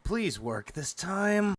please work this time?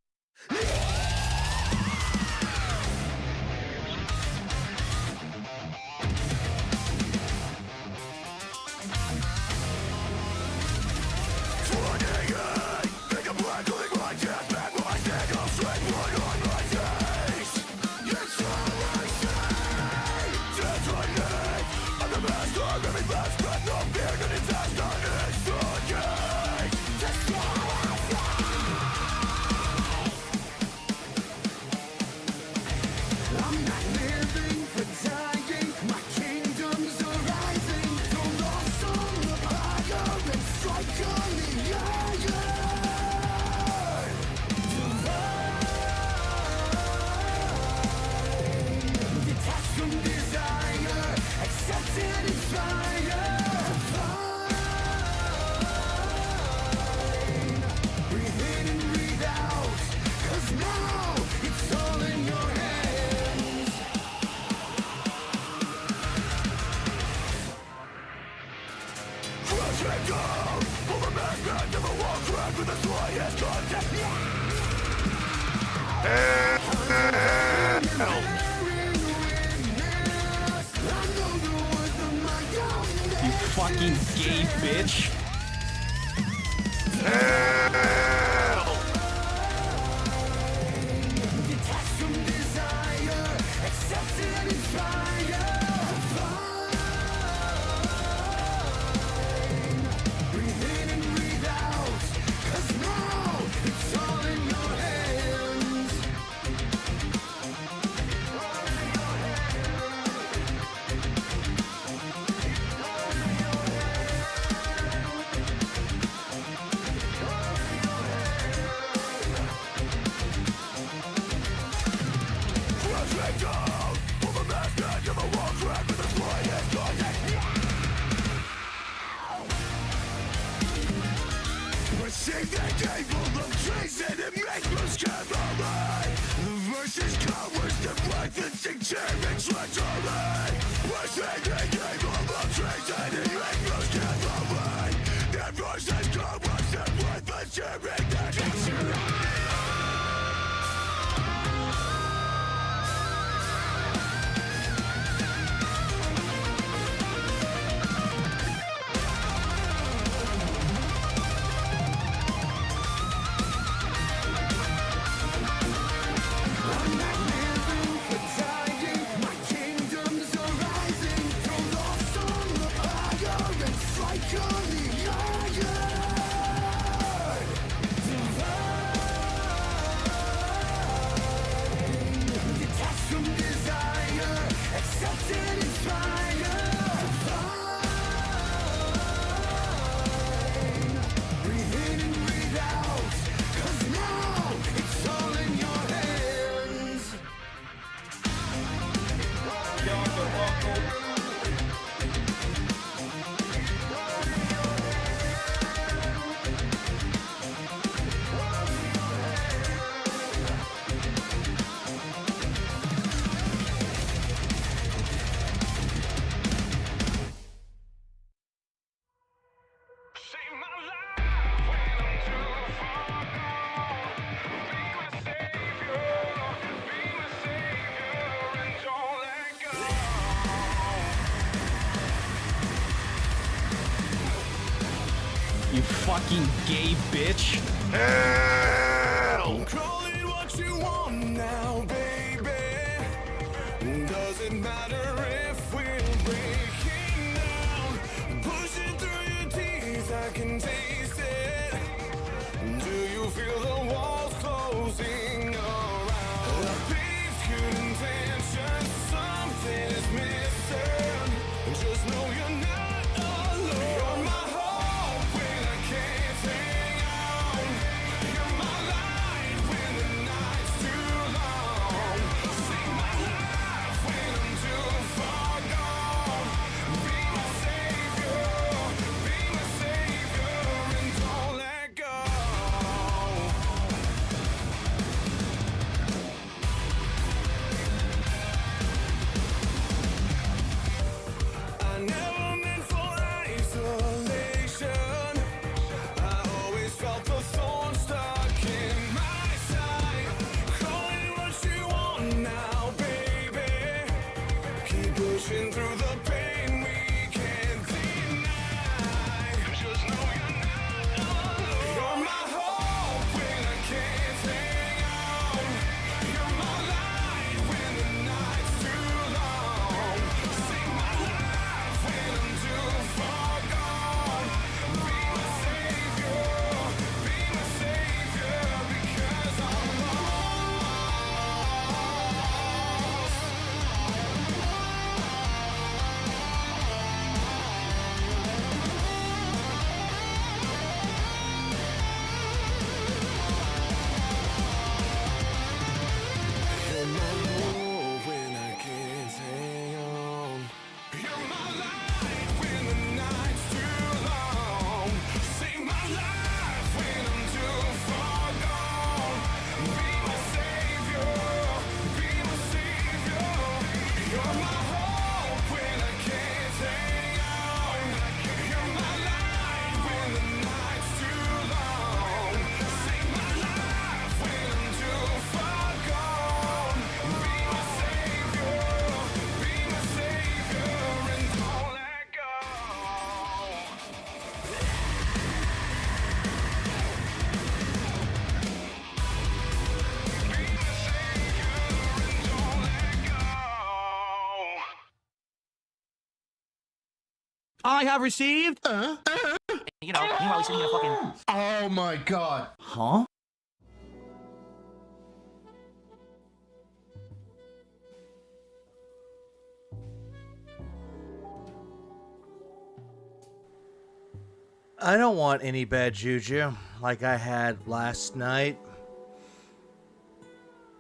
You fucking gay bitch. You fucking gay bitch. Call it what you want now, baby. Doesn't matter if we're breaking down. Pushing through your teeth, I can taste it. Do you feel the walls closing around? The beats couldn't tension, something is missing. Just know you're not alone. You're my hope when I can't hang on. You're my light when the night's too long. Save my life when I'm too far gone. Be my savior I have received. You know, meanwhile he's sitting in a fucking. Oh my god. Huh? I don't want any bad juju like I had last night.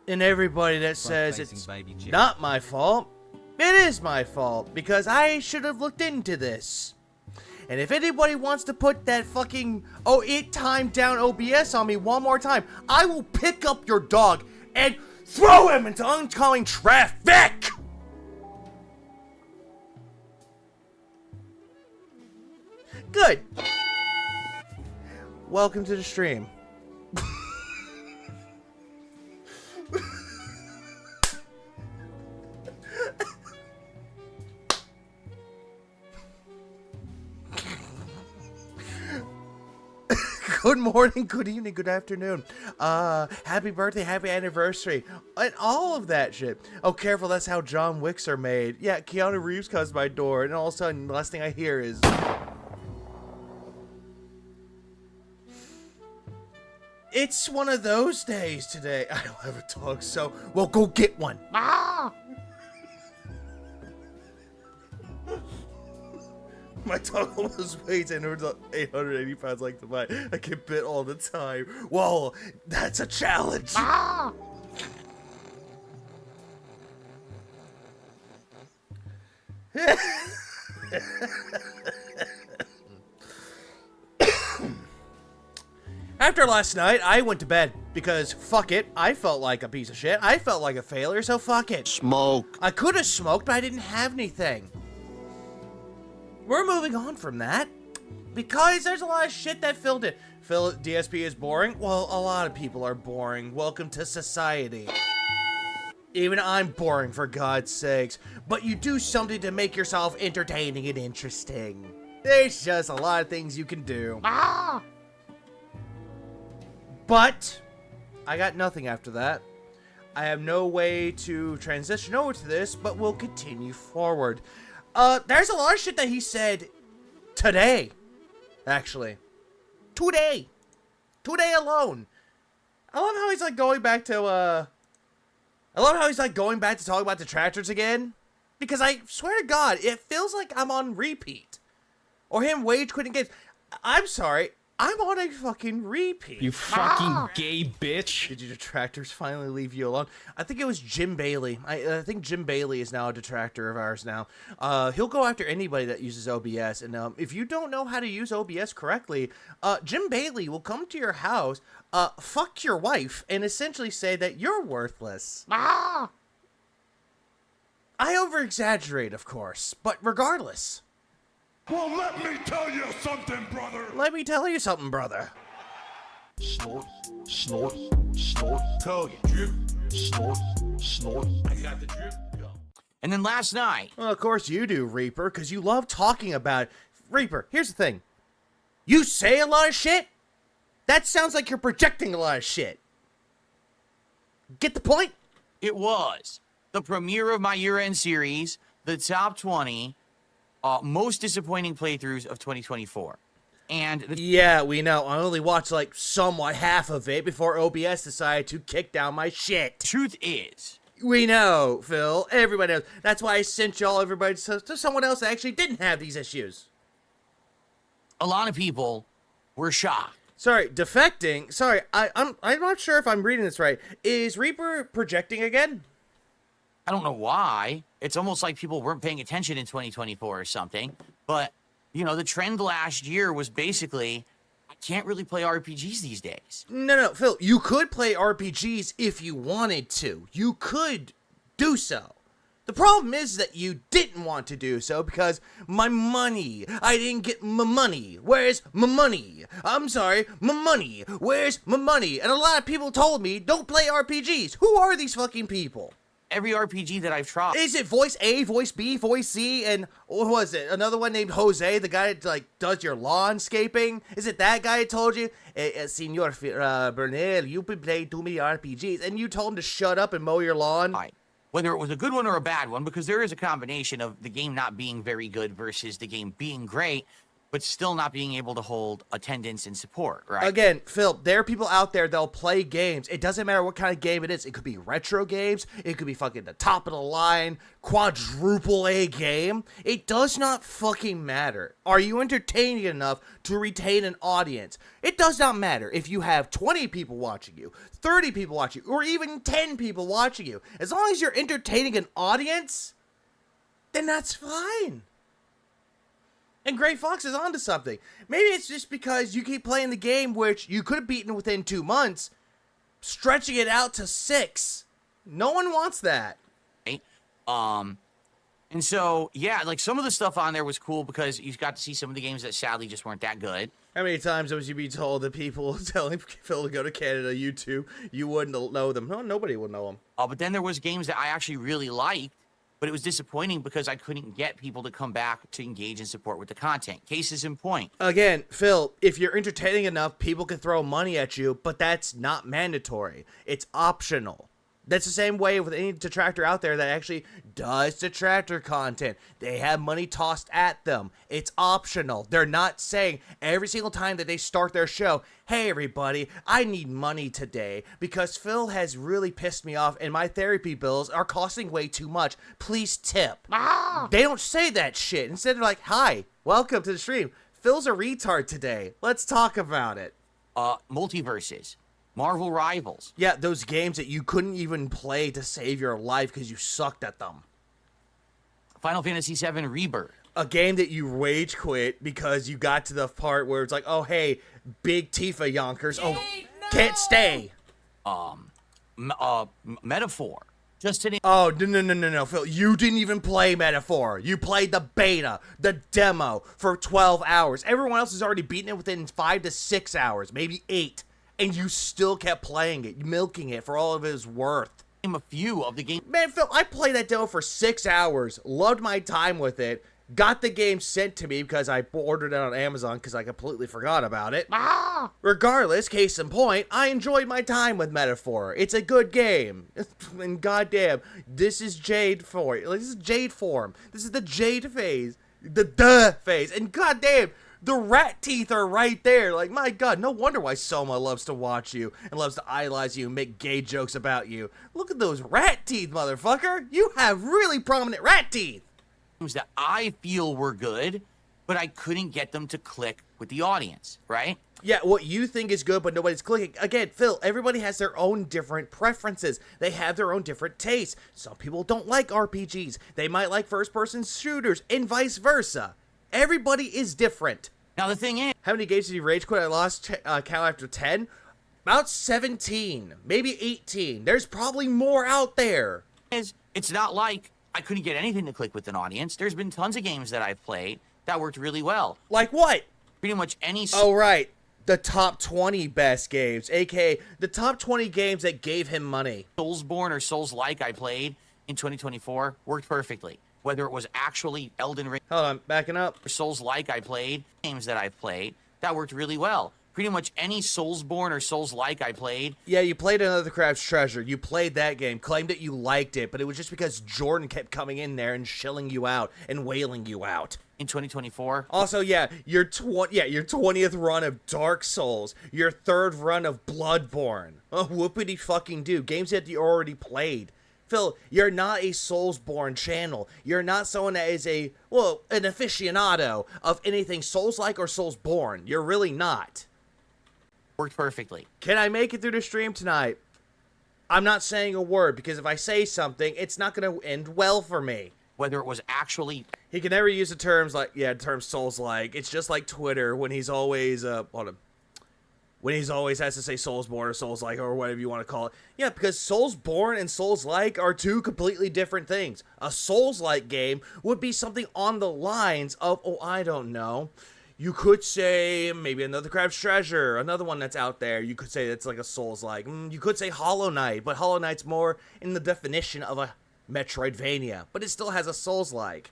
And everybody that says it's not my fault, it is my fault because I should have looked into this. And if anybody wants to put that fucking time down OBS on me one more time, I will pick up your dog and throw him into oncoming traffic! Good. Welcome to the stream. Good morning, good evening, good afternoon. Happy birthday, happy anniversary, and all of that shit. Oh, careful, that's how John Wicks are made. Yeah, Keanu Reeves comes to my door, and all of a sudden, the last thing I hear is... It's one of those days today. I don't have a dog, so well, go get one. My dog almost weighs 880 pounds like mine. I get bit all the time. Whoa, that's a challenge. After last night, I went to bed because fuck it. I felt like a piece of shit. I felt like a failure, so fuck it. Smoke. I could have smoked, but I didn't have anything. We're moving on from that because there's a lot of shit that filled it. Phil, DSP is boring? Well, a lot of people are boring. Welcome to society. Even I'm boring, for God's sakes. But you do something to make yourself entertaining and interesting. There's just a lot of things you can do. But I got nothing after that. I have no way to transition over to this, but we'll continue forward. There's a lot of shit that he said today, actually. Today alone. I love how he's like going back to, talk about detractors again. Because I swear to God, it feels like I'm on repeat. Or him rage quitting games. I'm sorry. I'm on a fucking repeat. You fucking gay bitch. Did your detractors finally leave you alone? I think it was Jim Bailey. I think Jim Bailey is now a detractor of ours now. He'll go after anybody that uses OBS. And if you don't know how to use OBS correctly, Jim Bailey will come to your house, fuck your wife, and essentially say that you're worthless. I over-exaggerate, of course, but regardless. Well, let me tell you something, brother. Let me tell you something, brother. Snort, snort, snort. Cody, drip. Snort, snort. I got the drip. Go. And then last night. Well, of course you do, Reaper, because you love talking about it. Reaper, here's the thing. You say a lot of shit? That sounds like you're projecting a lot of shit. Get the point? It was the premiere of my year-end series, the top 20 most disappointing playthroughs of 2024. And yeah, we know. I only watched like somewhat half of it before OBS decided to kick down my shit. Truth is, we know, Phil. Everybody knows. That's why I sent y'all everybody to someone else that actually didn't have these issues. a lot of people were shocked. Sorry, defecting. Sorry, I'm not sure if I'm reading this right. Is Reaper projecting again? I don't know why. It's almost like people weren't paying attention in 2024 or something. But, you know, the trend last year was basically, I can't really play RPGs these days. No, Phil, you could play RPGs if you wanted to. You could do so. The problem is that you didn't want to do so because my money. I didn't get my money. Where's my money? I'm sorry, my money. Where's my money? And a lot of people told me, don't play RPGs. Who are these fucking people? Every RPG that I've tried. Is it voice A, voice B, voice C, and what was it? Another one named Jose, the guy that like does your lawnscaping? Is it that guy that told you, Senor Bernal, you've been playing too many RPGs, and you told him to shut up and mow your lawn? whether it was a good one or a bad one, because there is a combination of the game not being very good versus the game being great, but still not being able to hold attendance and support, right? Again, Phil, there are people out there that'll play games. It doesn't matter what kind of game it is. It could be retro games. It could be fucking the top of the line, quadruple A game. It does not fucking matter. Are you entertaining enough to retain an audience? It does not matter if you have 20 people watching you, 30 people watching you, or even 10 people watching you. As long as you're entertaining an audience, then that's fine. And Gray Fox is onto something. Maybe it's just because you keep playing the game, which you could have beaten within 2 months, stretching it out to 6. No one wants that. Right? And so, yeah, like some of the stuff on there was cool because you got to see some of the games that sadly just weren't that good. How many times was you be told that people telling Phil to go to Canada, YouTube, you wouldn't know them? No, nobody would know them. But then there was games that I actually really liked, but it was disappointing because I couldn't get people to come back to engage and support with the content. Cases in point. Again, Phil, if you're entertaining enough, people can throw money at you, but that's not mandatory. It's optional. That's the same way with any detractor out there that actually does detractor content. They have money tossed at them. It's optional. They're not saying every single time that they start their show, hey everybody, I need money today because Phil has really pissed me off and my therapy bills are costing way too much. Please tip. They don't say that shit. Instead they're like, hi, welcome to the stream. Phil's a retard today. Let's talk about it. Multiverses. Marvel Rivals. Yeah, those games that you couldn't even play to save your life because you sucked at them. Final Fantasy VII Rebirth. A game that you rage quit because you got to the part where it's like, oh, hey, big Tifa yonkers. Oh, can't stay. Metaphor. Just to name. Oh, no, Phil. You didn't even play Metaphor. You played the beta, the demo, for 12 hours. Everyone else has already beaten it within 5 to 6 hours, maybe 8. And you still kept playing it, milking it for all of its worth. Name a few of the game. Man, Phil, I played that demo for 6 hours, loved my time with it, got the game sent to me because I ordered it on Amazon because I completely forgot about it. Regardless, case in point, I enjoyed my time with Metaphor. It's a good game. And goddamn, this is Jade form. This is Jade form. This is the Jade phase. The phase. And goddamn, the rat teeth are right there. Like, my God, no wonder why Soma loves to watch you and loves to idolize you and make gay jokes about you. Look at those rat teeth, motherfucker. You have really prominent rat teeth. That I feel were good, but I couldn't get them to click with the audience, right? Yeah, what you think is good, but nobody's clicking. Again, Phil, everybody has their own different preferences. They have their own different tastes. Some people don't like RPGs. They might like first-person shooters, and vice versa. Everybody is different. Now, the thing is... How many games did you rage quit? I lost count after 10. About 17. Maybe 18. There's probably more out there. It's not like I couldn't get anything to click with an audience. There's been tons of games that I've played that worked really well. Like what? Pretty much any... Oh, right. The top 20 best games, a.k.a. the top 20 games that gave him money. Soulsborne or Souls-like I played in 2024 worked perfectly. Whether it was actually Elden Ring... Hold on, backing up. Or Souls-like I played, games that I've played, that worked really well. Pretty much any Soulsborne or Souls-like I played... Yeah, you played Another Craft's Treasure. You played that game, claimed that you liked it, but it was just because Jordan kept coming in there and shilling you out and wailing you out. In 2024. Also, yeah, your 20th run of Dark Souls, your 3rd run of Bloodborne. Oh, whoopity fucking do. Games that you already played. Phil, you're not a Soulsborne channel. You're not someone that is an aficionado of anything Souls-like or Soulsborne. You're really not. Worked perfectly. Can I make it through the stream tonight? I'm not saying a word, because if I say something, it's not going to end well for me. Whether it was actually... He can never use the terms like, terms Souls-like. It's just like Twitter when he's always, when he's always has to say Soulsborne or Souls-like or whatever you want to call it. Yeah, because Soulsborne and Souls-like are two completely different things. A Souls-like game would be something on the lines of, oh, I don't know. You could say maybe Another Craft's Treasure, another one that's out there. You could say it's like a Souls-like. You could say Hollow Knight, but Hollow Knight's more in the definition of a Metroidvania, but it still has a Souls-like.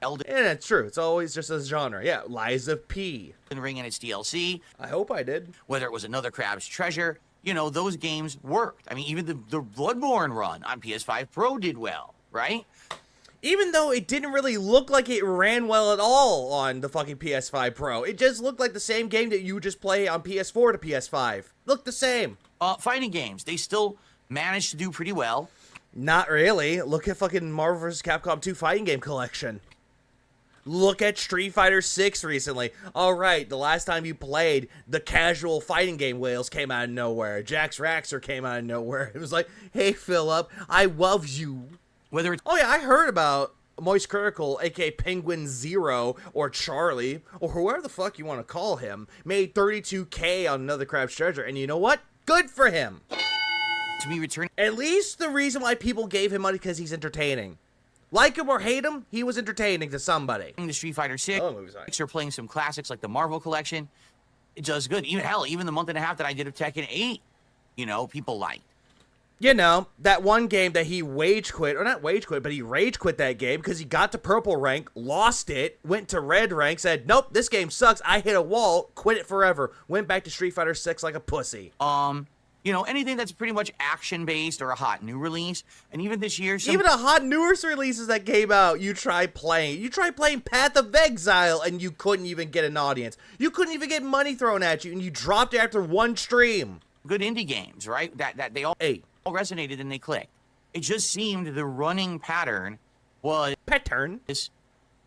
And it's true. It's always just a genre. Yeah, Lies of P. Ring and its DLC. I hope I did. Whether it was Another Crab's Treasure, you know, those games worked. I mean, even the Bloodborne run on PS5 Pro did well, right? Even though it didn't really look like it ran well at all on the fucking PS5 Pro. It just looked like the same game that you just play on PS4 to PS5. Looked the same. Fighting games, they still managed to do pretty well. Not really. Look at fucking Marvel vs. Capcom 2 fighting game collection. Look at Street Fighter 6 recently. Alright, the last time you played, the casual fighting game whales came out of nowhere. Jax Raxer came out of nowhere. It was like, hey Philip, I love you. Whether it's Oh yeah, I heard about Moist Critical, aka Penguin Zero, or Charlie, or whoever the fuck you want to call him, made $32K on Another Crab's Treasure, and you know what? Good for him. to be returning At least the reason why people gave him money because he's entertaining. Like him or hate him, he was entertaining to somebody. to Street Fighter 6, Oh, movie's nice. or playing some classics like the Marvel collection, it does good. Even the month and a half that I did of Tekken 8, you know, people liked. You know, that one game that he wage quit, or not wage quit, but he rage quit that game because he got to purple rank, lost it, went to red rank, said, nope, this game sucks, I hit a wall, quit it forever, went back to Street Fighter 6 like a pussy. You know, anything that's pretty much action-based or a hot new release. And even this year, Even the hot newest releases that came out, you tried playing. You tried playing Path of Exile, and you couldn't even get an audience. You couldn't even get money thrown at you, and you dropped it after one stream. good indie games, right? That they all resonated and they clicked. It just seemed the running pattern was Pattern.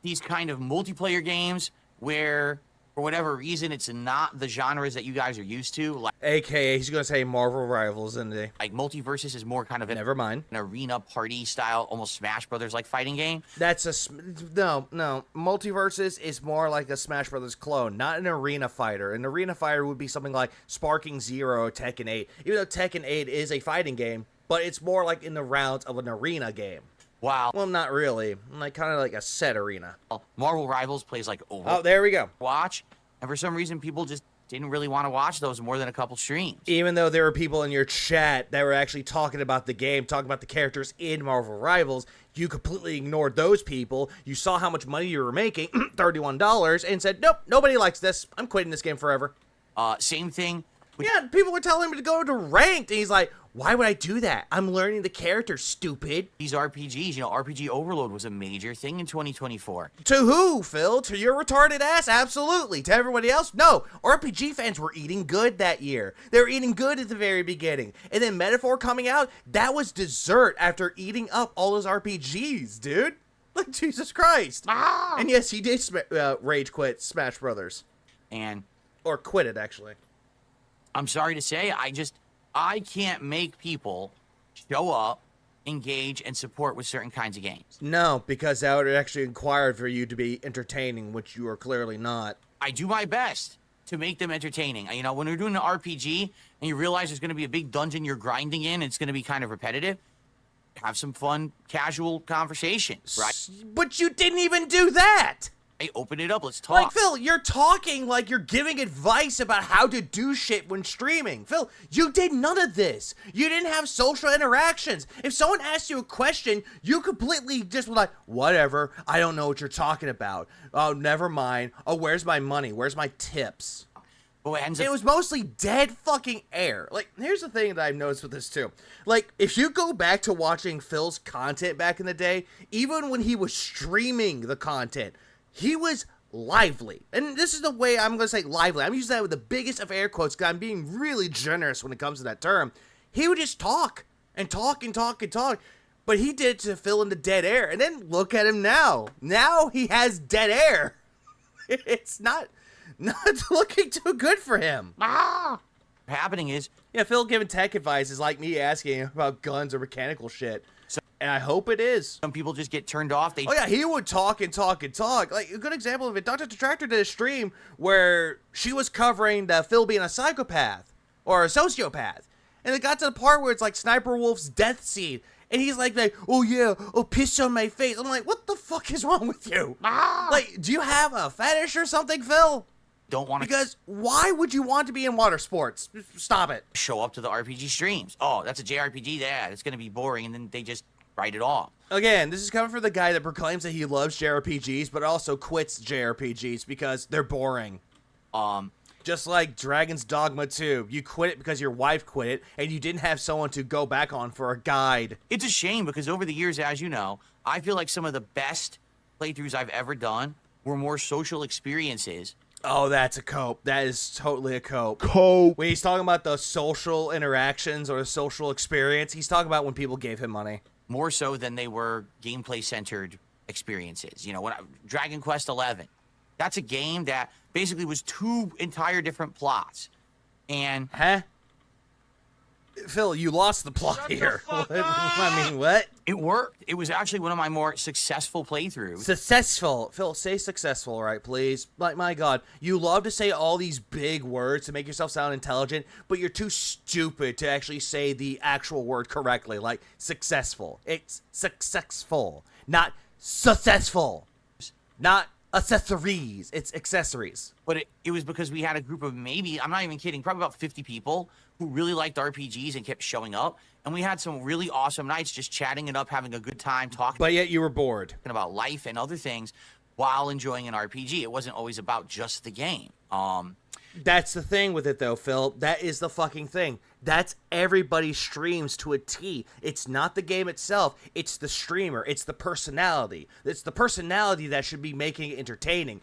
these kind of multiplayer games where, for whatever reason, it's not the genres that you guys are used to. AKA, he's going to say Marvel Rivals, isn't he? Like Multiversus is more kind of Never mind. an arena party style, almost Smash Brothers like fighting game. That's no. Multiverses is more like a Smash Brothers clone, not an arena fighter. An arena fighter would be something like Sparking Zero or Tekken 8. Even though Tekken 8 is a fighting game, but it's more like in the rounds of an arena game. Wow. Well, not really. Like kind of like a set arena. Marvel Rivals plays like Oh, there we go. Overwatch, and for some reason people just didn't really want to watch those more than a couple streams. Even though there were people in your chat that were actually talking about the game, talking about the characters in Marvel Rivals, you completely ignored those people. You saw how much money you were making, $31, and said, nope, nobody likes this. I'm quitting this game forever. Same thing. Yeah, people were telling him to go to ranked, and he's like, why would I do that? I'm learning the character, stupid. These RPGs, you know, RPG overload was a major thing in 2024. To who, Phil? To your retarded ass? Absolutely. To everybody else? No. RPG fans were eating good that year. They were eating good at the very beginning. And then Metaphor coming out, that was dessert after eating up all those RPGs, dude. Like, Jesus Christ. And yes, he did rage quit Smash Brothers. And Or quit it, actually. I'm sorry to say, I can't make people show up, engage, and support with certain kinds of games. No, because that would actually require for you to be entertaining, which you are clearly not. I do my best to make them entertaining. You know, when you're doing an RPG and you realize there's going to be a big dungeon you're grinding in, it's going to be kind of repetitive, have some fun, casual conversations, right? But you didn't even do that! Hey, open it up, let's talk. Like, Phil, you're talking like you're giving advice about how to do shit when streaming. Phil, you did none of this. You didn't have social interactions. If someone asked you a question, you completely just were like, whatever, I don't know what you're talking about. Oh, never mind. Oh, where's my money? Where's my tips? But what ends up It was mostly dead fucking air. Like, here's the thing that I've noticed with this too. Like, if you go back to watching Phil's content back in the day, even when he was streaming the content, he was lively. And this is the way I'm going to say lively. I'm using that with the biggest of air quotes because I'm being really generous when it comes to that term. He would just talk and talk and talk and talk. But he did it to fill in the dead air. And then look at him now. Now he has dead air. It's not looking too good for him. happening is Yeah, Phil giving tech advice is like me asking about guns or mechanical shit. And I hope it is. some people just get turned off. Oh yeah, he would talk and talk and talk. Like, a good example of it, Dr. Detractor did a stream where she was covering the Phil being a psychopath or a sociopath. And it got to the part where it's like Sniper Wolf's death scene. And he's like, oh yeah, oh, piss on my face. I'm like, what the fuck is wrong with you? Like, do you have a fetish or something, Phil? Don't want to Because why would you want to be in water sports? Stop it. show up to the RPG streams. Oh, that's a JRPG. Yeah, it's going to be boring. And then they just write it off. Again, this is coming from the guy that proclaims that he loves JRPGs, but also quits JRPGs because they're boring. Just like Dragon's Dogma 2. You quit it because your wife quit it, and you didn't have someone to go back on for a guide. It's a shame because over the years, as you know, I feel like some of the best playthroughs I've ever done were more social experiences. Oh, that's a cope. That is totally a cope. Cope. When he's talking about the social interactions or the social experience, he's talking about when people gave him money. More so than they were gameplay-centered experiences. You know, Dragon Quest XI, that's a game that basically was 2 entire different plots. And Huh? Phil, you lost the plot here. I mean, what? it worked. It was actually one of my more successful playthroughs. Successful. Phil, say successful, all right, please. Like, my God, you love to say all these big words to make yourself sound intelligent, but you're too stupid to actually say the actual word correctly, like successful. It's successful, not successful, not accessories. It's accessories. But it was because we had a group of maybe, I'm not even kidding, probably about 50 people who really liked RPGs and kept showing up. And we had some really awesome nights just chatting it up, having a good time, talking But yet you were bored. about life and other things while enjoying an RPG. It wasn't always about just the game. That's the thing with it, though, Phil. That is the fucking thing. That's everybody's streams to a T. It's not the game itself. It's the streamer. It's the personality. It's the personality that should be making it entertaining.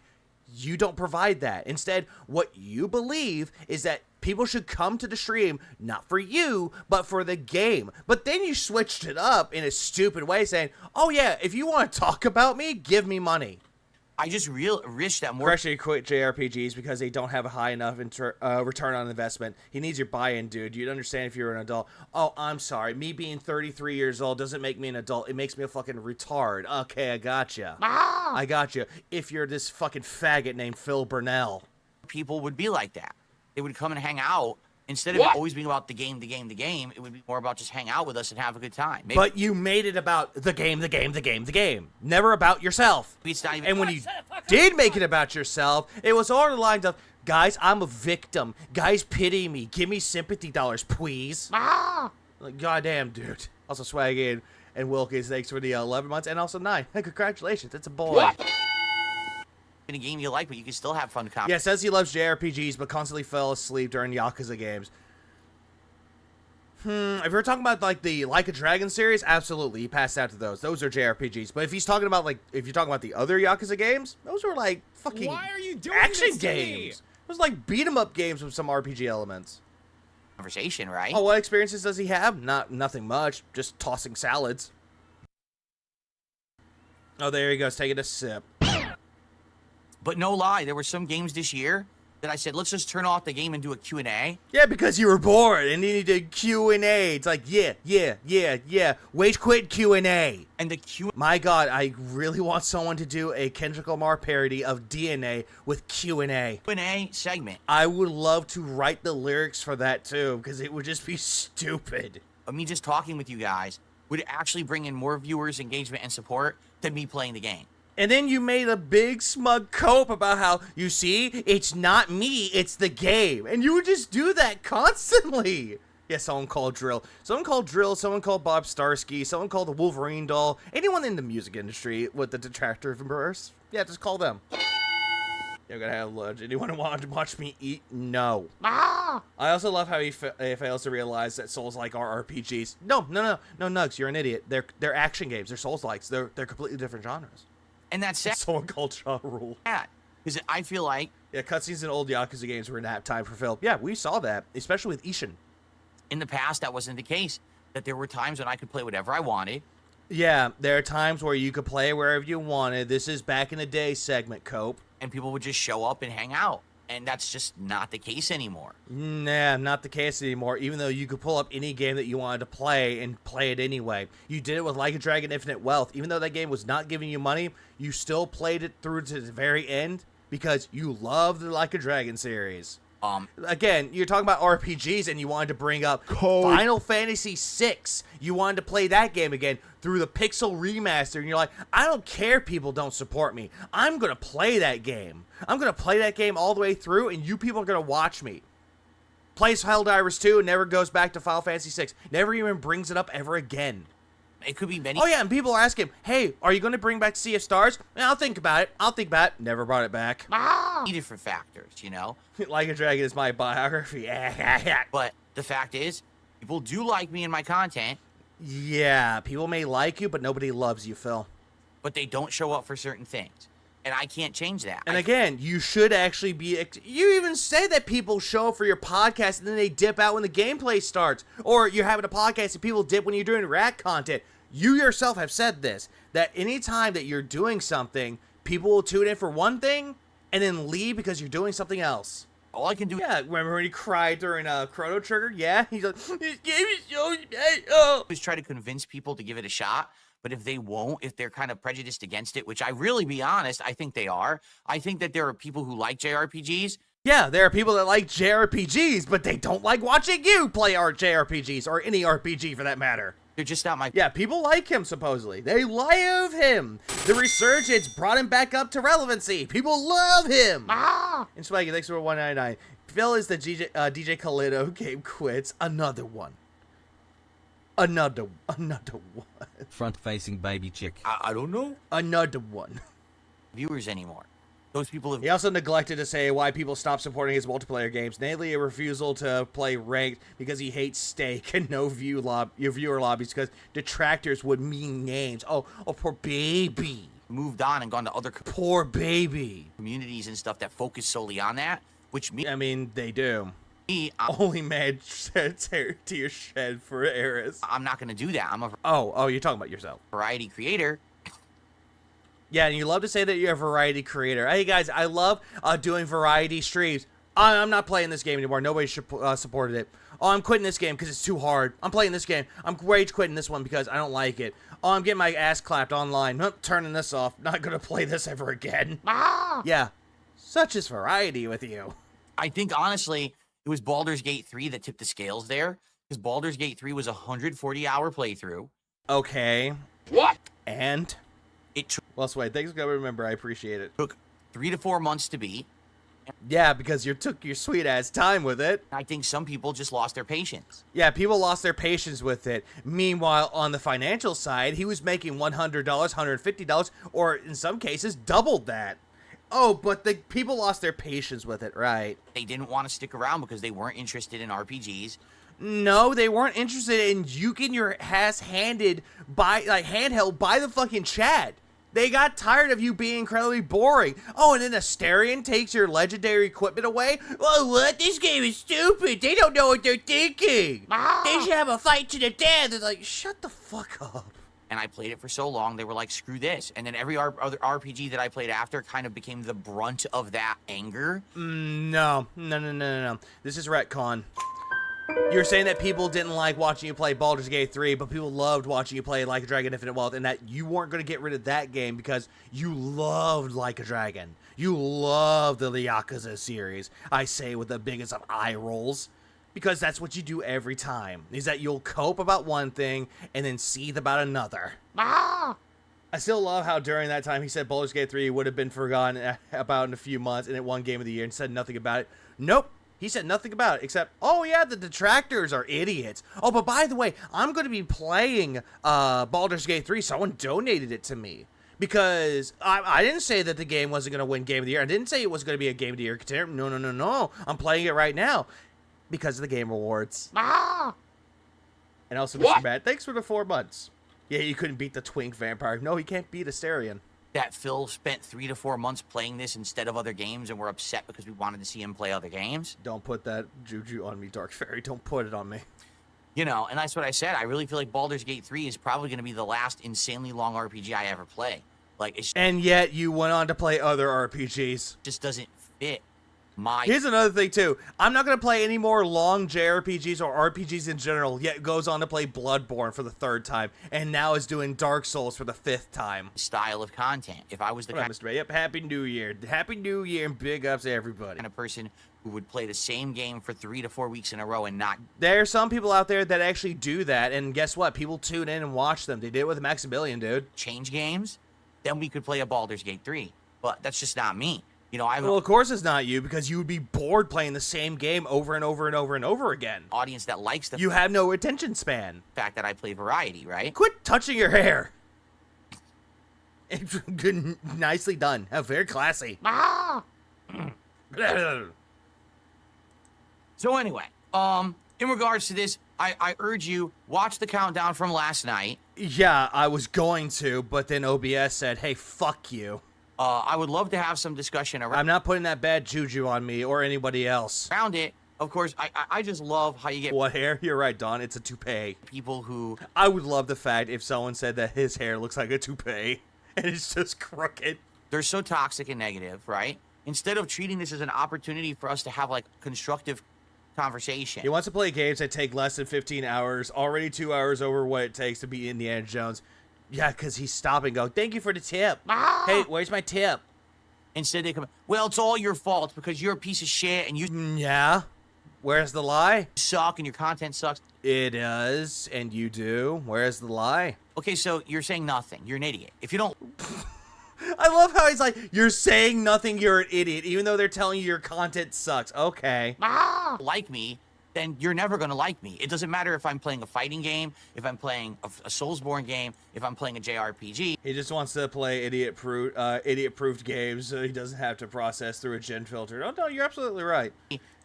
You don't provide that. Instead, what you believe is that people should come to the stream, not for you, but for the game. But then you switched it up in a stupid way, saying, oh yeah, if you want to talk about me, give me money. I just wish that more Pressure to quit JRPGs because they don't have a high enough return on investment. He needs your buy-in, dude. You'd understand if you were an adult. Oh, I'm sorry. Me being 33 years old doesn't make me an adult. It makes me a fucking retard. Okay, I gotcha. I gotcha. If you're this fucking faggot named Phil Burnell. people would be like that. They would come and hang out. Instead of it always being about the game, it would be more about just hang out with us and have a good time. Maybe But you made it about the game. Never about yourself. it's not even. And when you did make it about yourself, it was all the lines of, guys, I'm a victim. Guys, pity me. Give me sympathy dollars, please. Like, goddamn, dude. Also, Swag in and Wilkins, thanks for the 11 months. And also 9. Congratulations. It's a boy. in a game you like, but you can still have fun. Yeah, says he loves JRPGs, but constantly fell asleep during Yakuza games. If we're talking about, like, the Like a Dragon series, absolutely, he passed out to those. Those are JRPGs. But if he's talking about, like, if you're talking about the other Yakuza games, those were, like, fucking Why are you doing action this to me? games. It was like beat-em-up games with some RPG elements. Conversation, right? Oh, what experiences does he have? Nothing much. Just tossing salads. Oh, there he goes, taking a sip. But no lie, there were some games this year that I said, let's just turn off the game and do a Q&A. Yeah, because you were bored and you needed Q&A. It's like, yeah. Wait, quit Q&A. And the Q&A My God, I really want someone to do a Kendrick Lamar parody of DNA with Q&A. segment I would love to write the lyrics for that too, because it would just be stupid. of me just talking with you guys would actually bring in more viewers, engagement, and support than me playing the game. And then you made a big smug cope about how, you see, it's not me, it's the game. And you would just do that constantly. Yeah, someone called Drill. Someone called Bob Starsky, someone called the Wolverine doll. Anyone in the music industry with the detractor verse, yeah, just call them. You're gonna have lunch. Anyone want to watch me eat? No. I also love how he fails to realize that Souls-like are RPGs. No, Nugs, you're an idiot. They're action games. They're Souls-likes. They're completely different genres. And that's sad, Someone called Ja Rule. because I feel like Yeah, cutscenes in old Yakuza games were nap time for Phil. Yeah, we saw that, especially with Ishin. in the past that wasn't the case, that there were times when I could play whatever I wanted. Yeah, there are times where you could play wherever you wanted. This is back in the day segment, Cope. And people would just show up and hang out. And that's just not the case anymore. Nah, not the case anymore, even though you could pull up any game that you wanted to play and play it anyway. You did it with Like a Dragon Infinite Wealth. Even though that game was not giving you money, you still played it through to the very end because you love the Like a Dragon series. Again, you're talking about RPGs and you wanted to bring up Final Fantasy VI. You wanted to play that game again through the Pixel Remaster, and you're like, I don't care people don't support me. I'm going to play that game. I'm going to play that game all the way through, and you people are going to watch me. Plays Helldivers 2 and never goes back to Final Fantasy VI. Never even brings it up ever again. It could be many. Oh yeah, and people ask him, "Hey, are you going to bring back Sea of Stars?" I'll think about it. I'll think about it. Never brought it back. Different factors, you know. Like a Dragon is my biography. But the fact is, people do like me and my content, Yeah, people may like you, but nobody loves you, Phil. but they don't show up for certain things, and I can't change that. And again, you should actually be. You even say that people show up for your podcast and then they dip out when the gameplay starts, or you're having a podcast and people dip when you're doing rat content. You yourself have said this, that anytime that you're doing something, people will tune in for one thing and then leave because you're doing something else. all I can do Yeah, remember when he cried during Chrono Trigger? Yeah, he's like, this game is so bad. Oh. is try to convince people to give it a shot. But if they won't, if they're kind of prejudiced against it, which I really, be honest, I think they are. I think that there are people who like JRPGs. Yeah, there are people that like JRPGs, but they don't like watching you play our JRPGs, or any RPG for that matter. They're just not my. Yeah, people like him, supposedly. They love him. The resurgence brought him back up to relevancy. People love him. And Spikey, thanks for 199. Phil is the DJ Kalido game quits. Another one. Another one. Front-facing baby chick. I don't know Another one. viewers anymore. Those people have. He also neglected to say why people stopped supporting his multiplayer games, namely a refusal to play ranked because he hates steak and no viewer lobbies because detractors would mean names. Oh, poor baby. Moved on and gone to other Poor baby. communities and stuff that focus solely on that, which I mean, they do. me, Only man to your shed for Eris. I'm not going to do that. I'm a Oh, you're talking about yourself. variety creator. Yeah, and you love to say that you're a variety creator. Hey, guys, I love doing variety streams. I'm not playing this game anymore. Nobody should supported it. Oh, I'm quitting this game because it's too hard. I'm playing this game. I'm rage quitting this one because I don't like it. Oh, I'm getting my ass clapped online. Nope, turning this off. Not going to play this ever again. Yeah, such is variety with you. I think, honestly, it was Baldur's Gate 3 that tipped the scales there, because Baldur's Gate 3 was a 140-hour playthrough. Okay. What? And? It Well, Sway, thanks for remember. I appreciate it. took 3 to 4 months to beat. Yeah, because you took your sweet ass time with it. I think some people just lost their patience. Yeah, people lost their patience with it. Meanwhile, on the financial side, he was making $100, $150, or in some cases, doubled that. Oh, but the people lost their patience with it, right? They didn't want to stick around because they weren't interested in RPGs. No, they weren't interested in juking your ass handheld by the fucking chat. They got tired of you being incredibly boring. Oh, and then Asterion takes your legendary equipment away? Oh, what? This game is stupid. They don't know what they're thinking. They should have a fight to the death. It's like, shut the fuck up. And I played it for so long, they were like, screw this. And then every other RPG that I played after kind of became the brunt of that anger. No. This is retcon. You're saying that people didn't like watching you play Baldur's Gate 3, but people loved watching you play Like a Dragon Infinite Wealth, and that you weren't going to get rid of that game because you loved Like a Dragon. You loved the Yakuza series. I say with the biggest of eye rolls. Because that's what you do every time, is that you'll cope about one thing and then seethe about another. I still love how during that time he said Baldur's Gate 3 would have been forgotten about in a few months and it won Game of the Year and said nothing about it. Nope. He said nothing about it except, oh yeah, the detractors are idiots. Oh, but by the way, I'm going to be playing Baldur's Gate 3. Someone donated it to me. Because I didn't say that the game wasn't going to win Game of the Year. I didn't say it was going to be a Game of the Year contender. No. I'm playing it right now. Because of the game rewards. And also, Mr. Matt, thanks for the 4 months. Yeah, you couldn't beat the twink vampire. No, he can't beat Asterion. That Phil spent 3 to 4 months playing this instead of other games, and we're upset because we wanted to see him play other games. Don't put that juju on me, Dark Fairy. Don't put it on me. You know, and that's what I said. I really feel like Baldur's Gate 3 is probably going to be the last insanely long RPG I ever play. Like, it And yet, you went on to play other RPGs. just doesn't fit my... Here's another thing, too. I'm not going to play any more long JRPGs or RPGs in general, yet goes on to play Bloodborne for the 3rd time, and now is doing Dark Souls for the 5th time. style of content. If I was the What up, Mr. Ray? Yep, Happy New Year. Happy New Year, and big ups to everybody. kind of person who would play the same game for 3 to 4 weeks in a row and not There are some people out there that actually do that, and guess what? People tune in and watch them. They did it with Maximilian, dude. change games, then we could play a Baldur's Gate 3. But that's just not me. You know, I have Well, an of course it's not you, because you would be bored playing the same game over and over and over and over again. audience that likes the You have no attention span. fact that I play variety, right? Quit touching your hair. Good, nicely done. Very classy. So anyway, in regards to this, I urge you, watch the countdown from last night. Yeah, I was going to, but then OBS said, hey, fuck you. I would love to have some discussion I'm not putting that bad juju on me or anybody else. around it. Of course, I just love how you get What hair? You're right, Don. It's a toupee. people who I would love the fact if someone said that his hair looks like a toupee and it's just crooked. they're so toxic and negative, right? Instead of treating this as an opportunity for us to have like constructive conversation. He wants to play games that take less than 15 hours, already 2 hours over what it takes to be Indiana Jones. Yeah, because he's stopping and go, thank you for the tip. Hey, where's my tip? Instead they come, well, it's all your fault because you're a piece of shit and you Yeah. Where's the lie? suck and your content sucks. It is, and you do. Where's the lie? Okay, so you're saying nothing. You're an idiot. If you don't I love how he's like, you're saying nothing, you're an idiot, even though they're telling you your content sucks. Okay. like me, then you're never going to like me. It doesn't matter if I'm playing a fighting game, if I'm playing a Soulsborne game, if I'm playing a JRPG. He just wants to play idiot-proofed games so he doesn't have to process through a gen filter. Oh, no, you're absolutely right.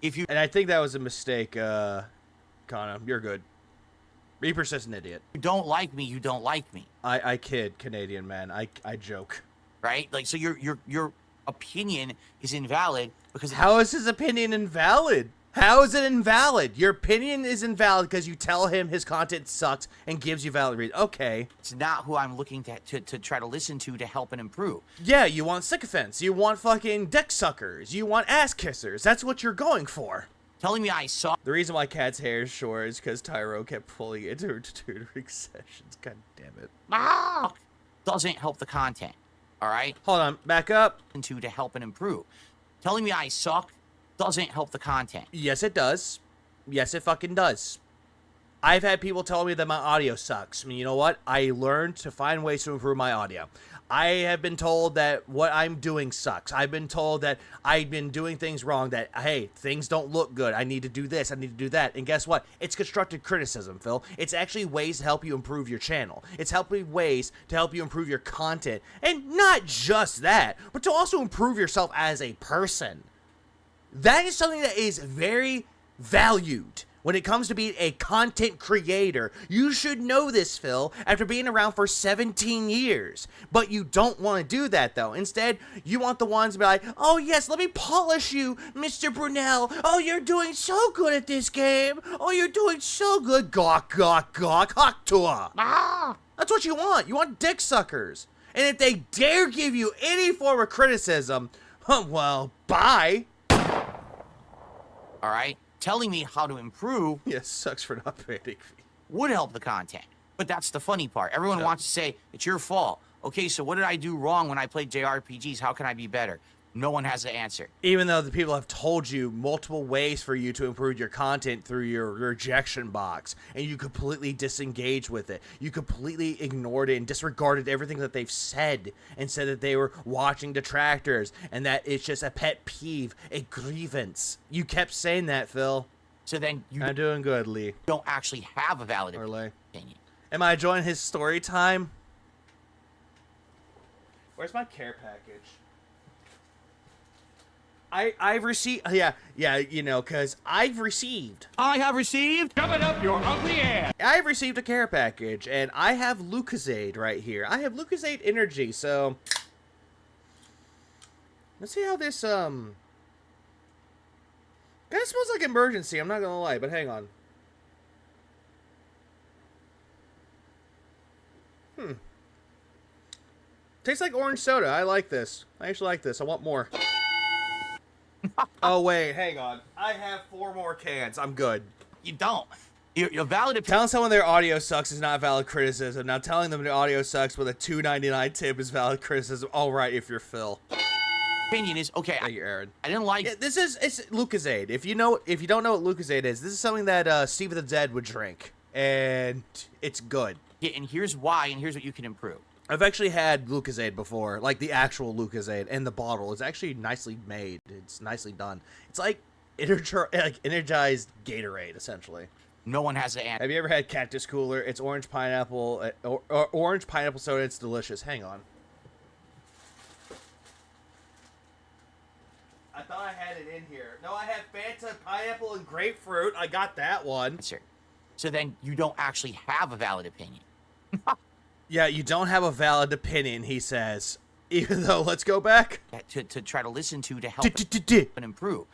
If you And I think that was a mistake, Kana. You're good. Reaper's just an idiot. don't like me, you don't like me, I kid, Canadian man. I joke. right? Like, so your opinion is invalid because How is his opinion invalid? How is it invalid? Your opinion is invalid because you tell him his content sucks and gives you valid reasons. Okay. it's not who I'm looking to try to listen to help and improve. Yeah, you want sycophants. You want fucking dick suckers. You want ass kissers. That's what you're going for. Telling me I suck The reason why Kat's hair is short is because Tyro kept pulling into her tutoring sessions. God damn it. doesn't help the content, all right? Hold on. Back up. To help and improve. Telling me I suck doesn't help the content. Yes, it does. Yes, it fucking does. I've had people tell me that my audio sucks. I mean, you know what? I learned to find ways to improve my audio. I have been told that what I'm doing sucks. I've been told that I've been doing things wrong, that, hey, things don't look good. I need to do this. I need to do that. And guess what? It's constructive criticism, Phil. It's actually ways to help you improve your channel. It's helping ways to help you improve your content. And not just that, but to also improve yourself as a person. That is something that is very valued when it comes to being a content creator. You should know this, Phil, after being around for 17 years. But you don't want to do that, though. Instead, you want the ones to be like, oh, yes, let me polish you, Mr. Brunel. Oh, you're doing so good at this game. Oh, you're doing so good. Gawk, gawk, gawk, hawk toa. That's what you want. You want dick suckers. And if they dare give you any form of criticism, well, bye. All right? Telling me how to improve Yes, sucks for not paying fee. would help the content. But that's the funny part. Everyone wants to say, it's your fault. Okay, so what did I do wrong when I played JRPGs? How can I be better? No one has the answer. Even though the people have told you multiple ways for you to improve your content through your rejection box, and you completely disengaged with it. You completely ignored it and disregarded everything that they've said and said that they were watching detractors and that it's just a pet peeve, a grievance. You kept saying that, Phil. So then you I'm doing good, Lee. don't actually have a valid Or Lee. opinion. Am I enjoying his story time? Where's my care package? I've received, yeah, you know, because I've received. I have received. I've received a care package, and I have Lucozade right here. I have Lucozade Energy, so let's see how this, kind of smells like emergency, I'm not gonna lie, but hang on. Tastes like orange soda. I like this. I actually like this. I want more. Oh, wait, hang on. I have 4 more cans. I'm good. You don't. Your valid opinion Telling someone their audio sucks is not valid criticism. Now telling them their audio sucks with a $2.99 tip is valid criticism. All right, if you're Phil. is okay. Thank you, Aaron. I didn't like. Yeah, it's Lucozade. If you don't know what Lucozade is, this is something that Steve of the Dead would drink, and it's good. Yeah, and here's why, and here's what you can improve. I've actually had Lucozade before, like the actual Lucozade, and the bottle is actually nicely made. It's nicely done. It's like energized Gatorade, essentially. No one has the answer. Have you ever had Cactus Cooler? It's orange pineapple, or orange pineapple soda. It's delicious. Hang on. I thought I had it in here. No, I had Fanta, pineapple, and grapefruit. I got that one. So then you don't actually have a valid opinion. Yeah, you don't have a valid opinion, he says. Even though, let's go back. To try to listen to help and improve.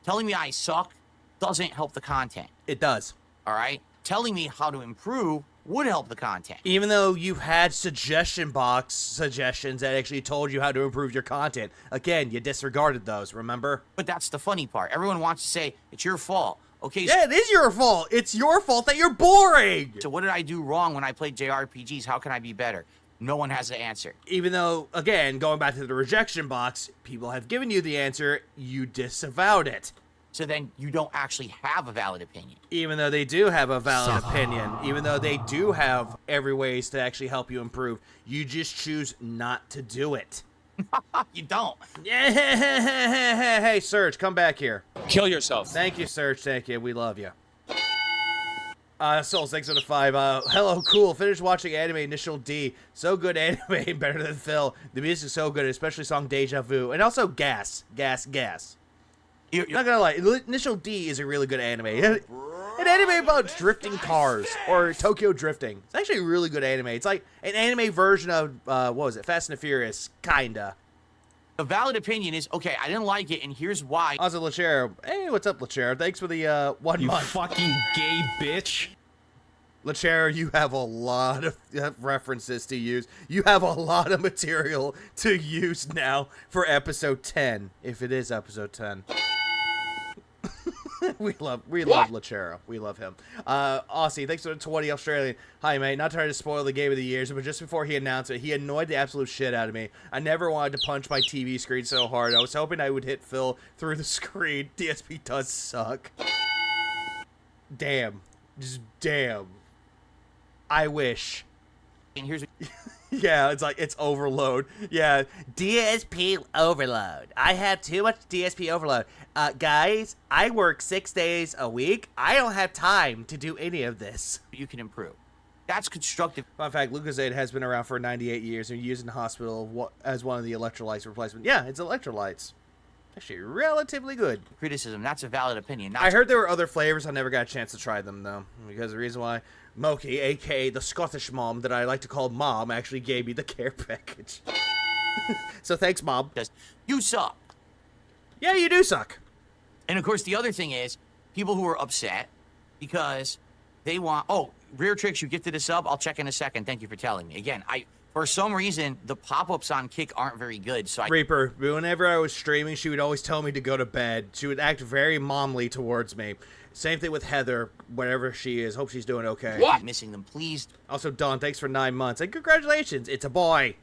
Telling me I suck doesn't help the content. It does. All right? Telling me how to improve would help the content. Even though you've had suggestion box suggestions that actually told you how to improve your content. Again, you disregarded those, remember? But that's the funny part. Everyone wants to say, it's your fault. Okay, yeah, it is your fault. It's your fault that you're boring. So what did I do wrong when I played JRPGs? How can I be better? No one has the answer. Even though, again, going back to the rejection box, people have given you the answer, you disavowed it. So then you don't actually have a valid opinion. Even though they do have a valid opinion, even though they do have every ways to actually help you improve, you just choose not to do it. You don't. Yeah, hey, Serge, come back here. Kill yourself. Thank you, Serge. Thank you. We love you. Soul 6 out of 5. Hello, cool. Finished watching anime Initial D. So good anime, better than Phil. The music is so good, especially song Deja Vu. And also Gas. You're Not gonna lie, Initial D is a really good anime. An anime about drifting cars, or Tokyo drifting. It's actually a really good anime. It's like an anime version of, what was it, Fast and the Furious, kinda. A valid opinion is, okay, I didn't like it, and here's why. Also, Lachero. Hey, what's up, Lachero? Thanks for the, 1 month. You fucking gay bitch. Lachero, you have a lot of references to use. You have a lot of material to use now for episode 10, if it is episode 10. we love Lachero. We love him. Aussie, thanks for the 20 Australian. Hi, mate. Not trying to spoil the game of the years, but just before he announced it, he annoyed the absolute shit out of me. I never wanted to punch my TV screen so hard. I was hoping I would hit Phil through the screen. DSP does suck. Damn. Just damn. I wish. And here's yeah, it's like, it's overload. Yeah, DSP overload. I have too much DSP overload. Guys, I work 6 days a week. I don't have time to do any of this. you can improve. That's constructive Fun fact, Lucozade has been around for 98 years and used in the hospital as one of the electrolytes replacement. Yeah, it's electrolytes. Actually, relatively good. criticism. That's a valid opinion. Not I heard there were other flavors. I never got a chance to try them, though. Because the reason why Moki, a.k.a. the Scottish mom that I like to call Mom, actually gave me the care package. So thanks, Mom. just, you suck. Yeah, you do suck. And of course, the other thing is people who are upset because they want, oh, Rear Tricks, you gifted a sub. I'll check in a second. Thank you for telling me. Again, for some reason, the pop-ups on Kick aren't very good. So Reaper, whenever I was streaming, she would always tell me to go to bed. She would act very momly towards me. Same thing with Heather, wherever she is. Hope she's doing okay. what? Missing them, please. Also, Don, thanks for 9 months. And congratulations, it's a boy.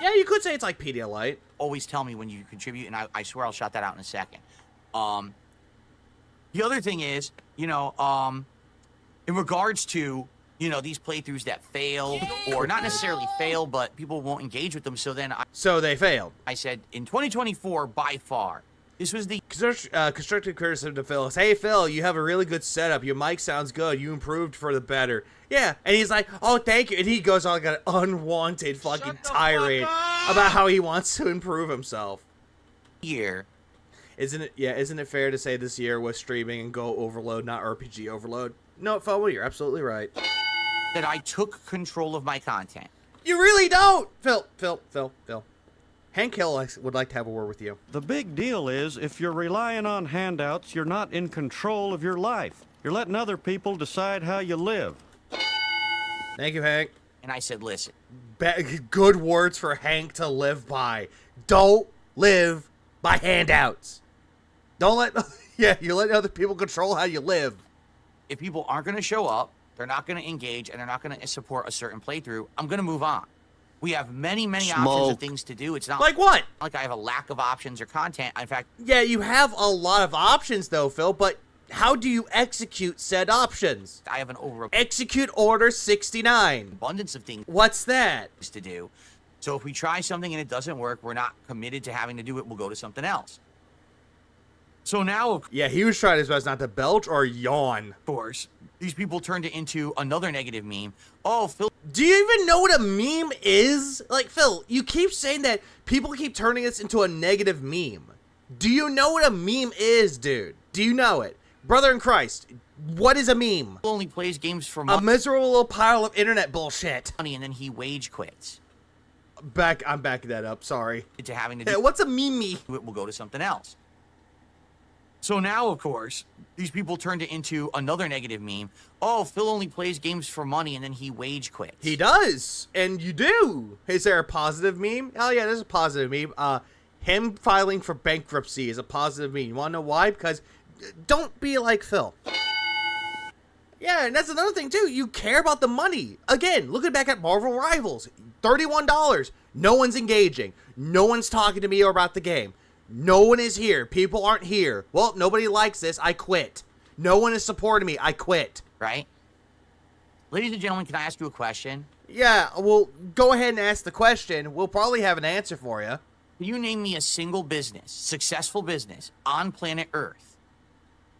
Yeah, you could say it's like Pedialyte. Always tell me when you contribute, and I swear I'll shout that out in a second. The other thing is, in regards to, these playthroughs that fail, or not necessarily fail, but people won't engage with them, so then So they failed. I said, in 2024, by far, this was the Constructive criticism to Phil is, hey, Phil, you have a really good setup. Your mic sounds good. You improved for the better. Yeah, and he's like, oh, thank you. And he goes on like an unwanted fucking tirade about how he wants to improve himself. year Isn't it fair to say this year was streaming and Go Overload, not RPG Overload? No, Phil, you're absolutely right. that I took control of my content. You really don't! Phil. Hank Hill would like to have a word with you. The big deal is, if you're relying on handouts, you're not in control of your life. You're letting other people decide how you live. Thank you, Hank. And I said, listen, Good words for Hank to live by. Don't live by handouts. Don't let... Yeah, you're letting other people control how you live. if people aren't going to show up, they're not going to engage, and they're not going to support a certain playthrough, I'm going to move on. We have many options of things to do. It's not Like what? like I have a lack of options or content. In fact, Yeah, you have a lot of options, though, Phil, but How do you execute said options? I have an Execute order 69. abundance of things What's that? to do. So if we try something and it doesn't work, we're not committed to having to do it. We'll go to something else. So now, of Yeah, he was trying his best not to belch or yawn. course, these people turned it into another negative meme. Oh, Phil Do you even know what a meme is? Like, Phil, you keep saying that people keep turning this into a negative meme. Do you know what a meme is, dude? Do you know it? Brother in Christ, what is a meme? only plays games for A miserable little pile of internet bullshit. money, and then he wage quits. I'm backing that up, sorry. To having to Hey, do what's a meme? it, we'll go to something else. So now, of course, these people turned it into another negative meme. Oh, Phil only plays games for money, and then he wage quits. He does, and you do. Is there a positive meme? Oh yeah, there's a positive meme. Him filing for bankruptcy is a positive meme. You wanna know why? Because don't be like Phil. Yeah, and that's another thing too. You care about the money. Again, looking back at Marvel Rivals, $31. No one's engaging. No one's talking to me about the game. No one is here. People aren't here. Well, nobody likes this. I quit. No one is supporting me. I quit. Right? Ladies and gentlemen, can I ask you a question? Yeah, well, go ahead and ask the question. We'll probably have an answer for you. Can you name me a single business, successful business on planet Earth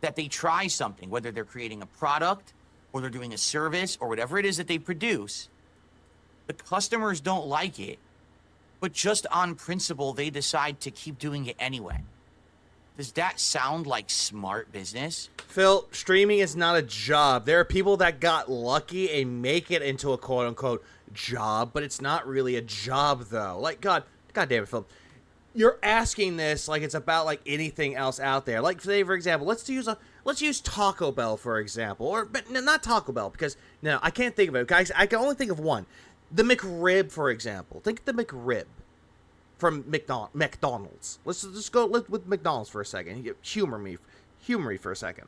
that they try something, whether they're creating a product or they're doing a service or whatever it is that they produce, the customers don't like it, but just on principle, they decide to keep doing it anyway? Does that sound like smart business? Phil, streaming is not a job. There are people that got lucky and make it into a quote-unquote job, but it's not really a job, though. Like, God damn it, Phil. You're asking this like it's about like anything else out there. Like, say, for example, let's use Taco Bell, for example. But no, not Taco Bell, because, no, I can't think of it. Guys, I can only think of one. The McRib, for example. Think of the McRib from McDonald's. Let's just go with McDonald's for a second. Humor me for a second.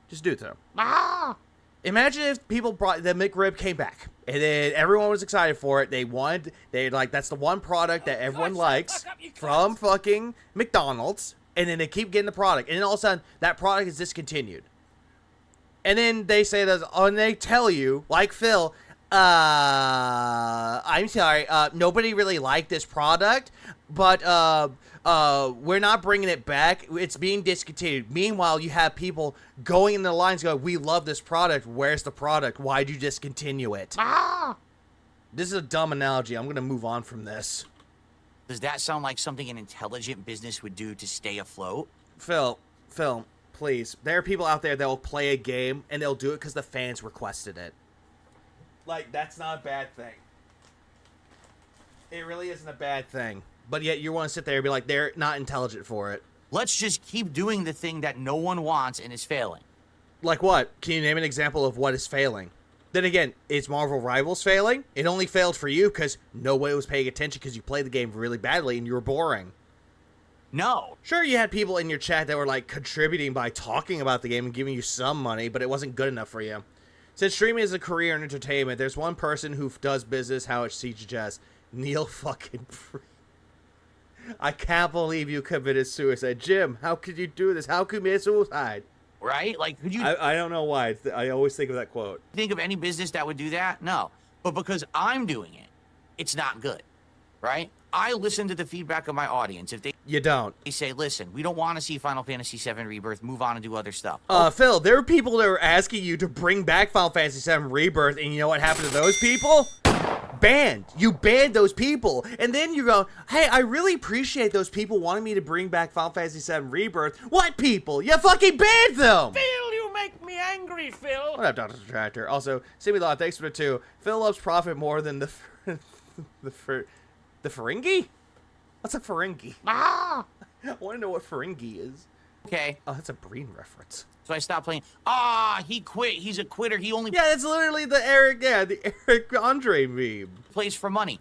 Just do it to them. Imagine if people brought the McRib came back, and then everyone was excited for it. That's the one product that everyone likes from fucking McDonald's, and then they keep getting the product, and then all of a sudden that product is discontinued. And then they say that, and they tell you, like Phil, I'm sorry, nobody really liked this product, but we're not bringing it back. It's being discontinued. Meanwhile, you have people going in the lines going, we love this product. Where's the product? Why'd you discontinue it? This is a dumb analogy. I'm going to move on from this. Does that sound like something an intelligent business would do to stay afloat? Phil, please. There are people out there that will play a game, and they'll do it because the fans requested it. Like, that's not a bad thing. It really isn't a bad thing. But yet you want to sit there and be like, they're not intelligent for it. Let's just keep doing the thing that no one wants and is failing. Like what? Can you name an example of what is failing? Then again, is Marvel Rivals failing? It only failed for you because nobody was paying attention because you played the game really badly and you were boring. No. Sure, you had people in your chat that were like contributing by talking about the game and giving you some money, but it wasn't good enough for you. Since streaming is a career in entertainment, there's one person who does business how it suggests. Neil fucking Free. I can't believe you committed suicide. Jim, how could you do this? How could you commit suicide? Right? Like, could you I don't know why. I always think of that quote. think of any business that would do that? No. But because I'm doing it, it's not good. Right? I listen to the feedback of my audience. If You don't. they say, listen, we don't want to see Final Fantasy VII Rebirth, move on and do other stuff. Phil, there were people that were asking you to bring back Final Fantasy VII Rebirth, and you know what happened to those people? Banned. You banned those people. And then you go, hey, I really appreciate those people wanting me to bring back Final Fantasy VII Rebirth. What people? You fucking banned them! Phil, you make me angry, Phil. What up, Dr. Detractor? Also, Simi Law, thanks for the 2. Phil loves profit more than the Ferengi? What's a Ferengi? I want to know what Ferengi is. Okay. Oh, that's a Breen reference. So I stopped playing. He quit. He's a quitter. He only Yeah, that's literally the Eric Andre meme. plays for money.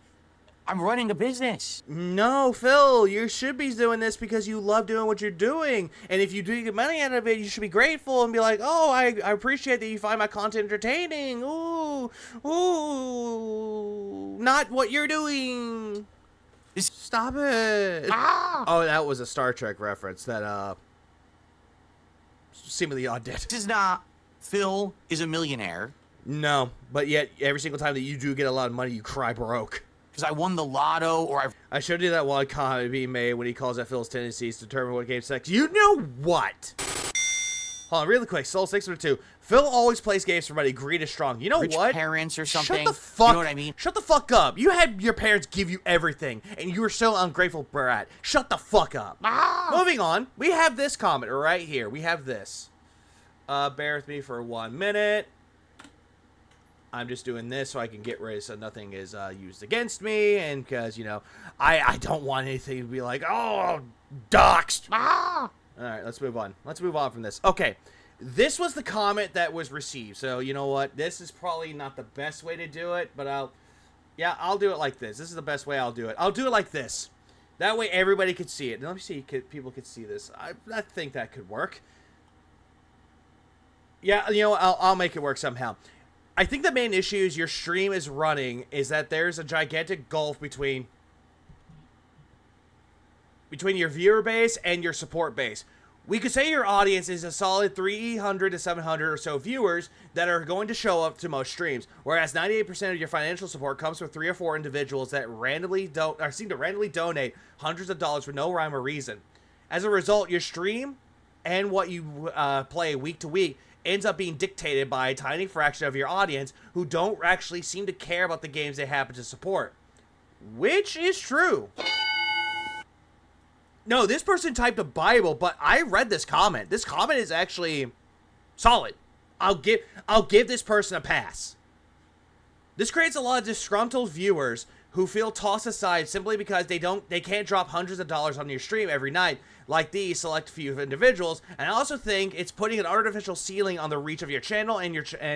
I'm running a business. No, Phil, you should be doing this because you love doing what you're doing. And if you do get money out of it, you should be grateful and be like, oh, I appreciate that you find my content entertaining. Ooh, not what you're doing. Stop it. Oh, that was a Star Trek reference that, seemingly odd did. This is not Phil is a millionaire. No, but yet every single time that you do get a lot of money, you cry broke. Because I won the lotto, or I showed you that one comment being made when he calls out Phil's tendencies to determine what game sex. You know what? Hold on, really quick. Soul 602. Phil always plays games for money. Greed is strong. You know rich what? parents or something. Shut the fuck. You know what I mean? Shut the fuck up. You had your parents give you everything, and you were so ungrateful, brat. Shut the fuck up. Moving on. We have this comment right here. We have this. Bear with me for 1 minute. I'm just doing this so I can get rid so nothing is used against me, and because, you know, I don't want anything to be like, oh, doxed. All right, let's move on. Let's move on from this. Okay, this was the comment that was received. So, you know what? This is probably not the best way to do it, but I'll do it like this. This is the best way I'll do it. I'll do it like this. That way everybody could see it. Let me see if people could see this. I think that could work. Yeah, you know, I'll make it work somehow. I think the main issue is your stream is running is that there's a gigantic gulf between your viewer base and your support base. We could say your audience is a solid 300 to 700 or so viewers that are going to show up to most streams, whereas 98% of your financial support comes from 3 or 4 individuals that seem to randomly donate hundreds of dollars for no rhyme or reason. As a result, your stream and what you play week to week ends up being dictated by a tiny fraction of your audience who don't actually seem to care about the games they happen to support. Which is true. No, this person typed a Bible, but I read this comment. This comment is actually solid. I'll give this person a pass. This creates a lot of disgruntled viewers who feel tossed aside simply because they can't drop hundreds of dollars on your stream every night like these select few individuals. And I also think it's putting an artificial ceiling on the reach of your channel and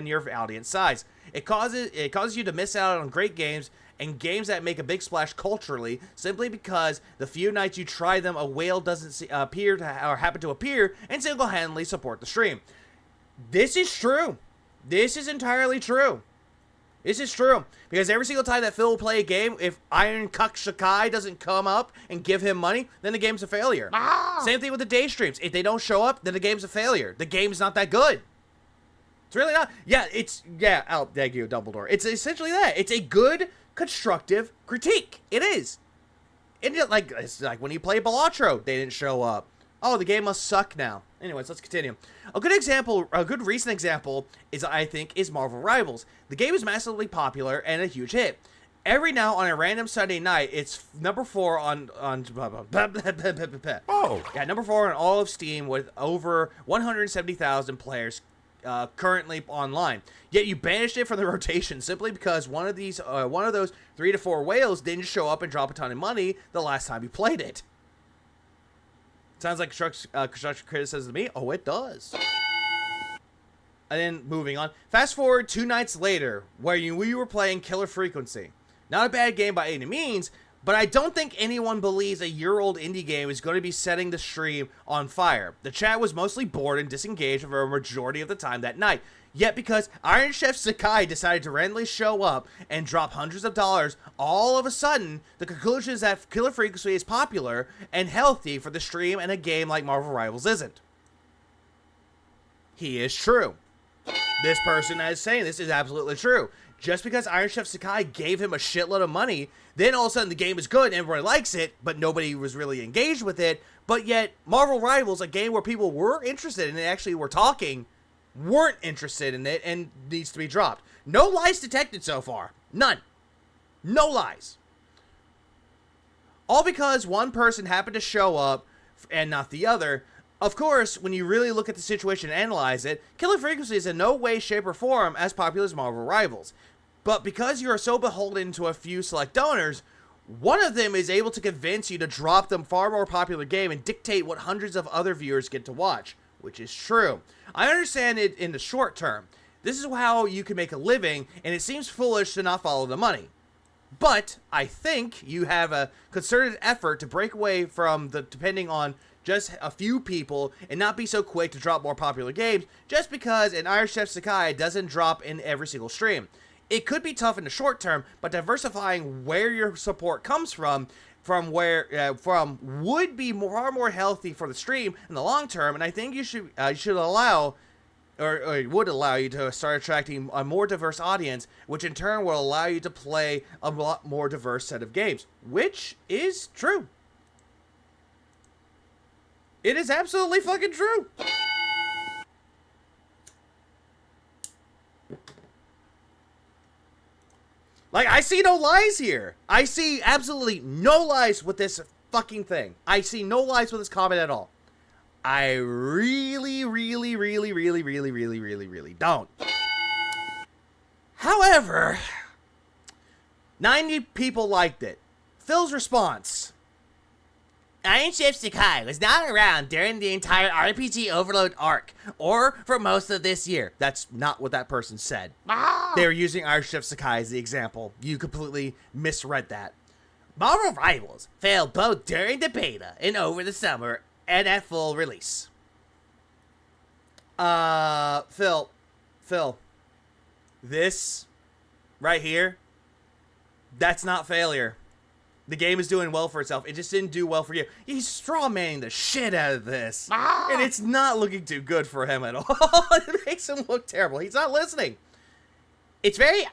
your audience size. It causes you to miss out on great games and games that make a big splash culturally simply because the few nights you try them, a whale doesn't appear to or happen to appear and single-handedly support the stream. This is true. This is entirely true. This is true. Because every single time that Phil will play a game, if Iron Cuck Shakai doesn't come up and give him money, then the game's a failure. Same thing with the day streams. If they don't show up, then the game's a failure. The game's not that good. It's really not. Yeah, oh, thank you, Dumbledore. It's essentially that. It's a good, constructive critique. It is. It's like when you play Balatro, they didn't show up. Oh, the game must suck now. Anyways, let's continue. A good recent example is, I think, is Marvel Rivals. The game is massively popular and a huge hit. Every now on a random Sunday night, it's number 4 on number 4 on all of Steam with over 170,000 players currently online. Yet you banished it from the rotation simply because one of those 3 to 4 whales didn't show up and drop a ton of money the last time you played it. Sounds like constructive criticism to me. Oh, it does. And then moving on. Fast forward 2 nights later, where we were playing Killer Frequency. Not a bad game by any means, but I don't think anyone believes a year-old indie game is going to be setting the stream on fire. The chat was mostly bored and disengaged for a majority of the time that night. Yet because Iron Chef Sakai decided to randomly show up and drop hundreds of dollars, all of a sudden, the conclusion is that Killer Frequency is popular and healthy for the stream and a game like Marvel Rivals isn't. He is true. This person is saying this is absolutely true. Just because Iron Chef Sakai gave him a shitload of money, then all of a sudden the game is good and everybody likes it, but nobody was really engaged with it. But yet, Marvel Rivals, a game where people were interested and they actually were talking, weren't interested in it and needs to be dropped. No lies detected so far. None. No lies. All because one person happened to show up and not the other. Of course, when you really look at the situation and analyze it, Killer Frequency is in no way, shape, or form as popular as Marvel Rivals. But because you are so beholden to a few select donors, one of them is able to convince you to drop the far more popular game and dictate what hundreds of other viewers get to watch, which is true. I understand it in the short term. This is how you can make a living, and it seems foolish to not follow the money. But I think you have a concerted effort to break away from the depending on just a few people and not be so quick to drop more popular games just because an Iron Chef Sakai doesn't drop in every single stream. It could be tough in the short term, but diversifying where your support comes from from would be far more healthy for the stream in the long term, and I think you should allow, or it would allow you to start attracting a more diverse audience, which in turn will allow you to play a lot more diverse set of games, which is true. It is absolutely fucking true. Like, I see no lies here. I see absolutely no lies with this fucking thing. I see no lies with this comment at all. I really don't. However, 90 people liked it. Phil's response. Iron Chef Sakai was not around during the entire RPG Overload arc, or for most of this year. That's not what that person said. They were using Iron Chef Sakai as the example. You completely misread that. Marvel Rivals failed both during the beta and over the summer and at full release. Phil, this right here, that's not failure. The game is doing well for itself. It just didn't do well for you. He's strawmanning the shit out of this. And it's not looking too good for him at all. It makes him look terrible. He's not listening. It's very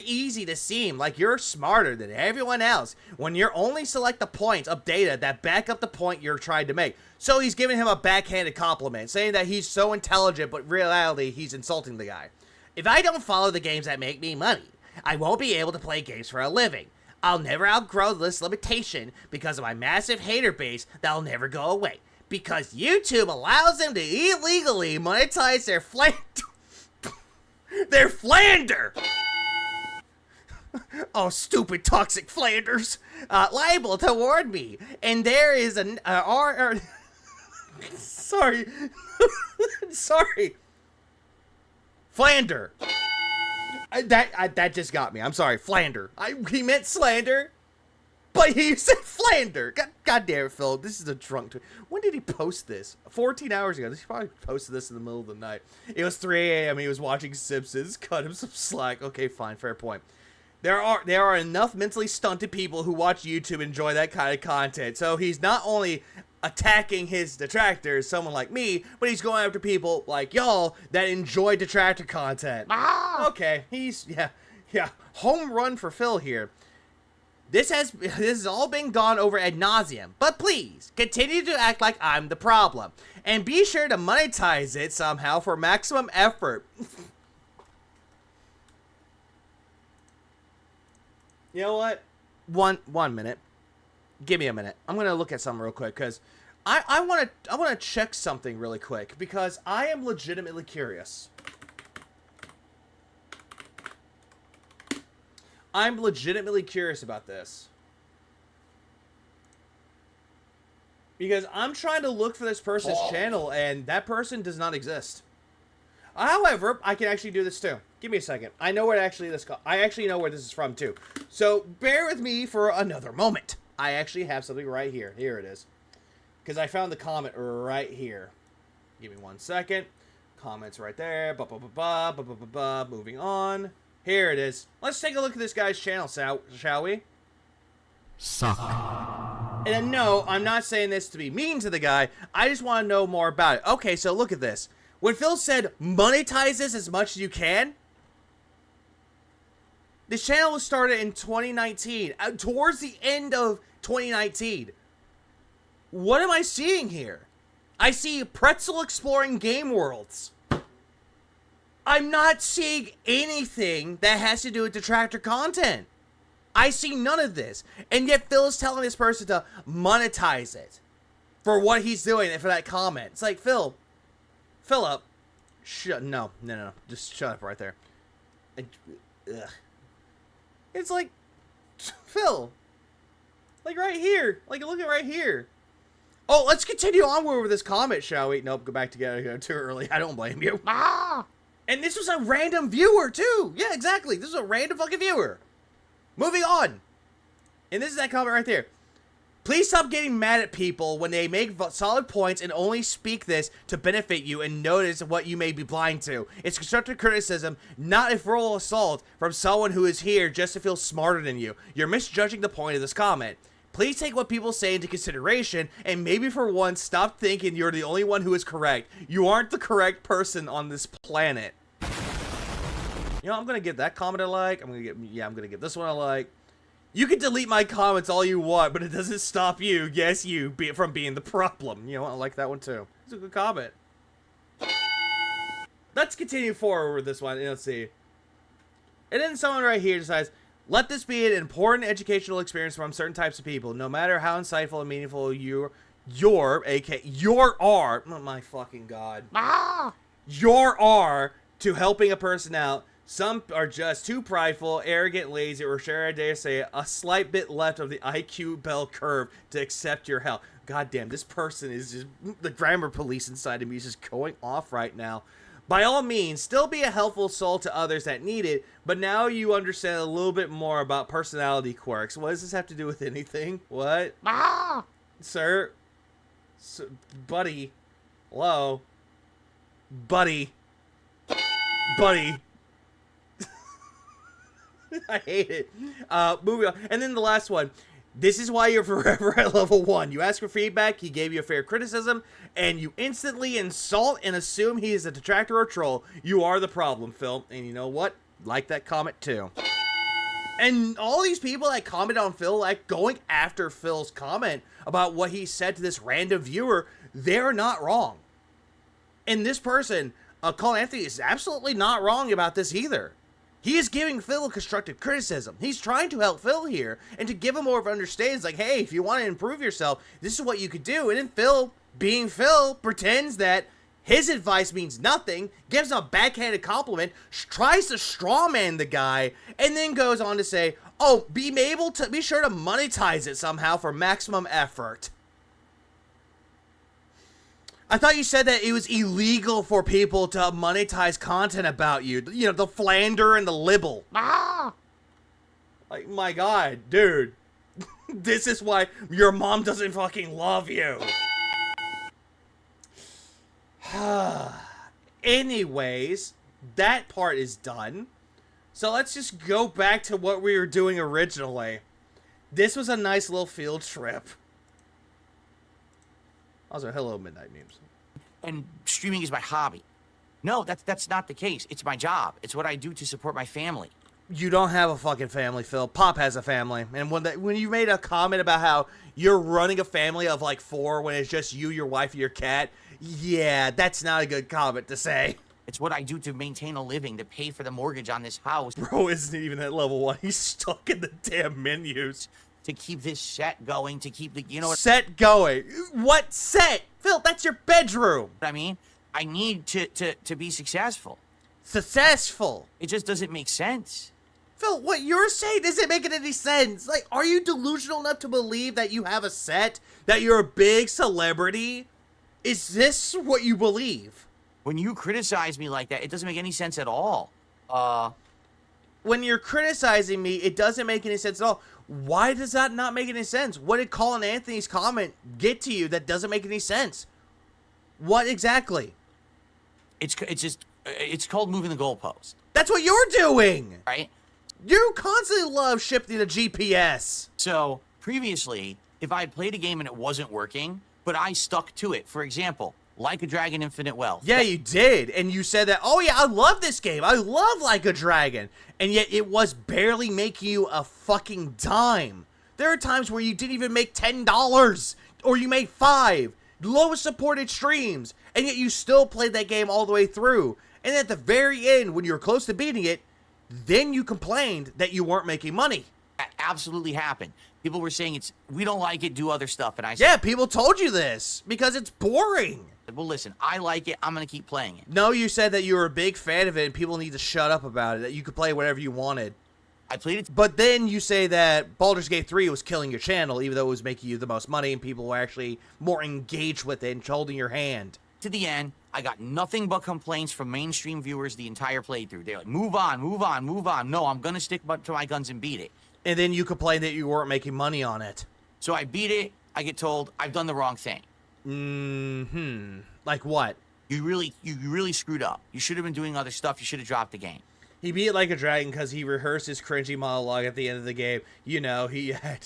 easy to seem like you're smarter than everyone else when you only select the points of data that back up the point you're trying to make. So he's giving him a backhanded compliment, saying that he's so intelligent, but in reality, he's insulting the guy. If I don't follow the games that make me money, I won't be able to play games for a living. I'll never outgrow this limitation because of my massive hater base that'll never go away. Because YouTube allows them to illegally monetize their their Flander! Oh, stupid toxic Flanders! Liable to warn me. And there is an sorry. Sorry. Flander. That just got me. I'm sorry, Flander. He meant slander, but he said Flander. God damn it, Phil. This is a drunk tweet. When did he post this? 14 hours ago. He probably posted this in the middle of the night. It was 3 a.m. He was watching Simpsons. Cut him some slack. Okay, fine. Fair point. There are enough mentally stunted people who watch YouTube and enjoy that kind of content. So he's not only attacking his detractors, someone like me, but he's going after people like y'all that enjoy detractor content. Okay, yeah, home run for Phil here. This has all been gone over ad nauseum, but please continue to act like I'm the problem, and be sure to monetize it somehow for maximum effort. You know what? One minute. Give me a minute. I'm gonna look at something real quick because I want to check something really quick because I am legitimately curious. I'm legitimately curious about this because I'm trying to look for this person's channel and that person does not exist. However, I can actually do this too. Give me a second. I know where I actually know where this is from too. So bear with me for another moment. I actually have something right here. Here it is. Because I found the comment right here. Give me 1 second. Comments right there. Moving on. Here it is. Let's take a look at this guy's channel, shall we? Suck. And no, I'm not saying this to be mean to the guy. I just want to know more about it. Okay, so look at this. When Phil said, monetize this as much as you can, this channel was started in 2019, towards the end of 2019. What am I seeing here? I see Pretzel exploring game worlds. I'm not seeing anything that has to do with detractor content. I see none of this. And yet Phil is telling this person to monetize it for what he's doing and for that comment. It's like, Phil up. No. Just shut up right there. Ugh. It's like, Phil. Like right here. Like look at right here. Oh, let's continue onward with this comment, shall we? Nope, go back together too early. I don't blame you. And this was a random viewer too. Yeah, exactly. This is a random fucking viewer. Moving on. And this is that comment right there. Please stop getting mad at people when they make solid points and only speak this to benefit you and notice what you may be blind to. It's constructive criticism, not a verbal assault from someone who is here just to feel smarter than you. You're misjudging the point of this comment. Please take what people say into consideration, and maybe for once, stop thinking you're the only one who is correct. You aren't the correct person on this planet. You know, I'm gonna give that comment a like. I'm gonna give this one a like. You can delete my comments all you want, but it doesn't stop you, yes, you, from being the problem. You know, I like that one too. It's a good comment. Let's continue forward with this one. Let's see. And then someone right here decides, let this be an important educational experience from certain types of people. No matter how insightful and meaningful your are, oh my fucking god. Your are to helping a person out. Some are just too prideful, arrogant, lazy, or share I dare say a slight bit left of the IQ bell curve to accept your help. God damn, this person is just, the grammar police inside of me is just going off right now. By all means, still be a helpful soul to others that need it, but now you understand a little bit more about personality quirks. What does this have to do with anything? What? Sir? Buddy? Hello? Buddy? Buddy? I hate it. Moving on. And then the last one. This is why you're forever at level 1. You ask for feedback, he gave you a fair criticism, and you instantly insult and assume he is a detractor or troll. You are the problem, Phil. And you know what? Like that comment too. And all these people that comment on Phil, like going after Phil's comment about what he said to this random viewer, they're not wrong. And this person, Colin Anthony, is absolutely not wrong about this either. He is giving Phil constructive criticism. He's trying to help Phil here and to give him more of an understanding. It's like, hey, if you want to improve yourself, this is what you could do. And then Phil, being Phil, pretends that his advice means nothing, gives him a backhanded compliment, tries to strawman the guy, and then goes on to say, oh, be sure to monetize it somehow for maximum effort. I thought you said that it was illegal for people to monetize content about you. You know, the Flander and the Libble. Like, my god, dude. This is why your mom doesn't fucking love you. Anyways, that part is done. So let's just go back to what we were doing originally. This was a nice little field trip. Also, hello, Midnight Memes. And streaming is my hobby. No, that's not the case. It's my job. It's what I do to support my family. You don't have a fucking family, Phil. Pop has a family. And when you made a comment about how you're running a family of like 4 when it's just you, your wife, and your cat, yeah, that's not a good comment to say. It's what I do to maintain a living, to pay for the mortgage on this house. Bro isn't even at level 1. He's stuck in the damn menus. To keep this set going, to keep the, you know what? Set going? What set? Phil, that's your bedroom. I mean, I need to be successful. Successful? It just doesn't make sense. Phil, what you're saying isn't making any sense. Like, are you delusional enough to believe that you have a set? That you're a big celebrity? Is this what you believe? When you criticize me like that, it doesn't make any sense at all. When you're criticizing me, it doesn't make any sense at all. Why does that not make any sense? What did Colin Anthony's comment get to you that doesn't make any sense? What exactly? It's called moving the goalpost. That's what you're doing! Right? You constantly love shifting the GPS. So, previously, if I had played a game and it wasn't working, but I stuck to it, for example, Like a Dragon Infinite Wealth. Yeah, you did. And you said that, oh yeah, I love this game. I love Like a Dragon. And yet it was barely making you a fucking dime. There are times where you didn't even make $10. Or you made 5. Lowest supported streams. And yet you still played that game all the way through. And at the very end, when you were close to beating it, then you complained that you weren't making money. That absolutely happened. People were saying we don't like it, do other stuff. And I said, yeah, people told you this because it's boring. Well, listen, I like it. I'm going to keep playing it. No, you said that you were a big fan of it and people need to shut up about it, that you could play whatever you wanted. I played it. But then you say that Baldur's Gate 3 was killing your channel, even though it was making you the most money and people were actually more engaged with it and holding your hand. To the end, I got nothing but complaints from mainstream viewers the entire playthrough. They're like, move on, move on, move on. No, I'm going to stick to my guns and beat it. And then you complained that you weren't making money on it. So I beat it. I get told I've done the wrong thing. Like what? You really screwed up. You should have been doing other stuff. You should have dropped the game. He beat it like a dragon because he rehearsed his cringy monologue at the end of the game. You know, he had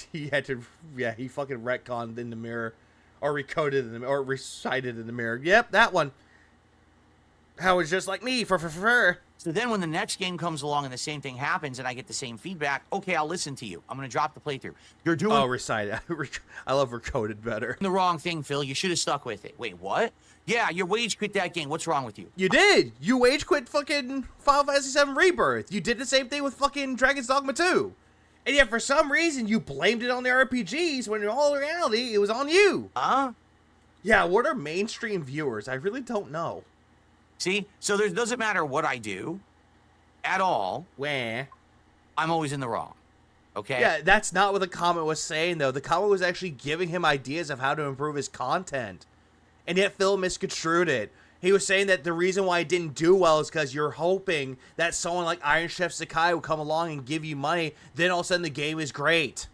to, yeah, he fucking retconned in the mirror, or recoded in the, or recited in the mirror. Yep, that one. How it's just like me, for. So then when the next game comes along and the same thing happens and I get the same feedback, okay, I'll listen to you. I'm going to drop the playthrough. You're doing recited. I love recoded better. the wrong thing, Phil. You should have stuck with it. Wait, what? Yeah, you wage quit that game. What's wrong with you? You did. You wage quit fucking Final Fantasy VII Rebirth. You did the same thing with fucking Dragon's Dogma 2. And yet for some reason you blamed it on the RPGs when in all reality it was on you. Huh? Yeah, what are mainstream viewers? I really don't know. See? So there doesn't matter what I do at all. Wah. I'm always in the wrong. Okay? Yeah, that's not what the comment was saying, though. The comment was actually giving him ideas of how to improve his content. And yet Phil misconstrued it. He was saying that the reason why it didn't do well is because you're hoping that someone like Iron Chef Sakai will come along and give you money, then all of a sudden the game is great.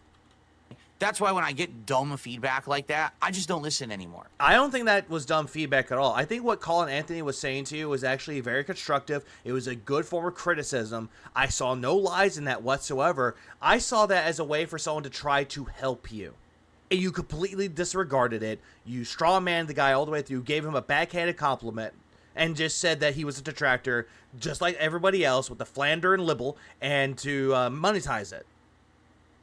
That's why when I get dumb feedback like that, I just don't listen anymore. I don't think that was dumb feedback at all. I think what Colin Anthony was saying to you was actually very constructive. It was a good form of criticism. I saw no lies in that whatsoever. I saw that as a way for someone to try to help you. And you completely disregarded it. You strawmanned the guy all the way through, gave him a backhanded compliment, and just said that he was a detractor, just like everybody else, with the Flander and Libel, and to monetize it.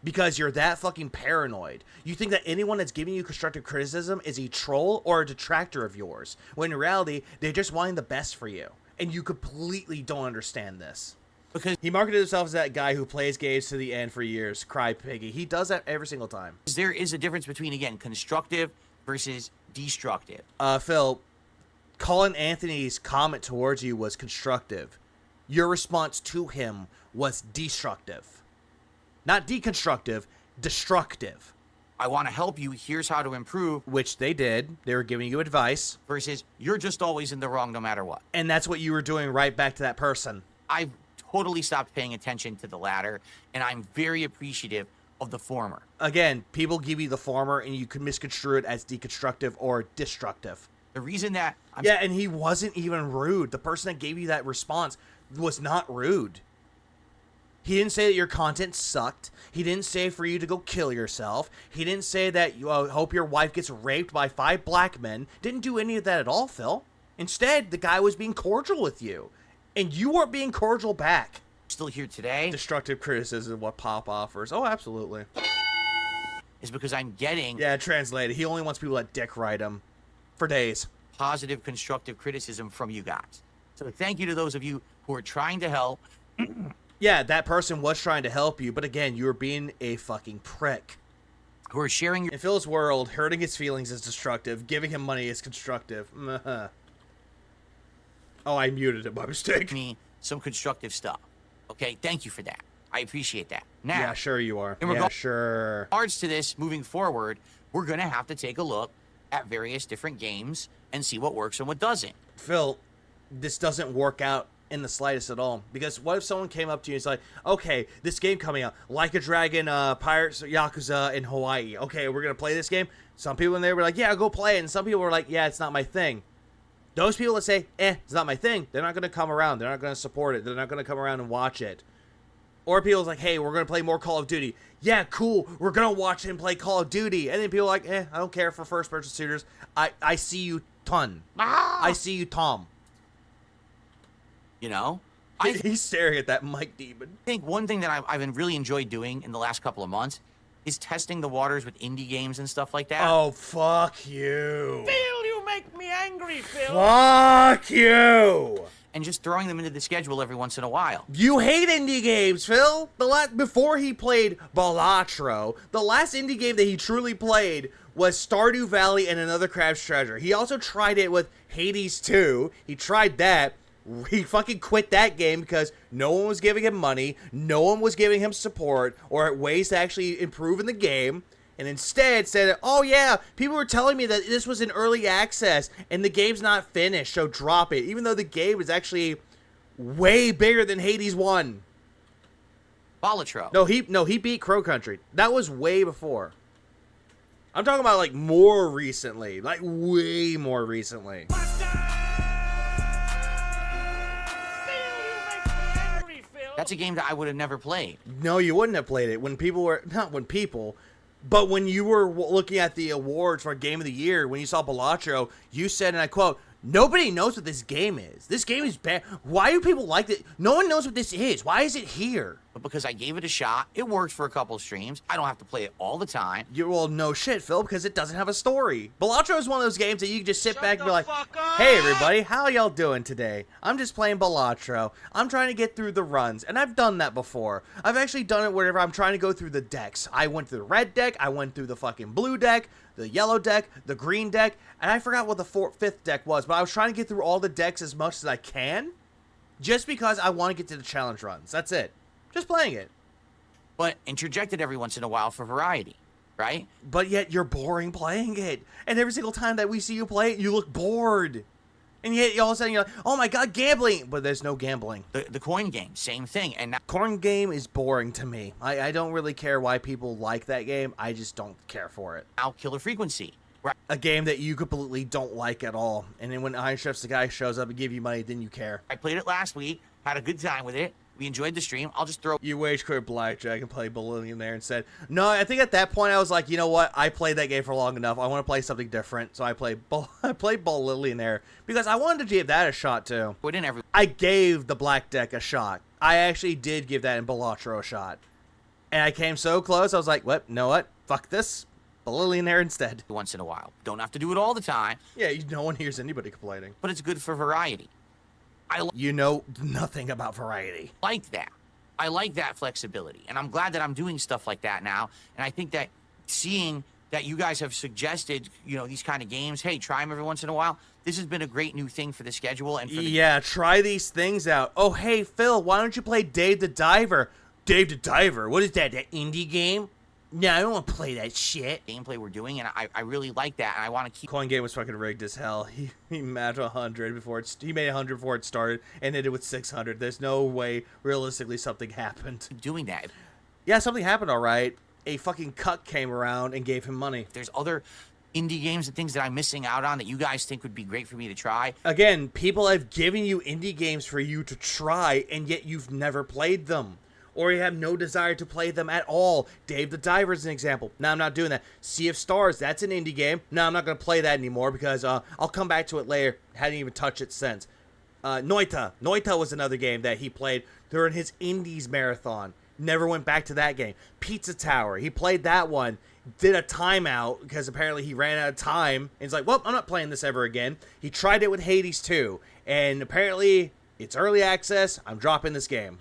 Because you're that fucking paranoid. You think that anyone that's giving you constructive criticism is a troll or a detractor of yours, when in reality, they're just wanting the best for you. And you completely don't understand this. Because He marketed himself as that guy who plays games to the end for years. Cry piggy. He does that every single time. there is a difference between, again, constructive versus destructive. Phil, Colin Anthony's comment towards you was constructive. Your response to him was destructive. Not deconstructive, destructive. I want to help you. Here's how to improve. Which they did. They were giving you advice. Versus you're just always in the wrong no matter what. And that's what you were doing right back to that person. I've totally stopped paying attention to the latter, and I'm very appreciative of the former. Again, people give you the former, and you could misconstrue it as deconstructive or destructive. The reason that Yeah, and he wasn't even rude. The person that gave you that response was not rude. He didn't say that your content sucked. He didn't say for you to go kill yourself. He didn't say that you hope your wife gets raped by 5 black men. Didn't do any of that at all, Phil. Instead, the guy was being cordial with you. And you weren't being cordial back. still here today Destructive criticism, what Pop offers. Oh, absolutely. is because I'm getting Yeah, translated. He only wants people that dick ride him for days. positive, constructive criticism from you guys. So thank you to those of you who are trying to help. Yeah, that person was trying to help you, but again, you were being a fucking prick. Who are sharing In Phil's world, hurting his feelings is destructive. Giving him money is constructive. Oh, I muted it by mistake. me some constructive stuff. Okay, thank you for that. I appreciate that. Now, Yeah, sure you are. In Yeah, regard- sure. regards to this moving forward, we're going to have to take a look at various different games and see what works and what doesn't. Phil, this doesn't work out in the slightest at all. Because what if someone came up to you and is like, okay, this game coming out, Like a Dragon, Pirates, Yakuza in Hawaii. Okay, we're going to play this game. Some people in there were like, yeah, go play it. And some people were like, yeah, it's not my thing. Those people that say, it's not my thing, they're not going to come around. They're not going to support it. They're not going to come around and watch it. Or people's like, hey, we're going to play more Call of Duty. Yeah, cool. We're going to watch him play Call of Duty. And then people are like, I don't care for first-person shooters. I see you, ton. I see you, Tom. You know? I He's staring at that Mike Demon. think one thing that I've been really enjoyed doing in the last couple of months is testing the waters with indie games and stuff like that. Oh, fuck you. Phil, you make me angry, Phil. Fuck you. And just throwing them into the schedule every once in a while. You hate indie games, Phil. Before he played Balatro, the last indie game that he truly played was Stardew Valley and Another Crab's Treasure. He also tried it with Hades 2. He tried that. He fucking quit that game because no one was giving him money, no one was giving him support or ways to actually improve in the game, and instead said, oh yeah, people were telling me that this was in early access and the game's not finished, so drop it, even though the game is actually way bigger than Hades 1. Balatro. No, he beat Crow Country. That was way before. I'm talking about like more recently, like way more recently. Phil, you make me angry, That's a game that I would have never played. No, you wouldn't have played it when people were but when you were looking at the awards for Game of the Year, when you saw Balatro, you said, and I quote, "Nobody knows what this game is. This game is bad. Why do people like it? No one knows what this is. Why is it here?" But because I gave it a shot, it worked for a couple of streams. I don't have to play it all the time. Well, no shit, Phil, because it doesn't have a story. Balatro is one of those games that you can just sit back and be like, "Hey, everybody, how y'all doing today? I'm just playing Balatro. I'm trying to get through the runs," and I've done that before. I've actually done it whenever I'm trying to go through the decks. I went through the red deck, I went through the fucking blue deck, the yellow deck, the green deck, and I forgot what the fifth deck was, but I was trying to get through all the decks as much as I can, just because I want to get to the challenge runs. That's it. Just playing it. But interjected every once in a while for variety, right? But yet you're boring playing it. And every single time that we see you play it, you look bored. And yet all of a sudden you're like, "Oh my god, gambling!" But there's no gambling. The coin game, same thing. And now Corn game is boring to me. I don't really care why people like that game. I just don't care for it. Killer Frequency, right? A game that you completely don't like at all. And then when Iron Chef's the guy shows up and give you money, then you care. I played it last week, had a good time with it. We enjoyed the stream. I'll just throw... You wage quit Blackjack and play Billionaire instead. No, I think at that point I was like, you know what? I played that game for long enough. I want to play something different. So I played Billionaire because I wanted to give that a shot too. Put in every... I gave the black deck a shot. I actually did give that in Balatro a shot. And I came so close, I was like, what? Know what? Fuck this. Billionaire instead. Once in a while. Don't have to do it all the time. Yeah, no one hears anybody complaining. But it's good for variety. You know nothing about variety. Like that. I like that flexibility. And I'm glad that I'm doing stuff like that now. And I think that seeing that you guys have suggested, you know, these kind of games, hey, try them every once in a while. This has been a great new thing for the schedule. And for the yeah, try these things out. Oh, hey, Phil, why don't you play Dave the Diver? Dave the Diver? What is that, that indie game? No, I don't want to play that shit. Gameplay we're doing, and I really like that, and I want to keep... Coin game was fucking rigged as hell. He matched 100 before he made 100 before it started, and ended with 600. There's no way, realistically, something happened. doing that. Yeah, something happened, all right. A fucking cuck came around and gave him money. There's other indie games and things that I'm missing out on that you guys think would be great for me to try. Again, people have given you indie games for you to try, and yet you've never played them. Or you have no desire to play them at all. Dave the Diver is an example. No, I'm not doing that. Sea of Stars, that's an indie game. No, I'm not going to play that anymore because I'll come back to it later. Hadn't even touched it since. Noita. Noita was another game that he played during his Indies marathon. Never went back to that game. Pizza Tower. He played that one. Did a timeout because apparently he ran out of time. And he's like, well, I'm not playing this ever again. He tried it with Hades 2. And apparently it's early access. I'm dropping this game.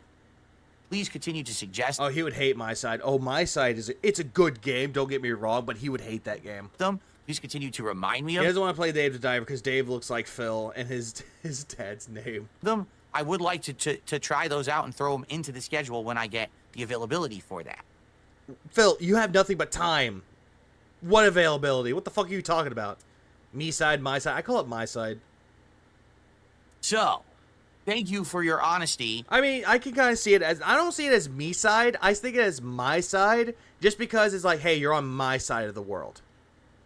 Please continue to suggest Oh, he would hate My Side. Oh, My Side it's a good game, don't get me wrong, but he would hate that game. them. Please continue to remind me He of doesn't want to play Dave the Diver because Dave looks like Phil and his dad's name. them. I would like to try those out and throw them into the schedule when I get the availability for that. Phil, you have nothing but time. What availability? What the fuck are you talking about? Me Side, My Side. I call it My Side. So, thank you for your honesty. I mean, I can kind of see it as, I don't see it as Me Side. I think it as My Side just because it's like, hey, you're on my side of the world.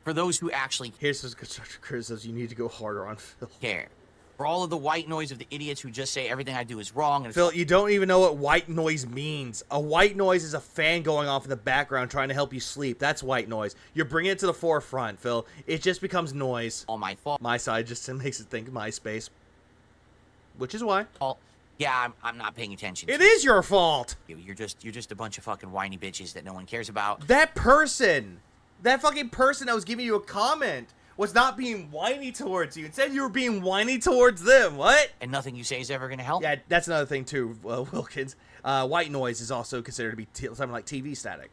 For those who actually Here's some constructive criticisms. You need to go harder on Phil. care. For all of the white noise of the idiots who just say everything I do is wrong. And Phil, you don't even know what white noise means. A white noise is a fan going off in the background trying to help you sleep. That's white noise. You're bringing it to the forefront, Phil. It just becomes noise. all my fault. My side just makes it think MySpace. Which is why. Yeah, I'm not paying attention. It is your fault. You're just a bunch of fucking whiny bitches that no one cares about. That person, that fucking person that was giving you a comment was not being whiny towards you. Instead, you were being whiny towards them. What? And nothing you say is ever gonna help. Yeah, that's another thing too, Wilkins. White noise is also considered to be something like TV static.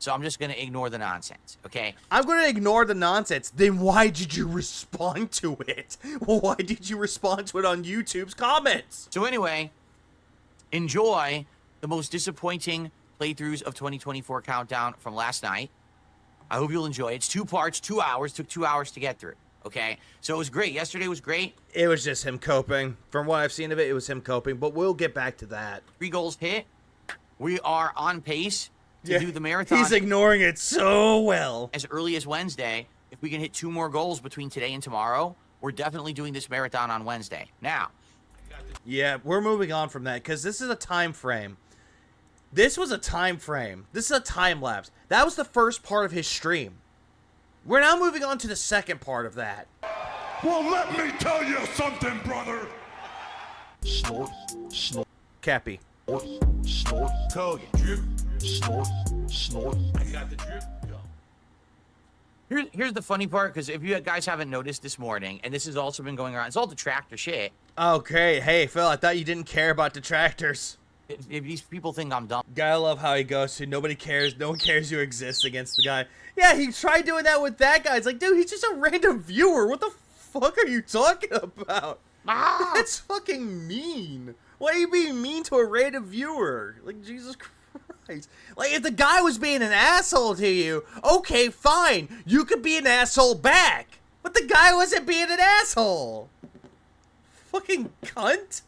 So I'm just gonna ignore the nonsense, okay? I'm going to ignore the nonsense. Then why did you respond to it? Why did you respond to it on YouTube's comments? So anyway, enjoy the most disappointing playthroughs of 2024 Countdown from last night. I hope you'll enjoy it. It's 2 parts, 2 hours. Took 2 hours to get through, okay? So it was great. Yesterday was great. It was just him coping. From what I've seen of it, it was him coping. But we'll get back to that. 3 goals hit. We are on pace to do the marathon. He's ignoring it so well. As early as Wednesday. If we can hit 2 more goals between today and tomorrow, we're definitely doing this marathon on Wednesday. Now, Yeah, we're moving on from that because this is a time frame. This was a time frame. This is a time lapse. That was the first part of his stream. We're now moving on to the second part of that. Well, let me tell you something, brother. Snort, snort, Cappy. snort, Tug, drip. snort, snort. I got the drip. Here's the funny part, because if you guys haven't noticed this morning, and this has also been going around, it's all detractor shit. Okay, hey, Phil, I thought you didn't care about detractors. If these people think I'm dumb. Gotta love how he goes to nobody cares, no one cares you exist against the guy. Yeah, he tried doing that with that guy. It's like, dude, he's just a random viewer. What the fuck are you talking about? That's fucking mean. Why are you being mean to a random viewer? Like, Jesus Christ. Like, if the guy was being an asshole to you, okay, fine. You could be an asshole back. But the guy wasn't being an asshole. Fucking cunt.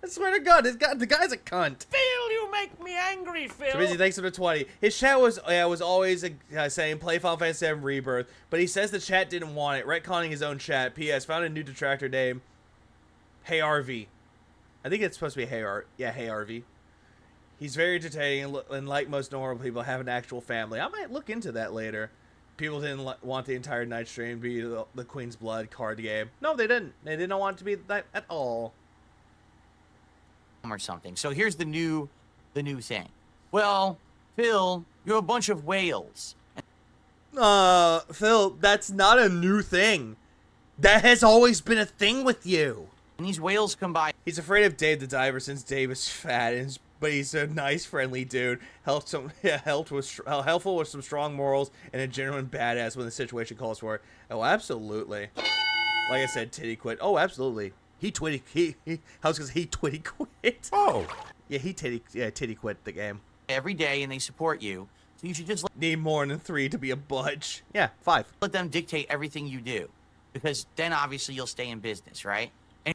I swear to God, the guy's a cunt. Phil, you make me angry, Phil. So busy, thanks for the 20. His chat was always saying play Final Fantasy VII Rebirth, but he says the chat didn't want it, retconning his own chat. P.S. Found a new detractor name. Hey RV. I think it's supposed to be Hey RV. He's very entertaining and like most normal people, have an actual family. I might look into that later. People didn't want the entire night stream to be the Queen's Blood card game. No, they didn't. They didn't want it to be that at all. Or something. So here's the new thing. Well, Phil, you're a bunch of whales. Phil, that's not a new thing. That has always been a thing with you. And these whales come by. He's afraid of Dave the Diver since Dave is fat, but he's a nice, friendly dude. Helpful with some strong morals and a genuine badass when the situation calls for it. Oh, absolutely. Like I said, titty quit. Oh, absolutely. He twitty quit. Oh. Yeah, he titty quit the game. Every day, and they support you. So you should just Need more than 3 to be a budge. Yeah, 5. let them dictate everything you do, because then obviously you'll stay in business, right? And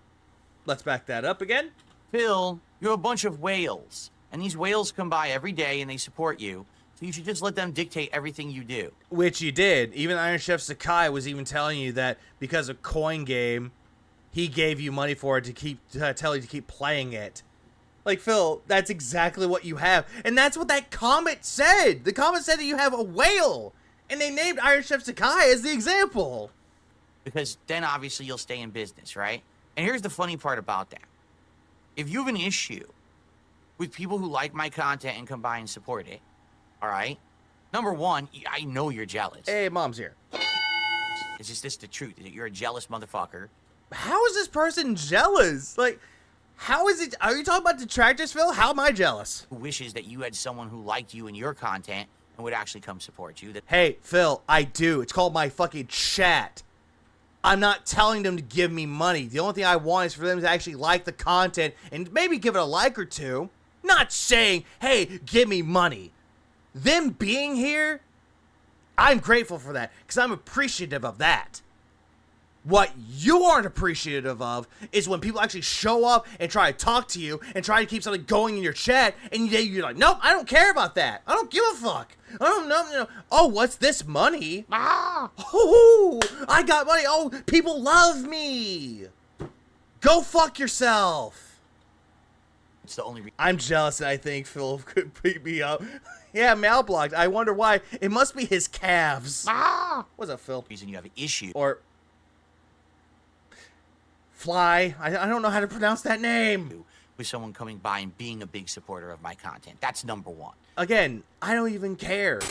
Let's back that up again. Phil, you're a bunch of whales, and these whales come by every day and they support you. So you should just let them dictate everything you do. Which you did. Even Iron Chef Sakai was even telling you that because of Coin Game, he gave you money for it to tell you to keep playing it. Like, Phil, that's exactly what you have. And that's what that comment said. The comment said that you have a whale. And they named Iron Chef Sakai as the example. Because then obviously you'll stay in business, right? And here's the funny part about that. If you have an issue with people who like my content and come by and support it, all right? Number one, I know you're jealous. Hey, Mom's here. It's just this the truth. You're a jealous motherfucker. How is this person jealous? Like, how is it? Are you talking about detractors, Phil? How am I jealous? Who wishes that you had someone who liked you and your content and would actually come support you. Hey, Phil, I do. It's called my fucking chat. I'm not telling them to give me money. The only thing I want is for them to actually like the content and maybe give it a like or two. Not saying, hey, give me money. Them being here, I'm grateful for that because I'm appreciative of that. What you aren't appreciative of is when people actually show up and try to talk to you and try to keep something going in your chat, and you're like, nope, I don't care about that. I don't give a fuck. I don't know. Oh, what's this money? Oh, I got money. Oh, people love me. Go fuck yourself. It's the only reason. I'm jealous, and I think Phil could beat me up. Yeah, malblocked. I wonder why. It must be his calves. What's up, Phil? Reason you have an issue. Or Fly. I don't know how to pronounce that name. With someone coming by and being a big supporter of my content. That's number one. Again, I don't even care.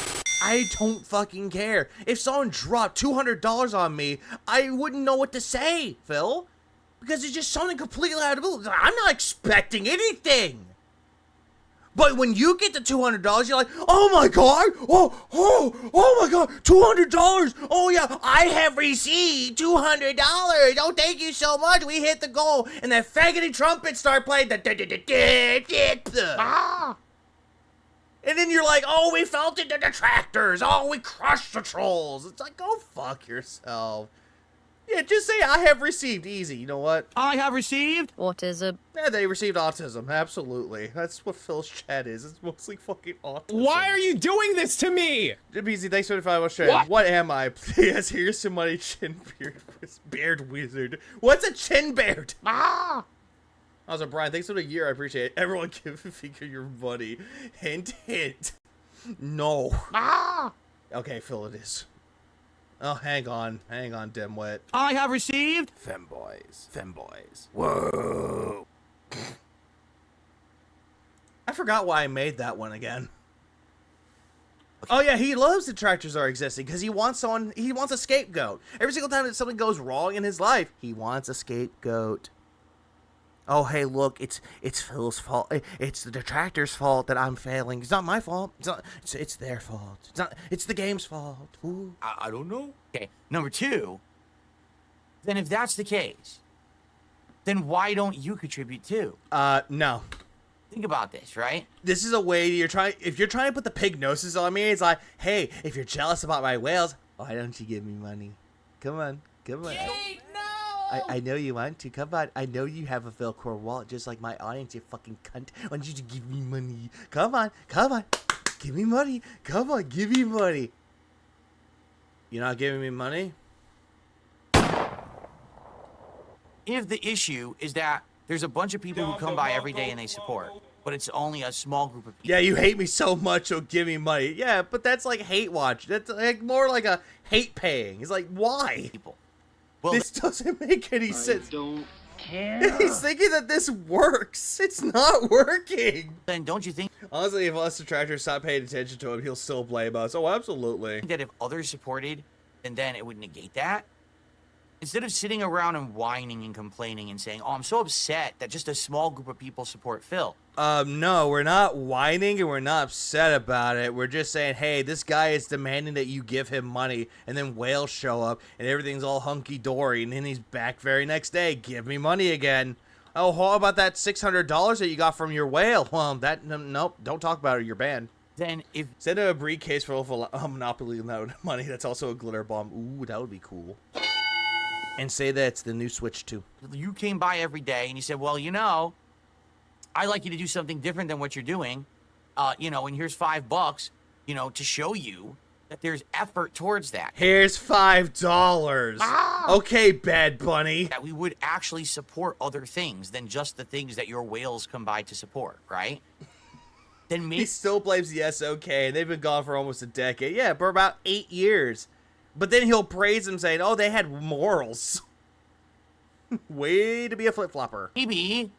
I don't fucking care. If someone dropped $200 on me, I wouldn't know what to say, Phil. Because it's just something completely out of the blue. I'm not expecting anything. But when you get the $200, you're like, oh my God, oh my God, $200. Oh yeah, I have received $200. Oh, thank you so much. We hit the goal. And that faggoty trumpet start playing. And then you're like, oh, we felt it, the detractors. Oh, we crushed the trolls. It's like, go fuck yourself. Yeah, just say I have received. Easy. You know what? I have received. Autism. Yeah, they received autism. Absolutely. That's what Phil's chat is. It's mostly fucking autism. Why are you doing this to me? Easy, thanks for the 5 stream. What am I? Please, here's some money, chin beard wizard. What's a chin beard? Also, Brian, thanks for the year. I appreciate it. Everyone give Figure your money. Hint, hint. No. Okay, Phil, it is. Oh, hang on, dimwit. I have received. Femboys. Whoa. I forgot why I made that one again. Oh yeah, he loves detractors are existing because he wants a scapegoat. Every single time that something goes wrong in his life, he wants a scapegoat. Oh hey, look, it's Phil's fault. It's the detractors' fault that I'm failing. It's not my fault. It's their fault. It's the game's fault. Ooh. I don't know. Okay, number two, then if that's the case, then why don't you contribute too? No. Think about this, right? This is a way if you're trying to put the pig noses on me, it's like, hey, if you're jealous about my whales, why don't you give me money? Come on. Jake, no! I know you want to. Come on. I know you have a Velcro wallet just like my audience, you fucking cunt. Why don't you just give me money? Come on. Give me money. Come on, give me money. You're not giving me money? If the issue is that there's a bunch of people who come by every day and they support, but it's only a small group of people. Yeah, you hate me so much, so give me money. Yeah, but that's like hate watch. That's like more like a hate paying. It's like, why? Well, This doesn't make any sense. Don't care. He's thinking that this works. It's not working. then don't you think Honestly, if us detractors stop paying attention to him, he'll still blame us. Oh, absolutely. that if others supported, then it would negate that? Instead of sitting around and whining and complaining and saying, oh, I'm so upset that just a small group of people support Phil. No, we're not whining and we're not upset about it. We're just saying, hey, this guy is demanding that you give him money, and then whales show up and everything's all hunky-dory, and then he's back very next day. Give me money again. Oh, how about that $600 that you got from your whale? Well, nope, don't talk about it. You're banned. Then if Send a briefcase full of Monopoly money that's also a glitter bomb. Ooh, that would be cool. And say that it's the new Switch 2. you came by every day and you said, well, you know, I'd like you to do something different than what you're doing, and here's $5, to show you that there's effort towards that. Here's $5. Okay, Bad Bunny. That we would actually support other things than just the things that your whales come by to support, right? Then He maybe still blames the SOK, and they've been gone for almost a decade. Yeah, for about 8 years. But then he'll praise them, saying, oh, they had morals. Way to be a flip-flopper. maybe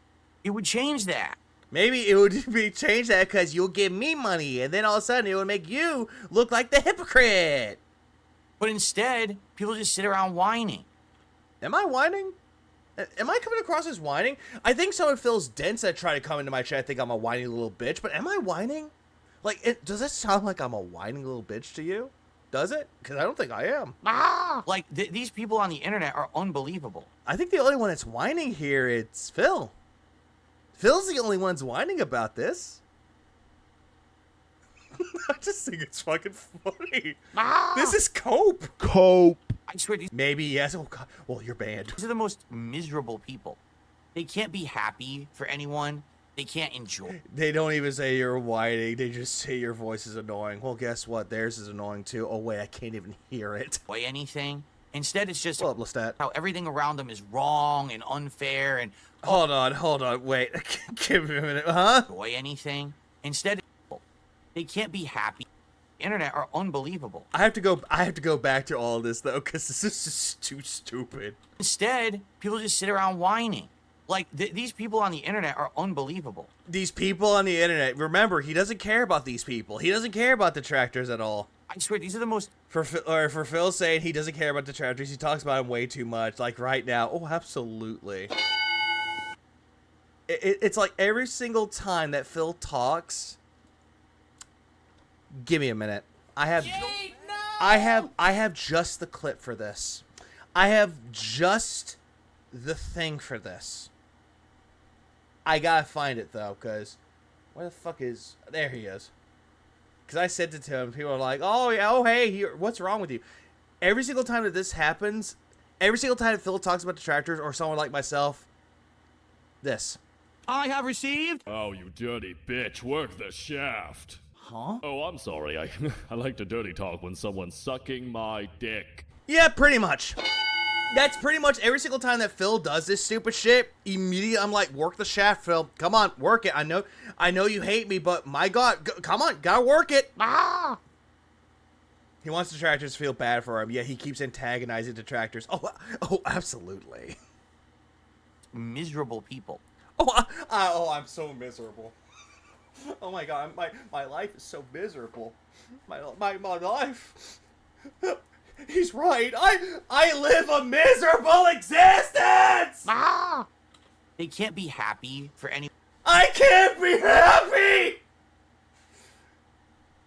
it would change that. Maybe it would be change that because you'll give me money, and then all of a sudden it would make you look like the hypocrite. But instead, people just sit around whining. Am I whining? Am I coming across as whining? I think some of Phil's dents that try to come into my chat think I'm a whiny little bitch, but am I whining? Like, does it sound like I'm a whining little bitch to you? Does it? Because I don't think I am. Like, these people on the internet are unbelievable. I think the only one that's whining here, it's Phil. Phil's the only one that's whining about this. I just think it's fucking funny. This is cope. I swear, these Maybe, yes. Oh, God. Well, you're banned. are the most miserable people. They can't be happy for anyone. They can't enjoy. They don't even say you're whining. They just say your voice is annoying. Well, guess what? Theirs is annoying, too. Oh, wait, I can't even hear it. Anything. Instead, it's just What up, Lestat? how everything around them is wrong and unfair and Hold on. Wait. Give me a minute. Huh? enjoy anything. Instead, they can't be happy. The internet are unbelievable. I have to go back to all of this, though, because this is just too stupid. Instead, people just sit around whining. Like, these people on the internet are unbelievable. These people on the internet, remember, he doesn't care about these people. He doesn't care about detractors at all. I swear, these are the most... For Phil saying he doesn't care about detractors, he talks about them way too much. Like, right now. Oh, absolutely. It's like every single time that Phil talks... Give me a minute. I have just the clip for this. I have just the thing for this. I gotta find it though, cause where the fuck is? There he is. Cause I sent it to him. People are like, "Oh yeah, oh hey, what's wrong with you?" Every single time that this happens, every single time Phil talks about detractors or someone like myself, this. I have received. Oh, you dirty bitch, work the shaft. Huh? Oh, I'm sorry. I like to dirty talk when someone's sucking my dick. Yeah, pretty much. That's pretty much every single time that Phil does this stupid shit. Immediately, I'm like, work the shaft, Phil. Come on, work it. I know you hate me, but my God, come on, gotta work it. He wants detractors to feel bad for him. Yeah, he keeps antagonizing detractors. Oh, absolutely. Miserable people. I'm so miserable. Oh my God, my life is so miserable. My life. He's right. I live a miserable existence. They can't be happy for any. I can't be happy.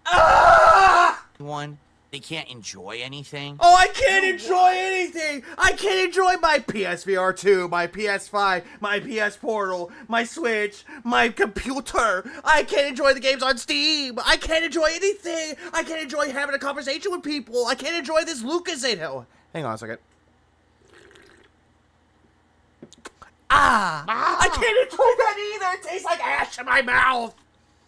Ah! One. They can't enjoy anything. Oh, I can't enjoy anything. I can't enjoy my PSVR 2, my PS5, my PS Portal, my Switch, my computer. I can't enjoy the games on Steam. I can't enjoy anything. I can't enjoy having a conversation with people. I can't enjoy this Lucas in hell. Hang on a second. I can't enjoy that either. It tastes like ash in my mouth.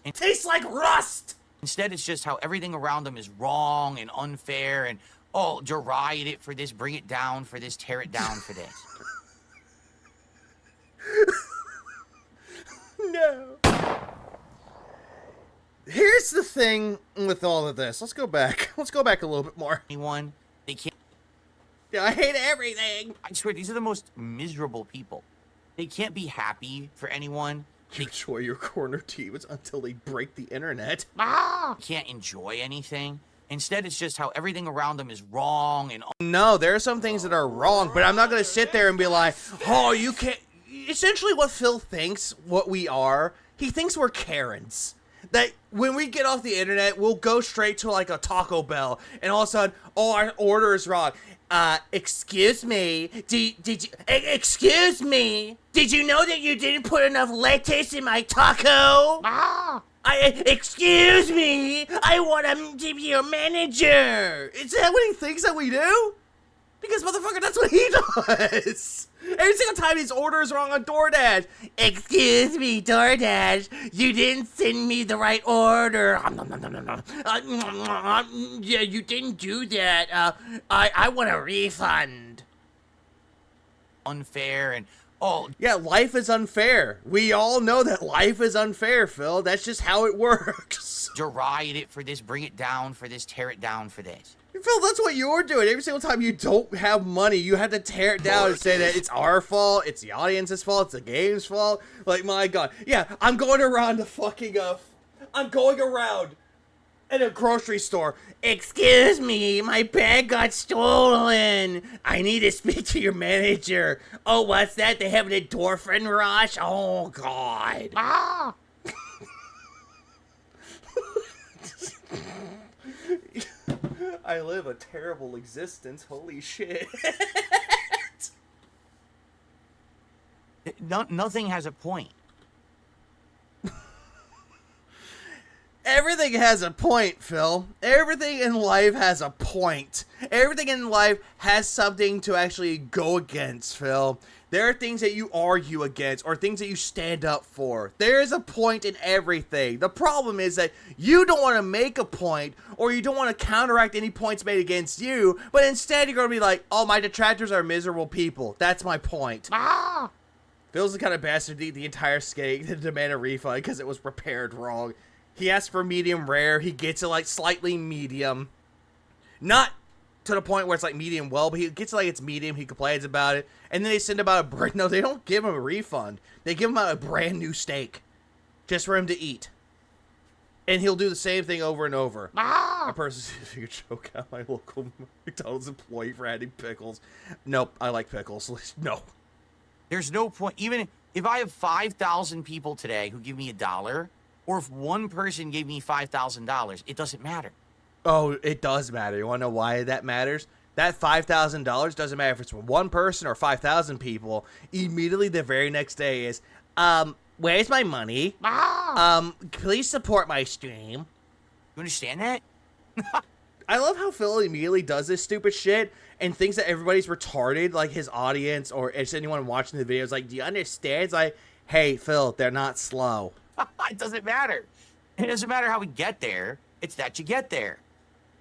It tastes like rust. Instead, it's just how everything around them is wrong and unfair and, oh, deride it for this, bring it down for this, tear it down for this. No. Here's the thing with all of this. Let's go back. Let's go back a little bit more. Anyone, they can't. Yeah, I hate everything. I swear, these are the most miserable people. They can't be happy for anyone. You enjoy your corner teams until they break the internet. Can't enjoy anything. Instead, it's just how everything around them is wrong and. No, there are some things that are wrong, but I'm not going to sit there and be like, oh, you can't. Essentially, what Phil thinks, what we are, he thinks we're Karens. That when we get off the internet, we'll go straight to like a Taco Bell, and all of a sudden, oh, our order is wrong. Excuse me, excuse me, did you know that you didn't put enough lettuce in my taco? Excuse me, I want to be your manager. Is that what he thinks that we do? Because, motherfucker, that's what he does. Every single time his order is wrong on DoorDash. Excuse me, DoorDash, you didn't send me the right order. Yeah, you didn't do that. I want a refund. Unfair and, oh. Yeah, life is unfair. We all know that life is unfair, Phil. That's just how it works. Deride it for this, bring it down for this, tear it down for this. Phil, that's what you're doing. Every single time you don't have money, you have to tear it down and say that it's our fault, it's the audience's fault, it's the game's fault. Like, my God. Yeah, I'm going around the fucking, I'm going around at a grocery store. Excuse me, my bag got stolen. I need to speak to your manager. Oh, what's that? They have an endorphin rush? Oh, God. I live a terrible existence. Holy shit. Nothing has a point. Everything has a point, Phil. Everything in life has a point. Everything in life has something to actually go against, Phil. There are things that you argue against or things that you stand up for. There is a point in everything. The problem is that you don't want to make a point or you don't want to counteract any points made against you, but instead you're going to be like, oh, my detractors are miserable people. That's my point. Phil's the kind of bastard to eat the entire steak to demand a refund because it was prepared wrong. He asks for medium rare. He gets it like slightly medium. Not to the point where it's like medium well, but he gets it like it's medium. He complains about it. And then they send him out no, they don't give him a refund. They give him out a brand new steak just for him to eat. And he'll do the same thing over and over. A person you choke out my local McDonald's employee for adding pickles. Nope, I like pickles. No. There's no point. Even if I have 5,000 people today who give me $1, or if one person gave me $5,000, it doesn't matter. Oh, it does matter. You want to know why that matters? That $5,000 doesn't matter if it's from one person or 5,000 people. Immediately the very next day is, where's my money? Please support my stream. You understand that? I love how Phil immediately does this stupid shit and thinks that everybody's retarded, like his audience or it's anyone watching the video is like, do you understand? It's like, hey, Phil, they're not slow. It doesn't matter. It doesn't matter how we get there. It's that you get there.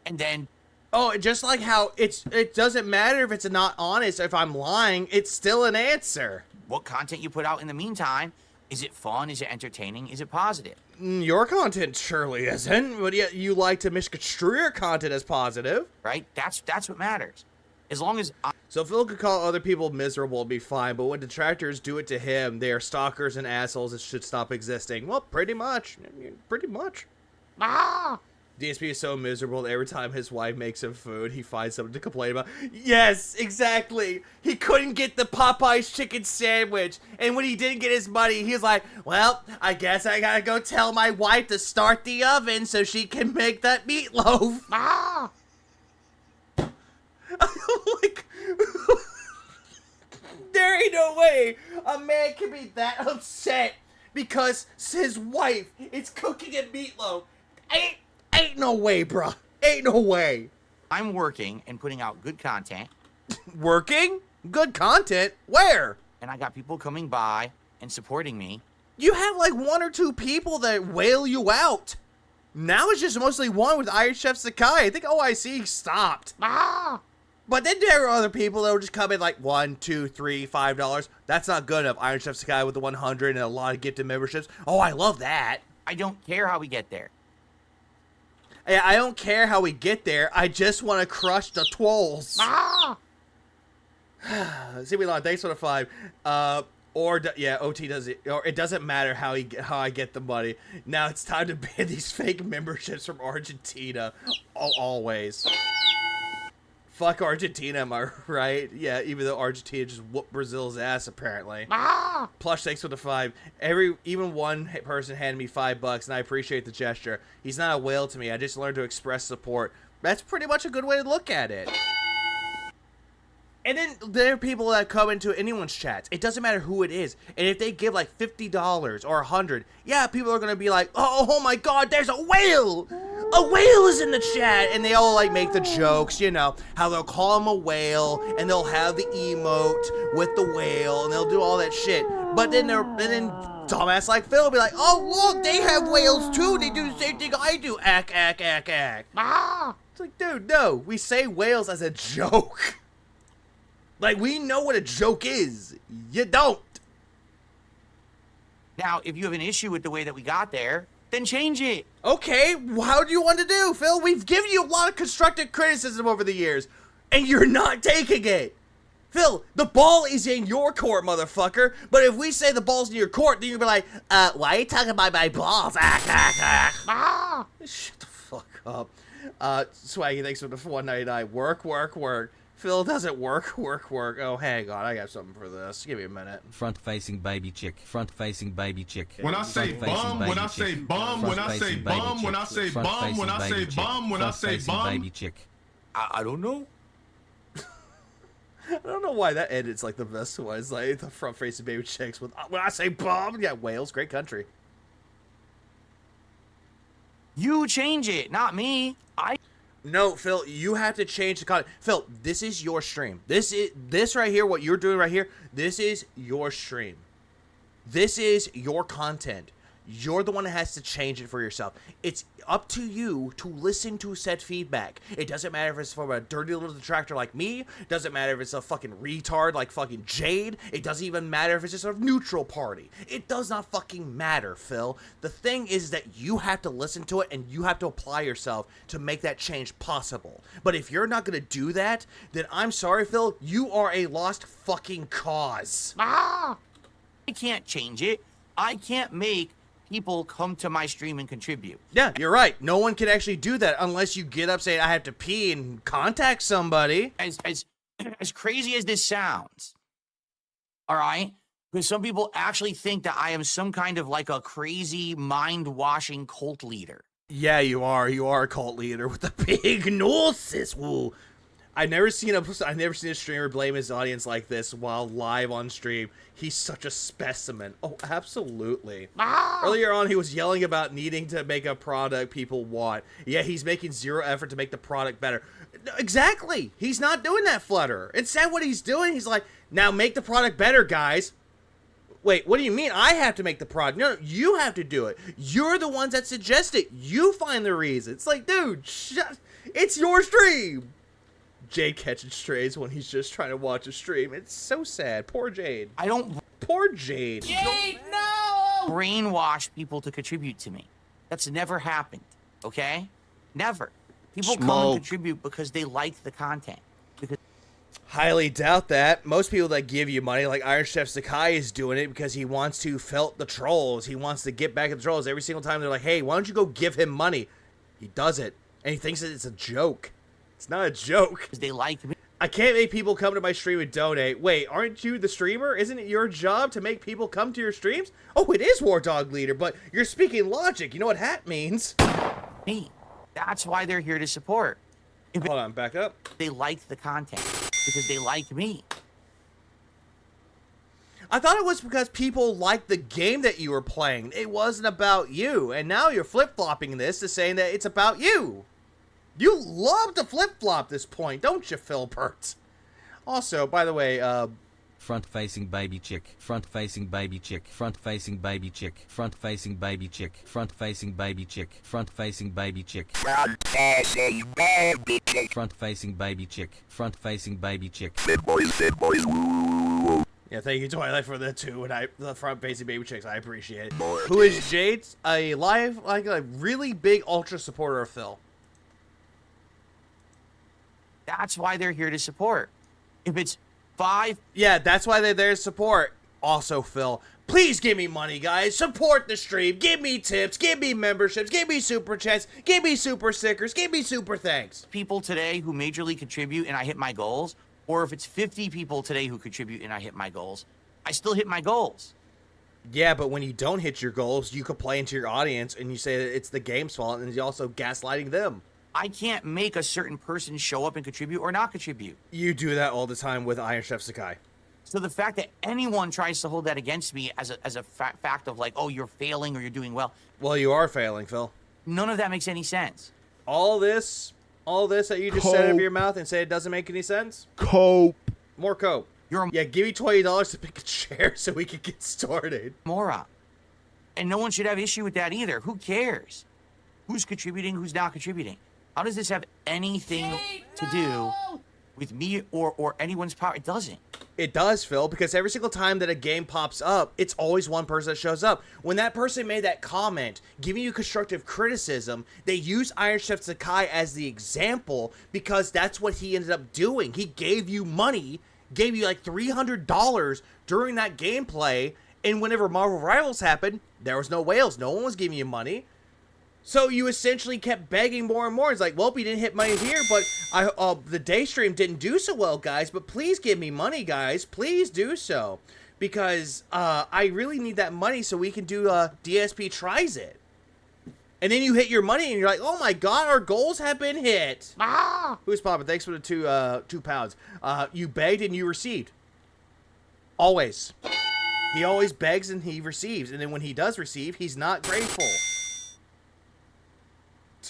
And then Oh, just like how it doesn't matter if it's not honest, if I'm lying, it's still an answer. What content you put out in the meantime, is it fun? Is it entertaining? Is it positive? Your content surely isn't, but yet you like to misconstrue your content as positive. Right? That's what matters. As long as So Phil could call other people miserable and be fine, but when detractors do it to him, they are stalkers and assholes that should stop existing. Well, pretty much. I mean, pretty much. DSP is so miserable that every time his wife makes him food, he finds something to complain about. Yes, exactly. He couldn't get the Popeye's chicken sandwich. And when he didn't get his money, he was like, well, I guess I gotta go tell my wife to start the oven so she can make that meatloaf. Like, there ain't no way a man can be that upset because his wife is cooking a meatloaf. Ain't no way, bruh. Ain't no way. I'm working and putting out good content, Working? Good content? Where? and I got people coming by and supporting me, You have like 1 or 2 people that wail you out. Now it's just mostly one with Iron Chef Sakai. I think OIC stopped. But then there are other people that will just come in like $1, $2, $3, $5. That's not good enough. Iron Chef Sakai with the 100 and a lot of gifted memberships. Oh, I love that. I don't care how we get there. Yeah, I don't care how we get there. I just want to crush the twolls. See, we lost. Thanks for the 5. Yeah, OT does it. Or it doesn't matter how I get the money. Now it's time to ban these fake memberships from Argentina. Always. Fuck Argentina, am I right? Yeah, even though Argentina just whooped Brazil's ass apparently. Plush, thanks for the 5. Even one person handed me $5, and I appreciate the gesture. He's not a whale to me. I just learned to express support. That's pretty much a good way to look at it. And then there are people that come into anyone's chats. It doesn't matter who it is. And if they give like $50 or $100, yeah, people are going to be like, oh my god, there's a whale! A whale is in the chat! And they all like make the jokes, you know, how they'll call him a whale, and they'll have the emote with the whale, and they'll do all that shit. But then dumbass like Phil will be like, oh look, they have whales too! They do the same thing I do! Ack. It's like, dude, no, we say whales as a joke. Like, we know what a joke is. You don't. Now, if you have an issue with the way that we got there, then change it. Okay, how do you want to do, Phil? We've given you a lot of constructive criticism over the years, and you're not taking it. Phil, the ball is in your court, motherfucker. But if we say the ball's in your court, then you'll be like, why are you talking about my balls? Shut the fuck up. Swaggy, thanks for the 199. Work. Phil doesn't work. Oh, hang on. I got something for this. Give me a minute. Front-facing baby chick. Front-facing baby chick. When I say bum, when I say bum, when I say bum, when I say bum, when I say bum, when I say bum. Baby chick. I don't know. I don't know why that edit's like the best one. It's like the front-facing baby chicks with, when I say bum, yeah, Wales, great country. You change it, not me. No, Phil, you have to change the content. Phil, this is your stream. This right here, what you're doing right here, this is your stream. This is your content. You're the one that has to change it for yourself. It's up to you to listen to said feedback. It doesn't matter if it's from a dirty little detractor like me. It doesn't matter if it's a fucking retard like fucking Jade. It doesn't even matter if it's just a neutral party. It does not fucking matter, Phil. The thing is that you have to listen to it and you have to apply yourself to make that change possible. But if you're not going to do that, then I'm sorry, Phil. You are a lost fucking cause. I can't change it. I can't make people come to my stream and contribute. Yeah, you're right. No one can actually do that unless you get up saying, I have to pee and contact somebody. As crazy as this sounds, all right? Because some people actually think that I am some kind of like a crazy mind-washing cult leader. Yeah, you are. You are a cult leader with a big gnosis. Woo. I've never seen a streamer blame his audience like this while live on stream. He's such a specimen. Oh, absolutely. Earlier on, he was yelling about needing to make a product people want. Yeah, he's making zero effort to make the product better. Exactly. He's not doing that, Flutter. Instead, what he's doing, he's like, now make the product better, guys. Wait, what do you mean I have to make the product? No, you have to do it. You're the ones that suggest it. You find the reason. It's like, dude, it's your stream. Jade catching strays when he's just trying to watch a stream. It's so sad. Poor Jade. I don't Poor Jade. brainwash people to contribute to me. That's never happened, okay? Never. People come and contribute because they like the content. Because Highly doubt that. Most people that give you money, like Iron Chef Sakai, is doing it because he wants to felt the trolls. He wants to get back at the trolls. Every single time they're like, hey, why don't you go give him money? He does it. And he thinks that it's a joke. It's not a joke. they like me. I can't make people come to my stream and donate. Wait, aren't you the streamer? Isn't it your job to make people come to your streams? Oh, it is War Dog Leader, but you're speaking logic. You know what hat means. Me. That's why they're here to support. If Hold on, back up. they like the content because they like me. I thought it was because people liked the game that you were playing. It wasn't about you. And now you're flip-flopping this to saying that it's about you. You love to flip-flop this point, don't you, Phil Pert? Also, by the way, Front-facing baby chick. Front-facing baby chick. Front-facing baby chick. Front-facing baby chick. Front-facing baby chick. Front-facing baby chick. Front-facing baby chick. Front-facing baby chick. Front-facing baby chick. yeah, thank you, Twilight, for the two, and the front-facing baby chicks. I appreciate it. Who is Jade? A really big ultra supporter of Phil. That's why they're here to support. If it's 5, Yeah, that's why they're there to support. Also, Phil, please give me money, guys. Support the stream. Give me tips. Give me memberships. Give me super chats. Give me super stickers. Give me super thanks. people today who majorly contribute and I hit my goals, or if it's 50 people today who contribute and I hit my goals, I still hit my goals. Yeah, but when you don't hit your goals, you complain to your audience and you say that it's the game's fault, and you're also gaslighting them. I can't make a certain person show up and contribute or not contribute. You do that all the time with Iron Chef Sakai. So the fact that anyone tries to hold that against me as a fact of like, oh, you're failing or you're doing well, Well, you are failing, Phil. none of that makes any sense. All this that you just said out of your mouth and say it doesn't make any sense? Cope. More coke. Yeah, give me $20 to pick a chair so we can get started. Moron. And no one should have issue with that either. Who cares? Who's contributing, who's not contributing? How does this have anything to do with me or anyone's power? It doesn't. It does, Phil, because every single time that a game pops up, it's always one person that shows up. When that person made that comment, giving you constructive criticism, they used Iron Chef Sakai as the example because that's what he ended up doing. He gave you money, gave you like $300 during that gameplay, and whenever Marvel Rivals happened, there was no whales. No one was giving you money. So you essentially kept begging more and more. It's like, well, you didn't hit money here, but the day stream didn't do so well, guys. But please give me money, guys. Please do so. Because I really need that money so we can do DSP Tries It. And then you hit your money and you're like, oh my god, our goals have been hit. Ah! Who's popping? Thanks for the two pounds. You begged and you received. Always. He always begs and he receives. And then when he does receive, he's not grateful.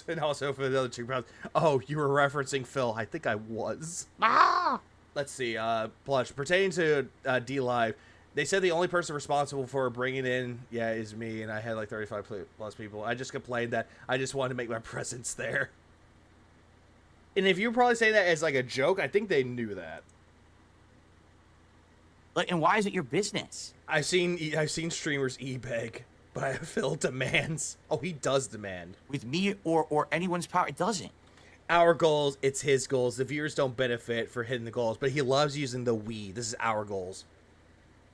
And also for the other 2 pounds. Oh, you were referencing Phil. I think I was. Ah! Let's see. Plush. Pertaining to D-Live, they said the only person responsible for bringing in, is me, and I had like 35 plus people. I just complained that I just wanted to make my presence there. And if you're probably saying that as like a joke, I think they knew that. Like, and why is it your business? I've seen streamers e-beg. But Phil demands. Oh, he does demand. With me or anyone's power, it doesn't. Our goals, it's his goals. The viewers don't benefit for hitting the goals, but he loves using the we. This is our goals.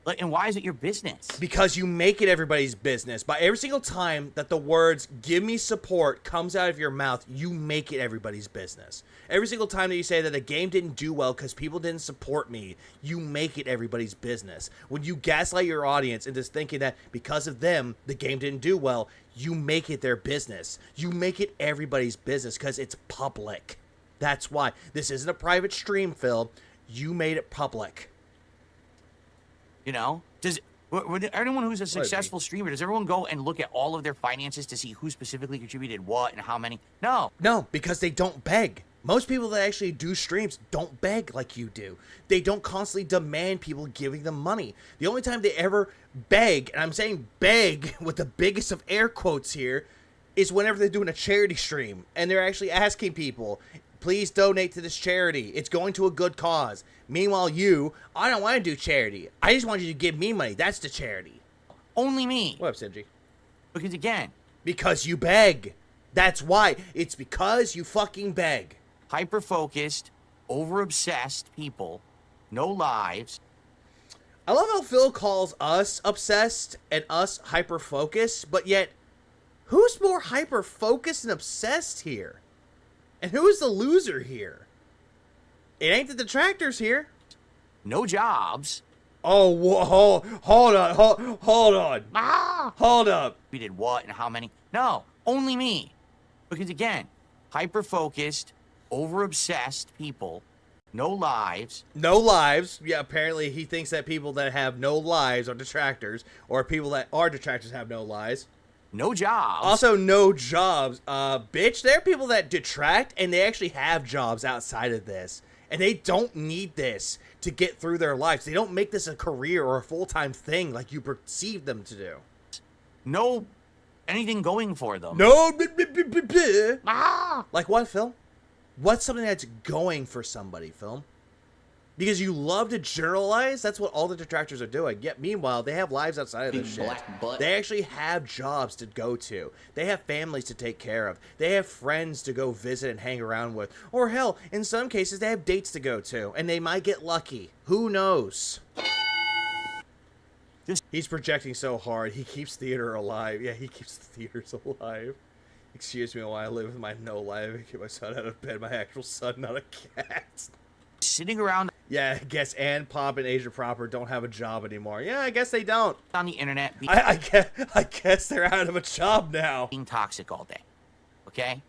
Like, and why is it your business? Because you make it everybody's business. By every single time that the words "give me support" comes out of your mouth, you make it everybody's business. Every single time that you say that a game didn't do well because people didn't support me, you make it everybody's business. When you gaslight your audience into thinking that because of them, the game didn't do well, you make it their business. You make it everybody's business because it's public. That's why. This isn't a private stream, Phil. You made it public. You know? When anyone who's a successful streamer, does everyone go and look at all of their finances to see who specifically contributed what and how many? No. No, because they don't beg. Most people that actually do streams don't beg like you do. They don't constantly demand people giving them money. The only time they ever beg, and I'm saying beg with the biggest of air quotes here, is whenever they're doing a charity stream and they're actually asking people, please donate to this charity. It's going to a good cause. Meanwhile, I don't want to do charity. I just want you to give me money. That's the charity. Only me. What up, Sinji? Because again, because you beg. That's why. It's because you fucking beg. Hyper-focused, over-obsessed people, no lives. I love how Phil calls us obsessed and us hyper-focused, but yet, who's more hyper-focused and obsessed here? And who's the loser here? It ain't the detractors here. No jobs. Oh, hold on. Hold up. We did what and how many? No, only me. Because again, hyper-focused, over-obsessed people, no lives. No lives. Yeah, apparently he thinks that people that have no lives are detractors, or people that are detractors have no lives. No jobs. Also, no jobs. Bitch, there are people that detract, and they actually have jobs outside of this. And they don't need this to get through their lives. They don't make this a career or a full-time thing like you perceive them to do. No anything going for them. No. Like what, Phil? What's something that's going for somebody, Phil? Because you love to generalize, that's what all the detractors are doing. Yet, meanwhile, they have lives outside of this shit. They actually have jobs to go to. They have families to take care of. They have friends to go visit and hang around with. Or hell, in some cases, they have dates to go to. And they might get lucky. Who knows? He's projecting so hard. He keeps theater alive. Yeah, he keeps the theaters alive. Excuse me while I live with my no life and get my son out of bed. My actual son, not a cat. Sitting around. Yeah, I guess Ann, Pop, and Asia Proper don't have a job anymore. Yeah, I guess they don't. On the internet. I guess they're out of a job now. Being toxic all day. Okay?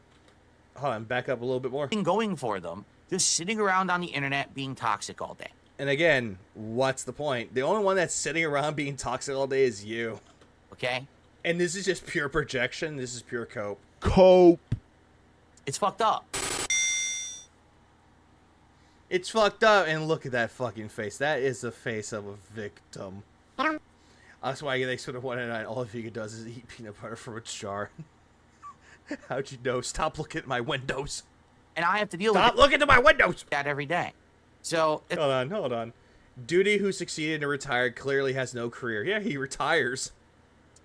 Hold on, back up a little bit more. Going for them. Just sitting around on the internet being toxic all day. And again, what's the point? The only one that's sitting around being toxic all day is you. Okay? And this is just pure projection. This is pure cope. Cope. It's fucked up. It's fucked up, and look at that fucking face. That is the face of a victim. That's why they sort of want to know all Vega does is eat peanut butter from a jar. How'd you know? Stop looking at my windows. And I have to deal Stop with looking at my windows! that every day. So... Hold on. Duty, who succeeded and retired, clearly has no career. Yeah, he retires.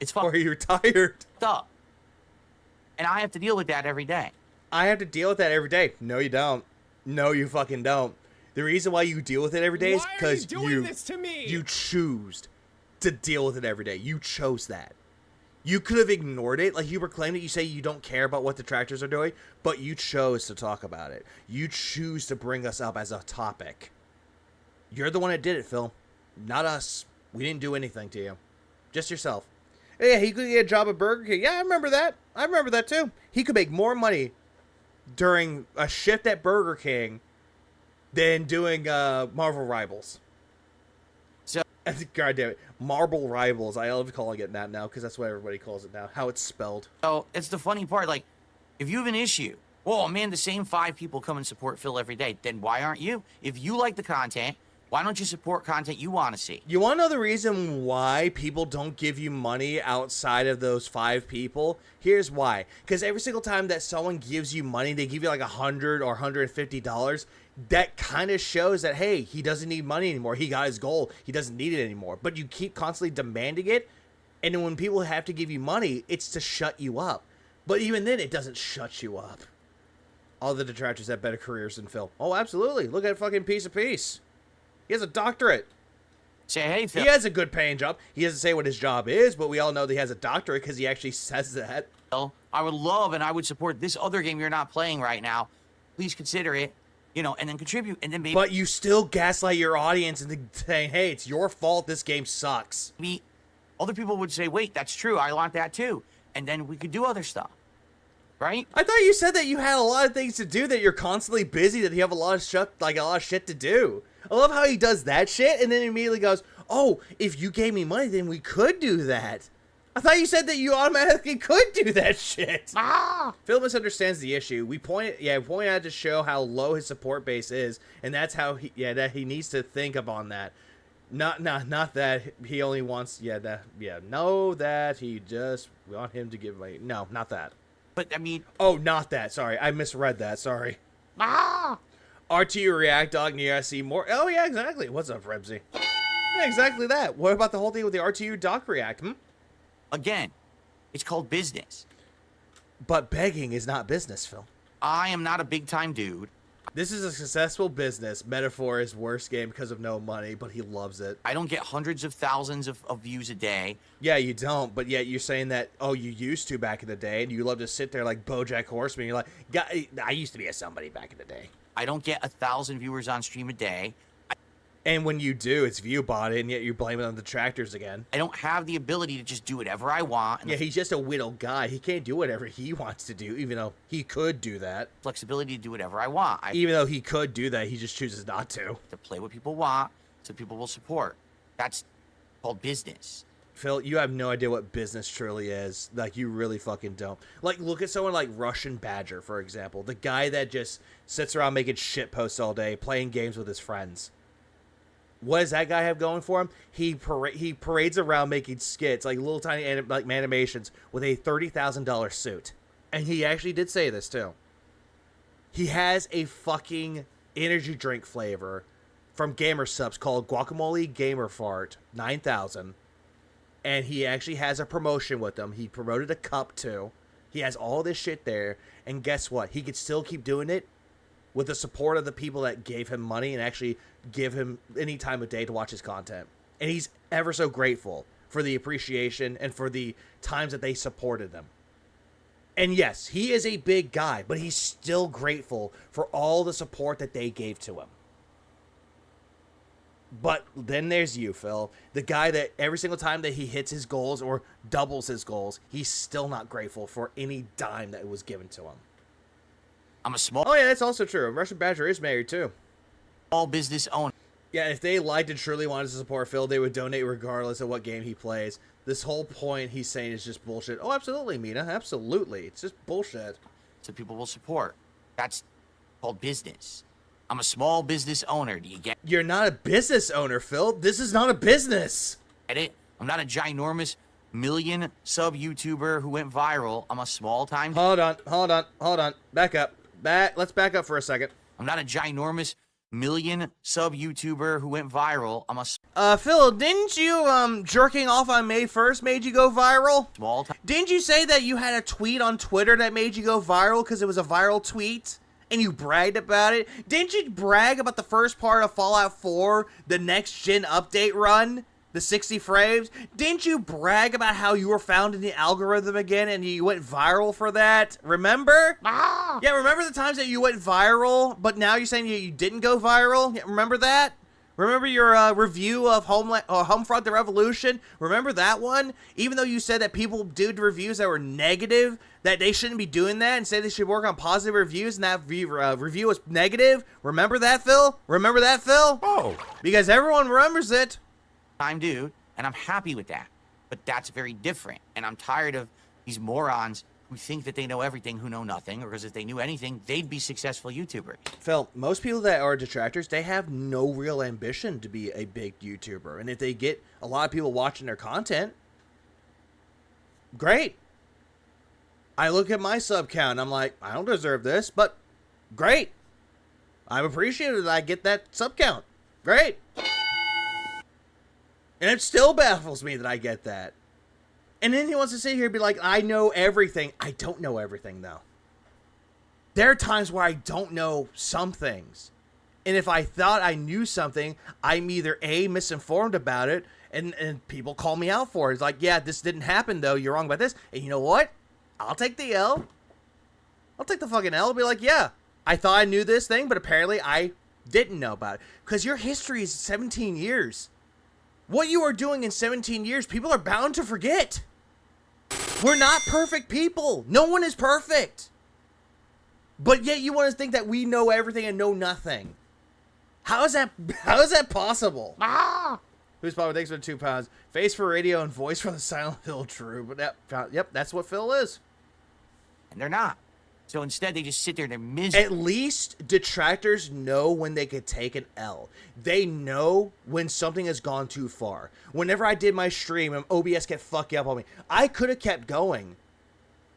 It's fucked Or he retired. up. And I have to deal with that every day. I have to deal with that every day. No, you don't. No, you fucking don't. The reason why you deal with it every day is because you choose to deal with it every day. You chose that. You could have ignored it. Like you proclaim that you say you don't care about what the detractors are doing, but you chose to talk about it. You choose to bring us up as a topic. You're the one that did it, Phil. Not us. We didn't do anything to you. Just yourself. Yeah, he could get a job at Burger King. Yeah, I remember that. I remember that too. He could make more money during a shift at Burger King than doing Marvel Rivals. So, God damn it. Marble Rivals. I love calling it that now because that's what everybody calls it now. How it's spelled. so it's the funny part. Like, if you have an issue, well, man, the same 5 people come and support Phil every day. Then why aren't you? If you like the content, why don't you support content you want to see? You want to know the reason why people don't give you money outside of those 5 people? Here's why. Because every single time that someone gives you money, they give you like $100 or $150. That kind of shows that, hey, he doesn't need money anymore. He got his goal. He doesn't need it anymore. But you keep constantly demanding it. And then when people have to give you money, it's to shut you up. But even then, it doesn't shut you up. All the detractors have better careers than Phil. Oh, absolutely. Look at fucking Piece of Peace. He has a doctorate. Say, hey, Phil. He has a good paying job. He doesn't say what his job is, but we all know that he has a doctorate because he actually says that. I would love and I would support this other game you're not playing right now. Please consider it, you know, and then contribute, and then maybe... But you still gaslight your audience into saying, hey, it's your fault this game sucks. maybe other people would say, wait, that's true, I want that too. And then we could do other stuff, right? I thought you said that you had a lot of things to do, that you're constantly busy, that you have a lot of shit to do. I love how he does that shit, and then immediately goes, oh, if you gave me money, then we could do that. I thought you said that you automatically could do that shit. Phil misunderstands the issue. We pointed out to show how low his support base is, and that's how that he needs to think upon that. Not that he only wants that he just want him to give away. No, not that. But I mean, oh, not that. Sorry, I misread that. Sorry. RTU React Dog near see more. Oh yeah, exactly. What's up, Rebsy? Yeah, exactly that. What about the whole thing with the RTU Doc React? again, it's called business. But begging is not business, Phil. I am not a big time dude. This is a successful business. Metaphor is worst game because of no money, but he loves it. I don't get hundreds of thousands of views a day. Yeah, you don't, but yet you're saying that, oh, you used to back in the day, and you love to sit there like BoJack Horseman. You're like, I used to be a somebody back in the day. I don't get 1,000 viewers on stream a day. And when you do, it's view botted, and yet you're blaming on the detractors again. I don't have the ability to just do whatever I want. Yeah, he's just a whittled guy. He can't do whatever he wants to do, even though he could do that. Flexibility to do whatever I want. Even though he could do that, he just chooses not to. To play what people want, so people will support. That's called business. Phil, you have no idea what business truly is. Like, you really fucking don't. Like, look at someone like Russian Badger, for example. The guy that just sits around making shit posts all day, playing games with his friends. What does that guy have going for him? He parades around making skits, like little tiny animations, with a $30,000 suit. And he actually did say this, too. He has a fucking energy drink flavor from Gamer Subs called Guacamole Gamer Fart 9000. And he actually has a promotion with them. He promoted a cup, too. He has all this shit there. And guess what? He could still keep doing it with the support of the people that gave him money and actually give him any time of day to watch his content. And he's ever so grateful for the appreciation and for the times that they supported them. And yes, he is a big guy, but he's still grateful for all the support that they gave to him. But then there's you, Phil. The guy that every single time that he hits his goals or doubles his goals, he's still not grateful for any dime that was given to him. I'm a small... Oh, yeah, that's also true. Russian Badger is married, too. Small business owner. Yeah, if they liked and truly wanted to support Phil, they would donate regardless of what game he plays. This whole point he's saying is just bullshit. Oh, absolutely, Mina. Absolutely. It's just bullshit. So people will support. That's called business. I'm a small business owner. Do you get You're not a business owner, Phil. This is not a business. it? I'm not a ginormous million sub YouTuber who went viral. I'm a small time... Hold on. Back up. Let's back up for a second. I'm not a ginormous million sub YouTuber who went viral. I'm a Phil, didn't you, jerking off on May 1st made you go viral? small time... Didn't you say that you had a tweet on Twitter that made you go viral because it was a viral tweet? And you bragged about it? Didn't you brag about the first part of Fallout 4, the next-gen update run? The 60 frames? Didn't you brag about how you were found in the algorithm again and you went viral for that? Remember? Yeah, remember the times that you went viral, but now you're saying you didn't go viral? Yeah, remember that? Remember your review of Homefront: The Revolution? Remember that one? Even though you said that people did reviews that were negative, that they shouldn't be doing that and say they should work on positive reviews, and that review was negative? Remember that, Phil? Remember that, Phil? Oh. Because everyone remembers it. time dude, and I'm happy with that. But that's very different. And I'm tired of these morons who think that they know everything who know nothing, or because if they knew anything, they'd be successful YouTubers. Phil, most people that are detractors, they have no real ambition to be a big YouTuber. And if they get a lot of people watching their content, great. I look at my sub count, I'm like, I don't deserve this, but great. I'm appreciative that I get that sub count. Great. And it still baffles me that I get that. And then he wants to sit here and be like, I know everything. I don't know everything, though. There are times where I don't know some things. And if I thought I knew something, I'm either A, misinformed about it, and people call me out for it. It's like, yeah, this didn't happen, though. You're wrong about this. And you know what? I'll take the L. I'll take the fucking L and be like, yeah, I thought I knew this thing, but apparently I didn't know about it. Because your history is 17 years. What you are doing in 17 years, people are bound to forget. We're not perfect people. No one is perfect. But yet you want to think that we know everything and know nothing. How is that possible? Who's Power? Thanks for the £2. Face for radio and voice for the Silent Hill. True, but yep, that's what Phil is. And they're not. So instead, they just sit there and they're miserable. At least detractors know when they could take an L. They know when something has gone too far. Whenever I did my stream and OBS kept fucking up on me, I could have kept going.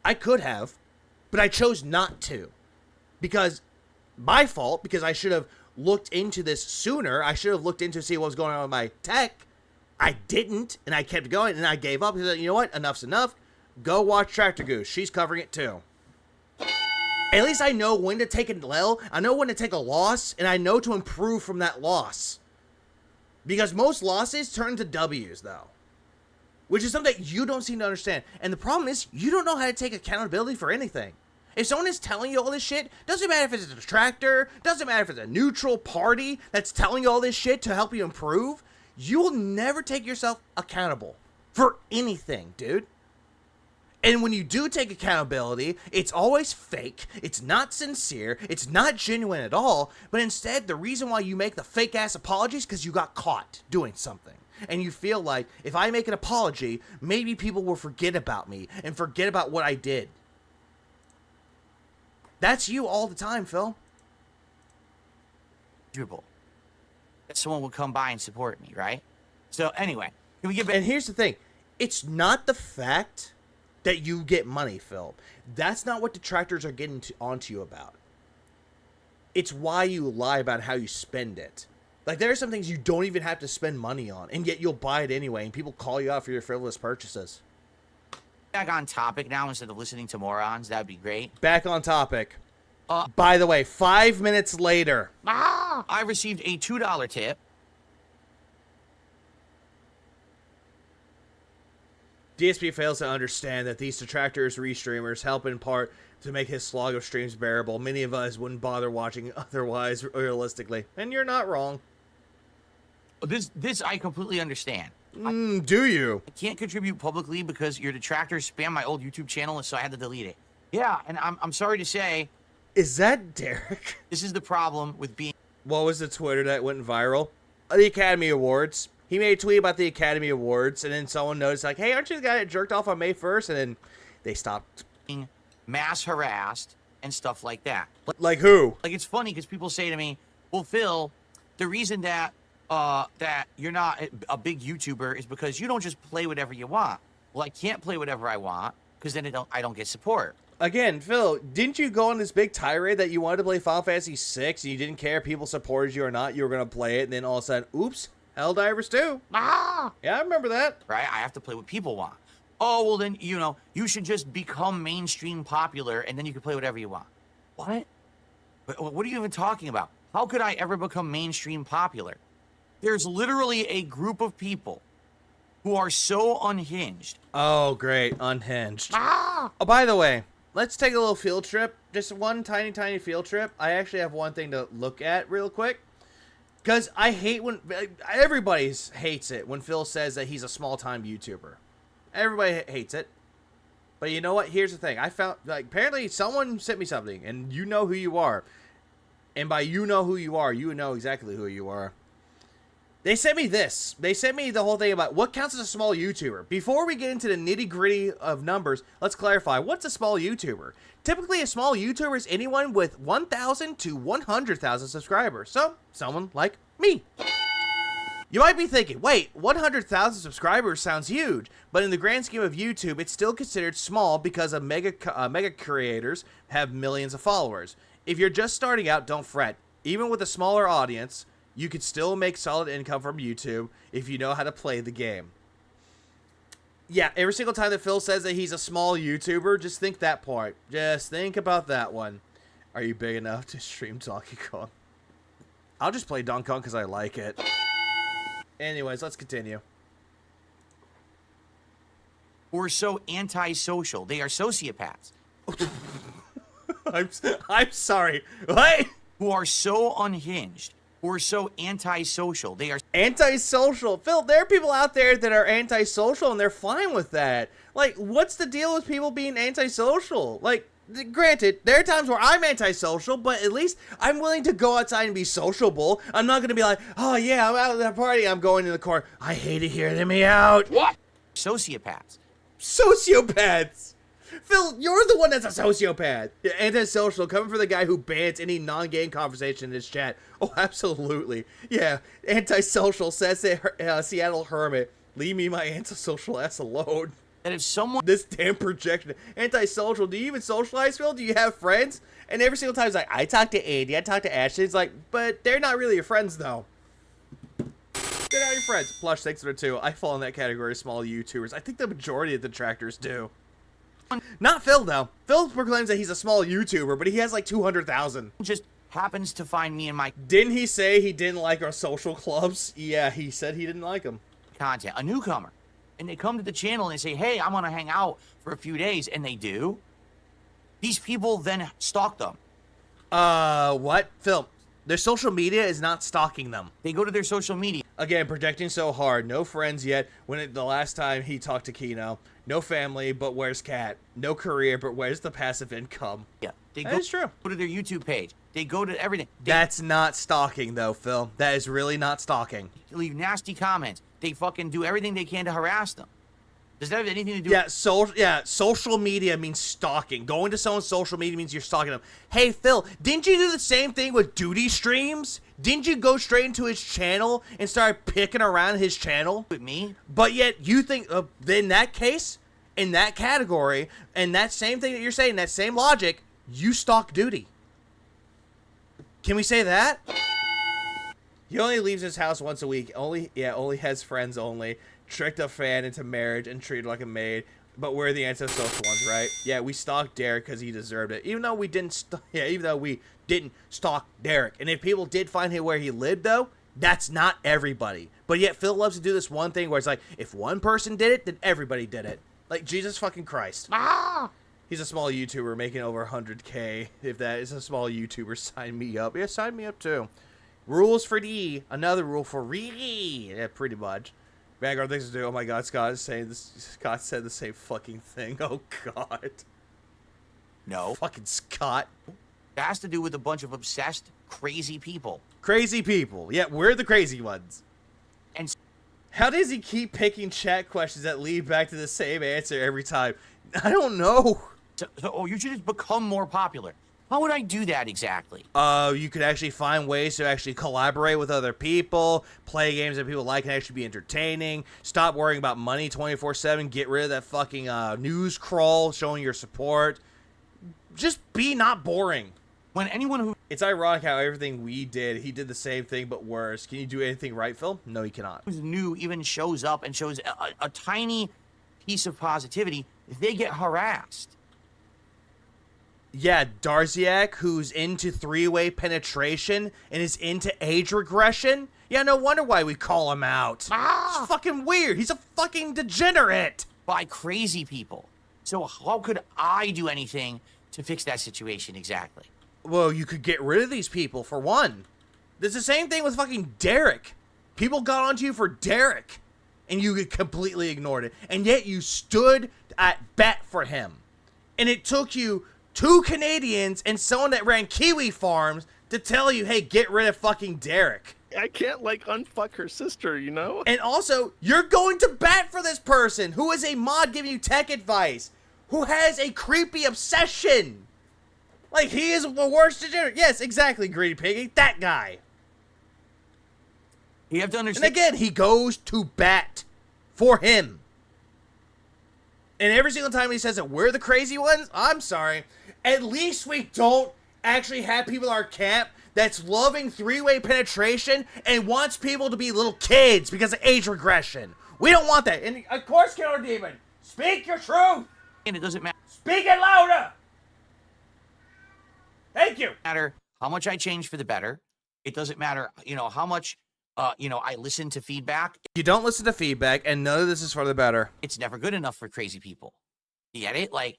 I could have, but I chose not to. Because, my fault, because I should have looked into this sooner. I should have looked into see what was going on with my tech. I didn't, and I kept going, and I gave up. Because, you know what? Enough's enough. Go watch Tractor Goose. She's covering it too. At least I know when to take an L, I know when to take a loss, and I know to improve from that loss. Because most losses turn to W's, though. Which is something that you don't seem to understand. And the problem is, you don't know how to take accountability for anything. If someone is telling you all this shit, doesn't matter if it's a detractor, doesn't matter if it's a neutral party that's telling you all this shit to help you improve, you will never take yourself accountable for anything, dude. And when you do take accountability, it's always fake, it's not sincere, it's not genuine at all, but instead, the reason why you make the fake-ass apologies is because you got caught doing something. And you feel like, if I make an apology, maybe people will forget about me and forget about what I did. That's you all the time, Phil. That someone will come by and support me, right? So anyway, can we get back? And here's the thing. It's not the fact that you get money, Phil. That's not what detractors are getting onto you about. It's why you lie about how you spend it. Like, there are some things you don't even have to spend money on, and yet you'll buy it anyway, and people call you out for your frivolous purchases. Back on topic now instead of listening to morons, that'd be great. Back on topic. By the way, 5 minutes later. I received a $2 tip. DSP fails to understand that these detractors, restreamers, help in part to make his slog of streams bearable. Many of us wouldn't bother watching otherwise, realistically. And you're not wrong. This I completely understand. Do you? I can't contribute publicly because your detractors spam my old YouTube channel, so I had to delete it. Yeah, and I'm sorry to say. Is that Derek? This is the problem with being... What was the Twitter that went viral? The Academy Awards. He made a tweet about the Academy Awards, and then someone noticed, like, hey, aren't you the guy that jerked off on May 1st? And then they stopped. Being mass harassed and stuff like that. Like who? Like, it's funny because people say to me, well, Phil, the reason that that you're not a big YouTuber is because you don't just play whatever you want. Well, I can't play whatever I want because then I don't get support. Again, Phil, didn't you go on this big tirade that you wanted to play Final Fantasy VI and you didn't care if people supported you or not? You were going to play it, and then all of a sudden, oops, Helldivers 2. Yeah, I remember that. Right? I have to play what people want. Oh, well, then, you should just become mainstream popular, and then you can play whatever you want. What? What are you even talking about? How could I ever become mainstream popular? There's literally a group of people who are so unhinged. Oh, great. Unhinged. Oh, by the way, let's take a little field trip. Just one tiny, tiny field trip. I actually have one thing to look at real quick. Because I hate when... Everybody hates it when Phil says that he's a small-time YouTuber. Everybody hates it. But you know what? Here's the thing. I found... apparently, someone sent me something, and you know who you are. And by you know who you are, you know exactly who you are. They sent me this. They sent me the whole thing about what counts as a small YouTuber. Before we get into the nitty-gritty of numbers, let's clarify. What's a small YouTuber? Typically, a small YouTuber is anyone with 1,000 to 100,000 subscribers. So, someone like me. You might be thinking, wait, 100,000 subscribers sounds huge. But in the grand scheme of YouTube, it's still considered small because of mega creators have millions of followers. If you're just starting out, don't fret. Even with a smaller audience, you could still make solid income from YouTube if you know how to play the game. Yeah, every single time that Phil says that he's a small YouTuber, just think that part. Just think about that one. Are you big enough to stream Donkey Kong? I'll just play Donkey Kong because I like it. Anyways, let's continue. Who are so antisocial. They are sociopaths. I'm sorry. What? Who are so unhinged. Who are so antisocial. They are antisocial. Phil, there are people out there that are antisocial and they're fine with that. Like, what's the deal with people being antisocial? Like, Granted, there are times where I'm antisocial, but at least I'm willing to go outside and be sociable. I'm not going to be like, oh yeah, I'm out of that party, I'm going to the corner. I hate it here, let me out. What? Sociopaths. Sociopaths. Phil, you're the one that's a sociopath. You're antisocial, coming for the guy who bans any non-game conversation in his chat. Oh, absolutely. Yeah, antisocial, says Seattle Hermit. Leave me my antisocial ass alone. That if someone... This damn projection. Antisocial. Do you even socialize, Phil? Do you have friends? And every single time he's like, I talk to Andy, I talk to Ashley. It's like, but they're not really your friends, though. They're not your friends. Plush 602. I fall in that category of small YouTubers. I think the majority of the detractors do. Not Phil, though. Phil proclaims that he's a small YouTuber, but he has like 200,000. just happens to find me in my Didn't he say he didn't like our social clubs? Yeah, he said he didn't like them. content, a newcomer, and they come to the channel and they say, hey, I want to hang out for a few days, and they do. These people then stalk them. What? Phil, their social media is not stalking them. They go to their social media. Again, projecting so hard. No friends yet. The last time he talked to Kino. No family, but where's Cat? No career, but where's the passive income? Yeah, they That is true. go to their YouTube page. They go to everything. They That's not stalking, though, Phil. That is really not stalking. leave nasty comments. They fucking do everything they can to harass them. Does that have anything to do Yeah, social media means stalking. Going to someone's social media means you're stalking them. Hey, Phil, didn't you do the same thing with duty streams? Didn't you go straight into his channel and start picking around his channel? with me? But yet you think, in that case, in that category, and that same thing that you're saying, that same logic, you stalk duty. Can we say that? He only leaves his house once a week. Only has friends only. Tricked a fan into marriage and treated like a maid. But we're the antisocial ones, right? Yeah, we stalked Derek because he deserved it. Even though we didn't stalk Derek. And if people did find him where he lived, though, that's not everybody. But yet Phil loves to do this one thing where it's like, if one person did it, then everybody did it. Like, Jesus fucking Christ. He's a small YouTuber making over 100K. If that is a small YouTuber, sign me up. Yeah, sign me up too. Rules for D. Another rule for re. Yeah, pretty much. Vanguard things to do. Oh my god, Scott is saying this. Scott said the same fucking thing. Oh god. No. Fucking Scott. It has to do with a bunch of obsessed, crazy people. Crazy people. Yeah, we're the crazy ones. And How does he keep picking chat questions that lead back to the same answer every time? I don't know. you should just become more popular. How would I do that exactly? You could actually find ways to actually collaborate with other people, play games that people like and actually be entertaining, stop worrying about money 24/7, get rid of that fucking news crawl showing your support. Just be not boring. When anyone who It's ironic how everything we did, he did the same thing but worse. Can you do anything right, Phil? No, you cannot. who's new even shows up and shows a tiny piece of positivity, they get harassed. Yeah, Darziak, who's into three-way penetration and is into age regression. Yeah, no wonder why we call him out. It's fucking weird. He's a fucking degenerate. By crazy people. So how could I do anything to fix that situation exactly? Well, you could get rid of these people, for one. There's the same thing with fucking Derek. People got onto you for Derek, and you completely ignored it. And yet you stood at bat for him. And it took you 2 Canadians and someone that ran Kiwi Farms to tell you, hey, get rid of fucking Derek. I can't, like, unfuck her sister, you know? And also, you're going to bat for this person who is a mod giving you tech advice, who has a creepy obsession. Like, he is the worst degenerate. Yes, exactly, Greedy Piggy. That guy. You have to And understand. again, he goes to bat for him. And every single time he says that we're the crazy ones, I'm sorry. At least we don't actually have people in our camp that's loving three-way penetration and wants people to be little kids because of age regression. We don't want that. And of course, Killer Demon, speak your truth. And it doesn't Speak it louder. Thank you. matter how much I change for the better. It doesn't matter, how much, I listen to feedback. You don't listen to feedback, and none of this is for the better. It's never good enough for crazy people. You get it? Like,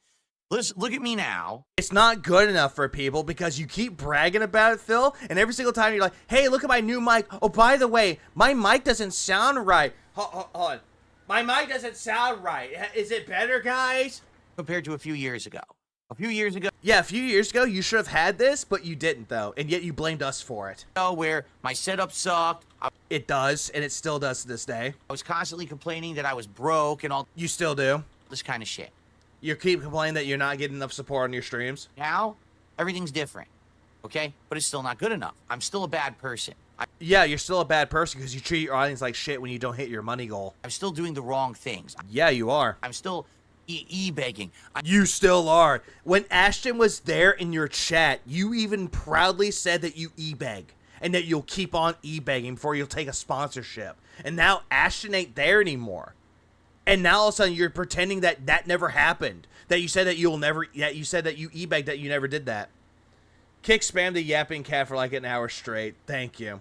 look at me now. It's not good enough for people because you keep bragging about it, Phil, and every single time you're like, hey, look at my new mic. Oh, by the way, my mic doesn't sound right. Hold on. My mic doesn't sound right. Is it better, guys? Compared to a few years ago. A few years ago, Yeah, a few years ago, you should have had this, but you didn't, though. And yet you blamed us for it. where my setup sucked, It does, and it still does to this day. I was constantly complaining that I was broke and all You still do. this kind of shit. You keep complaining that you're not getting enough support on your streams. Now, everything's different, okay? But it's still not good enough. I'm still a bad person. Yeah, you're still a bad person because you treat your audience like shit when you don't hit your money goal. I'm still doing the wrong things. Yeah, you are. I'm still e-begging. You still are. When Ashton was there in your chat, you even proudly said that you e-beg and that you'll keep on e-begging before you'll take a sponsorship. And now Ashton ain't there anymore. And now all of a sudden you're pretending that that never happened. That you said that you'll never, that you said that you e-begged that you never did that. Kick spammed the yapping cat for like an hour straight. Thank you.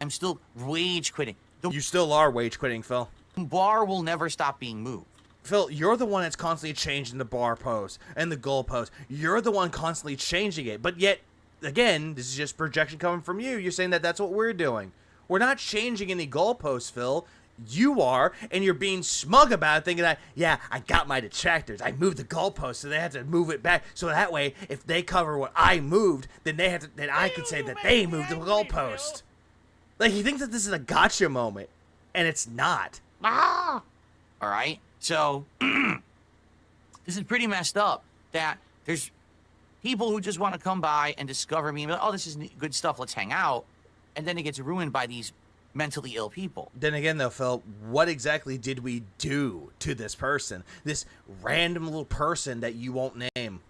I'm still rage quitting. The You still are wage quitting, Phil. bar will never stop being moved. Phil, you're the one that's constantly changing the bar post and the goal post. You're the one constantly changing it. But yet, again, this is just projection coming from you. You're saying that that's what we're doing. We're not changing any goal posts, Phil. You are, and you're being smug about it, thinking that, yeah, I got my detractors. I moved the goalpost, so they have to move it back. So that way, if they cover what I moved, then they have to. Then I can say that they moved the goalpost. Like he thinks that this is a gotcha moment, and it's not. All right? So, this is pretty messed up that there's people who just want to come by and discover me and be like, oh, this is good stuff, let's hang out. And then it gets ruined by these mentally ill people. Then again, though, Phil, what exactly did we do to this person? This random little person that you won't name?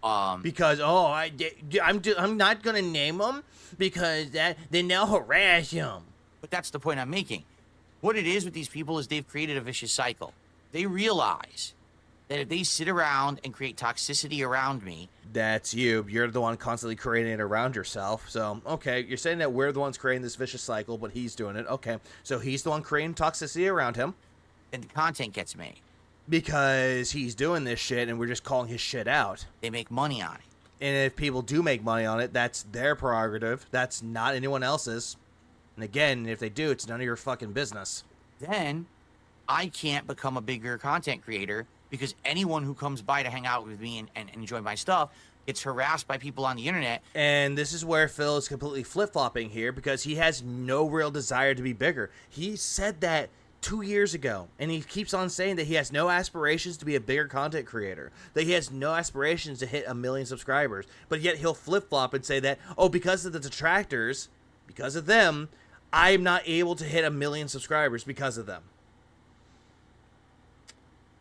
Because I'm not gonna name them because then they'll harass him. But that's the point I'm making. What it is with these people is they've created a vicious cycle. They realize that if they sit around and create toxicity around me, That's you. You're the one constantly creating it around yourself. So, okay, you're saying that we're the ones creating this vicious cycle, but he's doing it. Okay, so he's the one creating toxicity around him. then the content gets made. Because he's doing this shit and we're just calling his shit out. They make money on it. And if people do make money on it, that's their prerogative. That's not anyone else's. And again, if they do, it's none of your fucking business. Then I can't become a bigger content creator because anyone who comes by to hang out with me and enjoy my stuff gets harassed by people on the internet. And this is where Phil is completely flip-flopping here because he has no real desire to be bigger. He said that 2 years ago, and he keeps on saying that he has no aspirations to be a bigger content creator, that he has no aspirations to hit 1 million subscribers, but yet he'll flip-flop and say that, oh, because of the detractors, because of them, I'm not able to hit 1 million subscribers because of them.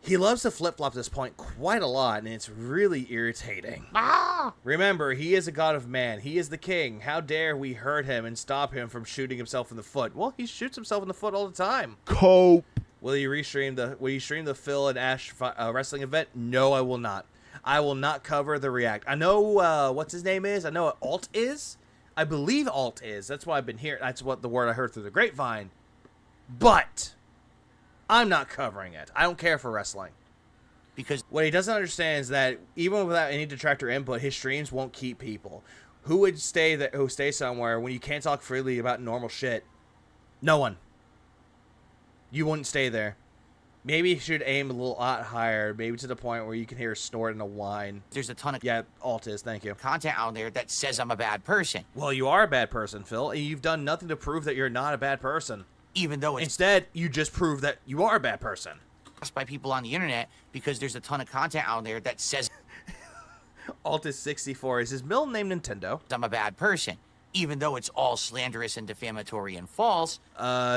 He loves to flip-flop this point quite a lot, and it's really irritating. Remember, he is a god of man. He is the king. How dare we hurt him and stop him from shooting himself in the foot? Well, he shoots himself in the foot all the time. Cope. Will you stream the Phil and Ash wrestling event? No, I will not. I will not cover the react. I know what's his name is. I know what Alt is. I believe Alt is. That's what I've been hearing. That's what the word I heard through the grapevine. But I'm not covering it. I don't care for wrestling. Because What he doesn't understand is that even without any detractor input, his streams won't keep people. Who would stay there? Who stay somewhere when you can't talk freely about normal shit? No one. You wouldn't stay there. Maybe you should aim a little lot higher, maybe to the point where you can hear a snort and a whine. there's a ton of Yeah, Alt is. Thank you. content out there that says I'm a bad person, Well, you are a bad person, Phil, and you've done nothing to prove that you're not a bad person. even though it's Instead, you just prove that you are a bad person. by people on the internet because there's a ton of content out there that says Alt is 64. Is his middle name Nintendo? I'm a bad person, even though it's all slanderous and defamatory and false.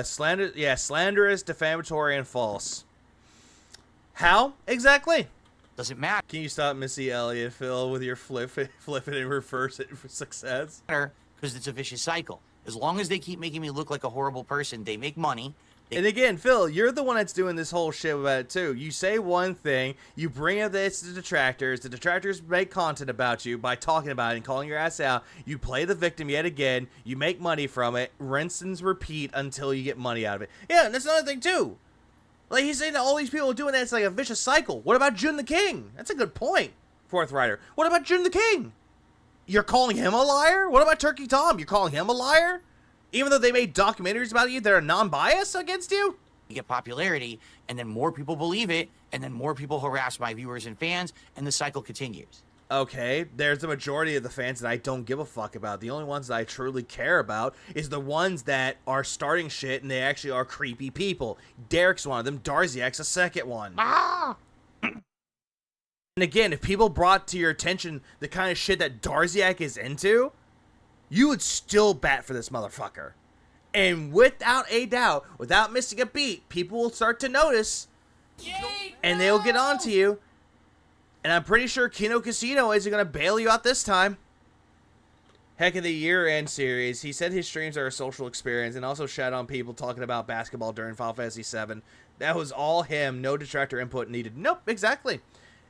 Slanderous, defamatory, and false. How exactly? Doesn't matter Can you stop Missy Elliott, Phil, with your flip it and reverse it for success? because it's a vicious cycle. As long as they keep making me look like a horrible person, they make money. And again, Phil, you're the one that's doing this whole shit about it too. You say one thing, you bring up this to the detractors make content about you by talking about it and calling your ass out. You play the victim yet again, you make money from it, rinse and repeat until you get money out of it. Yeah, and that's another thing too. Like he's saying that all these people are doing that, it's like a vicious cycle. What about Jun the King? That's a good point, Fourth Rider. What about Jun the King? You're calling him a liar? What about Turkey Tom? You're calling him a liar? Even though they made documentaries about you that are non-biased against you? get popularity, and then more people believe it, and then more people harass my viewers and fans, and the cycle continues. Okay, there's a majority of the fans that I don't give a fuck about. The only ones that I truly care about is the ones that are starting shit and they actually are creepy people. Derek's one of them. Darziak's a second one. And again, if people brought to your attention the kind of shit that Darziak is into, you would still bat for this motherfucker. And without a doubt, without missing a beat, people will start to notice. And they'll get on to you. And I'm pretty sure Kino Casino isn't going to bail you out this time. Heck of the year-end series. He said his streams are a social experience and also shat on people talking about basketball during Final Fantasy VII. That was all him. No detractor input needed. Nope, exactly.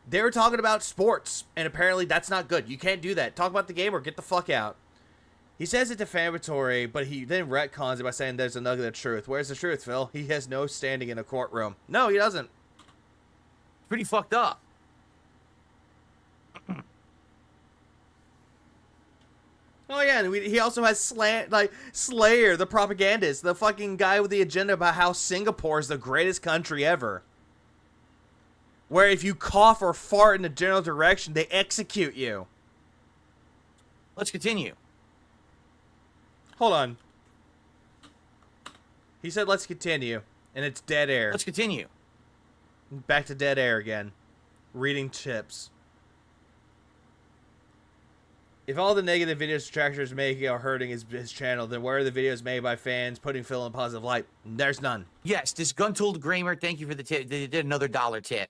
They were talking about sports, and apparently that's not good. You can't do that. Talk about the game or get the fuck out. He says it's defamatory, but he then retcons it by saying there's a nugget of truth. Where's the truth, Phil? He has no standing in a courtroom. No, he doesn't. Pretty fucked up. Oh yeah, and he also has Slayer, the propagandist, the fucking guy with the agenda about how Singapore is the greatest country ever. Where if you cough or fart in a general direction, they execute you. Let's continue. Hold on. He said let's continue, and it's dead air. Let's continue. Back to dead air again. Reading chips. If all the negative videos detractors making are hurting his channel, then where are the videos made by fans putting Phil in positive light? There's none. Yes, this gun-tooled Gramer, thank you for the tip. They did another $1 tip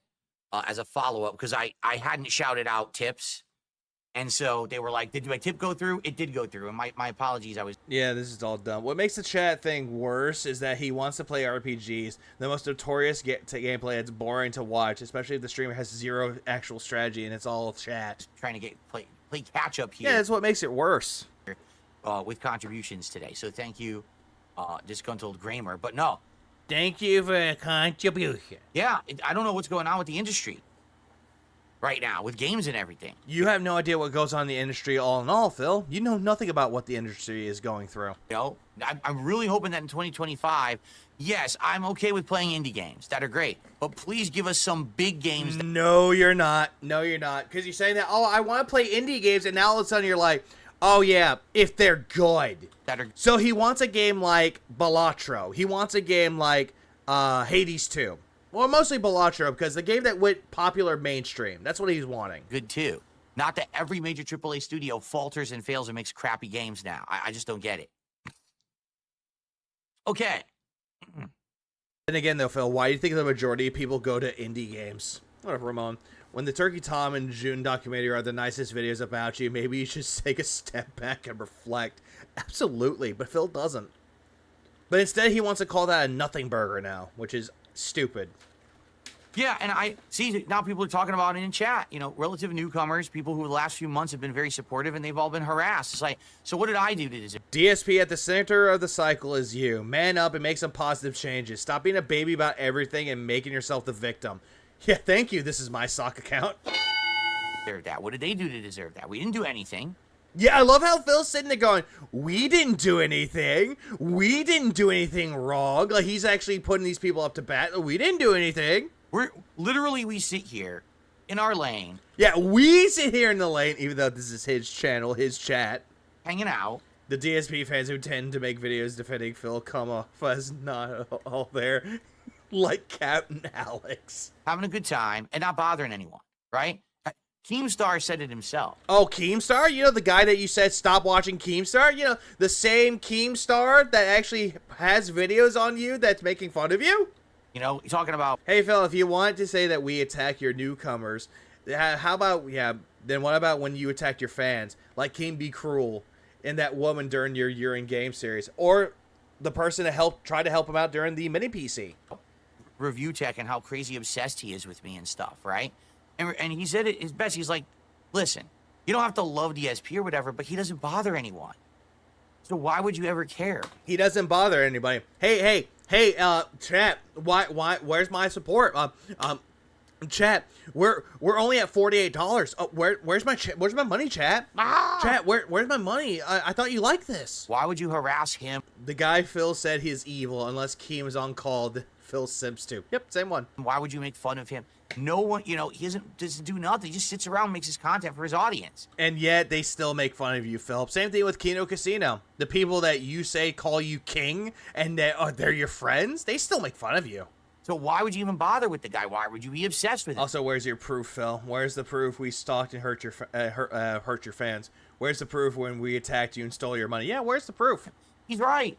as a follow-up because I hadn't shouted out tips. And so they were like, did my tip go through? It did go through. And my apologies. Yeah, this is all dumb. What makes the chat thing worse is that he wants to play RPGs, the most notorious gameplay that's boring to watch, especially if the streamer has zero actual strategy and it's all chat. Trying to play catch up here. Yeah, that's what makes it worse. With contributions today. So thank you, Disgruntled Gramer. But no. Thank you for a contribution. Yeah, I don't know what's going on with the industry right now with games and everything. You have no idea what goes on in the industry all in all, Phil. You know nothing about what the industry is going through. You know, I'm really hoping that in 2025, yes, I'm okay with playing indie games. That are great. But please give us some big games. No, you're not. No, you're not. Because you're saying that, oh, I want to play indie games, and now all of a sudden you're like, oh, yeah, if they're good. So he wants a game like Balatro. He wants a game like Hades 2. Well, mostly Balatro, because the game that went popular mainstream. That's what he's wanting. Good, too. Not that every major AAA studio falters and fails and makes crappy games now. I just don't get it. Okay. And again, though, Phil, why do you think the majority of people go to indie games? Whatever, Ramon. When the Turkey Tom and June documentary are the nicest videos about you, maybe you should take a step back and reflect. Absolutely, but Phil doesn't. But instead, he wants to call that a nothing burger now, which is stupid. Yeah, and I see now people are talking about it in chat. You know, relative newcomers, people who the last few months have been very supportive, and they've all been harassed. It's like, so what did I do to deserve? DSP at the center of the cycle is you. Man up and make some positive changes. Stop being a baby about everything and making yourself the victim. Yeah, thank you. This is my sock account. Deserve that. What did they do to deserve that? We didn't do anything. Yeah, I love how Phil's sitting there going, we didn't do anything. We didn't do anything wrong. Like, he's actually putting these people up to bat. We didn't do anything. We sit here in our lane. Yeah, we sit here in the lane, even though this is his channel, his chat. Hanging out. The DSP fans who tend to make videos defending Phil come off as not all there, like Captain Alex. Having a good time and not bothering anyone, right? Keemstar said it himself. Oh, Keemstar? You know the guy that you said stop watching Keemstar? You know, the same Keemstar that actually has videos on you that's making fun of you? You know, talking about... Hey, Phil, if you want to say that we attack your newcomers, how about, then what about when you attack your fans? Like King Be Cruel and that woman during your Urine Game series. Or the person that tried to help him out during the mini-PC. Review Tech and how crazy obsessed he is with me and stuff, right? And he said it his best. He's like, listen, you don't have to love DSP or whatever, but he doesn't bother anyone. So why would you ever care? He doesn't bother anybody. Hey, chat, where's my support? Chat, we're only at $48. Where's my money, chat? Chat, where's my money? I thought you liked this. Why would you harass him? The guy Phil said he's evil unless Keem is on call. Phil simps to. Yep, same one. Why would you make fun of him? No one, he doesn't do nothing. He just sits around and makes his content for his audience. And yet they still make fun of you, Philip. Same thing with Kino Casino. The people that you say call you king and that they're your friends, they still make fun of you. So why would you even bother with the guy? Why would you be obsessed with him? Also, where's your proof, Phil? Where's the proof we stalked and hurt your fans? Where's the proof when we attacked you and stole your money? Yeah, where's the proof? He's right.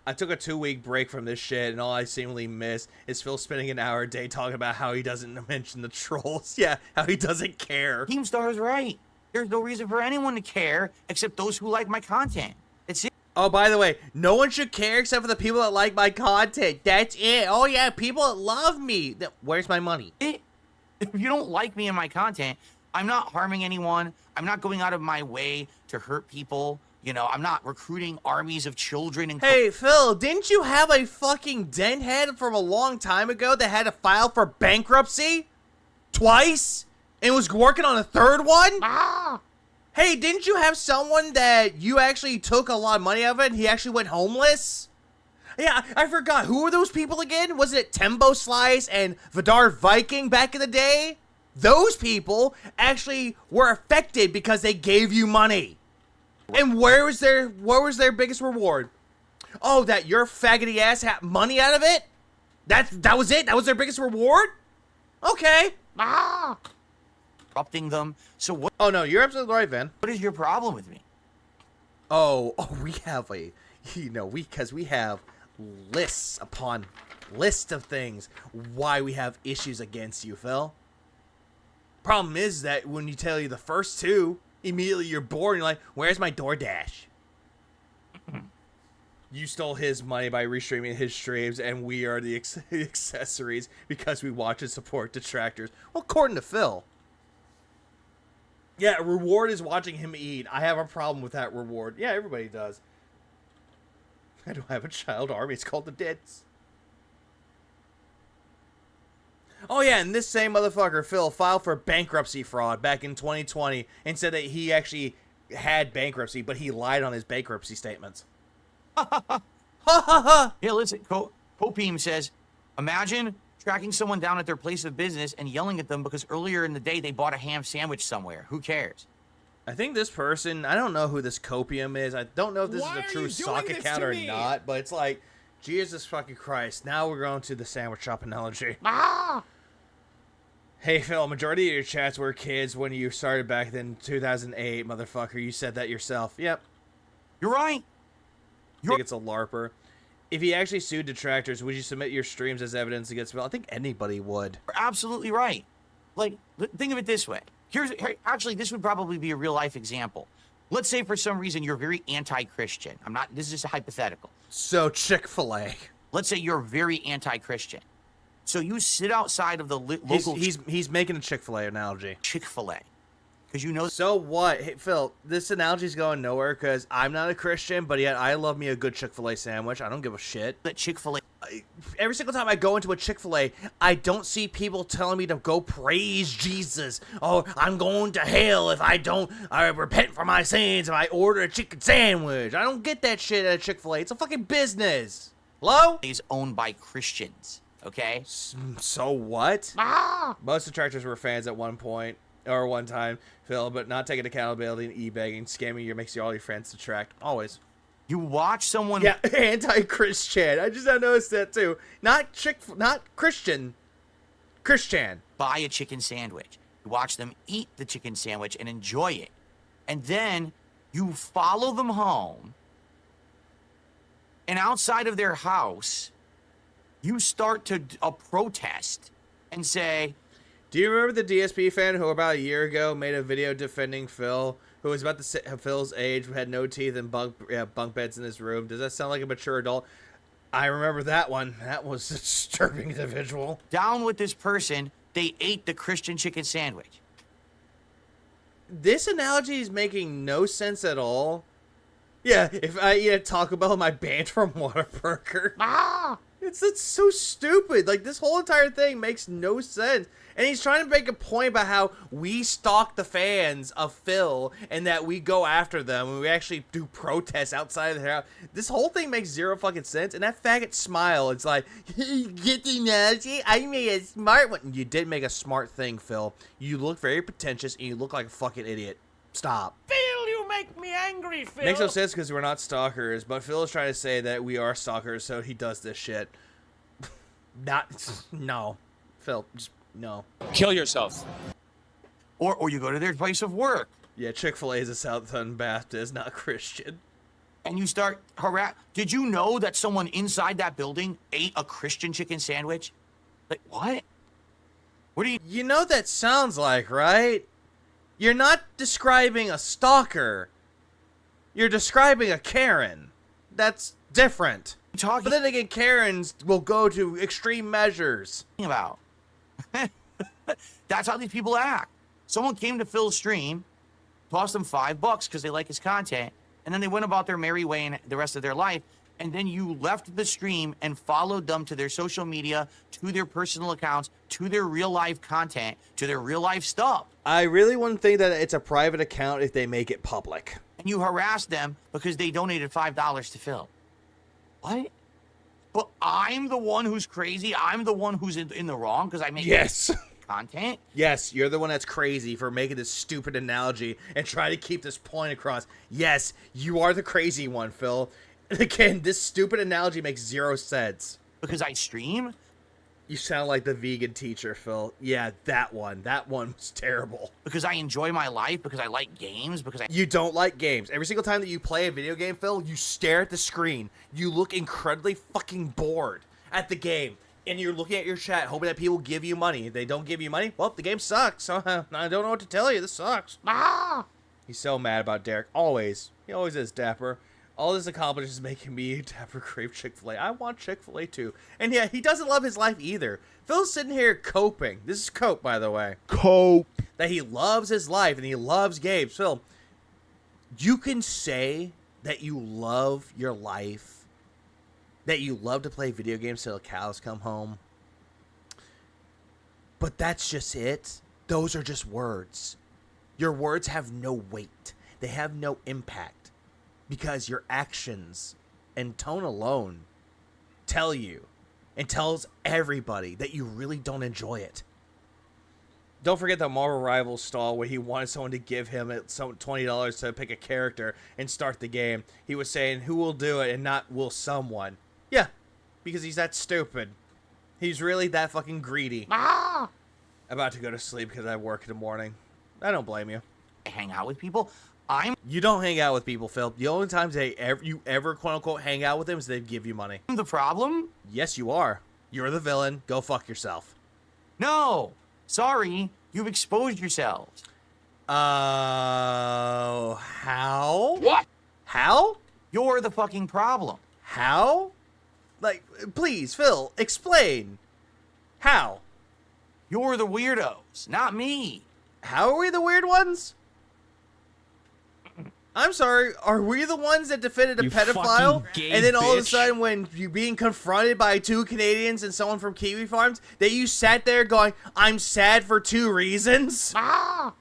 I took a 2-week break from this shit, and all I seemingly miss is Phil spending an hour a day talking about how he doesn't mention the trolls. Yeah, how he doesn't care. Keemstar is right. There's no reason for anyone to care except those who like my content. That's it. Oh, by the way, no one should care except for the people that like my content. That's it. Oh, yeah, people that love me. Where's my money? If you don't like me and my content, I'm not harming anyone. I'm not going out of my way to hurt people. I'm not recruiting armies of children. And hey, Phil, didn't you have a fucking dent head from a long time ago that had to file for bankruptcy? Twice? And was working on a third one? Hey, didn't you have someone that you actually took a lot of money out of it and he actually went homeless? Yeah, I forgot. Who were those people again? Was it Tembo Slice and Vidar Viking back in the day? Those people actually were affected because they gave you money. And what was their biggest reward? Oh, that your faggoty ass had money out of it? That was it? That was their biggest reward? Okay. Interrupting them. So what? Oh, no, you're absolutely right, Van. What is your problem with me? Oh, we have because we have lists upon lists of things why we have issues against you, Phil. Problem is that when you tell you the first two, immediately you're bored and you're like, where's my DoorDash? You stole his money by restreaming his streams, and we are the accessories because we watch and support detractors. Well, according to Phil. Yeah, reward is watching him eat. I have a problem with that reward. Yeah, everybody does. I don't have a child army. It's called the Dits. Oh yeah, and this same motherfucker, Phil, filed for bankruptcy fraud back in 2020 and said that he actually had bankruptcy, but he lied on his bankruptcy statements. Ha ha ha! Yeah, listen, Copeem says, imagine tracking someone down at their place of business and yelling at them because earlier in the day they bought a ham sandwich somewhere. Who cares? I think this person, I don't know who this Copium is. I don't know if this is a true sock account or not, but it's like, Jesus fucking Christ. Now we're going to the sandwich shop analogy. Hey, Phil, majority of your chats were kids when you started back in 2008, motherfucker. You said that yourself. Yep. You're right. I think it's a LARPer. If he actually sued detractors, would you submit your streams as evidence against Phil? I think anybody would. You're absolutely right. Like, think of it this way. Actually, this would probably be a real-life example. Let's say for some reason you're very anti-Christian. This is just a hypothetical. So, Chick-fil-A. Let's say you're very anti-Christian. So you sit outside of the local... He's making a Chick-fil-A analogy. Chick-fil-A. Because you know... So what? Hey, Phil, this analogy's going nowhere because I'm not a Christian, but yet I love me a good Chick-fil-A sandwich. I don't give a shit. That Chick-fil-A... Every single time I go into a Chick-fil-A, I don't see people telling me to go praise Jesus. Oh, I'm going to hell if I don't repent for my sins if I order a chicken sandwich. I don't get that shit at a Chick-fil-A. It's a fucking business. Hello? Is owned by Christians. Okay? So what? Most detractors were fans at one point, or one time, Phil, but not taking accountability and e-begging, scamming makes all your friends detract. Always. You watch someone... Yeah, anti-Christian. I just have noticed that too. Not Christian. Christian. Buy a chicken sandwich. You watch them eat the chicken sandwich and enjoy it. And then you follow them home, and outside of their house... you start to protest and say... Do you remember the DSP fan who about a year ago made a video defending Phil, who was about Phil's age, who had no teeth and bunk beds in his room? Does that sound like a mature adult? I remember that one. That was a disturbing individual. Down with this person, they ate the Christian chicken sandwich. This analogy is making no sense at all. Yeah, if I eat a Taco Bell, am I banned from Whataburger? It's so stupid. Like, this whole entire thing makes no sense. And he's trying to make a point about how we stalk the fans of Phil and that we go after them and we actually do protests outside of their house. This whole thing makes zero fucking sense. And that faggot smile, it's like, get the analogy? I made a smart one. You did make a smart thing, Phil. You look very pretentious and you look like a fucking idiot. Stop. Phil, you make me angry, Phil. Makes no sense because we're not stalkers, but Phil is trying to say that we are stalkers, so he does this shit. No. Phil, just, no. Kill yourself. Or you go to their place of work. Yeah, Chick-fil-A is a Southern Baptist, not Christian. And you start harass. Did you know that someone inside that building ate a Christian chicken sandwich? Like, what? What do you... You know what that sounds like, right? You're not describing a stalker. You're describing a Karen. That's different. talking But then again, Karens will go to extreme measures. about? That's how these people act. Someone came to Phil's stream, tossed him $5 because they like his content, and then they went about their merry way in the rest of their life. And then you left the stream and followed them to their social media, to their personal accounts, to their real life content, to their real life stuff. I really wouldn't think that it's a private account if they make it public. And you harassed them because they donated $5 to Phil. What? But I'm the one who's crazy. I'm the one who's in the wrong because I make Yes. content. Yes, you're the one that's crazy for making this stupid analogy and trying to keep this point across. Yes, you are the crazy one, Phil. Again, this stupid analogy makes zero sense. Because I stream? You sound like the vegan teacher, Phil. Yeah, that one. That one was terrible. Because I enjoy my life? Because I like games? Because I... You don't like games. Every single time that you play a video game, Phil, you stare at the screen. You look incredibly fucking bored at the game. And you're looking at your chat, hoping that people give you money. If they don't give you money, well, the game sucks. So I don't know what to tell you. This sucks. Ah! He's so mad about Derek. Always. He always is, Dapper. All this accomplishes is making me Dapper crave Chick-fil-A. I want Chick-fil-A too. And yeah, he doesn't love his life either. Phil's sitting here coping. This is cope, by the way. Cope. That he loves his life and he loves games. Phil, you can say that you love your life, that you love to play video games till the cows come home. But that's just it. Those are just words. Your words have no weight. They have no impact. Because your actions and tone alone tell you and tells everybody that you really don't enjoy it. Don't forget the Marvel Rivals stall where he wanted someone to give him some $20 to pick a character and start the game. He was saying, who will do it and not will someone. Yeah, because he's that stupid. He's really that fucking greedy. Ah! About to go to sleep because I work in the morning. I don't blame you. I hang out with people. You don't hang out with people, Phil. The only times you ever quote-unquote hang out with them is they give you money. I'm the problem? Yes, you are. You're the villain. Go fuck yourself. No. Sorry. You've exposed yourselves. How? What? How? You're the fucking problem. How? Like, please, Phil, explain. How? You're the weirdos, not me. How are we the weird ones? I'm sorry, are we the ones that defended a pedophile? And then all of a sudden when you're being confronted by 2 Canadians and someone from Kiwi Farms, that you sat there going, I'm sad for 2 reasons? Ah!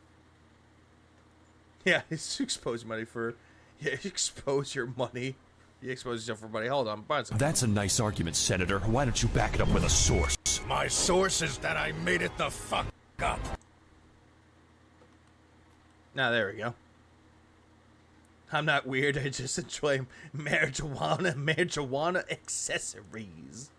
Yeah, it's expose money for... Yeah, expose your money. You expose yourself for money. Hold on, That's a nice argument, Senator. Why don't you back it up with a source? My source is that I made it the fuck up. Now, there we go. I'm not weird, I just enjoy marijuana accessories.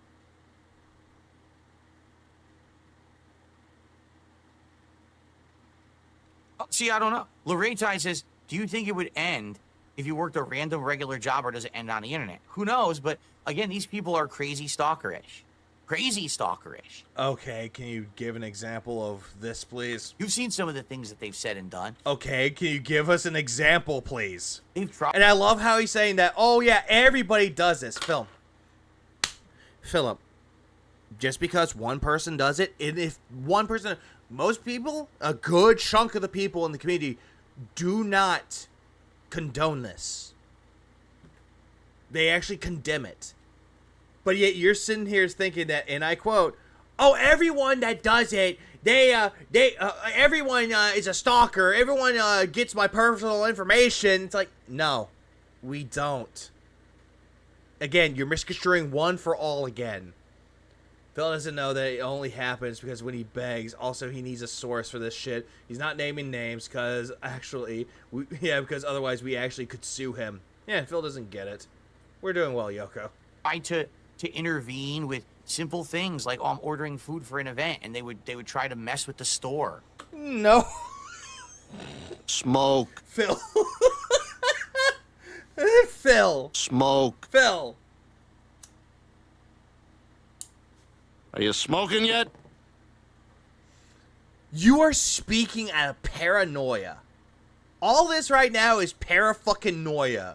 Oh, see, I don't know. Lorraine says, do you think it would end if you worked a random regular job, or does it end on the internet? Who knows? But again, these people are crazy stalkerish. Crazy stalkerish. Okay, can you give an example of this, please? You've seen some of the things that they've said and done. Okay, can you give us an example, please? They've tried. And I love how he's saying that, oh yeah, everybody does this. Philip, just because one person does it, and if one person, most people, a good chunk of the people in the community do not condone this. They actually condemn it. But yet you're sitting here thinking that, and I quote, "Oh, everyone that does it, everyone is a stalker. Everyone gets my personal information." It's like, no, we don't. Again, you're misconstruing one for all again. Phil doesn't know that it only happens because when he begs. Also, he needs a source for this shit. He's not naming names because because otherwise we actually could sue him. Yeah, Phil doesn't get it. We're doing well, Yoko. Try to intervene with simple things like, oh, I'm ordering food for an event, and they would try to mess with the store. No. Smoke. Phil. Phil. Smoke. Phil. Are you smoking yet? You are speaking out of paranoia. All this right now is para-fucking-noia.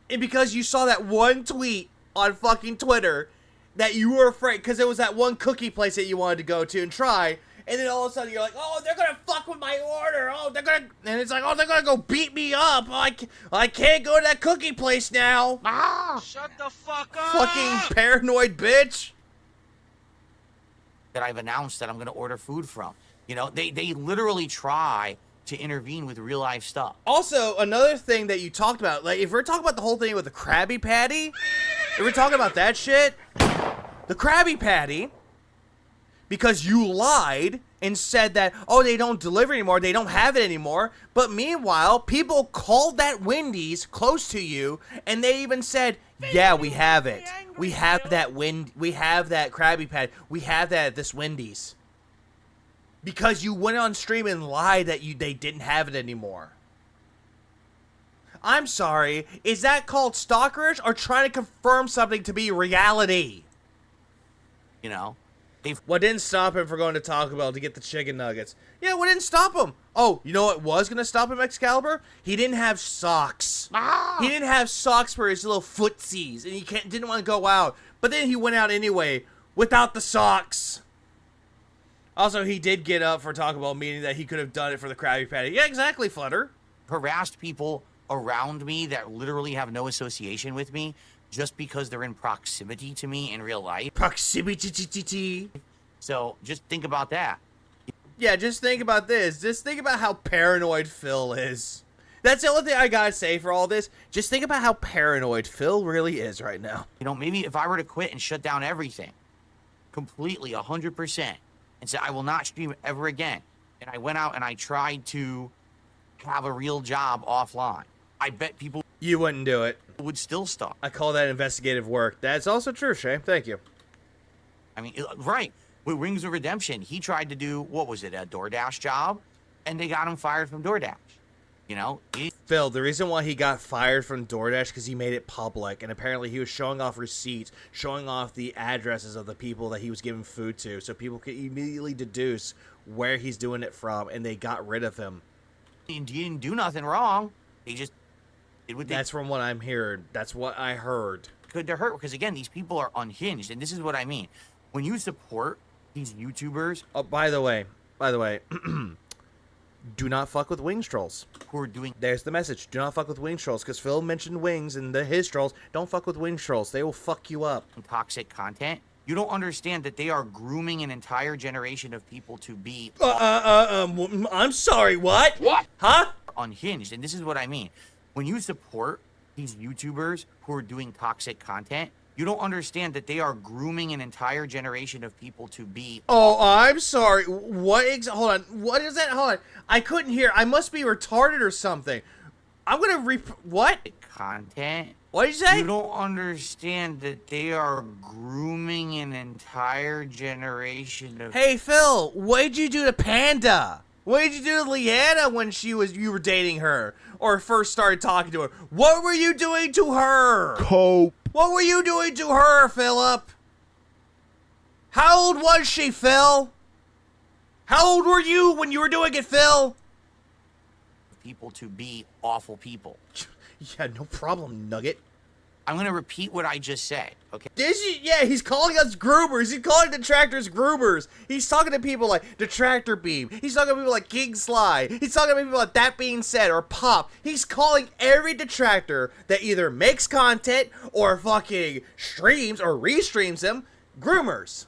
And because you saw that one tweet on fucking Twitter that you were afraid, because it was that one cookie place that you wanted to go to and try, and then all of a sudden you're like, oh, they're gonna fuck with my order, and it's like, oh, they're gonna go beat me up, I can't go to that cookie place now. Shut the fuck up! Fucking paranoid bitch. That I've announced that I'm going to order food from. You know, they literally try to intervene with real life stuff. Also, another thing that you talked about, like, if we're talking about the whole thing with the Krabby Patty, if we're talking about that shit, the Krabby Patty, because you lied and said that, oh, they don't deliver anymore, they don't have it anymore, but meanwhile, people called that Wendy's close to you, and they even said, yeah, we have it. We have that we have that Krabby Patty. We have that at this Wendy's. Because you went on stream and lied that they didn't have it anymore. I'm sorry, is that called stalkerish or trying to confirm something to be reality? You know? What didn't stop him from going to Taco Bell to get the chicken nuggets? Yeah, what didn't stop him? Oh, you know what was going to stop him, Excalibur? He didn't have socks. He didn't have socks for his little footsies, and he didn't want to go out. But then he went out anyway, without the socks. Also, he did get up for Taco Bell, meaning that he could have done it for the Krabby Patty. Yeah, exactly, Flutter. Harassed people around me that literally have no association with me just because they're in proximity to me in real life. Proximity. So just think about that. Yeah, just think about this. Just think about how paranoid Phil is. That's the only thing I gotta say for all this. Just think about how paranoid Phil really is right now. You know, maybe if I were to quit and shut down everything completely, 100%, and say, I will not stream ever again, and I went out and I tried to have a real job offline, I bet people... You wouldn't do it. ...would still stop. I call that investigative work. That's also true, Shane. Thank you. I mean, right. With Rings of Redemption, he tried to do, what was it, a DoorDash job? And they got him fired from DoorDash. You know? Phil, the reason why he got fired from DoorDash because he made it public, and apparently he was showing off receipts, showing off the addresses of the people that he was giving food to, so people could immediately deduce where he's doing it from, and they got rid of him. He didn't do nothing wrong. He just did what they... That's from what I'm hearing. That's what I heard. Could to hurt, because again, these people are unhinged, and this is what I mean. When you support these YouTubers... Oh, by the way, do not fuck with Wings Trolls. Who are doing... There's the message. Do not fuck with Wings Trolls, because Phil mentioned Wings and his trolls. Don't fuck with Wings Trolls. They will fuck you up. Toxic content. You don't understand that they are grooming an entire generation of people to be... I'm sorry, what? What? Huh? Unhinged, and this is what I mean. When you support these YouTubers who are doing toxic content, you don't understand that they are grooming an entire generation of people to be... Oh, I'm sorry. What? Hold on. What is that? Hold on. I couldn't hear. I must be retarded or something. I'm gonna what? Content? What did you say? You don't understand that they are grooming an entire generation of... Hey, Phil, what did you do to Panda? What did you do to Leanna when you were dating her? Or first started talking to her? What were you doing to her? Cope. What were you doing to her, Philip? How old was she, Phil? How old were you when you were doing it, Phil? People to be awful people. Yeah, no problem, Nugget. I'm gonna repeat what I just said, okay? Yeah, he's calling us groomers. He's calling detractors groomers. He's talking to people like Detractor Beam. He's talking to people like King Sly. He's talking to people like That Being Said or Pop. He's calling every detractor that either makes content or fucking streams or restreams them groomers.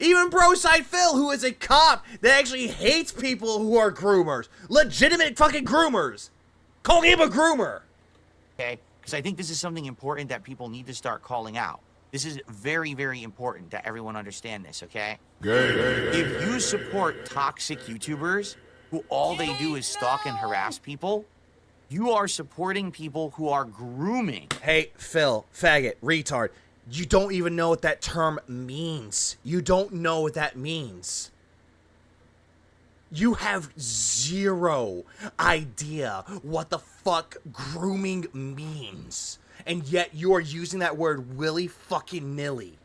Even Broside Phil, who is a cop that actually hates people who are groomers. Legitimate fucking groomers. Calling him a groomer. Okay? Because I think this is something important that people need to start calling out. This is very, very important that everyone understand this, okay? If you support toxic YouTubers who all they do is stalk and harass people, you are supporting people who are grooming. Hey, Phil, faggot, retard. You don't even know what that term means. You don't know what that means. You have zero idea what the fuck grooming means. And yet you are using that word willy fucking nilly.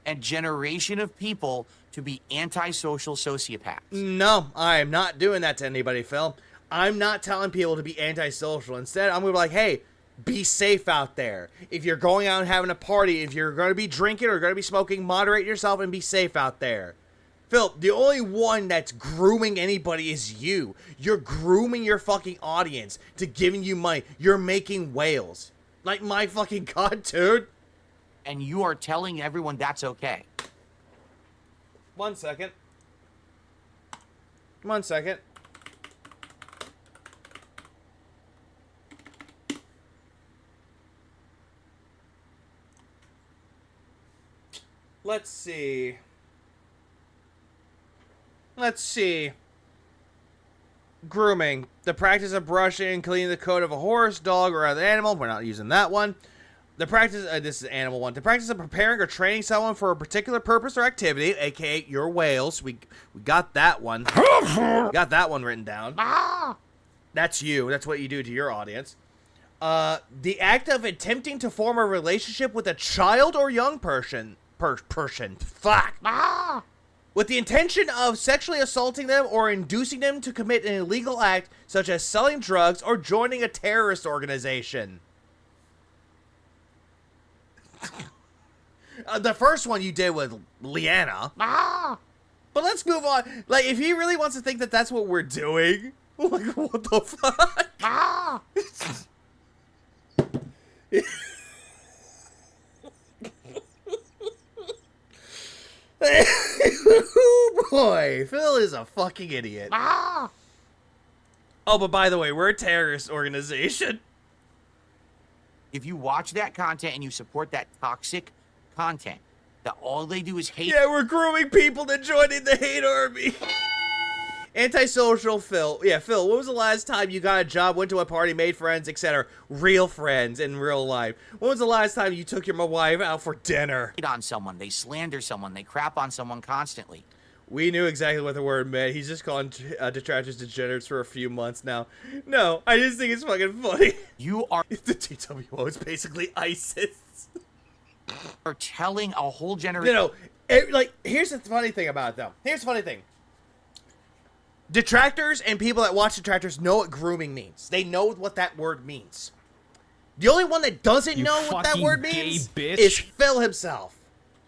A generation of people to be antisocial sociopaths. No, I am not doing that to anybody, Phil. I'm not telling people to be antisocial. Instead, I'm going to be like, hey, be safe out there. If you're going out and having a party, if you're going to be drinking or going to be smoking, moderate yourself and be safe out there. Phil, the only one that's grooming anybody is you. You're grooming your fucking audience to giving you money. You're making whales. Like, my fucking God, dude. And you are telling everyone that's okay. 1 second. 1 second. Let's see. Grooming. The practice of brushing and cleaning the coat of a horse, dog, or other animal. We're not using that one. The practice, this is animal one. The practice of preparing or training someone for a particular purpose or activity, aka your whales. We got that one. Got that one written down. That's you. That's what you do to your audience. The act of attempting to form a relationship with a child or young person. Fuck. With the intention of sexually assaulting them or inducing them to commit an illegal act, such as selling drugs or joining a terrorist organization. The first one you did with Leanna. But let's move on. Like, if he really wants to think that that's what we're doing, like, what the fuck? Oh boy, Phil is a fucking idiot. Oh, but by the way, we're a terrorist organization. If you watch that content and you support that toxic content, that all they do is hate. Yeah, we're grooming people to join in the hate army. Antisocial Phil. Yeah, Phil, when was the last time you got a job, went to a party, made friends, etc.? Real friends in real life. When was the last time you took your wife out for dinner? On someone, they slander someone, they crap on someone constantly. We knew exactly what the word meant. He's just calling detractors degenerates for a few months now. No, I just think it's fucking funny. You are the TWO is basically ISIS. Are telling a whole generation. No, like, here's the funny thing about it, though. Here's the funny thing. Detractors and people that watch detractors know what grooming means. They know what that word means. The only one that doesn't know what that word means is Phil himself.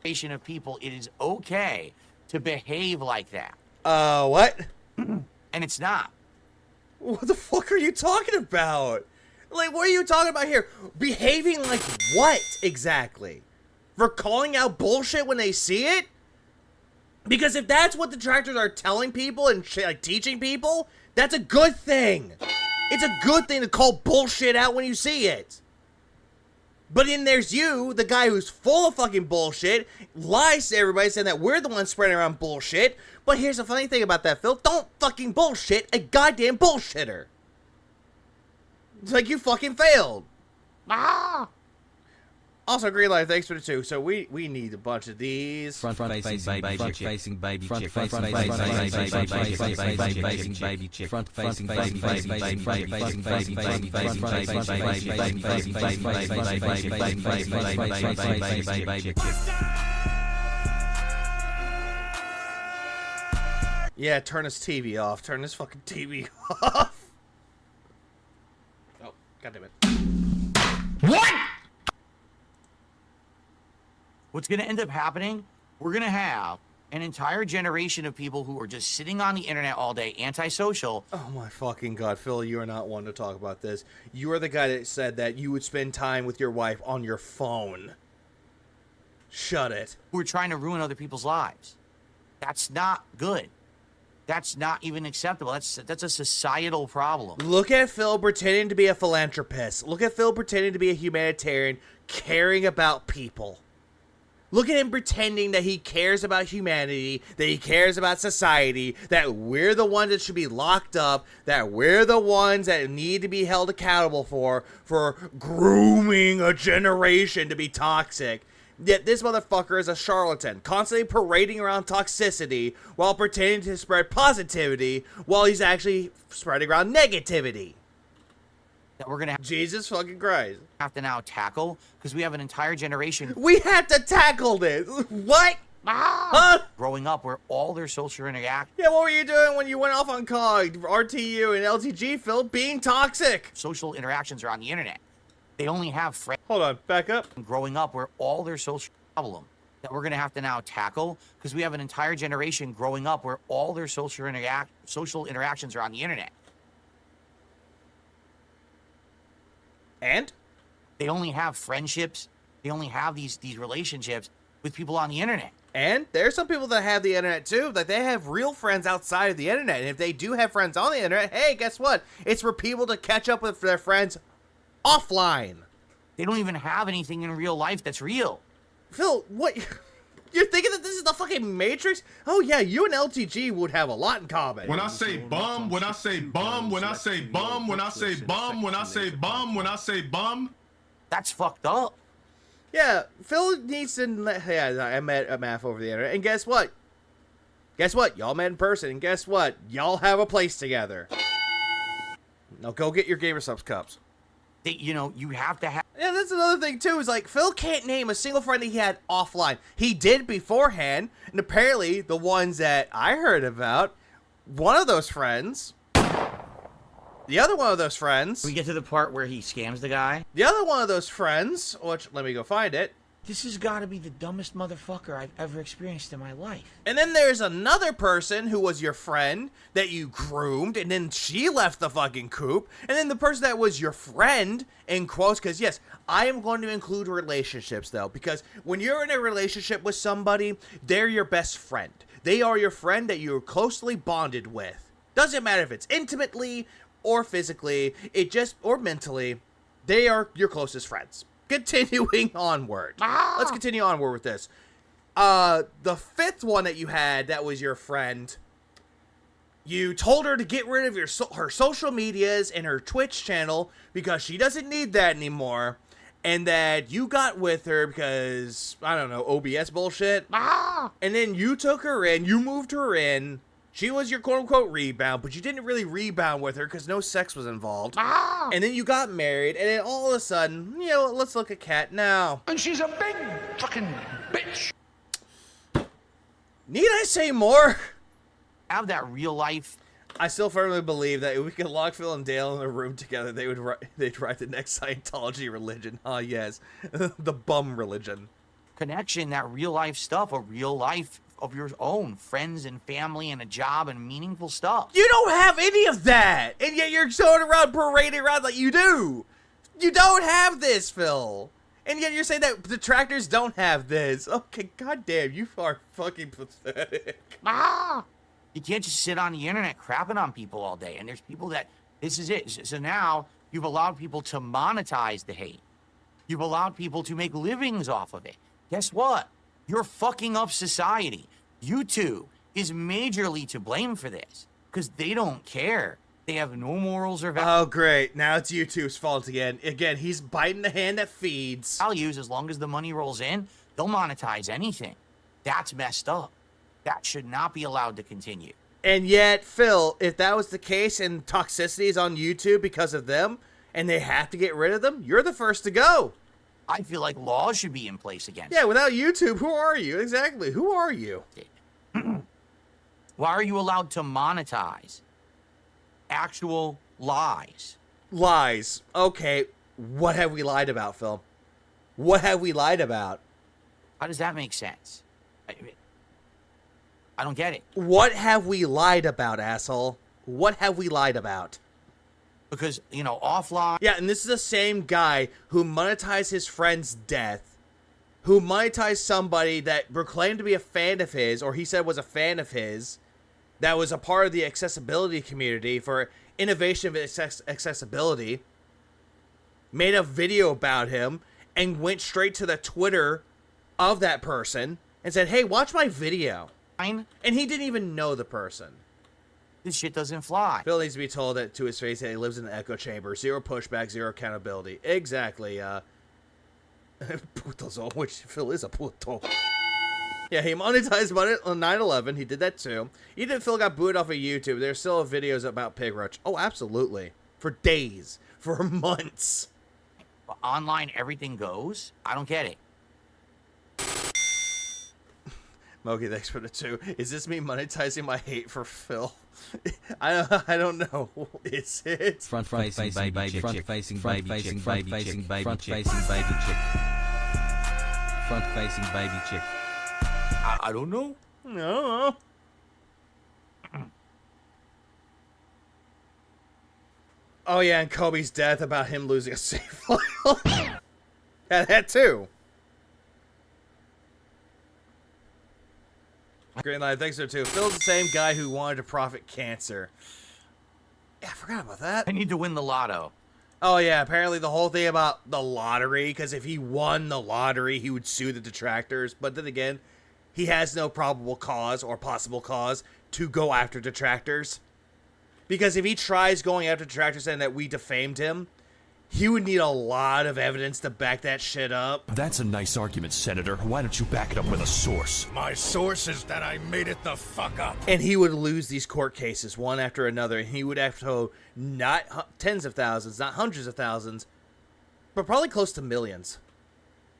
Of people, it is okay to behave like that. What? And it's not. What the fuck are you talking about? Like, what are you talking about here? Behaving like what, exactly? For calling out bullshit when they see it? Because if that's what detractors are telling people and like teaching people, that's a good thing. It's a good thing to call bullshit out when you see it. But then there's you, the guy who's full of fucking bullshit, lies to everybody saying that we're the ones spreading around bullshit. But here's the funny thing about that, Phil. Don't fucking bullshit a goddamn bullshitter. It's like you fucking failed. Also, Green Light, thanks for the 2. So we need a bunch of these. Front facing baby chick. Front facing baby chick. Front facing baby chick. Yeah, turn his TV off. Turn this fucking TV off. Oh, goddammit. What's going to end up happening, we're going to have an entire generation of people who are just sitting on the internet all day, antisocial. Oh my fucking God, Phil, you are not one to talk about this. You are the guy that said that you would spend time with your wife on your phone. Shut it. Who are trying to ruin other people's lives. That's not good. That's not even acceptable. That's a societal problem. Look at Phil pretending to be a philanthropist. Look at Phil pretending to be a humanitarian, caring about people. Look at him pretending that he cares about humanity, that he cares about society, that we're the ones that should be locked up, that we're the ones that need to be held accountable for grooming a generation to be toxic. Yet this motherfucker is a charlatan, constantly parading around toxicity while pretending to spread positivity while he's actually spreading around negativity. That we're gonna Jesus fucking Christ. Have to now tackle, because we have an entire generation. We have to tackle this. What? Huh? Growing up where all their social interact. Yeah, what were you doing when you went off on COG, RTU, and LTG, Phil? Being toxic. Social interactions are on the internet. They only have friends. Hold on, back up. Growing up where all their social problem that we're gonna have to now tackle, because we have an entire generation growing up where all their social interactions are on the internet. And? They only have friendships. They only have these relationships with people on the internet. And there's some people that have the internet too, that they have real friends outside of the internet. And if they do have friends on the internet, hey, guess what? It's for people to catch up with their friends offline. They don't even have anything in real life that's real. Phil, what? You're thinking that this is the fucking Matrix? Oh yeah, you and LTG would have a lot in common. When I say bum, when I say bum, when I say bum, when I say bum, when I say bum, when I say bum. That's fucked up. Yeah, Phil needs to. Yeah, I met a math over the internet, and guess what? Guess what? Y'all met in person, and guess what? Y'all have a place together. Now go get your Gamer Subs cups. You have to have. Yeah, that's another thing too. Is like Phil can't name a single friend that he had offline. He did beforehand, and apparently the ones that I heard about, one of those friends. The other one of those friends. We get to the part where he scams the guy. The other one of those friends, which, let me go find it. This has got to be the dumbest motherfucker I've ever experienced in my life. And then there's another person who was your friend that you groomed, and then she left the fucking coop. And then the person that was your friend, in quotes, because yes, I am going to include relationships though, because when you're in a relationship with somebody, they're your best friend. They are your friend that you're closely bonded with. Doesn't matter if it's intimately or physically, or mentally, they are your closest friends. Continuing onward. Let's continue onward with this. The fifth one that you had that was your friend, you told her to get rid of her social medias and her Twitch channel because she doesn't need that anymore, and that you got with her because, I don't know, OBS bullshit. And then you took her in, you moved her in. She was your quote-unquote rebound, but you didn't really rebound with her because no sex was involved. And then you got married, and then all of a sudden, let's look at Kat now. And she's a big fucking bitch. Need I say more? Have that real life. I still firmly believe that if we could lock Phil and Dale in a room together, they'd write the next Scientology religion. Ah, yes. The bum religion. Connection, that real life stuff, a real life of your own, friends and family and a job and meaningful stuff. You don't have any of that, and yet you're going around parading around like you do. You don't have this, Phil. And yet you're saying that detractors don't have this. Okay, goddamn, you are fucking pathetic. You can't just sit on the internet crapping on people all day. And there's people that, this is it. So now you've allowed people to monetize the hate. You've allowed people to make livings off of it. Guess what? You're fucking up society. YouTube is majorly to blame for this because they don't care. They have no morals or values. Oh, great. Now it's YouTube's fault again. Again, he's biting the hand that feeds. Values, as long as the money rolls in, they'll monetize anything. That's messed up. That should not be allowed to continue. And yet, Phil, if that was the case and toxicity is on YouTube because of them and they have to get rid of them, you're the first to go. I feel like laws should be in place against Yeah, without YouTube, who are you? Exactly. Who are you? Why are you allowed to monetize actual lies? Lies. Okay, what have we lied about, Phil? What have we lied about? How does that make sense? I don't get it. What have we lied about, asshole? What have we lied about? Because, you know, offline... Yeah, and this is the same guy who monetized his friend's death, who monetized somebody that proclaimed to be a fan of his, or he said was a fan of his, that was a part of the accessibility community for innovation of accessibility, made a video about him, and went straight to the Twitter of that person and said, hey, watch my video. And he didn't even know the person. This shit doesn't fly. Phil needs to be told that to his face that he lives in an echo chamber. Zero pushback, zero accountability. Exactly, putozo, which Phil is a puto. Yeah, he monetized money on 9/11. He did that too. Even Phil got booted off of YouTube, there's still videos about Pig Roach. Oh, absolutely. For days. For months. But online, everything goes? I don't get it. Moki, thanks for the 2. Is this me monetizing my hate for Phil? I don't know. Is it? Front facing baby chick. Front facing baby chick. Front facing baby chick. Front facing baby chick. Front facing baby chick. I don't know. No. Oh yeah, and Kobe's death about him losing a save file. Yeah, that too. Green Light, thanks for 2. Phil's the same guy who wanted to profit cancer. Yeah, I forgot about that. I need to win the lotto. Oh yeah, apparently the whole thing about the lottery, because if he won the lottery, he would sue the detractors. But then again, he has no probable cause or possible cause to go after detractors. Because if he tries going after detractors saying that we defamed him, he would need a lot of evidence to back that shit up. That's a nice argument, Senator. Why don't you back it up with a source? My source is that I made it the fuck up. And he would lose these court cases one after another. And he would have to not tens of thousands, not hundreds of thousands, but probably close to millions.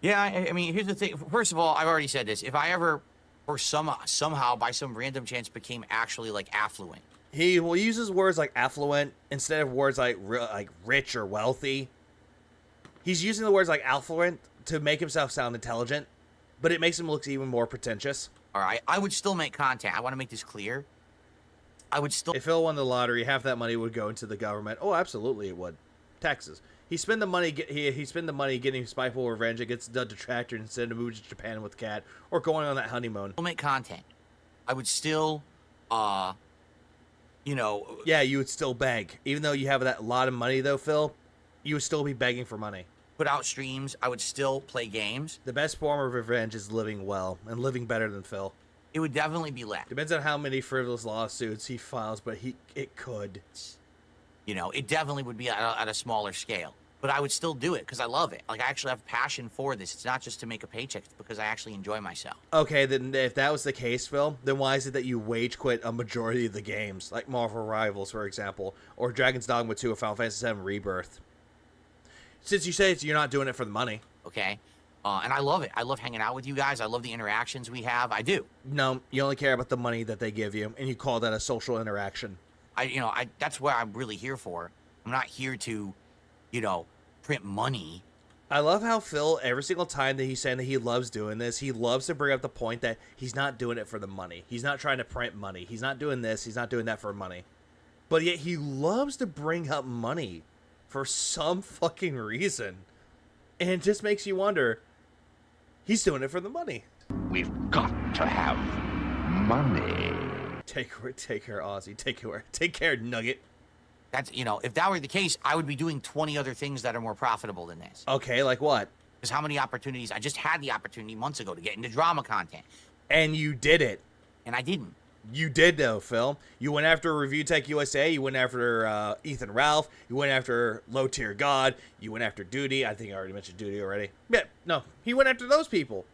Yeah, I mean, here's the thing. First of all, I've already said this. If I ever, or somehow, by some random chance, became actually, like, affluent. He will use words like affluent instead of words like rich or wealthy. He's using the words like affluent to make himself sound intelligent, but it makes him look even more pretentious. All right, I would still make content. I want to make this clear. I would still... If Phil won the lottery, half that money would go into the government. Oh, absolutely it would. Taxes. He spent the money. He spent the money getting spiteful revenge against the detractor instead of moving to Japan with Cat or going on that honeymoon. I'll make content. I would still, you know... Yeah, you would still beg. Even though you have that lot of money, though, Phil, you would still be begging for money. Put out streams. I would still play games. The best form of revenge is living well and living better than Phil. It would definitely be less. Depends on how many frivolous lawsuits he files, but it could. You know, it definitely would be at a smaller scale. But I would still do it because I love it. Like, I actually have passion for this. It's not just to make a paycheck. It's because I actually enjoy myself. Okay, then if that was the case, Phil, then why is it that you wage quit a majority of the games? Like Marvel Rivals, for example, or Dragon's Dogma 2 or Final Fantasy VII Rebirth. Since you say you're not doing it for the money. Okay? And I love it. I love hanging out with you guys. I love the interactions we have. I do. No, you only care about the money that they give you, and you call that a social interaction. That's what I'm really here for. I'm not here to, print money. I love how Phil, every single time that he's saying that he loves doing this, he loves to bring up the point that he's not doing it for the money. He's not trying to print money. He's not doing this. He's not doing that for money. But yet he loves to bring up money for some fucking reason. And it just makes you wonder, he's doing it for the money. We've got to have money. Take care, Ozzy. Take care, Nugget. That's, if that were the case, I would be doing 20 other things that are more profitable than this. Okay, like what? Because how many opportunities? I just had the opportunity months ago to get into drama content. And you did it. And I didn't. You did, though, Phil. You went after Review Tech USA. You went after Ethan Ralph. You went after Low Tier God. You went after Duty. I think I already mentioned Duty already. Yeah, no. He went after those people.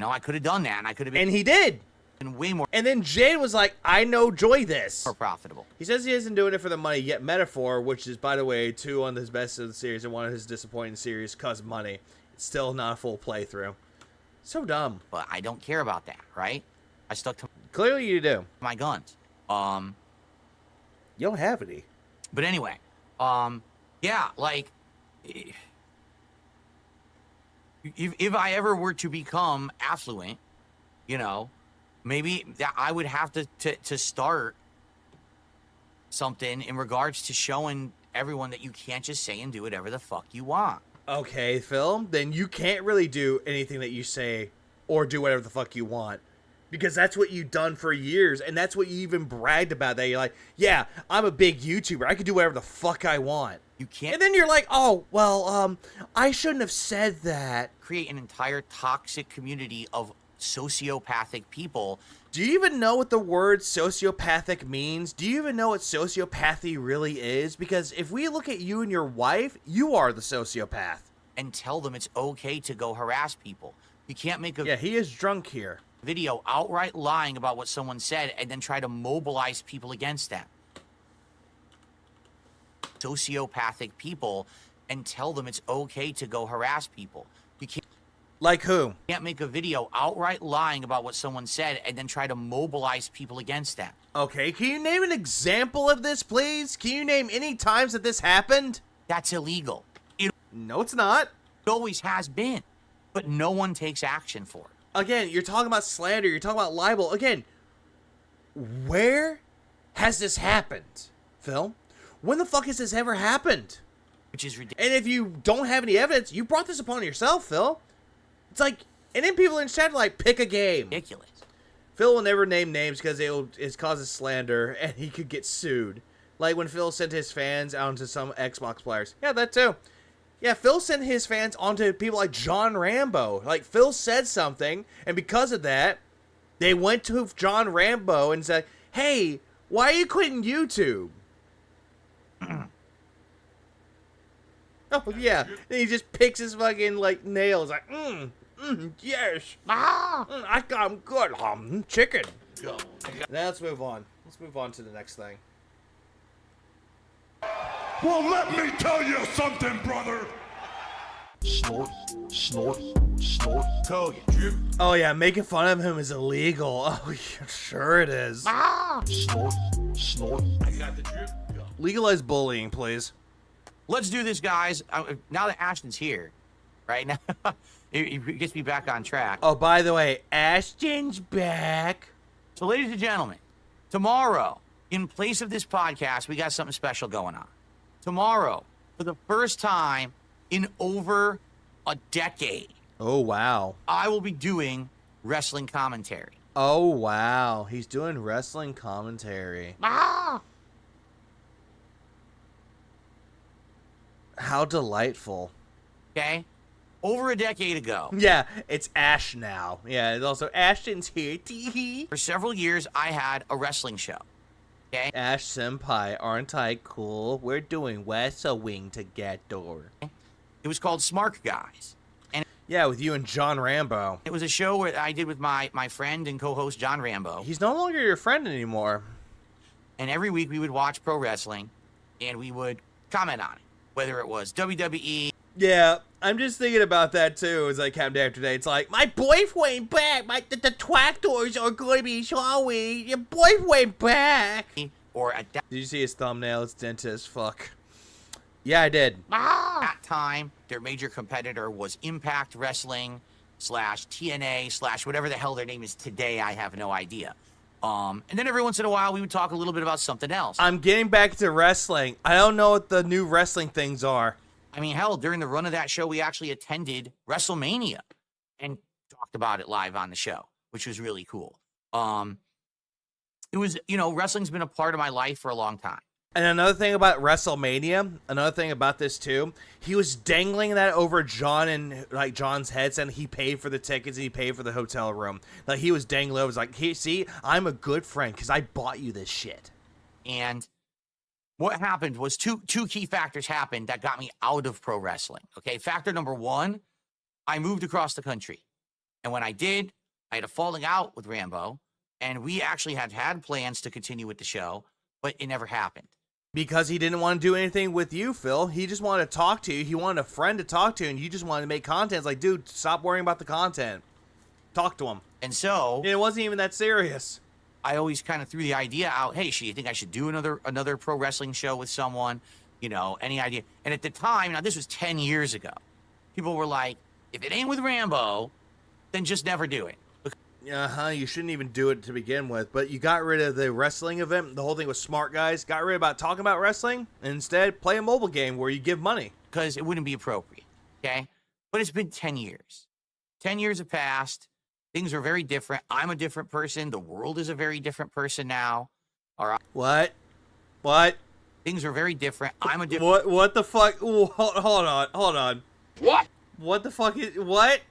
I could have done that, and I could have been... And he did. Way more. And then Jade was like, I know Joy this. More profitable. He says he isn't doing it for the money, yet Metaphor, which is, by the way, 2 on his best of the series and 1 of his disappointing series, cause money. It's still not a full playthrough. So dumb. But I don't care about that, right? I stuck to... Clearly you do. My guns. You don't have any. But anyway, yeah, like... if I ever were to become affluent, you know, maybe that I would have to start something in regards to showing everyone that you can't just say and do whatever the fuck you want. Okay, Phil, then you can't really do anything that you say or do whatever the fuck you want. Because that's what you've done for years, and that's what you even bragged about, that you're like, yeah, I'm a big YouTuber. I can do whatever the fuck I want. You can't. And then you're like, oh, well, I shouldn't have said that. Create an entire toxic community of sociopathic people. Do you even know what the word sociopathic means? Do you even know what sociopathy really is? Because if we look at you and your wife, you are the sociopath. And tell them it's okay to go harass people. You can't make a... Yeah, he is drunk here. Video outright lying about what someone said and then try to mobilize people against them. Sociopathic people, and tell them it's okay to go harass people. You can't... Like who? Can't make a video outright lying about what someone said and then try to mobilize people against them. Okay, can you name an example of this, please? Can you name any times that this happened? That's illegal. It No, it's not. always has been, but no one takes action for it. Again, you're talking about slander, you're talking about libel. Again, where has this happened, Phil? When the fuck has this ever happened? Which is ridiculous. And if you don't have any evidence, you brought this upon yourself, Phil. It's like, and then people in chat are like, pick a game. Ridiculous. Phil will never name names because it causes slander and he could get sued. Like when Phil sent his fans out to some Xbox players. Yeah, that too. Yeah, Phil sent his fans onto people like John Rambo. Like, Phil said something, and because of that, they went to John Rambo and said, hey, why are you quitting YouTube? Oh, yeah. And he just picks his fucking, like, nails. Like, yes. I got him good. Chicken. Now let's move on. Let's move on to the next thing. Well, let me tell you something, brother. Snort, snort, snort. Tell you, drip. Oh yeah, making fun of him is illegal. Oh yeah, sure it is. Snort, snort. I got the drip. Legalize bullying, please. Let's do this, guys. Now that Ashton's here, right now, it gets me back on track. Oh, by the way, Ashton's back. So, ladies and gentlemen, tomorrow, in place of this podcast, we got something special going on. Tomorrow, for the first time in over a decade. Oh, wow. I will be doing wrestling commentary. Oh, wow. He's doing wrestling commentary. How delightful. Okay? Over a decade ago. Yeah, it's Ash now. Yeah, it's also Ashton's here. For several years, I had a wrestling show. Okay? Ash Senpai, aren't I cool? We're doing wrestling together. It was called Smart Guys. And yeah, with you and John Rambo. It was a show where I did with my friend and co-host John Rambo. He's no longer your friend anymore. And every week we would watch pro wrestling and we would comment on it. Whether it was WWE. Yeah, I'm just thinking about that too as I come day after day. It's like, my boyfriend back. The detractors are going to be showing. Your boyfriend back. Or at that. Did you see his thumbnail? It's dentist. Fuck. Yeah, I did. At that time, their major competitor was Impact Wrestling / TNA / whatever the hell their name is today. I have no idea. And then every once in a while, we would talk a little bit about something else. I'm getting back to wrestling. I don't know what the new wrestling things are. I mean, hell, during the run of that show, we actually attended WrestleMania and talked about it live on the show, which was really cool. It was, wrestling's been a part of my life for a long time. And another thing about WrestleMania, another thing about this too, he was dangling that over John and like John's head, saying he paid for the tickets and he paid for the hotel room. Like he was dangling over, was like, hey, see, I'm a good friend because I bought you this shit. And what happened was two key factors happened that got me out of pro wrestling. Okay, factor number one, I moved across the country. And when I did, I had a falling out with Rambo, and we actually had plans to continue with the show, but it never happened. Because he didn't want to do anything with you, Phil. He just wanted to talk to you. He wanted a friend to talk to, and you just wanted to make content. It's like, dude, stop worrying about the content. Talk to him. And so... it wasn't even that serious. I always kind of threw the idea out, hey, you think I should do another pro wrestling show with someone? Any idea? And at the time, now this was 10 years ago, people were like, If it ain't with Rambo, then just never do it. You shouldn't even do it to begin with, but you got rid of the wrestling event. The whole thing was smart, guys. Got rid about talking about wrestling, and instead play a mobile game where you give money. Because it wouldn't be appropriate, okay? But it's been 10 years. 10 years have passed. Things are very different. I'm a different person. The world is a very different person now. All right? What? Things are very different. I'm a different... What the fuck? Ooh, hold on. What? What the fuck is... What?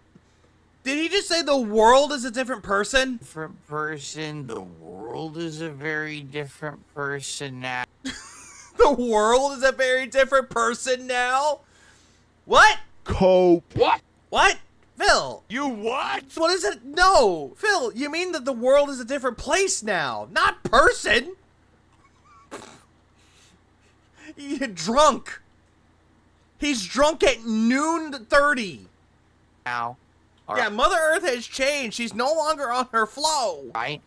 Did he just say the world is a different person? Different person. The world is a very different person now. The world is a very different person now? What? Cope. What? Phil. You what? What is it? No. Phil, you mean that the world is a different place now, not person. You're drunk. He's drunk at noon 30. Now. Yeah, Mother Earth has changed. She's no longer on her flow. Right?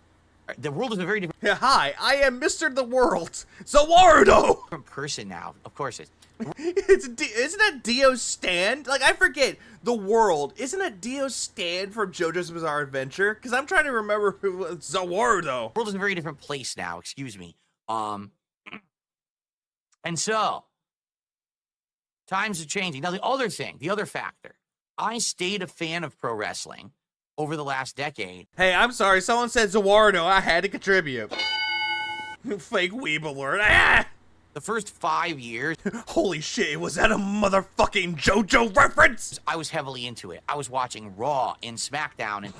The world is a very different... Yeah, hi, I am Mr. The World, Zawardo. person now. Of course it Isn't that Dio's stand? Like, I forget. The world. Isn't that Dio's stand from JoJo's Bizarre Adventure? Because I'm trying to remember who was Zawardo. The world is a very different place now. Excuse me. And so, times are changing. Now, the other factor. I stayed a fan of pro wrestling over the last decade. Hey, I'm sorry. Someone said Zawardo. I had to contribute. Fake weeb alert. Ah! The first 5 years. Holy shit, was that a motherfucking JoJo reference? I was heavily into it. I was watching Raw and SmackDown and...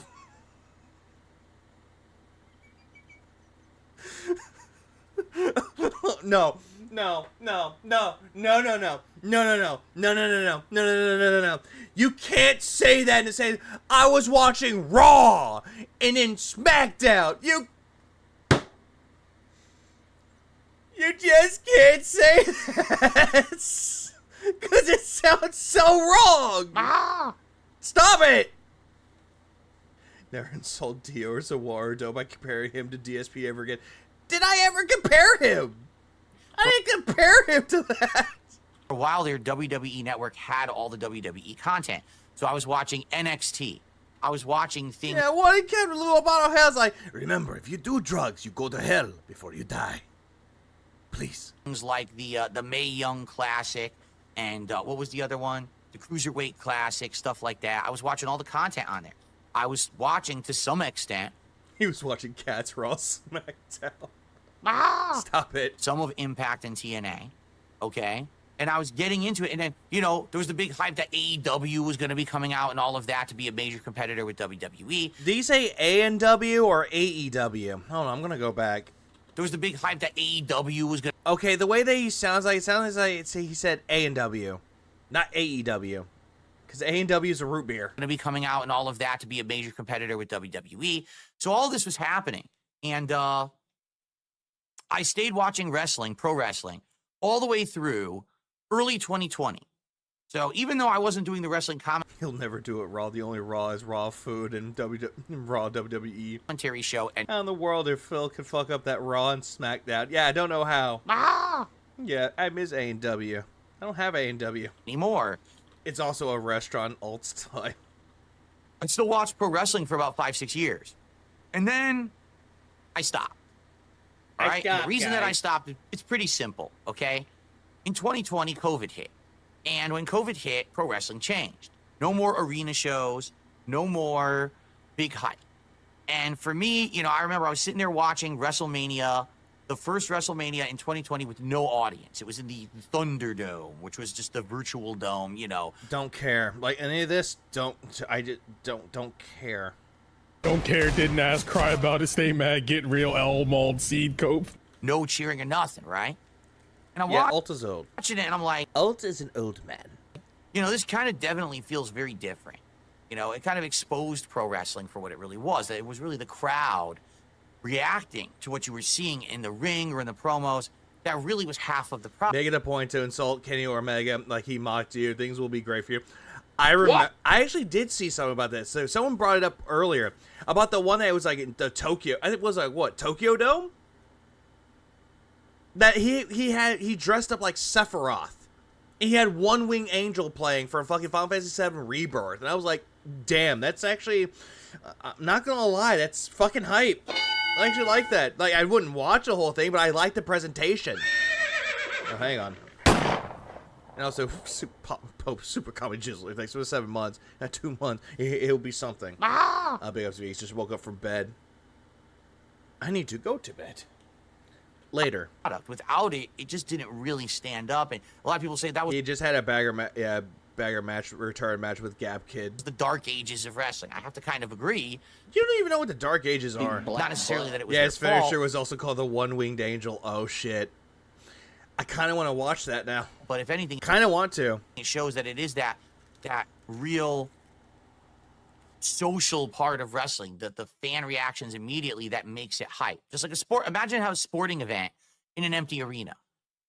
No. You can't say that and say, I was watching Raw and then SmackDown. You just can't say that. Because it sounds so wrong. Stop it. Never insult Dio or Zawardo by comparing him to DSP ever again. Did I ever compare him? I didn't compare him to that. For a while there, WWE Network had all the WWE content. So I was watching NXT. I was watching things... Yeah, what he kept Lou Obano Hell's like, remember, if you do drugs, you go to hell before you die. Please. Things like the Mae Young Classic and what was the other one? The Cruiserweight Classic, stuff like that. I was watching all the content on there. I was watching, to some extent... He was watching Cats Raw SmackDown. Stop it. Some of Impact and TNA, okay? And I was getting into it, and then, you know, there was the big hype that AEW was going to be coming out and all of that to be a major competitor with WWE. Did you say A&W or AEW? Hold on, I'm going to go back. There was the big hype that AEW was going to... Okay, the way that he sounds like he said A&W, not AEW. Because A&W is a root beer. Going to be coming out and all of that to be a major competitor with WWE. So all this was happening. And I stayed watching wrestling, pro wrestling, all the way through early 2020. So even though I wasn't doing the wrestling comment... He'll never do it raw. The only raw is raw food and raw WWE. Commentary show. And how in the world if Phil could fuck up that Raw and SmackDown? Yeah, I don't know how. Yeah, I miss A&W. I don't have A&W. Anymore. It's also a restaurant alt style. I still watched pro wrestling for about 5-6 years. And then I stopped. All right? And the reason that I stopped, it's pretty simple, okay? In 2020, COVID hit. And when COVID hit, pro wrestling changed. No more arena shows, no more big hype. And for me, you know, I remember I was sitting there watching WrestleMania, the first WrestleMania in 2020 with no audience. It was in the Thunderdome, which was just a virtual dome, you know. Don't care. Like any of this, don't care. Don't care, didn't ask, cry about it, stay mad, get real, L mauled, seed cope. No cheering or nothing, right? And I'm Ulta's old. watching it and I'm like, Ult is an old man. You know, this kind of definitely feels very different. You know, it kind of exposed pro wrestling for what it really was. That it was really the crowd reacting to what you were seeing in the ring or in the promos. That really was half of the problem. Make it a point to insult Kenny Omega like he mocked you. Things will be great for you. I actually did see something about this. So someone brought it up earlier about the one that was like in the Tokyo. I think it was like what, Tokyo Dome? That he dressed up like Sephiroth He had One Wing Angel playing for fucking Final Fantasy VII Rebirth, and I was like, damn, that's actually, I'm not gonna lie, that's fucking hype. I actually like that. Like, I wouldn't watch the whole thing, but I like the presentation. Oh, hang on. And also, Super Comedy Jizzle. Thanks for the 7 months. 2 months. It'll be something. Big up to me. He just woke up from bed. I need to go to bed. Later. Without it, it just didn't really stand up. And a lot of people say that was... He just had a bagger match, return match with Gap Kid. The dark ages of wrestling. I have to kind of agree. You don't even know what the dark ages are. Not necessarily that it was his their fault. finisher was also called the One-Winged Angel. Oh, shit. I kind of want to watch that now. But if anything... Kind of want to. It shows that it is that real social part of wrestling, the fan reactions immediately that makes it hype. Just like a sport. Imagine how a sporting event in an empty arena.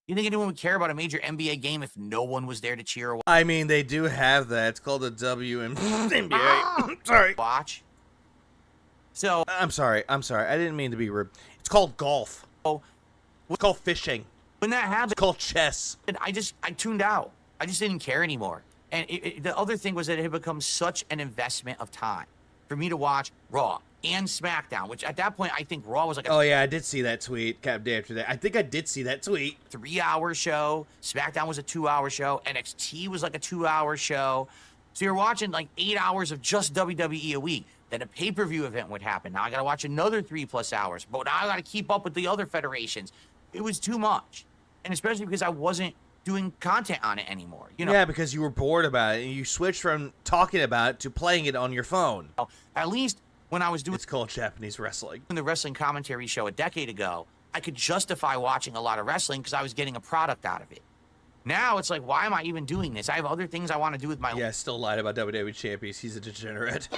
You think anyone would care about a major NBA game if no one was there to cheer? I mean, they do have that. It's called the WNBA. Sorry. Watch. So I'm sorry. I didn't mean to be rude. It's called golf. Oh, it's called fishing. When that happened, it's called chess. And I tuned out. I just didn't care anymore. And the other thing was that it had become such an investment of time for me to watch Raw and SmackDown, which at that point, I think Raw was like oh, yeah, I did see that tweet, Cap Day after that. I think I did see that tweet. 3-hour show. SmackDown was a 2-hour show. NXT was like a 2-hour show. So you're watching like 8 hours of just WWE a week. Then a pay-per-view event would happen. Now I got to watch another 3+ hours. But now I got to keep up with the other federations. It was too much. And especially because I wasn't doing content on it anymore. You know? Yeah, because you were bored about it, and you switched from talking about it to playing it on your phone. At least when I was doing... It's called Japanese wrestling. The wrestling commentary show a decade ago, I could justify watching a lot of wrestling because I was getting a product out of it. Now it's like, why am I even doing this? I have other things I want to do with my life. Yeah, still lied about WWE champions. He's a degenerate.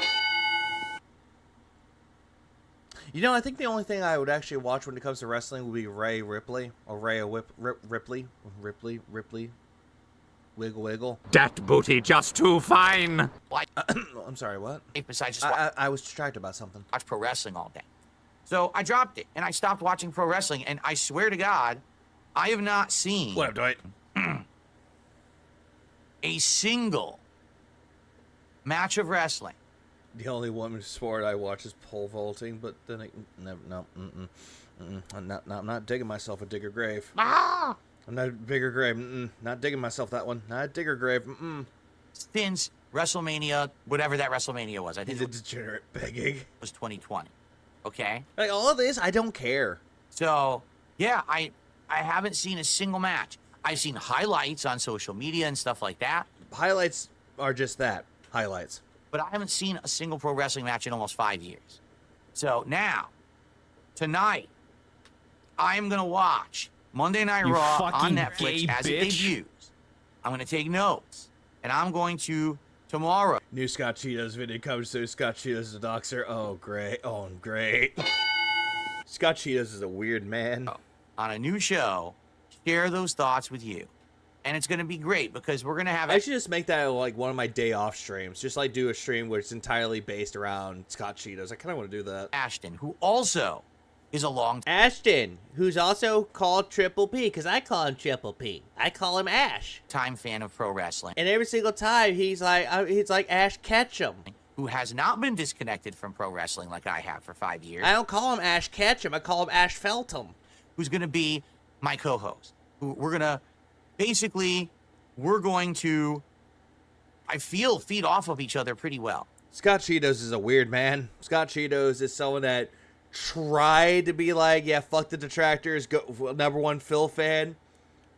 You know, I think the only thing I would actually watch when it comes to wrestling would be Rhea Ripley. Or Ripley. Wiggle. That booty just too fine. I'm sorry, what? Besides just I was distracted about something. Watch pro wrestling all day. So I dropped it, and I stopped watching pro wrestling, and I swear to God, I have not seen... What up, Dwight? a single match of wrestling. The only women's sport I watch is pole vaulting, but then I'm not digging myself a digger grave. I'm not a bigger grave. Not digging myself that one. Not a digger grave. Since WrestleMania, whatever that WrestleMania was, I think he's a degenerate begging. It was 2020. Okay. Like all of this, I don't care. So yeah, I haven't seen a single match. I've seen highlights on social media and stuff like that. Highlights are just that, highlights. But I haven't seen a single pro wrestling match in almost 5 years. So now, tonight, I am going to watch Monday Night Raw on Netflix as it debuts. I'm going to take notes. And I'm going to, tomorrow... New Scott Cheetos video comes to Scott Cheetos the Doxer. Oh, great. Oh, great. Scott Cheetos is a weird man. On a new show, share those thoughts with you. And it's going to be great because we're going to have... I should just make that like one of my day off streams. Just like do a stream where it's entirely based around Scott Cheetos. I kind of want to do that. Ashton, who also is a long... Ashton, who's also called Triple P, because I call him Triple P. I call him Ash. Time fan of pro wrestling. And every single time he's like Ash Ketchum. Who has not been disconnected from pro wrestling like I have for 5 years. I don't call him Ash Ketchum. I call him Ash Feltham. Who's going to be my co-host. Who we're going to... Basically, we're going to, I feel, feed off of each other pretty well. Scott Cheetos is a weird man. Scott Cheetos is someone that tried to be like, yeah, fuck the detractors, go #1 Phil fan.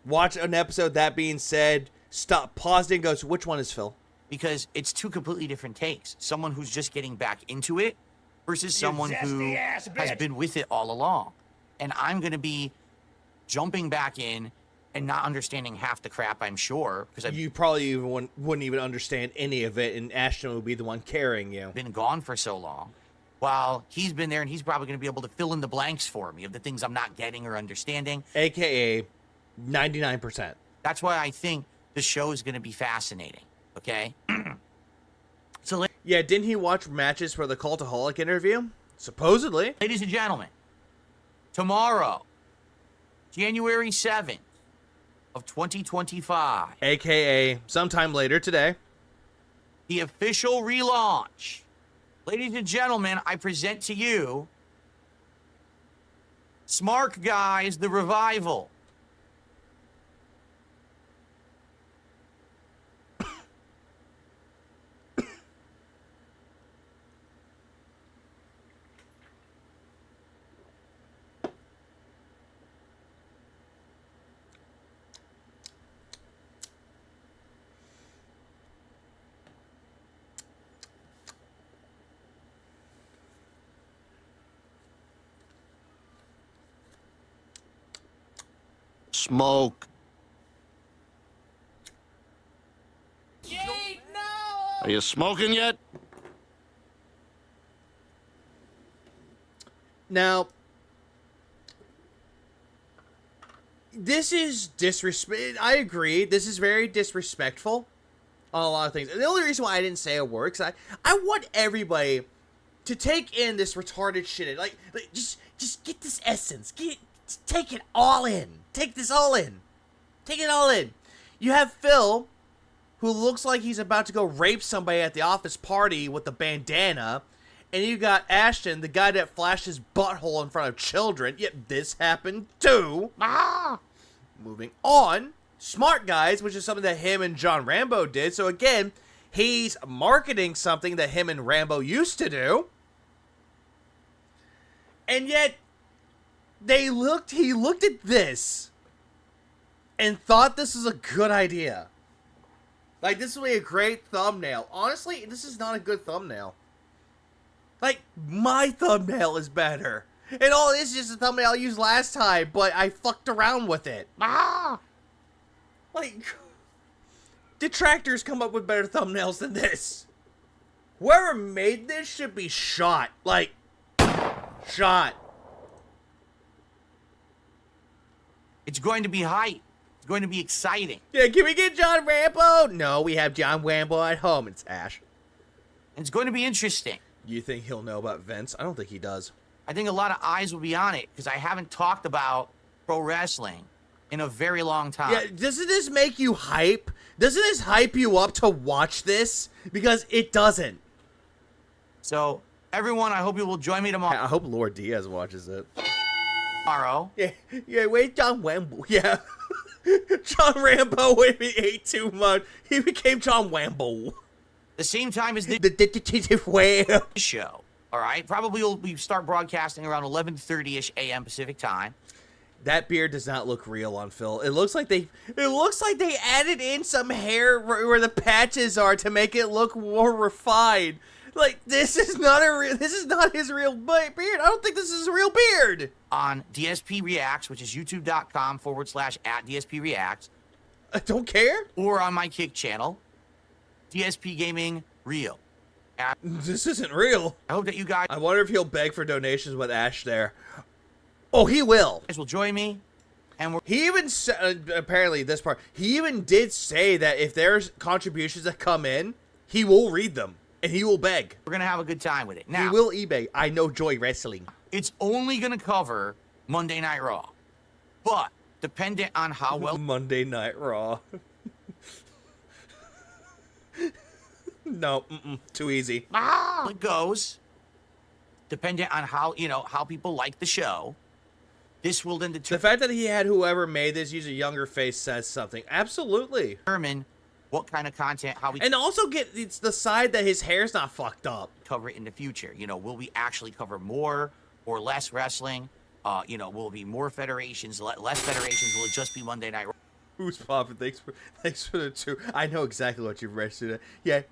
Watch an episode, that being said, stop, paused and goes, which one is Phil? Because it's two completely different takes. Someone who's just getting back into it versus someone who has been with it all along. And I'm going to be jumping back in and not understanding half the crap, I'm sure. Because you probably wouldn't even understand any of it, and Ashton would be the one carrying you. Been gone for so long. While he's been there, and he's probably going to be able to fill in the blanks for me of the things I'm not getting or understanding. AKA 99%. That's why I think the show is going to be fascinating, okay? So, yeah, didn't he watch matches for the Cultaholic interview? Supposedly. Ladies and gentlemen, tomorrow, January 7th, of 2025. AKA sometime later today. The official relaunch. Ladies and gentlemen, I present to you Smart Guys, The Revival. Smoke. Are you smoking yet? Now, this is disrespect. I agree. This is very disrespectful on a lot of things. And the only reason why I didn't say a word, because I want everybody to take in this retarded shit. Like just get this essence. Take it all in. Take this all in. Take it all in. You have Phil, who looks like he's about to go rape somebody at the office party with the bandana. And you got Ashton, the guy that flashed his butthole in front of children. Yep, this happened too. Moving on. Smart Guys, which is something that him and John Rambo did. So again, he's marketing something that him and Rambo used to do. And yet, he looked at this and thought this was a good idea. Like, this would be a great thumbnail. Honestly, this is not a good thumbnail. Like, my thumbnail is better. And all this is just a thumbnail I used last time, but I fucked around with it. Like, detractors come up with better thumbnails than this. Whoever made this should be shot. Like, shot. It's going to be hype. It's going to be exciting. Yeah, can we get John Rambo? No, we have John Rambo at home. It's Ash. And it's going to be interesting. You think he'll know about Vince? I don't think he does. I think a lot of eyes will be on it because I haven't talked about pro wrestling in a very long time. Yeah, doesn't this make you hype? Doesn't this hype you up to watch this? Because it doesn't. So, everyone, I hope you will join me tomorrow. I hope Lord Diaz watches it. Tomorrow. Yeah, wait, John Rambo. Yeah. John Rambo, when he ate too much, he became John Rambo. The same time as the show. All right, probably we start broadcasting around 11:30ish a.m. Pacific time. That beard does not look real on Phil. It looks like they added in some hair where the patches are to make it look more refined. Like, this is not his real beard. I don't think this is a real beard. On DSP Reacts, which is youtube.com/@DSP Reacts. I don't care. Or on my Kick channel, DSP Gaming Real. This isn't real. I hope that you guys... I wonder if he'll beg for donations with Ash there. Oh, he will. You guys will join me. And he even said, apparently this part, he even did say that if there's contributions that come in, he will read them. And he will beg. We're going to have a good time with it. Now, he will eBay. I know Joy Wrestling. It's only going to cover Monday Night Raw. But, dependent on how well... Monday Night Raw. No, too easy. It goes, dependent on how people like the show. This will then determine... The fact that he had whoever made this use a younger face says something. Absolutely. Determine what kind of content, how we... And also it's the side that his hair's not fucked up. Cover it in the future. Will we actually cover more or less wrestling? Will it be more federations, less federations? Will it just be Monday Night Raw? Who's popping? Thanks for the 2. I know exactly what you've registered. Yeah,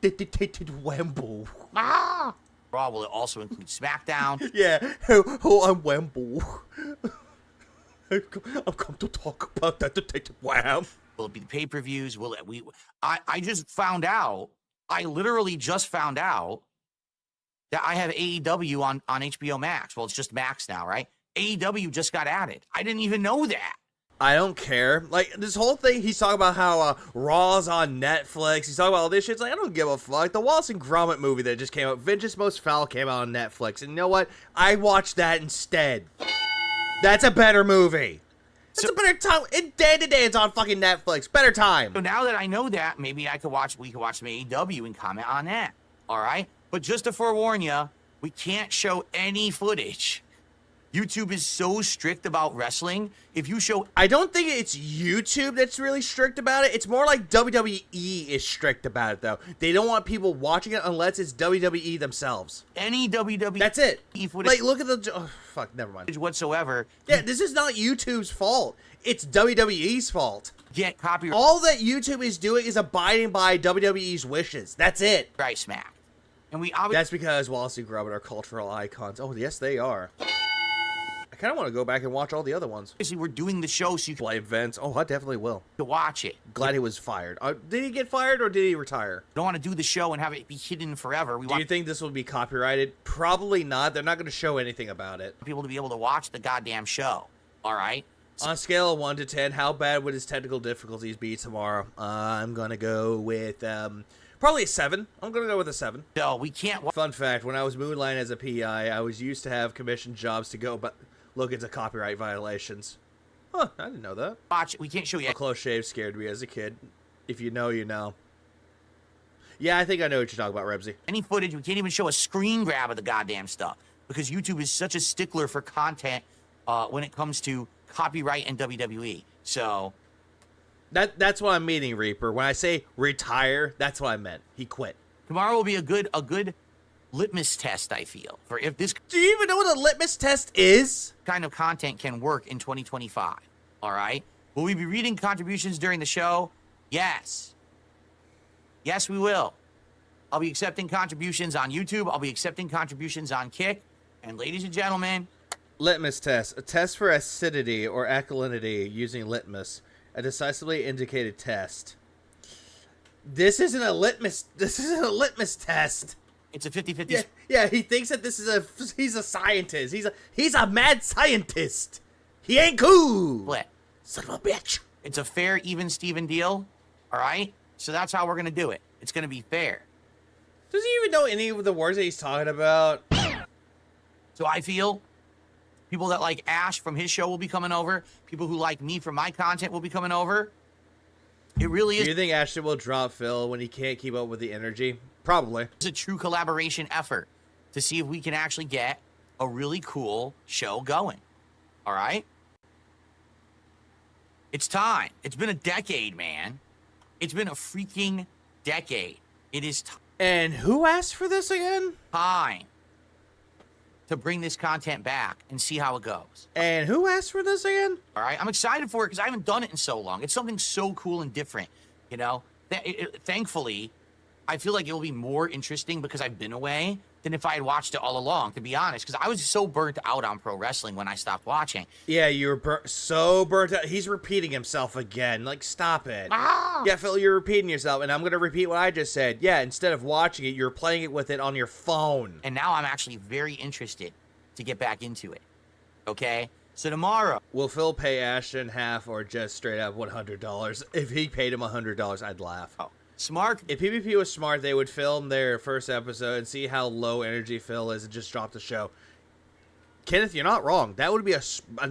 Wemble. Raw, will it also include SmackDown? Yeah, I'm Wemble. I've come to talk about that. Wham. Will it be the pay-per-views? Will it? I just found out. I literally just found out that I have AEW on HBO Max. Well, it's just Max now, right? AEW just got added. I didn't even know that. I don't care. Like, this whole thing, he's talking about how Raw's on Netflix. He's talking about all this shit. It's like, I don't give a fuck. The Wallace and Gromit movie that just came out, Vengeance Most Foul, came out on Netflix. And you know what? I watched that instead. That's a better movie. That's a better time. In day to day, it's on fucking Netflix. Better time. So now that I know that, maybe we could watch some AEW and comment on that. All right? But just to forewarn you, we can't show any footage. YouTube is so strict about wrestling. If you show... I don't think it's YouTube that's really strict about it. It's more like WWE is strict about it, though. They don't want people watching it unless it's WWE themselves. Any WWE... That's it. Footage, like, look at the... Oh, fuck, never mind. Whatsoever. Yeah, this is not YouTube's fault. It's WWE's fault. Get copyright. All that YouTube is doing is abiding by WWE's wishes. That's it. Right smack. And we obviously... That's because Wallace and Gromit are cultural icons. Oh, yes, they are. I kind of want to go back and watch all the other ones. Obviously, we're doing the show so you can... Blame Vince. Oh, I definitely will. To watch it. Glad he was fired. Did he get fired or did he retire? Don't want to do the show and have it be hidden forever. Do you think this will be copyrighted? Probably not. They're not going to show anything about it. People to be able to watch the goddamn show. All right? On a scale of 1 to 10, how bad would his technical difficulties be tomorrow? I'm going to go with... probably a 7. I'm going to go with a 7. No, we can't... Fun fact, when I was moonlighting as a PI, I was used to have commissioned jobs to go look into copyright violations. Huh, I didn't know that. Watch, we can't show you... A close shave scared me as a kid. If you know, you know. Yeah, I think I know what you're talking about, Rebsy. Any footage, we can't even show a screen grab of the goddamn stuff. Because YouTube is such a stickler for content when it comes to copyright and WWE. So... That's what I'm meaning, Reaper. When I say retire, that's what I meant. He quit. Tomorrow will be a good litmus test, I feel, for if this... Do you even know what a litmus test is? ...kind of content can work in 2025, all right? Will we be reading contributions during the show? Yes. Yes, we will. I'll be accepting contributions on YouTube. I'll be accepting contributions on Kick. And ladies and gentlemen... Litmus test. A test for acidity or alkalinity using litmus. A decisively indicated test. This isn't a litmus test. It's a 50-50. Yeah, he thinks that he's a scientist. He's a mad scientist. He ain't cool. Split. Son of a bitch. It's a fair, even Steven deal. All right? So that's how we're going to do it. It's going to be fair. Does he even know any of the words that he's talking about? So I feel people that like Ash from his show will be coming over. People who like me from my content will be coming over. It really is. Do you think Ashton will drop Phil when he can't keep up with the energy? Probably. It's a true collaboration effort to see if we can actually get a really cool show going. All right? It's time. It's been a decade, man. It's been a freaking decade. It is time. And who asked for this again? Time to bring this content back and see how it goes. And who asked for this again? All right? I'm excited for it because I haven't done it in so long. It's something so cool and different, you know? Thankfully, I feel like it'll be more interesting because I've been away than if I had watched it all along, to be honest, because I was so burnt out on pro wrestling when I stopped watching. Yeah, you were so burnt out. He's repeating himself again. Like, stop it. Ah! Yeah, Phil, you're repeating yourself, and I'm going to repeat what I just said. Yeah, instead of watching it, you're playing it with it on your phone. And now I'm actually very interested to get back into it. Okay? So tomorrow... Will Phil pay Ashton half or just straight up $100? If he paid him $100, I'd laugh. Oh. Smart. If PvP was smart, they would film their first episode and see how low energy Phil is and just drop the show. Kenneth, you're not wrong. That would be a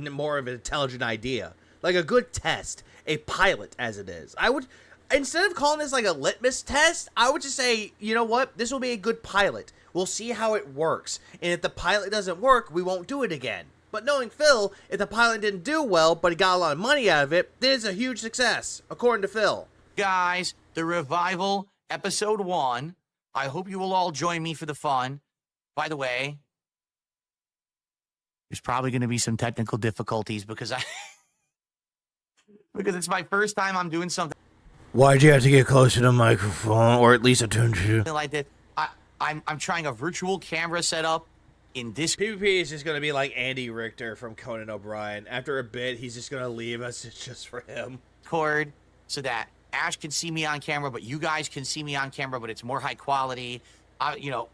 more of an intelligent idea. Like a good test. A pilot, as it is. I would, instead of calling this like a litmus test, I would just say, you know what? This will be a good pilot. We'll see how it works. And if the pilot doesn't work, we won't do it again. But knowing Phil, if the pilot didn't do well, but he got a lot of money out of it, then it's a huge success, according to Phil. Guys, the Revival, Episode 1. I hope you will all join me for the fun. By the way, there's probably going to be some technical difficulties because because it's my first time I'm doing something. Why'd you have to get close to the microphone, or at least attune to? Like that. I'm trying a virtual camera setup in this. PvP is just going to be like Andy Richter from Conan O'Brien. After a bit, he's just going to leave us. It's just for him. Cord, so that Ash can see me on camera, but you guys can see me on camera, but it's more high quality. You know.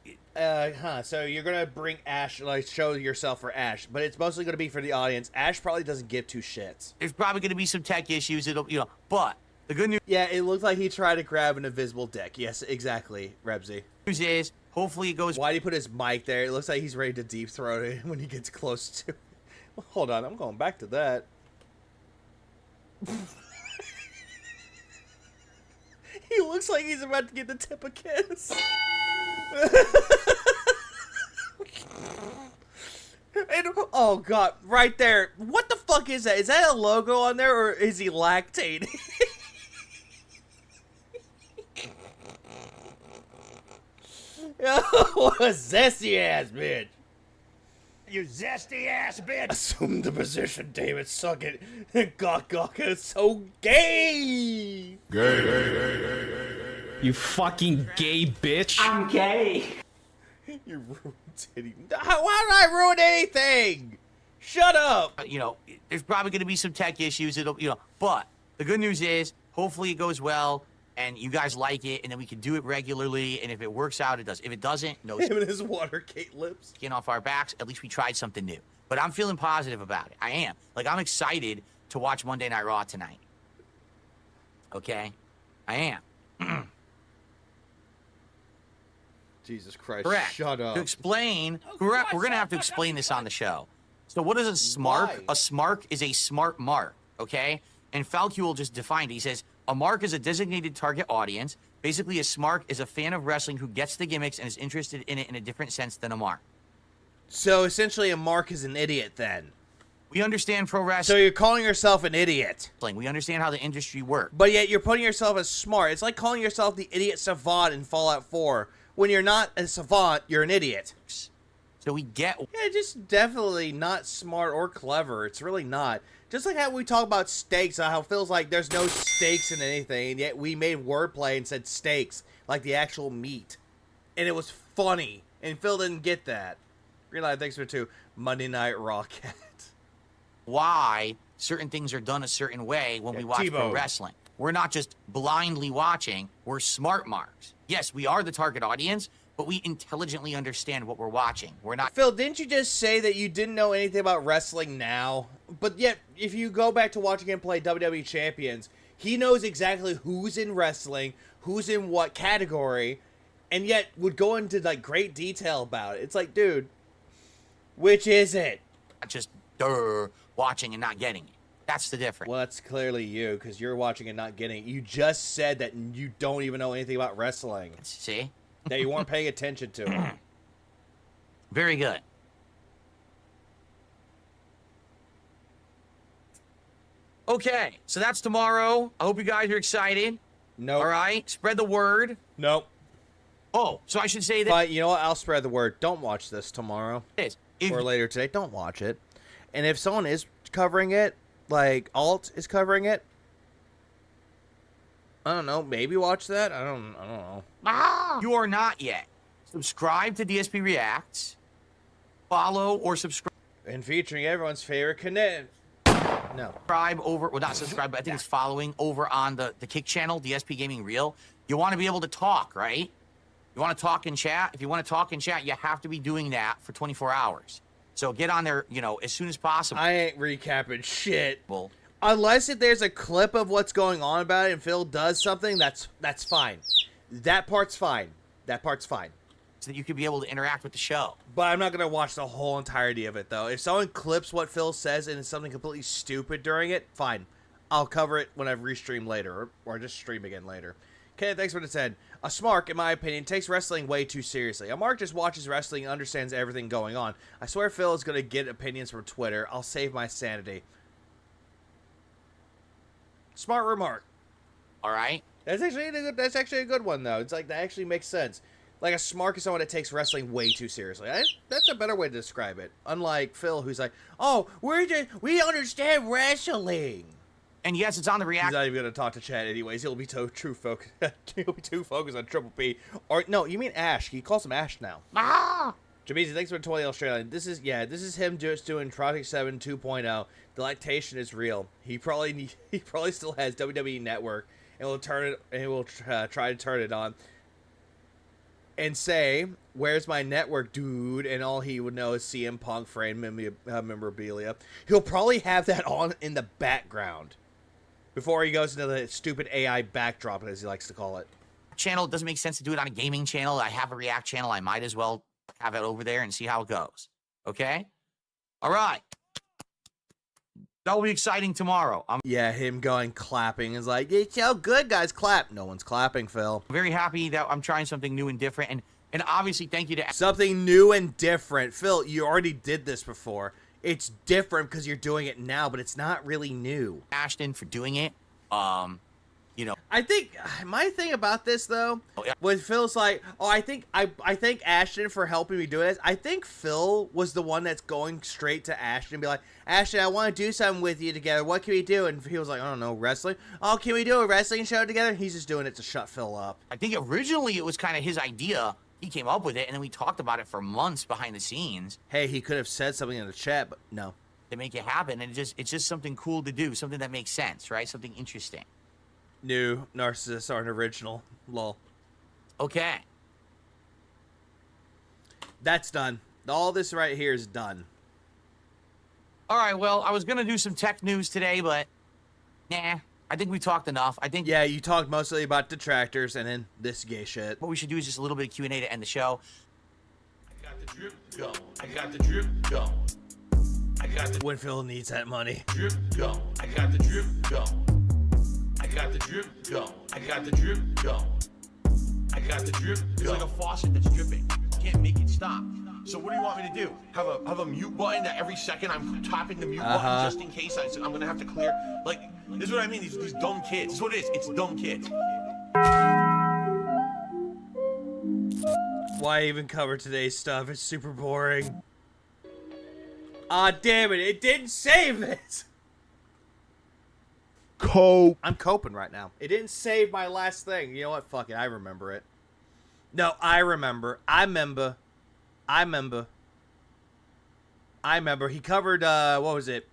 So you're gonna bring Ash, like, show yourself for Ash, but it's mostly gonna be for the audience. Ash probably doesn't give two shits. There's probably gonna be some tech issues. But the good news. Yeah, it looked like he tried to grab an invisible dick. Yes, exactly, Rebsy. News is, hopefully it goes. Why did he put his mic there? It looks like he's ready to deep throat it when he gets close to. Well, hold on, I'm going back to that. He looks like he's about to get the tip of kiss. And, oh god, right there. What the fuck is that? Is that a logo on there, or is he lactating? Oh, what a zesty ass bitch. You zesty ass bitch. Assume the position, David. Suck it. Gawk is so gay. You fucking gay bitch. I'm gay. You ruined titty. Why did I ruin anything? Shut up. You know, there's probably going to be some tech issues. But the good news is, hopefully it goes well, and you guys like it, and then we can do it regularly. And if it works out, it does. If it doesn't, no Him and his Watergate lips. skin off our backs. At least we tried something new. But I'm feeling positive about it. I am. Like, I'm excited to watch Monday Night Raw tonight. Okay? I am. Jesus Christ. Correct. Shut up. To explain, we're going to have to explain this on the show. So what is a smark? Why? A smark is a smart mark, okay? And Falcuel just defined it. He says, a mark is a designated target audience. Basically, a smark is a fan of wrestling who gets the gimmicks and is interested in it in a different sense than a mark. So essentially a mark is an idiot then. We understand pro So wrestling. you're calling yourself an idiot. We understand how the industry works. But yet you're putting yourself as smart. It's like calling yourself the idiot savant in Fallout 4. When you're not a savant, you're an idiot. So we get... Yeah, just definitely not smart or clever. It's really not. Just like how we talk about steaks, how it feels like there's no stakes in anything, and yet we made wordplay and said steaks, like the actual meat. And it was funny, and Phil didn't get that. Realize, thanks for 2. Monday Night Raw Cat. Why certain things are done a certain way when we watch pro wrestling. We're not just blindly watching, we're smart marks. Yes, we are the target audience, but we intelligently understand what we're watching. We're not... Phil, didn't you just say that you didn't know anything about wrestling now? But yet, if you go back to watching him play WWE Champions, he knows exactly who's in wrestling, who's in what category, and yet would go into like great detail about it. It's like, dude, which is it? Just watching and not getting it. That's the difference. Well, that's clearly you, because you're watching and not getting it. You just said that you don't even know anything about wrestling. See? That you weren't paying attention to it. Very good. Okay, so that's tomorrow. I hope you guys are excited. No. All right, spread the word. Nope. Oh, so I should say that... But you know what? I'll spread the word. Don't watch this tomorrow. Or later today. Don't watch it. And if someone is covering it, like Alt is covering it, I don't know, maybe watch that. I don't know. You are not yet. Subscribe to DSP Reacts. Follow or subscribe. And featuring everyone's favorite connect. No. Subscribe over, well, not subscribe, but I think it's following over on the Kick channel, DSP Gaming Reel. You want to be able to talk, right? You want to talk and chat? If you want to talk and chat, you have to be doing that for 24 hours. So get on there, as soon as possible. I ain't recapping shit. Unless if there's a clip of what's going on about it and Phil does something, that's fine. That part's fine. That part's fine. So that you could be able to interact with the show. But I'm not going to watch the whole entirety of it, though. If someone clips what Phil says and it's something completely stupid during it, fine. I'll cover it when I restream later, or just stream again later. Okay, thanks for the 10. A smark, in my opinion, takes wrestling way too seriously. A mark just watches wrestling and understands everything going on. I swear Phil is going to get opinions from Twitter. I'll save my sanity. Smart remark. All right. That's actually a good one, though. It's like, that actually makes sense. Like, a smark is someone that takes wrestling way too seriously. That's a better way to describe it. Unlike Phil, who's like, oh, we understand wrestling. And yes, it's on the react. He's not even going to talk to Chad anyways. He'll be too focused. He'll be too focused on Triple P. Or, no, you mean Ash. He calls him Ash now. Jameezy, thanks for 20 Australian. This is him just doing Project 7 2.0. The lactation is real. He probably still has WWE Network and will try to turn it on and say, "Where's my network, dude?" And all he would know is CM Punk frame memorabilia. He'll probably have that on in the background before he goes into the stupid AI backdrop, as he likes to call it. Channel, it doesn't make sense to do it on a gaming channel. I have a React channel. I might as well have it over there and see how it goes. Okay? All right. That will be exciting tomorrow. I'm Yeah, him going clapping is like, it's so good, guys, clap. No one's clapping, Phil. very happy that I'm trying something new and different. And obviously, thank you to Something new and different. Phil, you already did this before. It's different because you're doing it now, but it's not really new. Ashton for doing it. You know, I think my thing about this though, when Phil's like, "Oh, I think Ashton for helping me do this." I think Phil was the one that's going straight to Ashton and be like, "Ashton, I want to do something with you together. What can we do?" And he was like, "I don't know, wrestling. Oh, can we do a wrestling show together?" He's just doing it to shut Phil up. I think originally it was kind of his idea. He came up with it, and then we talked about it for months behind the scenes. Hey, he could have said something in the chat, but no. To make it happen, and it's just something cool to do, something that makes sense, right? Something interesting. New narcissists aren't original. Lol. Okay. That's done. All this right here is done. All right, well, I was going to do some tech news today, but nah, I think we talked enough. I think Yeah, you talked mostly about detractors and then this gay shit. what we should do is just a little bit of Q&A to end the show. I got the drip going. I got the drip going. I got the When Phil needs that money. drip going. I got the drip going. I got the drip going. I got the drip going. I got the drip going. It's like a faucet that's dripping. You can't make it stop. So what do you want me to do? Have a mute button that every second I'm tapping the mute button just in case I'm gonna have to clear? Like, this is what I mean. These dumb kids. This is what it is. It's dumb kids. Why even cover today's stuff? It's super boring. Ah, damn it. It didn't save it. Cope. I'm coping right now. It didn't save my last thing. You know what? Fuck it. I remember it. No, I remember. He covered, what was it?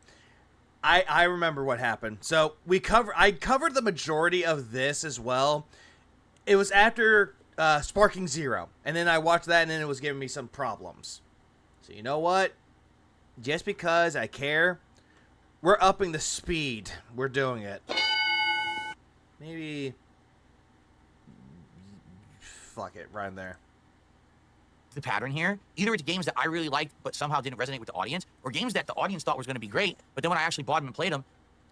I remember what happened. So I covered the majority of this as well. It was after Sparking Zero. And then I watched that and then it was giving me some problems. So you know what? Just because I care, we're upping the speed. We're doing it. Maybe... Fuck it, right in there. The pattern here. Either it's games that I really liked but somehow didn't resonate with the audience, or games that the audience thought was going to be great, but then when I actually bought them and played them...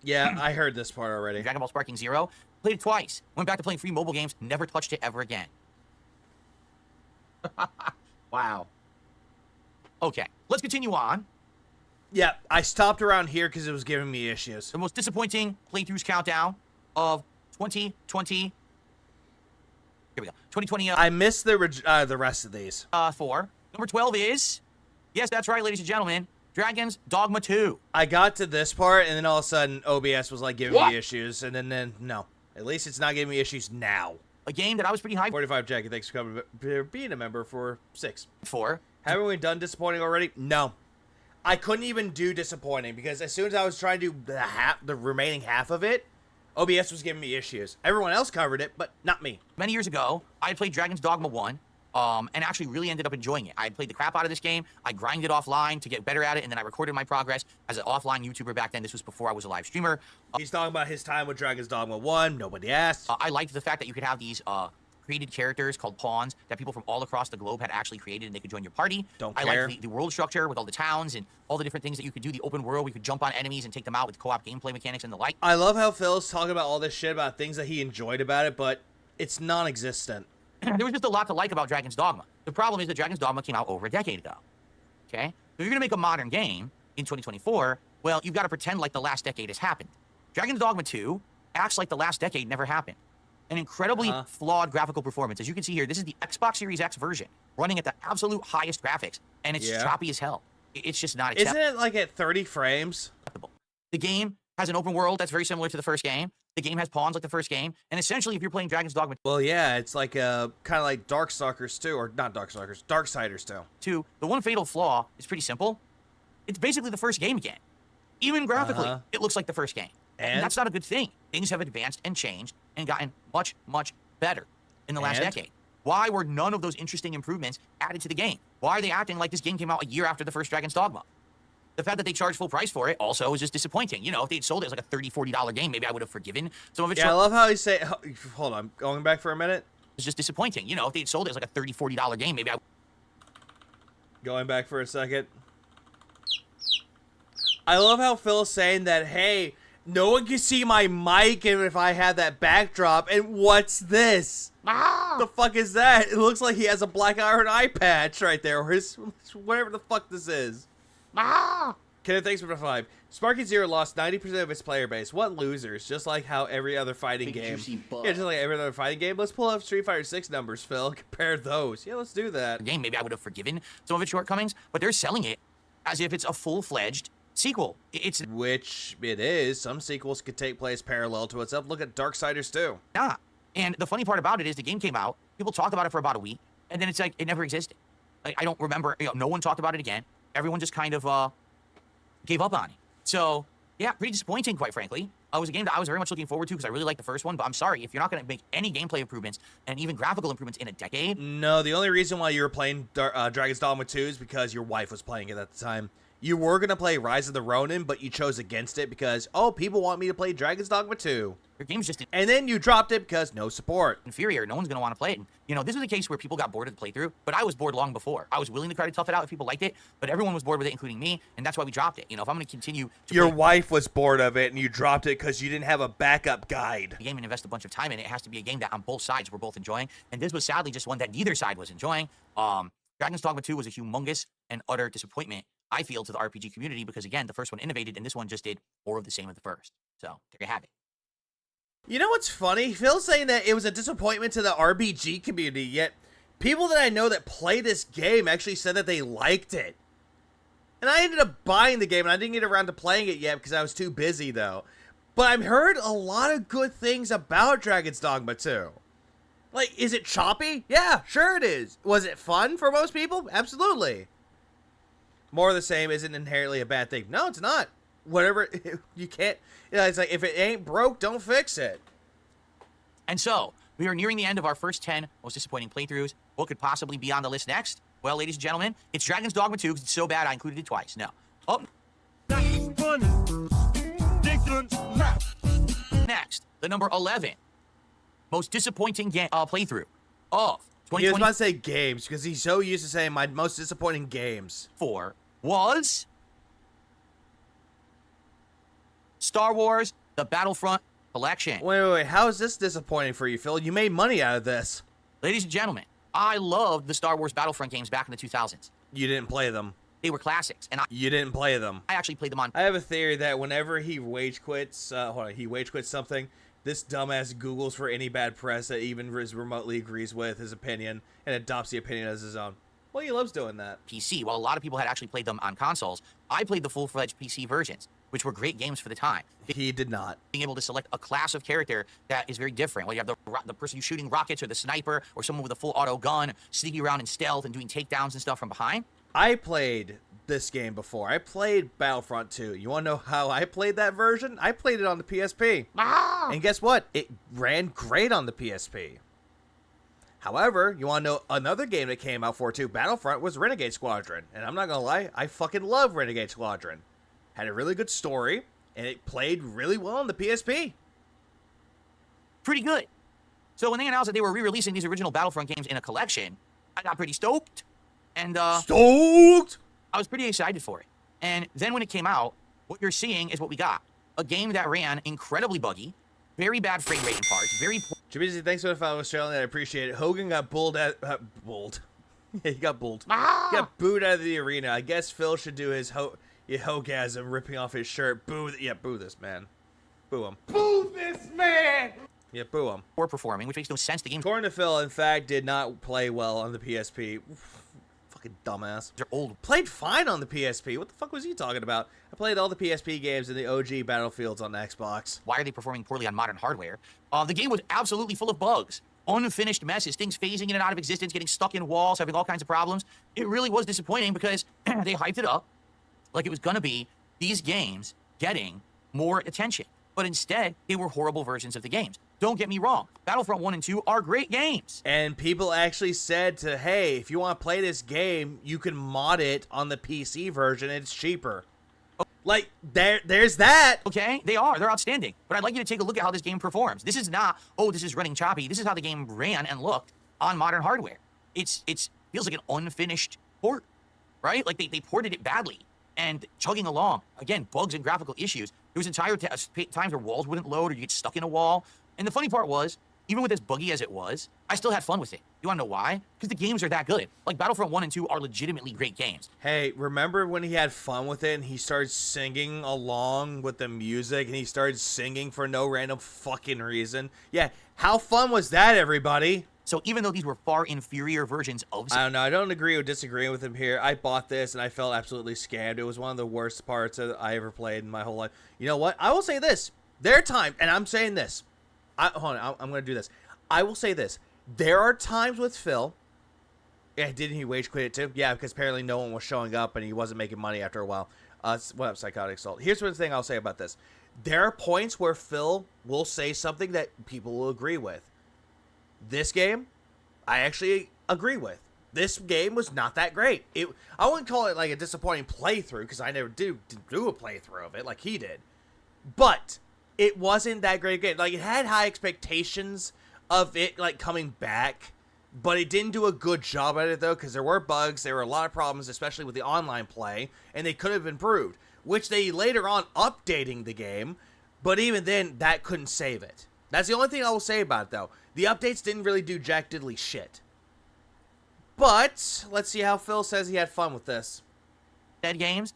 Yeah, I heard this part already. Dragon Ball Sparking Zero, played it twice, went back to playing free mobile games, never touched it ever again. Wow. Okay, let's continue on. Yeah, I stopped around here because it was giving me issues. The most disappointing playthroughs countdown of 2020. Here we go. 2020. I missed the rest of these. 4. Number 12 is, yes, that's right, ladies and gentlemen, Dragon's Dogma 2. I got to this part, and then all of a sudden, OBS was like giving me issues, and then no. At least it's not giving me issues now. A game that I was pretty hyped 45 Jackie, thanks for being a member for 6. for. Haven't we done disappointing already? No. I couldn't even do disappointing because as soon as I was trying to do the remaining half of it, OBS was giving me issues. Everyone else covered it, but not me. Many years ago, I played Dragon's Dogma 1, and actually really ended up enjoying it. I played the crap out of this game. I grinded offline to get better at it, and then I recorded my progress as an offline YouTuber back then. This was before I was a live streamer. He's talking about his time with Dragon's Dogma 1. Nobody asked. I liked the fact that you could have these created characters called pawns that people from all across the globe had actually created, and they could join your party. Don't I care. liked the world structure with all the towns and all the different things that you could do. The open world, we could jump on enemies and take them out with co-op gameplay mechanics and the like. I love how Phil's talking about all this shit about things that he enjoyed about it, but it's non-existent. There was just a lot to like about Dragon's Dogma. The problem is that Dragon's Dogma came out over a decade ago. Okay? So if you're going to make a modern game in 2024, well, you've got to pretend like the last decade has happened. Dragon's Dogma 2 acts like the last decade never happened. An incredibly flawed graphical performance. As you can see here, this is the Xbox Series X version, running at the absolute highest graphics, and it's choppy as hell. It's just not acceptable. Isn't it like at 30 frames? The game has an open world that's very similar to the first game. The game has pawns like the first game, and essentially, if you're playing Dragon's Dogma Well, yeah, it's like kind of like Darkstalkers 2, or not Darkstalkers, Darksiders 2. 2, the one fatal flaw is pretty simple. It's basically the first game again. Even graphically, it looks like the first game. And that's not a good thing. Things have advanced and changed and gotten much, much better in the last decade. Why were none of those interesting improvements added to the game? Why are they acting like this game came out a year after the first Dragon's Dogma? The fact that they charged full price for it also is just disappointing. You know, if they'd sold it as like a $30, $40 game, maybe I would have forgiven some of it. Yeah, I love how he say, hold on, going back for a minute. It's just disappointing. You know, if they'd sold it as like a $30, $40 game, maybe I... Going back for a second. I love how Phil's saying that, hey, no one can see my mic if I have that backdrop. And what's this? The fuck is that? It looks like he has a black iron eye patch right there, or his whatever the fuck this is. Kenneth, thanks for the 5. Sparky Zero lost 90% of its player base. What losers? Just like how every other fighting game. Yeah, just like every other fighting game. Let's pull up Street Fighter 6 numbers, Phil. Compare those. Yeah, let's do that. Game, maybe I would have forgiven some of its shortcomings, but they're selling it as if it's a full-fledged sequel. It's which it is. Some sequels could take place parallel to itself. Look at Darksiders 2. not. And the funny part about it is the game came out, people talked about it for about a week, and then it's like it never existed. Like, I don't remember, no one talked about it again. Everyone just kind of gave up on it. So, yeah, pretty disappointing, quite frankly. It was a game that I was very much looking forward to because I really liked the first one, but I'm sorry, if you're not going to make any gameplay improvements and even graphical improvements in a decade. No, the only reason why you were playing Dragon's Dogma 2 is because your wife was playing it at the time. You were going to play Rise of the Ronin, but you chose against it because, oh, people want me to play Dragon's Dogma 2. Your game's just... And then you dropped it because no support. Inferior. No one's going to want to play it. You know, this was a case where people got bored of the playthrough, but I was bored long before. I was willing to try to tough it out if people liked it, but everyone was bored with it, including me, and that's why we dropped it. You know, if I'm going to continue to Your wife was bored of it, and you dropped it because you didn't have a backup guide. The game and invest a bunch of time in it. It has to be a game that on both sides we're both enjoying, and this was sadly just one that neither side was enjoying. Dragon's Dogma 2 was a humongous and utter disappointment, I feel, to the RPG community because, again, the first one innovated, and this one just did more of the same as the first. So, there you have it. You know what's funny? Phil's saying that it was a disappointment to the RPG community, yet people that I know that play this game actually said that they liked it. And I ended up buying the game, and I didn't get around to playing it yet because I was too busy, though. But I've heard a lot of good things about Dragon's Dogma 2. Like, is it choppy? Yeah, sure it is. Was it fun for most people? Absolutely. More of the same isn't inherently a bad thing. No, it's not. Whatever, you can't, you know, it's like, if it ain't broke, don't fix it. And so, we are nearing the end of our first 10 most disappointing playthroughs. What could possibly be on the list next? Well, ladies and gentlemen, it's Dragon's Dogma 2 because it's so bad I included it twice. No. Oh. Next, the number 11 most disappointing playthrough of 2020. He was about to say games because he's so used to saying my most disappointing games. 4 was Star Wars, the Battlefront Collection. Wait. How is this disappointing for you, Phil? You made money out of this. Ladies and gentlemen, I loved the Star Wars Battlefront games back in the 2000s. You didn't play them. They were classics, and you didn't play them. I actually played them on. I have a theory that whenever he rage quits something, this dumbass Googles for any bad press that even remotely agrees with his opinion and adopts the opinion as his own. Well, he loves doing that. PC. While a lot of people had actually played them on consoles, I played the full-fledged PC versions, which were great games for the time. He did not. Being able to select a class of character that is very different. Well, you have the person who's shooting rockets or the sniper or someone with a full auto gun, sneaking around in stealth and doing takedowns and stuff from behind. I played this game before. I played Battlefront 2. You want to know how I played that version? I played it on the PSP. And guess what? It ran great on the PSP. However, you want to know another game that came out for 2 Battlefront was Renegade Squadron. And I'm not going to lie, I fucking love Renegade Squadron. Had a really good story, and it played really well on the PSP. Pretty good. So when they announced that they were re-releasing these original Battlefront games in a collection, I got pretty stoked. And, Stoked? I was pretty excited for it. And then when it came out, what you're seeing is what we got. A game that ran incredibly buggy, very bad frame rate in parts, very poor. Jimmy, thanks for the follow, Australian. I appreciate it. Hogan got yeah, he got bulled. He got booed out of the arena. I guess Phil should do his Hogasm, ripping off his shirt. Boo this man. Boo him. Boo this man! Yeah, boo him. Poor performing, which makes no sense. The game, according to Phil, in fact, did not play well on the PSP. Fucking dumbass. They're old. Played fine on the PSP. What the fuck was he talking about? I played all the PSP games in the OG Battlefields on the Xbox. Why are they performing poorly on modern hardware? The game was absolutely full of bugs. Unfinished messes, things phasing in and out of existence, getting stuck in walls, having all kinds of problems. It really was disappointing because they hyped it up like it was going to be these games getting more attention. But instead, they were horrible versions of the games. Don't get me wrong. Battlefront 1 and 2 are great games. And people actually said hey, if you want to play this game, you can mod it on the PC version. It's cheaper. Like, there's that. Okay, they are. They're outstanding. But I'd like you to take a look at how this game performs. This is not, oh, this is running choppy. This is how the game ran and looked on modern hardware. It feels like an unfinished port, right? Like they ported it badly. and chugging along. Again, bugs and graphical issues. There was entire times where walls wouldn't load or you get stuck in a wall. And the funny part was, even with as buggy as it was, I still had fun with it. You wanna know why? Because the games are that good. Like, Battlefront 1 and 2 are legitimately great games. Hey, remember when he had fun with it and he started singing along with the music and he started singing for no random fucking reason? Yeah, how fun was that, everybody? So even though these were far inferior versions of... I don't know, I don't agree or disagree with him here. I bought this and I felt absolutely scammed. It was one of the worst parts that I ever played in my whole life. You know what? I will say this. There are times, and I'm saying this. Hold on, I'm going to do this. I will say this. There are times with Phil... Yeah, didn't he wage quit it too? Yeah, because apparently no one was showing up and he wasn't making money after a while. What up, Psychotic Assault? Here's one thing I'll say about this. There are points where Phil will say something that people will agree with. This game, I actually agree with. This game was not that great. I wouldn't call it like a disappointing playthrough because I never did do a playthrough of it like he did. But it wasn't that great a game. Like, it had high expectations of it like coming back, but it didn't do a good job at it though because there were bugs, there were a lot of problems, especially with the online play, and they could have improved, which they later on updating the game, but even then that couldn't save it. That's the only thing I will say about it though. The updates didn't really do jack diddly shit. But let's see how Phil says he had fun with this. Dead games,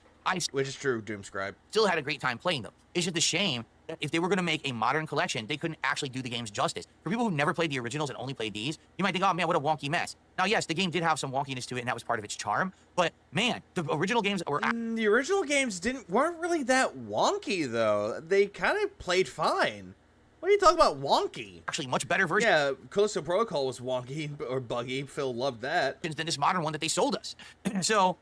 which is true, Doomscribe. Still had a great time playing them. It's just a shame that if they were going to make a modern collection, they couldn't actually do the games justice. For people who never played the originals and only played these, you might think, oh man, what a wonky mess. Now, yes, the game did have some wonkiness to it, and that was part of its charm. But man, the original games were... The original games weren't really that wonky, though. They kind of played fine. What are you talking about, wonky? Actually, much better version. Yeah, Callisto Protocol was wonky or buggy. Phil loved that. Than this modern one that they sold us. So,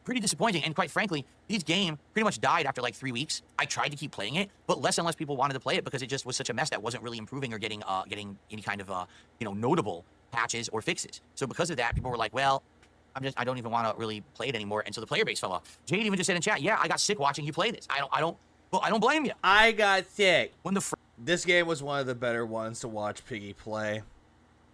pretty disappointing. And quite frankly, these games pretty much died after like 3 weeks. I tried to keep playing it, but less and less people wanted to play it because it just was such a mess that wasn't really improving or getting any kind of notable patches or fixes. So because of that, people were like, well, I don't even want to really play it anymore. And so the player base fell off. Jade even just said in chat, yeah, I got sick watching you play this. I don't blame you. I got sick. When this game was one of the better ones to watch Piggy play.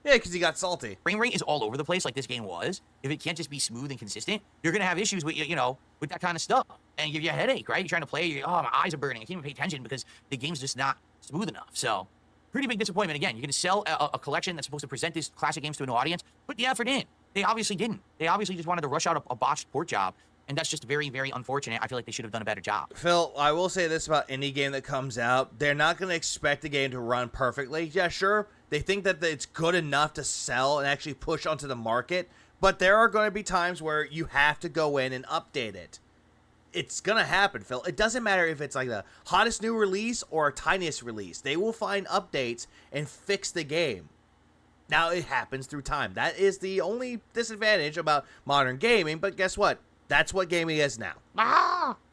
Yeah, because he got salty. Frame rate is all over the place like this game was. If it can't just be smooth and consistent, you're going to have issues with, with that kind of stuff. And give you a headache, right? You're trying to play, my eyes are burning. I can't even pay attention because the game's just not smooth enough. So, pretty big disappointment. Again, you're going to sell a collection that's supposed to present these classic games to a new audience. Put the effort in. They obviously didn't. They obviously just wanted to rush out a botched port job. And that's just very, very unfortunate. I feel like they should have done a better job. Phil, I will say this about any game that comes out. They're not going to expect the game to run perfectly. Yeah, sure. They think that it's good enough to sell and actually push onto the market. But there are going to be times where you have to go in and update it. It's going to happen, Phil. It doesn't matter if it's like the hottest new release or a tiniest release. They will find updates and fix the game. Now, it happens through time. That is the only disadvantage about modern gaming. But guess what? That's what gaming is now.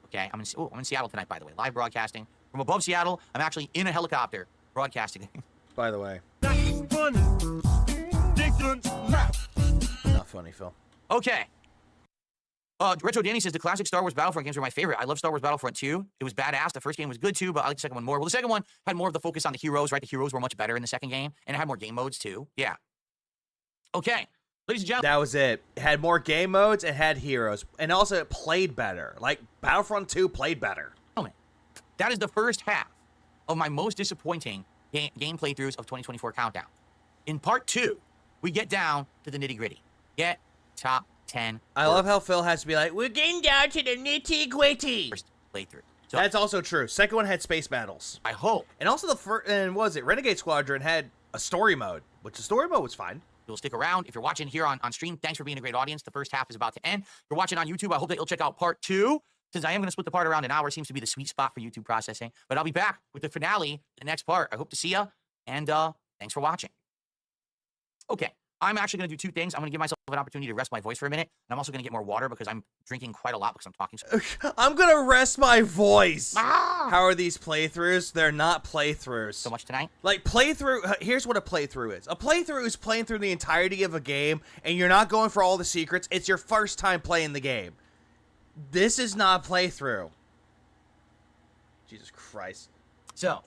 Okay, I'm in Seattle tonight, by the way. Live broadcasting from above Seattle. I'm actually in a helicopter broadcasting. By the way. Not funny, Phil. Okay. Retro Danny says the classic Star Wars Battlefront games are my favorite. I love Star Wars Battlefront 2. It was badass. The first game was good too, but I like the second one more. Well, the second one had more of the focus on the heroes, right? The heroes were much better in the second game, and it had more game modes too. Yeah. Okay. Ladies and gentlemen. That was it. It had more game modes and had heroes. And also it played better. Like, Battlefront 2 played better. That is the first half of my most disappointing game playthroughs of 2024 countdown. In part 2, we get down to the nitty-gritty. Get top 10. I love how Phil has to be like, we're getting down to the nitty-gritty. First playthrough. So, that's also true. Second one had space battles. I hope. And also the first, and what was it? Renegade Squadron had a story mode, which the story mode was fine. You'll stick around. If you're watching here on stream, thanks for being a great audience. The first half is about to end. If you're watching on YouTube, I hope that you'll check out part 2, since I am going to split the part around an hour. Seems to be the sweet spot for YouTube processing. But I'll be back with the finale, the next part. I hope to see ya, and thanks for watching. Okay, I'm actually going to do 2 things. I'm going to give myself an opportunity to rest my voice for a minute, and I'm also going to get more water because I'm drinking quite a lot because I'm talking so much. I'm going to rest my voice. How are these playthroughs? They're not playthroughs. So much tonight? Like, playthrough, here's what a playthrough is. A playthrough is playing through the entirety of a game, and you're not going for all the secrets. It's your first time playing the game. This is not a playthrough. Jesus Christ. So,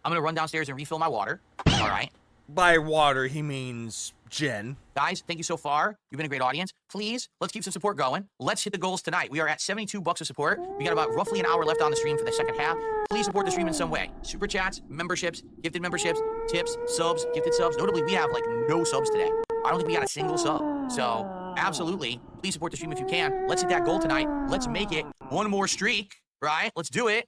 I'm going to run downstairs and refill my water. All right. By water, he means Jen. Guys, thank you so far. You've been a great audience. Please, let's keep some support going. Let's hit the goals tonight. We are at 72 bucks of support. We got about roughly an hour left on the stream for the second half. Please support the stream in some way. Super chats, memberships, gifted memberships, tips, subs, gifted subs. Notably, we have like no subs today. I don't think we got a single sub. So, absolutely, please support the stream if you can. Let's hit that goal tonight. Let's make it one more streak, right? Let's do it.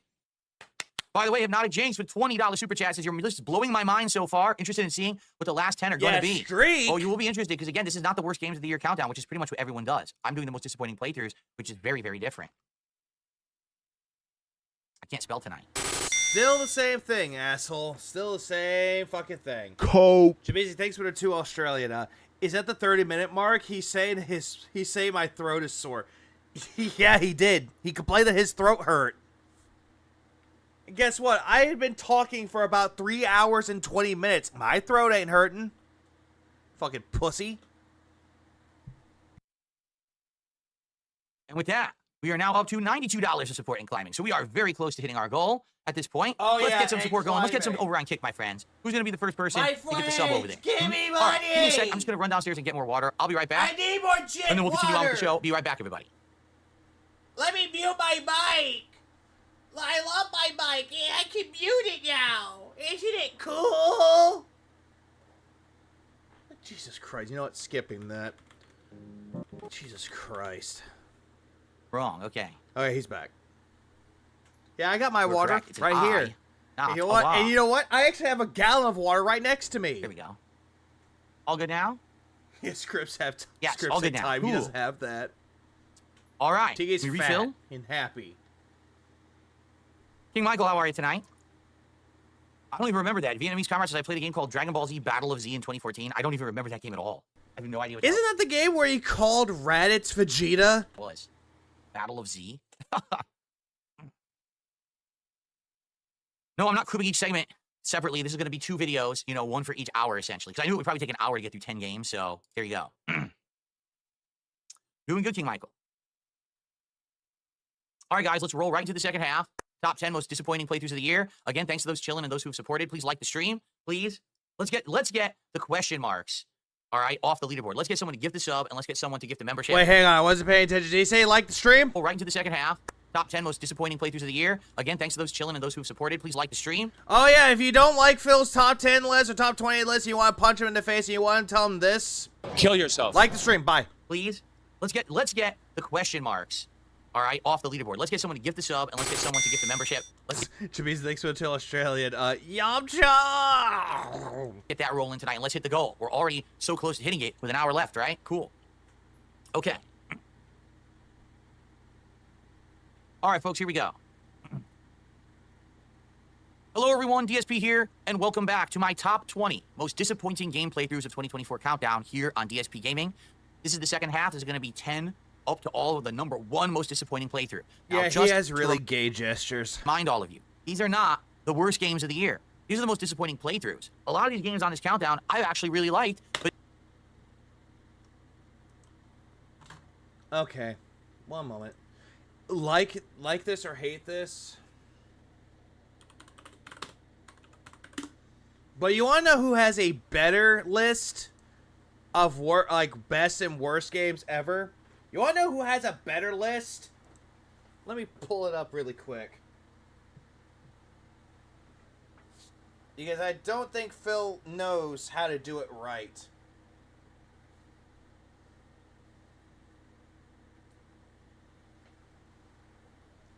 By the way, Hypnotic James with $20 super chat says your list is blowing my mind so far. Interested in seeing what the last 10 are going to be. Streak. Oh, you will be interested because, again, this is not the worst games of the year countdown, which is pretty much what everyone does. I'm doing the most disappointing playthroughs, which is very, very different. I can't spell tonight. Still the same thing, asshole. Still the same fucking thing. Cope. Jameezy, thanks for the 2 Australian. Is at the 30-minute mark. He's saying my throat is sore. Yeah, he did. He complained that his throat hurt. And guess what? I had been talking for about 3 hours and 20 minutes. My throat ain't hurting. Fucking pussy. And with that, we are now up to $92 of support in climbing. So we are very close to hitting our goal at this point. Oh, Let's yeah, get some support going. Let's get some climbing. overrun kick, my friends. Who's going to be the first person My to get the sub over there? friends, give me All right, give me a money. sec. I'm just going to run downstairs and get more water. I'll be right back. I need more gin And then we'll continue on with water. the show. Be right back, everybody. Let me mute my mic. I love my mic. Yeah, I can mute it now. Isn't it cool? Jesus Christ. You know what? Skipping that. Jesus Christ. Wrong. Okay. Okay, he's back. Yeah, I got my We're water correct. It's an right I, here. not And you know a what? Y. And you know what? I actually have a gallon of water right next to me. Here we go. All good now? Yeah, Scripps have Yes, Scripps all good have now. time. He Cool. doesn't have that. All right. TK's We fat refill? and happy. King Michael, how are you tonight? I don't even remember that. Vietnamese comrade says I played a game called Dragon Ball Z Battle of Z in 2014. I don't even remember that game at all. I have no idea what Isn't that the game where he called Raditz Vegeta? that was. Battle of Z? No, I'm not grouping each segment separately. This is going to be 2 videos, you know, 1 for each hour, essentially. Because I knew it would probably take an hour to get through 10 games, so here you go. Doing good, King Michael. All right, guys, let's roll right into the second half. Top 10 most disappointing playthroughs of the year. Again, thanks to those chilling and those who have supported. Please like the stream, please. Let's get the question marks, all right, off the leaderboard. Let's get someone to gift the sub, and let's get someone to gift the membership. Wait, hang on. I wasn't paying attention. Did he say like the stream? Roll right into the second half. Top 10 most disappointing playthroughs of the year. Again, thanks to those chilling and those who have supported. Please like the stream. Oh, yeah. If you don't like Phil's top 10 list or top 20 list, and you want to punch him in the face and you want to tell him this, Kill yourself. like the stream. Bye. Please. Let's get the question marks, all right, off the leaderboard. Let's get someone to gift the sub, and let's get someone to gift the membership. Let's Jameez, thanks for the Australian. Yamcha! get that rolling tonight, and let's hit the goal. We're already so close to hitting it with an hour left, right? Cool. Okay. All right, folks, here we go. Hello, everyone. DSP here, and welcome back to my top 20 most disappointing game playthroughs of 2024 countdown here on DSP Gaming. This is the second half. This is going to be 10 up to all of the number 1 most disappointing playthrough. Now, Yeah, he just has to really gay gestures. remind all of you, these are not the worst games of the year. These are the most disappointing playthroughs. A lot of these games on this countdown I actually really liked, but Okay. One moment. Like this or hate this? But you want to know who has a better list of best and worst games ever? You want to know who has a better list? Let me pull it up really quick. Because I don't think Phil knows how to do it right.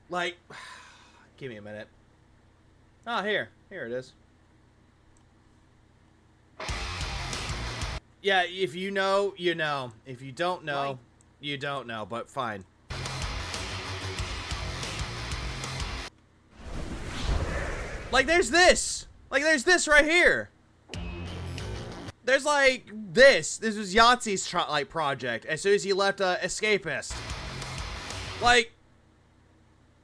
Like, give me a minute. Oh, here it is. Yeah, if you know, you know. If you don't know, you don't know, but fine. Like, there's this. Like, there's this right here. There's, like, this. This was Yahtzee's, project. As soon as he left, Escapist. Like,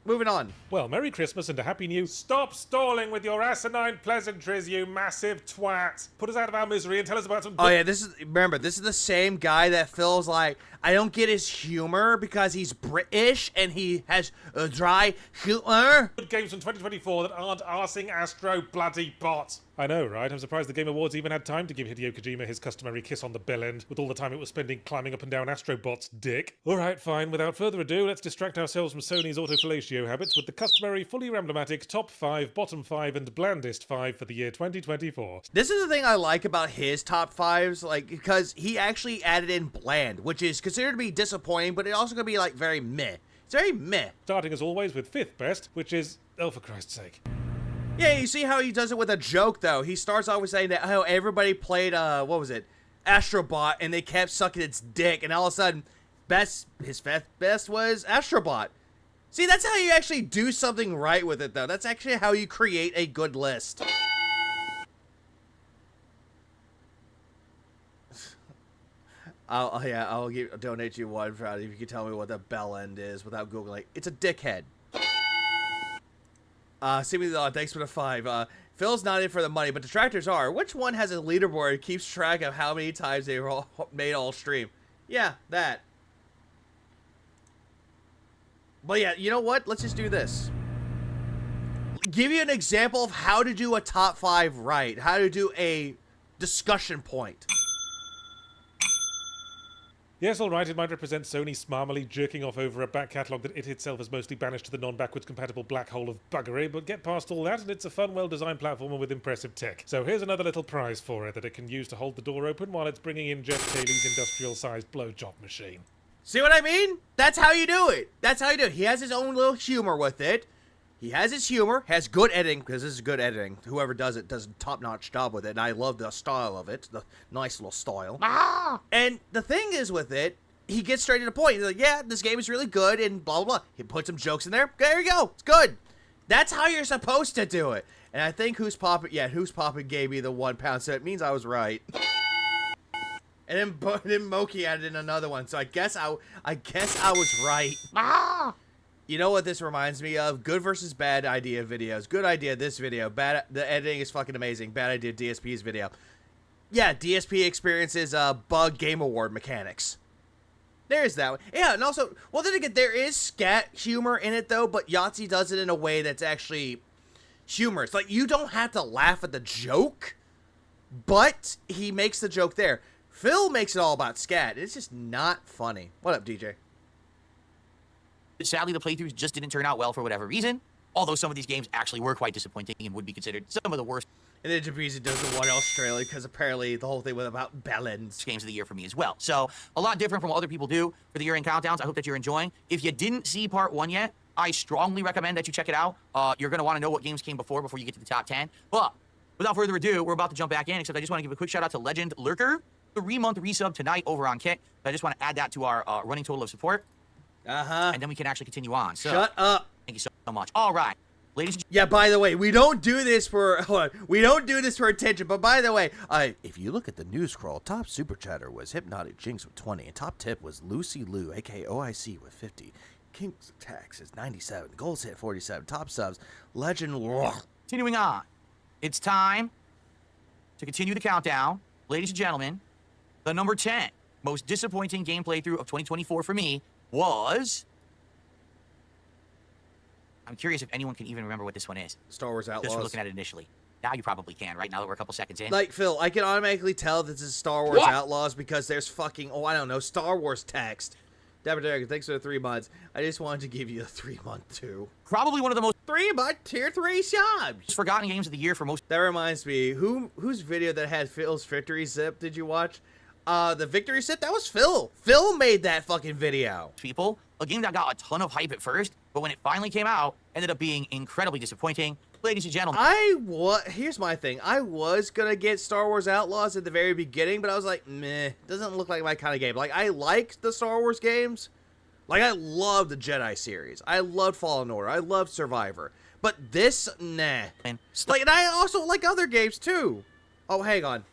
moving on. Well, Merry Christmas and a Happy New... Stop stalling with your asinine pleasantries, you massive twat. Put us out of our misery and tell us about some... Oh, yeah, remember, this is the same guy that feels like, I don't get his humor because he's British and he has a dry humor. Good games from 2024 that aren't arsing Astro bloody bot. I know, right? I'm surprised the Game Awards even had time to give Hideo Kojima his customary kiss on the bell end, with all the time it was spending climbing up and down Astrobot's dick. Alright, fine. Without further ado, let's distract ourselves from Sony's autofellatio habits with the customary, fully emblematic top 5, bottom 5, and blandest 5 for the year 2024. This is the thing I like about his top 5s, like, because he actually added in bland, which is considered to be disappointing, but it's also going to be, like, very meh. It's very meh. Starting as always with 5th best, which is, oh, for Christ's sake. Yeah, you see how he does it with a joke, though. He starts always saying that, oh, everybody played, what was it? Astrobot, and they kept sucking its dick, and all of a sudden, his best was Astrobot. See, that's how you actually do something right with it, though. That's actually how you create a good list. I'll donate you one for if you can tell me what the bell end is without Googling. It's a dickhead. Thanks for the 5. Phil's not in for the money, but detractors are. Which one has a leaderboard and keeps track of how many times they made all stream? Yeah, that. But yeah, you know what? Let's just do this. Give you an example of how to do a top 5 right. How to do a discussion point. Yes, alright, it might represent Sony smarmily jerking off over a back catalogue that it itself has mostly banished to the non-backwards compatible black hole of buggery, but get past all that and it's a fun, well-designed platformer with impressive tech. So here's another little prize for it that it can use to hold the door open while it's bringing in Jeff Cayley's industrial-sized blowjob machine. See what I mean? That's how you do it. That's how you do it. He has his own little humor with it. He has his humor, has good editing, because this is good editing. Whoever does it does a top-notch job with it, and I love the style of it, the nice little style. And the thing is with it, he gets straight to the point. He's like, yeah, this game is really good, and blah, blah, blah. He puts some jokes in there. There you go. It's good. That's how you're supposed to do it. And I think Who's Poppin', gave me the £1, so it means I was right. And then Moki added in another one, so I guess I was right. You know what this reminds me of? Good versus bad idea videos. Good idea, this video. Bad, the editing is fucking amazing. Bad idea, DSP's video. Yeah, DSP experiences bug game award mechanics. There's that one. Yeah, and also, well, then again, there is scat humor in it, though, but Yahtzee does it in a way that's actually humorous. Like, you don't have to laugh at the joke, but he makes the joke there. Phil makes it all about scat. It's just not funny. What up, DJ? Sadly, the playthroughs just didn't turn out well for whatever reason, although some of these games actually were quite disappointing and would be considered some of the worst. And then Jabrizi does the one Australia, because apparently the whole thing was about bellends. Games of the year for me as well. So, a lot different from what other people do for the year-end countdowns. I hope that you're enjoying. If you didn't see part 1 yet, I strongly recommend that you check it out. You're going to want to know what games came before you get to the top 10. But, without further ado, we're about to jump back in, except I just want to give a quick shout-out to Legend Lurker, 3-month resub tonight over on Kick. I just want to add that to our running total of support. And then we can actually continue on. So, shut up. Thank you so much. All right. Ladies and yeah, by the way, we don't do this for attention, but by the way, if you look at the news scroll, top super chatter was Hypnotic Jinx with 20, and top tip was Lucy Lou, aka OIC with 50. King's Tax is 97, Goals hit 47, top subs, Legend. Continuing on. It's time to continue the countdown. Ladies and gentlemen, the number 10 most disappointing game playthrough of 2024 for me was... I'm curious if anyone can even remember what this one is. Star Wars Outlaws. Just for looking at it initially. Now you probably can, right? Now that we're a couple seconds in. Like, Phil, I can automatically tell this is Star Wars Outlaws because there's fucking, Star Wars text. Dapper Derek, thanks for the 3 months. I just wanted to give you a 3-month too. Probably one of the most 3-month tier 3 subs. Forgotten games of the year for most. That reminds me, whose video that had Phil's victory zip did you watch? The victory zip, that was Phil. Phil made that fucking video. People, a game that got a ton of hype at first, but when it finally came out, ended up being incredibly disappointing. Ladies and gentlemen. Here's my thing. I was gonna get Star Wars Outlaws at the very beginning, but I was like, meh, doesn't look like my kind of game. Like, I like the Star Wars games. Like, I love the Jedi series. I love Fallen Order. I love Survivor. But this, nah. Like, and I also like other games, too. Oh, hang on.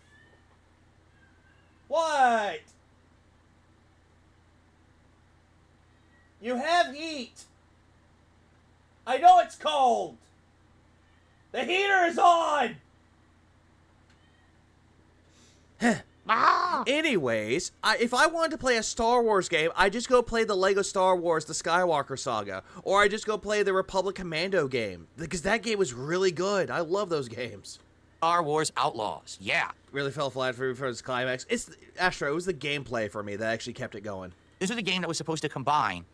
What? You have heat. I know it's cold. The heater is on. Anyways, if I wanted to play a Star Wars game, I just go play the Lego Star Wars, the Skywalker Saga, or I just go play the Republic Commando game, because that game was really good. I love those games. Star Wars Outlaws. Yeah. Really fell flat for its climax. It's Astro. It was the gameplay for me that actually kept it going. This was a game that was supposed to combine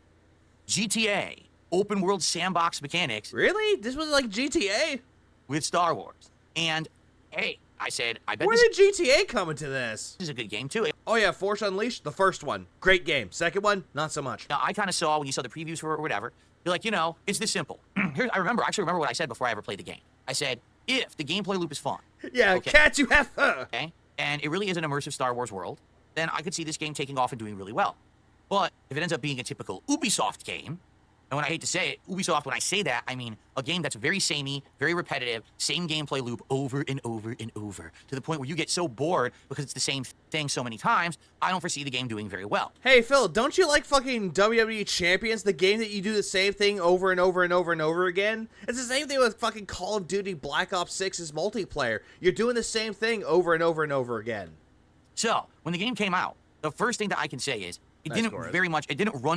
GTA, open world sandbox mechanics. Really? This was like GTA? With Star Wars. And, hey, I said, I bet Where did GTA come into this? This is a good game, too. Oh, yeah, Force Unleashed, the first one. Great game. Second one, not so much. Now, I kind of saw, when you saw the previews for it or whatever, you're like, you know, it's this simple. I actually remember what I said before I ever played the game. I said, if the gameplay loop is fun. Yeah, okay, cats, you have fun. Okay, and it really is an immersive Star Wars world, then I could see this game taking off and doing really well. But if it ends up being a typical Ubisoft game, and when I hate to say it, Ubisoft, when I say that, I mean a game that's very samey, very repetitive, same gameplay loop over and over and over, to the point where you get so bored because it's the same thing so many times, I don't foresee the game doing very well. Hey, Phil, don't you like fucking WWE Champions, the game that you do the same thing over and over and over and over again? It's the same thing with fucking Call of Duty Black Ops 6's multiplayer. You're doing the same thing over and over and over again. So, when the game came out, the first thing that I can say is, it didn't run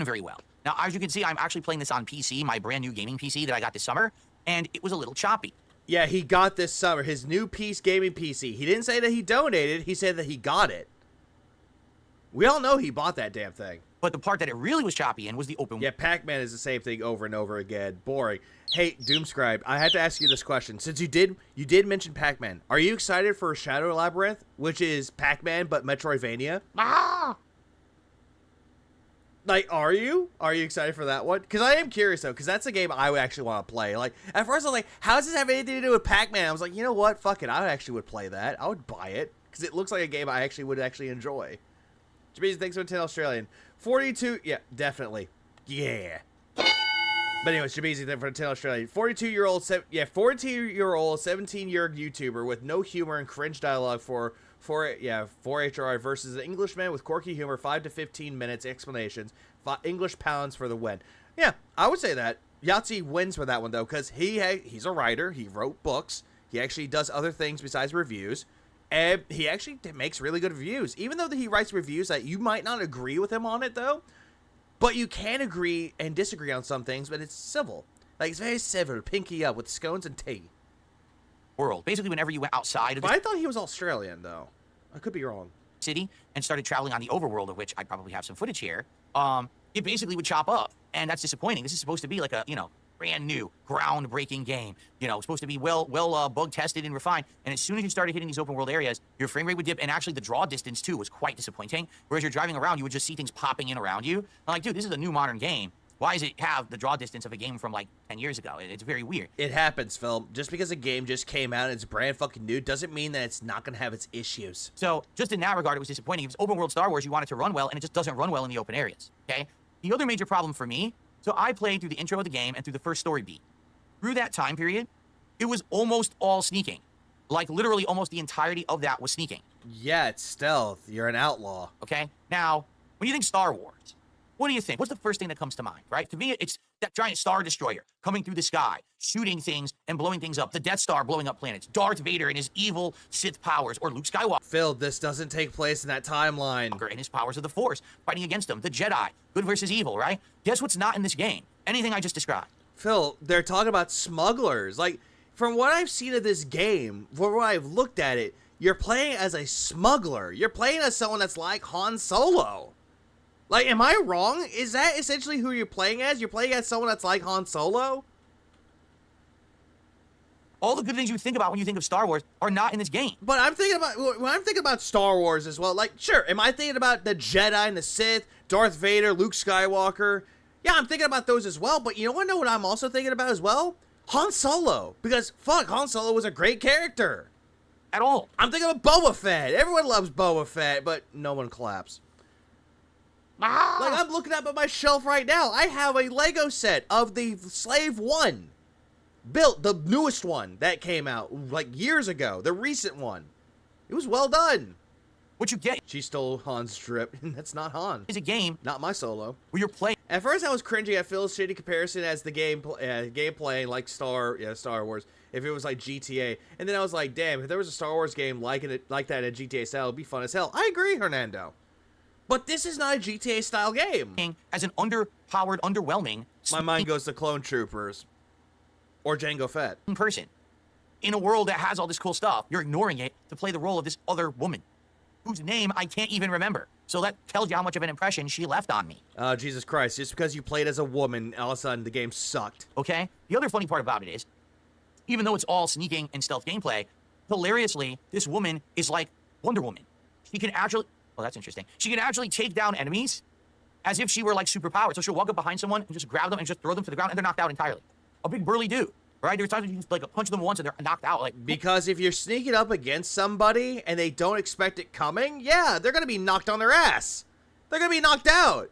very well. Now, as you can see, I'm actually playing this on PC, my brand new gaming PC that I got this summer, and it was a little choppy. Yeah, he got this summer, his new gaming PC. He didn't say that he donated, he said that he got it. We all know he bought that damn thing. But the part that it really was choppy in was the open... Yeah, Pac-Man is the same thing over and over again. Boring. Hey, Doomscribe, I had to ask you this question. Since you did mention Pac-Man, are you excited for Shadow Labyrinth, which is Pac-Man but Metroidvania? Ah! Like, are you? Are you excited for that one? Because I am curious, though, because that's a game I would actually want to play. Like, at first I was like, how does this have anything to do with Pac-Man? I was like, you know what? Fuck it. I actually would play that. I would buy it, because it looks like a game I actually would enjoy. Jamaican, thanks for 10 Australian. 42, yeah, definitely. Yeah. But anyways, Jamaican, thanks for 10 Australian. 42-year-old, 17-year YouTuber with no humor and cringe dialogue for HRI versus an Englishman with quirky humor, 5 to 15 minutes explanations, English pounds for the win. Yeah, I would say that. Yahtzee wins for that one, though, because he's a writer. He wrote books. He actually does other things besides reviews. And he actually makes really good reviews. Even though he writes reviews that you might not agree with him on it, though. But you can agree and disagree on some things, but it's civil. Like, it's very civil. Pinky up with scones and tea. World. Basically, whenever you went outside of But I thought he was Australian, though. I could be wrong. City and started traveling on the overworld, of which I probably have some footage here, it basically would chop up, and that's disappointing. This is supposed to be like a, brand new, groundbreaking game. Supposed to be well bug tested and refined. And as soon as you started hitting these open world areas, your frame rate would dip, and actually the draw distance too was quite disappointing. Whereas you're driving around, you would just see things popping in around you. I'm like, dude, this is a new modern game. Why does it have the draw distance of a game from like 10 years ago? It's very weird. It happens, Phil. Just because a game just came out and it's brand fucking new doesn't mean that it's not going to have its issues. So just in that regard, it was disappointing. If it's open world Star Wars, you want it to run well, and it just doesn't run well in the open areas, okay? The other major problem for me, so I played through the intro of the game and through the first story beat. Through that time period, it was almost all sneaking. Like literally almost the entirety of that was sneaking. Yeah, it's stealth. You're an outlaw. Okay? Now, when you think Star Wars, what do you think? What's the first thing that comes to mind, right? To me, it's that giant Star Destroyer coming through the sky, shooting things and blowing things up. The Death Star blowing up planets. Darth Vader and his evil Sith powers, or Luke Skywalker. Phil, this doesn't take place in that timeline. And his powers of the Force, fighting against them. The Jedi, good versus evil, right? Guess what's not in this game? Anything I just described. Phil, they're talking about smugglers. Like, from what I've seen of this game, from what I've looked at it, you're playing as a smuggler. You're playing as someone that's like Han Solo. Like, am I wrong? Is that essentially who you're playing as? You're playing as someone that's like Han Solo? All the good things you think about when you think of Star Wars are not in this game. But I'm thinking about Star Wars as well. Like, sure, am I thinking about the Jedi and the Sith, Darth Vader, Luke Skywalker? Yeah, I'm thinking about those as well. But you know what I'm also thinking about as well? Han Solo. Because, fuck, Han Solo was a great character. At all. I'm thinking of Boba Fett. Everyone loves Boba Fett, but no one claps. Like, I'm looking up at my shelf right now. I have a Lego set of the Slave 1. Built, the newest one that came out, like, years ago. The recent one. It was well done. What you get? She stole Han's strip. That's not Han. It's a game. Not my Solo. Where you're playing. At first, I was cringing at Phil's shitty comparison as the gameplay like Star Wars. If it was like GTA. And then I was like, damn, if there was a Star Wars game like that in GTA style, it'd be fun as hell. I agree, Hernando. But this is not a GTA-style game. As an underpowered, underwhelming... My mind goes to Clone Troopers. Or Jango Fett. ...person. in a world that has all this cool stuff, you're ignoring it to play the role of this other woman, whose name I can't even remember. So that tells you how much of an impression she left on me. Jesus Christ. Just because you played as a woman, all of a sudden the game sucked. Okay? The other funny part about it is, even though it's all sneaking and stealth gameplay, hilariously, this woman is like Wonder Woman. She can actually, well, that's interesting. She can actually take down enemies as if she were like superpowered. So she'll walk up behind someone and just grab them and just throw them to the ground and they're knocked out entirely. A big burly dude, right? There's times when you just like punch them once and they're knocked out. Like, because if you're sneaking up against somebody and they don't expect it coming, yeah, they're gonna be knocked on their ass. They're gonna be knocked out.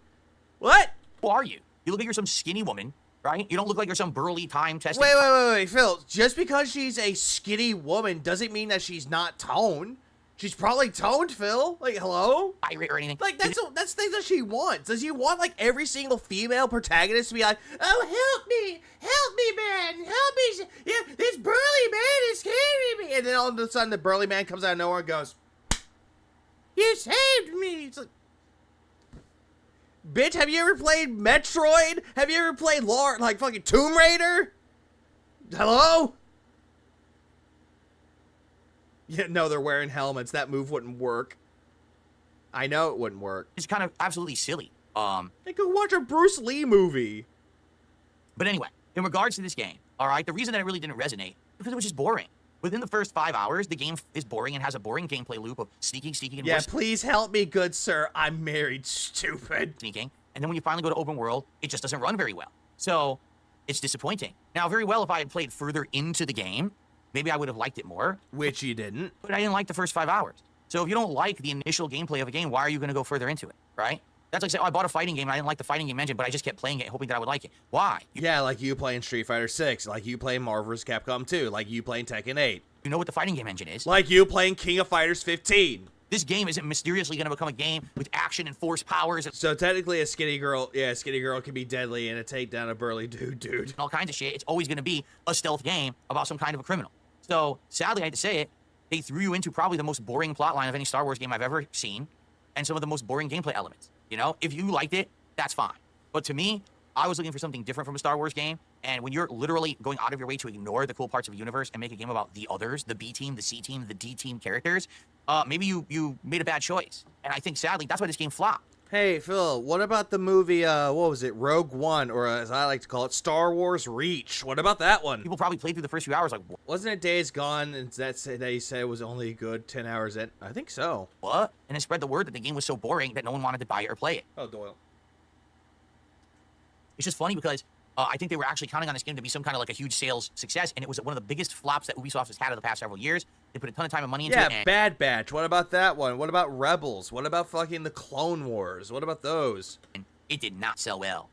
What? Who are you? You look like you're some skinny woman, right? You don't look like you're some burly time-tested... Wait, Phil. Just because she's a skinny woman doesn't mean that she's not toned. She's probably toned, Phil. Like, hello? Irate or anything. Like, that's things that she wants. Does she want, like, every single female protagonist to be like, oh, help me, man, help me. Yeah, this burly man is scaring me. And then all of a sudden, the burly man comes out of nowhere and goes, you saved me. It's like, bitch, have you ever played Metroid? Have you ever played fucking Tomb Raider? Hello? Yeah, no, they're wearing helmets. That move wouldn't work. I know it wouldn't work. It's kind of absolutely silly. They could watch a Bruce Lee movie. But anyway, in regards to this game, all right, the reason that it really didn't resonate because it was just boring. Within the first 5 hours, the game is boring and has a boring gameplay loop of sneaking, and yeah, please help me, good sir. I'm married, stupid. Sneaking. And then when you finally go to open world, it just doesn't run very well. So it's disappointing. Now, very well, if I had played further into the game, maybe I would have liked it more. Which you didn't. But I didn't like the first 5 hours. So if you don't like the initial gameplay of a game, why are you going to go further into it, right? That's like saying, oh, I bought a fighting game and I didn't like the fighting game engine, but I just kept playing it hoping that I would like it. Why? Yeah, like you playing Street Fighter 6, like you playing Marvel vs. Capcom 2, like you playing Tekken 8. You know what the fighting game engine is? Like you playing King of Fighters 15. This game isn't mysteriously going to become a game with action and force powers. So technically a skinny girl can be deadly and take down a burly dude. And all kinds of shit. It's always going to be a stealth game about some kind of a criminal. So, sadly, I hate to say it, they threw you into probably the most boring plotline of any Star Wars game I've ever seen, and some of the most boring gameplay elements. You know, if you liked it, that's fine. But to me, I was looking for something different from a Star Wars game, and when you're literally going out of your way to ignore the cool parts of a universe and make a game about the others, the B team, the C team, the D team characters, maybe you made a bad choice. And I think, sadly, that's why this game flopped. Hey, Phil, what about the movie, what was it, Rogue One, or as I like to call it, Star Wars Reach? What about that one? People probably played through the first few hours like, what? Wasn't it Days Gone, and they said it was only good 10 hours in? I think so. What? And it spread the word that the game was so boring that no one wanted to buy it or play it. Oh, Doyle. It's just funny because I think they were actually counting on this game to be some kind of like a huge sales success, and it was one of the biggest flops that Ubisoft has had in the past several years. They put a ton of time and money into it. Yeah, Bad Batch. What about that one? What about Rebels? What about fucking the Clone Wars? What about those? And it did not sell well.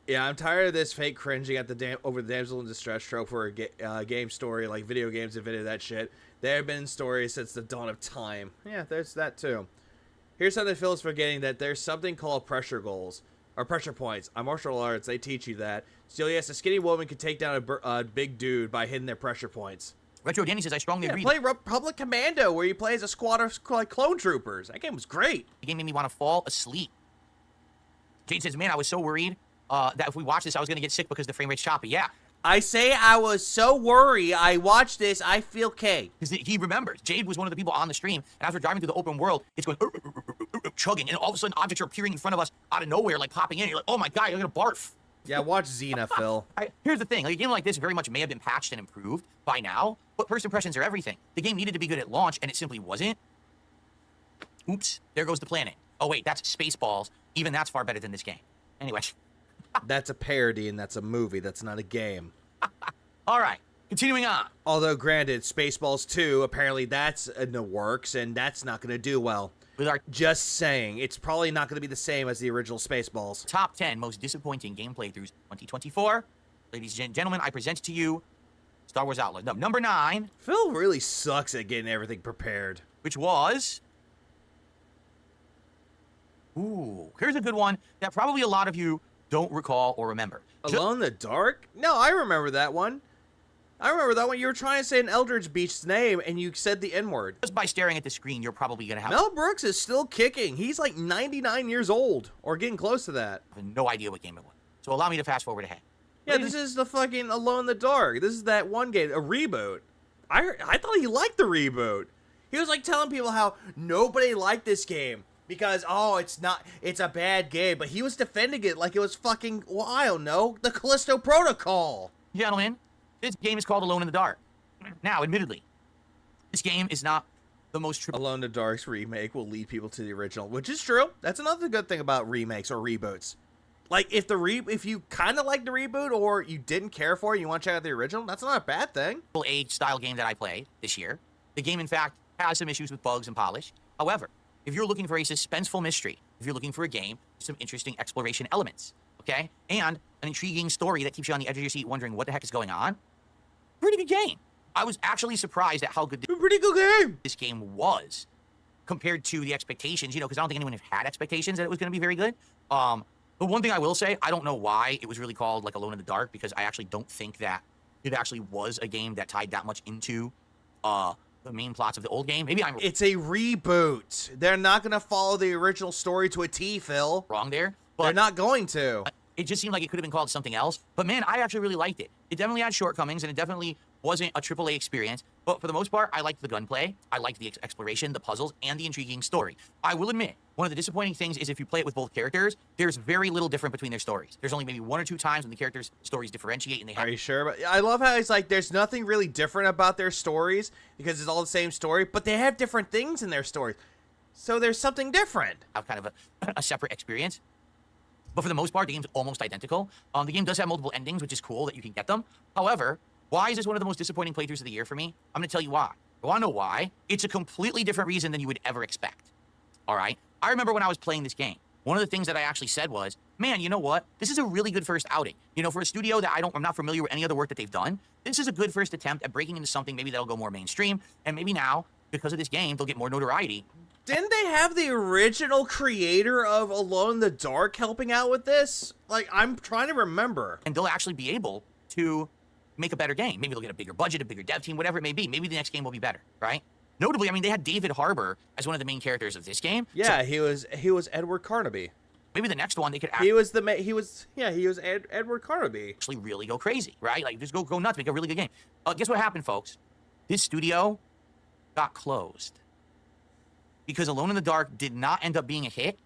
Yeah, I'm tired of this fake cringing at over the damsel in distress trope for a game story, like video games and that shit. There have been stories since the dawn of time. Yeah, there's that too. Here's something Phil's forgetting, that there's something called pressure goals. Or pressure points. On martial arts, they teach you that. So yes, a skinny woman can take down a big dude by hitting their pressure points. Retro Danny says, I strongly agree. Play Republic Commando, where you play as a squad of clone troopers. That game was great. The game made me want to fall asleep. Jade says, man, I was so worried that if we watched this, I was going to get sick because the frame rate's choppy. Yeah. I say I was so worried. I watched this. I feel okay. Because he remembers. Jade was one of the people on the stream, and as we're driving through the open world, it's going chugging, and all of a sudden objects are appearing in front of us out of nowhere, like popping in. You're like, oh my god, you're gonna barf. Yeah, watch Xena, Phil. Here's the thing, like a game like this very much may have been patched and improved by now, but first impressions are everything. The game needed to be good at launch, and it simply wasn't. Oops, there goes the planet. Oh wait, that's Spaceballs. Even that's far better than this game. Anyway. That's a parody, and that's a movie. That's not a game. All right, continuing on. Although, granted, Spaceballs 2, apparently that's in the works, and that's not going to do well. Just saying, it's probably not going to be the same as the original Spaceballs. Top 10 most disappointing game playthroughs 2024. Ladies and gentlemen, I present to you Star Wars Outlaws. No, number 9. Phil really sucks at getting everything prepared. Which was... Ooh, here's a good one that probably a lot of you don't recall or remember. Alone in the Dark? No, I remember that one. I remember that one. You were trying to say an Eldritch Beast's name, and you said the N-word. Just by staring at the screen, you're probably going to have... Mel Brooks is still kicking. He's like 99 years old, or getting close to that. I have no idea what game it was. So allow me to fast forward ahead. Yeah, this is the fucking Alone in the Dark. This is that one game, a reboot. I thought he liked the reboot. He was like telling people how nobody liked this game because it's a bad game, but he was defending it like it was fucking, well, I don't know, the Callisto Protocol. Gentlemen, this game is called Alone in the Dark. Now, admittedly, this game is not the most Alone in the Dark's remake will lead people to the original, which is true. That's another good thing about remakes or reboots. Like, if you kind of like the reboot or you didn't care for it, you want to check out the original, that's not a bad thing. A style game that I played this year. The game, in fact, has some issues with bugs and polish. However, if you're looking for a suspenseful mystery, if you're looking for a game with some interesting exploration elements, okay, and an intriguing story that keeps you on the edge of your seat wondering what the heck is going on, pretty good game. I was actually surprised at how good this game was compared to the expectations, because I don't think anyone had expectations that it was going to be very good. But one thing I will say, I don't know why it was really called like Alone in the Dark, because I actually don't think that it actually was a game that tied that much into the main plots of the old game. Maybe I'm It's a reboot. They're not going to follow the original story to a T, Phil. wrong there. But They're not going to. it just seemed like it could have been called something else. But man, I actually really liked it. It definitely had shortcomings, and it definitely wasn't a AAA experience. But for the most part, I liked the gunplay, I liked the exploration, the puzzles, and the intriguing story. I will admit, one of the disappointing things is if you play it with both characters, there's very little different between their stories. There's only maybe one or two times when the characters' stories differentiate, and they have. Are you sure? But I love how it's like there's nothing really different about their stories because it's all the same story, but they have different things in their stories. So there's something different. Have kind of a separate experience. But for the most part, the game's almost identical. The game does have multiple endings, which is cool that you can get them. However, why is this one of the most disappointing playthroughs of the year for me? I'm going to tell you why. You want to know why? It's a completely different reason than you would ever expect. All right? I remember when I was playing this game, one of the things that I actually said was, man, you know what? This is a really good first outing. For a studio that I'm not familiar with any other work that they've done, this is a good first attempt at breaking into something maybe that'll go more mainstream. And maybe now, because of this game, they'll get more notoriety. Didn't they have the original creator of Alone in the Dark helping out with this? Like, I'm trying to remember. And they'll actually be able to make a better game. Maybe they'll get a bigger budget, a bigger dev team, whatever it may be. Maybe the next game will be better, right? Notably, they had David Harbour as one of the main characters of this game. Yeah, so he was Edward Carnaby. Maybe the next one they could he was Edward Carnaby. Actually really go crazy, right? Like just go nuts, make a really good game. Guess what happened, folks? This studio got closed. Because Alone in the Dark did not end up being a hit.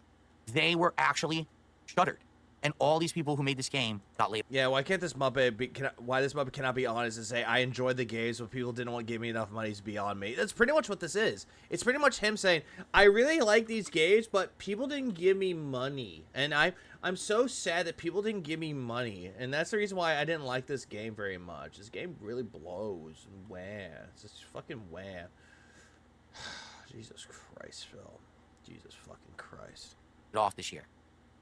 They were actually shuttered. And all these people who made this game got laid. Yeah, why can't this Muppet why this Muppet cannot be honest and say, I enjoyed the games, but people didn't want to give me enough money to be on me? That's pretty much what this is. It's pretty much him saying, I really like these games, but people didn't give me money. And I'm so sad that people didn't give me money. And that's the reason why I didn't like this game very much. This game really blows. And wham. It's just fucking wham. Jesus Christ, Phil. Jesus fucking Christ. Off this year.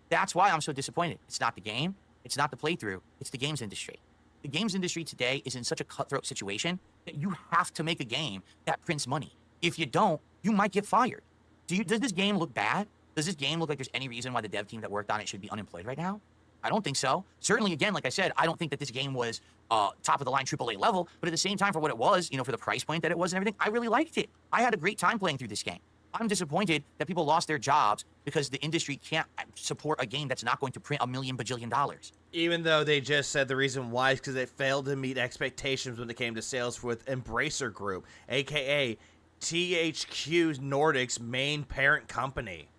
That's why I'm so disappointed. It's not the game. It's not the playthrough. It's the games industry. The games industry today is in such a cutthroat situation that you have to make a game that prints money. If you don't, you might get fired. Does this game look bad? Does this game look like there's any reason why the dev team that worked on it should be unemployed right now? I don't think so. Certainly, again, like I said, I don't think that this game was top of the line AAA level, but at the same time, for what it was, for the price point that it was and everything, I really liked it. I had a great time playing through this game. I'm disappointed that people lost their jobs because the industry can't support a game that's not going to print $1 million bajillion. Even though they just said the reason why is because it failed to meet expectations when it came to sales with Embracer Group, aka THQ Nordic's main parent company.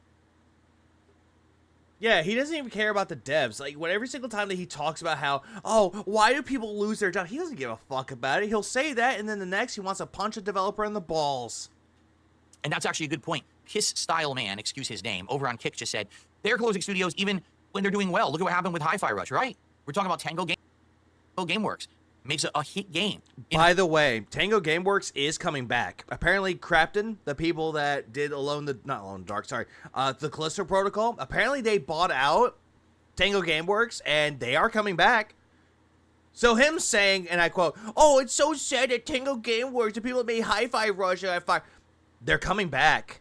Yeah, he doesn't even care about the devs. Like, every single time that he talks about how, why do people lose their job? He doesn't give a fuck about it. He'll say that, and then the next he wants to punch a developer in the balls. And that's actually a good point. Kiss Style Man, excuse his name, over on Kick just said, they're closing studios even when they're doing well. Look at what happened with Hi-Fi Rush, right? We're talking about Tango Gameworks. Makes a hit game. By the way, Tango Gameworks is coming back. Apparently, Crafton, the people that did the Callisto Protocol, apparently they bought out Tango Gameworks, and they are coming back. So him saying, and I quote, it's so sad that Tango Gameworks, the people that made Hi-Fi Rush, they're coming back.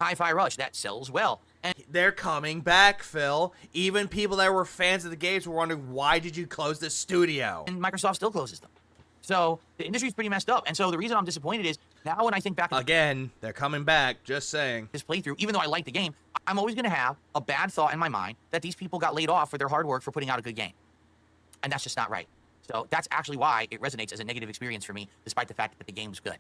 Hi-Fi Rush, that sells well. And they're coming back, Phil. Even people that were fans of the games were wondering, why did you close the studio? And Microsoft still closes them. So the industry's pretty messed up. And so the reason I'm disappointed is now when I think back... Again, they're coming back, just saying. This playthrough, even though I like the game, I'm always going to have a bad thought in my mind that these people got laid off for their hard work for putting out a good game. And that's just not right. So that's actually why it resonates as a negative experience for me, despite the fact that the game's good.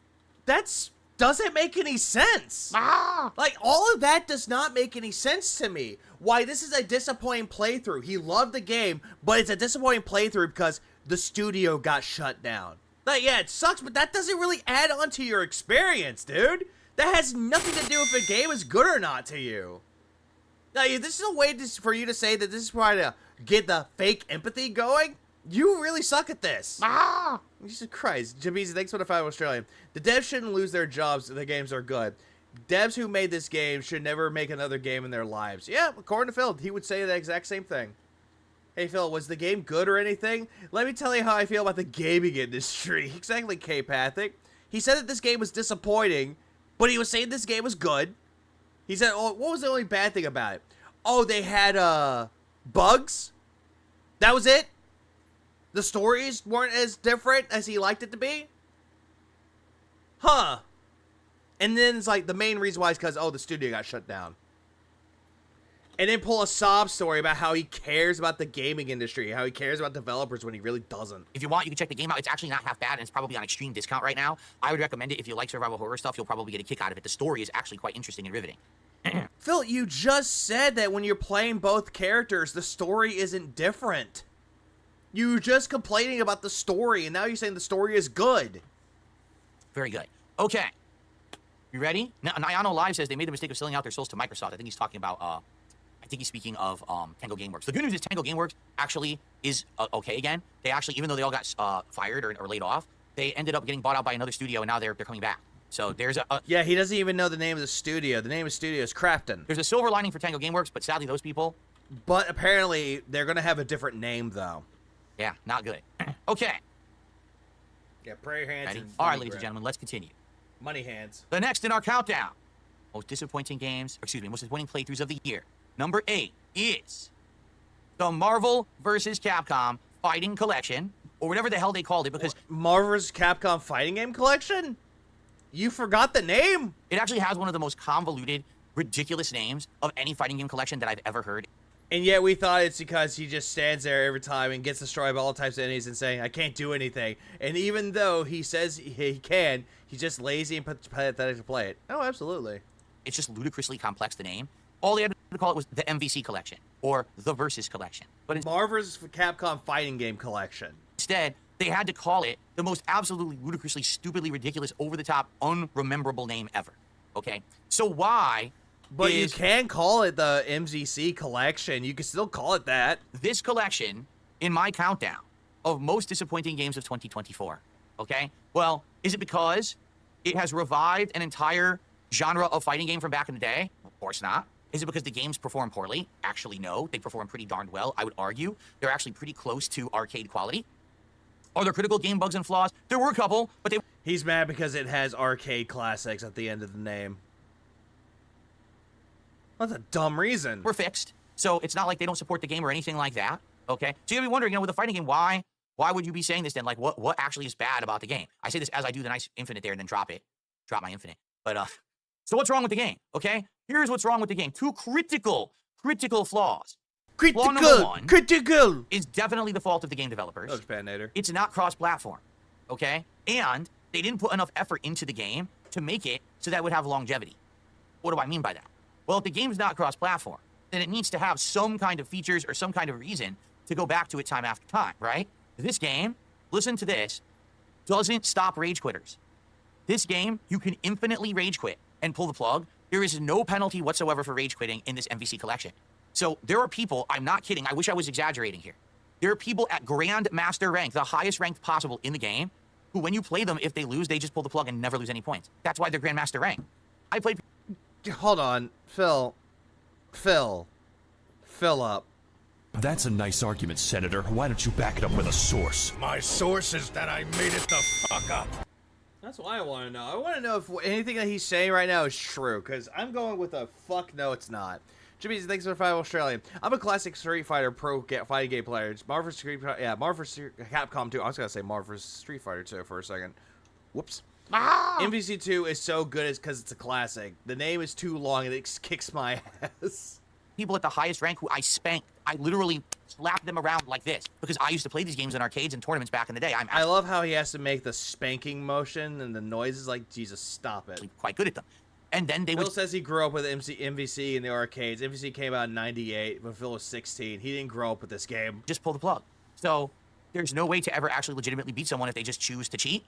Doesn't make any sense. Like, all of that does not make any sense to me. Why this is a disappointing playthrough. He loved the game, but it's a disappointing playthrough because the studio got shut down. Like, yeah, it sucks, but that doesn't really add on to your experience, dude. That has nothing to do with if a game is good or not to you. Now, this is a way for you to say that this is trying to get the fake empathy going. You really suck at this. Jesus Christ. Jameezy, thanks for the 5 Australian. The devs shouldn't lose their jobs if the games are good. Devs who made this game should never make another game in their lives. Yeah, according to Phil, he would say the exact same thing. Hey, Phil, was the game good or anything? Let me tell you how I feel about the gaming industry. Exactly, K-Pathic. He said that this game was disappointing, but he was saying this game was good. He said, oh, what was the only bad thing about it? Oh, they had, bugs? That was it? The stories weren't as different as he liked it to be? Huh. And then it's like, the main reason why is because, oh, the studio got shut down. And then pull a sob story about how he cares about the gaming industry, how he cares about developers when he really doesn't. If you want, you can check the game out. It's actually not half bad, and it's probably on extreme discount right now. I would recommend it. If you like survival horror stuff, you'll probably get a kick out of it. The story is actually quite interesting and riveting. Phil, you just said that when you're playing both characters, the story isn't different. You were just complaining about the story, and now you're saying the story is good. Very good. Okay. You ready? Now, Niano Live says they made the mistake of selling out their souls to Microsoft. I think he's talking about, I think he's speaking of Tango Gameworks. The good news is Tango Gameworks actually is okay again. They actually, even though they all got fired or laid off, they ended up getting bought out by another studio, and now they're coming back. So there's yeah, he doesn't even know the name of the studio. The name of the studio is Crafton. There's a silver lining for Tango Gameworks, but sadly those people... But apparently, they're going to have a different name, though. Yeah, not good. Okay. Yeah, prayer hands. Ready? All right, ladies and gentlemen, let's continue. Money hands. The next in our countdown, most disappointing most disappointing playthroughs of the year. Number 8 is the Marvel vs. Capcom Fighting Collection, or whatever the hell they called it, because... Marvel vs. Capcom Fighting Game Collection? You forgot the name? It actually has one of the most convoluted, ridiculous names of any fighting game collection that I've ever heard. And yet we thought it's because he just stands there every time and gets destroyed by all types of enemies and saying, I can't do anything. And even though he says he can, he's just lazy and pathetic to play it. Oh, absolutely. It's just ludicrously complex, the name. All they had to call it was the MVC Collection, or the Versus Collection. But Marvel vs. Capcom Fighting Game Collection. Instead, they had to call it the most absolutely ludicrously, stupidly ridiculous, over-the-top, unrememberable name ever. Okay? So why... But you can call it the MZC Collection. You can still call it that. This collection, in my countdown of most disappointing games of 2024, okay? Well, is it because it has revived an entire genre of fighting game from back in the day? Of course not. Is it because the games perform poorly? Actually, no. They perform pretty darned well, I would argue. They're actually pretty close to arcade quality. Are there critical game bugs and flaws? There were a couple, but they... He's mad because it has arcade classics at the end of the name. That's a dumb reason. Were fixed. So it's not like they don't support the game or anything like that. Okay? So you'll be wondering, with a fighting game, why would you be saying this then? Like, what actually is bad about the game? I say this as I do the nice infinite there and then drop my infinite. But, so what's wrong with the game? Okay? Here's what's wrong with the game. 2 critical flaws. Flaw number 1 is definitely the fault of the game developers. Oh, Japan-nator. It's not cross-platform. Okay? And they didn't put enough effort into the game to make it so that it would have longevity. What do I mean by that? Well, if the game's not cross-platform, then it needs to have some kind of features or some kind of reason to go back to it time after time, right? This game, listen to this, doesn't stop rage quitters. This game, you can infinitely rage quit and pull the plug. There is no penalty whatsoever for rage quitting in this MVC collection. So there are people, I'm not kidding, I wish I was exaggerating here. There are people at Grandmaster rank, the highest rank possible in the game, who when you play them, if they lose, they just pull the plug and never lose any points. That's why they're Grandmaster rank. I played... Hold on, Phil up. That's a nice argument, Senator. Why don't you back it up with a source? My source is that I made it the fuck up. That's what I want to know. I want to know if anything that he's saying right now is true, because I'm going with a fuck no, it's not. Jimmy, thanks for 5 Australian. I'm a classic Street Fighter pro fighting game player. It's Marvel Capcom 2. I was going to say Marvel Street Fighter 2 for a second. Whoops. MVC2 is so good because it's a classic. The name is too long and it kicks my ass. People at the highest rank who I literally slap them around like this because I used to play these games in arcades and tournaments back in the day. I love how he has to make the spanking motion and the noises like, Jesus, stop it. Quite good at them. And then Phil says he grew up with MVC in the arcades. MVC came out in 98 when Phil was 16. He didn't grow up with this game. Just pull the plug. So there's no way to ever actually legitimately beat someone if they just choose to cheat.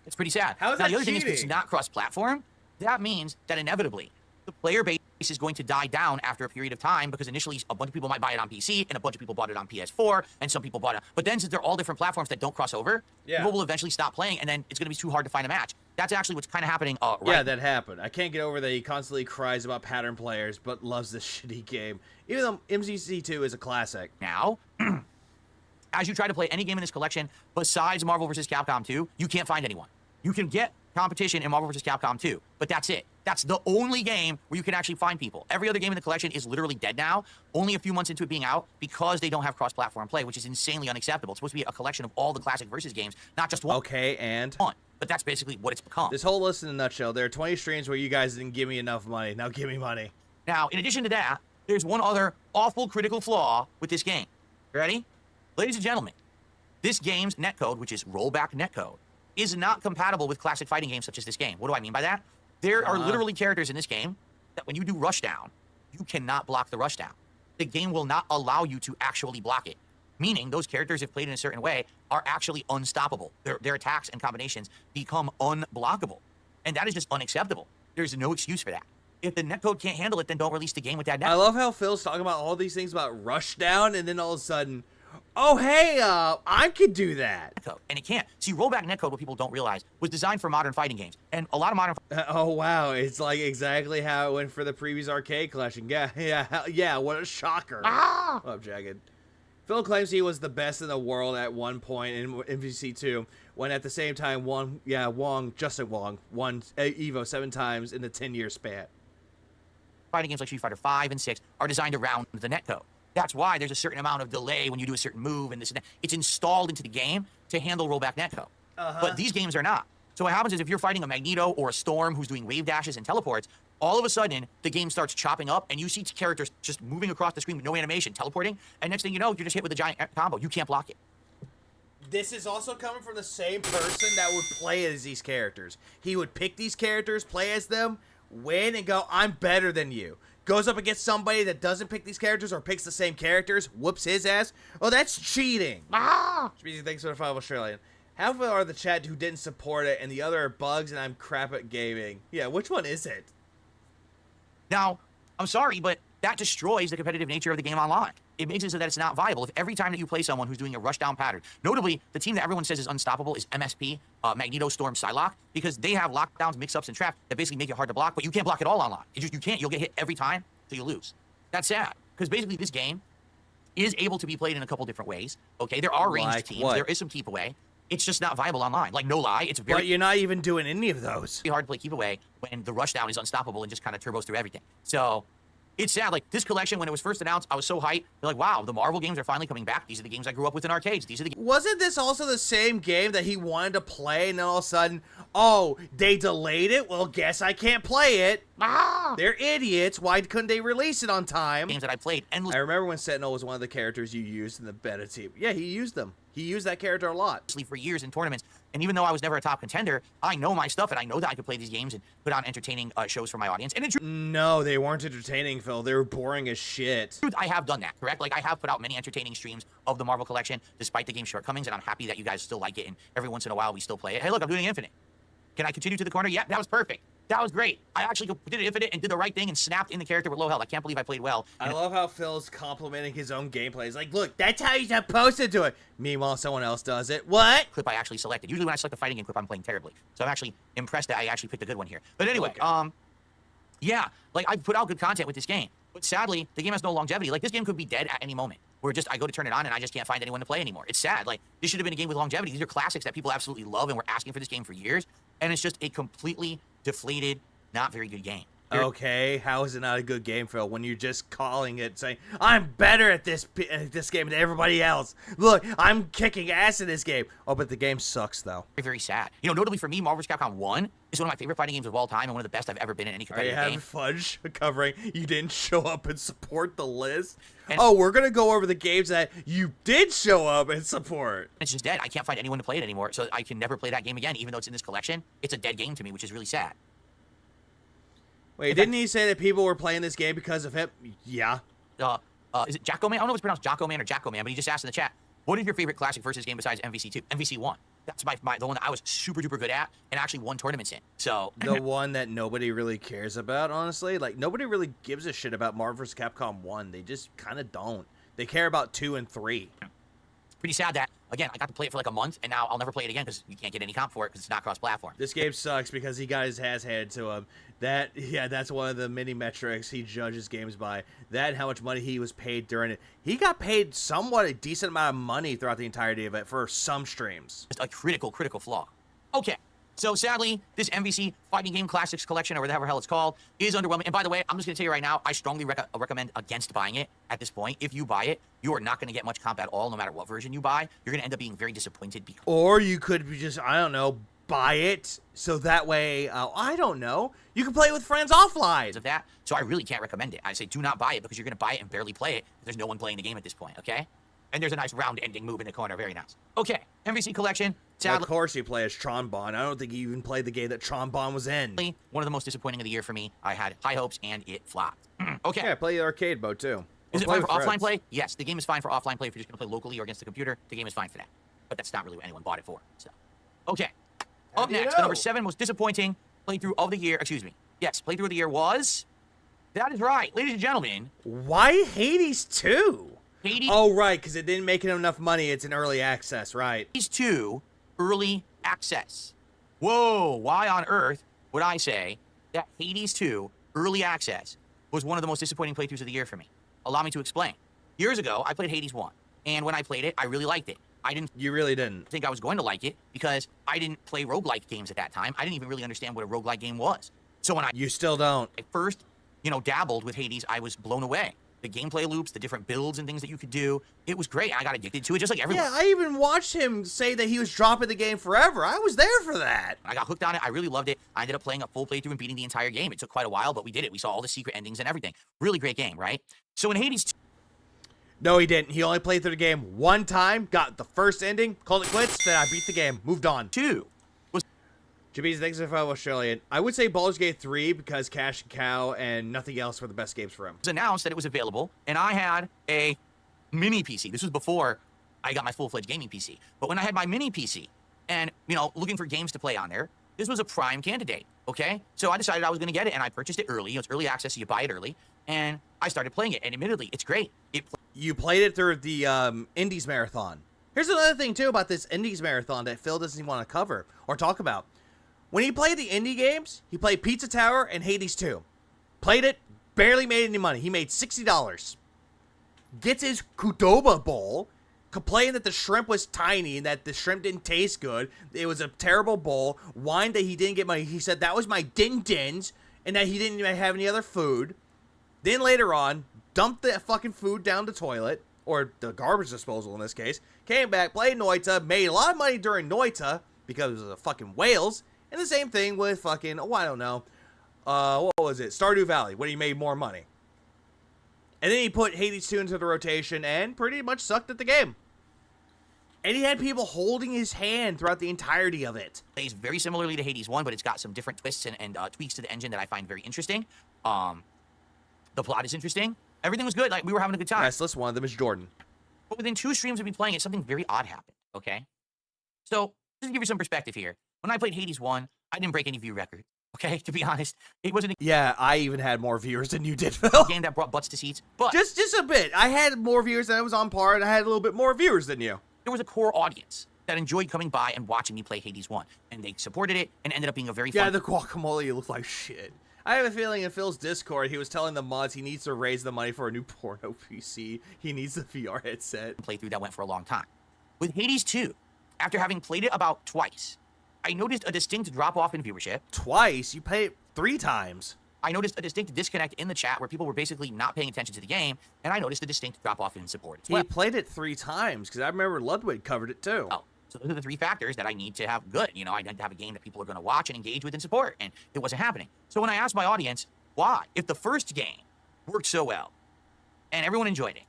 It's pretty sad. How is now, that the other cheating? thing is, it's not cross-platform. That means that inevitably the player base is going to die down after a period of time because initially a bunch of people might buy it on PC and a bunch of people bought it on PS4 and some people bought it. But then since they're all different platforms that don't cross over, people will eventually stop playing and then it's going to be too hard to find a match. That's actually what's kind of happening right Yeah, that happened. I can't get over that he constantly cries about pattern players but loves this shitty game. Even though MCC2 is a classic. now. As you try to play any game in this collection besides Marvel vs. Capcom 2, you can't find anyone. You can get competition in Marvel vs. Capcom 2, but that's it. That's the only game where you can actually find people. Every other game in the collection is literally dead now, only a few months into it being out because they don't have cross-platform play, which is insanely unacceptable. It's supposed to be a collection of all the classic versus games, not just one. Okay, and? One. But that's basically what it's become. This whole list in a nutshell, there are 20 streams where you guys didn't give me enough money. Now give me money. Now, in addition to that, there's one other awful critical flaw with this game. You ready? Ladies and gentlemen, this game's netcode, which is rollback netcode, is not compatible with classic fighting games such as this game. What do I mean by that? There are literally characters in this game that when you do rushdown, you cannot block the rushdown. The game will not allow you to actually block it. Meaning those characters, if played in a certain way, are actually unstoppable. Their attacks and combinations become unblockable. And that is just unacceptable. There's no excuse for that. If the netcode can't handle it, then don't release the game with that netcode. I love how Phil's talking about all these things about rushdown, and then all of a sudden, oh, hey, I could do that. And it can't. See, rollback netcode, what people don't realize, was designed for modern fighting games. And a lot of modern... Oh, wow. It's like exactly how it went for the previous arcade collection. Yeah, what a shocker. Ah! Oh, Jagged. Phil claims he was the best in the world at one point in MVC2, when at the same time, Justin Wong, won EVO 7 times in the 10-year span. Fighting games like Street Fighter 5 and 6 are designed around the netcode. That's why there's a certain amount of delay when you do a certain move and this and that. It's installed into the game to handle rollback netcode. But these games are not. So what happens is if you're fighting a Magneto or a Storm who's doing wave dashes and teleports, all of a sudden the game starts chopping up and you see characters just moving across the screen with no animation, teleporting, and next thing you know, you're just hit with a giant combo. You can't block it. This is also coming from the same person that would play as these characters. He would pick these characters, play as them, win, and go, I'm better than you. Goes up against somebody that doesn't pick these characters or picks the same characters, whoops his ass. Oh, that's cheating. Speedy, thanks for the 5 Australian. Half of it are the chat who didn't support it, and the other are bugs, and I'm crap at gaming. Yeah, which one is it? Now, I'm sorry, but that destroys the competitive nature of the game online. It makes it so that it's not viable. If every time that you play someone who's doing a rushdown pattern, notably, the team that everyone says is unstoppable is MSP, Magneto, Storm, Psylocke, because they have lockdowns, mix-ups, and traps that basically make it hard to block, but you can't block it all online. You can't. You'll get hit every time till you lose. That's sad, because basically this game is able to be played in a couple different ways. Okay, there are ranged teams. There is some keep away. It's just not viable online. Like, no lie, it's very... But you're not even doing any of those. hard to play keep away when the rushdown is unstoppable and just kind of turbos through everything. So... it's sad. Like, this collection, when it was first announced, I was so hyped. They're like, wow, the Marvel games are finally coming back. These are the games I grew up with in arcades. These are the games. Wasn't this also the same game that he wanted to play, and then all of a sudden, oh, they delayed it? Well, guess I can't play it. They're idiots. Why couldn't they release it on time? Games that I played endlessly. I remember when Sentinel was one of the characters you used in the beta team. Yeah, he used them. He used that character a lot. For years in tournaments. And even though I was never a top contender, I know my stuff, and I know that I could play these games and put on entertaining shows for my audience. And in truth, no, they weren't entertaining, Phil. They were boring as shit. I have done that, correct? Like, I have put out many entertaining streams of the Marvel collection, despite the game's shortcomings, and I'm happy that you guys still like it, and every once in a while we still play it. Hey, look, I'm doing Infinite. Can I continue to the corner? Yeah, that was perfect. That was great. I actually did Infinite and did the right thing and snapped in the character with low health. I can't believe I played well. I love how Phil's complimenting his own gameplay. He's like, look, that's how you're supposed to do it. Meanwhile, someone else does it. What? Clip I actually selected. Usually when I select a fighting game clip, I'm playing terribly. So I'm actually impressed that I actually picked a good one here. But anyway, yeah, like, I've put out good content with this game. But sadly, the game has no longevity. Like, this game could be dead at any moment. Where just, I go to turn it on and I just can't find anyone to play anymore. It's sad. Like, this should have been a game with longevity. These are classics that people absolutely love and were asking for this game for years. And it's just a completely deflated, not very good game. Okay, how is it not a good game, Phil, when you're just calling it, saying, I'm better at this game than everybody else. Look, I'm kicking ass in this game. Oh, but the game sucks, though. Very, very sad. You know, notably for me, Marvel vs. Capcom 1 is one of my favorite fighting games of all time and one of the best I've ever been in any competitive game. Fudge covering you didn't show up and support the list. And we're going to go over the games that you did show up and support. it's just dead. I can't find anyone to play it anymore, so I can never play that game again, even though it's in this collection. It's a dead game to me, which is really sad. Wait, didn't he say that people were playing this game because of him? Yeah. Is it Jacko Man? I don't know if it's pronounced Jacko Man or Jacko Man, but he just asked in the chat, what is your favorite classic versus game besides MVC2? MVC1. That's the one that I was super duper good at and actually won tournaments in. So the one that nobody really cares about, honestly. Like, nobody really gives a shit about Marvel vs. Capcom 1. They just kind of don't. They care about 2 and 3. Pretty sad that, again, I got to play it for like a month, and now I'll never play it again because you can't get any comp for it because it's not cross-platform. This game sucks because he got his ass handed to him. That's one of the mini metrics he judges games by. That and how much money he was paid during it. He got paid somewhat a decent amount of money throughout the entirety of it for some streams. It's a critical flaw. Okay, so sadly, this MVC Fighting Game Classics Collection, or whatever the hell it's called, is underwhelming. And by the way, I'm just going to tell you right now, I strongly recommend against buying it at this point. If you buy it, you are not going to get much comp at all, no matter what version you buy. You're going to end up being very disappointed. Or you could just, I don't know, buy it so that way, I don't know, you can play it with friends offline. Of that, so I really can't recommend it. I say do not buy it because you're going to buy it and barely play it. There's no one playing the game at this point, okay? And there's a nice round ending move in the corner, very nice. Okay, MVC Collection. Well, of course you play as Tronbon. I don't think you even played the game that Tronbon was in. One of the most disappointing of the year for me. I had high hopes and it flopped. Okay. Yeah, play the arcade mode too. Is it fine for offline play? Yes, the game is fine for offline play if you're just going to play locally or against the computer. The game is fine for that. But that's not really what anyone bought it for. So, okay. Up next, the number 7 most disappointing playthrough of the year. Excuse me. Yes, playthrough of the year was... That is right, ladies and gentlemen. Why Hades 2? Hades... Oh, right, because it didn't make it enough money. It's an early access, right? Hades 2 early access. Whoa, why on earth would I say that Hades 2 early access was one of the most disappointing playthroughs of the year for me? Allow me to explain. Years ago, I played Hades 1, and when I played it, I really liked it. You really didn't? Think I was going to like it because I didn't play roguelike games at that time. I didn't even really understand what a roguelike game was. So when You still don't. I first, dabbled with Hades, I was blown away. The gameplay loops, the different builds and things that you could do, it was great. I got addicted to it just like everyone. Yeah, I even watched him say that he was dropping the game forever. I was there for that. I got hooked on it. I really loved it. I ended up playing a full playthrough and beating the entire game. It took quite a while, but we did it. We saw all the secret endings and everything. Really great game, right? So in Hades 2... No, he didn't. He only played through the game one time, got the first ending, called it quits, then I beat the game, moved on. 2 was... James, thanks if I was Australian. I would say Baldur's Gate 3 because Cash and Cow and nothing else were the best games for him. It was announced that it was available, and I had a mini PC. This was before I got my full-fledged gaming PC. But when I had my mini PC and, looking for games to play on there, this was a prime candidate, okay? So I decided I was going to get it, and I purchased it early. It's early access, so you buy it early. And I started playing it, and admittedly, it's great. You played it through the Indies Marathon. Here's another thing, too, about this Indies Marathon that Phil doesn't even want to cover or talk about. When he played the indie games, he played Pizza Tower and Hades 2. Played it, barely made any money. He made $60. Gets his Qdoba bowl, complained that the shrimp was tiny and that the shrimp didn't taste good. It was a terrible bowl. Whined that he didn't get money. He said that was my din-dins and that he didn't even have any other food. Then later on, dumped the fucking food down the toilet, or the garbage disposal in this case, came back, played Noita, made a lot of money during Noita because of the fucking whales, and the same thing with fucking, I don't know, what was it, Stardew Valley, when he made more money. And then he put Hades 2 into the rotation and pretty much sucked at the game. And he had people holding his hand throughout the entirety of it. Plays very similarly to Hades 1, but it's got some different twists and tweaks to the engine that I find very interesting. The plot is interesting. Everything was good. Like, we were having a good time. Restless, one of them is Jordan. But within 2 streams of me playing it, something very odd happened, okay? So, just to give you some perspective here. When I played Hades 1, I didn't break any view record, okay? To be honest, it wasn't a... Yeah, I even had more viewers than you did, Phil. ...game that brought butts to seats, but... Just a bit. I had more viewers than I was on par, and I had a little bit more viewers than you. There was a core audience that enjoyed coming by and watching me play Hades 1, and they supported it and ended up being a very fun... Yeah, the guacamole looked like shit. I have a feeling in Phil's Discord, he was telling the mods he needs to raise the money for a new porno PC. He needs the VR headset. ...playthrough that went for a long time. With Hades 2, after having played it about twice, I noticed a distinct drop-off in viewership. Twice? You played it 3 times. I noticed a distinct disconnect in the chat where people were basically not paying attention to the game, and I noticed a distinct drop-off in support as well. He played it 3 times, because I remember Ludwig covered it too. Oh, so those are the 3 factors that I need to have good. You know, I need to have a game that people are going to watch and engage with and support, and it wasn't happening. So when I asked my audience, why? If the first game worked so well, and everyone enjoyed it,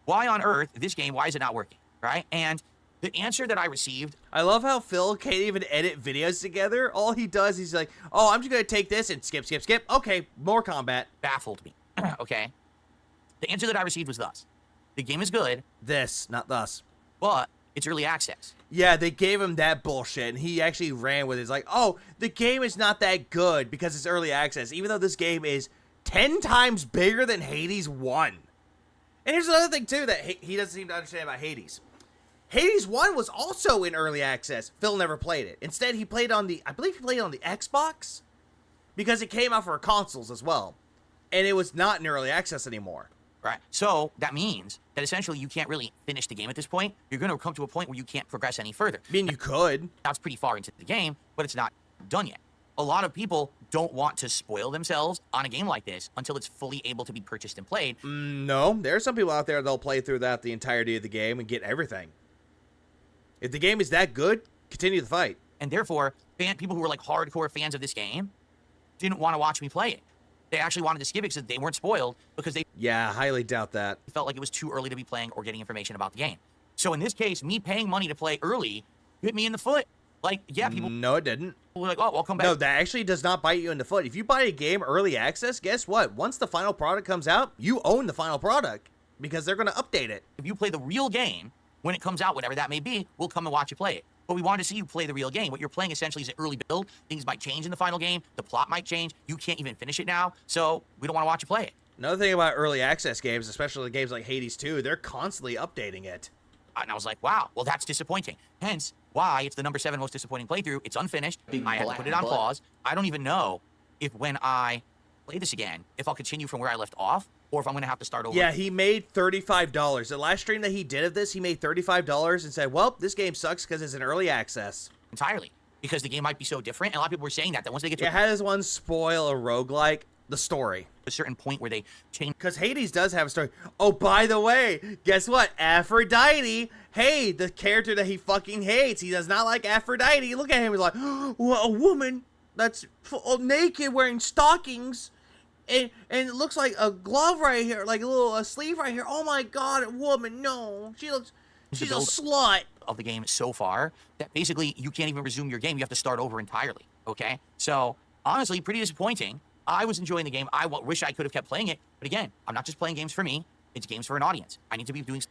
why on earth, this game, why is it not working, right? And the answer that I received... I love how Phil can't even edit videos together. All he does, he's like, oh, I'm just going to take this and skip, skip, skip. Okay, more combat. Baffled me, okay? The answer that I received was thus. The game is good. This, not thus. But it's early access. Yeah, they gave him that bullshit, and he actually ran with it. It's like, oh, the game is not that good because it's early access, even though this game is 10 times bigger than Hades 1. And here's another thing, too, that he doesn't seem to understand about Hades. Hades 1 was also in early access. Phil never played it. Instead, he played on the, I believe he played on the Xbox, because it came out for consoles as well. And it was not in early access anymore. Right. So that means that essentially you can't really finish the game at this point. You're going to come to a point where you can't progress any further. I mean, you could. That's pretty far into the game, but it's not done yet. A lot of people don't want to spoil themselves on a game like this until it's fully able to be purchased and played. No, there are some people out there that'll play through that the entirety of the game and get everything. If the game is that good, continue the fight. And therefore, people who were like hardcore fans of this game didn't want to watch me play it. They actually wanted to skip it because they weren't spoiled because they... Yeah, I highly doubt that. Felt like it was too early to be playing or getting information about the game. So in this case, me paying money to play early hit me in the foot. Like, yeah, people... No, it didn't. Were like, oh, well, come back. No, that actually does not bite you in the foot. If you buy a game early access, guess what? Once the final product comes out, you own the final product because they're going to update it. If you play the real game, when it comes out, whatever that may be, we'll come and watch you play it. But we want to see you play the real game. What you're playing essentially is an early build. Things might change in the final game. The plot might change. You can't even finish it now. So we don't want to watch you play it. Another thing about early access games, especially games like Hades 2, they're constantly updating it. And I was like, wow, well, that's disappointing. Hence why it's the number 7 most disappointing playthrough. It's unfinished. I had to put it on pause. I don't even know if when I play this again, if I'll continue from where I left off, or if I'm going to have to start over. Yeah, he made $35. The last stream that he did of this, he made $35 and said, well, this game sucks because it's an early access. Entirely. Because the game might be so different. And a lot of people were saying that once they get to... Yeah, how does one spoil a roguelike? The story. A certain point where they change... Because Hades does have a story. Oh, by the way, guess what? Aphrodite. Hey, the character that he fucking hates. He does not like Aphrodite. Look at him. He's like, well, a woman that's naked wearing stockings. And it looks like a glove right here, like a little sleeve right here. Oh my god, a woman, no. She's a slut. Of the game so far that basically you can't even resume your game. You have to start over entirely, okay? So, honestly, pretty disappointing. I was enjoying the game. I wish I could have kept playing it. But again, I'm not just playing games for me. It's games for an audience. I need to be doing...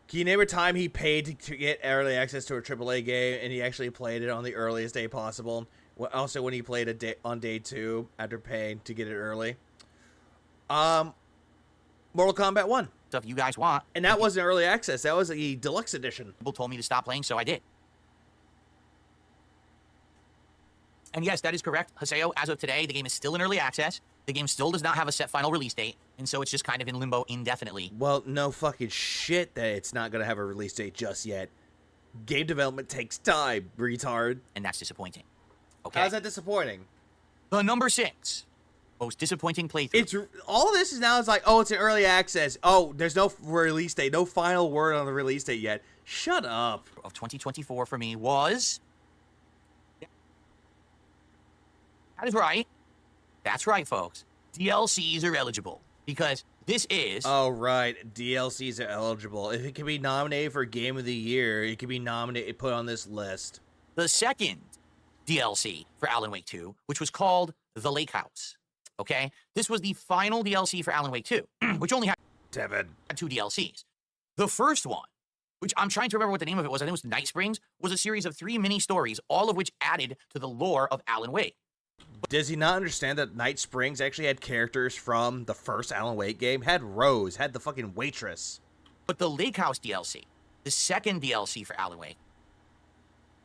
Can you name a time he paid to get early access to a AAA game and he actually played it on the earliest day possible? Also, when he played on day 2 after paying to get it early? Mortal Kombat 1. Stuff you guys want. And that wasn't early access. That was the deluxe edition. People told me to stop playing, so I did. And yes, that is correct. Haseo, as of today, the game is still in early access. The game still does not have a set final release date. And so it's just kind of in limbo indefinitely. Well, no fucking shit that it's not going to have a release date just yet. Game development takes time, retard. And that's disappointing. Okay. How's that disappointing? The number 6. Most disappointing playthrough. It's all this is now is like, oh, it's an early access. Oh, there's no release date, no final word on the release date yet. Shut up. Of 2024 for me was... That is right. That's right, folks. DLCs are eligible because this is... Oh, right. DLCs are eligible. If it can be nominated for Game of the Year, it can be put on this list. The second DLC for Alan Wake 2, which was called The Lake House. Okay? This was the final DLC for Alan Wake 2, which only had 2 DLCs. The first one, which I'm trying to remember what the name of it was, I think it was Night Springs, was a series of 3 mini-stories, all of which added to the lore of Alan Wake. Does he not understand that Night Springs actually had characters from the first Alan Wake game? Had Rose, had the fucking waitress. But the Lake House DLC, the second DLC for Alan Wake,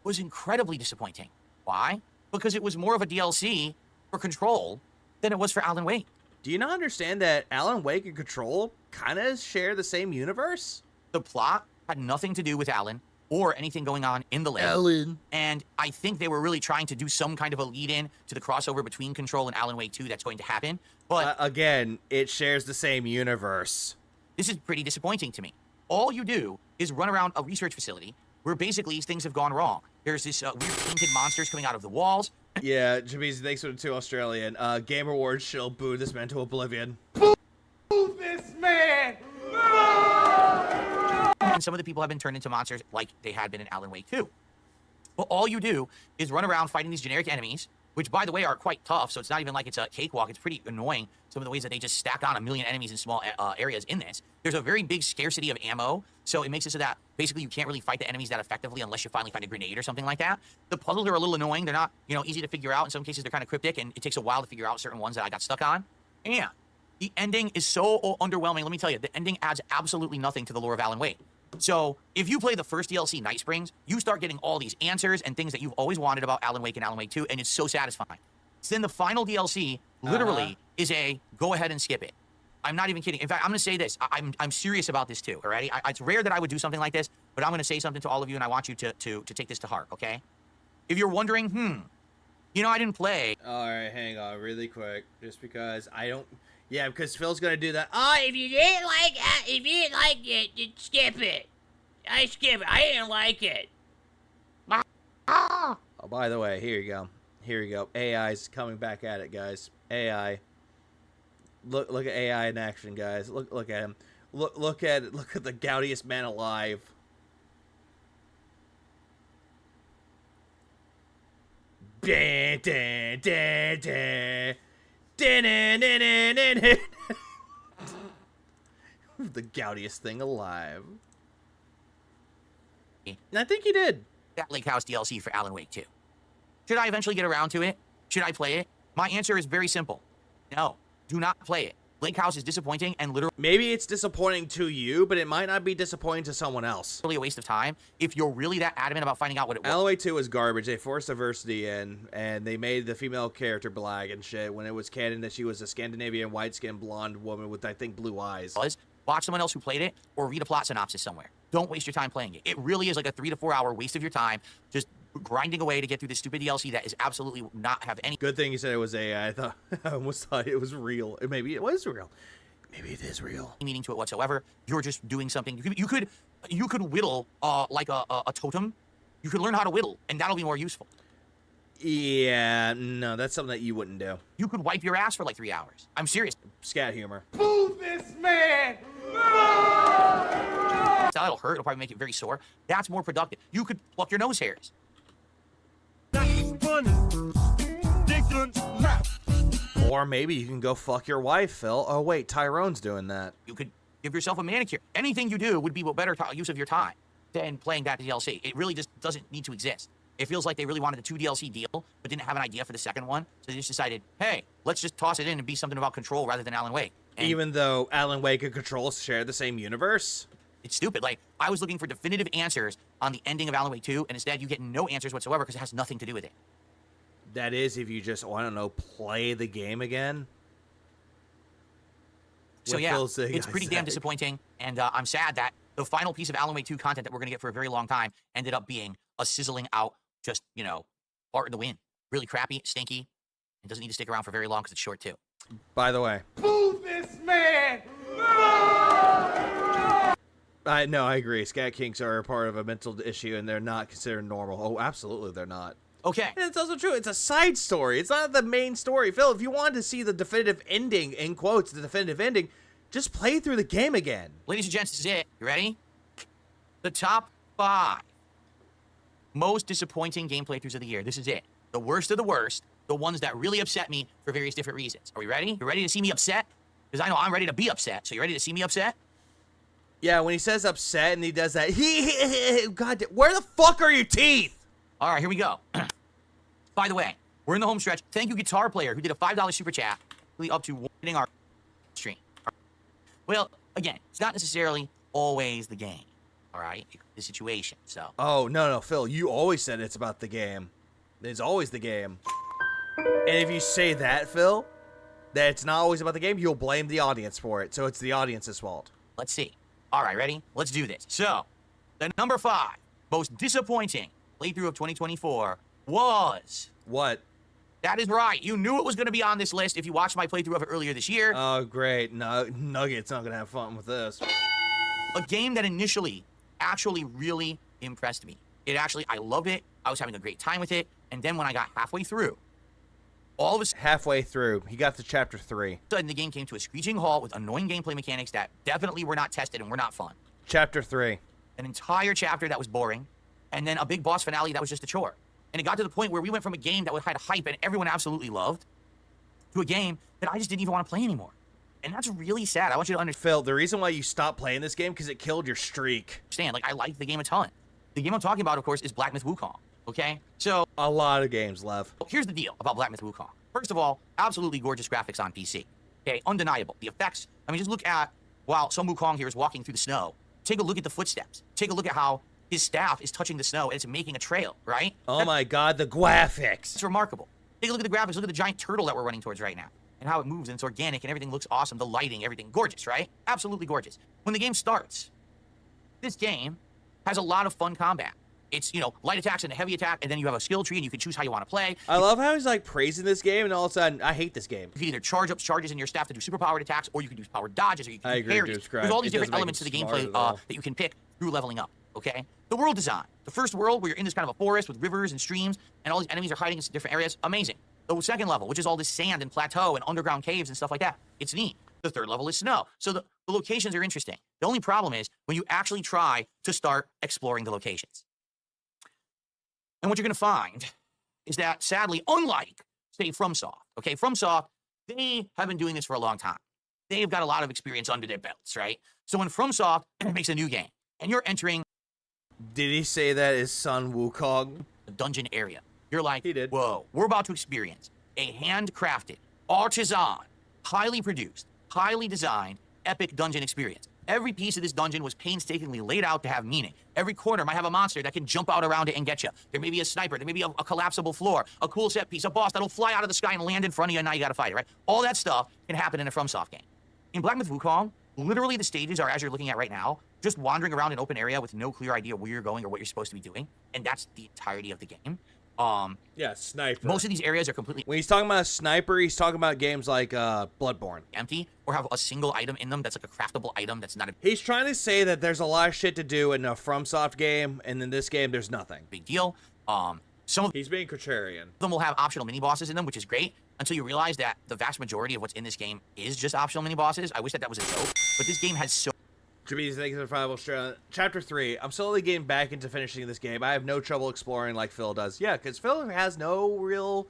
was incredibly disappointing. Why? Because it was more of a DLC for Control than it was for Alan Wake. Do you not understand that Alan Wake and Control kind of share the same universe? The plot had nothing to do with Alan. or anything going on in the lake. Alan. And I think they were really trying to do some kind of a lead-in to the crossover between Control and Alan Wake 2 that's going to happen. But again, it shares the same universe. This is pretty disappointing to me. All you do is run around a research facility where basically things have gone wrong. There's this weird painted monsters coming out of the walls. Yeah, Jameez, thanks for the 2 Australian. Game Awards shill boo this man to oblivion. Boo this man! And some of the people have been turned into monsters like they had been in Alan Wake 2. But all you do is run around fighting these generic enemies, which, by the way, are quite tough, so it's not even like it's a cakewalk. It's pretty annoying, some of the ways that they just stack on a million enemies in small areas in this. There's a very big scarcity of ammo, so it makes it so that basically you can't really fight the enemies that effectively unless you finally find a grenade or something like that. The puzzles are a little annoying. They're not, easy to figure out. In some cases, they're kind of cryptic, and it takes a while to figure out certain ones that I got stuck on. And the ending is so underwhelming. Let me tell you, the ending adds absolutely nothing to the lore of Alan Wake. So if you play the first DLC, Night Springs, you start getting all these answers and things that you've always wanted about Alan Wake and Alan Wake 2, and it's so satisfying. So then the final DLC literally is a go ahead and skip it. I'm not even kidding. In fact, I'm going to say this. I'm serious about this too, all right? It's rare that I would do something like this, but I'm going to say something to all of you, and I want you to take this to heart, okay? If you're wondering, I didn't play. All right, hang on really quick. Just because I don't... Yeah, because Phil's going to do that. If you didn't like it, then skip it. I skip it. I didn't like it. Oh, by the way, here you go. Here you go. AI's coming back at it, guys. AI. Look at AI in action, guys. Look at him. Look at the goutiest man alive. The goutiest thing alive. And I think he did. That Lake House DLC for Alan Wake 2. Should I eventually get around to it? Should I play it? My answer is very simple. No, do not play it. Lake House is disappointing and literally... Maybe it's disappointing to you, but it might not be disappointing to someone else. Really a waste of time if you're really that adamant about finding out what it was. Alan Wake 2 was garbage. They forced diversity in, and they made the female character black and shit when it was canon that she was a Scandinavian white-skinned blonde woman with, I think, blue eyes. Watch someone else who played it or read a plot synopsis somewhere. Don't waste your time playing it. It really is like a 3 to 4 hour waste of your time just grinding away to get through this stupid DLC that is absolutely not have any... Good thing you said it was AI. I almost thought it was real. Maybe it was real. Maybe it is real. Meaning to it whatsoever. You're just doing something. You could whittle like a totem. You could learn how to whittle, and that'll be more useful. Yeah, no, that's something that you wouldn't do. You could wipe your ass for like 3 hours. I'm serious. Scat humor. Boo this man! That'll hurt. It'll probably make it very sore. That's more productive. You could pluck your nose hairs. Or maybe you can go fuck your wife, Phil. Oh, wait, Tyrone's doing that. You could give yourself a manicure. Anything you do would be a better use of your time than playing that DLC. It really just doesn't need to exist. It feels like they really wanted a 2 DLC deal, but didn't have an idea for the second one. So they just decided, hey, let's just toss it in and be something about Control rather than Alan Wake. And even though Alan Wake and Control share the same universe? It's stupid. Like, I was looking for definitive answers on the ending of Alan Wake 2, and instead you get no answers whatsoever because it has nothing to do with it. That is if you just, I don't know, play the game again. So yeah, it's pretty damn disappointing, and I'm sad that the final piece of Alan Wake 2 content that we're going to get for a very long time ended up being a sizzling out, just, fart in the wind. Really crappy, stinky, and doesn't need to stick around for very long because it's short too. By the way. Boo this man! No, I agree. Scat kinks are a part of a mental issue, and they're not considered normal. Oh, absolutely they're not. Okay. And it's also true. It's a side story. It's not the main story. Phil, if you wanted to see the definitive ending, in quotes, the definitive ending, just play through the game again. Ladies and gents, this is it. You ready? The top 5 most disappointing game playthroughs of the year. This is it. The worst of the worst. The ones that really upset me for various different reasons. Are we ready? You ready to see me upset? Because I know I'm ready to be upset. So you ready to see me upset? Yeah, when he says upset and he does that, God, where the fuck are your teeth? All right, here we go. By the way, we're in the home stretch. Thank you, Guitar Player, who did a $5 super chat, really up to winning our stream. Well, again, it's not necessarily always the game, all right? The situation, so. Oh, no, Phil, you always said it's about the game. It's always the game. And if you say that, Phil, that it's not always about the game, you'll blame the audience for it. So it's the audience's fault. Let's see. All right, ready? Let's do this. So, the number 5 most disappointing playthrough of 2024 was... What? That is right. You knew it was going to be on this list if you watched my playthrough of it earlier this year. Oh, great. No, Nugget's not going to have fun with this. A game that initially actually really impressed me. I loved it. I was having a great time with it. And then when I got halfway through, all of a sudden... Halfway through, he got to chapter 3. Sudden, the game came to a screeching halt with annoying gameplay mechanics that definitely were not tested and were not fun. Chapter 3. An entire chapter that was boring, and then a big boss finale that was just a chore. And it got to the point where we went from a game that had hype and everyone absolutely loved to a game that I just didn't even want to play anymore. And that's really sad. I want you to understand. Phil, the reason why you stopped playing this game because it killed your streak. Like, I like the game a ton. The game I'm talking about, of course, is Black Myth Wukong. Okay? So... A lot of games left. Here's the deal about Black Myth Wukong. First of all, absolutely gorgeous graphics on PC. Okay? Undeniable. The effects... I mean, just look at... While Sun Wukong here is walking through the snow, take a look at the footsteps. Take a look at how his staff is touching the snow and it's making a trail, right? Oh my god, the graphics. It's remarkable. Take a look at the graphics. Look at the giant turtle that we're running towards right now. And how it moves, and it's organic, and everything looks awesome. The lighting, everything. Gorgeous, right? Absolutely gorgeous. When the game starts, this game has a lot of fun combat. It's, light attacks and a heavy attack, and then you have a skill tree, and you can choose how you want to play. I love how he's, praising this game, and all of a sudden, I hate this game. You can either charge up charges in your staff to do super-powered attacks, or you can do power dodges, or you can do parries. There's all these different elements to the gameplay that you can pick through leveling up, okay? The world design. The first world, where you're in this kind of a forest with rivers and streams, and all these enemies are hiding in different areas, amazing. The second level, which is all this sand and plateau and underground caves and stuff like that, it's neat. The third level is snow. So the locations are interesting. The only problem is when you actually try to start exploring the locations. And what you're going to find is that, sadly, unlike, say, FromSoft, okay, FromSoft, they have been doing this for a long time. They've got a lot of experience under their belts, right? So when FromSoft makes a new game, and you're entering... Did he say that is Sun Wukong? ...the dungeon area. You're like, he did. Whoa, we're about to experience a handcrafted, artisan, highly produced, highly designed, epic dungeon experience. Every piece of this dungeon was painstakingly laid out to have meaning. Every corner might have a monster that can jump out around it and get you. There may be a sniper. There may be a collapsible floor, a cool set piece, a boss that'll fly out of the sky and land in front of you, and now you gotta fight it, right? All that stuff can happen in a FromSoft game. In Black Myth Wukong, literally the stages are, as you're looking at right now, just wandering around an open area with no clear idea where you're going or what you're supposed to be doing, and that's the entirety of the game. Yeah, sniper. Most of these areas are completely... When he's talking about a sniper, he's talking about games like Bloodborne. Empty, or have a single item in them that's like a craftable item that's not a... He's trying to say that there's a lot of shit to do in a FromSoft game, and in this game, there's nothing. Big deal. He's being contrarian. Them will have optional mini-bosses in them, which is great, until you realize that the vast majority of what's in this game is just optional mini-bosses. I wish that was a joke, but this game has so... Jameez, thank you for the Fireball Australia. Chapter 3. I'm slowly getting back into finishing this game. I have no trouble exploring like Phil does. Yeah, because Phil has no real...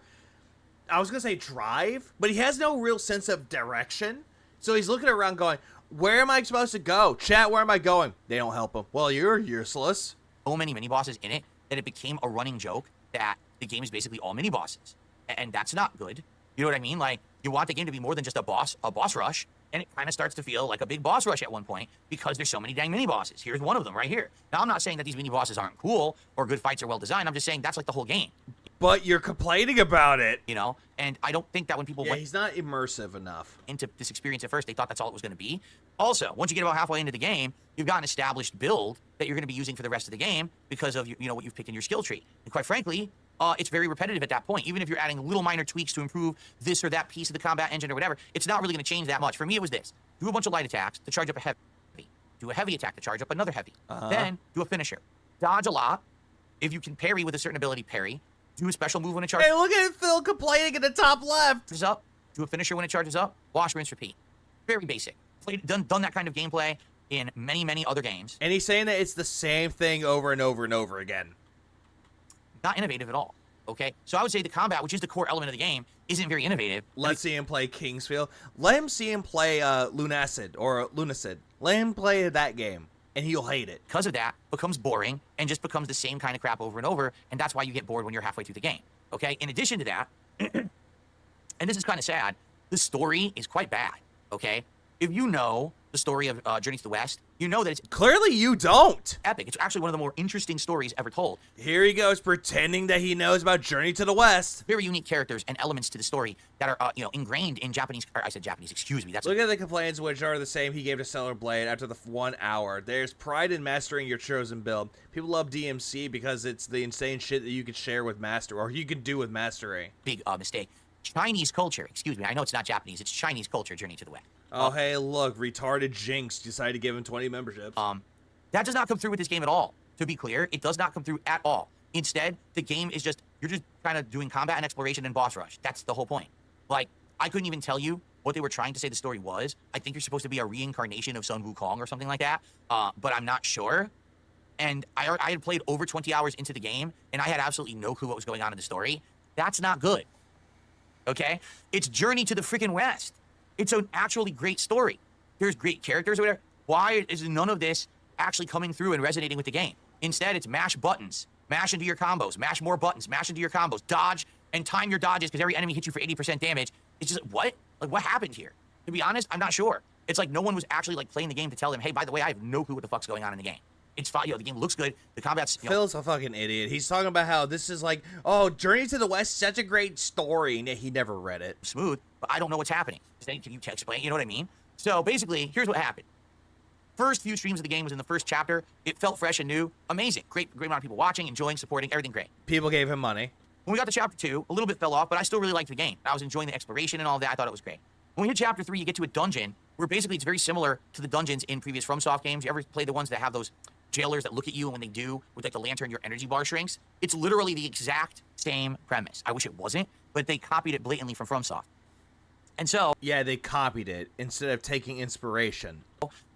I was going to say drive, but he has no real sense of direction. So he's looking around going, where am I supposed to go? Chat, where am I going? They don't help him. Well, you're useless. So many mini-bosses in it that it became a running joke that the game is basically all mini-bosses. And that's not good. You know what I mean? Like, you want the game to be more than just a boss rush. And it kind of starts to feel like a big boss rush at one point because there's so many dang mini-bosses. Here's one of them right here. Now, I'm not saying that these mini-bosses aren't cool or good fights are well-designed. I'm just saying that's like the whole game. But you're complaining about it. And I don't think that when people went he's not immersive enough into this experience at first, they thought that's all it was going to be. Also, once you get about halfway into the game, you've got an established build that you're going to be using for the rest of the game because of what you've picked in your skill tree. And quite frankly, it's very repetitive at that point. Even if you're adding little minor tweaks to improve this or that piece of the combat engine or whatever, it's not really going to change that much. For me, it was this. Do a bunch of light attacks to charge up a heavy. Do a heavy attack to charge up another heavy. Then do a finisher. Dodge a lot. If you can parry with a certain ability, parry. Do a special move when it charges. Hey, look at Phil complaining in the top left. Up. Do a finisher when it charges up. Wash, rinse, repeat. Very basic. Done that kind of gameplay in many, many other games. And he's saying that it's the same thing over and over and over again. Not innovative at all. Okay, so I would say the combat, which is the core element of the game, isn't very innovative. Let's see him play Kingsfield. Let him see him play Lunacid or Lunacid. Let him play that game, and he'll hate it. Because of that, becomes boring and just becomes the same kind of crap over and over, and that's why you get bored when you're halfway through the game. Okay, in addition to that, and this is kind of sad, the story is quite bad. Okay, if you know the story of Journey to the West, you know that it's Clearly you don't. epic. It's actually one of the more interesting stories ever told. Here he goes pretending that he knows about Journey to the West. Very unique characters and elements to the story that are, ingrained in Japanese. Or I said Japanese. Excuse me. That's Look at the complaints, which are the same he gave to Stellar Blade after the 1 hour. There's pride in mastering your chosen build. People love DMC because it's the insane shit that you can share with master, or you can do with mastery. big mistake. Chinese culture. Excuse me. I know it's not Japanese. It's Chinese culture. Journey to the West. Oh, hey, look, retarded Jinx decided to give him 20 memberships. That does not come through with this game at all. To be clear, it does not come through at all. Instead, the game is you're just kind of doing combat and exploration and boss rush. That's the whole point. Like, I couldn't even tell you what they were trying to say the story was. I think you're supposed to be a reincarnation of Sun Wukong or something like that, but I'm not sure. And I had played over 20 hours into the game, and I had absolutely no clue what was going on in the story. That's not good. Okay? It's Journey to the freaking West. It's an actually great story. There's great characters or whatever. Why is none of this actually coming through and resonating with the game? Instead, it's mash buttons, mash into your combos, mash more buttons, mash into your combos, dodge and time your dodges because every enemy hits you for 80% damage. It's just, what? Like, what happened here? To be honest, I'm not sure. It's like no one was actually like playing the game to tell them, hey, by the way, I have no clue what the fuck's going on in the game. It's fine. The game looks good. The combat's... Phil's a fucking idiot. He's talking about how this is like, oh, Journey to the West, such a great story. And he never read it. Smooth, but I don't know what's happening. Can you explain? You know what I mean? So basically, here's what happened. First few streams of the game was in the first chapter. It felt fresh and new. Amazing. Great amount of people watching, enjoying, supporting, everything great. People gave him money. When we got to chapter 2, a little bit fell off, but I still really liked the game. I was enjoying the exploration and all that. I thought it was great. When we hit chapter 3, you get to a dungeon where basically it's very similar to the dungeons in previous FromSoft games. You ever play the ones that have those jailers that look at you, and when they do, with like the lantern, your energy bar shrinks? It's literally the exact same premise. I wish it wasn't, but they copied it blatantly from FromSoft. And so... Yeah, they copied it instead of taking inspiration.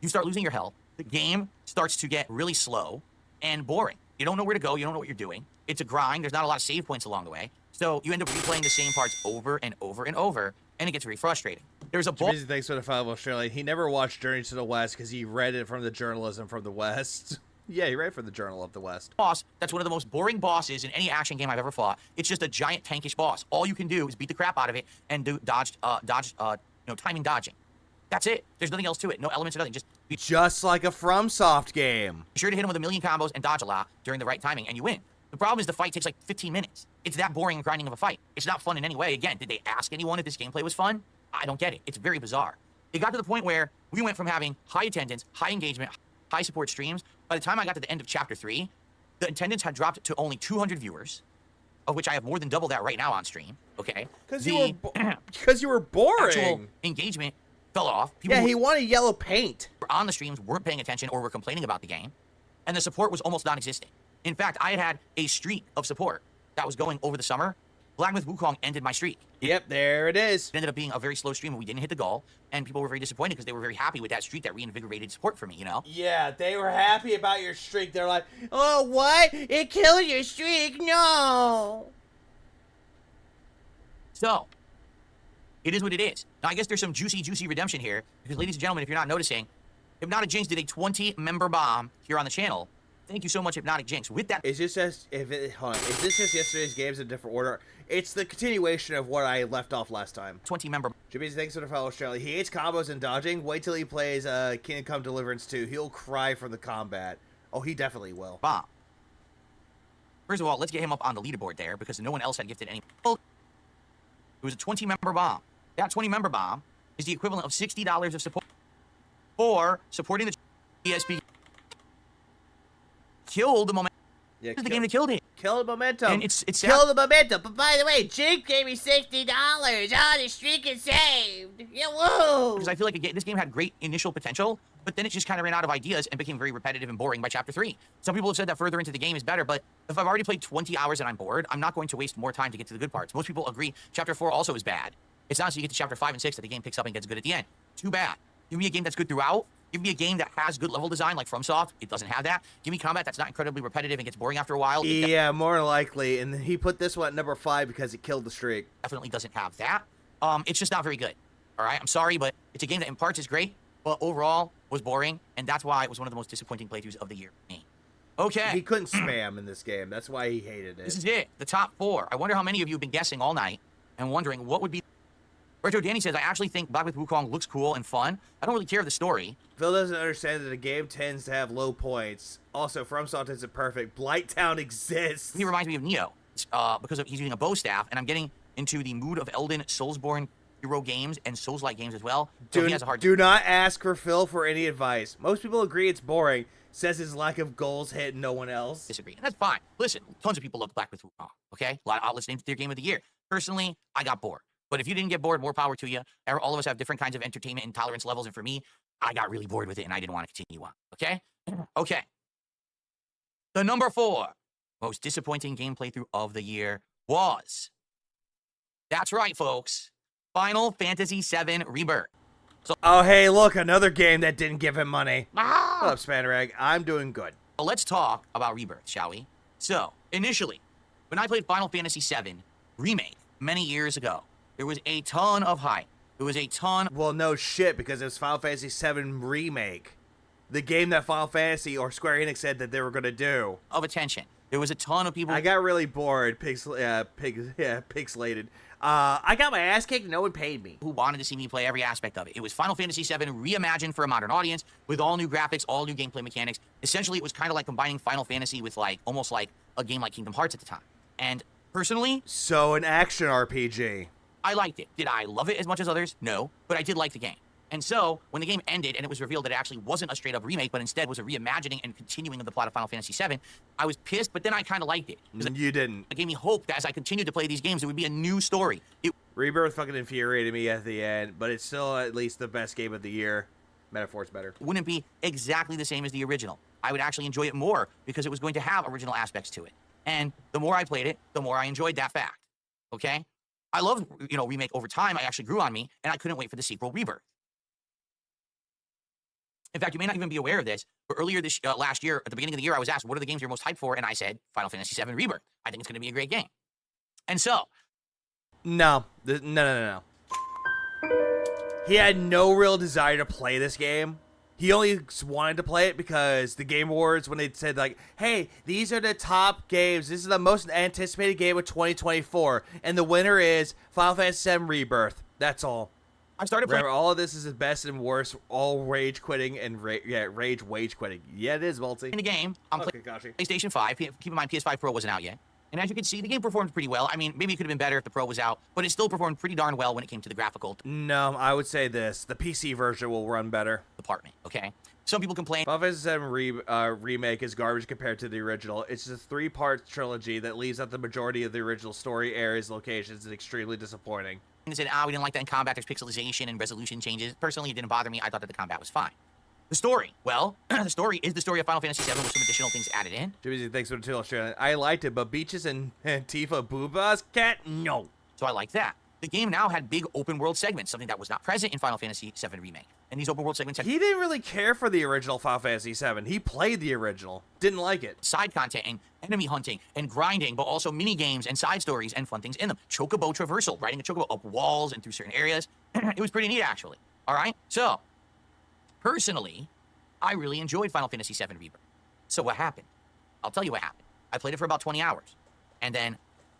You start losing your health. The game starts to get really slow and boring. You don't know where to go. You don't know what you're doing. It's a grind. There's not a lot of save points along the way. So you end up replaying the same parts over and over and over, and it gets very frustrating. There's a boss... Thanks for the follow, Australia. He never watched Journey to the West because he read it from the journalism from the West. Yeah, he read from the Journal of the West. Boss, that's one of the most boring bosses in any action game I've ever fought. It's just a giant tankish boss. All you can do is beat the crap out of it and do timing dodging. That's it. There's nothing else to it. No elements or nothing. Just like a FromSoft game. Be sure to hit him with a million combos and dodge a lot during the right timing, and you win. The problem is the fight takes like 15 minutes. It's that boring and grinding of a fight. It's not fun in any way. Again, did they ask anyone if this gameplay was fun? I don't get it. It's very bizarre. It got to the point where we went from having high attendance, high engagement, high support streams. By the time I got to the end of chapter 3, the attendance had dropped to only 200 viewers, of which I have more than double that right now on stream. Okay, because you were boring. Actual engagement fell off. People he wanted yellow paint. On the streams, weren't paying attention or were complaining about the game, and the support was almost non-existent. In fact, I had a streak of support that was going over the summer. Black Myth Wukong ended my streak. Yep, there it is. It ended up being a very slow stream, and we didn't hit the goal, and people were very disappointed because they were very happy with that streak that reinvigorated support for me, you know? Yeah, they were happy about your streak. They're like, oh, what? It killed your streak? No. So, it is what it is. Now, I guess there's some juicy redemption here, because ladies and gentlemen, if you're not noticing, Hypnotic Jinx did a 20-member bomb here on the channel. Thank you so much, Hypnotic Jinx. With that... Is this just yesterday's games in a different order? It's the continuation of what I left off last time. 20-member... Jimmy, thanks for the follow, Australia. He hates combos and dodging. Wait till he plays Kingdom Come Deliverance 2. He'll cry from the combat. Oh, he definitely will. Bomb. First of all, let's get him up on the leaderboard there, because no one else had gifted any... It was a 20-member bomb. That 20-member bomb is the equivalent of $60 of support for supporting the DSP. Killed the momentum. Yeah, the game that killed it. Kill the momentum. And it's kill the momentum. But by the way, Jake gave me $60. Oh, the streak is saved. Yeah, whoa. Because I feel like this game had great initial potential, but then it just kind of ran out of ideas and became very repetitive and boring by chapter 3. Some people have said that further into the game is better, but if I've already played 20 hours and I'm bored, I'm not going to waste more time to get to the good parts. Most people agree chapter 4 also is bad. It's not until you get to chapter 5 and 6 that the game picks up and gets good at the end. Too bad. Give me a game that's good throughout. Give me a game that has good level design like FromSoft. It doesn't have that. Give me combat that's not incredibly repetitive and gets boring after a while. Yeah, more likely. And he put this one at number 5 because it killed the streak. Definitely doesn't have that. It's just not very good. All right, I'm sorry, but it's a game that in parts is great, but overall was boring, and that's why it was one of the most disappointing playthroughs of the year for me. Okay. He couldn't spam in this game. That's why he hated it. This is it. The top 4. I wonder how many of you have been guessing all night and wondering what would be Retro Danny says, I actually think Black Myth Wukong looks cool and fun. I don't really care of the story. Phil doesn't understand that the game tends to have low points. Also, FromSoft isn't perfect. Blighttown exists. He reminds me of Neo because he's using a bow staff, and I'm getting into the mood of Elden Soulsborne hero games and Souls-like games as well. So he has a hard do not ask for Phil for any advice. Most people agree it's boring. Says his lack of goals hit no one else. Disagree. And that's fine. Listen, tons of people love Black Myth Wukong, okay? A lot of outlets named it their game of the year. Personally, I got bored. But if you didn't get bored, more power to you. All of us have different kinds of entertainment and tolerance levels, and for me, I got really bored with it, and I didn't want to continue on, okay? Okay. The number 4 most disappointing game playthrough of the year was... That's right, folks. Final Fantasy VII Rebirth. So, oh, hey, look, another game that didn't give him money. What's up, Spannereg? I'm doing good. Well, let's talk about Rebirth, shall we? So, initially, when I played Final Fantasy VII Remake many years ago, there was a ton of hype. There was a ton... Well, no shit, because it was Final Fantasy VII Remake. The game that Final Fantasy or Square Enix said that they were going to do. Of attention. There was a ton of people... I got really bored, pixelated. I got my ass kicked and no one paid me. Who wanted to see me play every aspect of it. It was Final Fantasy VII reimagined for a modern audience with all new graphics, all new gameplay mechanics. Essentially, it was kind of like combining Final Fantasy with almost like a game like Kingdom Hearts at the time. And personally... So an action RPG. I liked it. Did I love it as much as others? No, but I did like the game. And so, when the game ended and it was revealed that it actually wasn't a straight-up remake, but instead was a reimagining and continuing of the plot of Final Fantasy VII, I was pissed, but then I kind of liked it. You didn't. It gave me hope that as I continued to play these games, it would be a new story. Rebirth fucking infuriated me at the end, but it's still at least the best game of the year. Metaphor's better. Wouldn't be exactly the same as the original. I would actually enjoy it more because it was going to have original aspects to it. And the more I played it, the more I enjoyed that fact. Okay? I loved, Remake over time. I actually grew on me, and I couldn't wait for the sequel, Rebirth. In fact, you may not even be aware of this, but earlier this last year, at the beginning of the year, I was asked, what are the games you're most hyped for? And I said, Final Fantasy VII Rebirth. I think it's going to be a great game. And so... No. He had no real desire to play this game. He only wanted to play it because the Game Awards, when they said, like, hey, these are the top games. This is the most anticipated game of 2024. And the winner is Final Fantasy VII Rebirth. That's all. I started playing... Remember, all of this is the best and worst, all rage quitting and rage wage quitting. Yeah, it is, Multi. In the game, I'm playing PlayStation 5. Keep in mind, PS5 Pro wasn't out yet. And as you can see, the game performed pretty well. I mean, maybe it could have been better if the Pro was out, but it still performed pretty darn well when it came to the graphical... No, I would say this. The PC version will run better. Department, okay? Some people complain... Final Fantasy VII Remake is garbage compared to the original. It's a 3-part trilogy that leaves out the majority of the original story, areas, locations, and extremely disappointing. And said, we didn't like that in combat. There's pixelization and resolution changes. Personally, it didn't bother me. I thought that the combat was fine. The story. Well, the story is the story of Final Fantasy VII with some additional things added in. Jimmy, thanks for the tool, Australia. I liked it, but Beaches and Tifa Booba's cat? No. So I like that. The game now had big open world segments, something that was not present in Final Fantasy VII Remake. And these open world segments had... He didn't really care for the original Final Fantasy VII. He played the original. Didn't like it. Side content and enemy hunting and grinding, but also mini games and side stories and fun things in them. Chocobo traversal, riding a chocobo up walls and through certain areas. It was pretty neat, actually. All right? So, personally, I really enjoyed Final Fantasy VII Rebirth. So what happened? I'll tell you what happened. I played it for about 20 hours. And then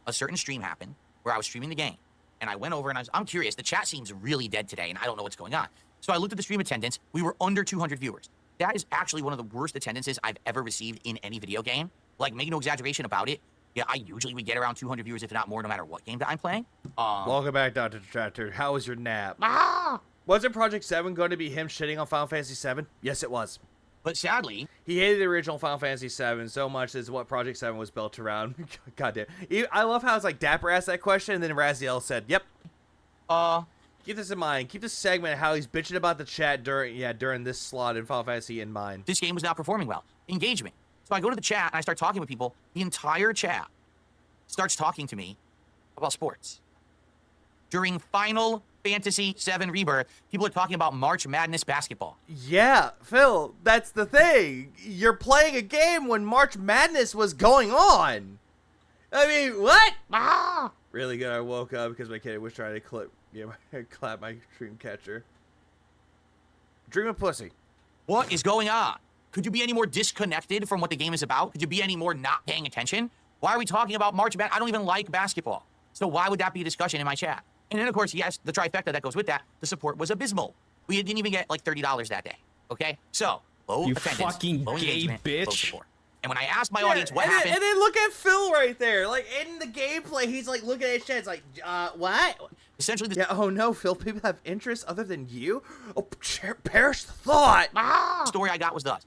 a certain stream happened where I was streaming the game. And I went over and I'm curious. The chat seems really dead today, and I don't know what's going on. So I looked at the stream attendance. We were under 200 viewers. That is actually one of the worst attendances I've ever received in any video game. Like, make no exaggeration about it. Yeah, I usually would get around 200 viewers, if not more, no matter what game that I'm playing. Welcome back, Dr. Detractor. How was your nap? Wasn't Project 7 going to be him shitting on Final Fantasy 7? Yes, it was. But sadly... He hated the original Final Fantasy 7 so much as what Project 7 was built around. Goddamn. I love how it's like Dapper asked that question, and then Raziel said, yep. Keep this in mind. Keep this segment of how he's bitching about the chat during this slot in Final Fantasy in mind. This game was not performing well. Engagement. So I go to the chat, and I start talking with people. The entire chat starts talking to me about sports. During Final Fantasy VII Rebirth, people are talking about March Madness basketball. Yeah, Phil, that's the thing. You're playing a game when March Madness was going on. I mean, what? Really good. I woke up because my kid was trying to clap my dream catcher. Dream of pussy. What is going on? Could you be any more disconnected from what the game is about? Could you be any more not paying attention? Why are we talking about March Madness? I don't even like basketball. So why would that be a discussion in my chat? And then, of course, yes, the trifecta that goes with that, the support was abysmal. We didn't even get like $30 that day. Okay? So, low You attendance, fucking low gay engagement, low bitch. support. And when I asked my audience what and happened... Then, and then look at Phil right there. Like, in the gameplay, he's like looking at his chat. It's like, what? Essentially, yeah, oh no, Phil, people have interests other than you? Oh, perish the thought. The story I got was thus.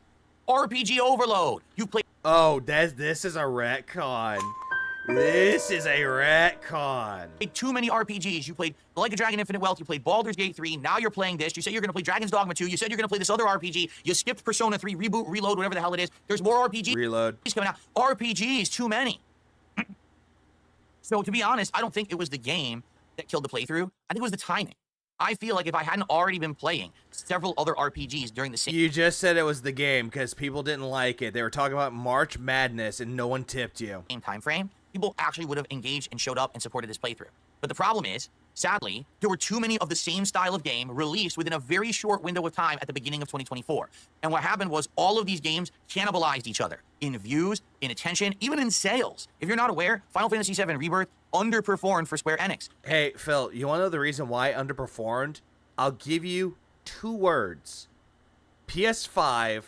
RPG overload. You play... Oh, this is a retcon. This is a retcon. Too many RPGs. You played Like a Dragon Infinite Wealth. You played Baldur's Gate 3. Now you're playing this. You said you're going to play Dragon's Dogma 2. You said you're going to play this other RPG. You skipped Persona 3, Reboot, Reload, whatever the hell it is. There's more RPGs. Reload. Coming out. RPGs, too many. So to be honest, I don't think it was the game that killed the playthrough. I think it was the timing. I feel like if I hadn't already been playing several other RPGs during the same... You just said it was the game because people didn't like it. They were talking about March Madness and no one tipped you. Same time frame, people actually would have engaged and showed up and supported this playthrough. But the problem is, sadly, there were too many of the same style of game released within a very short window of time at the beginning of 2024. And what happened was all of these games cannibalized each other in views, in attention, even in sales. If you're not aware, Final Fantasy VII Rebirth underperformed for Square Enix. Hey, Phil, you want to know the reason why it underperformed? I'll give you 2 words. PS5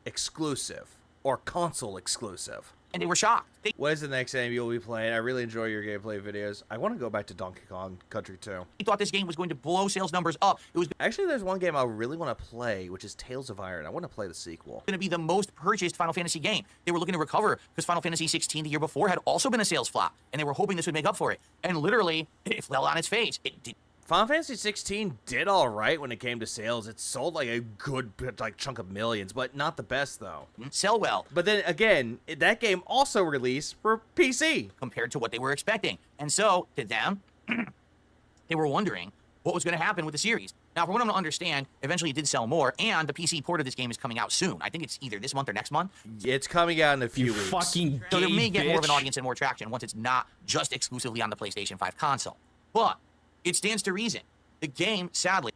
exclusive or console exclusive. And they were shocked. What is the next game you'll be playing? I really enjoy your gameplay videos. I want to go back to Donkey Kong Country 2. He thought this game was going to blow sales numbers up. It was actually, there's one game I really want to play, which is Tales of Iron. I want to play the sequel. Going to be the most purchased Final Fantasy game. They were looking to recover because Final Fantasy 16 the year before had also been a sales flop, and they were hoping this would make up for it. And literally, it fell on its face. It did. Final Fantasy 16 did all right when it came to sales. It sold like a good chunk of millions, but not the best though. Didn't sell well. But then again, that game also released for PC compared to what they were expecting. And so to them, they were wondering what was going to happen with the series. Now, from what I'm going to understand, eventually it did sell more, and the PC port of this game is coming out soon. I think it's either this month or next month. It's coming out in a few weeks. Fucking so gay it may get more of an bitch. audience and more traction once it's not just exclusively on the PlayStation 5 console. But it stands to reason. The game, sadly,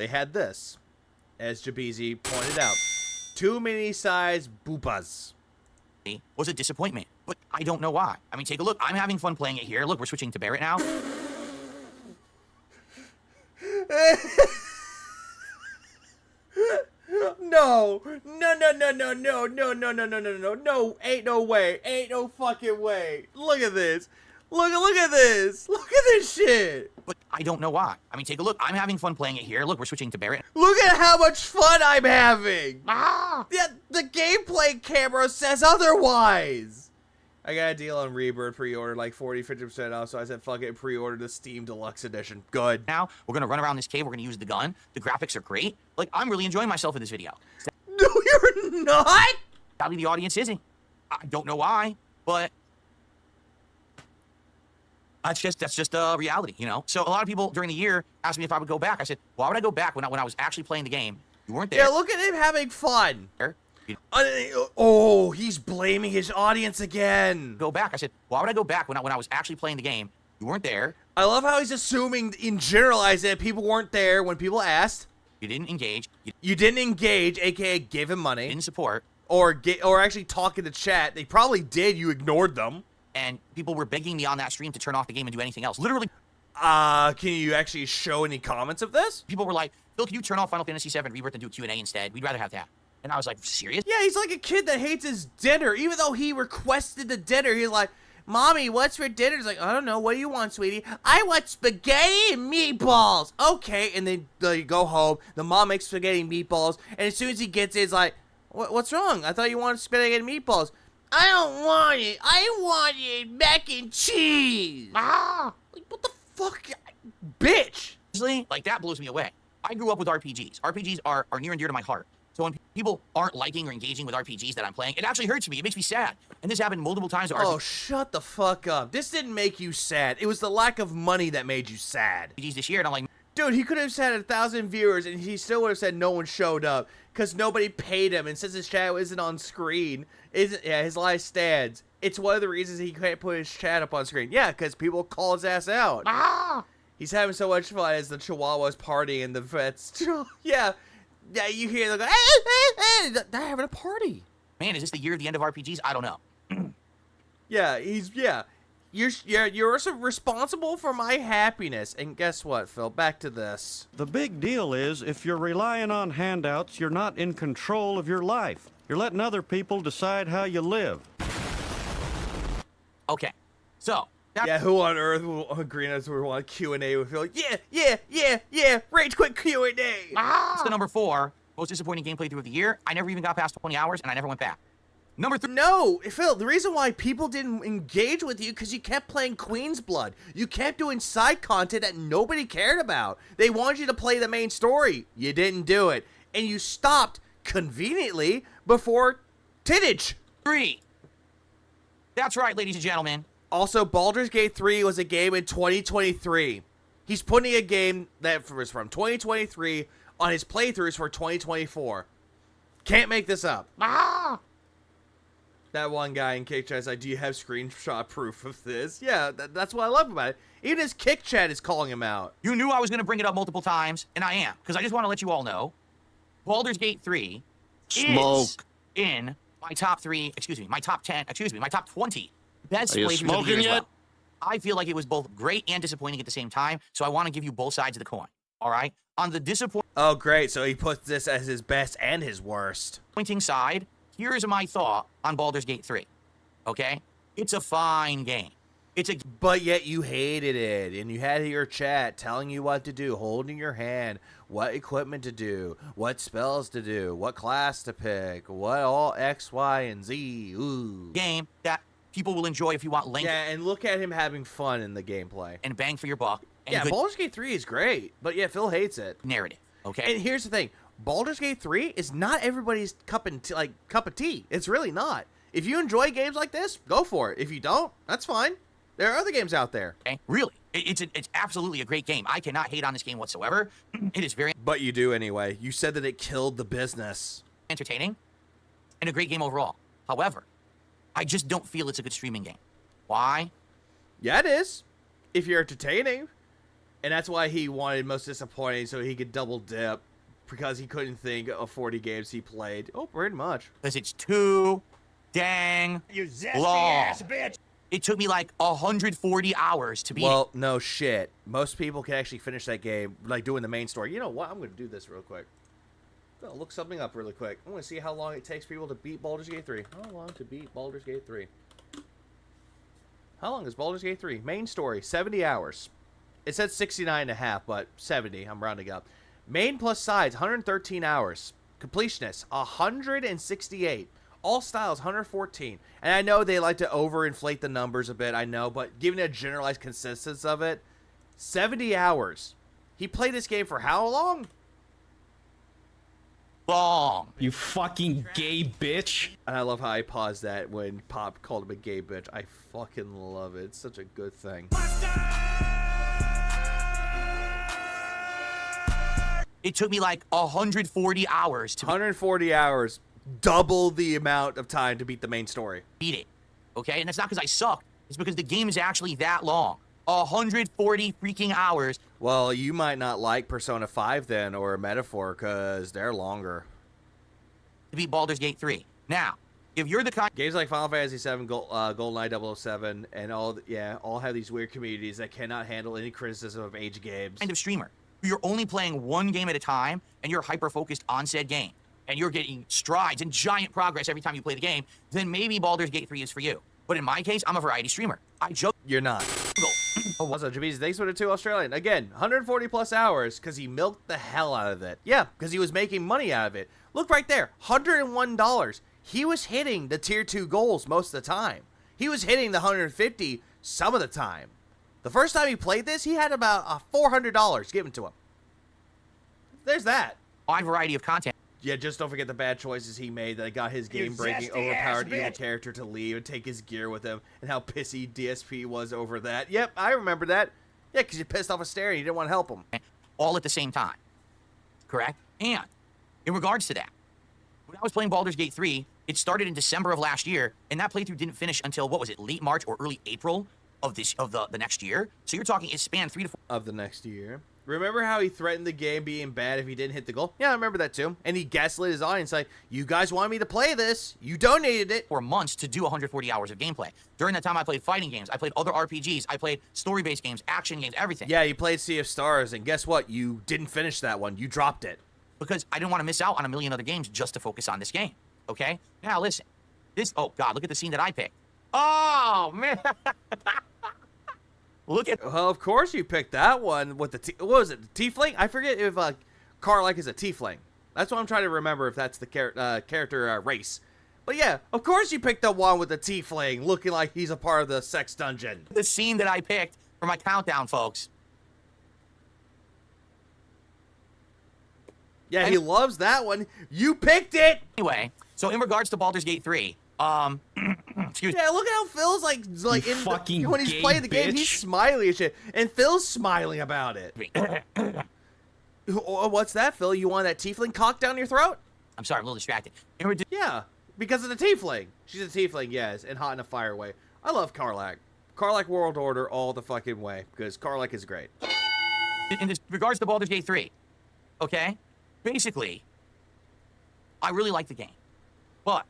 had this, as Jabeezy pointed out. Too many size boopas. Was a disappointment, but I don't know why. I mean, take a look. I'm having fun playing it here. Look, we're switching to Barrett now. No, ain't no way, ain't no fucking way. Look at this. Look at this. Look at this shit. But I don't know why. I mean, take a look. I'm having fun playing it here. Look, we're switching to Barrett. Look at how much fun I'm having. Yeah, the gameplay camera says otherwise. I got a deal on Rebirth pre-order, like 40-50% off, so I said, fuck it, pre-order the Steam Deluxe Edition. Good. Now, we're going to run around this cave. We're going to use the gun. The graphics are great. Like, I'm really enjoying myself in this video. No, you're not. Sadly, the audience isn't. I don't know why, but that's just a reality, you know? So a lot of people during the year asked me if I would go back. I said, why would I go back when I was actually playing the game? You weren't there. Yeah, look at him having fun. Oh, he's blaming his audience again. Go back. I said, why would I go back when I was actually playing the game? You weren't there. I love how he's assuming in generalized that people weren't there when people asked. You didn't engage. You didn't engage, aka give him money. Didn't support. Or actually talk in the chat. They probably did. You ignored them. And people were begging me on that stream to turn off the game and do anything else. Literally. Can you actually show any comments of this? People were like, Phil, can you turn off Final Fantasy VII Rebirth and do a Q&A instead? We'd rather have that. And I was like, serious? Yeah, he's like a kid that hates his dinner. Even though he requested the dinner, he's like, Mommy, what's for dinner? He's like, I don't know. What do you want, sweetie? I want spaghetti and meatballs. Okay, and then they go home. The mom makes spaghetti and meatballs. And as soon as he gets it, he's like, what's wrong? I thought you wanted spaghetti and meatballs. I don't want it. I wanted mac and cheese. Like, what the fuck? Bitch. Like, that blows me away. I grew up with RPGs. RPGs are near and dear to my heart. So when people aren't liking or engaging with RPGs that I'm playing, it actually hurts me. It makes me sad. And this happened multiple times. Oh, shut the fuck up. This didn't make you sad. It was the lack of money that made you sad. RPGs this year, and I'm like, dude, he could have said 1,000 viewers, and he still would have said no one showed up because nobody paid him. And since his chat isn't on screen, his life stands. It's one of the reasons he can't put his chat up on screen. Yeah, because people call his ass out. He's having so much fun as the Chihuahuas partying and the vets. Yeah, you hear them go, hey, they're having a party. Man, is this the year of the end of RPGs? I don't know. Yeah, You're also responsible for my happiness. And guess what, Phil? Back to this. The big deal is if you're relying on handouts, you're not in control of your life. You're letting other people decide how you live. Okay, so. Yeah, who on earth will agree on we want Q&A with Phil? Yeah, rage quit Q&A. That's the number 4 most disappointing gameplay through of the year. I never even got past 20 hours, and I never went back. Number 3. No, Phil, the reason why people didn't engage with you because you kept playing Queen's Blood. You kept doing side content that nobody cared about. They wanted you to play the main story. You didn't do it. And you stopped conveniently before Tittage. 3. That's right, ladies and gentlemen. Also, Baldur's Gate 3 was a game in 2023. He's putting a game that was from 2023 on his playthroughs for 2024. Can't make this up. That one guy in Kick Chat is like, do you have screenshot proof of this? Yeah, that's what I love about it. Even his Kick Chat is calling him out. You knew I was going to bring it up multiple times, and I am, because I just want to let you all know, Baldur's Gate 3 is in my top 3, my top 10, my top 20 best Are you playthroughs of the smoking year as yet? well. I feel like it was both great and disappointing at the same time, so I want to give you both sides of the coin, all right? On the disappointing Oh, great. So he puts this as his best and his worst. side, here's my thought on Baldur's Gate 3, okay? It's a fine game. But yet you hated it, and you had your chat telling you what to do, holding your hand, what equipment to do, what spells to do, what class to pick, what all X, Y, and Z. Ooh. Game that people will enjoy if you want length. Yeah, and look at him having fun in the gameplay. And bang for your buck. And Yeah, good Baldur's Gate 3 is great, but yeah, Phil hates it. narrative, okay? And here's the thing. Baldur's Gate 3 is not everybody's cup of tea. It's really not. If you enjoy games like this, go for it. If you don't, that's fine. There are other games out there. Okay, really. It's absolutely a great game. I cannot hate on this game whatsoever. It is very But you do anyway. You said that it killed the business. entertaining and a great game overall. However, I just don't feel it's a good streaming game. Why? Yeah, it is. If you're entertaining. And that's why he wanted most disappointing, so he could double dip. Because he couldn't think of 40 games he played. Oh, pretty much. Because it's too dang long. bitch. It took me like 140 hours to beat it. Well, no shit. Most people can actually finish that game, like doing the main story. You know what? I'm going to do this real quick. I'm going to look something up really quick. I want to see how long it takes people to beat Baldur's Gate 3. How long to beat Baldur's Gate 3? How long is Baldur's Gate 3? Main story, 70 hours. It said 69 and a half, but 70. I'm rounding up. Main plus sides, 113 hours. Completionist, 168. All styles, 114. And I know they like to overinflate the numbers a bit, I know, but given a generalized consistency of it, 70 hours. He played this game for how long? Long. You fucking gay bitch. And I love how I paused that when Pop called him a gay bitch. I fucking love it. It's such a good thing. It took me like 140 hours to 140 hours. Double the amount of time to beat the main story. beat it. Okay? And that's not because I suck. It's because the game is actually that long. 140 freaking hours. Well, you might not like Persona 5 then, or Metaphor, because they're longer. To beat Baldur's Gate 3. Now, if you're the kind Games like Final Fantasy 7, GoldenEye 007, and all have these weird communities that cannot handle any criticism of age games. of streamer, you're only playing one game at a time, and you're hyper-focused on said game, and you're getting strides and giant progress every time you play the game, then maybe Baldur's Gate 3 is for you. But in my case, I'm a variety streamer. I joke. You're not. Also, Jameez, thanks for the 2 Australian. Again, 140 plus hours because he milked the hell out of it. Yeah, because he was making money out of it. Look right there, $101. He was hitting the tier 2 goals most of the time. He was hitting the 150 some of the time. The first time he played this, he had about $400 given to him. There's that. Wide variety of content. Yeah, just don't forget the bad choices he made that got his game-breaking, overpowered evil character to leave and take his gear with him, and how pissy DSP was over that. Yep, I remember that. Yeah, because you pissed off a stare and you didn't want to help him. All at the same time. Correct? And in regards to that, when I was playing Baldur's Gate 3, it started in December of last year, and that playthrough didn't finish until, what was it, late March or early April of the next year? So you're talking it spanned 3 to 4 of the next year. Remember how he threatened the game being bad if he didn't hit the goal? Yeah, I remember that too. And he gaslit his audience like, you guys want me to play this. You donated it. For months to do 140 hours of gameplay. During that time, I played fighting games. I played other RPGs. I played story-based games, action games, everything. Yeah, you played Sea of Stars, and guess what? You didn't finish that one. You dropped it. Because I didn't want to miss out on a million other games just to focus on this game. Okay? Now, listen. Oh, God, look at the scene that I picked. Oh, man. Look at... Well, of course you picked that one with the... What was it? The Tiefling? I forget if Karlach is a Tiefling. That's what I'm trying to remember if that's the character race. But yeah, of course you picked the one with the Tiefling looking like he's a part of the sex dungeon. The scene that I picked for my countdown, folks. Yeah, he loves that one. You picked it! Anyway, so in regards to Baldur's Gate 3, excuse me. Yeah, look at how Phil's like fucking when he's gay playing the game, bitch. he's smiling and shit. And Phil's smiling about it. What's that, Phil? You want that Tiefling cock down your throat? I'm sorry, I'm a little distracted. Yeah, because of the Tiefling. She's a Tiefling, yes, and hot in a fire way. I love Karlach. Karlach World Order all the fucking way, because Karlach is great. In regards to Baldur's Gate 3, okay? Basically, I really like the game. But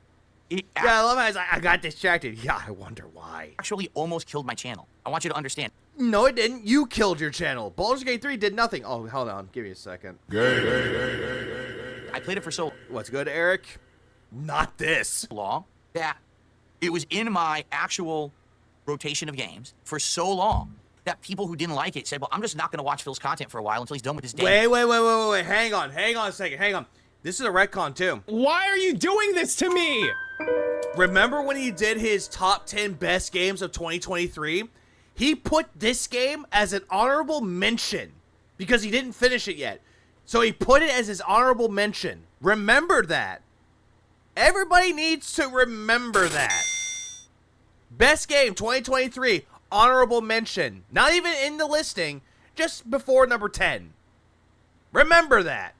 yeah, I love how I got distracted. Yeah, I wonder why. Actually almost killed my channel. I want you to understand. No, it didn't. You killed your channel. Baldur's Gate 3 did nothing. Oh, hold on. Give me a second. I played it for so... What's good, Eric? Not this. Long that it was in my actual rotation of games for so long that people who didn't like it said, well, I'm just not going to watch Phil's content for a while until he's done with his day. Wait. Hang on a second. Hang on. This is a retcon, too. Why are you doing this to me? Remember when he did his top 10 best games of 2023? He put this game as an honorable mention because he didn't finish it yet. So he put it as his honorable mention. Remember that. Everybody needs to remember that. Best game 2023, honorable mention. Not even in the listing, just before number 10. Remember that.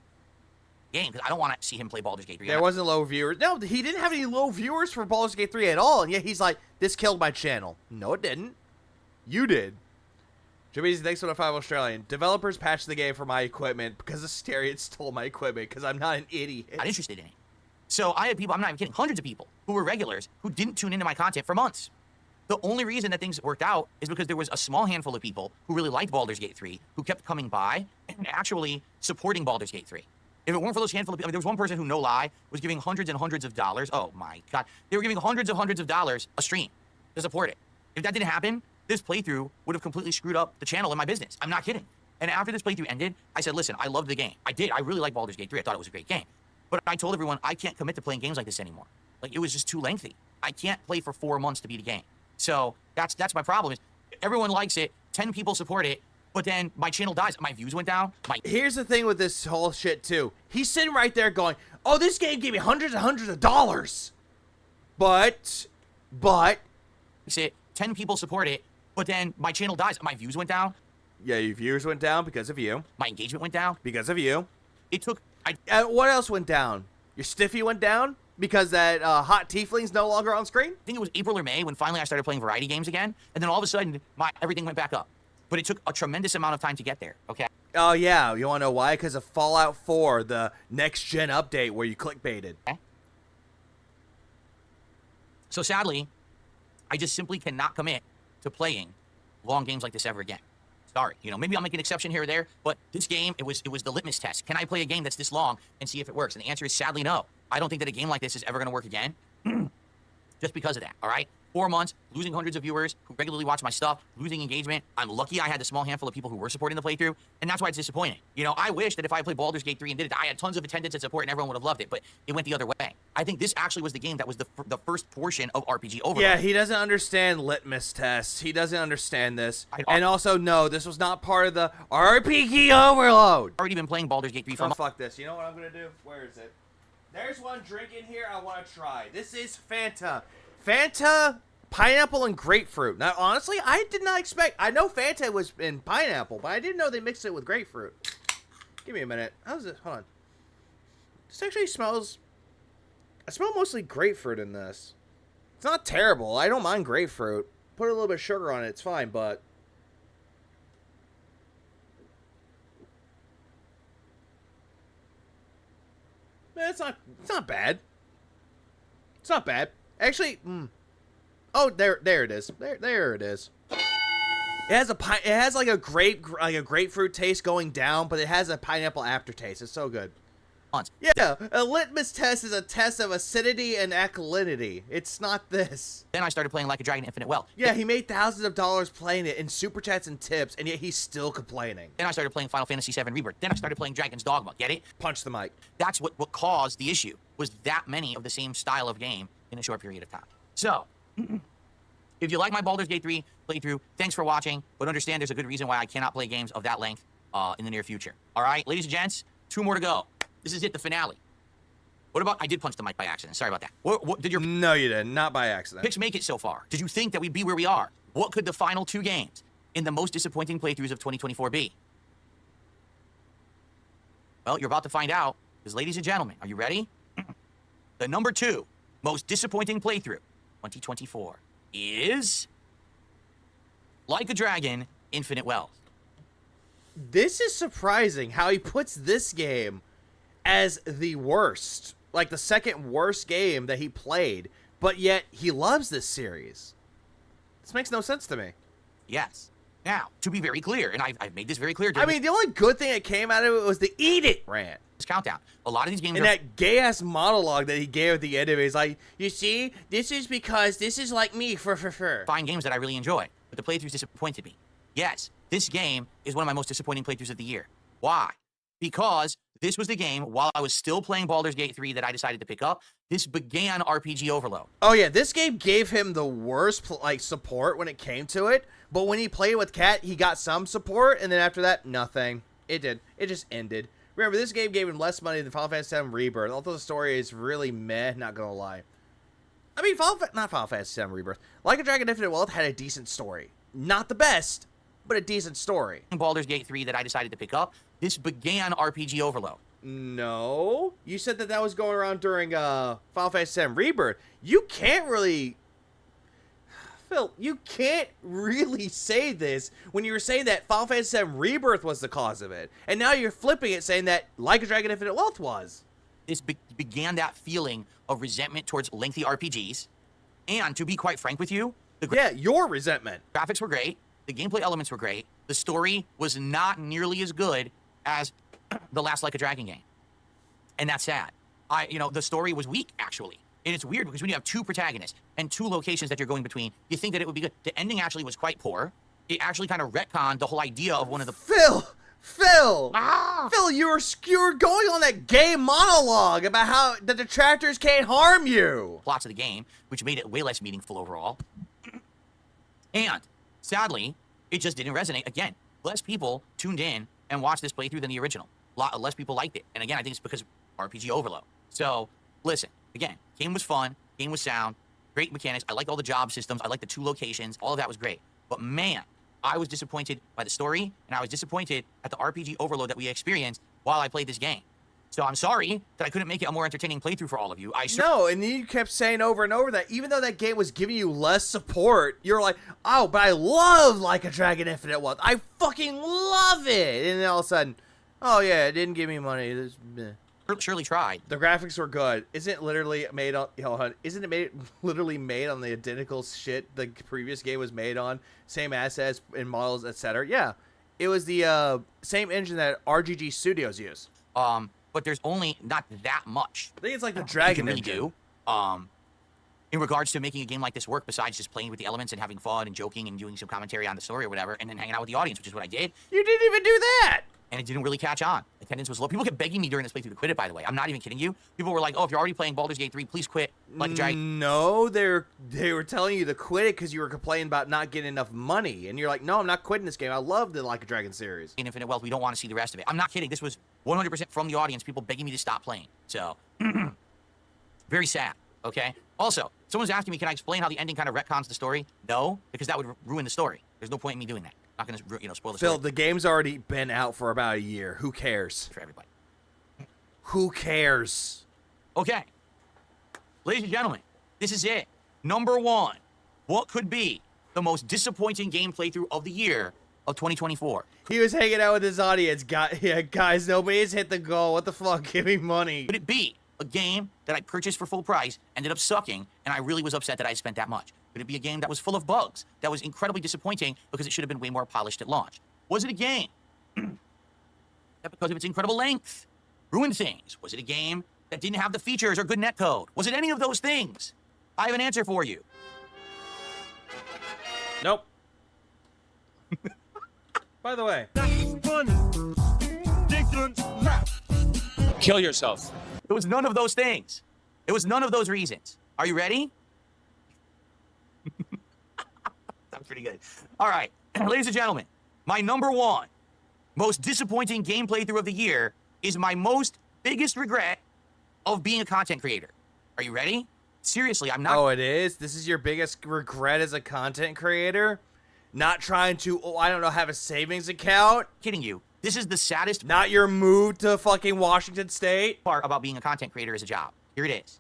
Game, because I don't want to see him play Baldur's Gate 3. There wasn't low viewers. No, he didn't have any low viewers for Baldur's Gate 3 at all. And yet he's like, this killed my channel. No, it didn't. You did. Jimmy, thanks for the 5 Australian. Developers patched the game for my equipment because Asterion stole my equipment because I'm not an idiot. Not interested in it. So I had people, I'm not even kidding, hundreds of people who were regulars who didn't tune into my content for months. The only reason that things worked out is because there was a small handful of people who really liked Baldur's Gate 3 who kept coming by and actually supporting Baldur's Gate 3. If it weren't for those handful of people, there was one person who, no lie, was giving hundreds and hundreds of dollars. Oh my God. They were giving hundreds of dollars a stream to support it. If that didn't happen, this playthrough would have completely screwed up the channel and my business. I'm not kidding. And after this playthrough ended, I said, listen, I loved the game. I did. I really like Baldur's Gate 3. I thought it was a great game. But I told everyone I can't commit to playing games like this anymore. Like, it was just too lengthy. I can't play for 4 months to beat a game. So that's my problem. Is everyone likes it, 10 people support it, but then my channel dies. My views went down. Here's the thing with this whole shit, too. He's sitting right there going, oh, this game gave me hundreds and hundreds of dollars. But... Say 10 people support it, but then my channel dies. My views went down. Yeah, your views went down because of you. My engagement went down. Because of you. It took... what else went down? Your stiffy went down? Because that hot tiefling's no longer on screen? I think it was April or May when finally I started playing variety games again. And then all of a sudden, everything went back up. But it took a tremendous amount of time to get there, okay? Oh, yeah. You want to know why? Because of Fallout 4, the next-gen update where you clickbaited. Okay. So sadly, I just simply cannot commit to playing long games like this ever again. Sorry, maybe I'll make an exception here or there, but this game, it was the litmus test. Can I play a game that's this long and see if it works? And the answer is sadly no. I don't think that a game like this is ever going to work again just because of that, all right? 4 months, losing hundreds of viewers who regularly watch my stuff, losing engagement. I'm lucky I had the small handful of people who were supporting the playthrough, and that's why it's disappointing. I wish that if I played Baldur's Gate 3 and did it, I had tons of attendance and support and everyone would have loved it, but it went the other way. I think this actually was the game that was the first portion of RPG Overload. Yeah, he doesn't understand litmus tests. He doesn't understand this. And also, no, this was not part of the RPG Overload. Already been playing Baldur's Gate 3 for fuck this. You know what I'm going to do? Where is it? There's one drink in here I want to try. This is Fanta. Fanta, pineapple, and grapefruit. Now, honestly, I did not expect... I know Fanta was in pineapple, but I didn't know they mixed it with grapefruit. Give me a minute. How's it? Hold on. This actually smells... I smell mostly grapefruit in this. It's not terrible. I don't mind grapefruit. Put a little bit of sugar on it. It's fine, but... it's not bad. It's not bad. Actually, oh, there it is. There it is. It has like a grapefruit taste going down, but it has a pineapple aftertaste. It's so good. Yeah, a litmus test is a test of acidity and alkalinity. It's not this. Then I started playing Like a Dragon Infinite Wealth. Yeah, he made thousands of dollars playing it in super chats and tips, and yet he's still complaining. Then I started playing Final Fantasy VII Rebirth. Then I started playing Dragon's Dogma. Get it? Punch the mic. That's what caused the issue, was that many of the same style of game in a short period of time. So, if you like my Baldur's Gate 3 playthrough, thanks for watching, but understand there's a good reason why I cannot play games of that length in the near future. All right, ladies and gents, 2 more to go. This is it, the finale. What about, I did punch the mic by accident. Sorry about that. What did your... No, you didn't. Not by accident. Picks make it so far? Did you think that we'd be where we are? What could the final 2 games in the most disappointing playthroughs of 2024 be? Well, you're about to find out, because ladies and gentlemen, are you ready? The number 2 most disappointing playthrough 2024 is Like a Dragon Infinite Wealth. This is surprising how he puts this game as the worst, like the second worst game that he played, but yet he loves this series. This makes no sense to me. Yes. Now, to be very clear, and I've made this very clear. I mean, the only good thing that came out of it was the Eat It rant. This countdown. A lot of these games and that gay-ass monologue that he gave at the end of it is like, you see, this is because this is like me, for. Fine games that I really enjoy, but the playthroughs disappointed me. Yes, this game is one of my most disappointing playthroughs of the year. Why? Because this was the game, while I was still playing Baldur's Gate 3, that I decided to pick up. This began RPG overload. Oh yeah, this game gave him the worst support when it came to it, but when he played with Kat, he got some support, and then after that, nothing. It just ended. Remember, this game gave him less money than Final Fantasy VII Rebirth, although the story is really meh, not gonna lie. I mean, not Final Fantasy VII Rebirth. Like a Dragon Infinite Wealth had a decent story. Not the best, but a decent story. Baldur's Gate 3 that I decided to pick up. This began RPG overload. No. You said that was going around during Final Fantasy VII Rebirth. You can't really... Phil, you can't really say this when you were saying that Final Fantasy VII Rebirth was the cause of it. And now you're flipping it saying that Like a Dragon Infinite Wealth was. This began that feeling of resentment towards lengthy RPGs. And to be quite frank with you... Yeah, your resentment. Graphics were great. The gameplay elements were great. The story was not nearly as good as the last Like a Dragon game. And that's sad. The story was weak, actually. And it's weird because when you have 2 protagonists and 2 locations that you're going between, you think that it would be good. The ending actually was quite poor. It actually kind of retconned the whole idea of one of the... Phil, you were going on that gay monologue about how the detractors can't harm you. Plots of the game, which made it way less meaningful overall. And, sadly, it just didn't resonate. Again, less people tuned in and watched this playthrough than the original. Less people liked it. And again, I think it's because of RPG overload. So, listen, again, game was fun, game was sound, great mechanics. I liked all the job systems. I liked the 2 locations. All of that was great. But man, I was disappointed by the story, and I was disappointed at the RPG overload that we experienced while I played this game. So I'm sorry that I couldn't make it a more entertaining playthrough for all of you. No, and you kept saying over and over that even though that game was giving you less support, you're like, oh, but I love Like a Dragon Infinite Wealth. I fucking love it. And then all of a sudden, oh yeah, it didn't give me money. Surely tried. The graphics were good. Isn't it literally made on? Literally made on the identical shit the previous game was made on? Same assets and models, etc. Yeah, it was the same engine that RGG Studios use. But there's only not that much. I think it's like the Dragon really do. In regards to making a game like this work, besides just playing with the elements and having fun and joking and doing some commentary on the story or whatever, and then hanging out with the audience, which is what I did. You didn't even do that. And it didn't really catch on. Attendance was low. People kept begging me during this playthrough to quit it, by the way. I'm not even kidding you. People were like, oh, if you're already playing Baldur's Gate 3, please quit. Like a Dragon. No, they were telling you to quit it because you were complaining about not getting enough money. And you're like, no, I'm not quitting this game. I love the Like a Dragon series. In Infinite Wealth, we don't want to see the rest of it. I'm not kidding. This was 100% from the audience, people begging me to stop playing. So, very sad, okay? Also, someone's asking me, can I explain how the ending kind of retcons the story? No, because that would ruin the story. There's no point in me doing that. Not gonna, spoil the story. Phil, the game's already been out for about a year. Who cares? For everybody. Who cares? Okay. Ladies and gentlemen, this is it. Number 1. What could be the most disappointing game playthrough of the year of 2024? He was hanging out with his audience. Yeah, guys, nobody's hit the goal. What the fuck? Give me money. Could it be a game that I purchased for full price ended up sucking, and I really was upset that I spent that much? Could it be a game that was full of bugs, that was incredibly disappointing because it should have been way more polished at launch? Was it a game that because of its incredible length ruined things? Was it a game that didn't have the features or good netcode? Was it any of those things? I have an answer for you. Nope. By the way. Kill yourself. It was none of those things. It was none of those reasons. Are you ready? That was pretty good. All right, ladies and gentlemen, my number one most disappointing game playthrough of the year is my biggest regret of being a content creator. Are you ready? Seriously, I'm not. Oh, it is? This is your biggest regret as a content creator? Not trying to, I don't know, have a savings account? Kidding you. This is the saddest. Not your move to fucking Washington State? Part about being a content creator as a job. Here it is.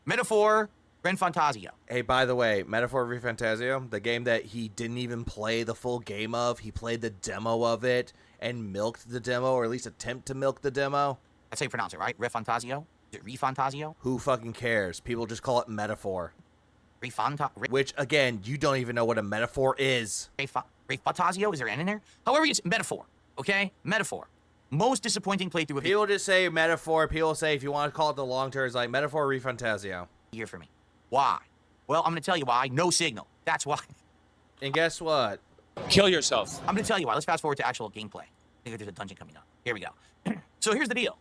Metaphor Ren Fantasio. Hey, by the way, Metaphor Refantasio, the game that he didn't even play the full game of, he played the demo of it and milked the demo, or at least attempt to milk the demo. That's how you pronounce it, right? Refantasio? Is it Refantasio? Who fucking cares? People just call it Metaphor. Refantasio? Which, again, you don't even know what a metaphor is. Refantasio? Is there an N in there? However, it's metaphor, okay? Metaphor. Most disappointing playthrough of People just say metaphor. People say, if you want to call it the long term, it's like Metaphor Refantasio. Year for me. Why? Well, I'm going to tell you why. No signal. That's why. And guess what? Kill yourself. I'm going to tell you why. Let's fast forward to actual gameplay. I think there's a dungeon coming up. Here we go. So here's the deal.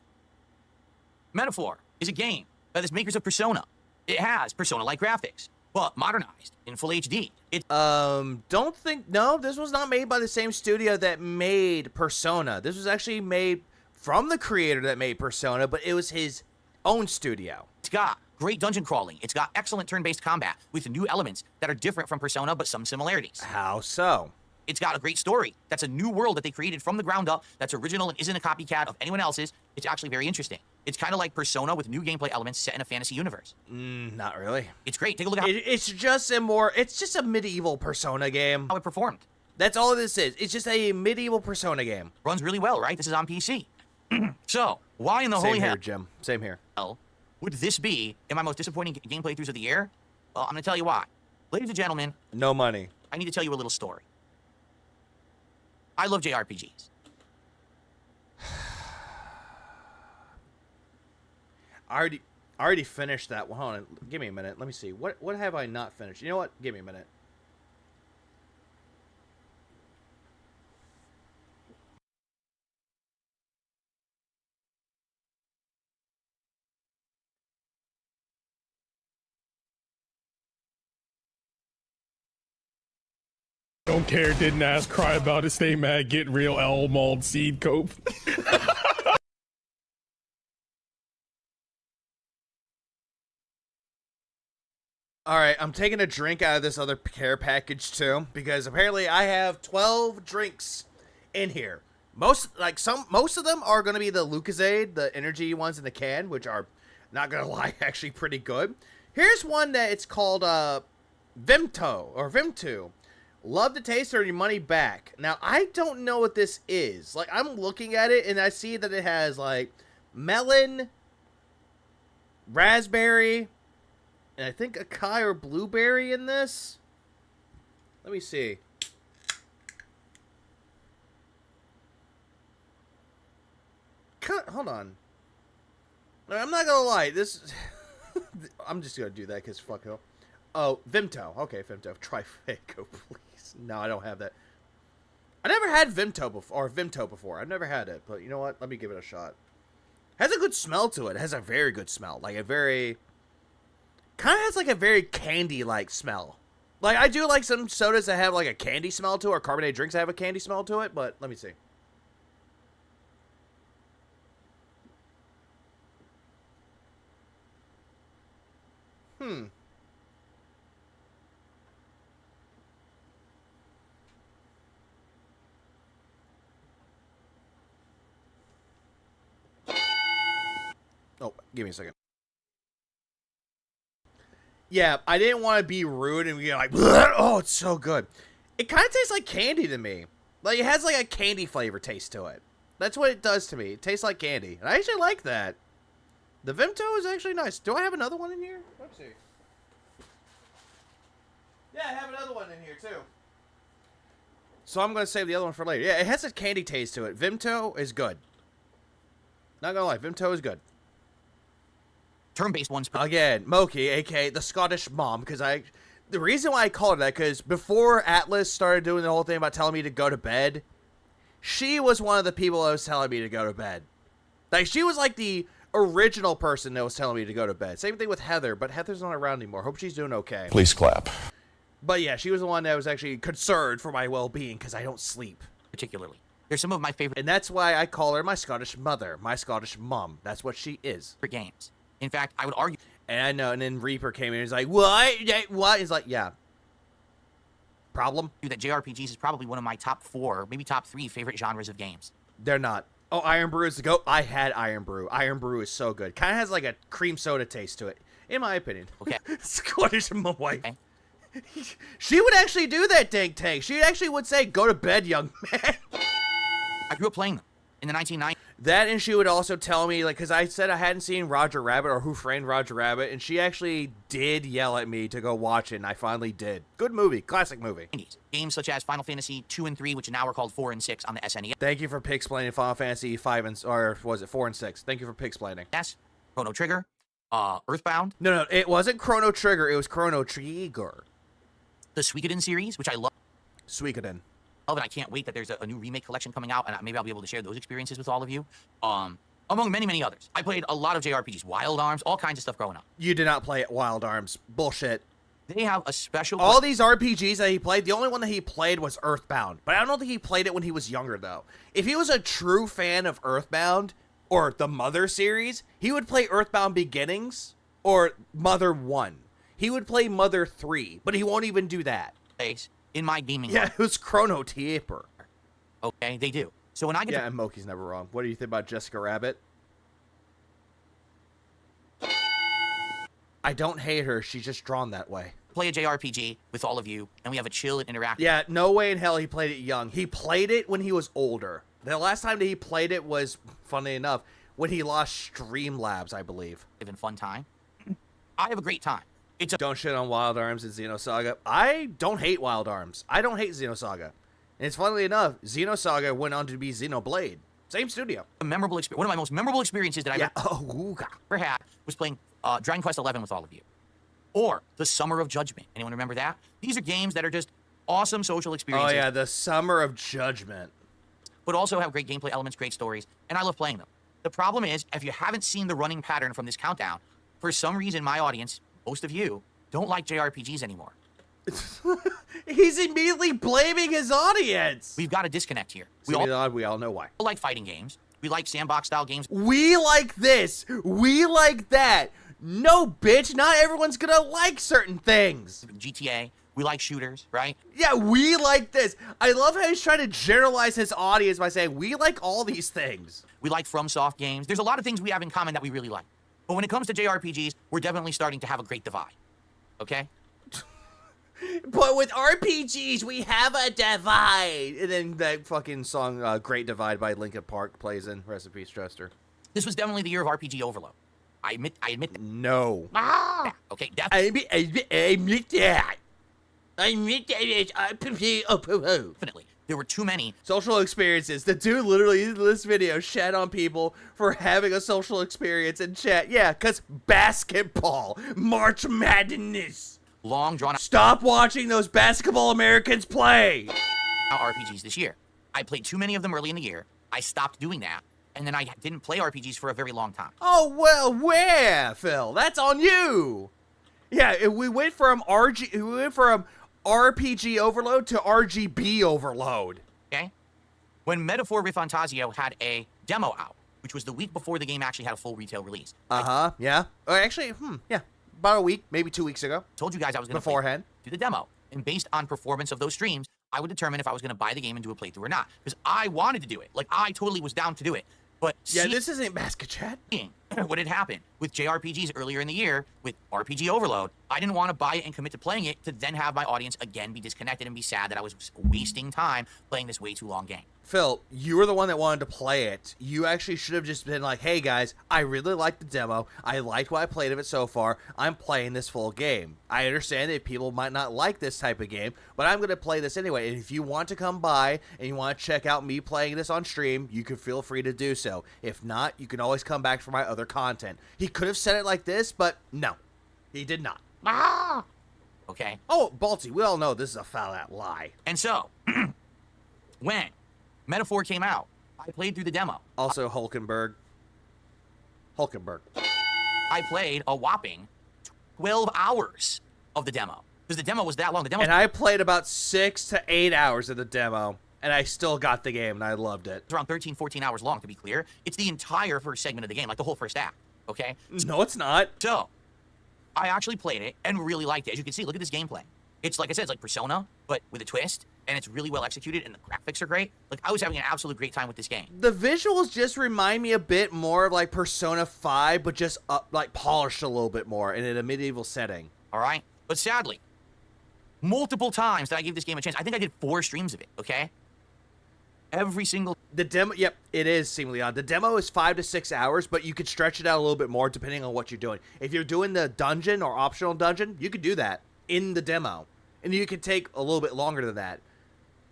Metaphor is a game by the makers of Persona. It has Persona-like graphics, but modernized in full HD. Don't think, no, this was not made by the same studio that made Persona. This was actually made from the creator that made Persona, but it was his own studio. It's got great dungeon crawling. It's got excellent turn-based combat with new elements that are different from Persona, but some similarities. How so? It's got a great story. That's a new world that they created from the ground up. That's original and isn't a copycat of anyone else's. It's actually very interesting. It's kind of like Persona with new gameplay elements set in a fantasy universe. Not really. It's great. Take a look at how it's just a medieval Persona game. How it performed. That's all this is. It's just a medieval Persona game. Runs really well, right? This is on PC. So, why in the holy hell? Same here, Jim. Same here. Would this be in my most disappointing game playthroughs of the year? Well, I'm going to tell you why. Ladies and gentlemen. No money. I need to tell you a little story. I love JRPGs. I already finished that one. Hold on. Give me a minute. Let me see. What have I not finished? You know what? Give me a minute. Don't care, didn't ask, cry about it, stay mad, get real, L mauled seed cope. Alright, I'm taking a drink out of this other care package too, because apparently I have 12 drinks in here. Most of them are going to be the Lucozade, the energy ones in the can, which are, not going to lie, actually pretty good. Here's one that it's called Vimto, or Vimto. Love the taste or your money back. Now, I don't know what this is. Like, I'm looking at it, and I see that it has, like, melon, raspberry, and I think acai or blueberry in this. Let me see. Hold on. I'm not gonna lie. This, I'm just gonna do that because fuck it. Oh, Vimto. Okay, Vimto. Trifeco, please. No, I don't have that. I never had Vimto before. I've never had it, but you know what? Let me give it a shot. It has a good smell to it. It has a very good smell. Like a very... kind of has like a very candy-like smell. Like, I do like some sodas that have like a candy smell to it, or carbonated drinks that have a candy smell to it, but let me see. Oh, give me a second. Yeah, I didn't want to be rude and be like, oh, it's so good. It kind of tastes like candy to me. Like, it has like a candy flavor taste to it. That's what it does to me. It tastes like candy. And I actually like that. The Vimto is actually nice. Do I have another one in here? Let's see. Yeah, I have another one in here, too. So I'm going to save the other one for later. Yeah, it has a candy taste to it. Vimto is good. Not going to lie. Vimto is good. Turn-based ones. Again, Moki, a.k.a. the Scottish mom, because the reason why I called her that, because before Atlas started doing the whole thing about telling me to go to bed, she was one of the people that was telling me to go to bed. Like, she was like the original person that was telling me to go to bed. Same thing with Heather, but Heather's not around anymore. Hope she's doing okay. Please clap. But yeah, she was the one that was actually concerned for my well-being, because I don't sleep. Particularly. They're some of my favorite... And that's why I call her my Scottish mother, my Scottish mom. That's what she is. ...games. In fact, I would argue... And I know, and then Reaper came in and he's like, what? What? He's like, yeah. Problem? ...that JRPGs is probably one of my top 4, maybe top 3 favorite genres of games. They're not. Oh, Iron Brew is the GOAT. I had Iron Brew. Iron Brew is so good. Kind of has like a cream soda taste to it, in my opinion. Okay. Scottish my wife. Okay. She would actually do that, Dank Tank. She actually would say, go to bed, young man. I grew up playing them in the 1990s. That, and she would also tell me, like, because I said I hadn't seen Roger Rabbit or Who Framed Roger Rabbit, and she actually did yell at me to go watch it, and I finally did. Good movie. Classic movie. Games such as Final Fantasy 2 and 3, which now are called 4 and 6 on the SNES. Thank you for pig-splaining Final Fantasy 5 and, or was it 4 and 6? Thank you for pig-splaining. Yes. Chrono Trigger. Earthbound. No, it wasn't Chrono Trigger. It was Chrono Trigger. The Suikoden series, which I love. Suikoden. And I can't wait that there's a new remake collection coming out, and maybe I'll be able to share those experiences with all of you. Among many, many others. I played a lot of JRPGs, Wild Arms, all kinds of stuff growing up. You did not play Wild Arms. Bullshit. They have a special... All these RPGs that he played, the only one that he played was Earthbound. But I don't think he played it when he was younger, though. If he was a true fan of Earthbound, or the Mother series, he would play Earthbound Beginnings, or Mother 1. He would play Mother 3, but he won't even do that. In my gaming it was Chrono Trigger. Okay, they do. So when I get and Moki's never wrong. What do you think about Jessica Rabbit? I don't hate her. She's just drawn that way. Play a JRPG with all of you, and we have a chill and interactive... Yeah, no way in hell he played it young. He played it when he was older. The last time that he played it was, funny enough, when he lost Streamlabs, I believe. Even fun time. I have a great time. Don't shit on Wild Arms and Xenosaga. I don't hate Wild Arms. I don't hate Xenosaga. And it's funnily enough, Xenosaga went on to be Xenoblade. Same studio. A memorable experience. One of my most memorable experiences that I ever had was playing Dragon Quest XI with all of you. Or The Summer of Judgment. Anyone remember that? These are games that are just awesome social experiences. Oh yeah, The Summer of Judgment. But also have great gameplay elements, great stories, and I love playing them. The problem is, if you haven't seen the running pattern from this countdown, for some reason my audience, most of you, don't like JRPGs anymore. He's immediately blaming his audience. We've got a disconnect here. We all know why. We like fighting games. We like sandbox-style games. We like this. We like that. No, bitch. Not everyone's gonna like certain things. GTA. We like shooters, right? Yeah, we like this. I love how he's trying to generalize his audience by saying we like all these things. We like FromSoft games. There's a lot of things we have in common that we really like. But when it comes to JRPGs, we're definitely starting to have a great divide. Okay? But with RPGs, we have a divide. And then that fucking song, Great Divide by Linkin Park, plays in. Recipe Strester. This was definitely the year of RPG overload. I admit that. No. Okay, I admit that. I admit that it's RPG. Definitely. There were too many social experiences. The dude literally in this video shat on people for having a social experience in chat. Yeah, because basketball. March Madness. Long drawn out. Stop watching those basketball Americans play. RPGs this year. I played too many of them early in the year. I stopped doing that. And then I didn't play RPGs for a very long time. Oh, well, where, Phil? That's on you. Yeah, we went from RPG overload to RGB overload. Okay? When Metaphor Rifantasio had a demo out, which was the week before the game actually had a full retail release. Yeah. Actually, yeah. About a week, maybe 2 weeks ago. Told you guys I was going to do the demo. And based on performance of those streams, I would determine if I was going to buy the game and do a playthrough or not. Because I wanted to do it. Like, I totally was down to do it. But yeah, this isn't Basket Chat. what had happened with JRPGs earlier in the year with RPG Overload. I didn't want to buy it and commit to playing it to then have my audience again be disconnected and be sad that I was wasting time playing this way too long game. Phil, you were the one that wanted to play it. You actually should have just been like, hey guys, I really liked the demo. I liked what I played of it so far. I'm playing this full game. I understand that people might not like this type of game, but I'm going to play this anyway. And if you want to come by and you want to check out me playing this on stream, you can feel free to do so. If not, you can always come back for my other content. He could have said it like this, but no, he did not. Ah! Okay. Oh, Balti, we all know this is a foul-out lie. And so, when Metaphor came out, I played through the demo. Also, Hulkenberg. I played a whopping 12 hours of the demo. Because the demo was that long. And I played about 6 to 8 hours of the demo, and I still got the game, and I loved it. It's around 13, 14 hours long, to be clear. It's the entire first segment of the game, like the whole first act, okay? No, it's not. So, I actually played it and really liked it. As you can see, look at this gameplay. It's like I said, it's like Persona, but with a twist, and it's really well executed, and the graphics are great. Like, I was having an absolute great time with this game. The visuals just remind me a bit more of like Persona 5, but just like polished a little bit more and in a medieval setting. All right? But sadly, multiple times that I gave this game a chance. I think I did 4 streams of it, okay? Every single... The demo, yep, it is seemingly odd. The demo is 5 to 6 hours, but you could stretch it out a little bit more depending on what you're doing. If you're doing the dungeon or optional dungeon, you could do that in the demo. And you could take a little bit longer than that.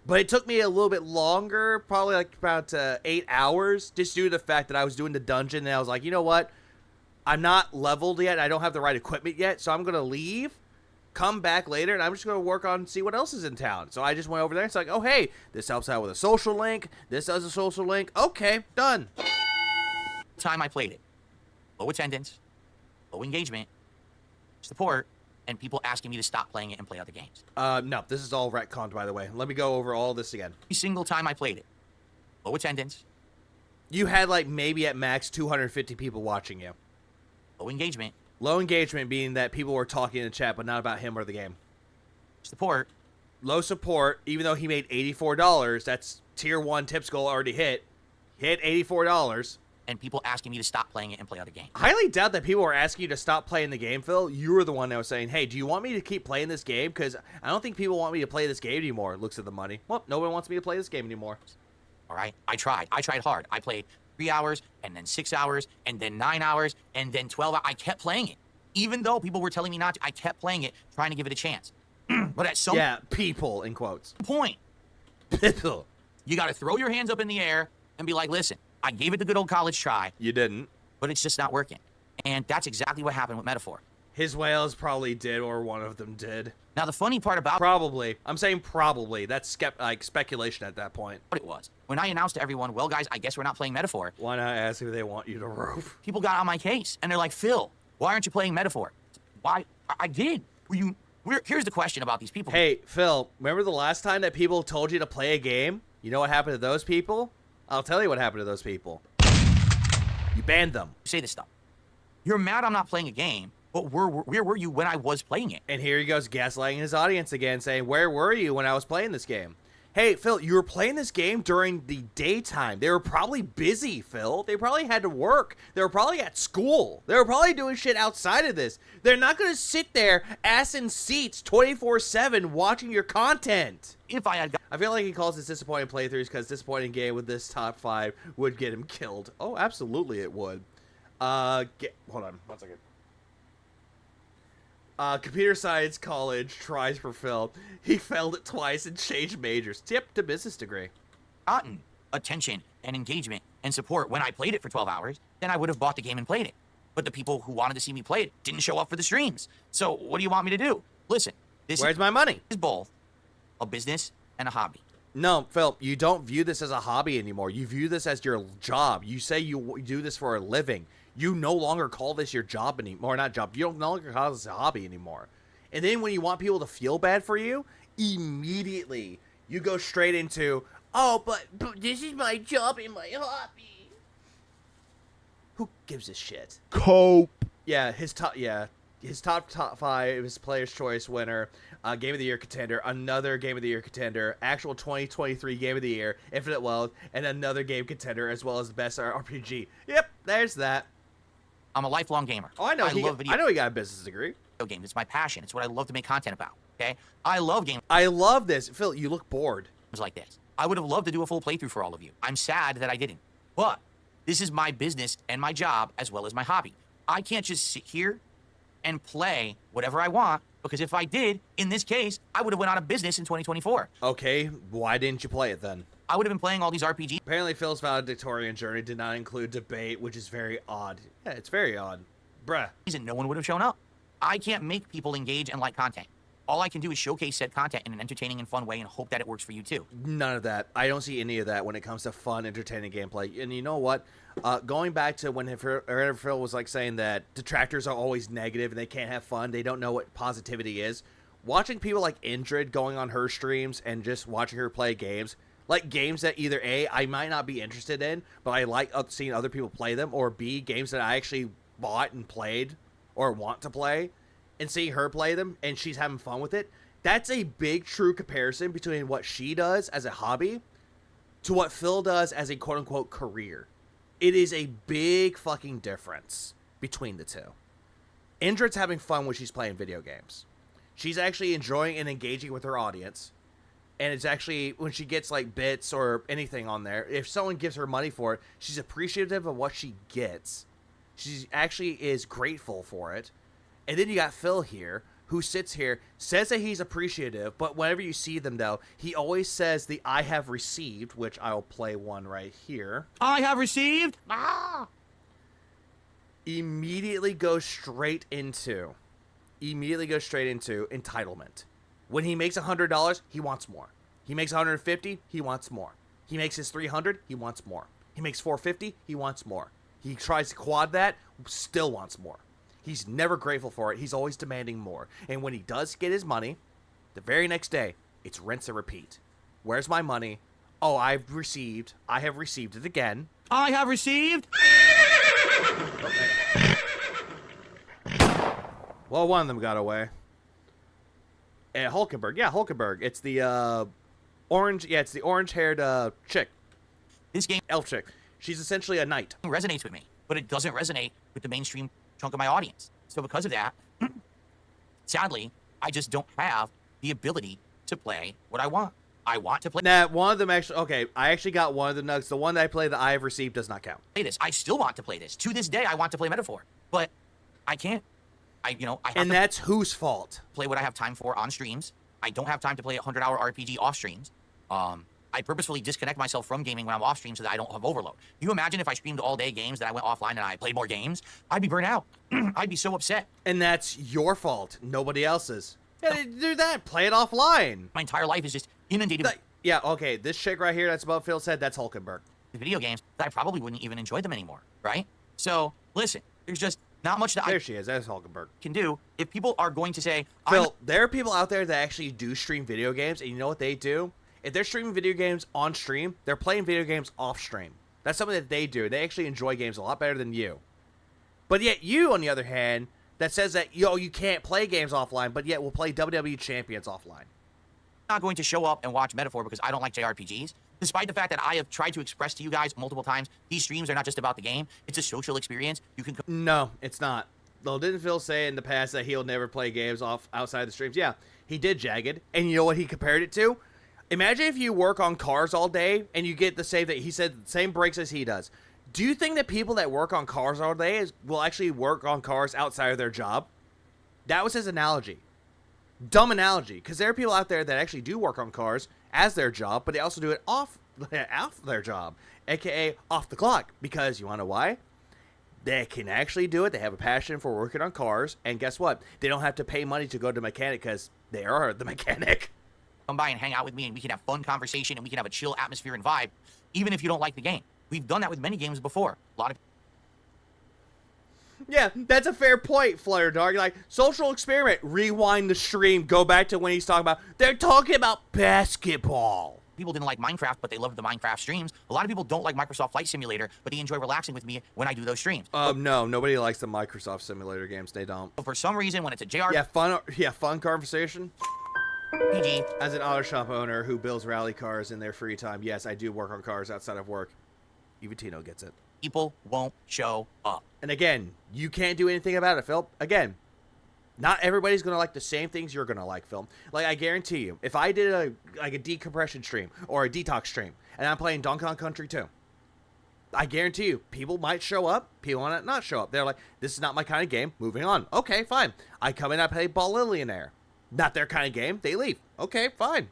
But it took me a little bit longer, probably like about 8 hours, just due to the fact that I was doing the dungeon, and I was like, you know what? I'm not leveled yet, I don't have the right equipment yet, so I'm going to leave, come back later, and I'm just going to work on, see what else is in town. So I just went over there, and it's like, oh, hey, this helps out with a social link, this does a social link, okay, done. Time I played it. Low attendance, low engagement, support, and people asking me to stop playing it and play other games. No, this is all retconned, by the way. Let me go over all this again. Every single time I played it. Low attendance. You had, like, maybe at max 250 people watching you. Low engagement. Low engagement being that people were talking in the chat, but not about him or the game. Support. Low support, even though he made $84, that's tier 1 tips goal already hit. Hit $84. And people asking me to stop playing it and play other games. I highly doubt that people were asking you to stop playing the game, Phil. You were the one that was saying, hey, do you want me to keep playing this game? Because I don't think people want me to play this game anymore. Looks at the money. Well, no one wants me to play this game anymore. All right? I tried hard. I played 3 hours, and then 6 hours, and then 9 hours, and then 12 hours. I kept playing it. Even though people were telling me not to, I kept playing it, trying to give it a chance. But at some people, in quotes. Point. People. You got to throw your hands up in the air and be like, listen, I gave it the good old college try. You didn't. But it's just not working. And that's exactly what happened with Metaphor. His whales probably did, or one of them did. Now, the funny part about... Probably. I'm saying probably. That's like speculation at that point. What it was. When I announced to everyone, well, guys, I guess we're not playing Metaphor. Why not ask if they want you to rope? People got on my case, and they're like, Phil, why aren't you playing Metaphor? Why? I did. Here's the question about these people. Hey, Phil, remember the last time that people told you to play a game? You know what happened to those people? I'll tell you what happened to those people. You banned them. You say this stuff. You're mad I'm not playing a game, but where were you when I was playing it? And here he goes gaslighting his audience again, saying, where were you when I was playing this game? Hey, Phil, you were playing this game during the daytime. They were probably busy, Phil. They probably had to work. They were probably at school. They were probably doing shit outside of this. They're not going to sit there, ass in seats, 24/7, watching your content. If I had... I feel like he calls this disappointing playthroughs because disappointing game with this top 5 would get him killed. Oh, absolutely it would. Hold on, 1 second. Computer Science College tries for Phil. He failed it twice and changed majors. Tip to business degree. Gotten attention and engagement and support when I played it for 12 hours, then I would have bought the game and played it. But the people who wanted to see me play it didn't show up for the streams. So what do you want me to do? Listen, where's my money? Is both a business and a hobby. No, Phil, you don't view this as a hobby anymore. You view this as your job. You say you do this for a living. You no longer call this your job anymore. Not job. You don't no longer call this a hobby anymore. And then when you want people to feel bad for you, immediately you go straight into, oh, but this is my job and my hobby. Who gives a shit? Cope. Yeah, his top 5, his Player's Choice winner, Game of the Year contender, another Game of the Year contender, actual 2023 Game of the Year, Infinite Wealth, and another game contender, as well as the best RPG. Yep, there's that. I'm a lifelong gamer. Oh, I know. I know he got a business degree. Games. It's my passion. It's what I love to make content about. Okay? I love games. I love this. Phil, you look bored. Like this. I would have loved to do a full playthrough for all of you. I'm sad that I didn't. But this is my business and my job as well as my hobby. I can't just sit here and play whatever I want, because if I did, in this case, I would have went out of business in 2024. Okay, why didn't you play it then? I would have been playing all these RPGs. Apparently Phil's valedictorian journey did not include debate, which is very odd. Yeah, it's very odd. Bruh. And no one would have shown up. I can't make people engage and like content. All I can do is showcase said content in an entertaining and fun way and hope that it works for you too. None of that. I don't see any of that when it comes to fun, entertaining gameplay. And you know what? Going back to when Phil was like saying that detractors are always negative and they can't have fun, they don't know what positivity is. Watching people like Indrid going on her streams and just watching her play games, like games that either A, I might not be interested in, but I like seeing other people play them, or B, games that I actually bought and played or want to play, and seeing her play them and she's having fun with it, that's a big true comparison between what she does as a hobby to what Phil does as a quote-unquote career. It is a big fucking difference between the two. Indrid's having fun when she's playing video games. She's actually enjoying and engaging with her audience. And it's actually, when she gets like bits or anything on there, if someone gives her money for it, she's appreciative of what she gets. She actually is grateful for it. And then you got Phil here, who sits here, says that he's appreciative, but whenever you see them, though, he always says the I have received, which I'll play one right here. I have received? Immediately goes straight into entitlement. When he makes $100, he wants more. He makes $150, he wants more. He makes his $300, he wants more. He makes $450, he wants more. He tries to quad that, still wants more. He's never grateful for it. He's always demanding more. And when he does get his money, the very next day, it's rinse and repeat. Where's my money? Oh, I have received it again. I have received. Well, one of them got away. And Hulkenberg. Yeah, Hulkenberg. It's the orange-haired chick. This game. Elf chick. She's essentially a knight. Resonates with me, but it doesn't resonate with the mainstream chunk of my audience. So because of that, sadly, I just don't have the ability to play what I want. I want to play. Now, one of them actually, okay, I actually got one of the nugs. The one that I play that I have received does not count. Play this. I still want to play this. To this day, I want to play Metaphor, but I can't. I have and that's whose fault? Play what I have time for on streams. I don't have time to play a 100-hour RPG off streams. I purposefully disconnect myself from gaming when I'm off stream so that I don't have overload. Can you imagine if I streamed all day games that I went offline and I played more games? I'd be burnt out. I'd be so upset. And that's your fault, nobody else's. Yeah, do that. Play it offline. My entire life is just inundated. Yeah, okay. This chick right here, that's about Phil said, that's Hulkenberg. The video games that I probably wouldn't even enjoy them anymore, right? So listen, there's just not much that there she is. That's Hulkenberg. Can do if people are going to say, Phil, there are people out there that actually do stream video games, and you know what they do? If they're streaming video games on stream, they're playing video games off stream. That's something that they do. They actually enjoy games a lot better than you. But yet you, on the other hand, that says that, you can't play games offline, but yet we'll play WWE Champions offline. I'm not going to show up and watch Metaphor because I don't like JRPGs. Despite the fact that I have tried to express to you guys multiple times, these streams are not just about the game. It's a social experience. You can. No, it's not. Though didn't Phil say in the past that he'll never play games outside the streams? Yeah, he did Jagged. And you know what he compared it to? Imagine if you work on cars all day and you get the same that he said, same breaks as he does. Do you think that people that work on cars all day will actually work on cars outside of their job? That was his analogy. Dumb analogy, because there are people out there that actually do work on cars as their job, but they also do it off their job, aka off the clock. Because you want to know why? They can actually do it. They have a passion for working on cars, and guess what? They don't have to pay money to go to the mechanic because they are the mechanic. Come by and hang out with me, and we can have fun conversation, and we can have a chill atmosphere and vibe, even if you don't like the game. We've done that with many games before. A lot of. Yeah, that's a fair point, Flutter Dog. Like, social experiment. Rewind the stream. Go back to when he's talking about. They're talking about basketball. People didn't like Minecraft, but they loved the Minecraft streams. A lot of people don't like Microsoft Flight Simulator, but they enjoy relaxing with me when I do those streams. No, nobody likes the Microsoft Simulator games. They don't. For some reason, when it's a JR. Fun conversation. PG. As an auto shop owner who builds rally cars in their free time, yes, I do work on cars outside of work. Even Tino gets it. People won't show up. And again, you can't do anything about it, Phil. Again, not everybody's going to like the same things you're going to like, Phil. Like, I guarantee you, if I did a decompression stream or a detox stream, and I'm playing Donkey Kong Country 2, I guarantee you, people might show up, people might not show up. They're like, this is not my kind of game, moving on. Okay, fine. I come in, I play Ballillionaire. Not their kind of game, they leave. Okay, fine.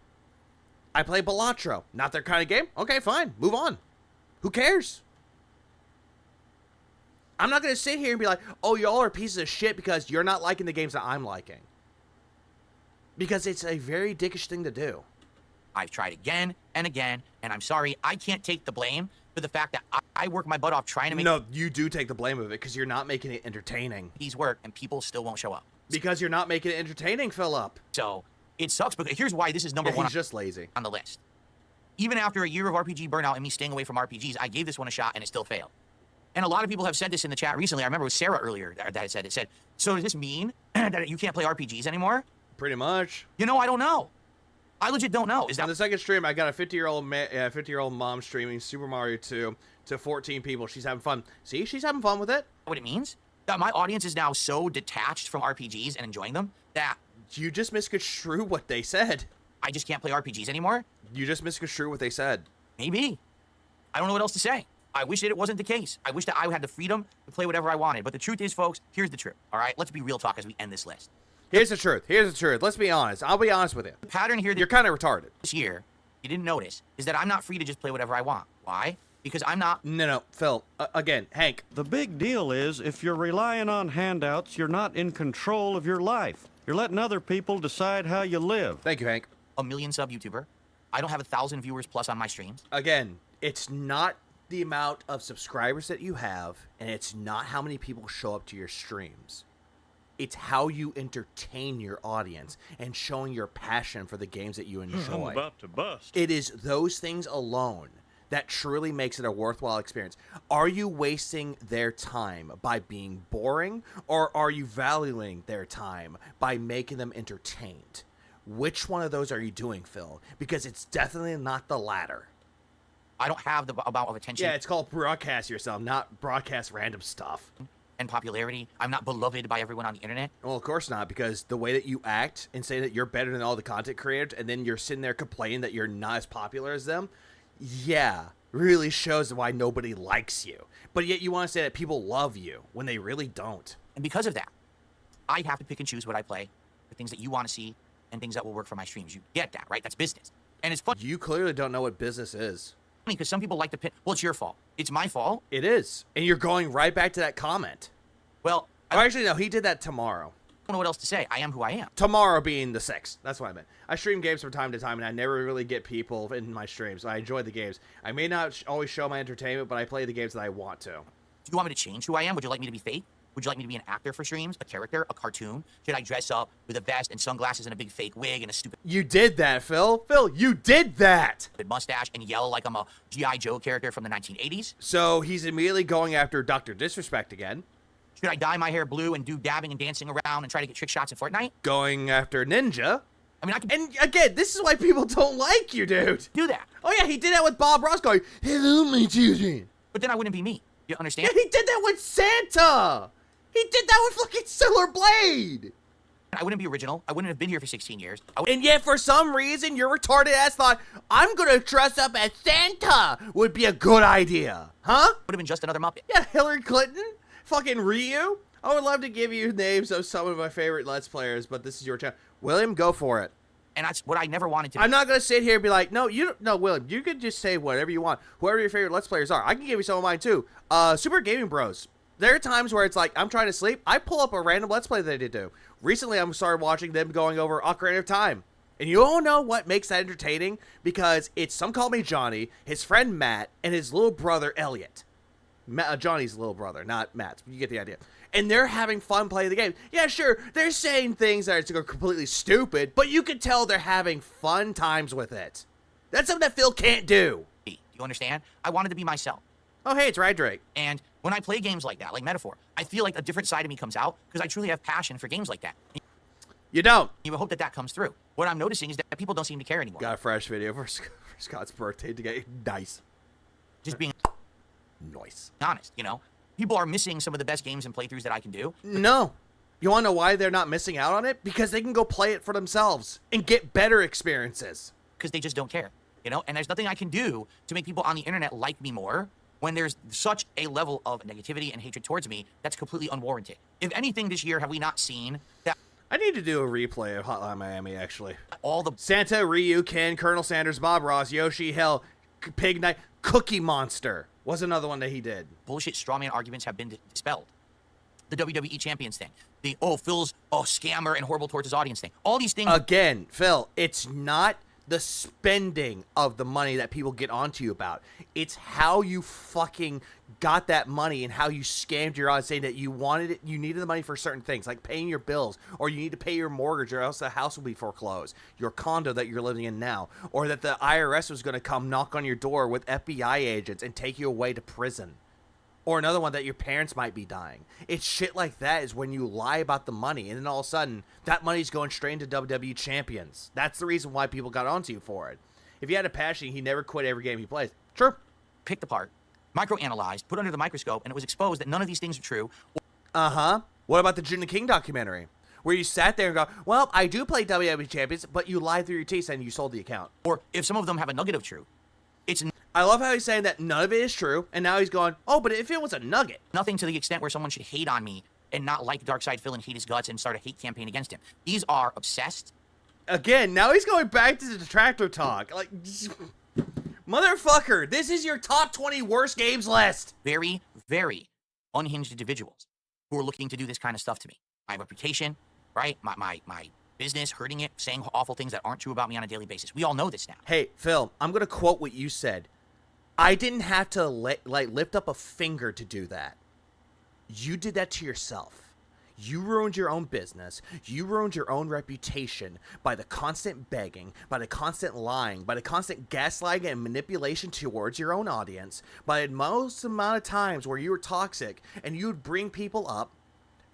I play Balatro. Not their kind of game. Okay, fine. Move on. Who cares? I'm not going to sit here and be like, oh, y'all are pieces of shit because you're not liking the games that I'm liking. Because it's a very dickish thing to do. I've tried again and again, and I'm sorry, I can't take the blame for the fact that I work my butt off trying to make... No, you do take the blame of it because you're not making it entertaining. These work, and people still won't show up. Because you're not making it entertaining, Philip. So, it sucks, but here's why this is number one. He's just lazy. On the list. Even after a year of RPG burnout and me staying away from RPGs, I gave this one a shot, and it still failed. And a lot of people have said this in the chat recently. I remember it was Sarah earlier that said it. Said, so does this mean that you can't play RPGs anymore? Pretty much. You know, I don't know. I legit don't know. Is that on the second stream? I got a 50-year-old mom streaming Super Mario 2 to 14 people. She's having fun. See, she's having fun with it. What it means? That my audience is now so detached from RPGs and enjoying them that you just misconstrue what they said. I just can't play RPGs anymore. You just misconstrue what they said. Maybe. I don't know what else to say. I wish that it wasn't the case. I wish that I had the freedom to play whatever I wanted. But the truth is, folks, here's the truth. All right, let's be real talk as we end this list. Here's the truth. Here's the truth. Let's be honest. I'll be honest with you. The pattern here. You're kind of retarded. This year, you didn't notice, is that I'm not free to just play whatever I want. Why? Because I'm not... No, Phil. Again, Hank. The big deal is, if you're relying on handouts, you're not in control of your life. You're letting other people decide how you live. Thank you, Hank. A million sub YouTuber. I don't have 1,000 viewers plus on my streams. Again, it's not the amount of subscribers that you have, and it's not how many people show up to your streams. It's how you entertain your audience and showing your passion for the games that you enjoy. I'm about to bust. It is those things alone that truly makes it a worthwhile experience. Are you wasting their time by being boring, or are you valuing their time by making them entertained? Which one of those are you doing, Phil? Because it's definitely not the latter. I don't have the amount of attention. Yeah, it's called broadcast yourself, not broadcast random stuff. And popularity. I'm not beloved by everyone on the internet. Well, of course not, because the way that you act and say that you're better than all the content creators, and then you're sitting there complaining that you're not as popular as them, yeah, really shows why nobody likes you. But yet you want to say that people love you when they really don't. And because of that, I have to pick and choose what I play, the things that you want to see, and things that will work for my streams. You get that, right? That's business. And it's fun. You clearly don't know what business is. Because some people like to pin. Well, it's your fault. It's my fault. It is. And you're going right back to that comment. Well, actually, no, he did that tomorrow. I don't know what else to say. I am who I am. Tomorrow being the 6th. That's what I meant. I stream games from time to time, and I never really get people in my streams. I enjoy the games. I may not always show my entertainment, but I play the games that I want to. Do you want me to change who I am? Would you like me to be fake? Would you like me to be an actor for streams? A character? A cartoon? Should I dress up with a vest and sunglasses and a big fake wig and a stupid... You did that, Phil. Phil, you did that! ...mustache and yell like I'm a G.I. Joe character from the 1980s? So he's immediately going after Dr. Disrespect again. Should I dye my hair blue and do dabbing and dancing around and try to get trick shots in Fortnite? Going after Ninja. I mean, I can... And again, this is why people don't like you, dude. Do that. Oh yeah, he did that with Bob Ross going, hello, my children. But then I wouldn't be me. You understand? Yeah, he did that with Santa. He did that with fucking Stellar Blade. I wouldn't be original. I wouldn't have been here for 16 years. And yet, for some reason, your retarded ass thought, I'm gonna dress up as Santa would be a good idea. Huh? Would have been just another Muppet. Yeah, Hillary Clinton, fucking Ryu. I would love to give you names of some of my favorite Let's Players, but this is your channel. William, go for it. And that's what I never wanted to do. I'm not gonna sit here and be like, no, William, you can just say whatever you want. Whoever your favorite Let's Players are. I can give you some of mine too. Super Gaming Bros. There are times where it's like, I'm trying to sleep. I pull up a random Let's Play they did do. Recently, I started watching them going over Ocarina of Time. And you all know what makes that entertaining? Because it's Some Call Me Johnny, his friend Matt, and his little brother Elliot. Johnny's little brother, not Matt's. You get the idea. And they're having fun playing the game. Yeah, sure, they're saying things that are completely stupid, but you can tell they're having fun times with it. That's something that Phil can't do. You understand? I wanted to be myself. Oh, hey, it's Ride Drake. And when I play games like that, like Metaphor, I feel like a different side of me comes out because I truly have passion for games like that. You don't. You would hope that comes through. What I'm noticing is that people don't seem to care anymore. Got a fresh video for Scott's birthday to get nice. Just being... Nice. Honest, people are missing some of the best games and playthroughs that I can do. No. You want to know why they're not missing out on it? Because they can go play it for themselves and get better experiences. Because they just don't care, And there's nothing I can do to make people on the internet like me more when there's such a level of negativity and hatred towards me that's completely unwarranted. If anything this year, have we not seen that? I need to do a replay of Hotline Miami, actually. All the Santa, Ryu, Ken, Colonel Sanders, Bob Ross, Yoshi, Hell, Pig Knight, Cookie Monster was another one that he did. Bullshit strawman arguments have been dispelled. The WWE Champions thing. The, Phil's scammer and horrible towards his audience thing. All these things. Again, Phil, it's not the spending of the money that people get onto you about. It's how you fucking got that money and how you scammed your audience saying that you wanted it, you needed the money for certain things, like paying your bills, or you need to pay your mortgage or else the house will be foreclosed, your condo that you're living in now, or that the IRS was going to come knock on your door with FBI agents and take you away to prison. Or another one that your parents might be dying. It's shit like that is when you lie about the money, and then all of a sudden, that money's going straight into WWE Champions. That's the reason why people got onto you for it. If you had a passion, he never quit every game he plays. Sure. Picked apart, microanalyzed, put under the microscope, and it was exposed that none of these things are true. Uh-huh. What about the June the King documentary? Where you sat there and go, well, I do play WWE Champions, but you lied through your teeth and you sold the account. Or if some of them have a nugget of truth, it's... I love how he's saying that none of it is true, and now he's going, oh, but if it was a nugget. Nothing to the extent where someone should hate on me and not like Darkseid Phil and hate his guts and start a hate campaign against him. These are obsessed. Again, now he's going back to the detractor talk. Like, motherfucker, this is your top 20 worst games list. Very, very unhinged individuals who are looking to do this kind of stuff to me. My reputation, right? My business, hurting it, saying awful things that aren't true about me on a daily basis. We all know this now. Hey, Phil, I'm going to quote what you said. I didn't have to lift up a finger to do that. You did that to yourself. You ruined your own business. You ruined your own reputation by the constant begging, by the constant lying, by the constant gaslighting and manipulation towards your own audience, by the most amount of times where you were toxic and you would bring people up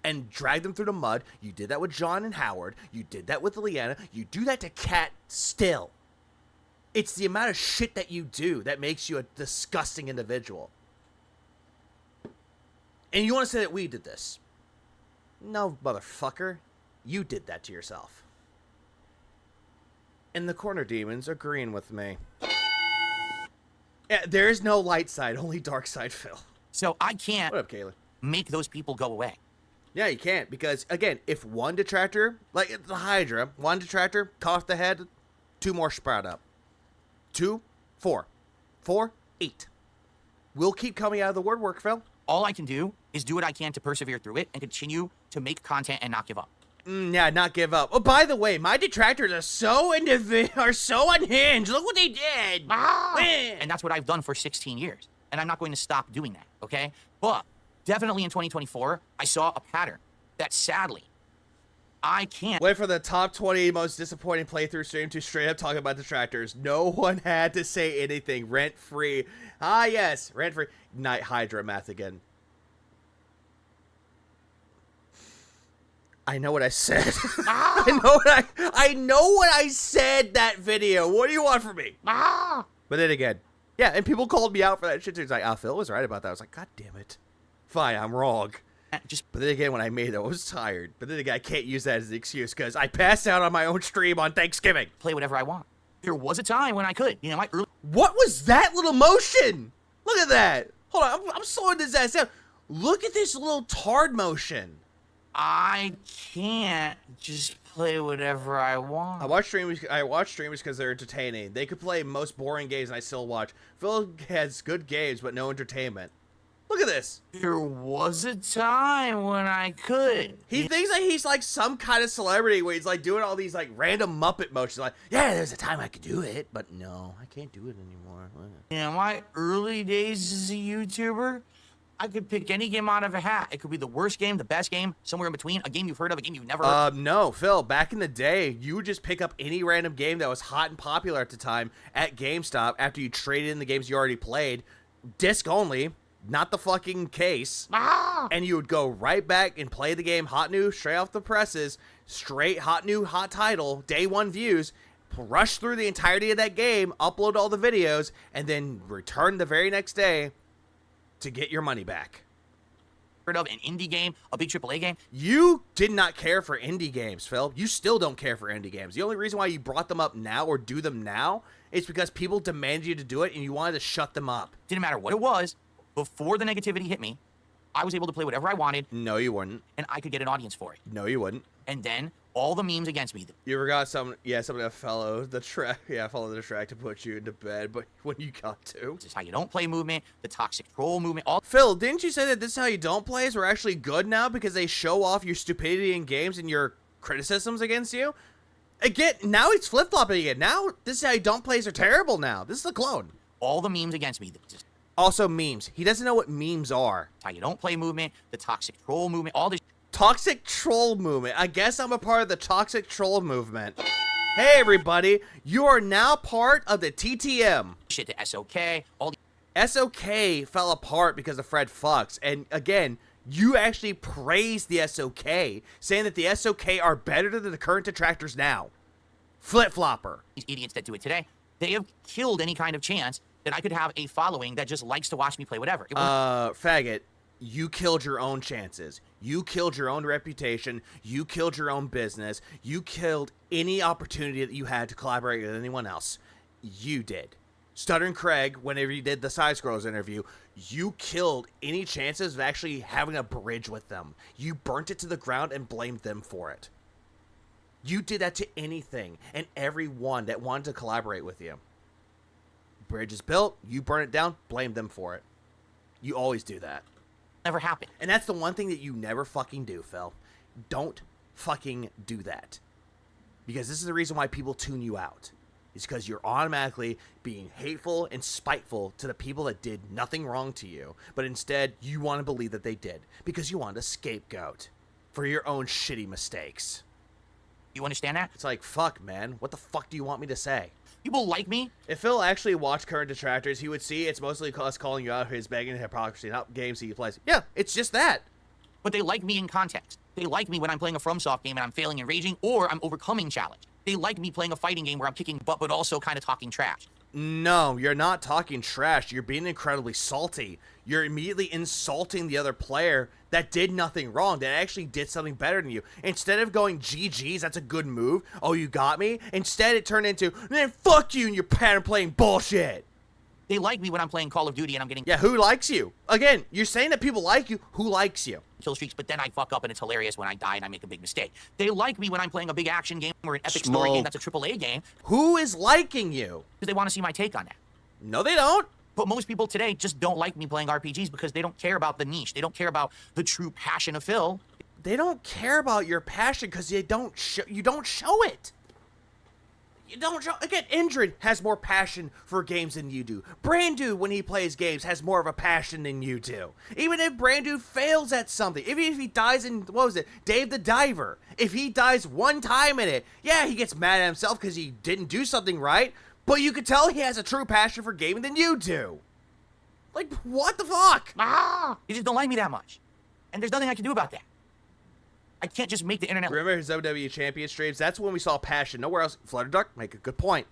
and drag them through the mud. You did that with John and Howard. You did that with Leanna. You do that to Kat still. It's the amount of shit that you do that makes you a disgusting individual. And you want to say that we did this? No, motherfucker. You did that to yourself. And the corner demons agreeing with me. Yeah, there is no light side, only dark side, Phil. So I can't What up, Kayla? make those people go away. Yeah, you can't, because, again, if one detractor, like the Hydra, one detractor, cut off the head, 2 more sprout up. 2, 4. 4, 8. We'll keep coming out of the woodwork, Phil. All I can do is do what I can to persevere through it and continue to make content and not give up. Yeah, not give up. Oh, by the way, my detractors are so unhinged. Look what they did. And that's what I've done for 16 years. And I'm not going to stop doing that, okay? But definitely in 2024, I saw a pattern that sadly, I can't. Wait for the top 20 most disappointing playthrough stream to straight up talk about detractors. No one had to say anything. Rent free. Ah, yes, rent free. Night Hydra math again. I know what I said. I know what I said that video. What do you want from me? But then again, yeah, and people called me out for that shit too. It's like, Phil was right about that. I was like, God damn it. Fine, I'm wrong. But then again, when I made it, I was tired. But then again, I can't use that as an excuse because I passed out on my own stream on Thanksgiving. Play whatever I want. There was a time when I could. My early... What was that little motion? Look at that. Hold on, I'm slowing this ass down. Look at this little tard motion. I can't just play whatever I want. I watch streamers because they're entertaining. They could play most boring games and I still watch. Phil has good games but no entertainment. Look at this. There was a time when I could. He thinks that he's like some kind of celebrity where he's like doing all these like random Muppet motions. Like, yeah, there's a time I could do it, but no, I can't do it anymore. My early days as a YouTuber, I could pick any game out of a hat. It could be the worst game, the best game, somewhere in between, a game you've heard of, a game you've never heard of. No, Phil, back in the day, you would just pick up any random game that was hot and popular at the time at GameStop after you traded in the games you already played, disc only, not the fucking case, and you would go right back and play the game hot new, straight off the presses, straight hot new, hot title, day 1 views, rush through the entirety of that game, upload all the videos, and then return the very next day to get your money back. Of an indie game, a big AAA game. You did not care for indie games, Phil. You still don't care for indie games. The only reason why you brought them up now or do them now is because people demanded you to do it and you wanted to shut them up. Didn't matter what it was. Before the negativity hit me, I was able to play whatever I wanted. No, you wouldn't. And I could get an audience for it. No, you wouldn't. And then all the memes against me. You forgot something that follow the track to put you into bed, but when you got to. This is how you don't play movement, the toxic troll movement, all. Phil, didn't you say that this is how you don't play is we're actually good now because they show off your stupidity in games and your criticisms against you? Again, now he's flip-flopping again. Now, this is how you don't plays are terrible now. This is the clone. All the memes against me. Also, memes. He doesn't know what memes are. How you don't play movement, the toxic troll movement, all this. Toxic troll movement. I guess I'm a part of the toxic troll movement. Hey, everybody. You are now part of the TTM. Shit, the SOK, all the. SOK fell apart because of Fred Fucks. And again, you actually praised the SOK, saying that the SOK are better than the current detractors now. Flip-flopper. These idiots that do it today, they have killed any kind of chance that I could have a following that just likes to watch me play whatever. Faggot. You killed your own chances. You killed your own reputation. You killed your own business. You killed any opportunity that you had to collaborate with anyone else. You did. Stuttering Craig, whenever you did the Side Scrolls interview, you killed any chances of actually having a bridge with them. You burnt it to the ground and blamed them for it. You did that to anything and everyone that wanted to collaborate with you. Bridge is built, you burn it down, blame them for it. You always do that. Never happened. And that's the one thing that you never fucking do, Phil. Don't fucking do that. Because this is the reason why people tune you out. It's because you're automatically being hateful and spiteful to the people that did nothing wrong to you. But instead, you want to believe that they did. Because you want a scapegoat for your own shitty mistakes. You understand that? It's like, fuck, man. What the fuck do you want me to say? People like me. If Phil actually watched current detractors, he would see it's mostly us calling you out his begging hypocrisy, not games he plays. Yeah, it's just that. But they like me in context. They like me when I'm playing a FromSoft game and I'm failing and raging, or I'm overcoming challenge. They like me playing a fighting game where I'm kicking butt, but also kind of talking trash. No, you're not talking trash. You're being incredibly salty. You're immediately insulting the other player that did nothing wrong, that actually did something better than you. Instead of going, GG's, that's a good move. Oh, you got me? Instead, it turned into, man, fuck you and your pattern playing bullshit. They like me when I'm playing Call of Duty and I'm getting... Yeah, who likes you? Again, you're saying that people like you. Who likes you? Kill streaks, but then I fuck up and it's hilarious when I die and I make a big mistake. They like me when I'm playing a big action game or an epic story game that's a AAA game. Who is liking you? Because they want to see my take on that. No, they don't. But most people today just don't like me playing RPGs because they don't care about the niche. They don't care about the true passion of Phil. They don't care about your passion because you don't show it. You don't show. Again, Indrid has more passion for games than you do. Brandu, when he plays games, has more of a passion than you do. Even if Brandu fails at something, even if he dies in, what was it, Dave the Diver, if he dies one time in it, yeah, he gets mad at himself because he didn't do something right, but you could tell he has a true passion for gaming than you do. Like, what the fuck? You just don't like me that much. And there's nothing I can do about that. I can't just make the internet... Remember his WWE Champion streams? That's when we saw passion. Nowhere else. Flutterduck, make a good point.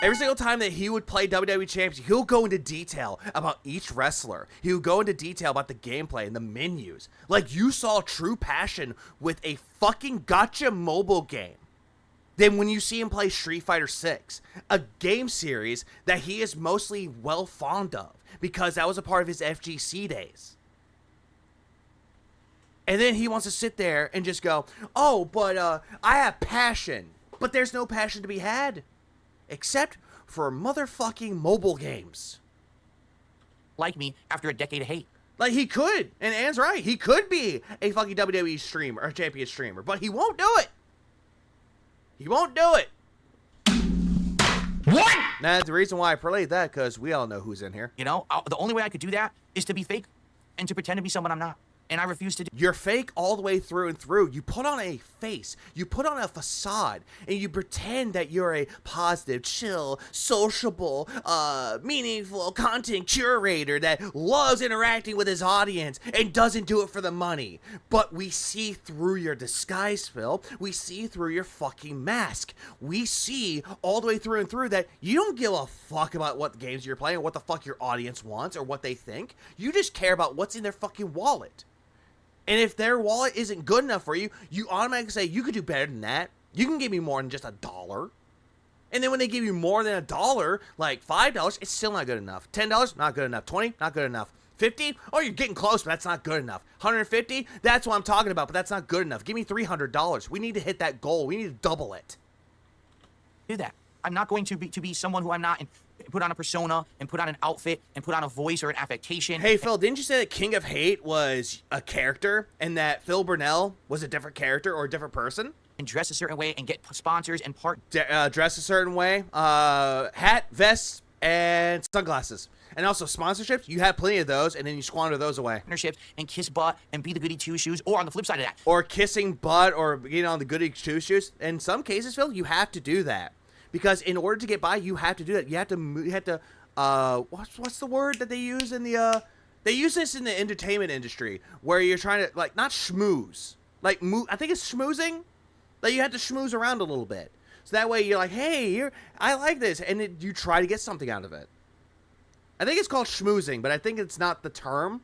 Every single time that he would play WWE Champions, he'll go into detail about each wrestler. He would go into detail about the gameplay and the menus. Like, you saw true passion with a fucking gacha mobile game. Then when you see him play Street Fighter 6, a game series that he is mostly well fond of, because that was a part of his FGC days. And then he wants to sit there and just go, oh, but I have passion. But there's no passion to be had. Except for motherfucking mobile games. Like me after a decade of hate. Like, he could. And Anne's right. He could be a fucking WWE streamer, or champion streamer. But he won't do it. He won't do it. What? Now, the reason why I played that, because we all know who's in here. You know, the only way I could do that is to be fake and to pretend to be someone I'm not. and I refuse to do. You're fake all the way through and through. You put on a face, you put on a facade, and you pretend that you're a positive, chill, sociable, meaningful content curator that loves interacting with his audience and doesn't do it for the money. But we see through your disguise, Phil. We see through your fucking mask. We see all the way through and through that you don't give a fuck about what games you're playing or what the fuck your audience wants or what they think. You just care about what's in their fucking wallet. And if their wallet isn't good enough for you, you automatically say, you could do better than that. You can give me more than just $1. And then when they give you more than $1, like $5, it's still not good enough. $10, not good enough. $20, not good enough. $50, oh, you're getting close, but that's not good enough. $150, that's what I'm talking about, but that's not good enough. Give me $300. We need to hit that goal. We need to double it. Do that. I'm not going to be someone who I'm not and put on a persona and put on an outfit and put on a voice or an affectation. Hey, Phil, didn't you say that King of Hate was a character and that Phil Burnell was a different character or a different person? And dress a certain way and get sponsors and dress a certain way. Hat, vest, and sunglasses. And also sponsorships. You have plenty of those, and then you squander those away. Partnerships and kiss butt and be the goody two-shoes, or on the flip side of that. Or kissing butt or getting on the goody two-shoes. In some cases, Phil, you have to do that. Because in order to get by, you have to do that. You have to what's the word that they use in the, they use this in the entertainment industry, where you're trying to, like, not schmooze. Like, I think it's schmoozing. Like, you have to schmooze around a little bit. So that way you're like, hey, I like this. And you try to get something out of it. I think it's called schmoozing, but I think it's not the term.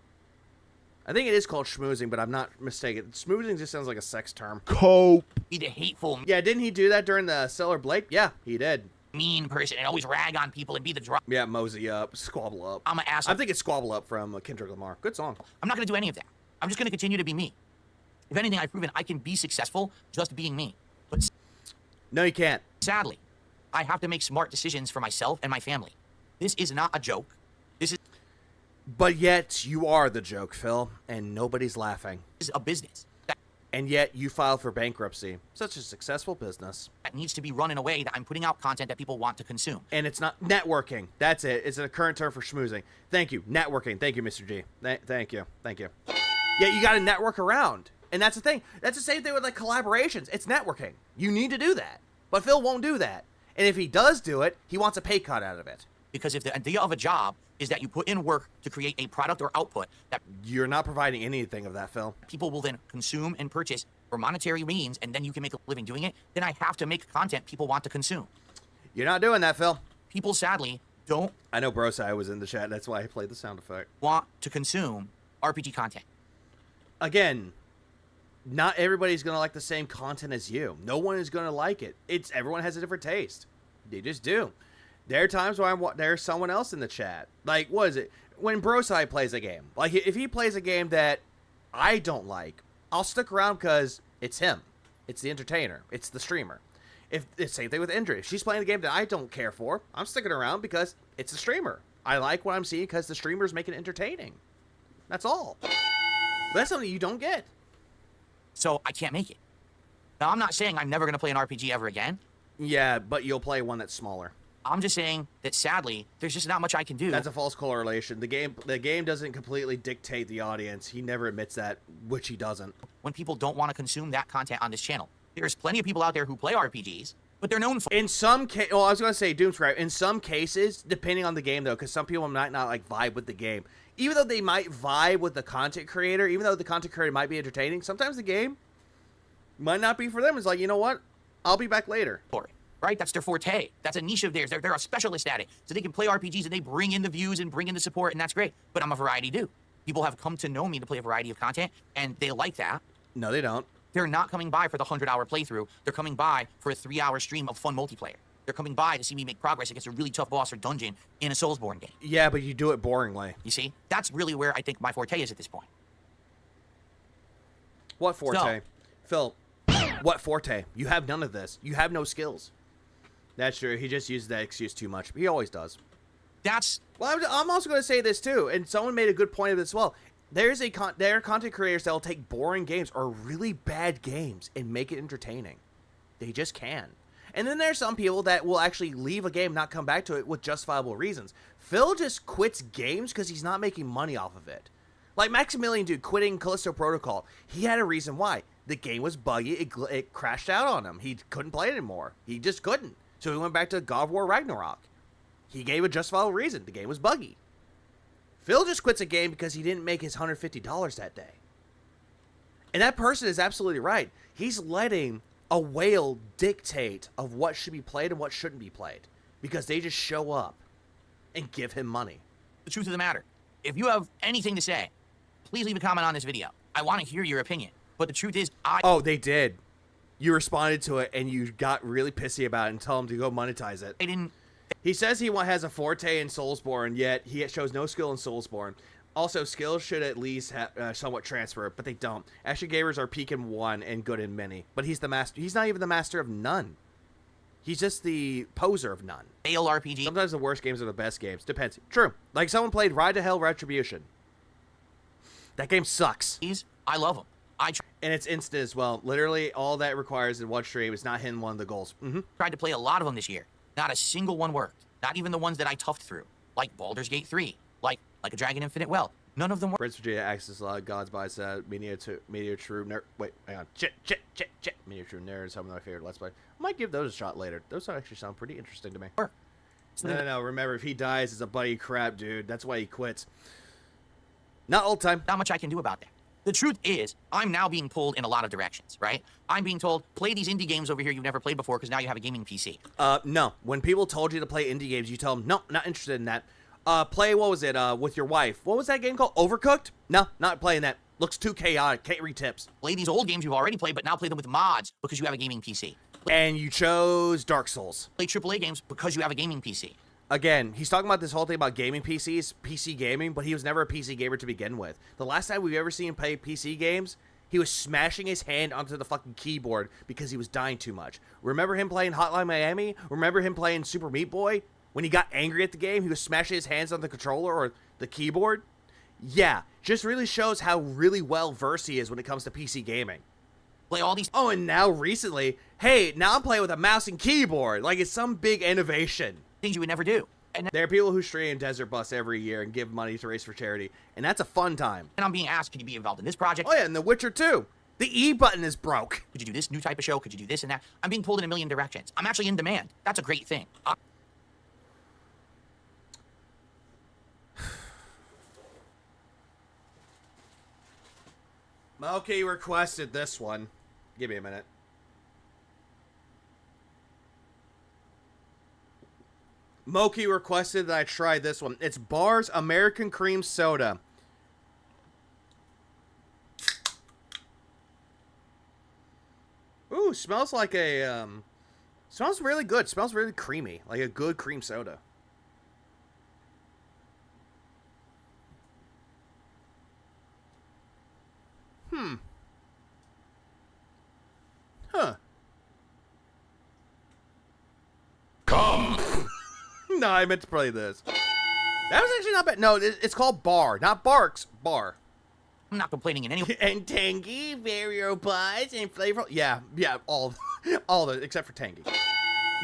I think it is called schmoozing, but I'm not mistaken. Schmoozing just sounds like a sex term. Cope. Be the hateful. Yeah, didn't he do that during the Stellar Blade? Yeah, he did. Mean person and always rag on people and be the drop. Yeah, mosey up, squabble up. I'm an asshole. I'm thinking Squabble Up from Kendrick Lamar. Good song. I'm not going to do any of that. I'm just going to continue to be me. If anything, I've proven I can be successful just being me. But no, you can't. Sadly, I have to make smart decisions for myself and my family. This is not a joke. This is... But yet, you are the joke, Phil, and nobody's laughing. This is a business. And yet, you filed for bankruptcy. Such a successful business. That needs to be run in a way that I'm putting out content that people want to consume. And it's not networking. That's it. It's a current term for schmoozing. Thank you. Networking. Thank you, Mr. G. Thank you. Thank you. Yeah, you got to network around. And that's the thing. That's the same thing with, like, collaborations. It's networking. You need to do that. But Phil won't do that. And if he does do it, he wants a pay cut out of it. Because if the idea of a job is that you put in work to create a product or output that... You're not providing anything of that, Phil. People will then consume and purchase for monetary means, and then you can make a living doing it, then I have to make content people want to consume. You're not doing that, Phil. People, sadly, don't... I know Brosai was in the chat. That's why I played the sound effect. ...want to consume RPG content. Again, not everybody's going to like the same content as you. No one is going to like it. Everyone has a different taste. They just do. There are times where there's someone else in the chat. Like, what is it? When Brosai plays a game. Like, if he plays a game that I don't like, I'll stick around because it's him. It's the entertainer. It's the streamer. Same thing with Indra. If she's playing a game that I don't care for, I'm sticking around because it's the streamer. I like what I'm seeing because the streamer's making it entertaining. That's all. But that's something you don't get. So I can't make it. Now, I'm not saying I'm never going to play an RPG ever again. Yeah, but you'll play one that's smaller. I'm just saying that, sadly, there's just not much I can do. That's a false correlation. The game doesn't completely dictate the audience. He never admits that, which he doesn't. When people don't want to consume that content on this channel. There's plenty of people out there who play RPGs, but they're known for... In some cases... Well, I was going to say Doomscribe. In some cases, depending on the game, though, because some people might not, like, vibe with the game. Even though they might vibe with the content creator, even though the content creator might be entertaining, sometimes the game might not be for them. It's like, you know what? I'll be back later. Right? That's their forte. That's a niche of theirs. They're a specialist at it. So they can play RPGs and they bring in the views and bring in the support, and that's great. But I'm a variety dude. People have come to know me to play a variety of content, and they like that. No, they don't. They're not coming by for the 100-hour playthrough. They're coming by for a 3-hour stream of fun multiplayer. They're coming by to see me make progress against a really tough boss or dungeon in a Soulsborne game. Yeah, but you do it boringly. You see? That's really where I think my forte is at this point. What forte? Phil, what forte? You have none of this. You have no skills. That's true. He just uses that excuse too much. He always does. Well, I'm also going to say this too, and someone made a good point of this as well. There are content creators that will take boring games or really bad games and make it entertaining. They just can. And then there's some people that will actually leave a game, not come back to it with justifiable reasons. Phil just quits games because he's not making money off of it. Like Maximilian, dude, quitting Callisto Protocol. He had a reason why. The game was buggy. It crashed out on him. He couldn't play it anymore. He just couldn't. So he went back to God of War Ragnarok. He gave a justifiable reason. The game was buggy. Phil just quits a game because he didn't make his $150 that day. And that person is absolutely right. He's letting a whale dictate of what should be played and what shouldn't be played. Because they just show up and give him money. The truth of the matter. If you have anything to say, please leave a comment on this video. I want to hear your opinion. But the truth is, Oh, they did. You responded to it and you got really pissy about it and told him to go monetize it. I didn't... He says he has a forte in Soulsborne, yet he shows no skill in Soulsborne. Also, skills should at least have somewhat transfer, but they don't. Action gamers are peak in one and good in many, but he's the master. He's not even the master of none. He's just the poser of none. ALRPG. Sometimes the worst games are the best games. Depends. True. Like someone played Ride to Hell Retribution. That game sucks. I love them. And it's instant as well. Literally, all that requires in one stream is not hitting one of the goals. Tried to play a lot of them this year. Not a single one worked. Not even the ones that I toughed through. Like Baldur's Gate 3. Like a Dragon Infinite Well. None of them worked. Prince Vegeta, Axis Log, God's Bicep, Meteor True Nerd. Wait, hang on. Meteor True Nerd is some of my favorite Let's Play. I might give those a shot later. Those actually sound pretty interesting to me. No. Remember, if he dies, it's a buddy crap, dude. That's why he quits. Not all the time. Not much I can do about that. The truth is, I'm now being pulled in a lot of directions, right? I'm being told, play these indie games over here you've never played before because now you have a gaming PC. No. When people told you to play indie games, you tell them, no, not interested in that. Play, what was it, with your wife. What was that game called? Overcooked? No, not playing that. Looks too chaotic. Can't read tips. Play these old games you've already played, but now play them with mods because you have a gaming PC. And you chose Dark Souls. Play AAA games because you have a gaming PC. Again, he's talking about this whole thing about gaming PCs, PC gaming, but he was never a PC gamer to begin with. The last time we've ever seen him play PC games, he was smashing his hand onto the fucking keyboard because he was dying too much. Remember him playing Hotline Miami? Remember him playing Super Meat Boy? When he got angry at the game, he was smashing his hands on the controller or the keyboard? Yeah, just really shows how really well-versed he is when it comes to PC gaming. Play all these... Oh, and now recently, hey, now I'm playing with a mouse and keyboard. Like it's some big innovation. Things you would never do. And there are people who stream Desert Bus every year and give money to race for charity, and that's a fun time. And I'm being asked, could you be involved in this project? Oh yeah, and The Witcher 2. The E button is broke. Could you do this new type of show? Could you do this and that? I'm being pulled in a million directions. I'm actually in demand. That's a great thing. Okay, requested this one. Give me a minute. Moki requested that I try this one. It's Bar's American Cream Soda. Ooh, smells like a, smells really good. Smells really creamy. Like a good cream soda. Huh. Come. No, I meant to play this. That was actually not bad. No, it's called Bar, not Barks. Bar. I'm not complaining in any way. And tangy, very robust, and flavorful. Yeah, all of it, except for tangy.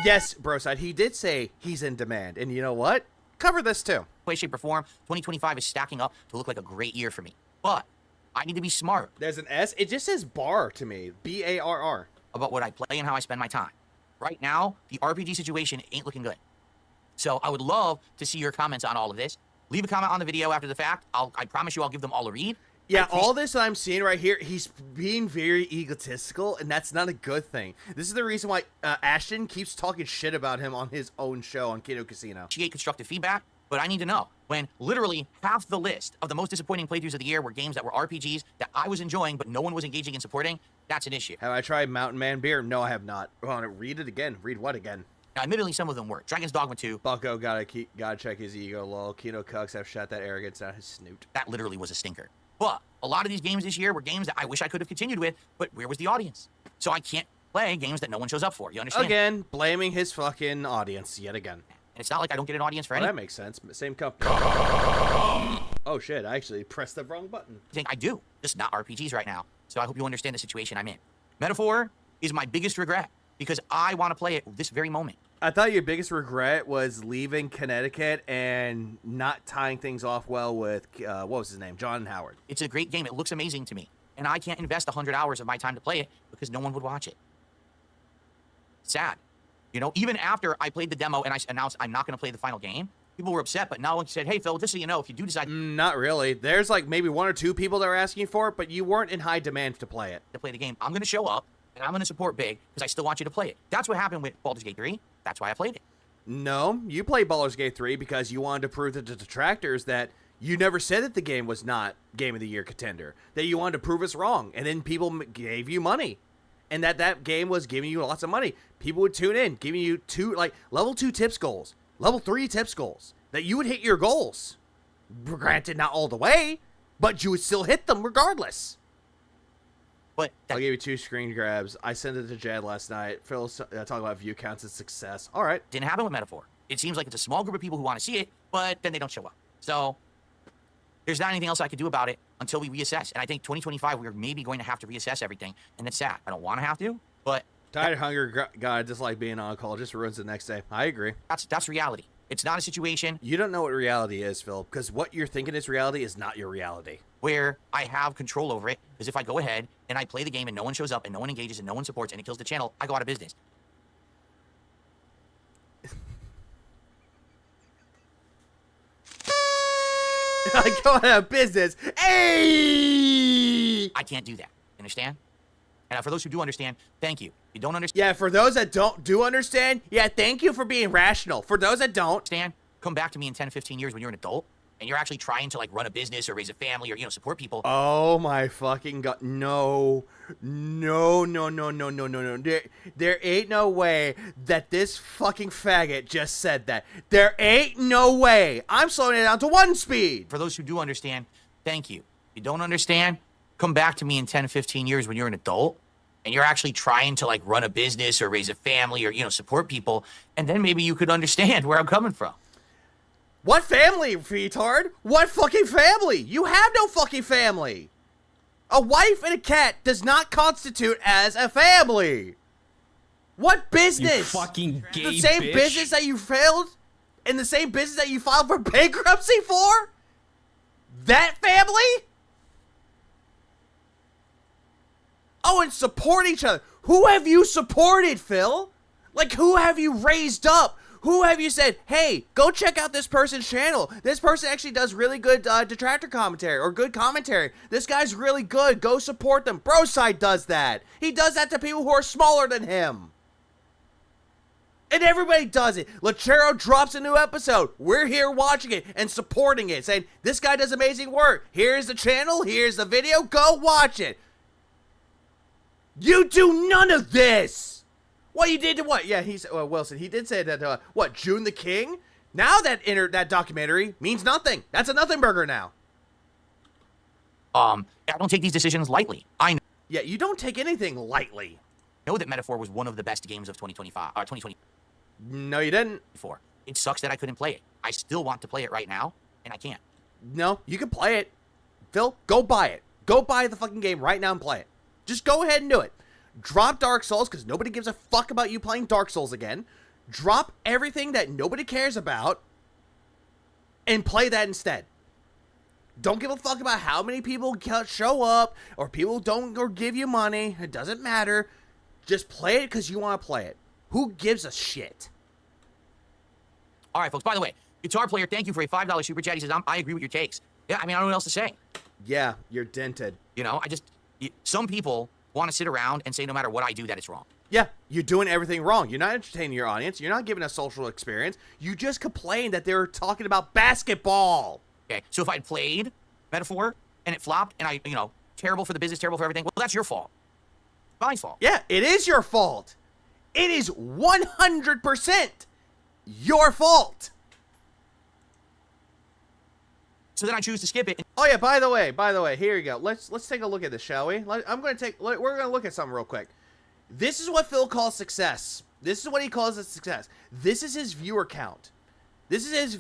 Yes, Broside, he did say he's in demand. And you know what? Cover this too. Way, shape, or form, 2025 is stacking up to look like a great year for me. But I need to be smart. There's an S. It just says bar to me. B-A-R-R. About what I play and how I spend my time. Right now, the RPG situation ain't looking good. So I would love to see your comments on all of this. Leave a comment on the video after the fact. I promise you I'll give them all a read. Yeah, all this that I'm seeing right here, he's being very egotistical, and that's not a good thing. This is the reason why Ashton keeps talking shit about him on his own show on Kino Casino. Appreciate constructive feedback, but I need to know when literally half the list of the most disappointing playthroughs of the year were games that were RPGs that I was enjoying, but no one was engaging and supporting. That's an issue. Have I tried Mountain Man Beer? No, I have not. Well, read it again. Read what again? Now, admittedly, some of them were. Dragon's Dogma 2. Bucko gotta check his ego, lol. Kino Cucks have shot that arrogance out his snoot. That literally was a stinker. But a lot of these games this year were games that I wish I could have continued with, but where was the audience? So I can't play games that no one shows up for. You understand? Again, blaming his fucking audience yet again. And it's not like I don't get an audience for Well, any. that makes sense. Same company. Oh shit, I actually pressed the wrong button. I think I do. Just not RPGs right now. So I hope you understand the situation I'm in. Metaphor is my biggest regret because I want to play it this very moment. I thought your biggest regret was leaving Connecticut and not tying things off well with, what was his name? John Howard. It's a great game. It looks amazing to me. And I can't invest 100 hours of my time to play it because no one would watch it. Sad. You know, even after I played the demo and I announced I'm not going to play the final game, people were upset. But now I said, hey, Phil, just so you know, if you do decide Not really. There's like maybe 1 or 2 people that are asking for it, but you weren't in high demand to play it. to play the game, I'm going to show up and I'm going to support big because I still want you to play it. That's what happened with Baldur's Gate 3. That's why I played it. No, you played Baldur's Gate 3 because you wanted to prove to the detractors that you never said that the game was not Game of the Year contender, that you wanted to prove us wrong, and then people gave you money, and that game was giving you lots of money. People would tune in, giving you level 2 tips goals, level 3 tips goals, that you would hit your goals. Granted, not all the way, but you would still hit them regardless. But I'll give you 2 screen grabs. I sent it to Jad last night. Phil's talking about view counts and success. All right. Didn't happen with Metaphor. It seems like it's a small group of people who want to see it, but then they don't show up. So there's not anything else I could do about it until we reassess. And I think 2025, we're maybe going to have to reassess everything. And that's sad. I don't want to have to, but... Tired, hunger, God, just like being on call. Just ruins the next day. I agree. That's reality. It's not a situation... You don't know what reality is, Phil, because what you're thinking is reality is not your reality. Where I have control over it, because if I go ahead and I play the game and no one shows up and no one engages and no one supports and it kills the channel, I go out of business. I go out of business. Hey! I can't do that. Understand? And for those who do understand, thank you. You don't understand? Yeah, for those that do understand, yeah, thank you for being rational. For those that don't... Stan, come back to me in 10, 15 years when you're an adult and you're actually trying to, like, run a business or raise a family or, you know, support people. Oh, my fucking God. No. No, no, no, no, no, no, no. There ain't no way that this fucking faggot just said that. There ain't no way. I'm slowing it down to 1 speed. For those who do understand, thank you. If you don't understand, come back to me in 10, 15 years when you're an adult and you're actually trying to, like, run a business or raise a family or, you know, support people, and then maybe you could understand where I'm coming from. What family, retard? What fucking family? You have no fucking family. A wife and a cat does not constitute as a family. What business? You fucking gay The same bitch. business that you failed? In the same business that you filed for bankruptcy for? That family? Oh, and support each other. Who have you supported, Phil? Like, who have you raised up? Who have you said, hey, go check out this person's channel. This person actually does really good detractor commentary or good commentary. This guy's really good. Go support them. Broside does that. He does that to people who are smaller than him. And everybody does it. Lachero drops a new episode. We're here watching it and supporting it, saying, this guy does amazing work. Here's the channel. Here's the video. Go watch it. You do none of this. What you did to what? Yeah, he's Wilson. He did say that. What, June the King? Now that documentary means nothing. That's a nothing burger now. I don't take these decisions lightly. I know. Yeah, you don't take anything lightly. Know that Metaphor was one of the best games of 2025 or 2020. No, you didn't. Before. It sucks that I couldn't play it. I still want to play it right now, and I can't. No, you can play it. Phil, go buy it. Go buy the fucking game right now and play it. Just go ahead and do it. Drop Dark Souls, because nobody gives a fuck about you playing Dark Souls again. Drop everything that nobody cares about and play that instead. Don't give a fuck about how many people show up or people don't or give you money. It doesn't matter. Just play it because you want to play it. Who gives a shit? All right, folks. By the way, Guitar Player, thank you for a $5 super chat. He says, I agree with your takes. Yeah, I mean, I don't know what else to say. Yeah, you're dented. You know, some people want to sit around and say no matter what I do that it's wrong. Yeah, you're doing everything wrong. You're not entertaining your audience. You're not giving a social experience. You just complained that they were talking about basketball. Okay, so if I'd played Metaphor and it flopped and I, you know, terrible for the business, terrible for everything, well, that's your fault. My fault. Yeah, it is your fault. It is 100% your fault. So then I choose to skip it. Oh yeah, by the way, here you go. Let's take a look at this, shall we? We're gonna look at something real quick. This is what Phil calls success. This is what he calls a success. This is his viewer count. This is his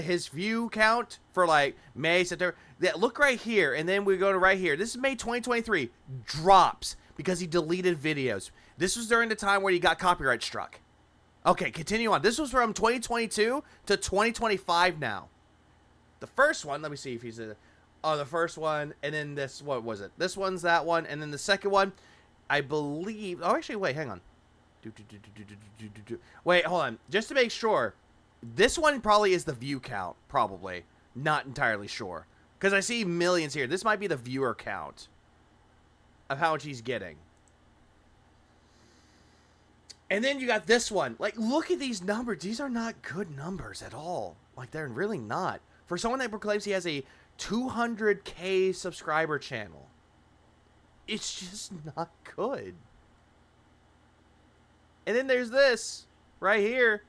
his view count for like May, September. Yeah, look right here, and then we go to right here. This is May 2023. Drops because he deleted videos. This was during the time where he got copyright struck. Okay, continue on. This was from 2022 to 2025 now. The first one, let me see if he's a... Oh, the first one, and then this, what was it? This one's that one, and then the second one, I believe... Oh, actually, wait, hang on. Wait, hold on. Just to make sure, this one probably is the view count, probably. Not entirely sure. Because I see millions here. This might be the viewer count of how much he's getting. And then you got this one. Like, look at these numbers. These are not good numbers at all. Like, they're really not. For someone that proclaims he has a 200K subscriber channel, it's just not good. And then there's this right here.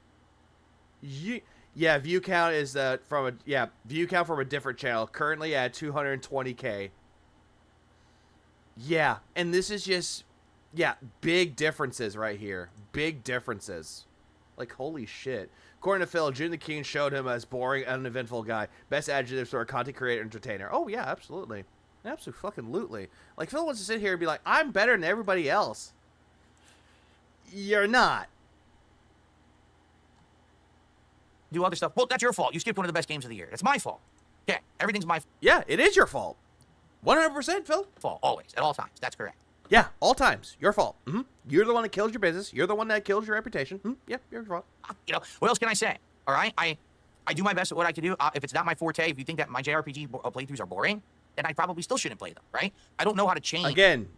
Yeah, view count is view count from a different channel. Currently at 220K. Yeah, and this is just big differences right here. Big differences. Like, holy shit. According to Phil, June the King showed him as boring, uneventful guy. Best adjectives for a content creator, entertainer. Oh yeah, absolutely. Absolutely fucking lootly. Like, Phil wants to sit here and be like, I'm better than everybody else. You're not. Do other stuff. Well, that's your fault. You skipped one of the best games of the year. That's my fault. Okay, everything's my fault. Yeah, it is your fault. 100%, Phil. Fault, always, at all times. That's correct. Yeah, all times. Your fault. You're the one that kills your business. You're the one that kills your reputation. Yeah, your fault. You know, what else can I say? All right? I do my best at what I can do. If it's not my forte, if you think that my JRPG playthroughs are boring, then I probably still shouldn't play them, right? I don't know how to change. Again.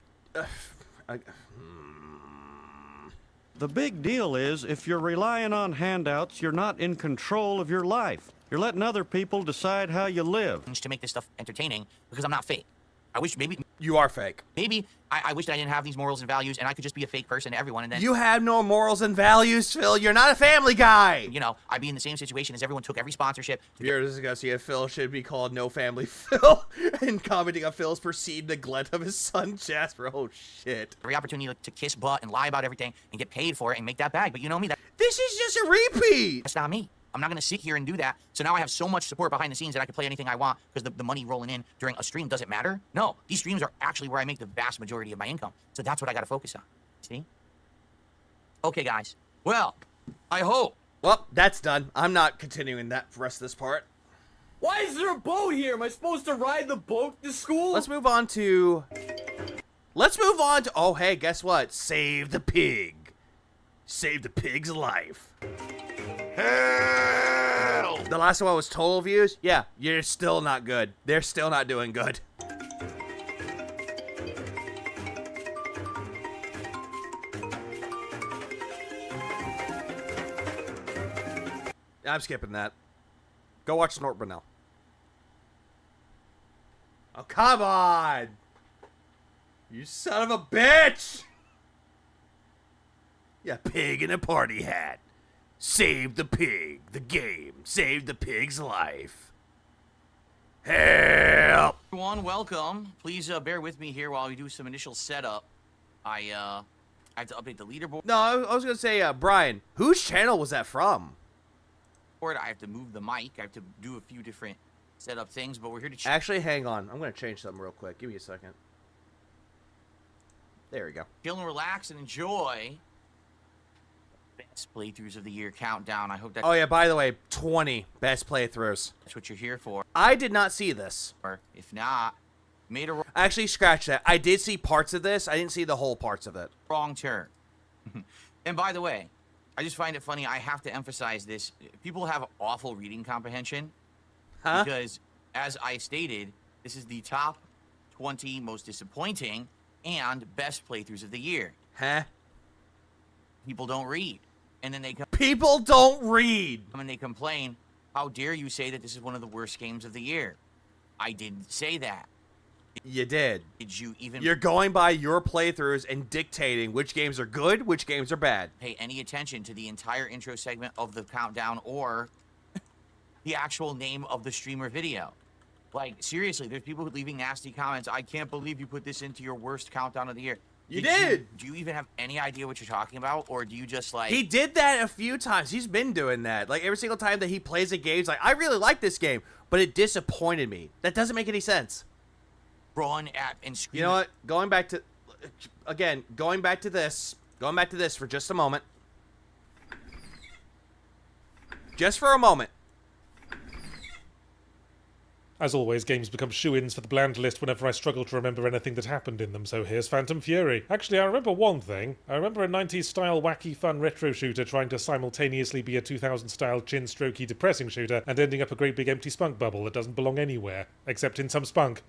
The big deal is, if you're relying on handouts, you're not in control of your life. You're letting other people decide how you live. To make this stuff entertaining, because I'm not fake. I wish maybe... You are fake. Maybe I wish that I didn't have these morals and values, and I could just be a fake person to everyone, and then... You have no morals and values, Phil. You're not a family guy. You know, I'd be in the same situation as everyone took every sponsorship. You're disgusting. Phil should be called No Family Phil, and commenting on Phil's perceived neglect of his son, Jasper. Oh, shit. Every opportunity to kiss butt and lie about everything and get paid for it and make that bag, but you know me, this is just a repeat. That's not me. I'm not going to sit here and do that. So now I have so much support behind the scenes that I can play anything I want because the money rolling in during a stream doesn't matter. No, these streams are actually where I make the vast majority of my income. So that's what I got to focus on. See? Okay, guys. Well, I hope. Well, that's done. I'm not continuing that rest of this part. Why is there a boat here? Am I supposed to ride the boat to school? Let's move on to... Oh, hey, guess what? Save the pig. Save the pig's life. Hell! The last one was total views. Yeah, you're still not good. They're still not doing good. I'm skipping that. Go watch Snort Brunel. Oh, come on! You son of a bitch! Yeah, pig in a party hat. Save the pig, the game. Save the pig's life. Help! Everyone, welcome. Please bear with me here while we do some initial setup. I have to update the leaderboard. No, I was going to say, Brian, whose channel was that from? I have to move the mic. I have to do a few different setup things, but we're here to... Actually, hang on. I'm going to change something real quick. Give me a second. There we go. Chill and relax and enjoy... Best playthroughs of the year countdown. I hope that... Oh, yeah, by the way, 20 best playthroughs. That's what you're here for. I did not see this. Or, if not, made a... Actually, scratch that. I did see parts of this. I didn't see the whole parts of it. Wrong turn. And by the way, I just find it funny. I have to emphasize this. People have awful reading comprehension. Huh? Because, as I stated, this is the top 20 most disappointing and best playthroughs of the year. Huh? People don't read. And then they come... People don't read! And they complain, how dare you say that this is one of the worst games of the year? I didn't say that. You did. Did you even... You're going by your playthroughs and dictating which games are good, which games are bad. Pay any attention to the entire intro segment of the countdown or the actual name of the streamer video. Like, seriously, there's people leaving nasty comments. I can't believe you put this into your worst countdown of the year. You did! Do you even have any idea what you're talking about? Or do you just, like... He did that a few times. He's been doing that. Like, every single time that he plays a game, he's like, I really like this game, but it disappointed me. That doesn't make any sense. Run at and scream. You know what? Going back to... Again, going back to this for just a moment. Just for a moment. As always, games become shoo-ins for the bland list whenever I struggle to remember anything that happened in them, so here's Phantom Fury. Actually, I remember one thing. I remember a 90s-style wacky fun retro shooter trying to simultaneously be a 2000s-style chin-strokey depressing shooter and ending up a great big empty spunk bubble that doesn't belong anywhere, except in some spunk.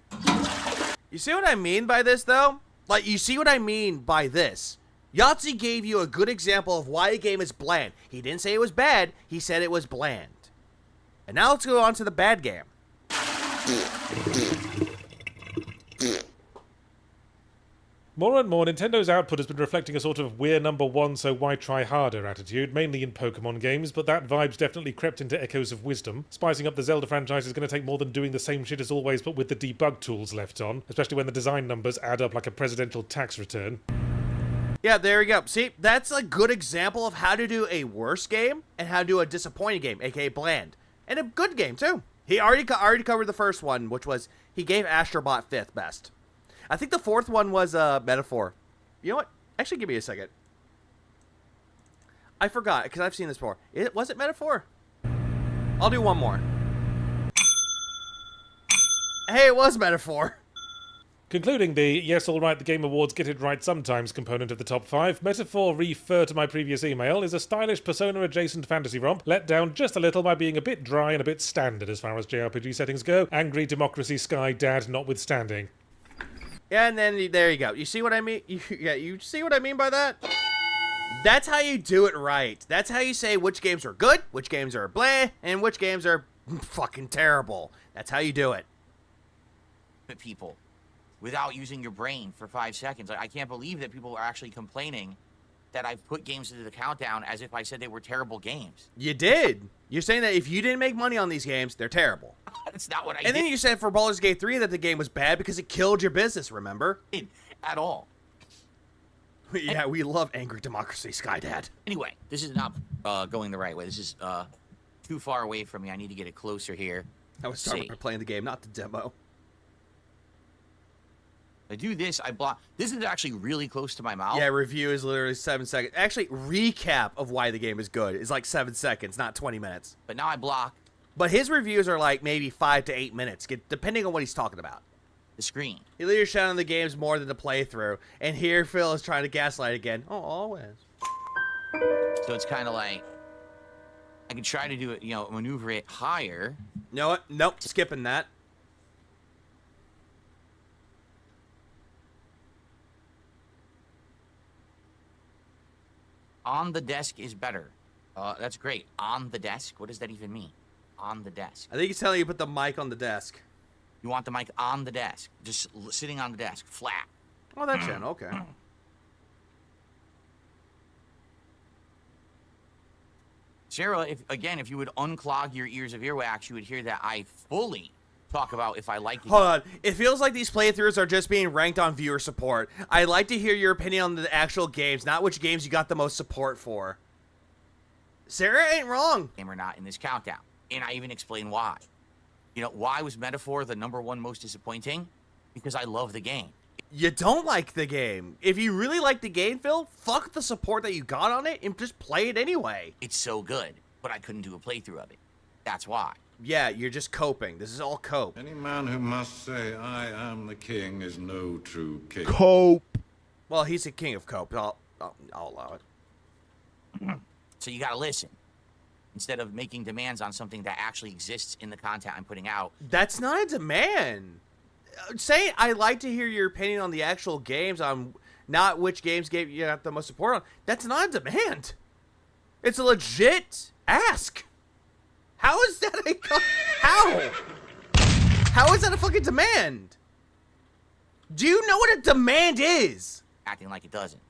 You see what I mean by this, though? Like, you see what I mean by this? Yahtzee gave you a good example of why a game is bland. He didn't say it was bad, he said it was bland. And now let's go on to the bad game. More and more, Nintendo's output has been reflecting a sort of "we're number one, so why try harder" attitude, mainly in Pokemon games, but that vibe's definitely crept into Echoes of Wisdom. Spicing up the Zelda franchise is going to take more than doing the same shit as always, but with the debug tools left on, especially when the design numbers add up like a presidential tax return. Yeah, there we go. See, that's a good example of how to do a worse game and how to do a disappointing game, aka bland. And a good game, too. He already covered the first one, which was he gave Astrobot 5th best. I think the 4th one was Metaphor. You know what? Actually, give me a second. I forgot, because I've seen this before. Was it Metaphor? I'll do one more. Hey, it was Metaphor. Concluding the yes, alright, the Game Awards get it right sometimes component of the top 5, Metaphor, refer to my previous email, is a stylish Persona-adjacent fantasy romp, let down just a little by being a bit dry and a bit standard as far as JRPG settings go, angry democracy sky dad notwithstanding. Yeah, and then there you go. You see what I mean? You see what I mean by that? That's how you do it right. That's how you say which games are good, which games are blah, and which games are fucking terrible. That's how you do it. People. Without using your brain for 5 seconds. I can't believe that people are actually complaining that I've put games into the countdown as if I said they were terrible games. You did. You're saying that if you didn't make money on these games, they're terrible. That's not what I did. And then you said for Baldur's Gate 3 that the game was bad because it killed your business, remember? At all. Yeah, we love angry democracy, Skydad. Anyway, this is not going the right way. This is too far away from me. I need to get it closer here. I was starting by playing the game, not the demo. I do this, I block. This is actually really close to my mouth. Yeah, review is literally 7 seconds. Actually, recap of why the game is good is like 7 seconds, not 20 minutes. But now I block. But his reviews are like maybe 5 to 8 minutes, depending on what he's talking about. The screen. He literally shot on the games more than the playthrough. And here Phil is trying to gaslight again. Oh, always. So it's kind of like, I can try to do it, maneuver it higher. You know what? Nope, skipping that. On the desk is better. That's great. On the desk? What does that even mean? On the desk. I think he's telling you to put the mic on the desk. You want the mic on the desk. Just sitting on the desk. Flat. Oh, that channel. Okay. Sarah, if you would unclog your ears of earwax, you would hear that I fully talk about if I like it. Hold on. It feels like these playthroughs are just being ranked on viewer support. I'd like to hear your opinion on the actual games, not which games you got the most support for. Sarah ain't wrong. Game or not in this countdown. And I even explain why. Why was Metaphor the #1 most disappointing? Because I love the game. You don't like the game. If you really like the game, Phil, fuck the support that you got on it and just play it anyway. It's so good, but I couldn't do a playthrough of it. That's why. Yeah, you're just coping. This is all cope. Any man who must say, I am the king, is no true king. Cope. Well, he's the king of cope. I'll allow it. So you gotta listen. Instead of making demands on something that actually exists in the content I'm putting out. That's not a demand. Saying I'd like to hear your opinion on the actual games, on not which games you got the most support on, that's not a demand. It's a legit ask. How is that How is that a fucking demand? Do you know what a demand is? Acting like it doesn't.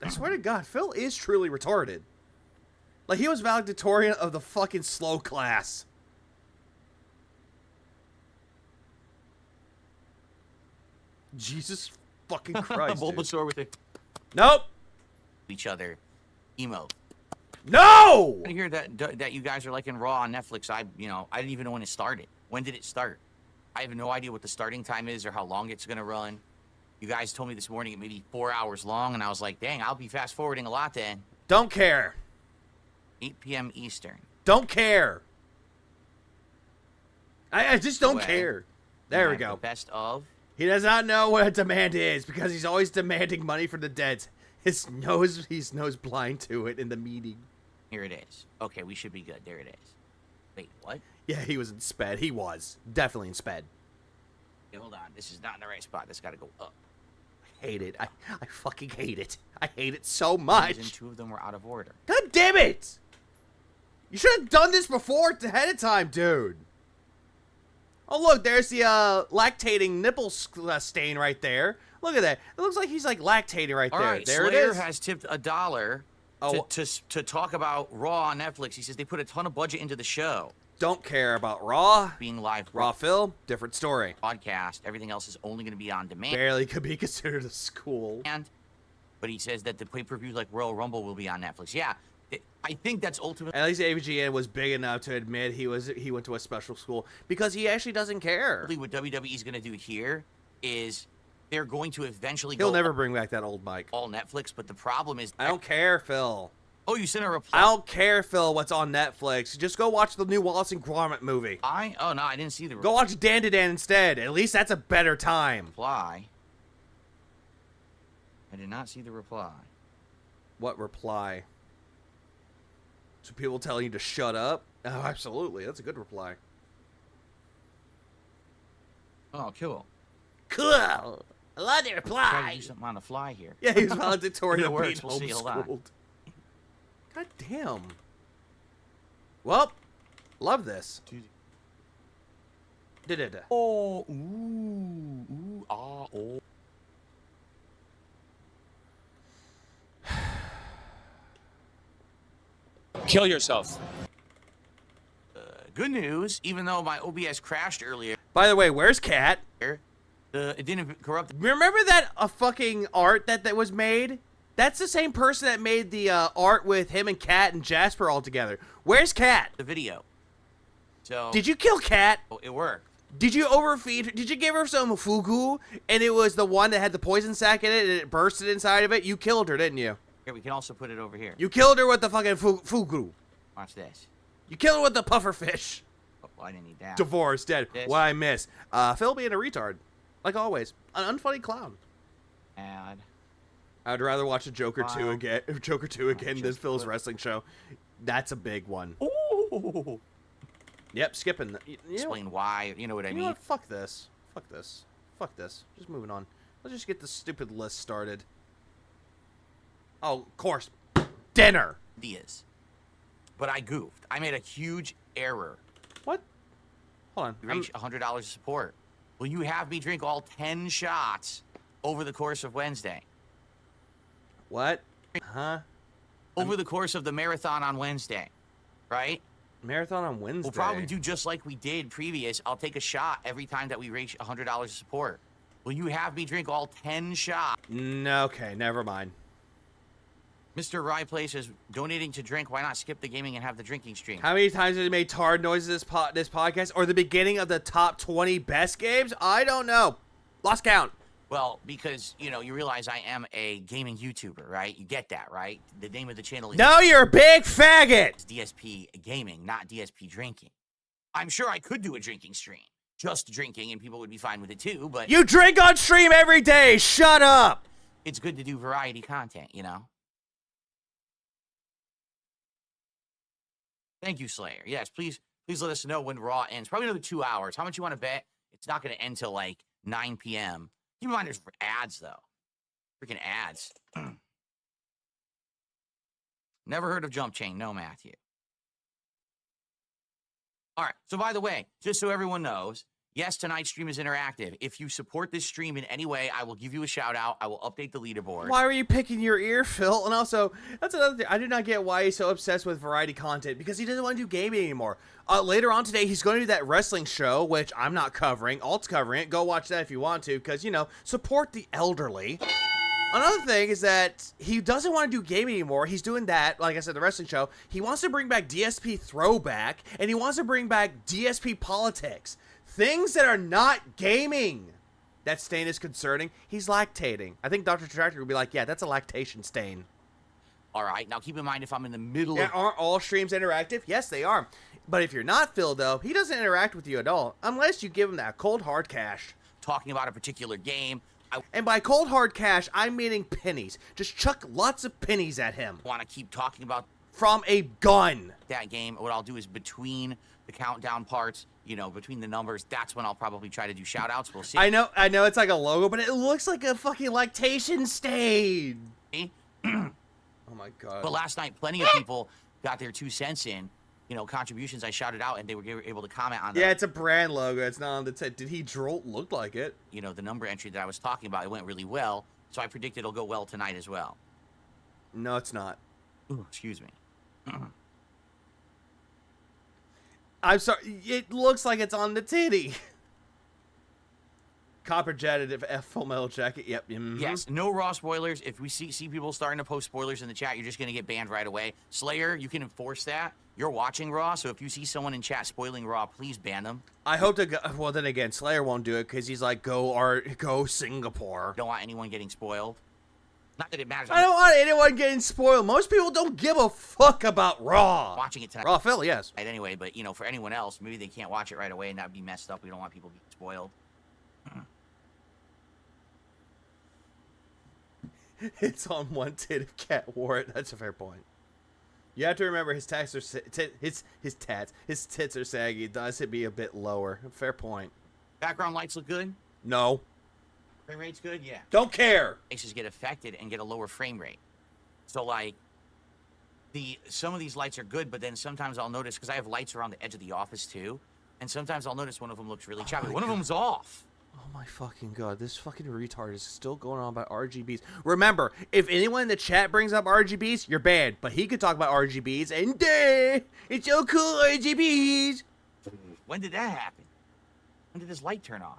I swear to God, Phil is truly retarded. Like, he was valedictorian of the fucking slow class. Jesus fucking Christ, Bulbasaur with it. Nope. Each other. Emote. No! I hear that you guys are liking Raw on Netflix. I didn't even know when it started. When did it start? I have no idea what the starting time is or how long it's gonna run. You guys told me this morning it may be 4 hours long, and I was like, dang, I'll be fast forwarding a lot then. Don't care. 8 p.m. Eastern. Don't care. I just don't Anyway, care. There we the go. Best of. He does not know what a demand is because he's always demanding money from the dead. He's nose blind to it in the meeting. Here it is. Okay, we should be good. There it is. Wait, what? Yeah, he was in sped. He was. Definitely in sped. Okay, hold on. This is not in the right spot. This got to go up. I hate it. I fucking hate it. I hate it so much. And 2 of them were out of order. God damn it! You should have done this before ahead of time, dude. Oh, look, there's the lactating nipple stain right there. Look at that. It looks like he's like lactating right All there. right, There Slayer it is. has tipped $1 to talk about Raw on Netflix. He says they put a ton of budget into the show. Don't care about Raw. Being live. Raw Phil, different story. Podcast. Everything else is only going to be on demand. Barely could be considered a school. But he says that the pay-per-views like Royal Rumble will be on Netflix. Yeah, I think that's ultimately. At least AVGN was big enough to admit he went to a special school because he actually doesn't care. What WWE's going to do here is they're going to eventually. He'll never bring back that old mic. All Netflix, but the problem is. I don't care, Phil. Oh, you sent a reply. I don't care, Phil, what's on Netflix. Just go watch the new Wallace and Gromit movie. Oh, no, I didn't see the reply. Go watch Dan to Dan instead. At least that's a better time. Reply. I did not see the reply. What reply? So people telling you to shut up? Oh, absolutely. That's a good reply. Oh, cool. Cool. I love the Try to reply. do something on the fly here. Yeah, he's valedictorian If it of being works, we'll see. Hold on. homeschooled. God damn. Well, love this. Da-da-da. Oh, ooh, ah, oh. Kill yourself. Good news, even though my OBS crashed earlier. By the way, where's Cat? It didn't corrupt. Remember that fucking art that was made? That's the same person that made the art with him and Cat and Jasper all together. Where's Cat? The video. So. Did you kill Cat? Oh, it worked. Did you overfeed her? Did you give her some fugu? And it was the one that had the poison sac in it and it bursted inside of it? You killed her, didn't you? Here, we can also put it over here. You killed her with the fucking fugu. Watch this. You killed her with the puffer fish. Oh, I didn't need that. Divorce, dead. This. What I miss. Phil being a retard. Like always. An unfunny clown. Add. I'd rather watch a Joker 2 again. Joker 2 again than Phil's put- wrestling show. That's a big one. Ooh. Yep, skipping. You know, Explain why. You know what I you mean? know what? Fuck this. Fuck this. Fuck this. Just moving on. Let's just get the stupid list started. Oh, of course. Dinner. Ideas. But I goofed. I made a huge error. What? Hold on. We reached $100 of support. Will you have me drink all 10 shots over the course of Wednesday? What? Huh? Over the course of the marathon on Wednesday, right? Marathon on Wednesday. We'll probably do just like we did previous. I'll take a shot every time that we reach $100 of support. Will you have me drink all 10 shots? No, okay, never mind. Mr. Rye Play says, donating to drink, why not skip the gaming and have the drinking stream? How many times did it make tard noises this podcast? Or the beginning of the top 20 best games? I don't know. Lost count. Well, because, you know, you realize I am a gaming YouTuber, right? You get that, right? The name of the channel is... No, you're a big faggot! DSP Gaming, not DSP Drinking. I'm sure I could do a drinking stream. Just drinking, and people would be fine with it too, but... You drink on stream every day! Shut up! It's good to do variety content, you know? Thank you, Slayer. Yes, please let us know when Raw ends. Probably another 2 hours. How much you want to bet? It's not going to end till like 9 p.m. Keep in mind there's ads, though. Freaking ads. Never heard of Jump Chain. No, Matthew. All right. So, by the way, just so everyone knows, yes, tonight's stream is interactive. If you support this stream in any way, I will give you a shout out. I will update the leaderboard. Why were you picking your ear, Phil? And also, that's another thing. I do not get why he's so obsessed with variety content, because he doesn't want to do gaming anymore. Later on today, he's going to do that wrestling show, which I'm not covering. Alt's covering it. Go watch that if you want to, because, you know, support the elderly. Another thing is that he doesn't want to do gaming anymore. He's doing that, like I said, the wrestling show. He wants to bring back DSP Throwback, and he wants to bring back DSP Politics. Things that are not gaming. That stain is concerning. He's lactating. I think Dr. Detractor would be like, yeah, that's a lactation stain. All right, now keep in mind if I'm in the middle Yeah, of... aren't all streams interactive? Yes, they are. But if you're not Phil, though, he doesn't interact with you at all, unless you give him that cold hard cash. Talking about a particular game. And by cold hard cash, I'm meaning pennies. Just chuck lots of pennies at him. Want to keep talking about... From a gun. That game, what I'll do is between the countdown parts, you know, between the numbers, that's when I'll probably try to do shout-outs. We'll see. I know it's like a logo, but it looks like a fucking lactation stain. Oh my god. But last night, plenty of people got their 2 cents in. You know, contributions I shouted out, and they were able to comment on that. Yeah, it's a brand logo. It's not on the did he drool? Looked like it. You know, the number entry that I was talking about, it went really well. So I predict it'll go well tonight as well. No, it's not. Ooh, excuse me. I'm sorry. It looks like it's on the titty. Copper jetted F full metal jacket. Yep. Yes. No raw spoilers. If we see people starting to post spoilers in the chat, you're just gonna get banned right away. Slayer, you can enforce that. You're watching Raw, so if you see someone in chat spoiling Raw, please ban them. I hope to go, well, then again, Slayer won't do it because he's like, go Singapore. Don't want anyone getting spoiled. Not that it matters. I don't want anyone getting spoiled. Most people don't give a fuck about Raw. Watching it tonight. Raw Phil, yes. Anyway, but you know, for anyone else, maybe they can't watch it right away and that would be messed up. We don't want people being spoiled. It's on one tit if Cat wore it. That's a fair point. You have to remember his tats are his tits are saggy. It does it be a bit lower. Fair point. Background lights look good. No. Frame rate's good. Yeah. Don't care. Faces get affected and get a lower frame rate. So like, some of these lights are good, but then sometimes I'll notice because I have lights around the edge of the office too, and sometimes I'll notice one of them looks really choppy. One of them's off. Oh my fucking god, this fucking retard is still going on about RGBs. Remember, if anyone in the chat brings up RGBs, you're banned. But he could talk about RGBs and it's so cool, RGBs. When did that happen? When did this light turn off?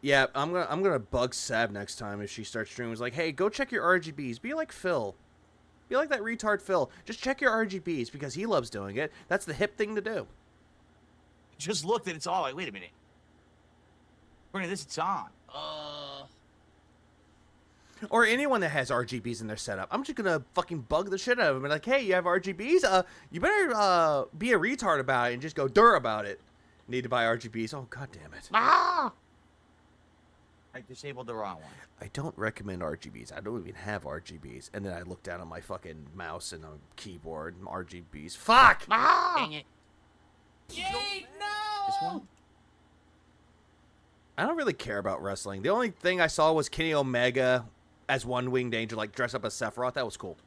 Yeah, I'm gonna bug Sab next time if she starts streaming. It's like, hey, go check your RGBs. Be like Phil. Be like that retard Phil. Just check your RGBs because he loves doing it. That's the hip thing to do. Just looked and it's all like, wait a minute. According to this, it's on. Or anyone that has RGBs in their setup. I'm just gonna fucking bug the shit out of them. And like, hey, you have RGBs? You better be a retard about it and just go dur about it. Need to buy RGBs. Oh, god damn it. I disabled the wrong one. I don't recommend RGBs. I don't even have RGBs. And then I look down on my fucking mouse and a keyboard and RGBs. Fuck! Dang it. Yay, no! This one? I don't really care about wrestling. The only thing I saw was Kenny Omega as One Winged Angel, like dress up as Sephiroth. That was cool.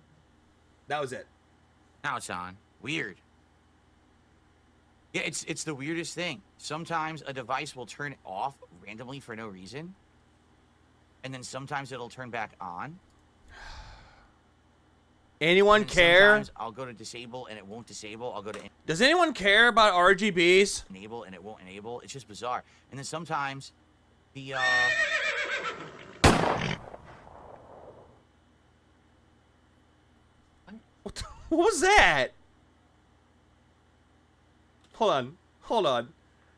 That was it. Now it's on. Weird. Yeah, it's the weirdest thing. Sometimes a device will turn off randomly for no reason. And then sometimes it'll turn back on. Anyone care? Sometimes I'll go to disable and it won't disable. I'll go to Does anyone care about RGBs? enable and it won't enable. It's just bizarre. And then sometimes the What was that? Hold on.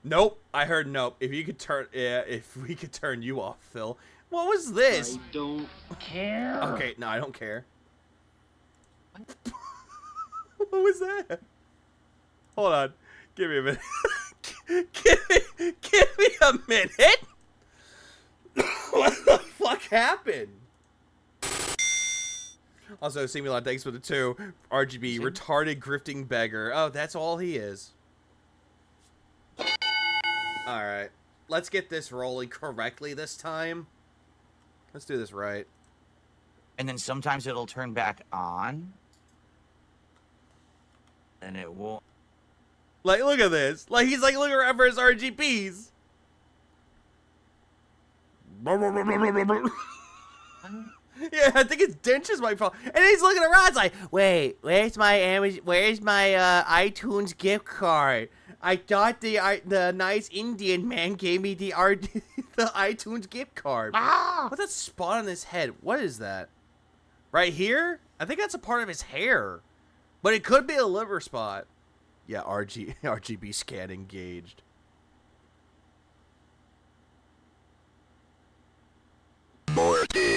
Nope. I heard nope. If you could turn, if we could turn you off, Phil. What was this? I don't care. Okay, no, I don't care. What was that? Hold on. Give me a minute. give me a minute. What the fuck happened? Also, Simulon, thanks for the 2. RGB, retarded grifting beggar. Oh, that's all he is. Alright. Let's get this rolling correctly this time. Let's do this right. and then sometimes it'll turn back on. And it won't. Like, look at this. Like, he's like looking around for his RGBs. Yeah, I think it's Dench's my fault. And he's looking around. It's like, wait, where's my iTunes gift card? I thought the nice Indian man gave me the iTunes gift card. What's that spot on his head? What is that? Right here? I think that's a part of his hair. But it could be a liver spot. Yeah, RGB scan engaged.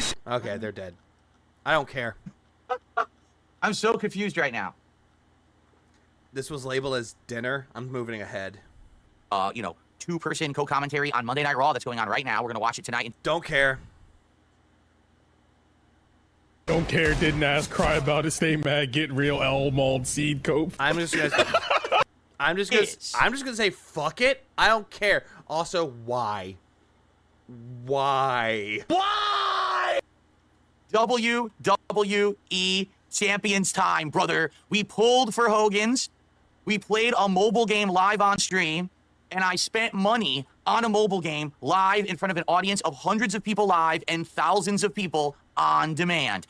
this. Okay, they're dead. I don't care. I'm so confused right now. This was labeled as dinner. I'm moving ahead. You know, 2-person co-commentary on Monday Night Raw that's going on right now. We're gonna watch it tonight. Don't care. Don't care, didn't ask, cry about it, stay mad, get real, L mauled seed cope. I'm just gonna say fuck it. I don't care. Also, why? Why? Why? WWE Champions time, brother. We pulled for Hogan's. We played a mobile game live on stream, and I spent money on a mobile game live in front of an audience of hundreds of people live and thousands of people on demand.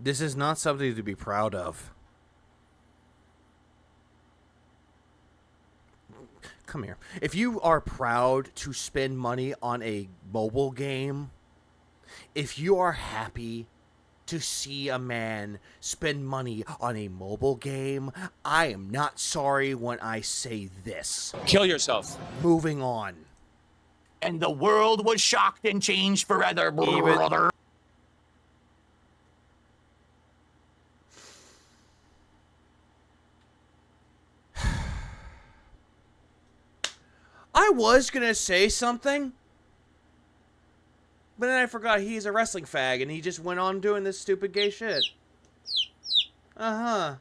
This is not something to be proud of. Come here. If you are proud to spend money on a mobile game, if you are happy to see a man spend money on a mobile game, I am not sorry when I say this. Kill yourself. Moving on. And the world was shocked and changed forever, brother. I was gonna say something, but then I forgot he's a wrestling fag and he just went on doing this stupid gay shit. Ah!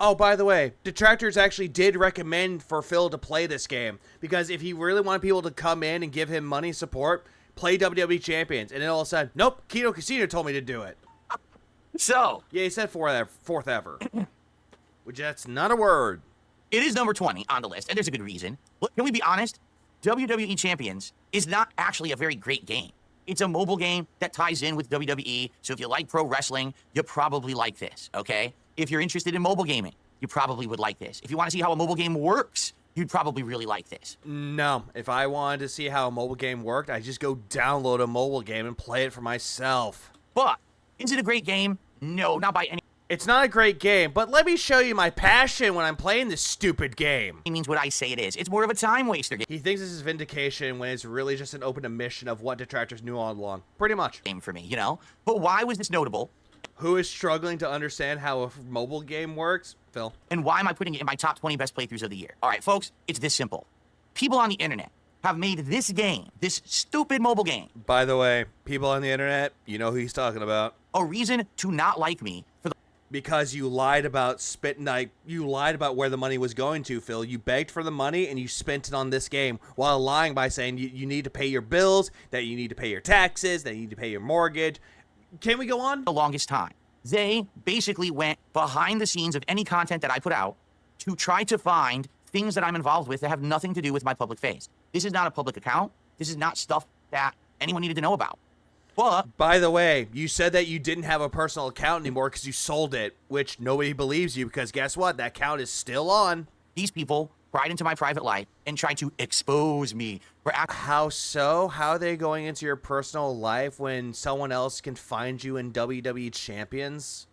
Oh, by the way, Detractors actually did recommend for Phil to play this game, because if he really wanted people to come in and give him money support, play WWE Champions. And then all of a sudden, nope, Keto Casino told me to do it. So. Yeah, he said fourth ever. Which that's not a word. It is number 20 on the list, and there's a good reason. Look, can we be honest? WWE Champions is not actually a very great game. It's a mobile game that ties in with WWE, so if you like pro wrestling, you probably like this, okay? If you're interested in mobile gaming, you probably would like this. If you want to see how a mobile game works, you'd probably really like this. No, if I wanted to see how a mobile game worked, I'd just go download a mobile game and play it for myself. But, is it a great game? No, not by any... It's not a great game, but let me show you my passion when I'm playing this stupid game. It means what I say it is. It's more of a time waster game. He thinks this is vindication when it's really just an open admission of what Detractors knew all along. Pretty much. Game for me, you know? But why was this notable? Who is struggling to understand how a mobile game works? Phil. And why am I putting it in my top 20 best playthroughs of the year? All right, folks, it's this simple. People on the internet have made this game, this stupid mobile game. By the way, people on the internet, you know who he's talking about. A reason to not like me for the... Because you lied about you lied about where the money was going to, Phil. You begged for the money and you spent it on this game while lying by saying you need to pay your bills, that you need to pay your taxes, that you need to pay your mortgage. Can we go on? The longest time. They basically went behind the scenes of any content that I put out to try to find things that I'm involved with that have nothing to do with my public face. This is not a public account. This is not stuff that anyone needed to know about. But, by the way, you said that you didn't have a personal account anymore because you sold it, which nobody believes you because guess what? That account is still on. These people pried into my private life and tried to expose me for How so? How are they going into your personal life when someone else can find you in WWE Champions?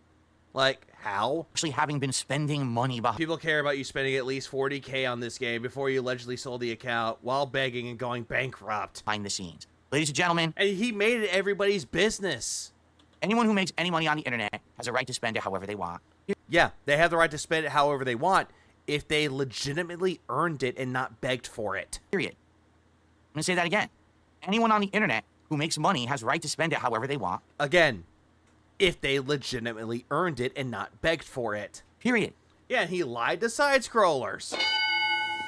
Like, how? Actually having been spending money behind... People care about you spending at least $40K on this game before you allegedly sold the account while begging and going bankrupt. Behind the scenes. Ladies and gentlemen. And he made it everybody's business. Anyone who makes any money on the internet has a right to spend it however they want. Yeah, they have the right to spend it however they want if they legitimately earned it and not begged for it. Period. I'm going to say that again. Anyone on the internet who makes money has a right to spend it however they want. Again, if they legitimately earned it and not begged for it. Period. Yeah, and he lied to side-scrollers.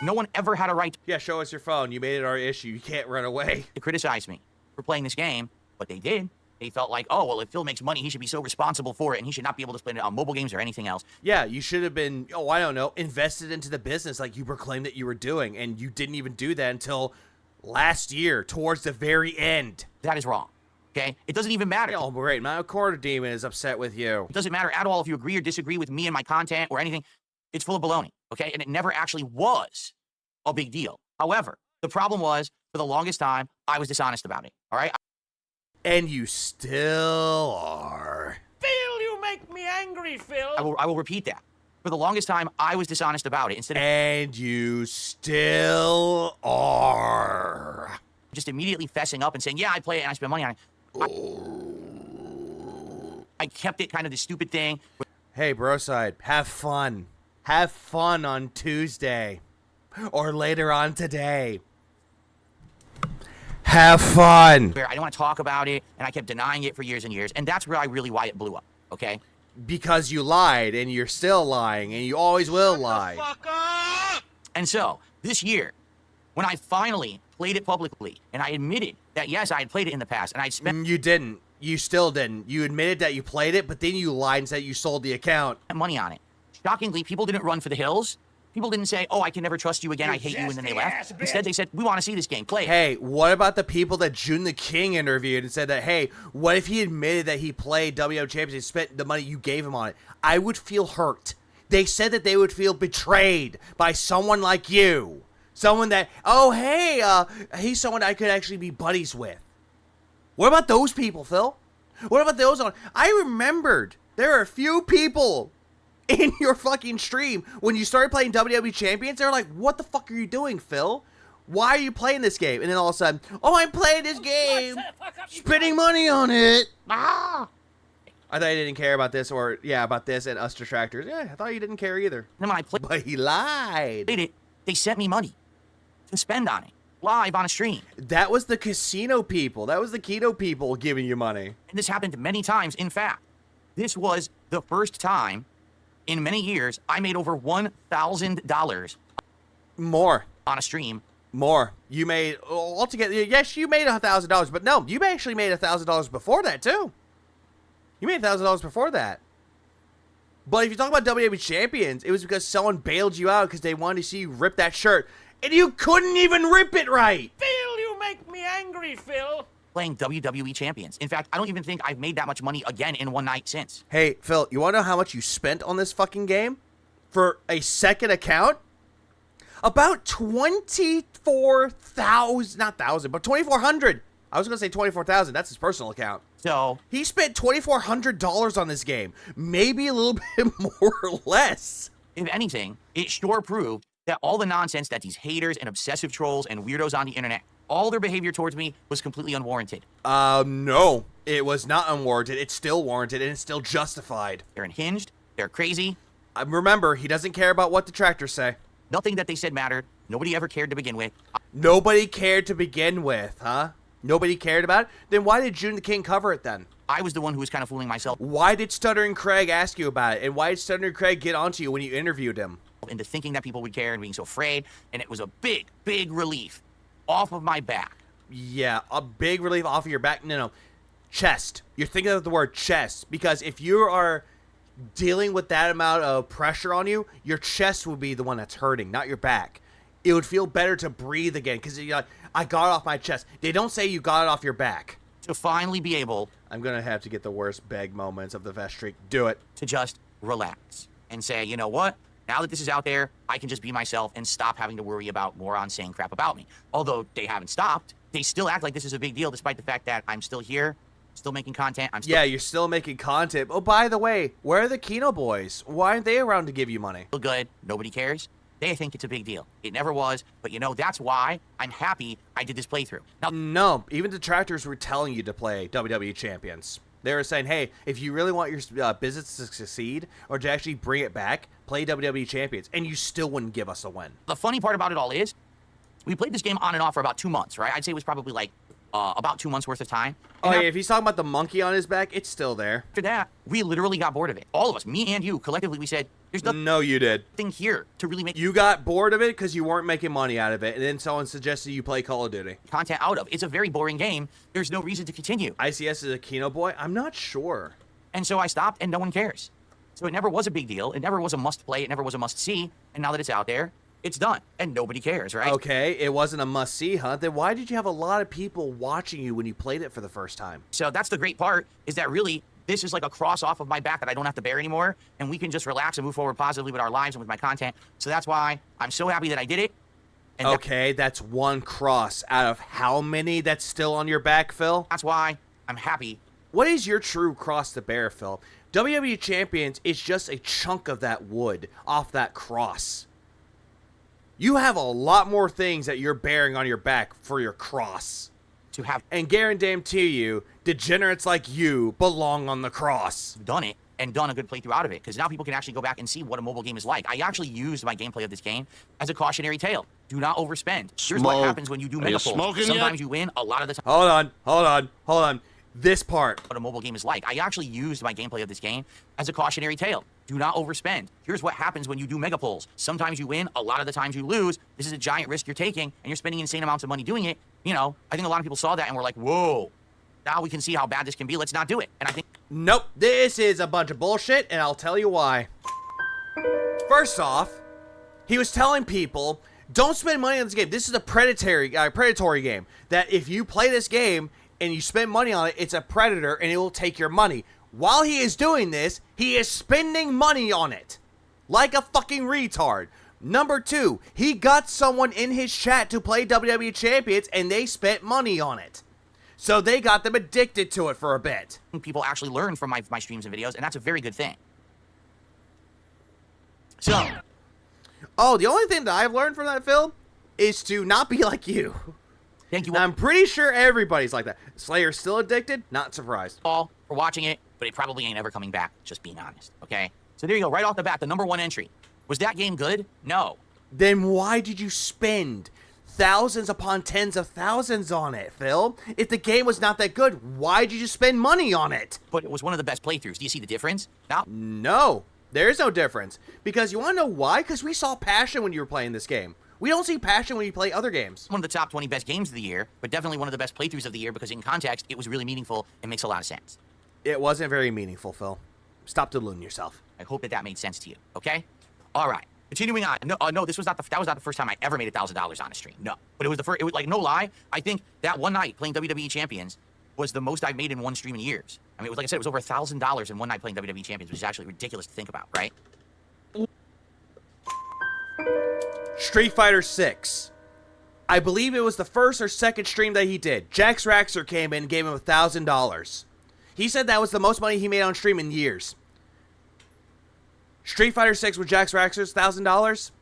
No one ever had a right... Yeah, show us your phone. You made it our issue. You can't run away. ...to criticize me for playing this game, but they did. They felt like, oh, well, if Phil makes money, he should be so responsible for it, and he should not be able to spend it on mobile games or anything else. Yeah, you should have been, oh, I don't know, invested into the business like you proclaimed that you were doing, and you didn't even do that until last year, towards the very end. That is wrong, okay? It doesn't even matter. Oh, great. My quarter demon is upset with you. It doesn't matter at all if you agree or disagree with me and my content or anything. It's full of baloney, okay? And it never actually was a big deal. However, the problem was, for the longest time, I was dishonest about it, all right? And you still are. Phil, you make me angry, Phil. I will repeat that. For the longest time, I was dishonest about it. Instead of And you still are. just immediately fessing up and saying, yeah, I play it and I spend money on it. I kept it kind of the stupid thing. Hey, Broside, have fun. Have fun on Tuesday. Or later on today. Have fun. Where I don't want to talk about it, and I kept denying it for years and years. And that's why it blew up, okay? Because you lied, and you're still lying, and you always will lie. And so, this year, when I finally played it publicly, and I admitted that, yes, I had played it in the past, and I'd spent... You didn't. You still didn't. You admitted that you played it, but then you lied and said you sold the account. Money on it. Shockingly, people didn't run for the hills. People didn't say, oh, I can never trust you again, I hate you, and then they left. Instead, they said, we want to see this game, play it. Hey, what about the people that June the King interviewed and said that, hey, what if he admitted that he played WO Champions and spent the money you gave him on it? I would feel hurt. They said that they would feel betrayed by someone like you. Someone that, oh, hey, he's someone I could actually be buddies with. What about those people, Phil? What about those on? I remembered there are a few people in your fucking stream when you started playing WWE Champions. They're like, what the fuck are you doing, Phil? Why are you playing this game? And then all of a sudden, oh, I'm playing this game, spending money on it. Ah. I thought you didn't care about this, or yeah, about this and us detractors. Yeah, I thought you didn't care either. And when I played, but he lied. They sent me money to spend on it live on a stream. That was the casino people. That was the keto people giving you money. And this happened many times. In fact, this was the first time in many years I made over $1,000 more on a stream. More. You made altogether. Yes, you made $1,000, but no, you actually made $1,000 before that too. You made $1,000 before that. But if you talk about WWE Champions, it was because someone bailed you out because they wanted to see you rip that shirt. And you couldn't even rip it right. Phil, you make me angry, Phil. Playing WWE Champions. In fact, I don't even think I've made that much money again in one night since. Hey, Phil, you want to know how much you spent on this fucking game? For a second account? About 24,000, not thousand, but 2,400. I was going to say 24,000. That's his personal account. So he spent $2,400 on this game. Maybe a little bit more or less. If anything, it sure proved that all the nonsense that these haters and obsessive trolls and weirdos on the internet, all their behavior towards me was completely unwarranted. No, it was not unwarranted. It's still warranted and it's still justified. They're unhinged. They're crazy. Remember, he doesn't care about what detractors say. Nothing that they said mattered. Nobody ever cared to begin with. Nobody cared to begin with, huh? Nobody cared about it? Then why did June the King cover it then? I was the one who was kind of fooling myself. Why did Stuttering Craig ask you about it? And why did Stuttering Craig get onto you when you interviewed him? Into thinking that people would care and being so afraid. And it was a big, big relief off of my back. Yeah, a big relief off of your back. No. Chest. You're thinking of the word chest. Because if you are dealing with that amount of pressure on you, your chest would be the one that's hurting, not your back. It would feel better to breathe again because you're like, I got it off my chest. They don't say you got it off your back. To finally be able... I'm going to have to get the worst beg moments of the vest streak. Do it. To just relax and say, you know what? Now that this is out there, I can just be myself and stop having to worry about morons saying crap about me. Although they haven't stopped. They still act like this is a big deal despite the fact that I'm still here, still making content. Yeah, you're still making content. Oh, by the way, where are the Kino boys? Why aren't they around to give you money? Good. Nobody cares. They think it's a big deal. It never was, but you know, that's why I'm happy I did this playthrough. Now, no, even detractors were telling you to play WWE Champions. They were saying, hey, if you really want your business to succeed or to actually bring it back, play WWE Champions, and you still wouldn't give us a win. The funny part about it all is, we played this game on and off for about 2 months, right? I'd say it was probably like about 2 months worth of time. Oh, yeah, if he's talking about the monkey on his back, it's still there. After that, we literally got bored of it. All of us, me and you, collectively, we said, there's nothing. No, you did. Here to really make. You got bored of it because you weren't making money out of it, and then someone suggested you play Call of Duty. Content out of. It's a very boring game. There's no reason to continue. ICS is a Kino boy? I'm not sure. And so I stopped, and no one cares. So it never was a big deal. It never was a must-play. It never was a must-see. And now that it's out there, it's done, and nobody cares, right? Okay, it wasn't a must-see, huh? Then why did you have a lot of people watching you when you played it for the first time? So that's the great part, is that really, this is like a cross off of my back that I don't have to bear anymore, and we can just relax and move forward positively with our lives and with my content. So that's why I'm so happy that I did it. And okay, that's one cross out of how many that's still on your back, Phil? That's why I'm happy. What is your true cross to bear, Phil? WWE Champions is just a chunk of that wood off that cross. You have a lot more things that you're bearing on your back for your cross. And guarantee you, degenerates like you belong on the cross. Done it and done a good playthrough out of it, because now people can actually go back and see what a mobile game is like. I actually used my gameplay of this game as a cautionary tale. Do not overspend. Here's what happens when you do mega pulls. Sometimes you win, a lot of the time. Hold on. This part. What a mobile game is like. I actually used my gameplay of this game as a cautionary tale. Do not overspend. Here's what happens when you do mega pulls. Sometimes you win, a lot of the times you lose. This is a giant risk you're taking, and you're spending insane amounts of money doing it. You know, I think a lot of people saw that and were like, whoa, now we can see how bad this can be. Let's not do it. And I think... Nope, this is a bunch of bullshit, and I'll tell you why. First off, he was telling people, don't spend money on this game. This is a predatory game. That if you play this game and you spend money on it, it's a predator and it will take your money. While he is doing this, he is spending money on it. Like a fucking retard. Number 2, he got someone in his chat to play WWE Champions and they spent money on it. So they got them addicted to it for a bit. People actually learn from my streams and videos, and that's a very good thing. So. Oh, the only thing that I've learned from that, Phil, is to not be like you. Thank you. Now, I'm pretty sure everybody's like that. Slayer's still addicted? Not surprised. All for watching it, but it probably ain't ever coming back. Just being honest, okay? So there you go. Right off the bat, the #1 entry. Was that game good? No. Then why did you spend thousands upon tens of thousands on it, Phil? If the game was not that good, why did you spend money on it? But it was one of the best playthroughs. Do you see the difference? No, there is no difference. Because you want to know why? Because we saw passion when you were playing this game. We don't see passion when you play other games. One of the top 20 best games of the year, but definitely one of the best playthroughs of the year because in context, it was really meaningful and makes a lot of sense. It wasn't very meaningful, Phil. Stop deluding yourself. I hope that made sense to you, okay? All right. Continuing on. No, this was not that was not the first time I ever made $1,000 on a stream. No. But it was the first, it was like, no lie, I think that one night playing WWE Champions was the most I've made in one stream in years. I mean, it was like I said, it was over $1,000 in one night playing WWE Champions, which is actually ridiculous to think about, right? Street Fighter 6. I believe it was the first or second stream that he did. Jax Raxer came in and gave him $1,000. He said that was the most money he made on stream in years. Street Fighter 6 with Jax Raxer's $1,000.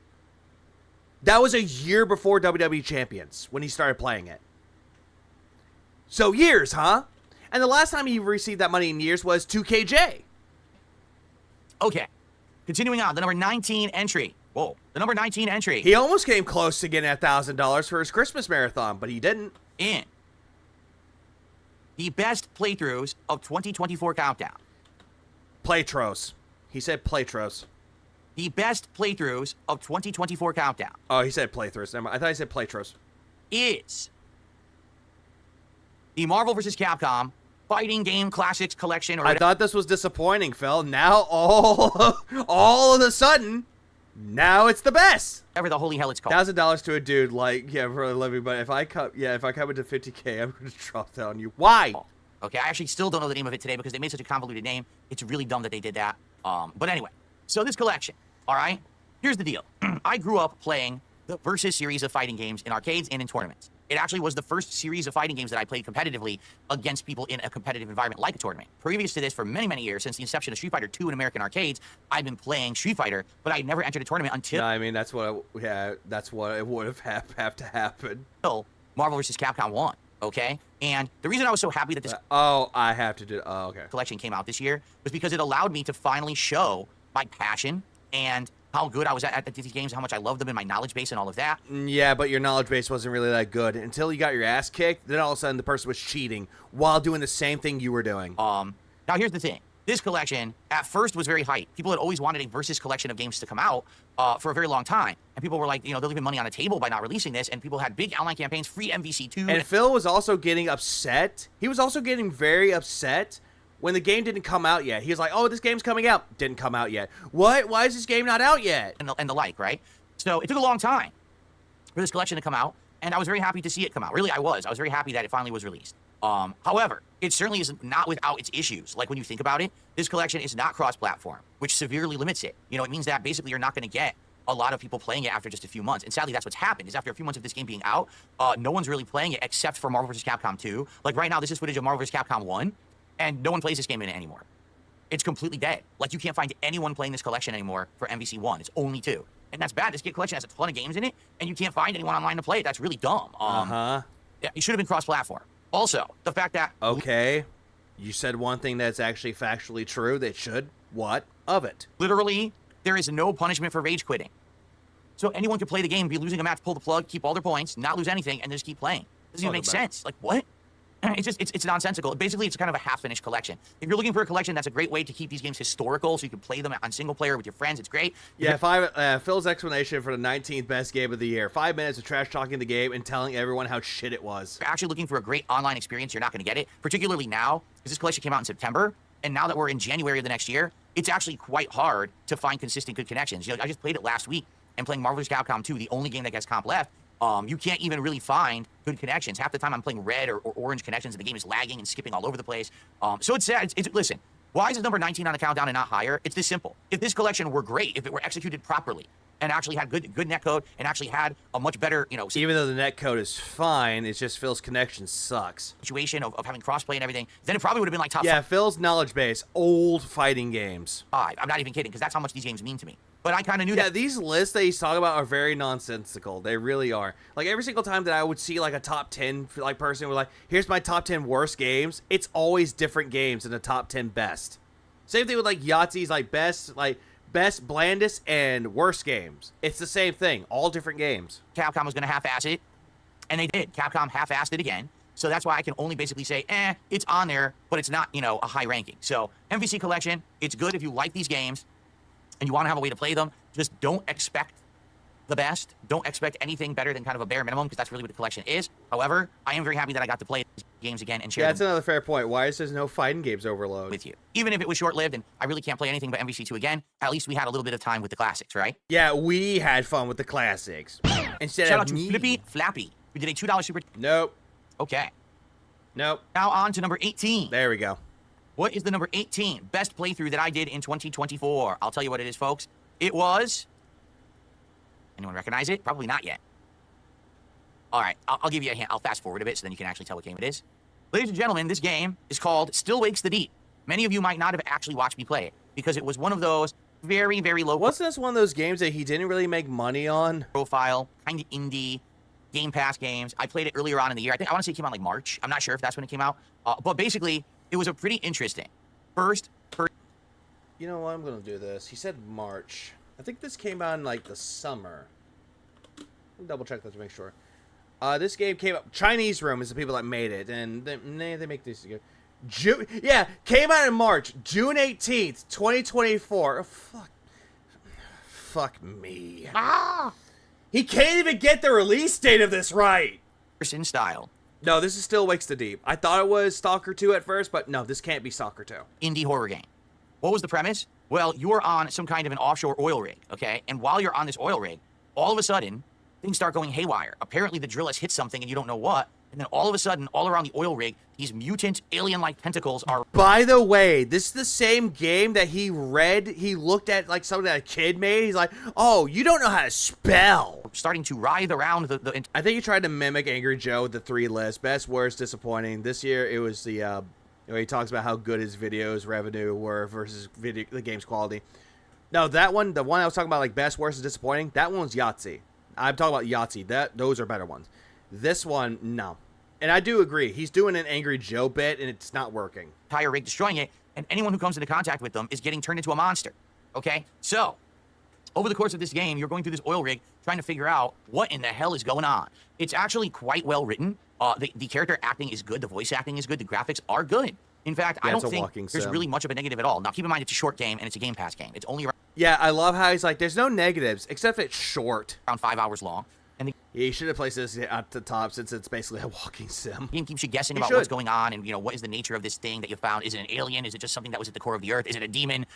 That was a year before WWE Champions when he started playing it. So years, huh? And the last time he received that money in years was 2KJ. Okay. Continuing on, the number 19 entry. Whoa, the number 19 entry. He almost came close to getting $1,000 for his Christmas marathon, but he didn't. In the best playthroughs of 2024 countdown. Playtros. He said playtros. The best playthroughs of 2024 countdown. Oh, he said playthroughs. I thought he said playtros. Is the Marvel vs. Capcom Fighting Game Classics Collection. Or I thought this was disappointing, Phil. Now all of a sudden, now it's the best. Whatever the holy hell it's called. $1,000 to a dude, like, yeah, for a living, but if I come into 50K, I'm gonna drop that on you. Why? Okay, I actually still don't know the name of it today because they made such a convoluted name. It's really dumb that they did that. But anyway, so this collection, all right? Here's the deal. I grew up playing the Versus series of fighting games in arcades and in tournaments. It actually was the first series of fighting games that I played competitively against people in a competitive environment like a tournament. Previous to this, for many, many years, since the inception of Street Fighter 2 in American arcades, I've been playing Street Fighter, but I never entered a tournament until... No, I mean, that's what it would have to happen. Until Marvel vs. Capcom 1, okay? And the reason I was so happy that this... okay. Collection came out this year was because it allowed me to finally show my passion and how good I was at these games, how much I loved them, and my knowledge base and all of that. Yeah, but your knowledge base wasn't really that good until you got your ass kicked. Then all of a sudden, the person was cheating while doing the same thing you were doing. Now here's the thing. This collection, at first, was very hyped. People had always wanted a Versus collection of games to come out for a very long time. And people were like, they're leaving money on the table by not releasing this. And people had big online campaigns, free MVC2. And Phil was also getting upset. He was also getting very upset when the game didn't come out yet. He was like, oh, this game's coming out. Didn't come out yet. What? Why is this game not out yet? And the like, right? So it took a long time for this collection to come out. And I was very happy to see it come out. Really, I was. I was very happy that it finally was released. However, it certainly is not without its issues. Like when you think about it, this collection is not cross-platform, which severely limits it. It means that basically you're not going to get a lot of people playing it after just a few months. And sadly, that's what's happened, is after a few months of this game being out, no one's really playing it except for Marvel vs. Capcom 2. Like right now, this is footage of Marvel vs. Capcom 1, and no one plays this game in it anymore. it's completely dead. Like, you can't find anyone playing this collection anymore for MVC1. It's only 2. And that's bad. This collection has a ton of games in it, and you can't find anyone online to play it. That's really dumb. Yeah, it should have been cross-platform. Also, the fact that... Okay. You said one thing that's actually factually true. That should. What of it? Literally, there is no punishment for rage quitting. So anyone can play the game, be losing a match, pull the plug, keep all their points, not lose anything, and just keep playing. Doesn't even make sense. Like, what? It's nonsensical. Basically, it's kind of a half-finished collection. If you're looking for a collection, that's a great way to keep these games historical, so you can play them on single player with your friends. It's great. Yeah, Phil's explanation for the 19th best game of the year. 5 minutes of trash talking the game and telling everyone how shit it was. If you're actually looking for a great online experience, you're not going to get it, particularly now, because this collection came out in September, and now that we're in January of the next year, it's actually quite hard to find consistent good connections. You know, I just played it last week, and playing Marvel vs. Capcom 2, the only game that gets comp left, you can't even really find good connections. Half the time I'm playing red or orange connections, and the game is lagging and skipping all over the place. So it's sad. Listen, why is it number 19 on the countdown and not higher? It's this simple. If this collection were great, if it were executed properly, and actually had good netcode, and actually had a much better, you know... Even though the netcode is fine, it's just Phil's connection sucks. ...situation of having crossplay and everything, then it probably would have been like top 5. Yeah, Phil's knowledge base, old fighting games. I'm not even kidding, because that's how much these games mean to me. But I kind of knew that. Yeah, these lists that he's talking about are very nonsensical. They really are. Like, every single time that I would see, like, a top 10, like, person with, like, here's my top 10 worst games, it's always different games than the top 10 best. Same thing with, like, Yahtzee's, like, best, blandest, and worst games. It's the same thing. All different games. Capcom was going to half-ass it, and they did. Capcom half-assed it again. So that's why I can only basically say, it's on there, but it's not, you know, a high ranking. So, MVC Collection, it's good if you like these games, and you want to have a way to play them. Just don't expect the best. Don't expect anything better than kind of a bare minimum, because that's really what the collection is. However, I am very happy that I got to play these games again and share them. That's another fair point. Why is there no fighting games overload with you? Even if it was short-lived and I really can't play anything but MVC2 again, at least we had a little bit of time with the classics, right? Yeah, we had fun with the classics. Instead Shout of out to me. Flippy Flappy, who did a $2 super... Nope. Okay. Nope. Now on to number 18. There we go. What is the number 18 best playthrough that I did in 2024? I'll tell you what it is, folks. It was... Anyone recognize it? Probably not yet. All right, I'll give you a hint. I'll fast forward a bit so then you can actually tell what game it is. Ladies and gentlemen, this game is called Still Wakes the Deep. Many of you might not have actually watched me play it because it was one of those very, very low... Wasn't this one of those games that he didn't really make money on? Profile, kind of indie, Game Pass games. I played it earlier on in the year. I want to say it came out like March. I'm not sure if that's when it came out. But basically, it was a pretty interesting first... You know what? I'm going to do this. He said March. I think this came out in, like, the summer. I'll double check that to make sure. This game came out... Chinese Room is the people that made it, and they make these good. Yeah, came out in March. June 18th, 2024. Oh, fuck me. He can't even get the release date of this right. In style. No, this is Still Wakes the Deep. I thought it was Stalker 2 at first, but no, this can't be Stalker 2. Indie horror game. What was the premise? Well, you are on some kind of an offshore oil rig, okay? And while you're on this oil rig, all of a sudden, things start going haywire. Apparently, the drill has hit something and you don't know what. And then all of a sudden, all around the oil rig, these mutant, alien-like tentacles are... By the way, this is the same game that he looked at, like, something that a kid made. He's like, oh, you don't know how to spell. Starting to writhe around the... I think he tried to mimic Angry Joe with the 3 list. Best, worst, disappointing. This year, it was the... he talks about how good his videos revenue were versus the game's quality. No, that one, the one I was talking about, like, best, worst, and disappointing, that one was Yahtzee. I'm talking about Yahtzee. Those are better ones. This one, no. And I do agree. He's doing an Angry Joe bit, and it's not working. Tire rig destroying it, and anyone who comes into contact with them is getting turned into a monster. Okay? So, over the course of this game, you're going through this oil rig trying to figure out what in the hell is going on. It's actually quite well written. The character acting is good. The voice acting is good. The graphics are good. In fact, I don't think there's really much of a negative at all. Now, keep in mind, it's a short game, and it's a Game Pass game. It's only around... Yeah, I love how he's like, there's no negatives, except it's short. Around 5 hours long. And yeah, you should have placed this at the top since it's basically a walking sim. The game keeps you guessing about what's going on and, you know, what is the nature of this thing that you found. Is it an alien? Is it just something that was at the core of the earth? Is it a demon?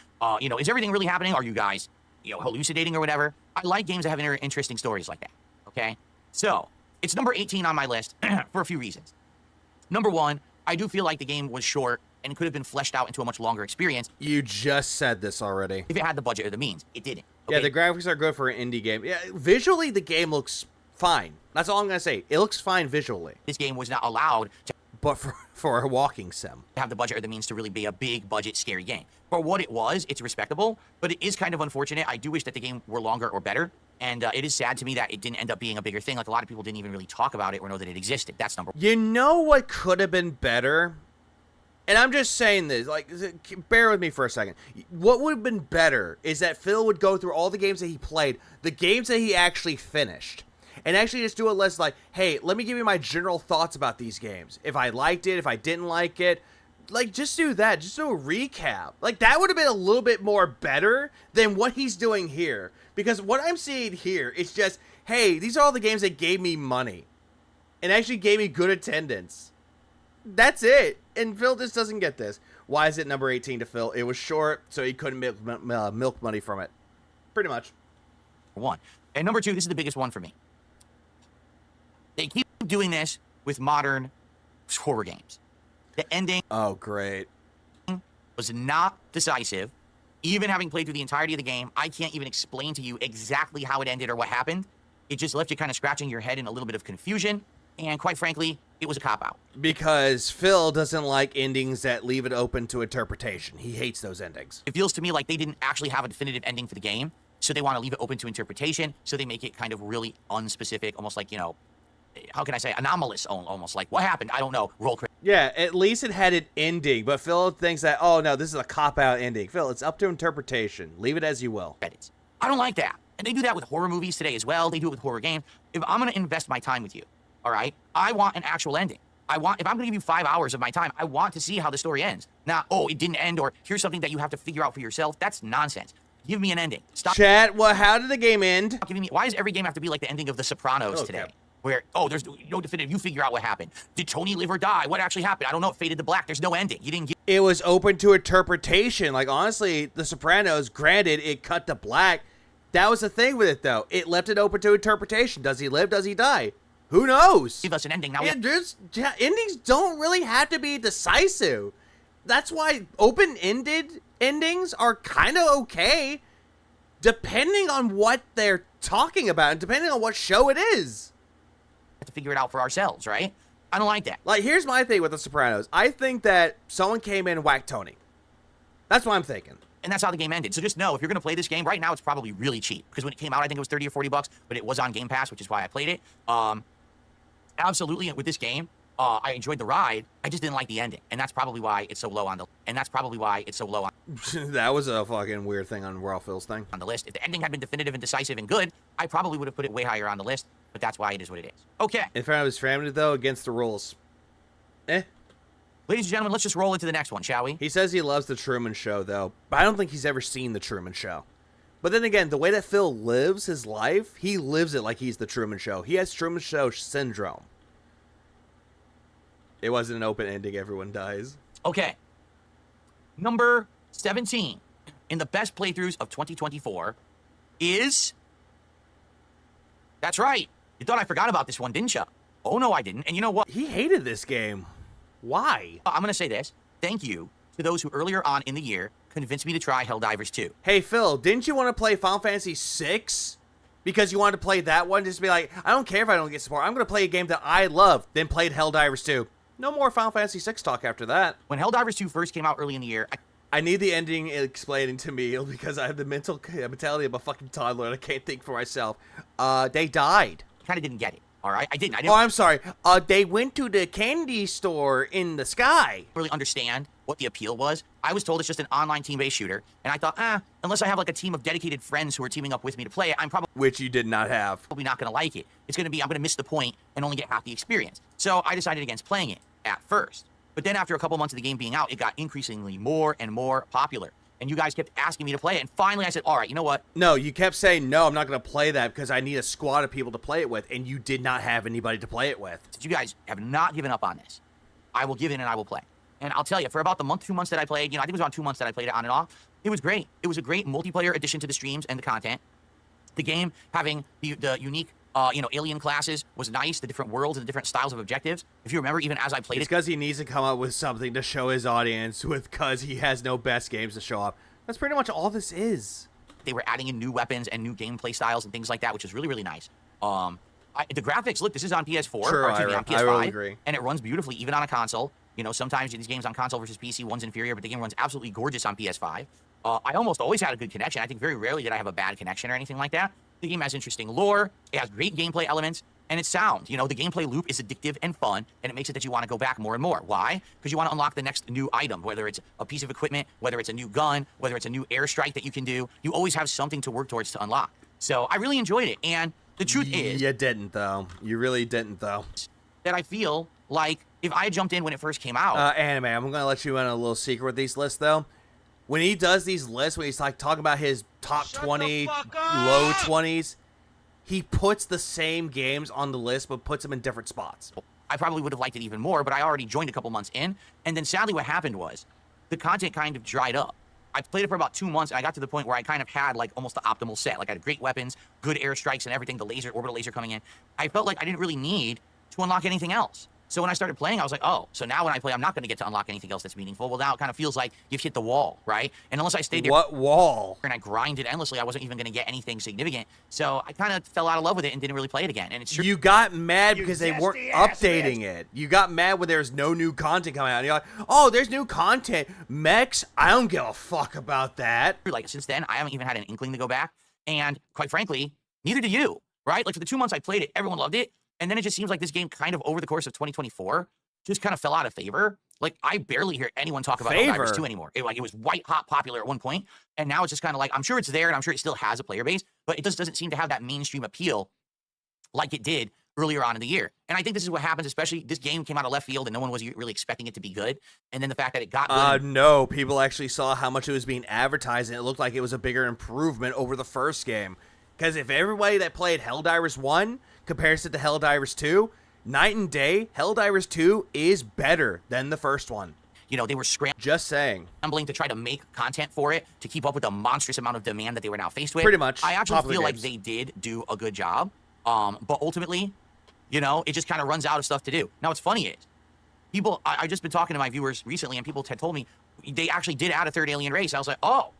You know, is everything really happening? Are you guys, you know, hallucinating or whatever? I like games that have interesting stories like that, okay? So, it's number 18 on my list for a few reasons. Number 1, I do feel like the game was short and it could have been fleshed out into a much longer experience. You just said this already. If it had the budget or the means. It didn't. Okay? Yeah, the graphics are good for an indie game. Yeah, visually, the game looks fine. That's all I'm going to say. It looks fine visually. This game was not allowed to... but for a walking sim. Have the budget or the means to really be a big budget scary game. For what it was, it's respectable, but it is kind of unfortunate. I do wish that the game were longer or better, and it is sad to me that it didn't end up being a bigger thing. Like, a lot of people didn't even really talk about it or know that it existed. That's number one. You know what could have been better? And I'm just saying this, like, bear with me for a second. What would have been better is that Phil would go through all the games that he played, the games that he actually finished, and actually just do a list like, hey, let me give you my general thoughts about these games. If I liked it, if I didn't like it. Like, just do that. Just do a recap. Like, that would have been a little bit more better than what he's doing here. Because what I'm seeing here is just, hey, these are all the games that gave me money. And actually gave me good attendance. That's it. And Phil just doesn't get this. Why is it number 18 to Phil? It was short, so he couldn't milk money from it. Pretty much. One. And number two, this is the biggest one for me. They keep doing this with modern horror games. The ending great. was not decisive. Even having played through the entirety of the game, I can't even explain to you exactly how it ended or what happened. It just left you kind of scratching your head in a little bit of confusion. And quite frankly, it was a cop-out. Because Phil doesn't like endings that leave it open to interpretation. He hates those endings. It feels to me like they didn't actually have a definitive ending for the game, so they want to leave it open to interpretation, so they make it kind of really unspecific, almost like, you know, how can I say, anomalous, almost like, what happened? I don't know. Roll credit. Yeah, at least it had an ending, but Phil thinks that, oh no, this is a cop-out ending. Phil, it's up to interpretation. Leave it as you will. Credits. I don't like that. And they do that with horror movies today as well. They do it with horror games. If I'm going to invest my time with you, all right, I want an actual ending. If I'm going to give you 5 hours of my time, I want to see how the story ends. Not, oh, it didn't end, or here's something that you have to figure out for yourself. That's nonsense. Give me an ending. Stop. Chat, well, how did the game end? Giving me, why does every game have to be like the ending of The Sopranos today? Where, oh, there's no definitive, you figure out what happened. Did Tony live or die? What actually happened? I don't know, it faded to black. There's no ending. You didn't get... It was open to interpretation. Like, honestly, The Sopranos, granted, it cut to black. That was the thing with it, though. It left it open to interpretation. Does he live? Does he die? Who knows? Give us an ending now. Endings don't really have to be decisive. That's why open-ended endings are kind of okay, depending on what they're talking about and depending on what show it is. To figure it out for ourselves, right? I don't like that. Like, here's my thing with The Sopranos. I think that someone came in and whacked Tony. That's what I'm thinking. And that's how the game ended. So just know, if you're going to play this game, right now it's probably really cheap. Because when it came out, I think it was 30 or 40 bucks, but it was on Game Pass, which is why I played it. Absolutely, with this game, I enjoyed the ride. I just didn't like the ending. And that's probably why it's so low on the... That was a fucking weird thing on Raw Phil's thing. On the list. If the ending had been definitive and decisive and good, I probably would have put it way higher on the list. But that's why it is what it is. Okay. In front of his family, though, against the rules. Ladies and gentlemen, let's just roll into the next one, shall we? He says he loves The Truman Show, though. But I don't think he's ever seen The Truman Show. But then again, the way that Phil lives his life, he lives it like he's The Truman Show. He has Truman Show syndrome. It wasn't an open ending, everyone dies. Okay. Number 17 in the best playthroughs of 2024 is... That's right. You thought I forgot about this one, didn't you? Oh, no, I didn't. And you know what? He hated this game. Why? I'm going to say this. Thank you to those who earlier on in the year convinced me to try Helldivers 2. Hey, Phil, didn't you want to play Final Fantasy 6? Because you wanted to play that one? Just be like, I don't care if I don't get support. I'm going to play a game that I love. Then played Helldivers 2. No more Final Fantasy 6 talk after that. When Helldivers 2 first came out early in the year... I need the ending explaining to me because I have the mentality of a fucking toddler and I can't think for myself. They died. Kind of didn't get it, all right? I didn't. Oh, I'm sorry. They went to the candy store in the sky. Really understand what the appeal was. I was told it's just an online team-based shooter, and I thought, unless I have like a team of dedicated friends who are teaming up with me to play it, I'm probably... Which you did not have. Probably not going to like it. It's going to be, I'm going to miss the point and only get half the experience. So I decided against playing it at first. But then after a couple months of the game being out, it got increasingly more and more popular. And you guys kept asking me to play it. And finally I said, all right, you know what? No, you kept saying, no, I'm not going to play that because I need a squad of people to play it with. And you did not have anybody to play it with. You guys have not given up on this. I will give in and I will play. And I'll tell you, for about the month, 2 months that I played, I think it was around 2 months that I played it on and off. It was great. It was a great multiplayer addition to the streams and the content. The game having the unique... alien classes was nice, the different worlds and the different styles of objectives. If you remember, even as I played it's because he needs to come up with something to show his audience because he has no best games to show off. That's pretty much all this is. They were adding in new weapons and new gameplay styles and things like that, which is really, really nice. The graphics, look, this is on PS4, Sure, or excuse me, on PS5, I will agree. and it runs beautifully, even on a console. You know, sometimes these games on console versus PC, one's inferior, but the game runs absolutely gorgeous on PS5. I almost always had a good connection. I think very rarely did I have a bad connection or anything like that. The game has interesting lore, it has great gameplay elements, and it's sound. You know, the gameplay loop is addictive and fun, and it makes it that you want to go back more and more. Why? Because you want to unlock the next new item, whether it's a piece of equipment, whether it's a new gun, whether it's a new airstrike that you can do. You always have something to work towards to unlock. So I really enjoyed it, and the truth is... You didn't, though. You really didn't, though. ...that I feel like if I had jumped in when it first came out... Anime, I'm going to let you in on a little secret with these lists, though. When he does these lists, when he's like talking about his top 20, low 20s, he puts the same games on the list, but puts them in different spots. I probably would have liked it even more, but I already joined a couple months in, and then sadly what happened was the content kind of dried up. I played it for about 2 months, and I got to the point where I kind of had like almost the optimal set. Like I had great weapons, good airstrikes and everything, the laser, orbital laser coming in. I felt like I didn't really need to unlock anything else. So when I started playing, I was like, oh, so now when I play, I'm not going to get to unlock anything else that's meaningful. Well, now it kind of feels like you've hit the wall, right? And unless I stayed there... What wall? ...and I grinded endlessly, I wasn't even going to get anything significant. So I kind of fell out of love with it and didn't really play it again. And it's true. You got mad because they weren't updating it. You got mad when there's no new content coming out. And you're like, oh, there's new content. Mechs? I don't give a fuck about that. Like, since then, I haven't even had an inkling to go back. And quite frankly, neither do you, right? Like, for the 2 months I played it, everyone loved it. And then it just seems like this game kind of over the course of 2024 just kind of fell out of favor. Like, I barely hear anyone talk about Helldivers 2 anymore. It was white-hot popular at one point, and now it's just kind of like, I'm sure it's there, and I'm sure it still has a player base, but it just doesn't seem to have that mainstream appeal like it did earlier on in the year. And I think this is what happens, especially this game came out of left field, and no one was really expecting it to be good. And then the fact that it got good... No, people actually saw how much it was being advertised, and it looked like it was a bigger improvement over the first game. Because if everybody that played Helldivers 1 compares it to Helldivers 2... night and day, Helldivers 2 is better than the first one. You know, they were scrambling. Just saying. Scrambling to try to make content for it to keep up with the monstrous amount of demand that they were now faced with. Pretty much. I actually feel like they did do a good job. But ultimately, you know, it just kind of runs out of stuff to do. Now, what's funny is, people, I've just been talking to my viewers recently, and people had told me they actually did add a third alien race. I was like, oh,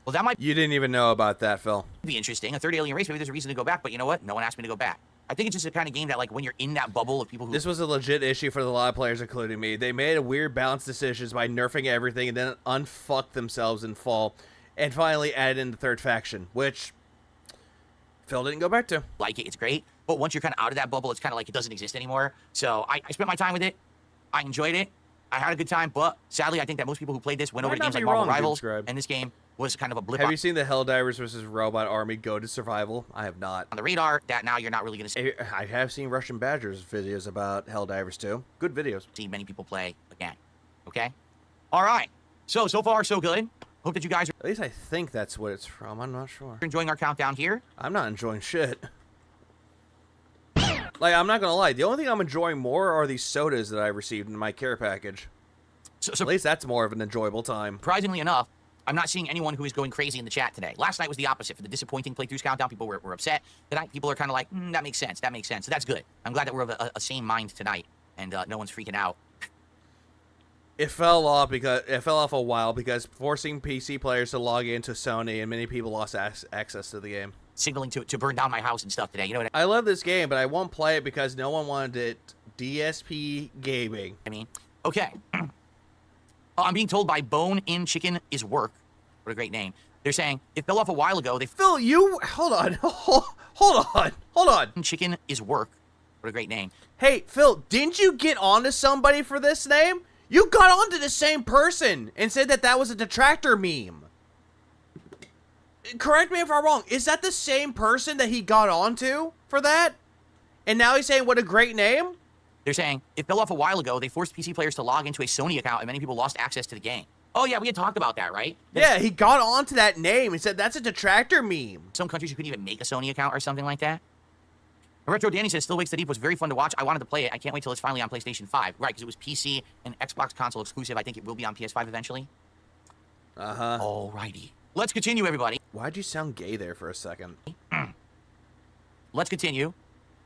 well, that might... You didn't even know about that, Phil. ...be interesting. A third alien race, maybe there's a reason to go back. But you know what? No one asked me to go back. I think it's just a kind of game that, like, when you're in that bubble of people who... This was a legit issue for a lot of players, including me. They made a weird balance decisions by nerfing everything and then unfucked themselves in fall, and finally added in the third faction, which Phil didn't go back to. Like it, it's great, but once you're kind of out of that bubble, it's kind of like it doesn't exist anymore. So I spent my time with it. I enjoyed it. I had a good time, but sadly, I think that most people who played this went over to games like Marvel Rivals, and this game was kind of a blip. Have you seen the Helldivers versus Robot Army Go to Survival? I have not. On the radar, that now you're not really going to see. I have seen Russian Badgers videos about Helldivers 2. Good videos. See many people play again. Okay? All right. So far, so good. Hope that you guys are... At least I think that's what it's from. I'm not sure. Enjoying our countdown here. I'm not enjoying shit. Like, I'm not going to lie. The only thing I'm enjoying more are these sodas that I received in my care package. So at least that's more of an enjoyable time. Surprisingly enough, I'm not seeing anyone who is going crazy in the chat today. Last night was the opposite. For the disappointing playthroughs countdown, people were upset. Tonight, people are kind of like, that makes sense. That makes sense. So that's good. I'm glad that we're of a same mind tonight, and no one's freaking out. It fell off a while because forcing PC players to log into Sony, and many people lost access to the game. Signaling to burn down my house and stuff today. You know what I love this game, but I won't play it because no one wanted it. DSP gaming. I mean, okay. I'm being told by Bone In Chicken is work. What a great name. They're saying it fell off a while ago. Phil, you hold on. Chicken is work. What a great name. Hey, Phil, didn't you get onto somebody for this name? You got onto the same person and said that was a detractor meme. Correct me if I'm wrong. Is that the same person that he got onto for that? And now he's saying what a great name? They're saying it fell off a while ago. They forced PC players to log into a Sony account, and many people lost access to the game. Oh, yeah, we had talked about that, right? Yeah, he got onto that name and said that's a detractor meme. Some countries you couldn't even make a Sony account or something like that. Retro Danny says, Still Wakes the Deep was very fun to watch. I wanted to play it. I can't wait till it's finally on PlayStation 5. Right, because it was PC and Xbox console exclusive. I think it will be on PS5 eventually. Uh-huh. Alrighty. Let's continue, everybody. Why'd you sound gay there for a second? Let's continue.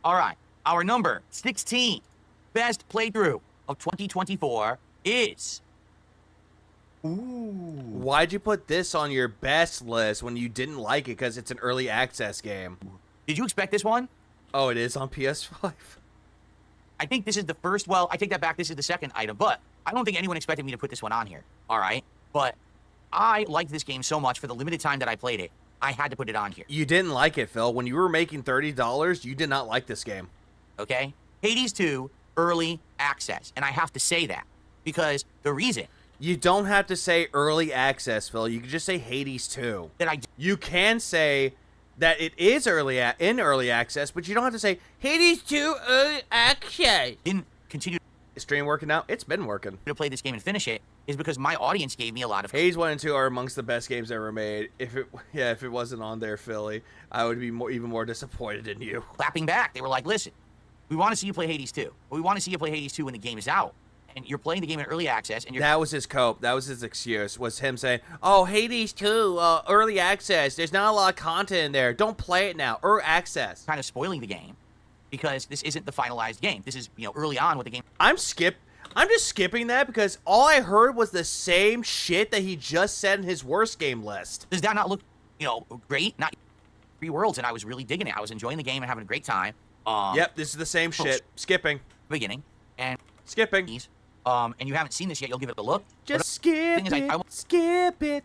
All right. Our number 16 best playthrough of 2024 is... Ooh. Why'd you put this on your best list when you didn't like it because it's an early access game? Did you expect this one? Oh, it is on PS5? I think this is the first, well, I take that back, this is the second item, but I don't think anyone expected me to put this one on here, all right? But I liked this game so much for the limited time that I played it, I had to put it on here. You didn't like it, Phil. When you were making $30, you did not like this game. Okay? Hades 2, early access, and I have to say that, because the reason... You don't have to say early access, Phil. You can just say Hades 2. You can say that it is in early access, but you don't have to say Hades 2 early access. Didn't continue. Is stream working now? It's been working. To play this game and finish it is because my audience gave me a lot of... Hades 1 and 2 are amongst the best games ever made. If it wasn't on there, Philly, I would be even more disappointed in you. Clapping back. They were like, listen, we want to see you play Hades 2. But we want to see you play Hades 2 when the game is out. And you're playing the game in early access, and you're... That was his cope. That was his excuse, was him saying, oh, Hades 2, early access. There's not a lot of content in there. Don't play it now. Early access. Kind of spoiling the game, because this isn't the finalized game. This is, early on with the game. I'm just skipping that because all I heard was the same shit that he just said in his worst game list. Does that not look, great? Not 3 worlds, and I was really digging it. I was enjoying the game and having a great time. Yep, this is the same shit. Skipping. Beginning. And... Skipping. And you haven't seen this yet, you'll give it a look. Just skip it. Skip it.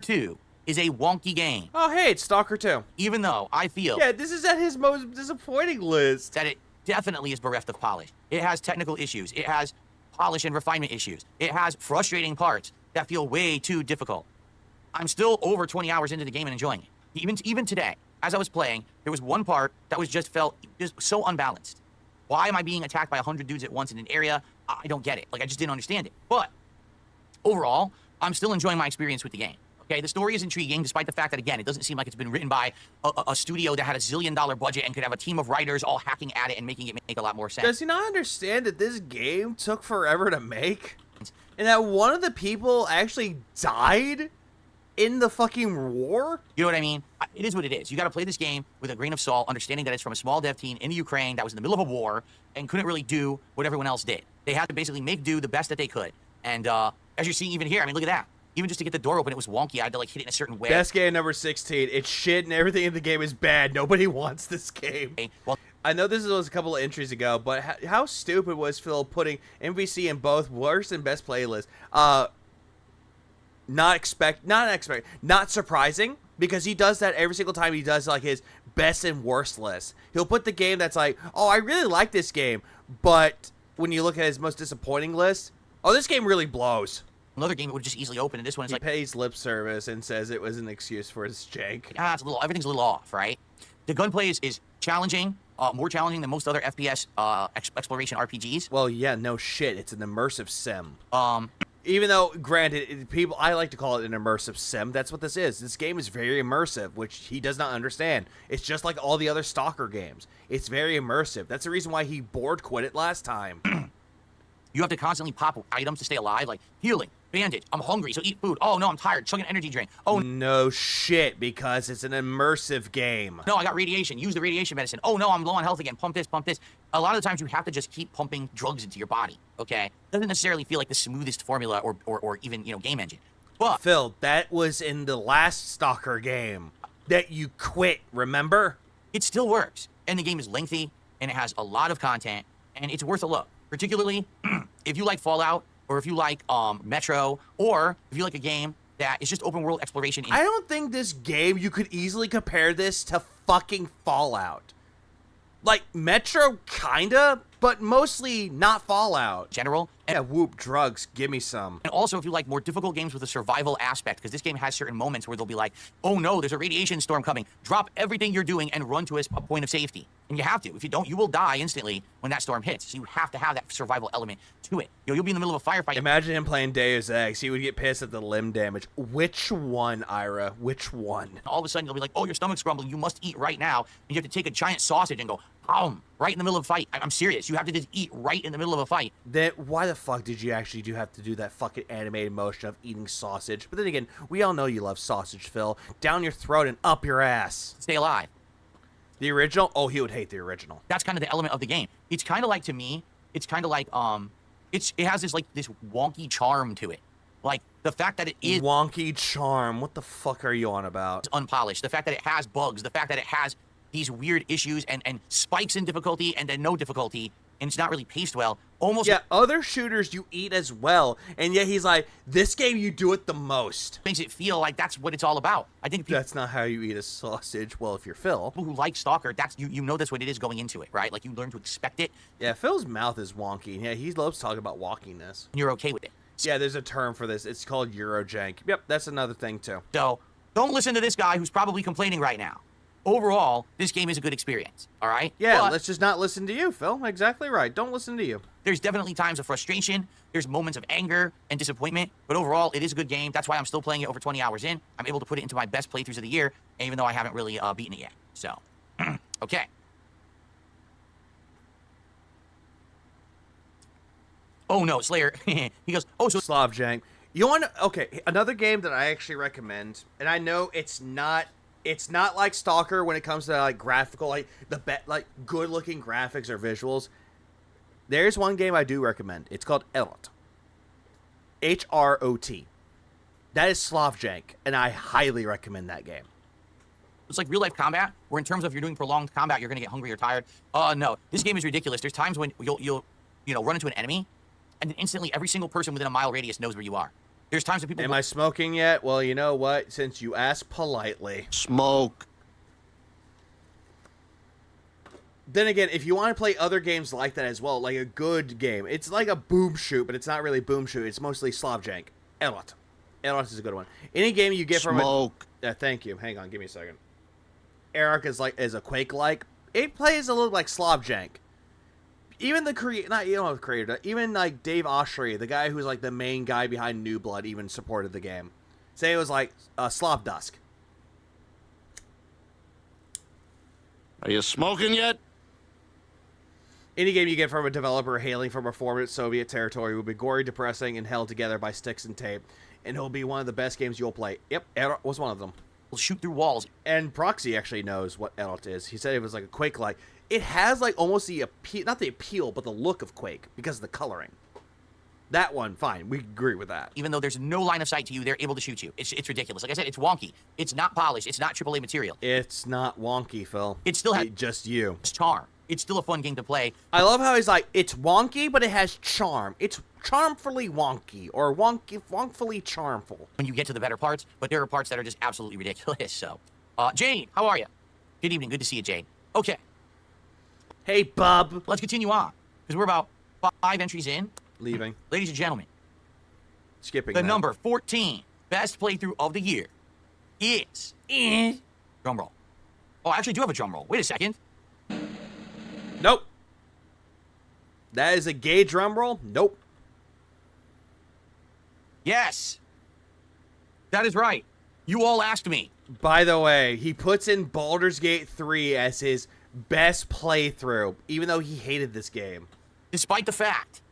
2 is a wonky game. Oh, hey, it's Stalker 2. Even though I feel... Yeah, this is at his most disappointing list. That it definitely is bereft of polish. It has technical issues. It has polish and refinement issues. It has frustrating parts that feel way too difficult. I'm still over 20 hours into the game and enjoying it. Even today, as I was playing, there was one part that was just so unbalanced. Why am I being attacked by 100 dudes at once in an area? I don't get it. I just didn't understand it. But overall, I'm still enjoying my experience with the game. Okay, the story is intriguing, despite the fact that, again, it doesn't seem like it's been written by a studio that had a $1 zillion budget and could have a team of writers all hacking at it and making it make a lot more sense. Does he not understand that this game took forever to make? And that one of the people actually died in the fucking war? You know what I mean? It is what it is. You got to play this game with a grain of salt, understanding that it's from a small dev team in the Ukraine that was in the middle of a war and couldn't really do what everyone else did. They had to basically make do the best that they could. And as you're seeing even here, I mean, look at that. Even just to get the door open, it was wonky. I had to hit it in a certain way. Best game number 16. It's shit and everything in the game is bad. Nobody wants this game. Okay, well, I know this was a couple of entries ago, but how stupid was Phil putting MVC in both worst and best playlists? Not surprising, because he does that every single time he does his best and worst list. He'll put the game that's like, oh, I really like this game, but when you look at his most disappointing list, oh, this game really blows. Another game it would just easily open, and this one is he pays lip service and says it was an excuse for his jank. Everything's a little off, right? The gunplay is challenging, more challenging than most other FPS exploration RPGs. Well, yeah, no shit. It's an immersive sim. Even though, granted, I like to call it an immersive sim. That's what this is. This game is very immersive, which he does not understand. It's just like all the other Stalker games. It's very immersive. That's the reason why he board quit it last time. You have to constantly pop items to stay alive, like healing, bandage, I'm hungry, so eat food. Oh, no, I'm tired, chug an energy drink. Oh, no shit, because it's an immersive game. No, I got radiation. Use the radiation medicine. Oh, no, I'm low on health again. Pump this, pump this. A lot of the times you have to just keep pumping drugs into your body, okay? Doesn't necessarily feel like the smoothest formula or even, game engine. But Phil, that was in the last Stalker game that you quit, remember? It still works, and the game is lengthy, and it has a lot of content, and it's worth a look. Particularly if you like Fallout, or if you like Metro, or if you like a game that is just open world exploration. I don't think this game, you could easily compare this to fucking Fallout. Like, Metro, kinda, but mostly not Fallout. General. Yeah, whoop, drugs, give me some. And also, if you like more difficult games with a survival aspect, because this game has certain moments where they'll be like, oh no, there's a radiation storm coming. Drop everything you're doing and run to a point of safety. And you have to. If you don't, you will die instantly when that storm hits. So you have to have that survival element to it. You'll be in the middle of a firefight. Imagine him playing Deus Ex. He would get pissed at the limb damage. Which one, Ira? Which one? All of a sudden, you'll be like, oh, your stomach's grumbling. You must eat right now. And you have to take a giant sausage and go, right in the middle of a fight. I'm serious. You have to just eat right in the middle of a fight. Then why the fuck did you actually have to do that fucking animated motion of eating sausage? But then again, we all know you love sausage, Phil. Down your throat and up your ass. Stay alive. The original? Oh, he would hate the original. That's kind of the element of the game. It's kind of like, to me, it's kind of like, it has this wonky charm to it. Like, the fact that it is... Wonky charm? What the fuck are you on about? It's unpolished. The fact that it has bugs. The fact that it has these weird issues and spikes in difficulty and then no difficulty, and it's not really paced well. Almost yeah, other shooters you eat as well, and yet he's like, this game you do it the most. Makes it feel like that's what it's all about. I think that's not how you eat a sausage. Well, if you're Phil. People who like Stalker, that's you know that's what it is going into it, right? Like you learn to expect it. Yeah, Phil's mouth is wonky. Yeah, he loves talking about wonkiness. And you're okay with it. Yeah, there's a term for this. It's called Eurojank. Yep, that's another thing too. So don't listen to this guy who's probably complaining right now. Overall, this game is a good experience, all right? Yeah, let's just not listen to you, Phil. Exactly right. Don't listen to you. There's definitely times of frustration. There's moments of anger and disappointment. But overall, it is a good game. That's why I'm still playing it over 20 hours in. I'm able to put it into my best playthroughs of the year, even though I haven't really beaten it yet. So, okay. Oh, no, Slayer. He goes, oh, so... Slavjank. You want to... Okay, another game that I actually recommend, and I know it's not like Stalker when it comes to like graphical, like good looking graphics or visuals. There's one game I do recommend. It's called Hrot. Hrot. That is Slavjank, and I highly recommend that game. It's like real life combat, where in terms of you're doing prolonged combat, you're gonna get hungry or tired. No, this game is ridiculous. There's times when you'll run into an enemy, and then instantly every single person within a mile radius knows where you are. There's times when people... Am I smoking yet? Well, you know what? Since you asked politely. Smoke. Then again, if you want to play other games like that as well, like a good game, it's like a boom shoot, but it's not really boom shoot. It's mostly Slavjank. Hrot. Hrot is a good one. Any game you get from Smoke. Thank you. Hang on. Give me a second. Eric is a Quake-like. It plays a little like Slavjank. Even the creator, even like Dave Oshry, the guy who's like the main guy behind New Blood, even supported the game. Say it was like Slav Dusk. Are you smoking yet? Any game you get from a developer hailing from a former Soviet territory will be gory, depressing, and held together by sticks and tape. And it'll be one of the best games you'll play. Yep, Hrot was one of them. We'll shoot through walls. And Proxy actually knows what Hrot is. He said it was like a Quake-like. It has like almost the appeal, not the appeal, but the look of Quake because of the coloring. That one, fine. We agree with that. Even though there's no line of sight to you, they're able to shoot you. It's ridiculous. Like I said, it's wonky. It's not polished. It's not AAA material. It's not wonky, Phil. It still has just you. Charm. It's still a fun game to play. I love how he's like, it's wonky, but it has charm. It's charmfully wonky, or wonkfully charmful. When you get to the better parts, but there are parts that are just absolutely ridiculous. So, Jane, how are you? Good evening. Good to see you, Jane. Okay. Hey, bub. Let's continue on, because we're about 5 entries in. Leaving. Ladies and gentlemen. Skipping the that. number 14 best playthrough of the year is... Drum roll. Oh, I actually do have a drum roll. Wait a second. Nope. That is a gay drum roll? Nope. Yes. That is right. You all asked me. By the way, he puts in Baldur's Gate 3 as his best playthrough, even though he hated this game. Despite the fact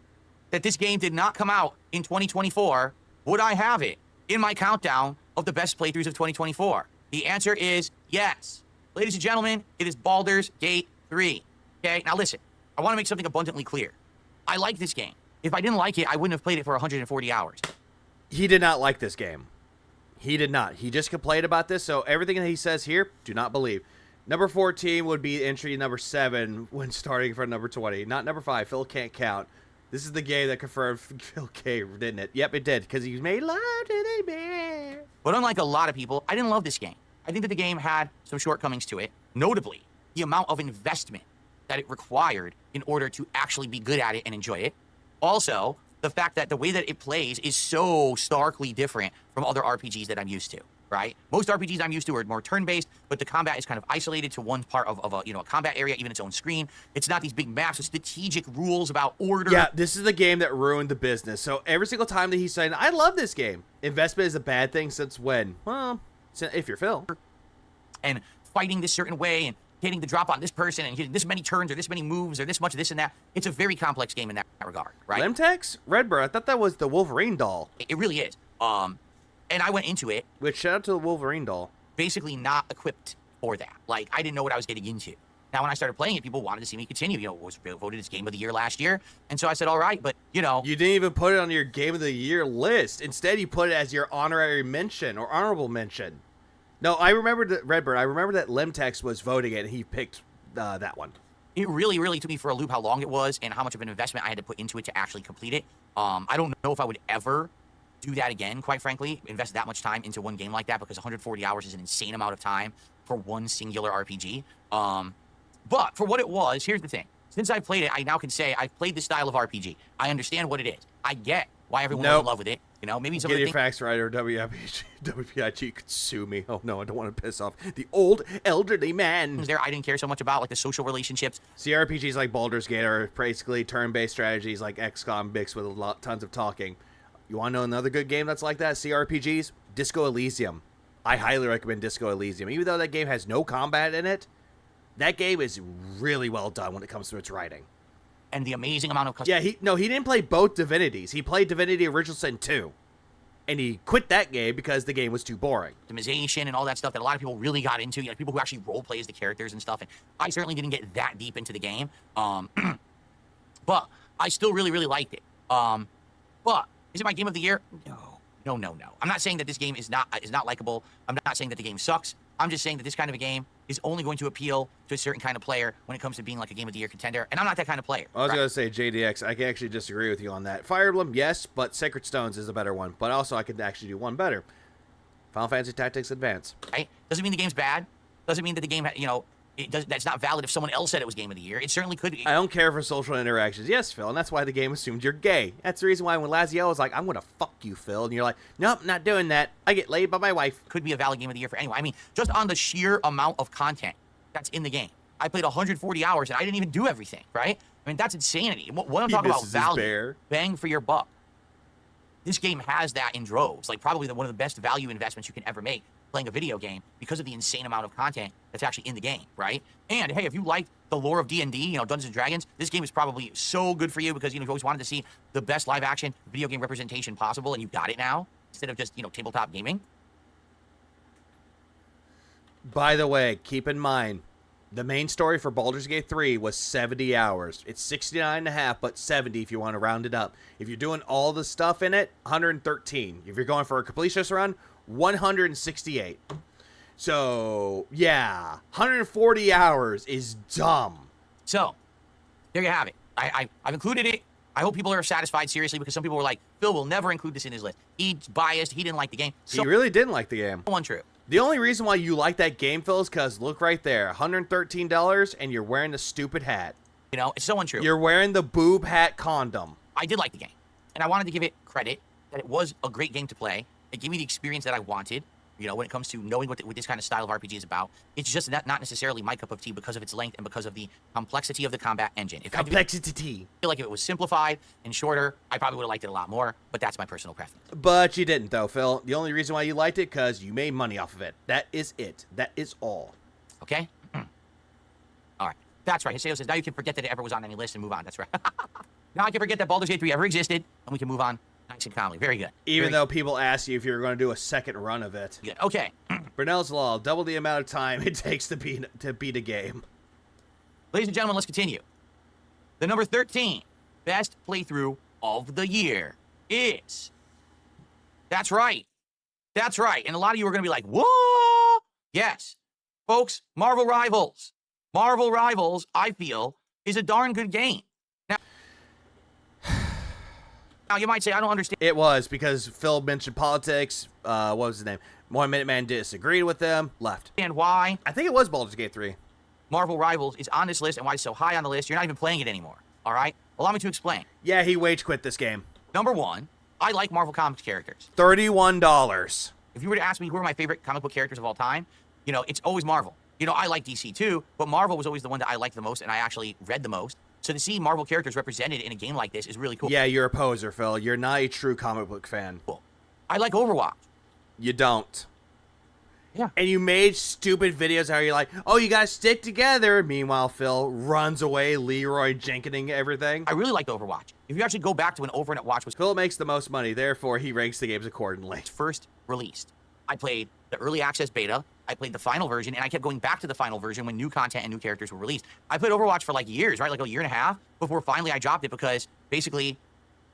that this game did not come out in 2024, would I have it in my countdown of the best playthroughs of 2024? The answer is yes. Ladies and gentlemen, it is Baldur's Gate 3. Okay, now listen, I want to make something abundantly clear. I like this game. If I didn't like it, I wouldn't have played it for 140 hours. He did not like this game. He did not. He just complained about this, so everything that he says here, do not believe. Number 14 would be entry number 7 when starting for number 20. Not number 5. Phil can't count. This is the game that confirmed Phil K, didn't it? Yep, it did, because he made love to the bear. But unlike a lot of people, I didn't love this game. I think that the game had some shortcomings to it. Notably, the amount of investment that it required in order to actually be good at it and enjoy it. Also, the fact that the way that it plays is so starkly different from other RPGs that I'm used to, right? Most RPGs I'm used to are more turn-based, but the combat is kind of isolated to one part of a combat area, even its own screen. It's not these big maps with strategic rules about order. Yeah, this is the game that ruined the business. So every single time that he's saying, I love this game. Investment is a bad thing since when? Well, if you're Phil. And fighting this certain way and hitting the drop on this person and hitting this many turns or this many moves or this much of this and that. It's a very complex game in that regard, right? Lemtex? Redbird, I thought that was the Wolverine doll. It really is. And I went into it. Which, shout out to the Wolverine doll. Basically not equipped for that. Like, I didn't know what I was getting into. Now, when I started playing it, people wanted to see me continue. You know, it was voted as Game of the Year last year. And so I said, all right, but, you know. You didn't even put it on your Game of the Year list. Instead, you put it as your honorary mention or honorable mention. No, I remember that Redbird. I remember that Limtex was voting it, and he picked that one. It really, really took me for a loop how long it was and how much of an investment I had to put into it to actually complete it. I don't know if I would ever do that again, quite frankly, invest that much time into one game like that, because 140 hours is an insane amount of time for one singular RPG. But for what it was, here's the thing. Since I've played it, I now can say I've played this style of RPG. I understand what it is. I get why everyone's in love with it. You know, maybe some Get of the your things... facts right, or WPIG could sue me. Oh no, I don't want to piss off the old elderly man. There, I didn't care so much about, like the social relationships. CRPGs like Baldur's Gate are basically turn-based strategies like XCOM mixed with tons of talking. You want to know another good game that's like that? CRPGs? Disco Elysium. I highly recommend Disco Elysium. Even though that game has no combat in it, that game is really well done when it comes to its writing. And the amazing amount of... Yeah, he didn't play both Divinities. He played Divinity Original Sin 2. And he quit that game because the game was too boring. Optimization and all that stuff that a lot of people really got into. You know, people who actually role play as the characters and stuff. And I certainly didn't get that deep into the game. But I still really, really liked it. But is it my game of the year? No. I'm not saying that this game is not likable. I'm not saying that the game sucks. I'm just saying that this kind of a game is only going to appeal to a certain kind of player when it comes to being like a game of the year contender. And I'm not that kind of player. I was going to say, JDX, I can actually disagree with you on that. Fire Emblem, yes, but Sacred Stones is a better one. But also, I could actually do one better. Final Fantasy Tactics Advance. Right? Doesn't mean the game's bad. Doesn't mean that the game, that's not valid if someone else said it was game of the year. It certainly could be. I don't care for social interactions. Yes, Phil, and that's why the game assumed you're gay. That's the reason why when Laziel was like, I'm going to fuck you, Phil, and you're like, nope, not doing that. I get laid by my wife. Could be a valid game of the year for anyone. I mean, just on the sheer amount of content that's in the game. I played 140 hours, and I didn't even do everything, right? I mean, that's insanity. What I'm talking about, value, bang for your buck. This game has that in droves. Like, probably one of the best value investments you can ever make playing a video game because of the insane amount of content that's actually in the game, right? And hey, if you like the lore of D&D, Dungeons and Dragons, this game is probably so good for you because you've always wanted to see the best live action video game representation possible, and you got it now instead of just tabletop gaming. By the way, keep in mind, the main story for Baldur's Gate 3 was 70 hours. It's 69 and a half, but 70 if you want to round it up. If you're doing all the stuff in it, 113. If you're going for a completionist run, 168. So, yeah, 140 hours is dumb. So, there you have it. I've included it. I hope people are satisfied, seriously, because some people were like, Phil will never include this in his list. He's biased. He didn't like the game. So, he really didn't like the game. Untrue. The only reason why you like that game, Phil, is because look right there, $113, and you're wearing the stupid hat. It's so untrue. You're wearing the boob hat condom. I did like the game, and I wanted to give it credit that it was a great game to play. It gave me the experience that I wanted, when it comes to knowing what this kind of style of RPG is about. It's just not necessarily my cup of tea because of its length and because of the complexity of the combat engine. If complexity. I feel like if it was simplified and shorter, I probably would have liked it a lot more, but that's my personal preference. But you didn't, though, Phil. The only reason why you liked it, because you made money off of it. That is it. That is all. Okay? All right. That's right. Hiseo says, now you can forget that it ever was on any list and move on. That's right. Now I can forget that Baldur's Gate 3 ever existed, and we can move on. Nice and calmly. Very good. Even though people ask you if you're going to do a second run of it. Yeah. Okay. Brunel's Law, double the amount of time it takes to beat a game. Ladies and gentlemen, let's continue. The number 13 best playthrough of the year is... That's right. That's right. And a lot of you are going to be like, what? Yes. Folks, Marvel Rivals. Marvel Rivals, I feel, is a darn good game. Now, you might say, I don't understand. It was, because Phil mentioned politics. What was his name? One Minuteman disagreed with them, left. And why? I think it was Baldur's Gate 3. Marvel Rivals is on this list, and why it's so high on the list. You're not even playing it anymore, all right? Allow me to explain. Yeah, he wage quit this game. Number one, I like Marvel Comics characters. $31. If you were to ask me who are my favorite comic book characters of all time, it's always Marvel. I like DC too, but Marvel was always the one that I liked the most and I actually read the most. So to see Marvel characters represented in a game like this is really cool. Yeah, you're a poser, Phil. You're not a true comic book fan. Cool. I like Overwatch. You don't. Yeah. And you made stupid videos how you're like, oh, you guys stick together. Meanwhile, Phil runs away, Leroy Jenkining everything. I really liked Overwatch. If you actually go back to when Overwatch was... Phil makes the most money, therefore he ranks the games accordingly. First released. I played the early access beta, I played the final version, and I kept going back to the final version when new content and new characters were released. I played Overwatch for like years, right? Like a year and a half before finally I dropped it because basically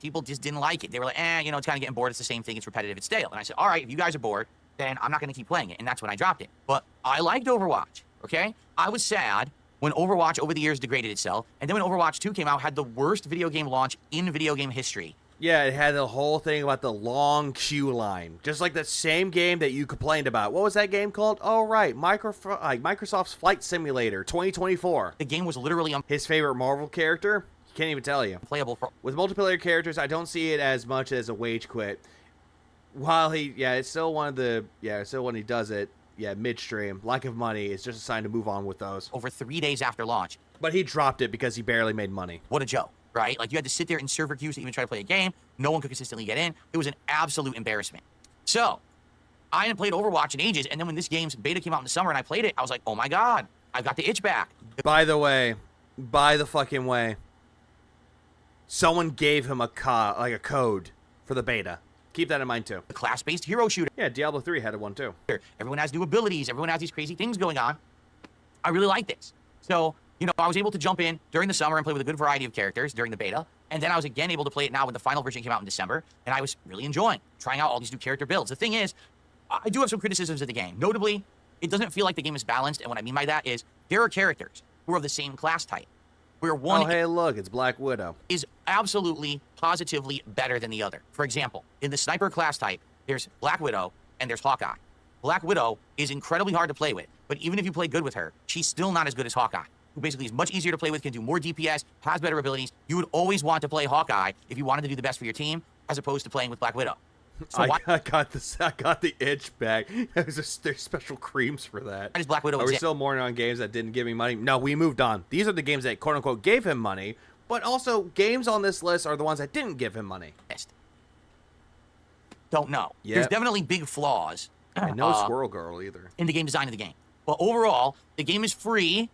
people just didn't like it. They were like, it's kind of getting bored. It's the same thing. It's repetitive. It's stale. And I said, all right, if you guys are bored, then I'm not going to keep playing it, and that's when I dropped it. But I liked Overwatch, okay? I was sad when Overwatch over the years degraded itself, and then when Overwatch 2 came out, had the worst video game launch in video game history. Yeah, it had the whole thing about the long queue line. Just like the same game that you complained about. What was that game called? Oh, right. Microsoft's Flight Simulator 2024. The game was literally his favorite Marvel character? Can't even tell you. Playable for with multiplayer characters, I don't see it as much as a wage quit. While it's still one of the, still when he does it, midstream. Lack of money is just a sign to move on with those. Over 3 days after launch. But he dropped it because he barely made money. What a joke, right? Like, you had to sit there in server queues to even try to play a game. No one could consistently get in. It was an absolute embarrassment. So, I hadn't played Overwatch in ages, and then when this game's beta came out in the summer and I played it, I was like, oh my god, I got the itch back. By the fucking way, someone gave him a code for the beta. Keep that in mind, too. The class-based hero shooter. Yeah, Diablo 3 had one, too. Everyone has new abilities. Everyone has these crazy things going on. I really like this. So, I was able to jump in during the summer and play with a good variety of characters during the beta. And then I was again able to play it now when the final version came out in December. And I was really enjoying trying out all these new character builds. The thing is, I do have some criticisms of the game. Notably, it doesn't feel like the game is balanced. And what I mean by that is there are characters who are of the same class type. Where one oh, hey, look, it's Black Widow. Is absolutely, positively better than the other. For example, in the sniper class type, there's Black Widow and there's Hawkeye. Black Widow is incredibly hard to play with, but even if you play good with her, she's still not as good as Hawkeye, who basically is much easier to play with, can do more DPS, has better abilities. You would always want to play Hawkeye if you wanted to do the best for your team, as opposed to playing with Black Widow. So I got the itch back. There's special creams for that. Why does Black Widow Are we still mourning on games that didn't give me money? No, we moved on. These are the games that quote unquote gave him money, but also games on this list are the ones that didn't give him money. Don't know. Yep. There's definitely big flaws. And no Squirrel Girl either. In the game design of the game. But overall, the game is free.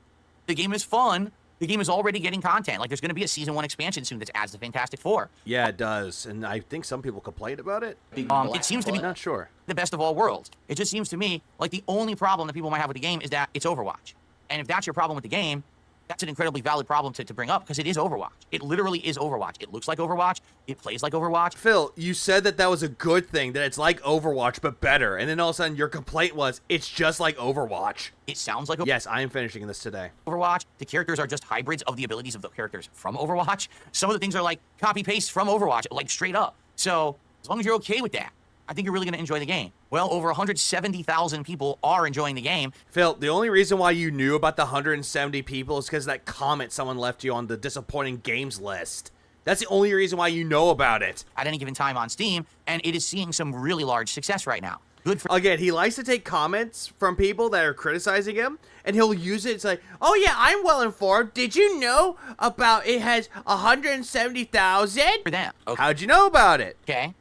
The game is fun. The game is already getting content. Like, there's going to be a Season 1 expansion soon that adds the Fantastic Four. Yeah, it does. And I think some people complained about it. It seems to be not sure. The best of all worlds. It just seems to me like the only problem that people might have with the game is that it's Overwatch. And if that's your problem with the game, that's an incredibly valid problem to bring up because it is Overwatch. It literally is Overwatch. It looks like Overwatch. It plays like Overwatch. Phil, you said that was a good thing, that it's like Overwatch but better. And then all of a sudden your complaint was, it's just like Overwatch. It sounds like Yes, I am finishing this today. Overwatch. The characters are just hybrids of the abilities of the characters from Overwatch. Some of the things are like copy-paste from Overwatch, like straight up. So as long as you're okay with that, I think you're really going to enjoy the game. Well, over 170,000 people are enjoying the game. Phil, the only reason why you knew about the 170 people is because that comment someone left you on the disappointing games list. That's the only reason why you know about it. At any given time on Steam, and it is seeing some really large success right now. Good for Again, he likes to take comments from people that are criticizing him, and he'll use it. It's like, oh yeah, I'm well informed. Did you know about it has 170,000? For them. Okay. How'd you know about it? Okay.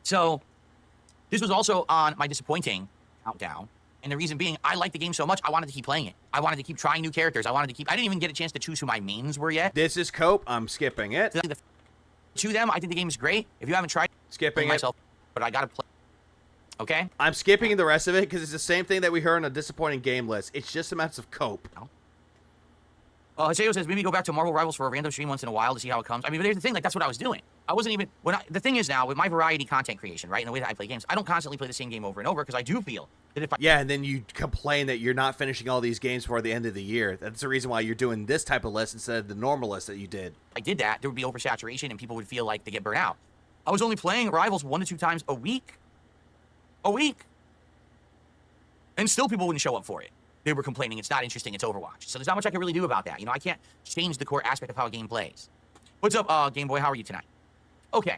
So, this was also on my disappointing countdown. And the reason being, I like the game so much, I wanted to keep playing it. I wanted to keep trying new characters. I didn't even get a chance to choose who my mains were yet. This is Cope. I'm skipping it. To them, I think the game is great. If you haven't tried skipping myself, but I gotta play. Okay? I'm skipping the rest of it because it's the same thing that we heard on a disappointing game list. It's just amounts of Cope. Haseo says, maybe go back to Marvel Rivals for a random stream once in a while to see how it comes. I mean, but here's the thing, like, that's what I was doing. I wasn't even, the thing is now, with my variety content creation, right, and the way that I play games, I don't constantly play the same game over and over, because I do feel that if I... Yeah, and then you complain that you're not finishing all these games before the end of the year. That's the reason why you're doing this type of list instead of the normal list that you did. If I did that, there would be oversaturation, and people would feel like they get burnt out. I was only playing Rivals 1 to 2 times a week. A week. And still people wouldn't show up for it. They were complaining it's not interesting, it's Overwatch. So there's not much I can really do about that. You know, I can't change the core aspect of how a game plays. What's up, Game Boy? How are you tonight? Okay,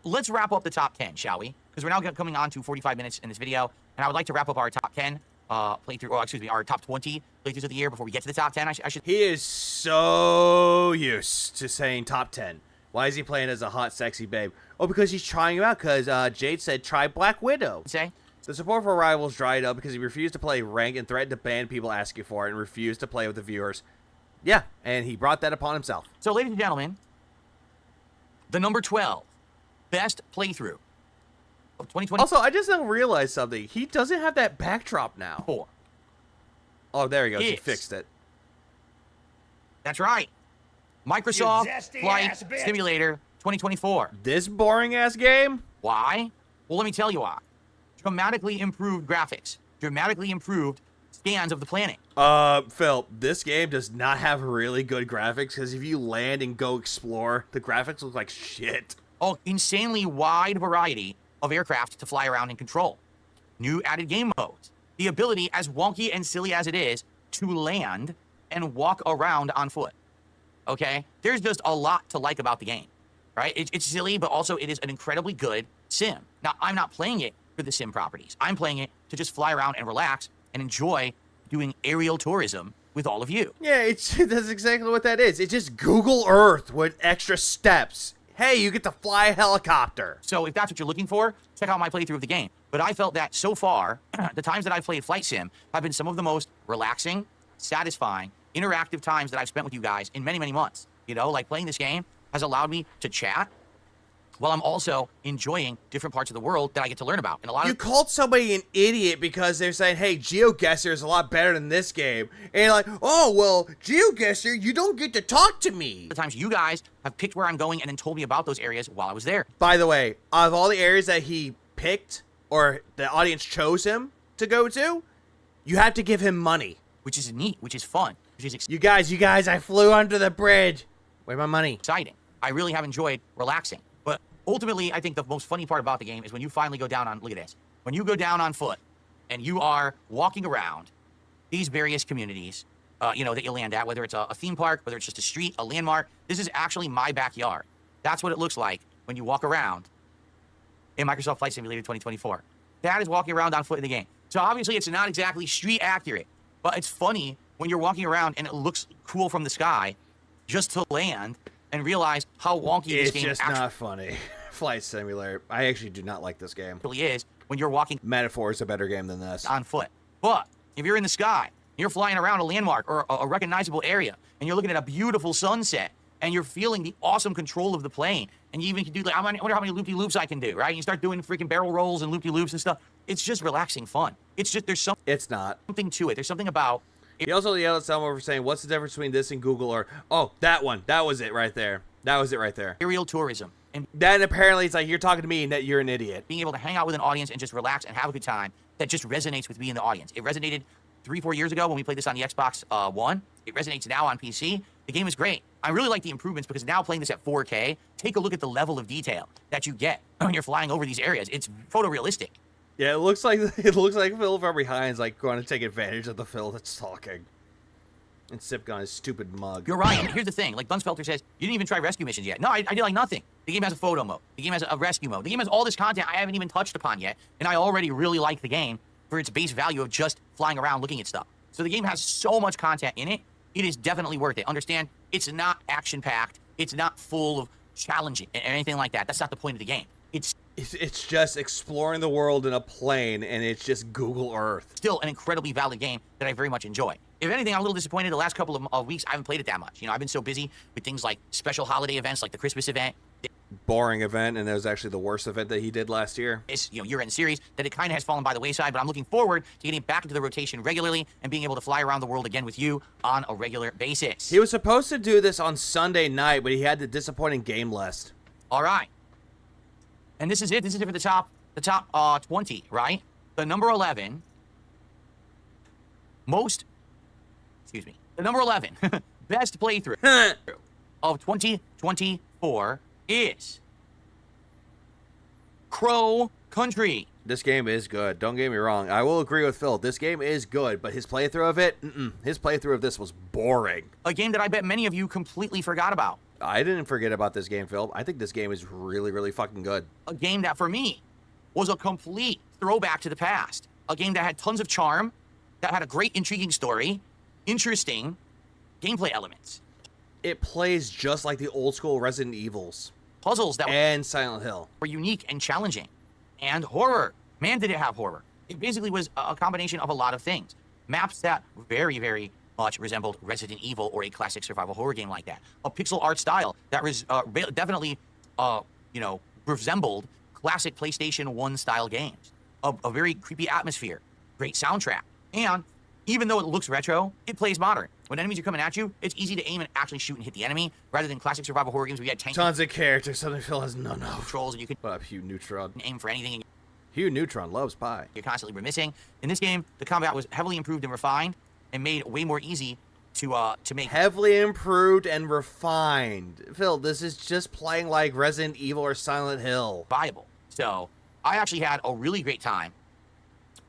let's wrap up the top 10, shall we? Because we're now coming on to 45 minutes in this video, and I would like to wrap up our top 10 playthrough, or excuse me, our top 20 playthroughs of the year before we get to the top 10. I should. He is so used to saying top 10. Why is he playing as a hot, sexy babe? Oh, because he's trying him out, because Jade said try Black Widow. Say? The support for Rivals dried up because he refused to play rank and threatened to ban people asking for it and refused to play with the viewers. Yeah, and he brought that upon himself. So, ladies and gentlemen, the number 12 best playthrough of 2020. Also, I just now realized something. He doesn't have that backdrop now. 4. Oh, there he goes. He fixed it. That's right. Microsoft Flight Simulator 2024. This boring-ass game? Why? Well, let me tell you why. Dramatically improved graphics, dramatically improved scans of the planet. Phil, this game does not have really good graphics because if you land and go explore, the graphics look like shit. Oh, insanely wide variety of aircraft to fly around and control. New added game modes. The ability, as wonky and silly as it is, to land and walk around on foot. Okay? There's just a lot to like about the game, right? It's silly, but also it is an incredibly good sim. Now, I'm not playing it for the sim properties. I'm playing it to just fly around and relax and enjoy doing aerial tourism with all of you. Yeah, that's exactly what that is. It's just Google Earth with extra steps. Hey, you get to fly a helicopter. So if that's what you're looking for, check out my playthrough of the game. But I felt that so far, the times that I've played Flight Sim have been some of the most relaxing, satisfying, interactive times that I've spent with you guys in many, many months. You know, like playing this game has allowed me to chat while I'm also enjoying different parts of the world that I get to learn about. And a lot You called somebody an idiot because they're saying, hey, GeoGuessr is a lot better than this game. And you're like, oh, well, GeoGuessr, you don't get to talk to me. The times you guys have picked where I'm going and then told me about those areas while I was there. By the way, of all the areas that he picked or the audience chose him to go to, you have to give him money. Which is neat, which is fun, which is You guys, I flew under the bridge. Where's my money? Exciting. I really have enjoyed relaxing. But ultimately, I think the most funny part about the game is when you finally go down on, look at this, when you go down on foot and you are walking around these various communities, you know, that you land at, whether it's a theme park, whether it's just a street, a landmark. This is actually my backyard. That's what it looks like when you walk around in Microsoft Flight Simulator 2024. That is walking around on foot in the game. So obviously it's not exactly street accurate, but it's funny when you're walking around and it looks cool from the sky just to land and realize how wonky this game It's just not funny. Flight Simulator. I actually do not like this game. Actually is when you're walking. Metaphor is a better game than this. On foot. But if you're in the sky, you're flying around a landmark or a recognizable area, and you're looking at a beautiful sunset, and you're feeling the awesome control of the plane, and you even can do, like, I wonder how many loop-de-loops I can do, right? And you start doing freaking barrel rolls and loop-de-loops and stuff. It's just relaxing fun. It's just, there's something. It's not. Something to it. There's something about. He also yelled at someone for saying, what's the difference between this and Google or, oh, that one. That was it right there. That was it right there. Aerial tourism. And then apparently it's like, you're talking to me and that you're an idiot. Being able to hang out with an audience and just relax and have a good time that just resonates with me and the audience. It resonated 3-4 years ago when we played this on the Xbox One. It resonates now on PC. The game is great. I really like the improvements because now playing this at 4K, take a look at the level of detail that you get when you're flying over these areas. It's photorealistic. Yeah, it looks like Phil from behind's like going to take advantage of the Phil that's talking. And sipping on his stupid mug. You're right. Here's the thing. Like Dunsfelter says, you didn't even try rescue missions yet. No, I did like nothing. The game has a photo mode. The game has a rescue mode. The game has all this content I haven't even touched upon yet. And I already really like the game for its base value of just flying around looking at stuff. So the game has so much content in it. It is definitely worth it. Understand, it's not action-packed. It's not full of challenging and anything like that. That's not the point of the game. It's just exploring the world in a plane, and it's just Google Earth. Still an incredibly valid game that I very much enjoy. If anything, I'm a little disappointed the last couple of weeks. I haven't played it that much. You know, I've been so busy with things like special holiday events, like the Christmas event. Boring event, and it was actually the worst event that he did last year. It's, you know, year-end series, that it kind of has fallen by the wayside, but I'm looking forward to getting back into the rotation regularly and being able to fly around the world again with you on a regular basis. He was supposed to do this on Sunday night, but he had the disappointing game list. All right. And this is it. This is it for the top 20, right? The number 11 the number 11 best playthrough of 2024 is Crow Country. This game is good. Don't get me wrong. I will agree with Phil. This game is good, but his playthrough of it, his playthrough of this was boring. A game that I bet many of you completely forgot about. I didn't forget about this game, Phil. I think this game is really, really fucking good. A game that, for me, was a complete throwback to the past. A game that had tons of charm, that had a great, intriguing story, interesting gameplay elements. It plays just like the old school Resident Evils. Puzzles that and Silent Hill were unique and challenging. And horror. Man, did it have horror. It basically was a combination of a lot of things. Maps that very, very much resembled Resident Evil or a classic survival horror game like that. A pixel art style that was definitely, you know, resembled classic PlayStation 1 style games. A very creepy atmosphere. Great soundtrack. And even though it looks retro, it plays modern. When enemies are coming at you, it's easy to aim and actually shoot and hit the enemy, rather than classic survival horror games where you had tanks. Tons of characters. Something Phil has no controls, and you could you neutron. Aim for anything. Hugh Neutron loves pie. You're constantly remissing. In this game, the combat was heavily improved and refined and made way more easy to make. Heavily improved and refined. Phil, this is just playing like Resident Evil or Silent Hill. Viable. So, I actually had a really great time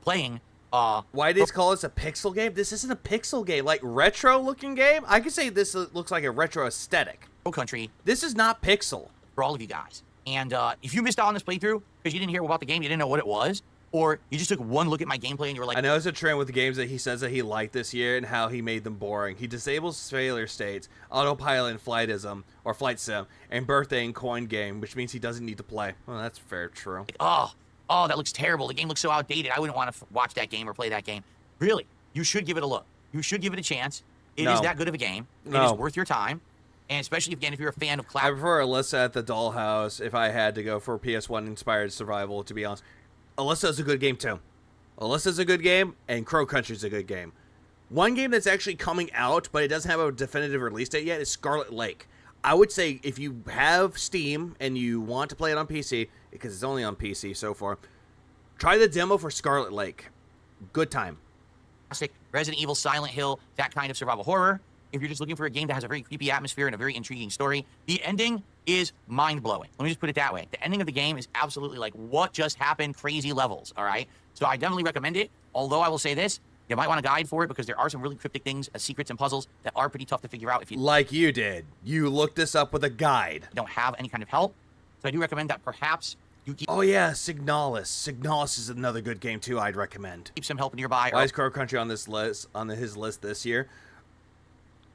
playing. Why do they call this a pixel game? This isn't a pixel game. Like, retro-looking game? I could say this looks like a retro aesthetic. Country. This is not pixel. For all of you guys. And if you missed out on this playthrough because you didn't hear about the game, you didn't know what it was, or you just took one look at my gameplay and you were like... I know it's a trend with the games that he says that he liked this year and how he made them boring. He disables failure states, autopilot and flightism, or flight sim, and birthday and coin game, which means he doesn't need to play. Well, that's fair, true. Oh, that looks terrible. The game looks so outdated. I wouldn't want to watch that game or play that game. Really, you should give it a look. You should give it a chance. It is that good of a game. It is worth your time. And especially, again, if you're a fan of I prefer Alyssa at the Dollhouse if I had to go for PS1-inspired survival, to be honest. Alyssa's a good game, too. Alyssa's a good game, and Crow Country's a good game. One game that's actually coming out, but it doesn't have a definitive release date yet, is Scarlet Lake. I would say if you have Steam and you want to play it on PC, because it's only on PC so far, try the demo for Scarlet Lake. Good time. Classic Resident Evil, Silent Hill, that kind of survival horror. If you're just looking for a game that has a very creepy atmosphere and a very intriguing story, the ending is mind-blowing. Let me just put it that way. The ending of the game is absolutely like, what just happened? Crazy levels, all right? So I definitely recommend it, although I will say this, you might want a guide for it because there are some really cryptic things, secrets and puzzles that are pretty tough to figure out if you... Like you did. You looked this up with a guide. Don't have any kind of help. So I do recommend that perhaps you keep... Oh yeah, Signalis. Signalis is another good game too I'd recommend. Keep some help nearby. Why is Crow Country on this list, on his list this year?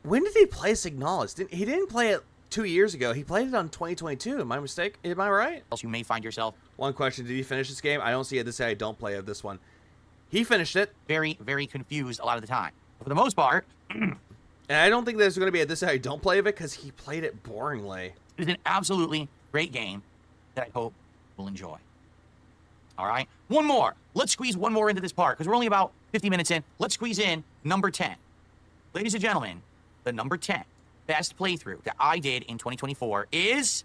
When did he play Signalis? He didn't play it 2 years ago. He played it on 2022. Am I mistaken? Am I right? Else you may find yourself. One question: did he finish this game? I don't see it. This say I don't play of this one. He finished it. Very, very confused a lot of the time. For the most part. And I don't think there's going to be a this say I don't play of it because he played it boringly. It is an absolutely great game that I hope you'll enjoy. All right? One more. Let's squeeze one more into this part because we're only about 50 minutes in. Let's squeeze in number 10. Ladies and gentlemen, the number 10 best playthrough that I did in 2024 is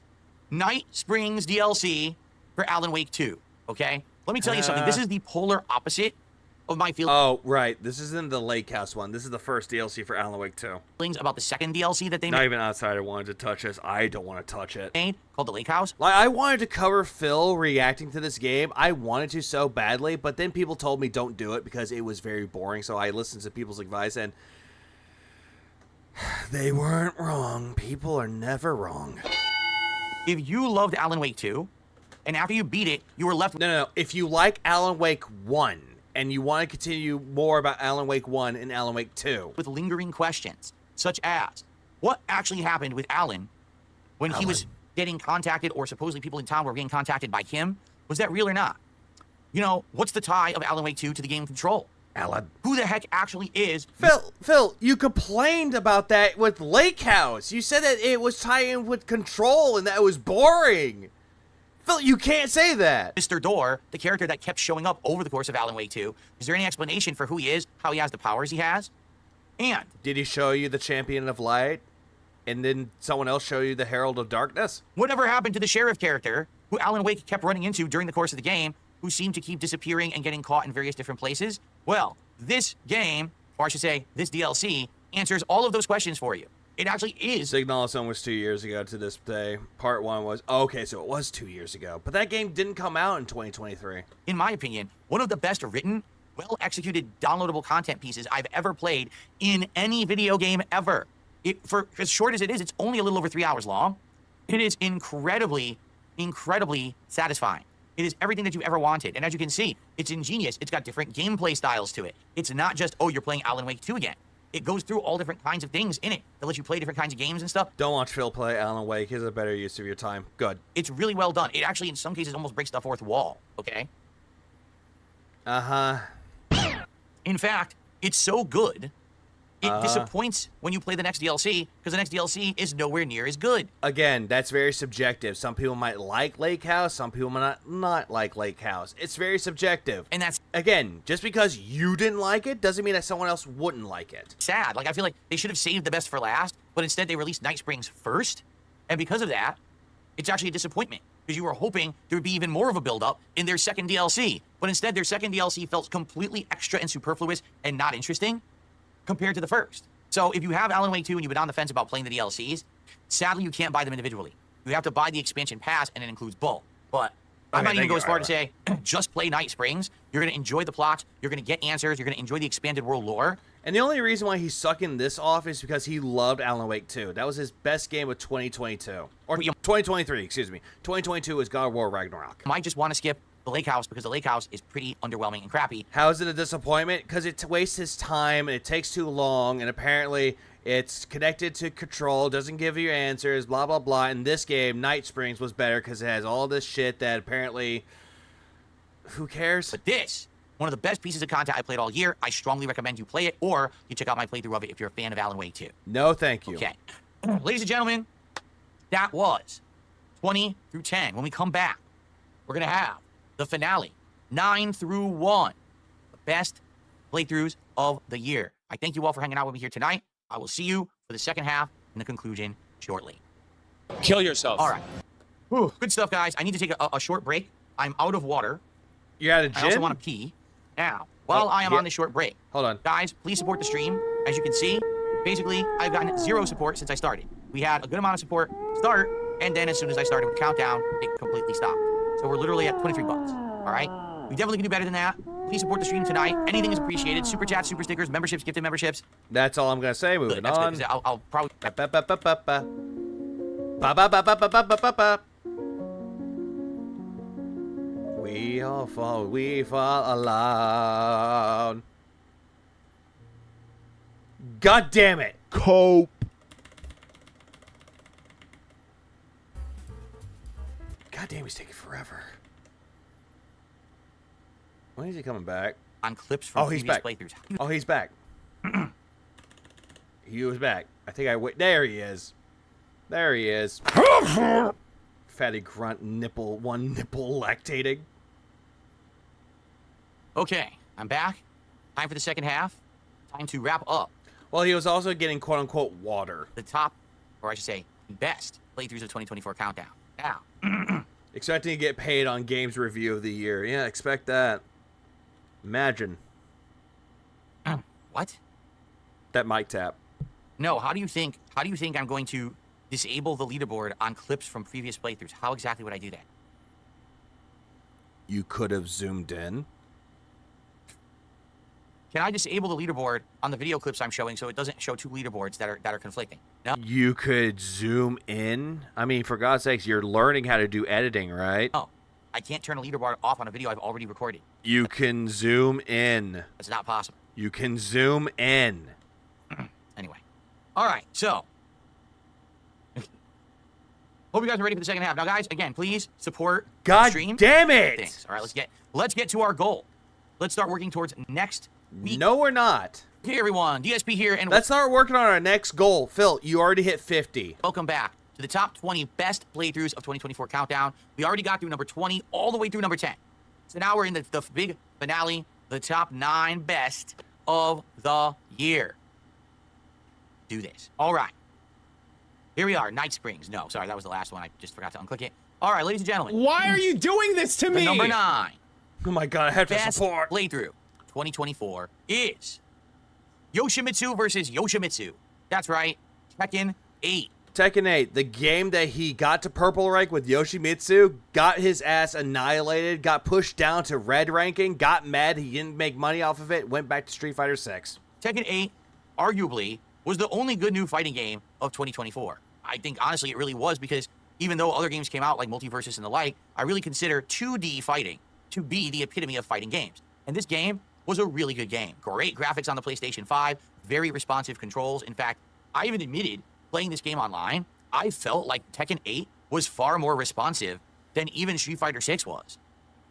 Night Springs DLC for Alan Wake 2, okay? Let me tell you something. This is the polar opposite of my feelings. Oh, right. This isn't the Lake House one. This is the first DLC for Alan Wake 2. About the second DLC that they made. Not even Outsider wanted to touch this. I don't want to touch it. Called the Lake House. Like, I wanted to cover Phil reacting to this game. I wanted to so badly, but then people told me don't do it because it was very boring, so I listened to people's advice, and they weren't wrong. People are never wrong. If you loved Alan Wake 2, and after you beat it, you were left... No. If you like Alan Wake 1, and you want to continue more about Alan Wake 1 and Alan Wake 2... with lingering questions, such as, what actually happened with Alan when he was getting contacted, or supposedly people in town were getting contacted by him? Was that real or not? You know, what's the tie of Alan Wake 2 to the game Control? Alan. Who the heck actually is... Phil, you complained about that with Lake House. You said that it was tying with Control and that it was boring. Phil, you can't say that. Mr. Door, the character that kept showing up over the course of Alan Wake 2, is there any explanation for who he is, how he has the powers he has? And... did he show you the Champion of Light? And then someone else show you the Herald of Darkness? Whatever happened to the sheriff character, who Alan Wake kept running into during the course of the game, who seemed to keep disappearing and getting caught in various different places? Well, this game, or I should say, this DLC, answers all of those questions for you. It actually is. Signalis almost 2 years ago to this day. Part 1 was... okay, so it was 2 years ago. But that game didn't come out in 2023. In my opinion, one of the best written, well-executed, downloadable content pieces I've ever played in any video game ever. For as short as it is, it's only a little over 3 hours long. It is incredibly, incredibly satisfying. It is everything that you ever wanted. And as you can see, it's ingenious. It's got different gameplay styles to it. It's not just, oh, you're playing Alan Wake 2 again. It goes through all different kinds of things in it that let you play different kinds of games and stuff. Don't watch Phil play Alan Wake. He's a better use of your time. Good. It's really well done. It actually, in some cases, almost breaks the fourth wall, okay? Uh-huh. In fact, it's so good, it disappoints when you play the next DLC, because the next DLC is nowhere near as good. Again, that's very subjective. Some people might like Lake House, some people might not like Lake House. It's very subjective. And that's... again, just because you didn't like it doesn't mean that someone else wouldn't like it. Sad. Like, I feel like they should have saved the best for last, but instead they released Night Springs first, and because of that, it's actually a disappointment. because you were hoping there would be even more of a build-up in their second DLC. But instead, their second DLC felt completely extra and superfluous and not interesting compared to the first. So if you have Alan Wake 2 and you've been on the fence about playing the DLCs, sadly, you can't buy them individually. You have to buy the expansion pass, and it includes both. But I might even go as far to say, just play Night Springs. You're going to enjoy the plot. You're going to get answers. You're going to enjoy the expanded world lore. And the only reason why he's sucking this off is because he loved Alan Wake 2. That was his best game of 2022. Or 2023, excuse me. 2022 is God of War Ragnarok. Might just want to skip the Lake House because the Lake House is pretty underwhelming and crappy. How is it a disappointment? Because it wastes his time and it takes too long, and apparently it's connected to control, doesn't give you answers, blah, blah, blah. In this game, Night Springs was better because it has all this shit that apparently... Who cares? But this, one of the best pieces of content I played all year, I strongly recommend you play it, or you check out my playthrough of it if you're a fan of Alan Wake 2. No, thank you. Okay. Ladies and gentlemen, that was 20 through 10. When we come back, we're going to have the finale, 9 through 1. The best playthroughs of the year. I thank you all for hanging out with me here tonight. I will see you for the second half and the conclusion shortly. Kill yourself. All right. Whew, good stuff, guys. I need to take a short break. I'm out of water. You're at a gym? I also want to pee. Now, while I am on this short break, hold on. Guys, please support the stream. As you can see, basically, I've gotten 0 support since I started. We had a good amount of support start, and then as soon as I started with the countdown, it completely stopped. So we're literally at 23 bucks. All right? We definitely can do better than that. Please support the stream tonight. Anything is appreciated. Super chats, super stickers, memberships, gifted memberships. That's all I'm going to say. Moving on. Good. I'll probably... We fall alone. God damn it. Cope. God damn, he's taking forever. When is he coming back? On clips from he's previous back. playthroughs. Oh, he's back. He was back. I think I wait. There he is. There he is. Fatty grunt nipple, one nipple lactating. Okay, I'm back. Time for the second half. Time to wrap up. Well, he was also getting quote-unquote water. The top, or I should say, best playthroughs of 2024 countdown. Now. Expecting to get paid on Games Review of the Year. Yeah, expect that. Imagine. What? That mic tap. No, how do you think I'm going to disable the leaderboard on clips from previous playthroughs? How exactly would I do that? You could have zoomed in. Can I disable the leaderboard on the video clips I'm showing so it doesn't show 2 leaderboards that are conflicting? No. You could zoom in. I mean, for God's sakes, you're learning how to do editing, right? No, I can't turn a leaderboard off on a video I've already recorded. You can zoom in. That's not possible. You can zoom in. Anyway. All right, so. Hope you guys are ready for the second half. Now, guys, again, please support the stream. God damn it! Thanks. All right, let's get to our goal. Let's start working towards next week. No, we're not. Hey, everyone. DSP here. And let's start working on our next goal. Phil, you already hit 50. Welcome back to the top 20 best playthroughs of 2024 countdown. We already got through number 20 all the way through number 10. So now we're in the big finale, the top 9 best of the year. Do this. All right. Here we are, Night Springs. No, sorry, that was the last one. I just forgot to unclick it. All right, ladies and gentlemen. Why are you doing this to me? Number 9. Oh my God, I have to best support. Playthrough 2024 is Yoshimitsu versus Yoshimitsu. That's right, Tekken 8. Tekken 8, the game that he got to purple rank with Yoshimitsu, got his ass annihilated, got pushed down to red ranking, got mad he didn't make money off of it, went back to Street Fighter 6. Tekken 8, arguably, was the only good new fighting game of 2024. I think, honestly, it really was because even though other games came out like Multiversus and the like, I really consider 2D fighting to be the epitome of fighting games. And this game was a really good game. Great graphics on the PlayStation 5, very responsive controls. In fact, I even admitted, playing this game online, I felt like Tekken 8 was far more responsive than even Street Fighter 6 was.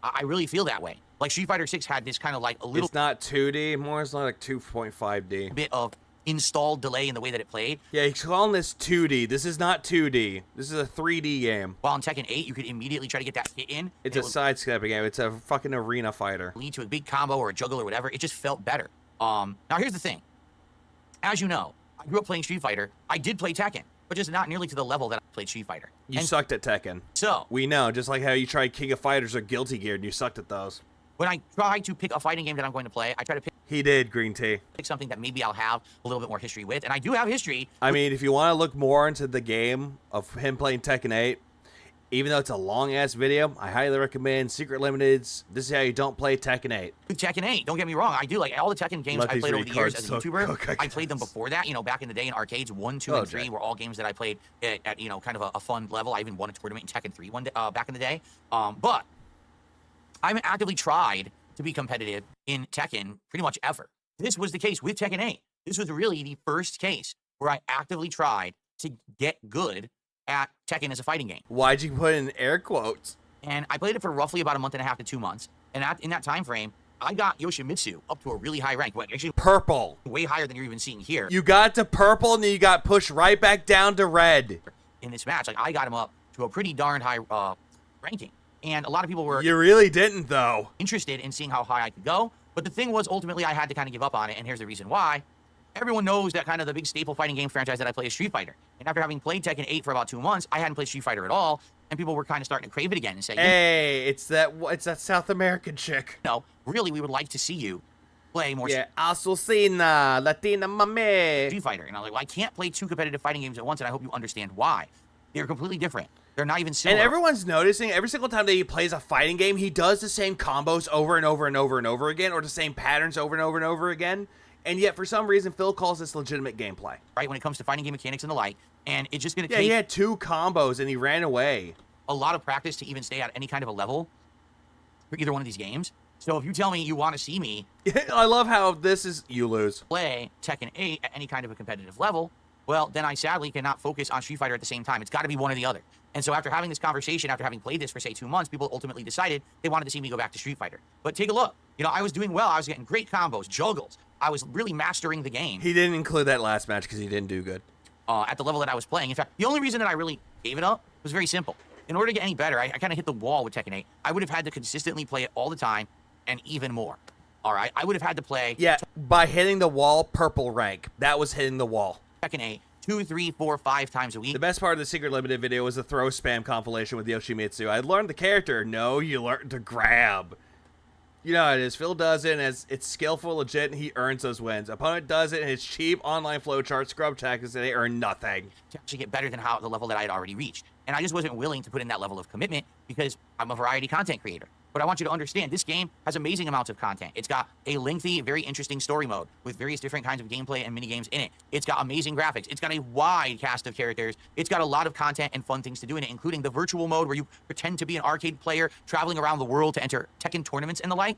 I really feel that way. Like, Street Fighter 6 had this kind of like a little... It's not 2D, more it's like 2.5D. Bit of installed delay in the way that it played. Yeah, he's calling this 2D. This is not 2D. This is a 3D game. While in Tekken 8, you could immediately try to get that hit in. It's a side-stepping game. It's a fucking arena fighter. Lead to a big combo or a juggle or whatever. It just felt better. Now, here's the thing. As you know, I grew up playing Street Fighter. I did play Tekken. but just not nearly to the level that I played Street Fighter. You sucked at Tekken. So we know, just like how you tried King of Fighters or Guilty Gear, and you sucked at those. When I try to pick a fighting game that I'm going to play, I try to pick. He did, Green Tea. Pick something that maybe I'll have a little bit more history with, and I do have history. I mean, if you want to look more into the game of him playing Tekken 8, even though it's a long-ass video, I highly recommend Secret Limited's This Is How You Don't Play Tekken 8. Tekken 8, don't get me wrong, I do. Like, all the Tekken games I played over the years as a YouTuber, I played them before that, you know, back in the day in arcades. 1, 2, and 3 were all games that I played at you know, kind of a fun level. I even won a tournament in Tekken 3 one day, back in the day. But I haven't actively tried to be competitive in Tekken pretty much ever. This was the case with Tekken 8. This was really the first case where I actively tried to get good at Tekken as a fighting game. Why'd you put in air quotes? And I played it for roughly about a month and a half to 2 months. And in that time frame, I got Yoshimitsu up to a really high rank. Actually, purple. Way higher than you're even seeing here. You got to purple, and then you got pushed right back down to red. In this match, like, I got him up to a pretty darn high ranking. And a lot of people were... You really didn't, though. ...interested in seeing how high I could go. But the thing was, ultimately, I had to kind of give up on it. And here's the reason why. Everyone knows that kind of the big staple fighting game franchise that I play is Street Fighter. And after having played Tekken 8 for about 2 months, I hadn't played Street Fighter at all. And people were kind of starting to crave it again and say, hey, it's that South American chick. No, really, we would like to see you play more. Yeah, Azucena, Latina mame. Street Fighter. And I was like, well, I can't play 2 competitive fighting games at once, and I hope you understand why. They're completely different. They're not even similar. And everyone's noticing every single time that he plays a fighting game, he does the same combos over and over and over and over again, or the same patterns over and over and over again. And yet, for some reason, Phil calls this legitimate gameplay. Right, when it comes to fighting game mechanics and the like. And it's just going to take... Yeah, he had 2 combos, and he ran away. A lot of practice to even stay at any kind of a level for either one of these games. So if you tell me you want to see me... I love how this is... You lose. ...play Tekken 8 at any kind of a competitive level, well, then I sadly cannot focus on Street Fighter at the same time. It's got to be one or the other. And so after having this conversation, after having played this for, say, 2 months, people ultimately decided they wanted to see me go back to Street Fighter. But take a look. You know, I was doing well. I was getting great combos, juggles. I was really mastering the game. He didn't include that last match because he didn't do good. At the level that I was playing. In fact, the only reason that I really gave it up was very simple. In order to get any better, I kind of hit the wall with Tekken 8. I would have had to consistently play it all the time and even more. All right? I would have had to play... Yeah, by hitting the wall, purple rank. That was hitting the wall. Tekken 8 2, 3, 4, 5 times a week. The best part of the Secret Limited video was the throw spam compilation with Yoshimitsu. I learned the character. No, you learned to grab. You know how it is. Phil does it, and it's skillful, legit, and he earns those wins. Opponent does it, and it's cheap online flowchart, scrub tactics, and they earn nothing. To actually get better than the level that I had already reached. And I just wasn't willing to put in that level of commitment because I'm a variety content creator. But I want you to understand, this game has amazing amounts of content. It's got a lengthy, very interesting story mode with various different kinds of gameplay and minigames in it. It's got amazing graphics. It's got a wide cast of characters. It's got a lot of content and fun things to do in it, including the virtual mode where you pretend to be an arcade player traveling around the world to enter Tekken tournaments and the like.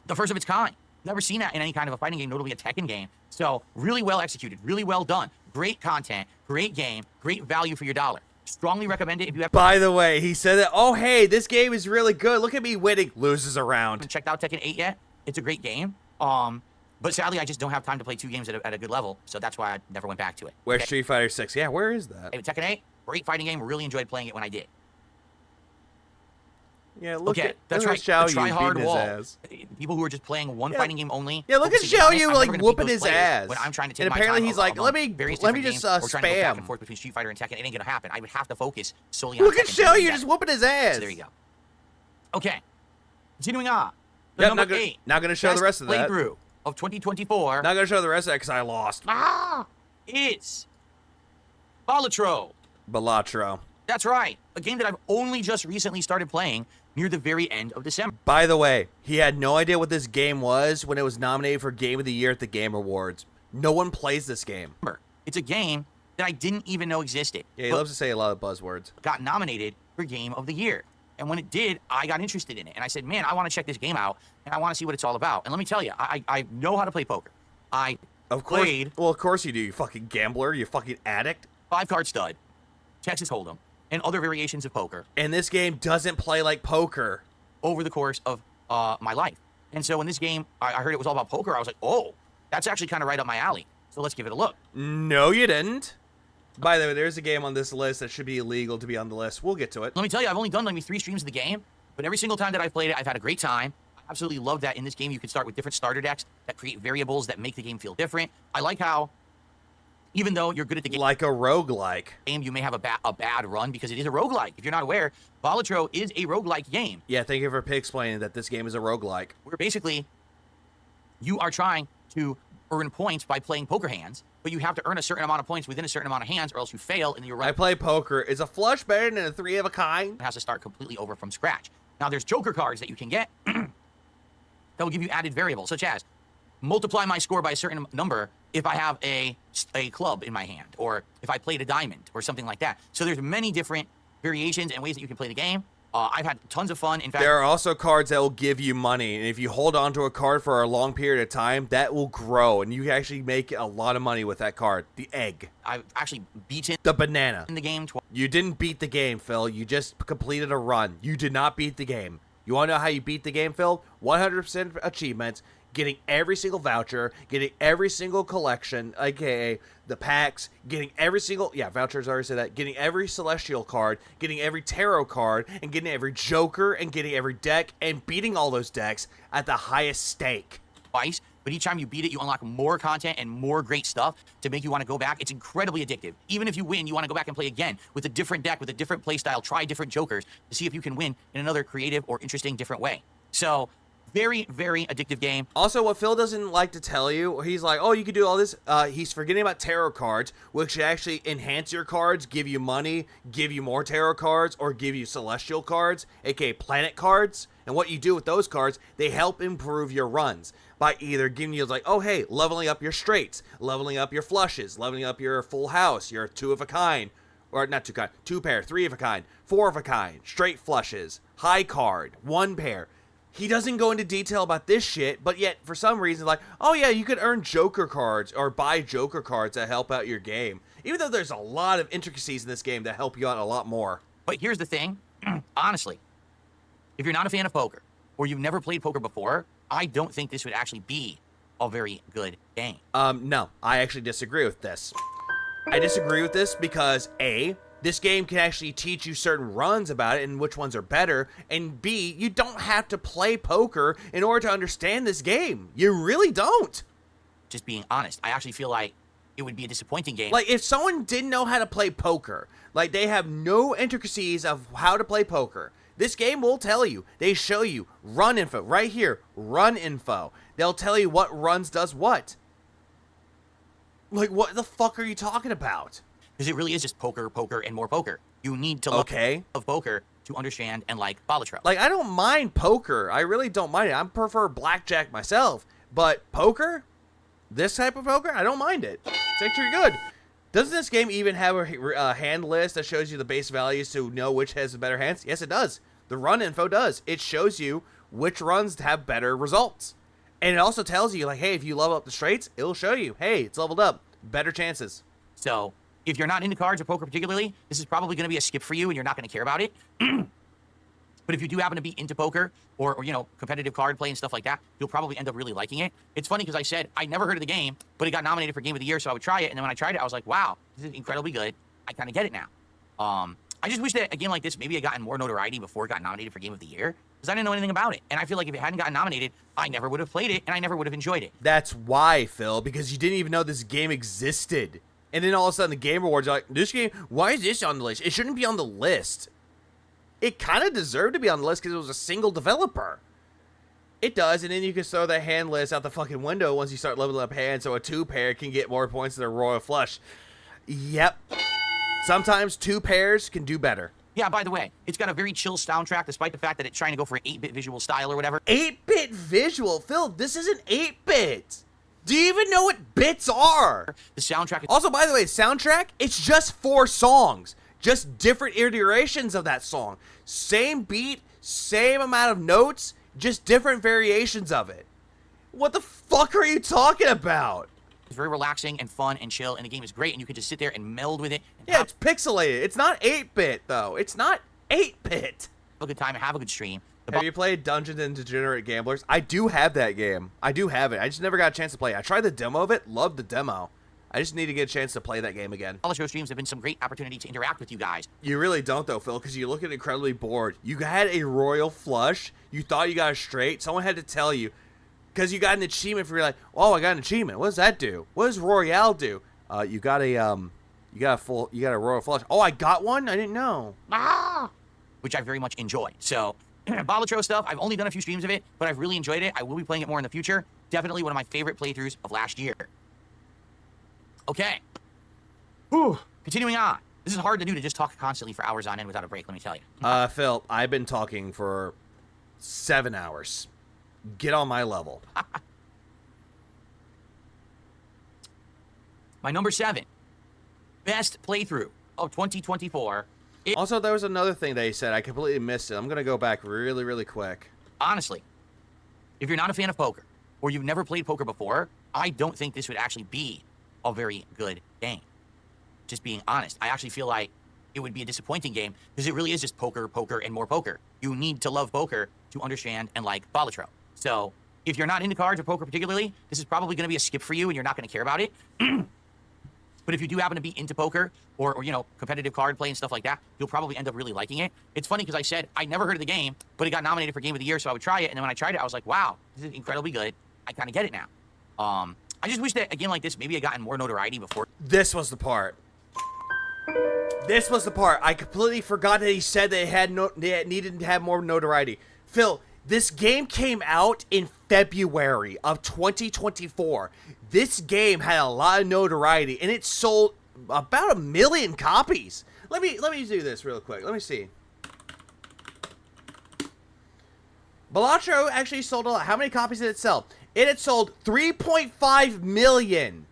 The first of its kind. Never seen that in any kind of a fighting game, notably a Tekken game. So really well executed, really well done. Great content, great game, great value for your dollar. Strongly recommend it if you have... By the way, he said that, oh, hey, this game is really good. Look at me winning. Loses a round. Checked out Tekken 8 yet? It's a great game. But sadly, I just don't have time to play 2 games at a good level, so that's why I never went back to it. Where's Street Fighter 6? Yeah, where is that? Hey, Tekken 8, great fighting game. Really enjoyed playing it when I did. Yeah, look at that's look right. Xiao The try-hard wall. Ass. People who are just playing one fighting game only. Yeah, look at Xiao like whooping his ass. When I'm trying to take and apparently my time he's like, let me just or trying to go back and spam. forth between Street Fighter and Tekken. It ain't gonna happen. I would have to focus solely on. Look at Tekken Xiao, you're just whooping his ass. So there you go. Okay, continuing on. Yep, Number 8. Not gonna show the rest of that. Playthrough of 2024. Not gonna show the rest of that because I lost. It's Balatro. Balatro. That's right. A game that I've only just recently started playing near the very end of December. By the way, he had no idea what this game was when it was nominated for Game of the Year at the Game Awards. No one plays this game. It's a game that I didn't even know existed. Yeah, he loves to say a lot of buzzwords. Got nominated for Game of the Year. And when it did, I got interested in it. And I said, man, I want to check this game out, and I want to see what it's all about. And let me tell you, I know how to play poker. Of course you do, you fucking gambler, you fucking addict. 5-card stud, Texas Hold'em, and other variations of poker. And this game doesn't play like poker. Over the course of my life. And so when this game, I heard it was all about poker, I was like, oh, that's actually kind of right up my alley. So let's give it a look. No, you didn't. By the way, there's a game on this list that should be illegal to be on the list. We'll get to it. Let me tell you, I've only done maybe 3 streams of the game, but every single time that I've played it, I've had a great time. I absolutely love that in this game you can start with different starter decks that create variables that make the game feel different. I like how Even though you're good at the game, like a roguelike. You may have a bad run because it is a roguelike. If you're not aware, Balatro is a roguelike game. Yeah, thank you for explaining that this game is a roguelike. Where basically, you are trying to earn points by playing poker hands, but you have to earn a certain amount of points within a certain amount of hands, or else you fail and you're right. I play poker. Is a flush better than a 3 of a kind? It has to start completely over from scratch. Now, there's joker cards that you can get that will give you added variables, such as multiply my score by a certain number if I have a club in my hand, or if I played a diamond, or something like that. So there's many different variations and ways that you can play the game. I've had tons of fun. In fact, there are also cards that will give you money, and if you hold on to a card for a long period of time, that will grow, and you can actually make a lot of money with that card. The egg. I've actually beaten the banana in the game twice. You didn't beat the game, Phil. You just completed a run. You did not beat the game. You want to know how you beat the game, Phil? 100% achievements, getting every single voucher, getting every single collection, aka the packs, getting every single, vouchers, I already said that, getting every celestial card, getting every tarot card, and getting every joker, and getting every deck, and beating all those decks at the highest stake. Twice, but each time you beat it, you unlock more content and more great stuff to make you want to go back. It's incredibly addictive. Even if you win, you want to go back and play again with a different deck, with a different play style, try different jokers to see if you can win in another creative or interesting different way. So, very, very addictive game. Also, what Phil doesn't like to tell you, he's like, oh, you can do all this. He's forgetting about tarot cards, which actually enhance your cards, give you money, give you more tarot cards, or give you celestial cards, aka planet cards. And what you do with those cards, they help improve your runs by either giving you like, oh, hey, leveling up your straights, leveling up your flushes, leveling up your full house, your 2 of a kind, or not 2 kind, 2 pair, 3 of a kind, 4 of a kind, straight flushes, high card, 1 pair. He doesn't go into detail about this shit, but yet for some reason, like, oh yeah, you could earn joker cards or buy joker cards that help out your game. Even though there's a lot of intricacies in this game that help you out a lot more. But here's the thing, honestly, if you're not a fan of poker, or you've never played poker before, I don't think this would actually be a very good game. No, I actually disagree with this. I disagree with this because A, this game can actually teach you certain runs about it and which ones are better, and B, you don't have to play poker in order to understand this game. You really don't. Just being honest, I actually feel like it would be a disappointing game. Like, if someone didn't know how to play poker, like they have no intricacies of how to play poker, this game will tell you. They show you run info right here, run info. They'll tell you what runs does what. Like, what the fuck are you talking about? Because it really is just poker, poker, and more poker. You need to love poker to understand and like Balatro. Like, I don't mind poker. I really don't mind it. I prefer blackjack myself. But poker? This type of poker? I don't mind it. It's actually good. Doesn't this game even have a hand list that shows you the base values to know which has the better hands? Yes, it does. The run info does. It shows you which runs have better results. And it also tells you, like, hey, if you level up the straights, it'll show you, hey, it's leveled up. Better chances. So, if you're not into cards or poker particularly, this is probably going to be a skip for you and you're not going to care about it. But if you do happen to be into poker or, you know, competitive card play and stuff like that, you'll probably end up really liking it. It's funny because I said I never heard of the game, but it got nominated for Game of the Year, so I would try it. And then when I tried it, I was like, wow, this is incredibly good. I kind of get it now. I just wish that a game like this maybe had gotten more notoriety before it got nominated for Game of the Year, because I didn't know anything about it. And I feel like if it hadn't gotten nominated, I never would have played it and I never would have enjoyed it. That's why, Phil, because you didn't even know this game existed. And then all of a sudden the Game Awards are like, this game, why is this on the list? It shouldn't be on the list. It kind of deserved to be on the list because it was a single developer. It does, and then you can throw that hand list out the fucking window once you start leveling up hands so a 2-pair can get more points than a royal flush. Yep. Sometimes 2 pairs can do better. Yeah, by the way, it's got a very chill soundtrack despite the fact that it's trying to go for an 8-bit visual style or whatever. 8-bit visual? Phil, this isn't 8-bit. Do you even know what bits are? The soundtrack is... Also, by the way, soundtrack, it's just 4 songs. Just different iterations of that song. Same beat, same amount of notes, just different variations of it. What the fuck are you talking about? It's very relaxing and fun and chill, and the game is great, and you can just sit there and meld with it. Yeah, it's pixelated. It's not 8-bit, though. It's not 8-bit. Have a good time and have a good stream. Have you played Dungeons and Degenerate Gamblers? I do have that game. I do have it. I just never got a chance to play it. I tried the demo of it. Loved the demo. I just need to get a chance to play that game again. All the show streams have been some great opportunity to interact with you guys. You really don't, though, Phil, because you look incredibly bored. You had a royal flush. You thought you got it straight. Someone had to tell you. Because you got an achievement for you're like, oh, I got an achievement. What does that do? What does Royale do? You got a royal flush. Oh, I got one. I didn't know. Which I very much enjoy. So, Balatro stuff, I've only done a few streams of it, but I've really enjoyed it. I will be playing it more in the future. Definitely one of my favorite playthroughs of last year. Okay. Whew. Continuing on. This is hard to do, to just talk constantly for hours on end without a break, let me tell you. Phil, I've been talking for 7 hours. Get on my level. My number 7. Best playthrough of 2024. Also, there was another thing that he said. I completely missed it. I'm going to go back really, really quick. Honestly, if you're not a fan of poker, or you've never played poker before, I don't think this would actually be a very good game. Just being honest. I actually feel like it would be a disappointing game, because it really is just poker, poker, and more poker. You need to love poker to understand and like Balatro. So, if you're not into cards or poker particularly, this is probably going to be a skip for you, and you're not going to care about it. But if you do happen to be into poker or you know, competitive card play and stuff like that, you'll probably end up really liking it. It's funny because I said I never heard of the game, but it got nominated for Game of the Year, so I would try it. And then when I tried it, I was like, wow, this is incredibly good. I kind of get it now. I just wish that a game like this maybe had gotten more notoriety before. This was the part. This was the part. I completely forgot that he said they needed to have more notoriety. Phil, this game came out in February of 2024. This game had a lot of notoriety, and it sold about 1 million copies. Let me do this real quick. Let me see. Balatro actually sold a lot. How many copies did it sell? It had sold 3.5 million.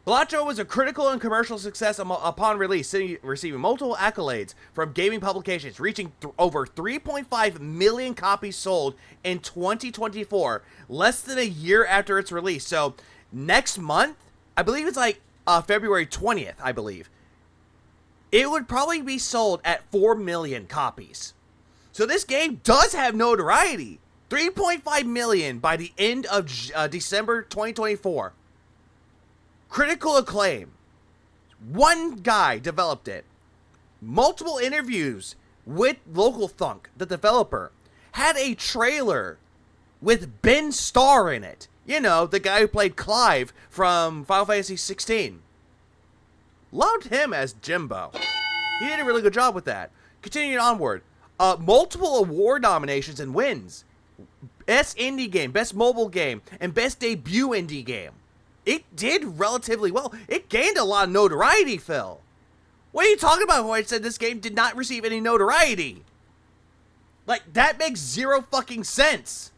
Balatro was a critical and commercial success upon release, receiving multiple accolades from gaming publications, reaching over 3.5 million copies sold in 2024, less than a year after its release. So, next month, I believe it's like February 20th, I believe, it would probably be sold at 4 million copies. So this game does have notoriety. 3.5 million by the end of December 2024. Critical acclaim. One guy developed it. Multiple interviews with Local Thunk, the developer. Had a trailer with Ben Starr in it. You know, the guy who played Clive from Final Fantasy 16. Loved him as Jimbo. He did a really good job with that. Continuing onward. Multiple award nominations and wins. Best indie game, best mobile game, and best debut indie game. It did relatively well. It gained a lot of notoriety, Phil. What are you talking about when I said this game did not receive any notoriety? Like, that makes zero fucking sense.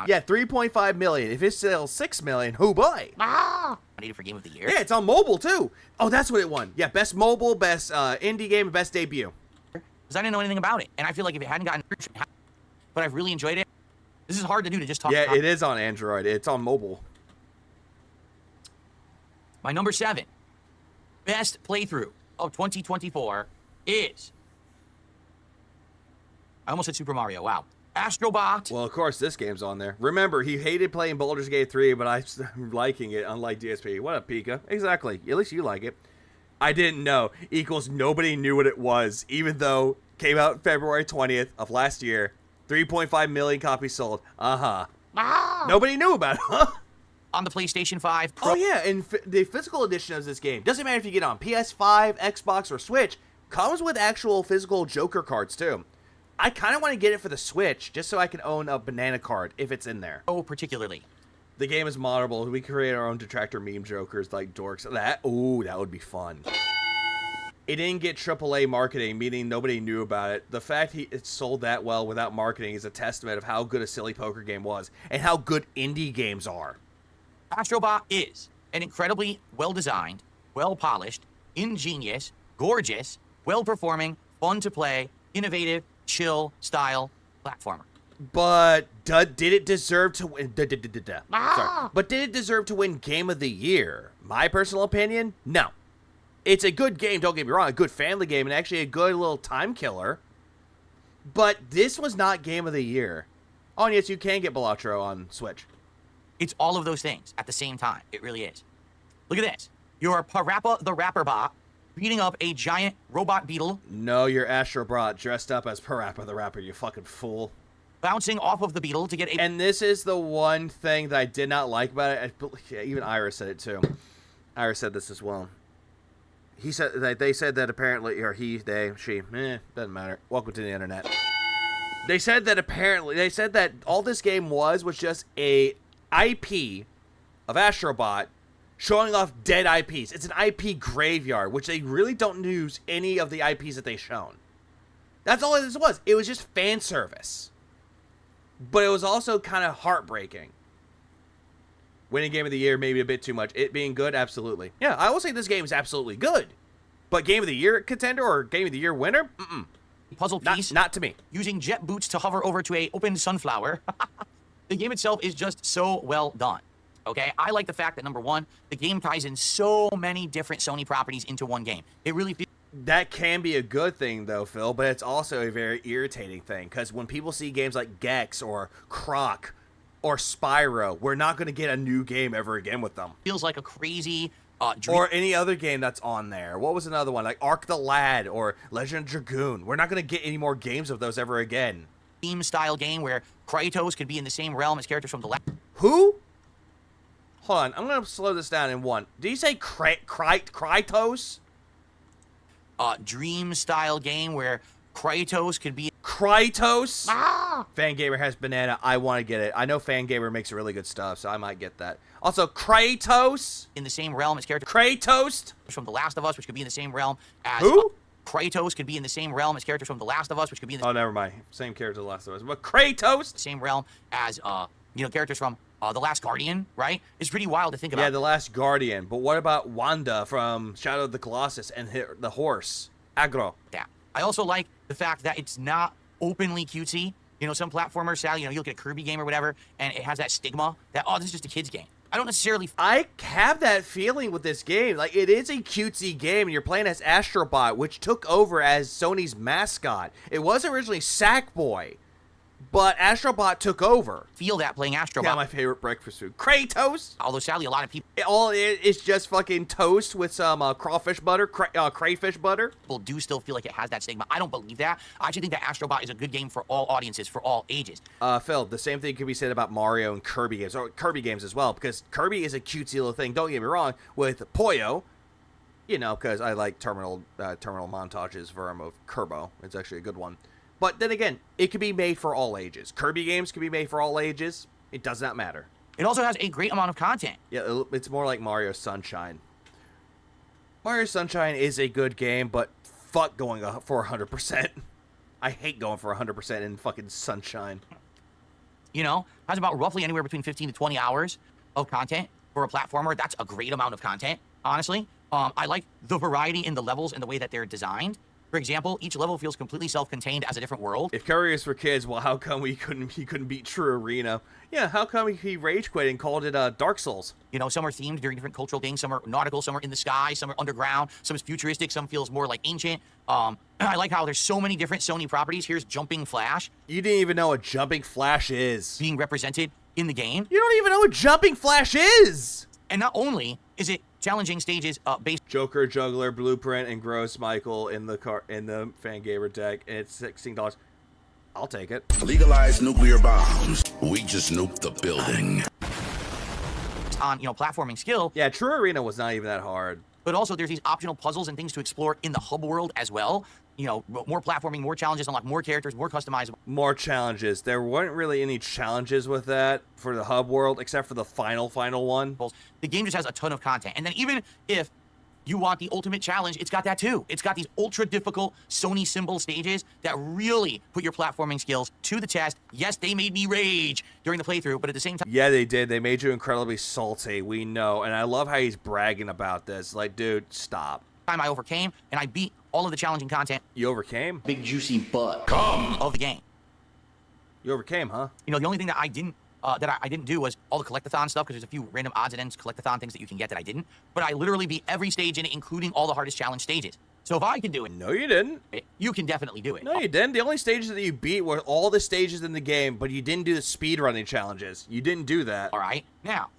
Yeah, 3.5 million. If it sells 6 million, oh boy. Nominated for Game of the Year? Yeah, it's on mobile too. Oh, that's what it won. Yeah, best mobile, best indie game, and best debut. Because I didn't know anything about it. And I feel like if it hadn't gotten... But I've really enjoyed it. This is hard to do, to just talk about. Yeah, it is on Android. It's on mobile. My number 7 best playthrough of 2024 is... I almost said Super Mario. Wow. Astrobot. Well, of course, this game's on there. Remember, he hated playing Baldur's Gate 3, but I'm liking it, unlike DSP. What up, Pika? Exactly. At least you like it. I didn't know. Equals nobody knew what it was, even though it came out February 20th of last year. 3.5 million copies sold. Nobody knew about it, huh? On the PlayStation 5 Pro. Oh, yeah, and the physical edition of this game, doesn't matter if you get on PS5, Xbox, or Switch, comes with actual physical Joker cards, too. I kind of want to get it for the Switch, just so I can own a banana card, if it's in there. Oh, particularly. The game is moddable. We create our own detractor meme jokers like dorks. That would be fun. It didn't get AAA marketing, meaning nobody knew about it. The fact it sold that well without marketing is a testament of how good a silly poker game was, and how good indie games are. Astrobot is an incredibly well-designed, well-polished, ingenious, gorgeous, well-performing, fun-to-play, innovative, chill style platformer. But did it deserve to win? Sorry. But did it deserve to win Game of the Year? My personal opinion, no. It's a good game, don't get me wrong, a good family game, and actually a good little time killer. But this was not Game of the Year. Oh, and yes, you can get Balatro on Switch. It's all of those things at the same time. It really is. Look at this. You're Parappa the Rapper Bot beating up a giant robot beetle. No, you're Astrobot dressed up as Parappa the Rapper, you fucking fool. Bouncing off of the beetle to get a... And this is the one thing that I did not like about it. Even Iris said it too. I already said this as well. He said that they said that apparently, or he, they, she, doesn't matter. Welcome to the internet. They said that all this game was just a IP of Astrobot showing off dead IPs. It's an IP graveyard, which they really don't use any of the IPs that they've shown. That's all this was. It was just fan service. But it was also kind of heartbreaking. Winning Game of the Year, maybe a bit too much. It being good, absolutely. Yeah, I will say this game is absolutely good. But Game of the Year contender or Game of the Year winner? Puzzle piece. Not to me. Using jet boots to hover over to a open sunflower. The game itself is just so well done. Okay, I like the fact that, number one, the game ties in so many different Sony properties into one game. It really feels... That can be a good thing, though, Phil, but it's also a very irritating thing, because when people see games like Gex or Croc or Spyro, we're not going to get a new game ever again with them. Feels like a crazy... or any other game that's on there. What was another one? Like Ark the Lad or Legend of Dragoon. We're not going to get any more games of those ever again. Theme-style game where Kratos could be in the same realm as characters from the last... Who? Hold on, I'm going to slow this down in one. Did you say Kratos? Dream-style game where Kratos could be... Kratos? Ah! Fangamer has banana. I want to get it. I know Fangamer makes really good stuff, so I might get that. Also, Kratos? In the same realm as characters... Kratos? From The Last of Us, which could be in the same realm as... Who? Kratos could be in the same realm as characters from The Last of Us, which could be in the... Oh, never mind. Same character as The Last of Us. But Kratos? The same realm as, characters from The Last Guardian, right? It's pretty wild to think about. Yeah, The Last Guardian. But what about Wanda from Shadow of the Colossus and the horse? Agro. Yeah. I also like the fact that it's not openly cutesy. You know, some platformers, Sally, you look at a Kirby game or whatever, and it has that stigma that, oh, this is just a kid's game. I don't necessarily... I have that feeling with this game. Like, it is a cutesy game, and you're playing as Astrobot, which took over as Sony's mascot. It was originally Sackboy, but Astrobot took over. Feel that playing Astrobot. Yeah, my favorite breakfast food. Kratos! Although, sadly, a lot of people... It's just fucking toast with some crawfish butter, crayfish butter. People do still feel like it has that stigma. I don't believe that. I actually think that Astrobot is a good game for all audiences, for all ages. Phil, the same thing could be said about Mario and Kirby games, or Kirby games as well, because Kirby is a cutesy little thing, don't get me wrong, with Poyo, you know, because I like terminal montages version of Kerbo. It's actually a good one. But then again, it could be made for all ages. Kirby games can be made for all ages. It does not matter. It also has a great amount of content. Yeah, it's more like Mario Sunshine. Mario Sunshine is a good game, but fuck going for 100%. I hate going for 100% in fucking Sunshine. You know, has about roughly anywhere between 15 to 20 hours of content for a platformer. That's a great amount of content, honestly. I like the variety in the levels and the way that they're designed. For example, each level feels completely self-contained as a different world. If Curry is for kids, well, how come he couldn't beat True Arena? Yeah, how come he rage quit and called it Dark Souls? You know, some are themed during different cultural things. Some are nautical, some are in the sky, some are underground, some is futuristic, some feels more like ancient. I like how there's so many different Sony properties. Here's Jumping Flash. You didn't even know what Jumping Flash is. Being represented in the game. You don't even know what Jumping Flash is! And not only is it challenging stages based... Joker, Juggler, Blueprint, and Gross Michael in the Fangamer deck, and it's $16. I'll take it. Legalize nuclear bombs. We just nuked the building. On, platforming skill. Yeah, True Arena was not even that hard. But also there's these optional puzzles and things to explore in the hub world as well. You know, more platforming, more challenges, unlock more characters, more customizable. More challenges. There weren't really any challenges with that for the hub world, except for the final one. The game just has a ton of content. And then even if you want the ultimate challenge, it's got that too. It's got these ultra difficult Sony symbol stages that really put your platforming skills to the test. Yes, they made me rage during the playthrough, but at the same time... Yeah, they did. They made you incredibly salty. We know. And I love how he's bragging about this. Like, dude, stop. I overcame, and I beat all of the challenging content. You overcame? Big juicy butt. Come! Of the game. You overcame, huh? You know, the only thing that I didn't do was all the collectathon stuff, because there's a few random odds and ends collectathon things that you can get that I didn't. But I literally beat every stage in it, including all the hardest challenge stages. So if I can do it... No, you didn't. You can definitely do it. No, you didn't. The only stages that you beat were all the stages in the game, but you didn't do the speedrunning challenges. You didn't do that. All right. Now,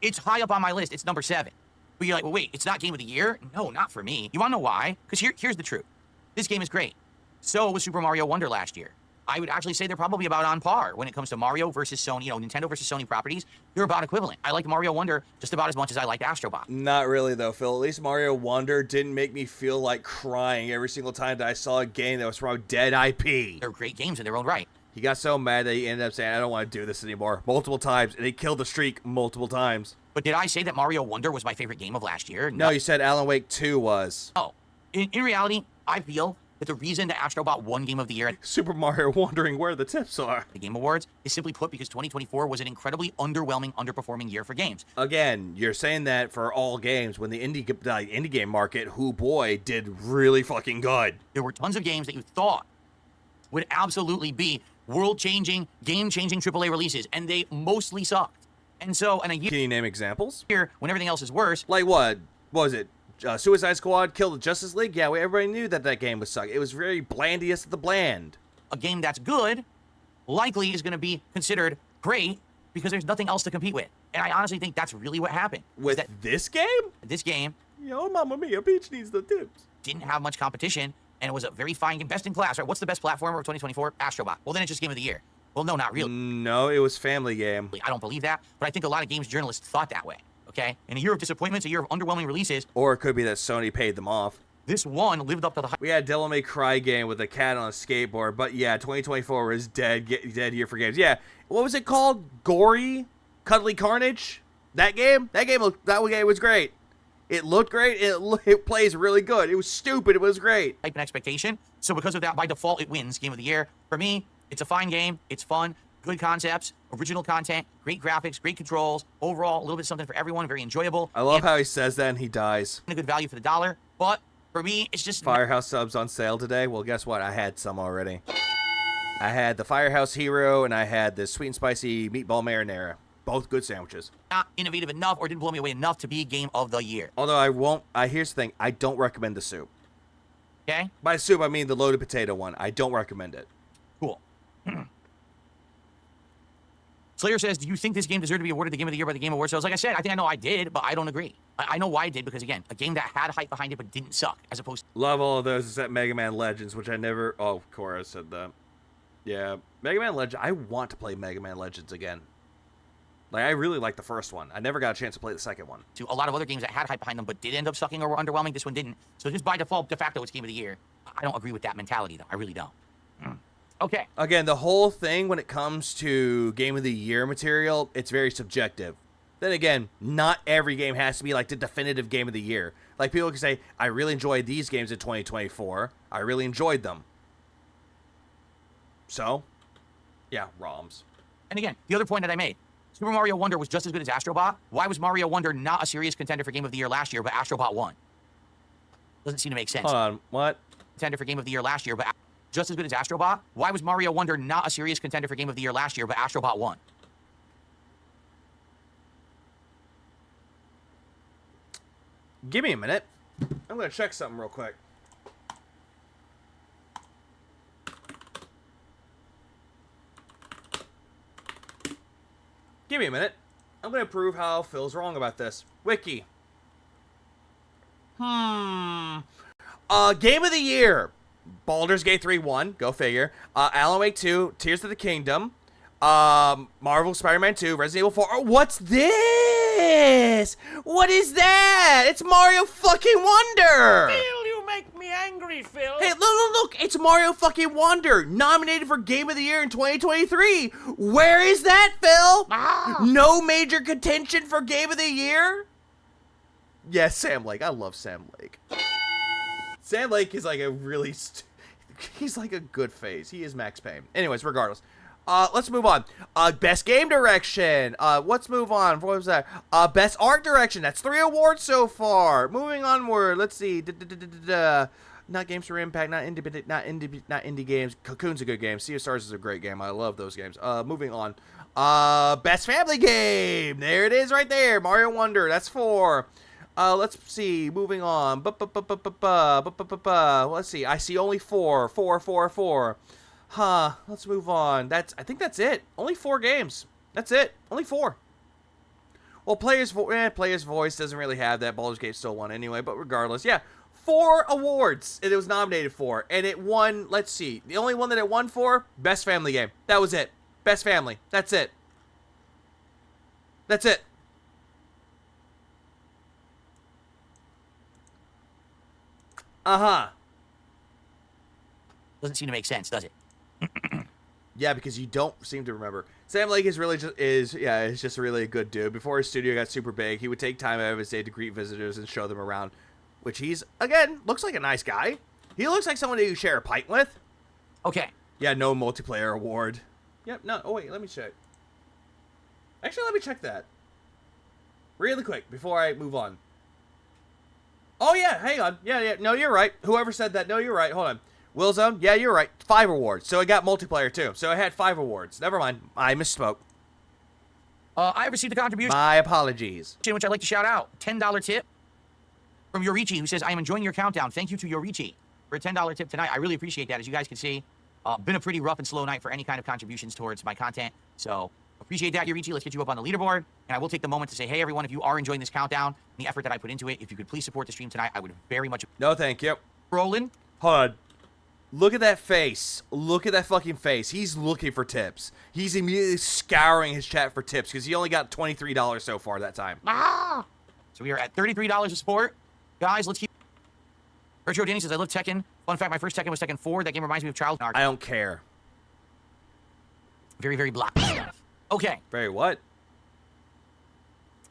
it's high up on my list. It's number 7. But you're like, well, wait, it's not Game of the Year? No, not for me. You want to know why? Because here's the truth. This game is great. So was Super Mario Wonder last year. I would actually say they're probably about on par when it comes to Mario versus Sony, Nintendo versus Sony properties. They're about equivalent. I liked Mario Wonder just about as much as I liked Astrobot. Not really, though, Phil. At least Mario Wonder didn't make me feel like crying every single time that I saw a game that was from a dead IP. They're great games in their own right. He got so mad that he ended up saying, I don't want to do this anymore, multiple times, and he killed the streak multiple times. But did I say that Mario Wonder was my favorite game of last year? No, you said Alan Wake 2 was. Oh, in reality, I feel that the reason that Astrobot won Game of the Year at Super Mario wondering where the tips are. The Game Awards is simply put because 2024 was an incredibly underwhelming, underperforming year for games. Again, you're saying that for all games when the indie game market, who boy, did really fucking good. There were tons of games that you thought would absolutely be world-changing, game-changing AAA releases, and they mostly sucked. And so, in a year... Can you name examples? Here, when everything else is worse... Like what? What was it? Suicide Squad killed the Justice League? Yeah, everybody knew that game was suck. It was very blandiest of the bland. A game that's good likely is going to be considered great because there's nothing else to compete with. And I honestly think that's really what happened. With this game? This game... Yo, Mamma Mia, Peach needs the tips. Didn't have much competition, and it was a very fine game. Best in class, right? What's the best platformer of 2024? Astrobot. Well, then it's just Game of the Year. Well, no, not really. No, it was Family Game. I don't believe that, but I think a lot of games journalists thought that way. Okay? In a year of disappointments, a year of underwhelming releases. Or it could be that Sony paid them off. This one lived up to the hype. We had Devil May Cry game with a cat on a skateboard, but yeah, 2024 was dead year for games. Yeah, what was it called? Gory? Cuddly Carnage? That game was great. It looked great. It plays really good. It was stupid. It was great. Type an expectation. So because of that, by default, it wins Game of the Year. For me, it's a fine game. It's fun. Good concepts, original content, great graphics, great controls. Overall, a little bit something for everyone, very enjoyable. I love how he says that and he dies. A good value for the dollar, but for me, it's just... Firehouse subs on sale today? Well, guess what? I had some already. I had the Firehouse Hero and I had the sweet and spicy meatball marinara. Both good sandwiches. Not innovative enough or didn't blow me away enough to be Game of the Year. Although here's the thing, I don't recommend the soup. Okay? By soup, I mean the loaded potato one. I don't recommend it. Cool. Slayer says, do you think this game deserved to be awarded the Game of the Year by the Game Awards? So like I said, I know I did, but I don't agree. I know why I did, because again, a game that had hype behind it but didn't suck, as opposed to... Love all of those except Mega Man Legends, which I never... Oh, Cora said that. Yeah, Mega Man Legends. I want to play Mega Man Legends again. Like, I really like the first one. I never got a chance to play the second one. To a lot of other games that had hype behind them but did end up sucking or were underwhelming, this one didn't. So just by default, de facto, it's Game of the Year. I don't agree with that mentality, though. I really don't. Okay. Again, the whole thing when it comes to Game of the Year material, it's very subjective. Then again, not every game has to be like the definitive Game of the Year. Like, people can say, I really enjoyed these games in 2024. I really enjoyed them. So, yeah, ROMs. And again, the other point that I made, Super Mario Wonder was just as good as Astrobot. Why was Mario Wonder not a serious contender for Game of the Year last year, but Astrobot won? Doesn't seem to make sense. Hold on, what? Contender for Game of the Year last year, but just as good as Astrobot. Why was Mario Wonder not a serious contender for Game of the Year last year, but Astrobot won? Give me a minute. I'm going to check something real quick. Give me a minute. I'm going to prove how Phil's wrong about this. Wiki. Game of the Year. Baldur's Gate 3 won. Go figure. Alan Wake 2. Tears of the Kingdom. Marvel Spider-Man 2. Resident Evil 4. Oh, what's this? What is that? It's Mario fucking Wonder. Phil, you make me angry, Phil. Hey, look. It's Mario fucking Wonder. Nominated for Game of the Year in 2023. Where is that, Phil? No major contention for Game of the Year? Yes, Sam Lake. I love Sam Lake. Sam Lake is like a really... he's like a good face. He is Max Payne. Anyways, regardless. Let's move on. Best Game Direction. Let's move on. What was that? Best Art Direction. That's 3 awards so far. Moving onward. Let's see. Not Games for Impact. Not indie games. Cocoon's a good game. Sea of Stars is a great game. I love those games. Moving on. Best Family Game. There it is right there. Mario Wonder. That's 4. Let's see. Moving on. Let's see. I see only 4. 4. Huh. Let's move on. I think that's it. Only 4 games. That's it. Only 4. Well, Player's Voice doesn't really have that. Baldur's Gate still won anyway, but regardless. Yeah. 4 awards it was nominated for, and it won, let's see, the only one that it won for, Best Family Game. That was it. Best Family. That's it. That's it. Uh-huh. Doesn't seem to make sense, does it? Yeah, because you don't seem to remember. Sam Lake is really is just really a good dude. Before his studio got super big, he would take time out of his day to greet visitors and show them around, which he's, again, looks like a nice guy. He looks like someone that you share a pint with. Okay. Yeah, no multiplayer award. Yep, no. Oh, wait, let me check. Actually, let me check that. Really quick, before I move on. Oh, yeah, hang on. Yeah, no, you're right. Whoever said that, no, you're right. Hold on. Willzone, yeah, you're right. 5 awards. So I got multiplayer, too. So I had 5 awards. Never mind. I misspoke. I received a contribution. My apologies. Which I'd like to shout out. $10 tip from Yorichi, who says, I am enjoying your countdown. Thank you to Yorichi for a $10 tip tonight. I really appreciate that. As you guys can see, been a pretty rough and slow night for any kind of contributions towards my content. So appreciate that, Yorichi. Let's get you up on the leaderboard. And I will take the moment to say, hey, everyone, if you are enjoying this countdown and the effort that I put into it, if you could please support the stream tonight, I would very much. No, thank you. Roland. Hold on. Look at that face. Look at that fucking face. He's looking for tips. He's immediately scouring his chat for tips because he only got $23 so far that time. Ah! So we are at $33 of support. Guys, let's keep. Retro Danny says, I love Tekken. Fun fact, my first Tekken was Tekken 4. That game reminds me of Child. I don't care. Very, very blocky stuff. Okay. Very what?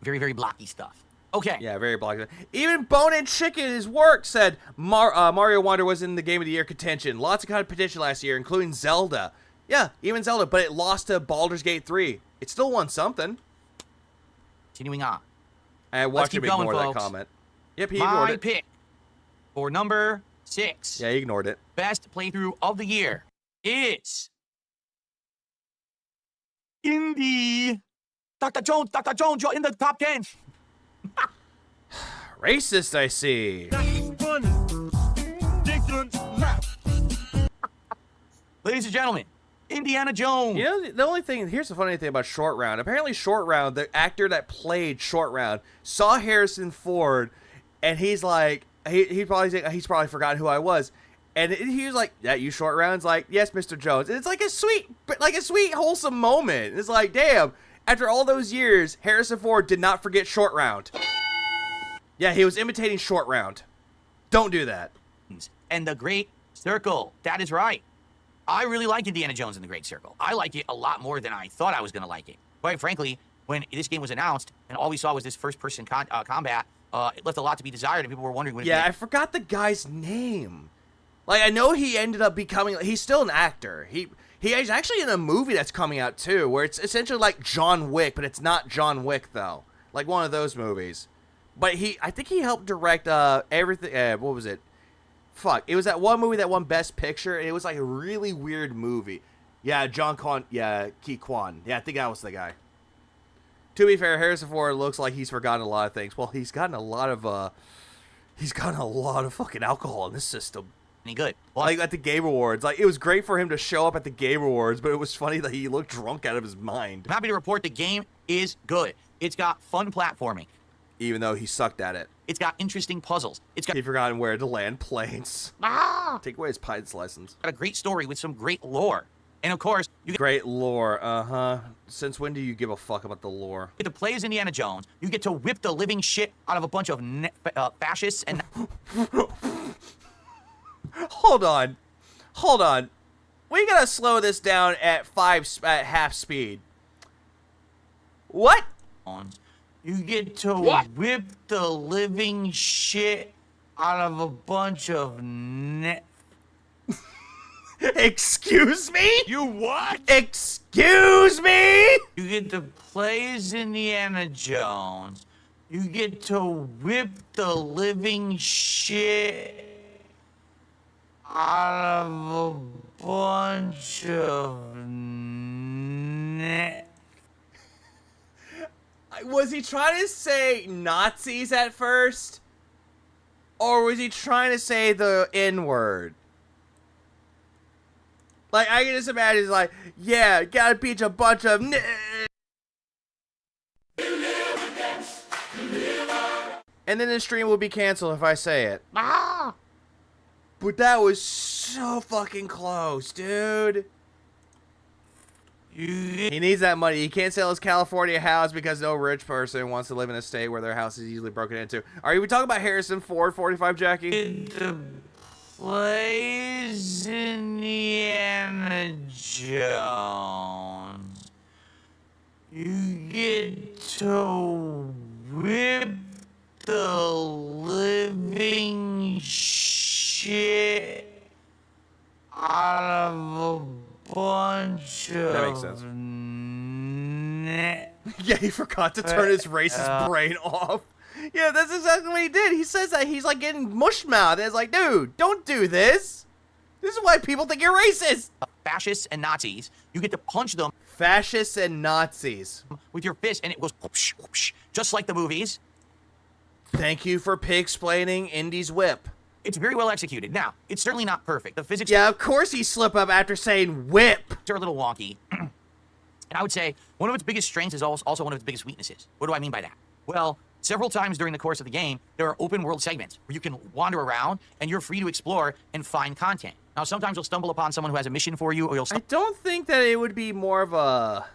Very, very blocky stuff. Okay. Yeah, very blocky. Even Bone and Chicken, his work, said Mario Wonder was in the Game of the Year contention. Lots of competition last year, including Zelda. Yeah, even Zelda, but it lost to Baldur's Gate 3. It still won something. Continuing on. I watched him ignore that comment. Yep, he ignored it. My pick for number 6. Yeah, he ignored it. Best playthrough of the year is Indie. Dr. Jones, you're in the top 10. Racist, I see. Ladies and gentlemen, Indiana Jones. You know, the only thing, here's the funny thing about Short Round. Apparently Short Round, the actor that played Short Round, saw Harrison Ford, and he's like, he's probably forgotten who I was. And he was like, yeah, you Short Round's like, yes, Mr. Jones. And it's like a sweet, wholesome moment. It's like, damn, after all those years, Harrison Ford did not forget Short Round. Yeah, he was imitating Short Round. Don't do that. And the Great Circle. That is right. I really like Indiana Jones and the Great Circle. I like it a lot more than I thought I was going to like it. Quite frankly, when this game was announced and all we saw was this first-person combat, it left a lot to be desired, and people were wondering when. Yeah, I forgot the guy's name. Like, I know he ended up becoming. He's still an actor. He is actually in a movie that's coming out too, where it's essentially like John Wick, but it's not John Wick though. Like one of those movies. But I think he helped direct everything. What was it? Fuck. It was that one movie that won Best Picture, and it was like a really weird movie. Yeah, John Kwan. Yeah, Ki Kwan. Yeah, I think that was the guy. To be fair, Harrison Ford looks like he's forgotten a lot of things. Well, he's gotten a lot of fucking alcohol in this system. Any good? Like at the Game Awards. Like, it was great for him to show up at the Game Awards, but it was funny that he looked drunk out of his mind. I'm happy to report the game is good. It's got fun platforming. Even though he sucked at it. It's got interesting puzzles. He forgotten where to land planes. Take away his pilot's license. Got a great story with some great lore. And of course, you get great lore, Since when do you give a fuck about the lore? You get to play as Indiana Jones. You get to whip the living shit out of a bunch of fascists and... Hold on. We gotta slow this down at half speed. What? You get to whip the living shit out of a bunch of Excuse me? You what? Excuse me? You get to play as Indiana Jones. You get to whip the living shit out of a bunch of Was he trying to say Nazis at first? Or was he trying to say the N-word? Like, I can just imagine, he's like, yeah, gotta beat a bunch of and then the stream will be canceled if I say it. But that was so fucking close, dude. He needs that money. He can't sell his California house because no rich person wants to live in a state where their house is easily broken into. Are we talking about Harrison Ford, 45, Jackie? Plays Indiana Jones. You get to whip the living shit out of a bunch of... That makes sense. Yeah, he forgot to turn his racist brain off. Yeah, that's exactly what he did. He says that he's like getting mush mouth. It's like, dude, don't do this. This is why people think you're racist. Fascists and Nazis, you get to punch them. Fascists and Nazis. With your fist, and it goes whoosh, whoosh, just like the movies. Thank you for pig-splaining Indy's whip. It's very well executed. Now, it's certainly not perfect. The physics... Yeah, of course he slip up after saying whip. They're a little wonky. And I would say one of its biggest strengths is also one of its biggest weaknesses. What do I mean by that? Well, several times during the course of the game, there are open world segments where you can wander around and you're free to explore and find content. Now, sometimes you'll stumble upon someone who has a mission for you, or you'll... I don't think that it would be more of a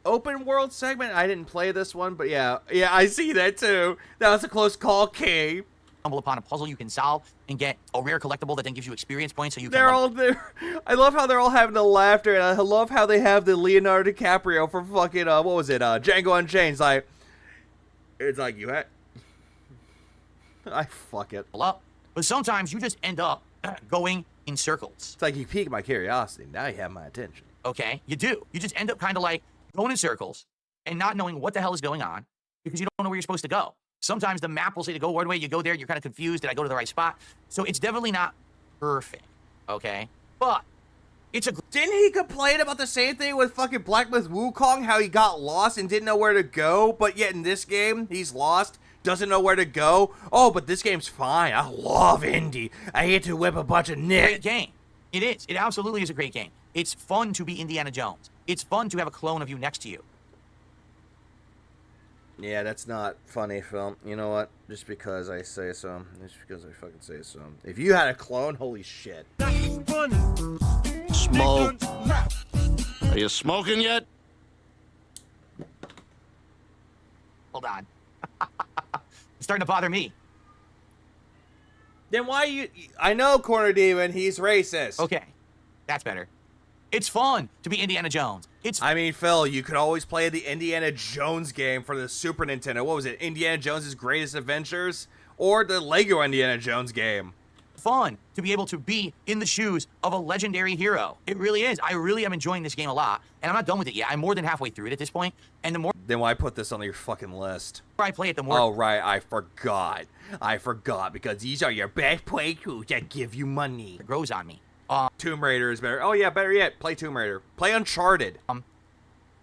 open world segment. I didn't play this one, but yeah, I see that too. That was a close call, King. Stumble upon a puzzle you can solve and get a rare collectible that then gives you experience points so you can... They're all there. I love how they're all having the laughter, and I love how they have the Leonardo DiCaprio for fucking, what was it, Django Unchained. It's like, you had... I fuck it. But sometimes you just end up going in circles. It's like you piqued my curiosity. Now you have my attention. Okay, you do. You just end up kind of like going in circles and not knowing what the hell is going on because you don't know where you're supposed to go. Sometimes the map will say to go one way, you go there, you're kind of confused, did I go to the right spot? So it's definitely not perfect, okay? But it's a... Didn't he complain about the same thing with fucking Black Myth Wukong, how he got lost and didn't know where to go, but yet in this game, he's lost, doesn't know where to go? Oh, but this game's fine. I love Indy. I get to whip a bunch of nick. Great game. It is. It absolutely is a great game. It's fun to be Indiana Jones. It's fun to have a clone of you next to you. Yeah, that's not funny, Phil. You know what? Just because I say so. Just because I fucking say so. If you had a clone, holy shit. Smoke. Are you smoking yet? Hold on. It's starting to bother me. Then why you... I know, Corner Demon, he's racist. Okay, that's better. It's fun to be Indiana Jones. I mean, Phil, you could always play the Indiana Jones game for the Super Nintendo. What was it? Indiana Jones' Greatest Adventures? Or the Lego Indiana Jones game. Fun to be able to be in the shoes of a legendary hero. It really is. I really am enjoying this game a lot. And I'm not done with it yet. I'm more than halfway through it at this point. And the more... Then why put this on your fucking list? I play it, the more... Oh, right. I forgot. Because these are your best playthroughs that give you money. It grows on me. Tomb Raider is better. Oh, yeah, better yet. Play Tomb Raider. Play Uncharted.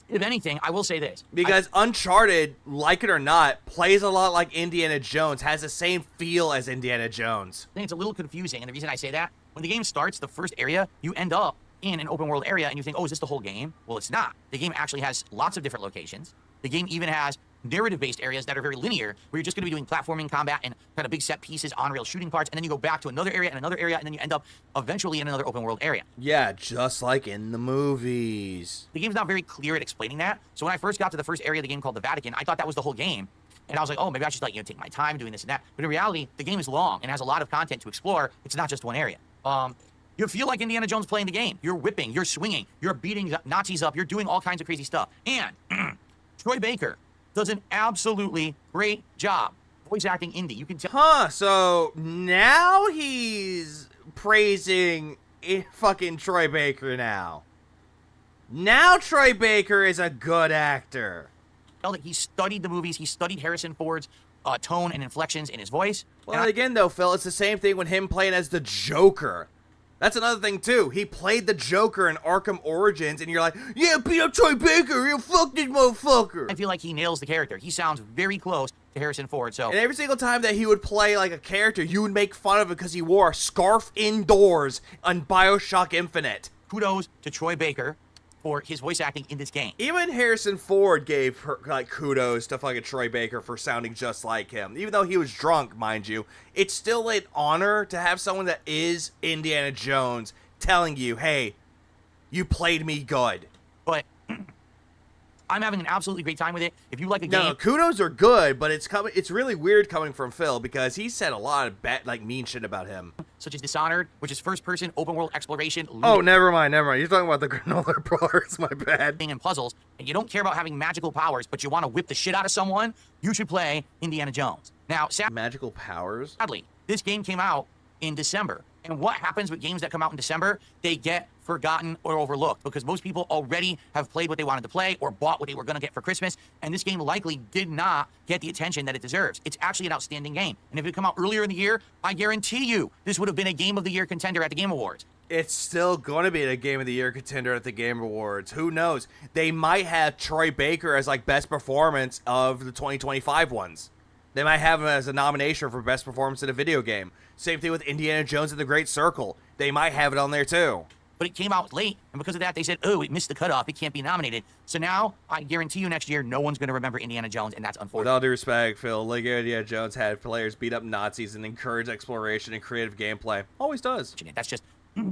If anything, I will say this. Because Uncharted, like it or not, plays a lot like Indiana Jones, has the same feel as Indiana Jones. I think it's a little confusing, and the reason I say that, when the game starts, the first area, you end up in an open world area, and you think, oh, is this the whole game? Well, it's not. The game actually has lots of different locations. The game even has narrative-based areas that are very linear, where you're just going to be doing platforming, combat, and kind of big set pieces, on-rail shooting parts, and then you go back to another area and another area, and then you end up eventually in another open-world area. Yeah, just like in the movies. The game's not very clear at explaining that, so when I first got to the first area of the game called the Vatican, I thought that was the whole game, and I was like, oh, maybe I should take my time doing this and that. But in reality, the game is long and has a lot of content to explore. It's not just one area. You feel like Indiana Jones playing the game. You're whipping, you're swinging, you're beating Nazis up, you're doing all kinds of crazy stuff. And Troy Baker does an absolutely great job voice acting Indy. You can tell. Huh, so now he's praising fucking Troy Baker now. Now Troy Baker is a good actor. Tell that he studied the movies, he studied Harrison Ford's tone and inflections in his voice. Well, again, though, Phil, it's the same thing with him playing as the Joker. That's another thing, too. He played the Joker in Arkham Origins, and you're like, yeah, beat up Troy Baker, you fuck this motherfucker. I feel like he nails the character. He sounds very close to Harrison Ford, so... And every single time that he would play, like, a character, you would make fun of it because he wore a scarf indoors on BioShock Infinite. Kudos to Troy Baker. for his voice acting in this game. Even Harrison Ford gave her, like, kudos to fucking Troy Baker for sounding just like him. Even though he was drunk, mind you, it's still an honor to have someone that is Indiana Jones telling you, hey, you played me good. But I'm having an absolutely great time with it. If you like a game... No, kudos are good, but it's really weird coming from Phil because he said a lot of bad, like, mean shit about him. Such as Dishonored, which is first-person, open-world exploration. Oh, never mind. You're talking about the granola bars, my bad. And puzzles, and you don't care about having magical powers, but you want to whip the shit out of someone, you should play Indiana Jones. Now, magical powers? Sadly, this game came out in December. And what happens with games that come out in December? They get forgotten or overlooked because most people already have played what they wanted to play or bought what they were going to get for Christmas. And this game likely did not get the attention that it deserves. It's actually an outstanding game. And if it had come out earlier in the year, I guarantee you this would have been a Game of the Year contender at the Game Awards. It's still going to be a Game of the Year contender at the Game Awards. Who knows? They might have Troy Baker as, like, best performance of the 2025 ones. They might have him as a nomination for best performance in a video game. Same thing with Indiana Jones and the Great Circle. They might have it on there too. But it came out late, and because of that, they said, oh, it missed the cutoff. It can't be nominated. So now, I guarantee you next year, no one's going to remember Indiana Jones, and that's unfortunate. With all due respect, Phil, Lego Indiana Jones had players beat up Nazis and encourage exploration and creative gameplay. Always does. That's just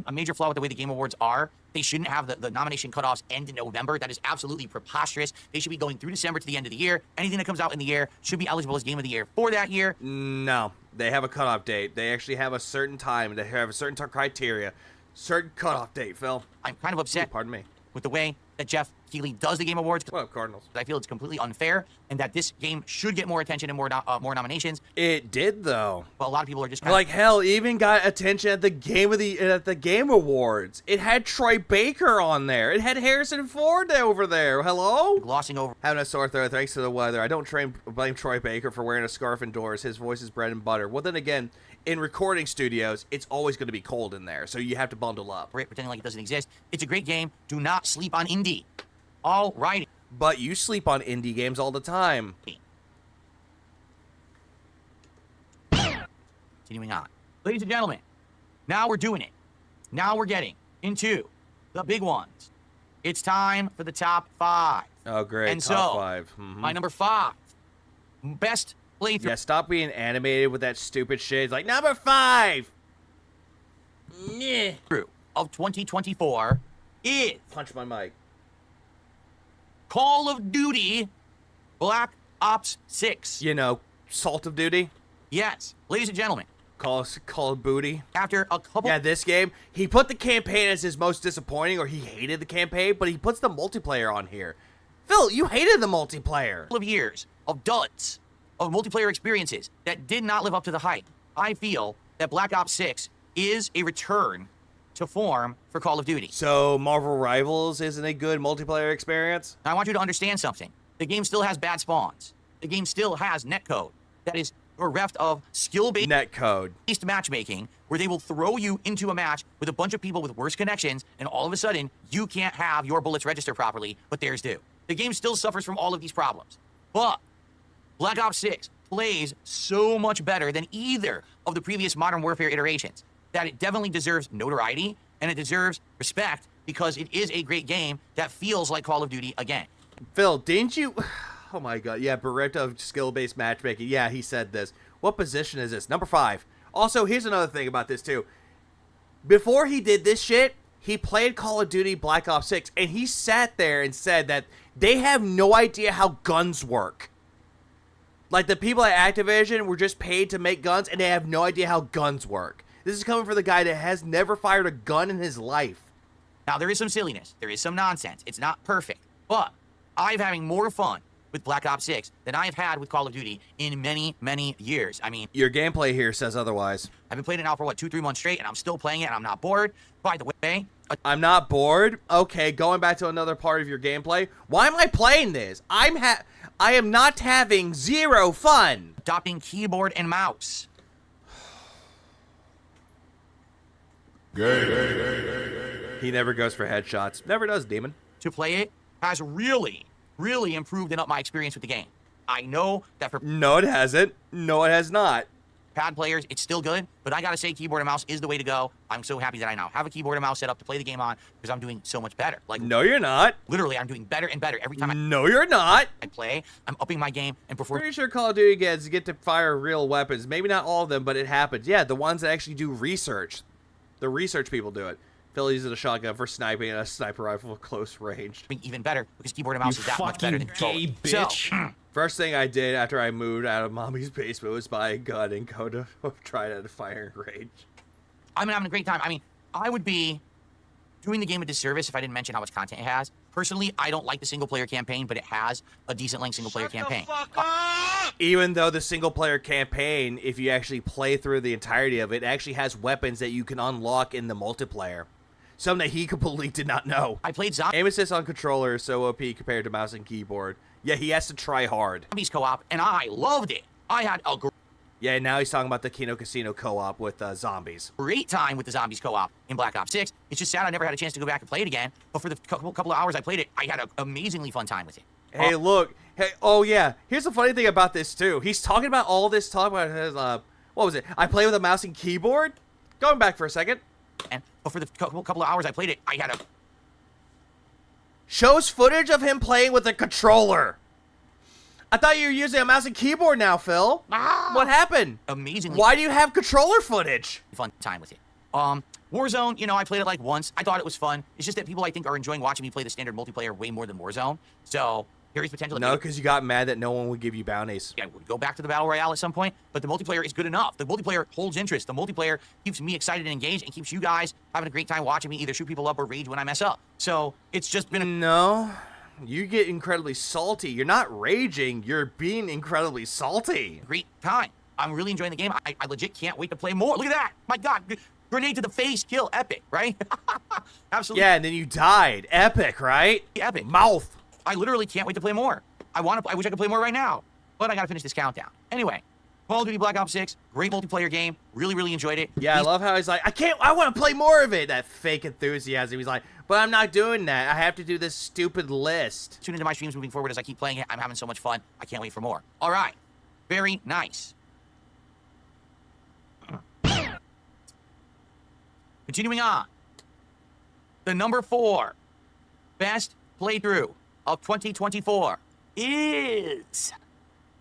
a major flaw with the way the Game Awards are. They shouldn't have the nomination cutoffs end in November. That is absolutely preposterous. They should be going through December to the end of the year. Anything that comes out in the year should be eligible as Game of the Year for that year. No, they have a cutoff date. They actually have a certain time. They have a certain criteria. Certain cutoff date, Phil. I'm kind of upset. Ooh, pardon me. With the way that Jeff Keighley does the Game Awards. What up, Cardinals? I feel it's completely unfair, and that this game should get more attention and more nominations. It did, though. But a lot of people are just like hell. Even got attention at the Game Awards. It had Troy Baker on there. It had Harrison Ford over there. Hello. Glossing over. Having a sore throat thanks to the weather. I don't blame Troy Baker for wearing a scarf indoors. His voice is bread and butter. Well, then again, in recording studios, it's always going to be cold in there, so you have to bundle up. Pretending like it doesn't exist. It's a great game. Do not sleep on indie. All right. But you sleep on indie games all the time. Continuing on. Ladies and gentlemen, now we're doing it. Now we're getting into the big ones. It's time for the top 5. Oh, great. And top so, 5. My number 5. Best playthrough. Yeah, stop being animated with that stupid shit. It's like, number 5! Of 2024 is... Punch my mic. Call of Duty Black Ops 6. You know, Salt of Duty? Yes. Ladies and gentlemen. Call of Booty. After a couple... Yeah, this game, he put the campaign as his most disappointing, or he hated the campaign, but he puts the multiplayer on here. Phil, you hated the multiplayer. Of years of duds of multiplayer experiences that did not live up to the hype. I feel that Black Ops 6 is a return to form for Call of Duty. So Marvel Rivals isn't a good multiplayer experience? Now, I want you to understand something. The game still has bad spawns. The game still has netcode that is bereft of skill-based matchmaking, where they will throw you into a match with a bunch of people with worse connections, and all of a sudden, you can't have your bullets register properly, but theirs do. The game still suffers from all of these problems. But Black Ops 6 plays so much better than either of the previous Modern Warfare iterations that it definitely deserves notoriety, and it deserves respect, because it is a great game that feels like Call of Duty again. Phil, didn't you... Oh my god, yeah, bereft of skill-based matchmaking. Yeah, he said this. What position is this? Number 5. Also, here's another thing about this, too. Before he did this shit, he played Call of Duty Black Ops 6, and he sat there and said that they have no idea how guns work. Like, the people at Activision were just paid to make guns, and they have no idea how guns work. This is coming from the guy that has never fired a gun in his life. Now, there is some silliness. There is some nonsense. It's not perfect. But I'm having more fun with Black Ops 6 than I've had with Call of Duty in many, many years. I mean... Your gameplay here says otherwise. I've been playing it now for, 2-3 months straight, and I'm still playing it, and I'm not bored. By the way... I'm not bored? Okay, going back to another part of your gameplay. Why am I playing this? I am not having zero fun. Adopting keyboard and mouse. He never goes for headshots. Never does, Demon. To play it has really improved and up my experience with the game. I know that for... No, it hasn't. No, it has not. pad players, it's still good, but I gotta say keyboard and mouse is the way to go. I'm so happy that I now have a keyboard and mouse set up to play the game on because I'm doing so much better. Like, no, you're not. Literally, I'm doing better and better every time No, you're not. I play. I'm upping my game and performing. Pretty sure Call of Duty get to fire real weapons. Maybe not all of them, but it happens. Yeah, the ones that actually do research. The research people do it. Phil uses a shotgun for sniping and a sniper rifle at close range. Even better because keyboard and mouse is that much better than gay controller. bitch. So, First thing I did after I moved out of mommy's basement was buy a gun and go to try to fire range. I'm having a great time. I mean, I would be doing the game a disservice if I didn't mention how much content it has. Personally, I don't like the single-player campaign, but it has a decent-length single-player campaign. Even though the single-player campaign, if you actually play through the entirety of it, actually has weapons that you can unlock in the multiplayer. Something that he completely did not know. I played Zombies Aim assist on controller is so OP compared to mouse and keyboard. Yeah, he has to try hard. co-op, and I loved it. I had a Yeah, now he's talking about the Kino Casino co-op with zombies. great time with the Zombies co-op in Black Ops 6. It's just sad I never had a chance to go back and play it again, but for the couple of hours I played it, I had an amazingly fun time with it. Hey, look. Hey, oh, yeah. Here's the funny thing about this, too. He's talking about all this talk about his, what was it? I play with a mouse and keyboard? Going back for a second. But for the couple of hours I played it, I had a... Shows footage of him playing with a controller. I thought you were using a mouse and keyboard now, Phil. What happened? Amazingly... Why do you have controller footage? Fun time with it. Warzone, you know, I played it like once. I thought it was fun. It's just that people, I think, are enjoying watching me play the standard multiplayer way more than Warzone. So, there is potential. No, because you got mad that no one would give you bounties. Yeah, we'll go back to the Battle Royale at some point, but the multiplayer is good enough. The multiplayer holds interest. The multiplayer keeps me excited and engaged and keeps you guys having a great time watching me either shoot people up or rage when I mess up. So, it's just been a... No, you get incredibly salty. You're not raging. You're being incredibly salty. Great time. I'm really enjoying the game. I legit can't wait to play more. Look at that. My God. Grenade to the face, kill, epic, right? Absolutely. Yeah, and then you died. Epic, right? Epic. Mouth. I literally can't wait to play more. I wish I could play more right now, but I gotta finish this countdown. Anyway, Call of Duty Black Ops 6, great multiplayer game. Really enjoyed it. Yeah, I love how he's like, I want to play more of it. That fake enthusiasm. He's like, but I'm not doing that. I have to do this stupid list. Tune into my streams moving forward as I keep playing it. I'm having so much fun. I can't wait for more. All right. Very nice. Continuing on. The number 4 best playthrough of 2024 is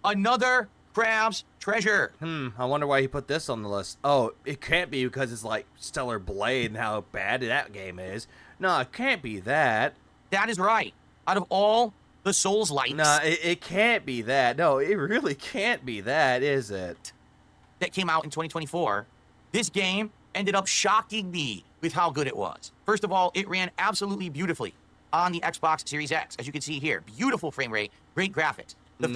another Crab's Treasure. I wonder why he put this on the list. Oh, it can't be because it's like Stellar Blade and how bad that game is. No, it can't be that. That is right. Out of all the Souls-likes... No, it can't be that. No, it really can't be that, is it? That came out in 2024. This game ended up shocking me with how good it was. First of all, it ran absolutely beautifully on the Xbox Series X, as you can see here. Beautiful frame rate, great graphics. The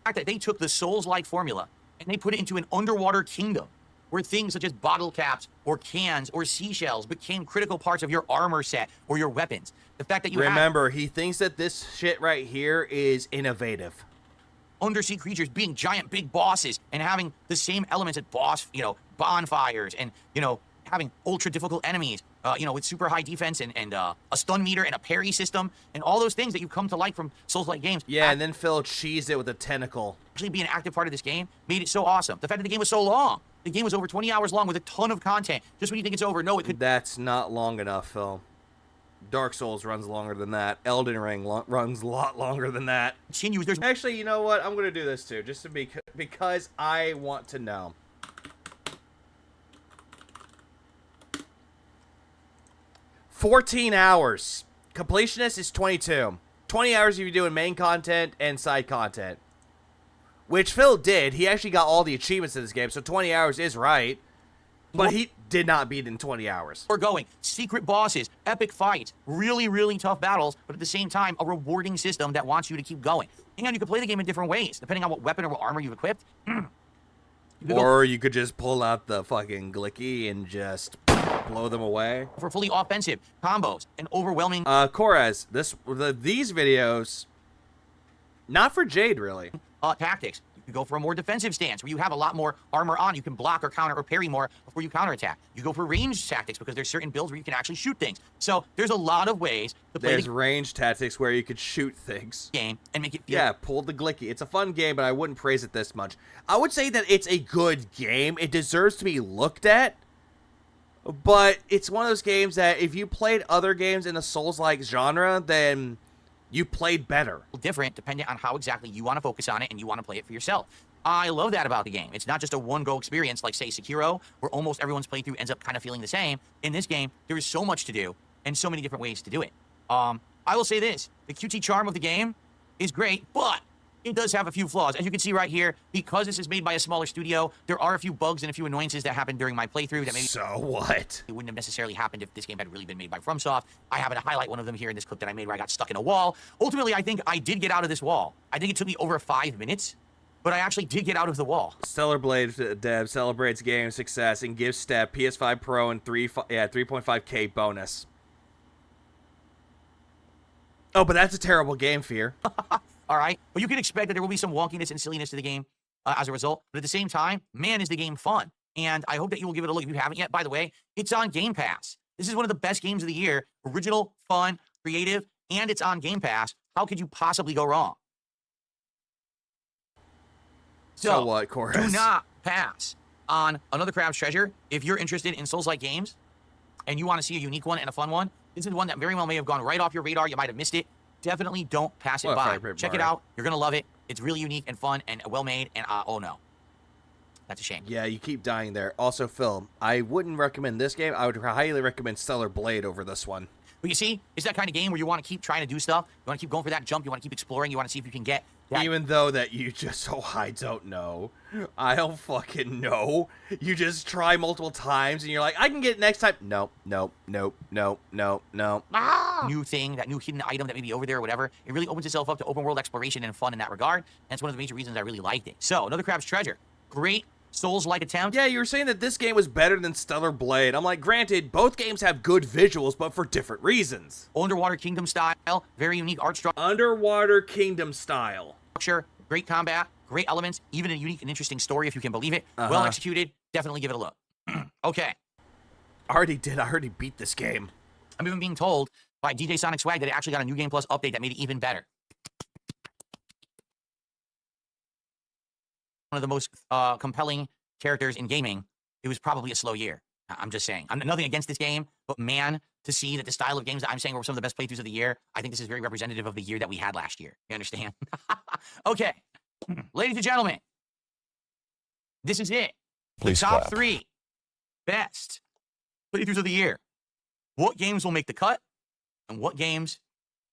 fact that they took the Souls-like formula and they put it into an underwater kingdom where things such as bottle caps or cans or seashells became critical parts of your armor set or your weapons. The fact that you remember, he thinks that this shit right here is innovative. Undersea creatures being giant big bosses and having the same elements as bonfires and, having ultra difficult enemies, with super high defense and a stun meter and a parry system and all those things that you come to like from Souls-like games. Yeah, and then Phil cheesed it with a tentacle. Actually being an active part of this game made it so awesome. The fact that the game was so long. The game was over 20 hours long with a ton of content. Just when you think it's over, no, it could... That's not long enough, Phil. Dark Souls runs longer than that. Elden Ring runs a lot longer than that. Actually, you know what? I'm going to do this too, just to because I want to know. $14 hours. Completionist is 22. 20 hours if you're doing main content and side content. Which Phil did. He actually got all the achievements in this game, so 20 hours is right. But he did not beat in 20 hours. We're going. Secret bosses, epic fights, really tough battles, but at the same time, a rewarding system that wants you to keep going. And you can play the game in different ways, depending on what weapon or what armor you've equipped. Or you could just pull out the fucking glicky and just blow them away. For fully offensive combos and overwhelming... Korez, these videos, not for Jade, really. Tactics. You go for a more defensive stance where you have a lot more armor on. You can block or counter or parry more before you counterattack. You go for ranged tactics because there's certain builds where you can actually shoot things. So there's a lot of ways to play There's range tactics where you could shoot things. Game and make it feel... Yeah, pull the glicky. It's a fun game, but I wouldn't praise it this much. I would say that it's a good game. It deserves to be looked at. But it's one of those games that if you played other games in the Souls-like genre, then you played better. Different depending on how exactly you want to focus on it and you want to play it for yourself. I love that about the game. It's not just a one-go experience like, say, Sekiro, where almost everyone's playthrough ends up kind of feeling the same. In this game, there is so much to do and so many different ways to do it. I will say this. The cutesy charm of the game is great, but it does have a few flaws. As you can see right here, because this is made by a smaller studio, there are a few bugs and a few annoyances that happened during my playthrough that maybe... So what? It wouldn't have necessarily happened if this game had really been made by FromSoft. I happen to highlight one of them here in this clip that I made where I got stuck in a wall. Ultimately, I think I did get out of this wall. I think it took me over 5 minutes, but I actually did get out of the wall. Stellar Blade Dev celebrates game success and gives Step PS5 Pro and 3.5K bonus. Oh, but that's a terrible game, Fear. All right, but you can expect that there will be some wonkiness and silliness to the game as a result. But at the same time, man, is the game fun. And I hope that you will give it a look if you haven't yet. By the way, it's on Game Pass. This is one of the best games of the year. Original, fun, creative, and it's on Game Pass. How could you possibly go wrong? So what, Chorus? Do not pass on Another Crab's Treasure. If you're interested in Souls-like games and you want to see a unique one and a fun one, this is one that very well may have gone right off your radar. You might have missed it. Definitely don't pass it by. Check it out. You're going to love it. It's really unique and fun and well-made. And oh, no. That's a shame. Yeah, you keep dying there. Also, Phil, I wouldn't recommend this game. I would highly recommend Stellar Blade over this one. But you see, it's that kind of game where you want to keep trying to do stuff. You want to keep going for that jump. You want to keep exploring. You want to see if you can get that. Even though that you just, I don't know. I don't fucking know. You just try multiple times and you're like, I can get it next time. Nope, nope, nope, nope, nope, nope. New thing, that new hidden item that may be over there or whatever. It really opens itself up to open world exploration and fun in that regard. And that's one of the major reasons I really liked it. So, Another Crab's Treasure. Great Souls-like attempt. Yeah, you were saying that this game was better than Stellar Blade. I'm like, granted, both games have good visuals, but for different reasons. Underwater Kingdom style, very unique art structure. Underwater Kingdom style. Great combat, great elements, even a unique and interesting story, if you can believe it. Well executed. Definitely give it a look. Okay. I already beat this game. I'm even being told by DJ Sonic Swag that it actually got a New Game Plus update that made it even better. One of the most compelling characters in gaming. It was probably a slow year. I'm just saying. I'm nothing against this game, but man, to see that the style of games that I'm saying were some of the best playthroughs of the year, I think this is very representative of the year that we had last year. You understand? Okay. Ladies and gentlemen, this is it. Please the top clap. 3 best playthroughs of the year. What games will make the cut and what games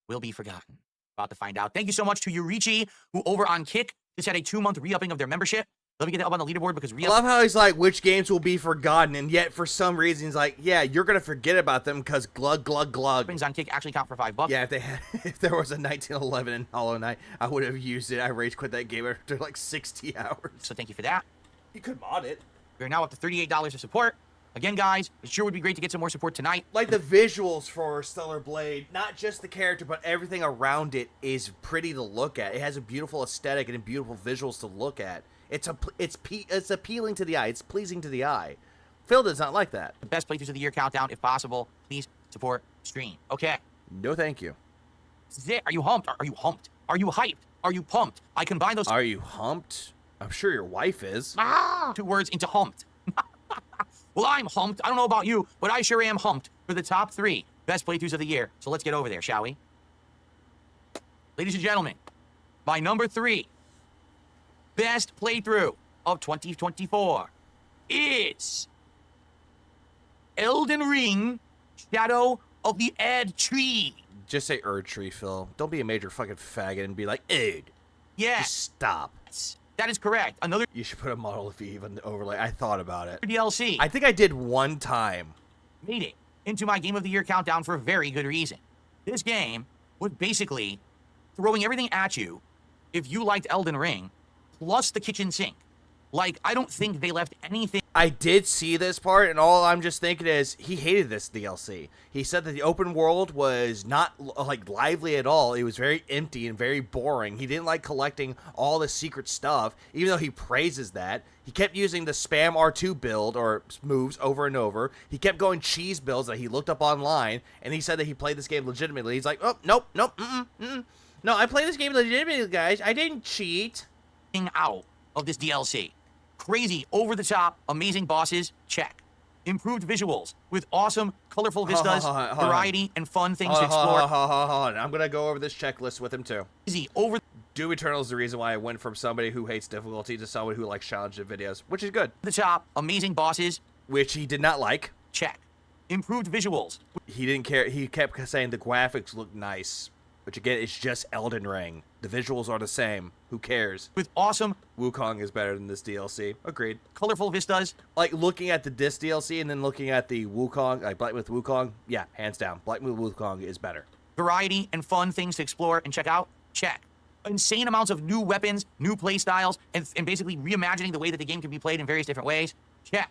will be forgotten? About to find out. Thank you so much to Yurichi, who over on Kick just had a 2-month re-upping of their membership. Let me get that up on the leaderboard because I love how he's like, which games will be forgotten, and yet for some reason he's like, yeah, you're gonna forget about them because glug glug glug. Things on Kick actually count for $5. Yeah, if there was a 1911 in Hollow Knight, I would have used it. I rage quit that game after like 60 hours. So thank you for that. You could mod it. We're now up to $38 of support. Again, guys, it sure would be great to get some more support tonight. Like the visuals for Stellar Blade, not just the character, but everything around it is pretty to look at. It has a beautiful aesthetic and beautiful visuals to look at. It's appealing to the eye. It's pleasing to the eye. Phil does not like that. The best playthroughs of the year countdown, if possible. Please support stream. Okay. No, thank you. This is it. Are you humped? Are you humped? Are you hyped? Are you pumped? I combine those. Are you humped? I'm sure your wife is. 2 words into humped. Well, I'm humped. I don't know about you, but I sure am humped for the top 3 best playthroughs of the year. So let's get over there, shall we? Ladies and gentlemen, my number 3 best playthrough of 2024 is Elden Ring Shadow of the Erd Tree. Just say Erd Tree, Phil. Don't be a major fucking faggot and be like, Erd. Yeah. Just stop. That is correct. Another. You should put a Model of Eve on the overlay. I thought about it. DLC. I think I did one time. Made it into my Game of the Year countdown for a very good reason. This game was basically throwing everything at you if you liked Elden Ring, plus the kitchen sink. Like, I don't think they left anything I did see this part, and all I'm just thinking is he hated this DLC. He said that the open world was not like lively at all. It was very empty and very boring. He didn't like collecting all the secret stuff, even though he praises that. He kept using the spam R2 build or moves over and over. He kept going cheese builds that he looked up online, and he said that he played this game legitimately. He's like, oh, nope, no, I played this game legitimately, guys. I didn't cheat. Out of this DLC. Crazy, over-the-top, amazing bosses, check. Improved visuals with awesome, colorful vistas, variety, and fun things to explore. Hold on. I'm going to go over this checklist with him, too. Easy, over... Doom Eternal is the reason why I went from somebody who hates difficulty to somebody who likes challenging videos, which is good. The top, amazing bosses. Which he did not like. Check. Improved visuals. He didn't care. He kept saying the graphics look nice. Which, again, it's just Elden Ring. The visuals are the same. Who cares? With awesome... Wukong is better than this DLC. Agreed. Colorful vistas. Like, looking at the Dis DLC and then looking at the Wukong, like Blight with Wukong, yeah, hands down. Blight with Wukong is better. Variety and fun things to explore and check out? Check. Insane amounts of new weapons, new play styles, and basically reimagining the way that the game can be played in various different ways? Check.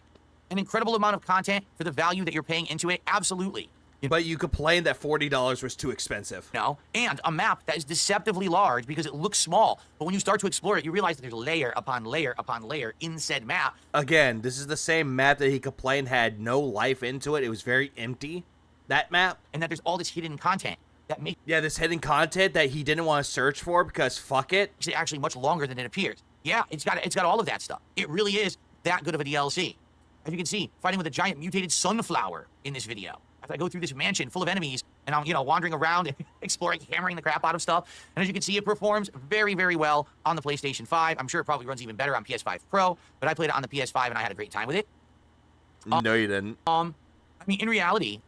An incredible amount of content for the value that you're paying into it? Absolutely. But you complained that $40 was too expensive. No, and a map that is deceptively large because it looks small. But when you start to explore it, you realize that there's layer upon layer upon layer in said map. Again, this is the same map that he complained had no life into it. It was very empty, that map. And that there's all this hidden content that makes... Yeah, this hidden content that he didn't want to search for because fuck it. It's actually much longer than it appears. Yeah, it's got all of that stuff. It really is that good of a DLC. As you can see, fighting with a giant mutated sunflower in this video. As I go through this mansion full of enemies, and I'm, wandering around and exploring, hammering the crap out of stuff. And as you can see, it performs very, very well on the PlayStation 5. I'm sure it probably runs even better on PS5 Pro, but I played it on the PS5 and I had a great time with it. No, you didn't. I mean, in reality,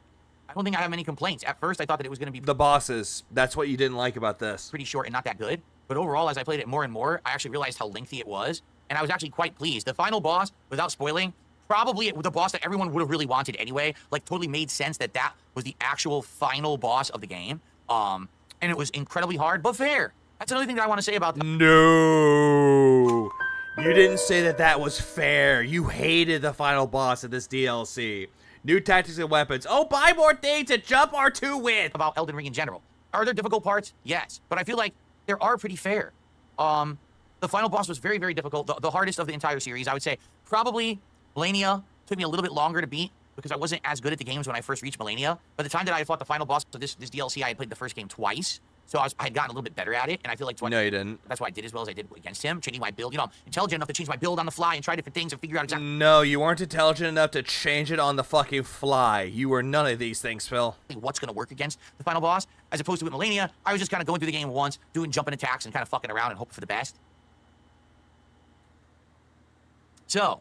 I don't think I have many complaints. At first, I thought that it was going to be... The bosses. That's what you didn't like about this. Pretty short and not that good. But overall, as I played it more and more, I actually realized how lengthy it was. And I was actually quite pleased. The final boss, without spoiling... Probably the boss that everyone would have really wanted anyway. Like, totally made sense that was the actual final boss of the game. And it was incredibly hard, but fair. That's another thing that I want to say about that. No. You didn't say that was fair. You hated the final boss of this DLC. New tactics and weapons. Oh, buy more things to jump R2 with. About Elden Ring in general. Are there difficult parts? Yes. But I feel like there are pretty fair. The final boss was very, very difficult. The hardest of the entire series, I would say. Probably... Melania took me a little bit longer to beat because I wasn't as good at the games when I first reached Melania. By the time that I fought the final boss of this DLC, I had played the first game twice. So I had gotten a little bit better at it, and I feel like... No, you didn't. That's why I did as well as I did against him, changing my build. I'm intelligent enough to change my build on the fly and try different things and figure out exactly... No, you weren't intelligent enough to change it on the fucking fly. You were none of these things, Phil. What's going to work against the final boss? As opposed to with Melania, I was just kind of going through the game once, doing jumping attacks and kind of fucking around and hoping for the best. So...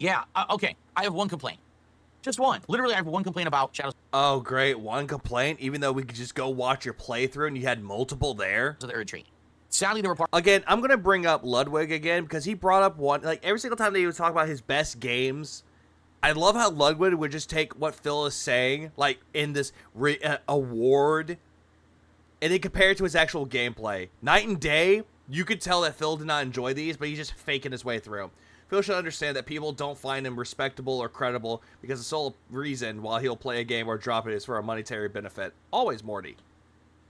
Yeah, okay. I have one complaint. Just one. Literally, I have one complaint about Shadows. Oh, great. One complaint? Even though we could just go watch your playthrough and you had multiple there? Of the Erd Tree. Sadly, there were parts... Again, I'm going to bring up Ludwig again because he brought up one... Like, every single time that he would talk about his best games, I love how Ludwig would just take what Phil is saying, like, in this award, and then compare it to his actual gameplay. Night and day, you could tell that Phil did not enjoy these, but he's just faking his way through. Phil should understand that people don't find him respectable or credible because the sole reason why he'll play a game or drop it is for a monetary benefit. Always Morty.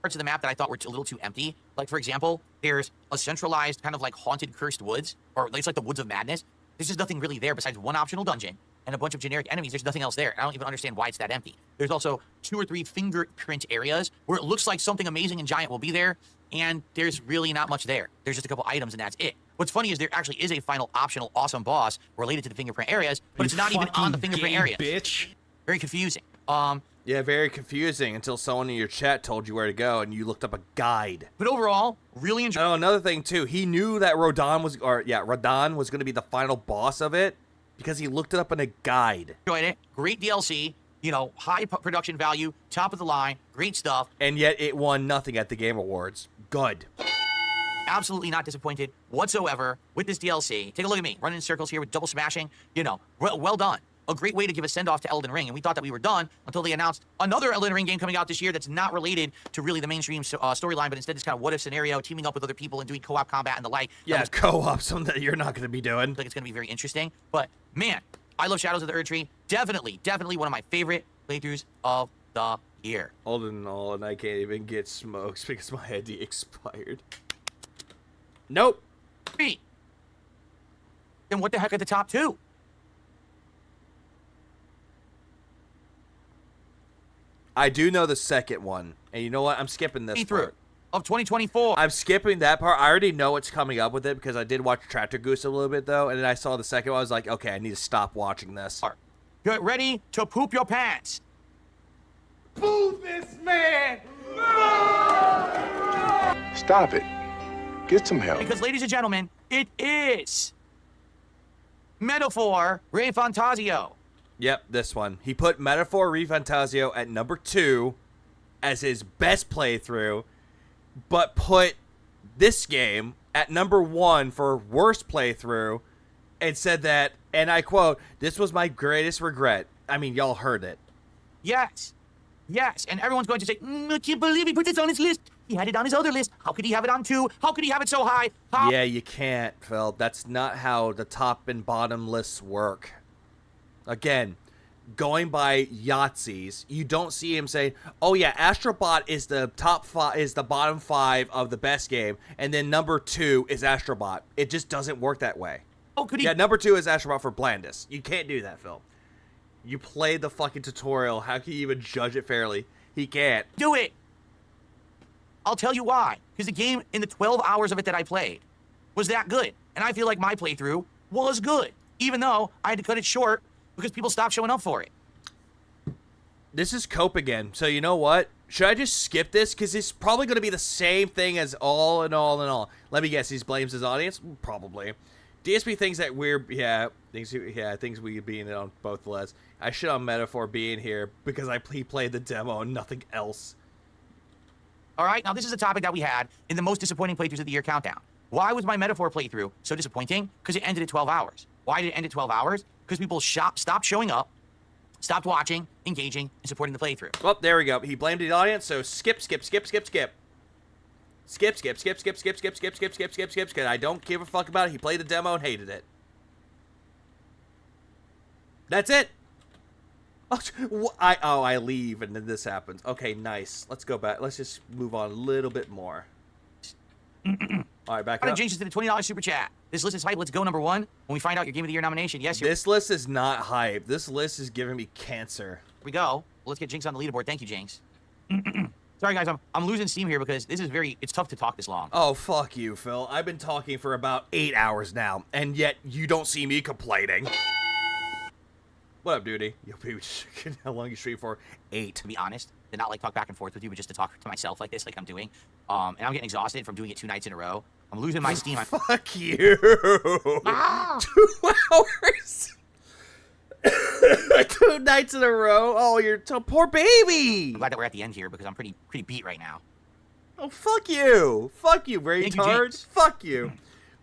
Parts of the map that I thought were a little too empty. Like, for example, there's a centralized kind of like haunted cursed woods, or it's like the Woods of Madness. There's just nothing really there besides one optional dungeon and a bunch of generic enemies. There's nothing else there. I don't even understand why it's that empty. There's also 2 or 3 fingerprint areas where it looks like something amazing and giant will be there, and there's really not much there. There's just a couple items, and that's it. What's funny is there actually is a final optional awesome boss related to the fingerprint areas, but it's not even on the fingerprint areas. Bitch. Very confusing. Yeah, very confusing until someone in your chat told you where to go and you looked up a guide. But overall, really enjoyed. Oh, another thing too, he knew that Radahn was going to be the final boss of it because he looked it up in a guide. Enjoyed it. Great DLC. High production value, top of the line, great stuff. And yet it won nothing at the Game Awards. Good. Absolutely not disappointed whatsoever with this DLC. Take a look at me, running in circles here with double smashing. Well done. a great way to give a send-off to Elden Ring, and we thought that we were done until they announced another Elden Ring game coming out this year that's not related to really the mainstream storyline, but instead this kind of what-if scenario, teaming up with other people and doing co-op combat and the like. Yeah, co-op, something that you're not going to be doing. I think it's going to be very interesting. But, man, I love Shadows of the Erdtree. Definitely one of my favorite playthroughs of the year. All in all, and I can't even get smokes because my ID expired. Nope. Then what the heck are the top two? I do know the second one. And you know what? I'm skipping this part. Of 2024. I'm skipping that part. I already know what's coming up with it because I did watch Tractor Goose a little bit, though. And then I saw the second one. I was like, okay, I need to stop watching this. Get ready to poop your pants. Boo this man! Stop it. Get some help. Because, ladies and gentlemen, it is Metaphor Re Fantasio. Yep, this one. He put Metaphor Refantasio at number 2 as his best playthrough, but put this game at number 1 for worst playthrough, and said that, and I quote, "This was my greatest regret." I mean, y'all heard it. Yes. Yes. And everyone's going to say, I can't believe he put this on his list. He had it on his other list. How could he have it on 2? How could he have it so high? How? Yeah, you can't, Phil. That's not how the top and bottom lists work. Again, going by Yahtzees, you don't see him saying, "Oh yeah, Astrobot is the top 5, is the bottom 5 of the best game, and then number 2 is Astrobot." It just doesn't work that way. Oh, could he? Yeah, number 2 is Astrobot for blandest. You can't do that, Phil. You played the fucking tutorial. How can you even judge it fairly? He can't. Do it. I'll tell you why. Because the game, in the 12 hours of it that I played, was that good. And I feel like my playthrough was good, even though I had to cut it short because people stopped showing up for it. This is Cope again. So you know what? Should I just skip this? Because it's probably going to be the same thing as all in all in all. Let me guess. He blames his audience? Probably. DSP thinks that we're, thinks we being on both lists. I shit on Metaphor being here because he played the demo and nothing else. All right, now this is a topic that we had in the most disappointing playthroughs of the year countdown. Why was my Metaphor playthrough so disappointing? Because it ended at 12 hours. Why did it end at 12 hours? Because people stopped showing up, stopped watching, engaging, and supporting the playthrough. Well, there we go. He blamed the audience, so skip, skip, skip, skip, skip. Skip, skip, skip, skip, skip, skip, skip, skip, skip, skip, skip, because I don't give a fuck about it. He played the demo and hated it. That's it. I leave and then this happens. Okay, nice. Let's go back. Let's just move on a little bit more. All right, back up. James did a $20 super chat. This list is hype. Let's go number 1 when we find out your Game of the Year nomination. Yes, this list is not hype. This list is giving me cancer. Here we go. Let's get Jinx on the leaderboard. Thank you, Jinx. Sorry, guys. I'm losing steam here because this is it's tough to talk this long. Oh, fuck you, Phil. I've been talking for about 8 hours now, and yet you don't see me complaining. What up, duty? How long you stream for? 8. To be honest, to not like talk back and forth with you, but just to talk to myself like this, like I'm doing. And I'm getting exhausted from doing it 2 nights in a row. I'm losing my steam. Fuck you. 2 hours. 2 nights in a row. Oh, you're so poor baby. I'm glad that we're at the end here because I'm pretty beat right now. Oh, fuck you. Fuck you, retard. You, fuck you.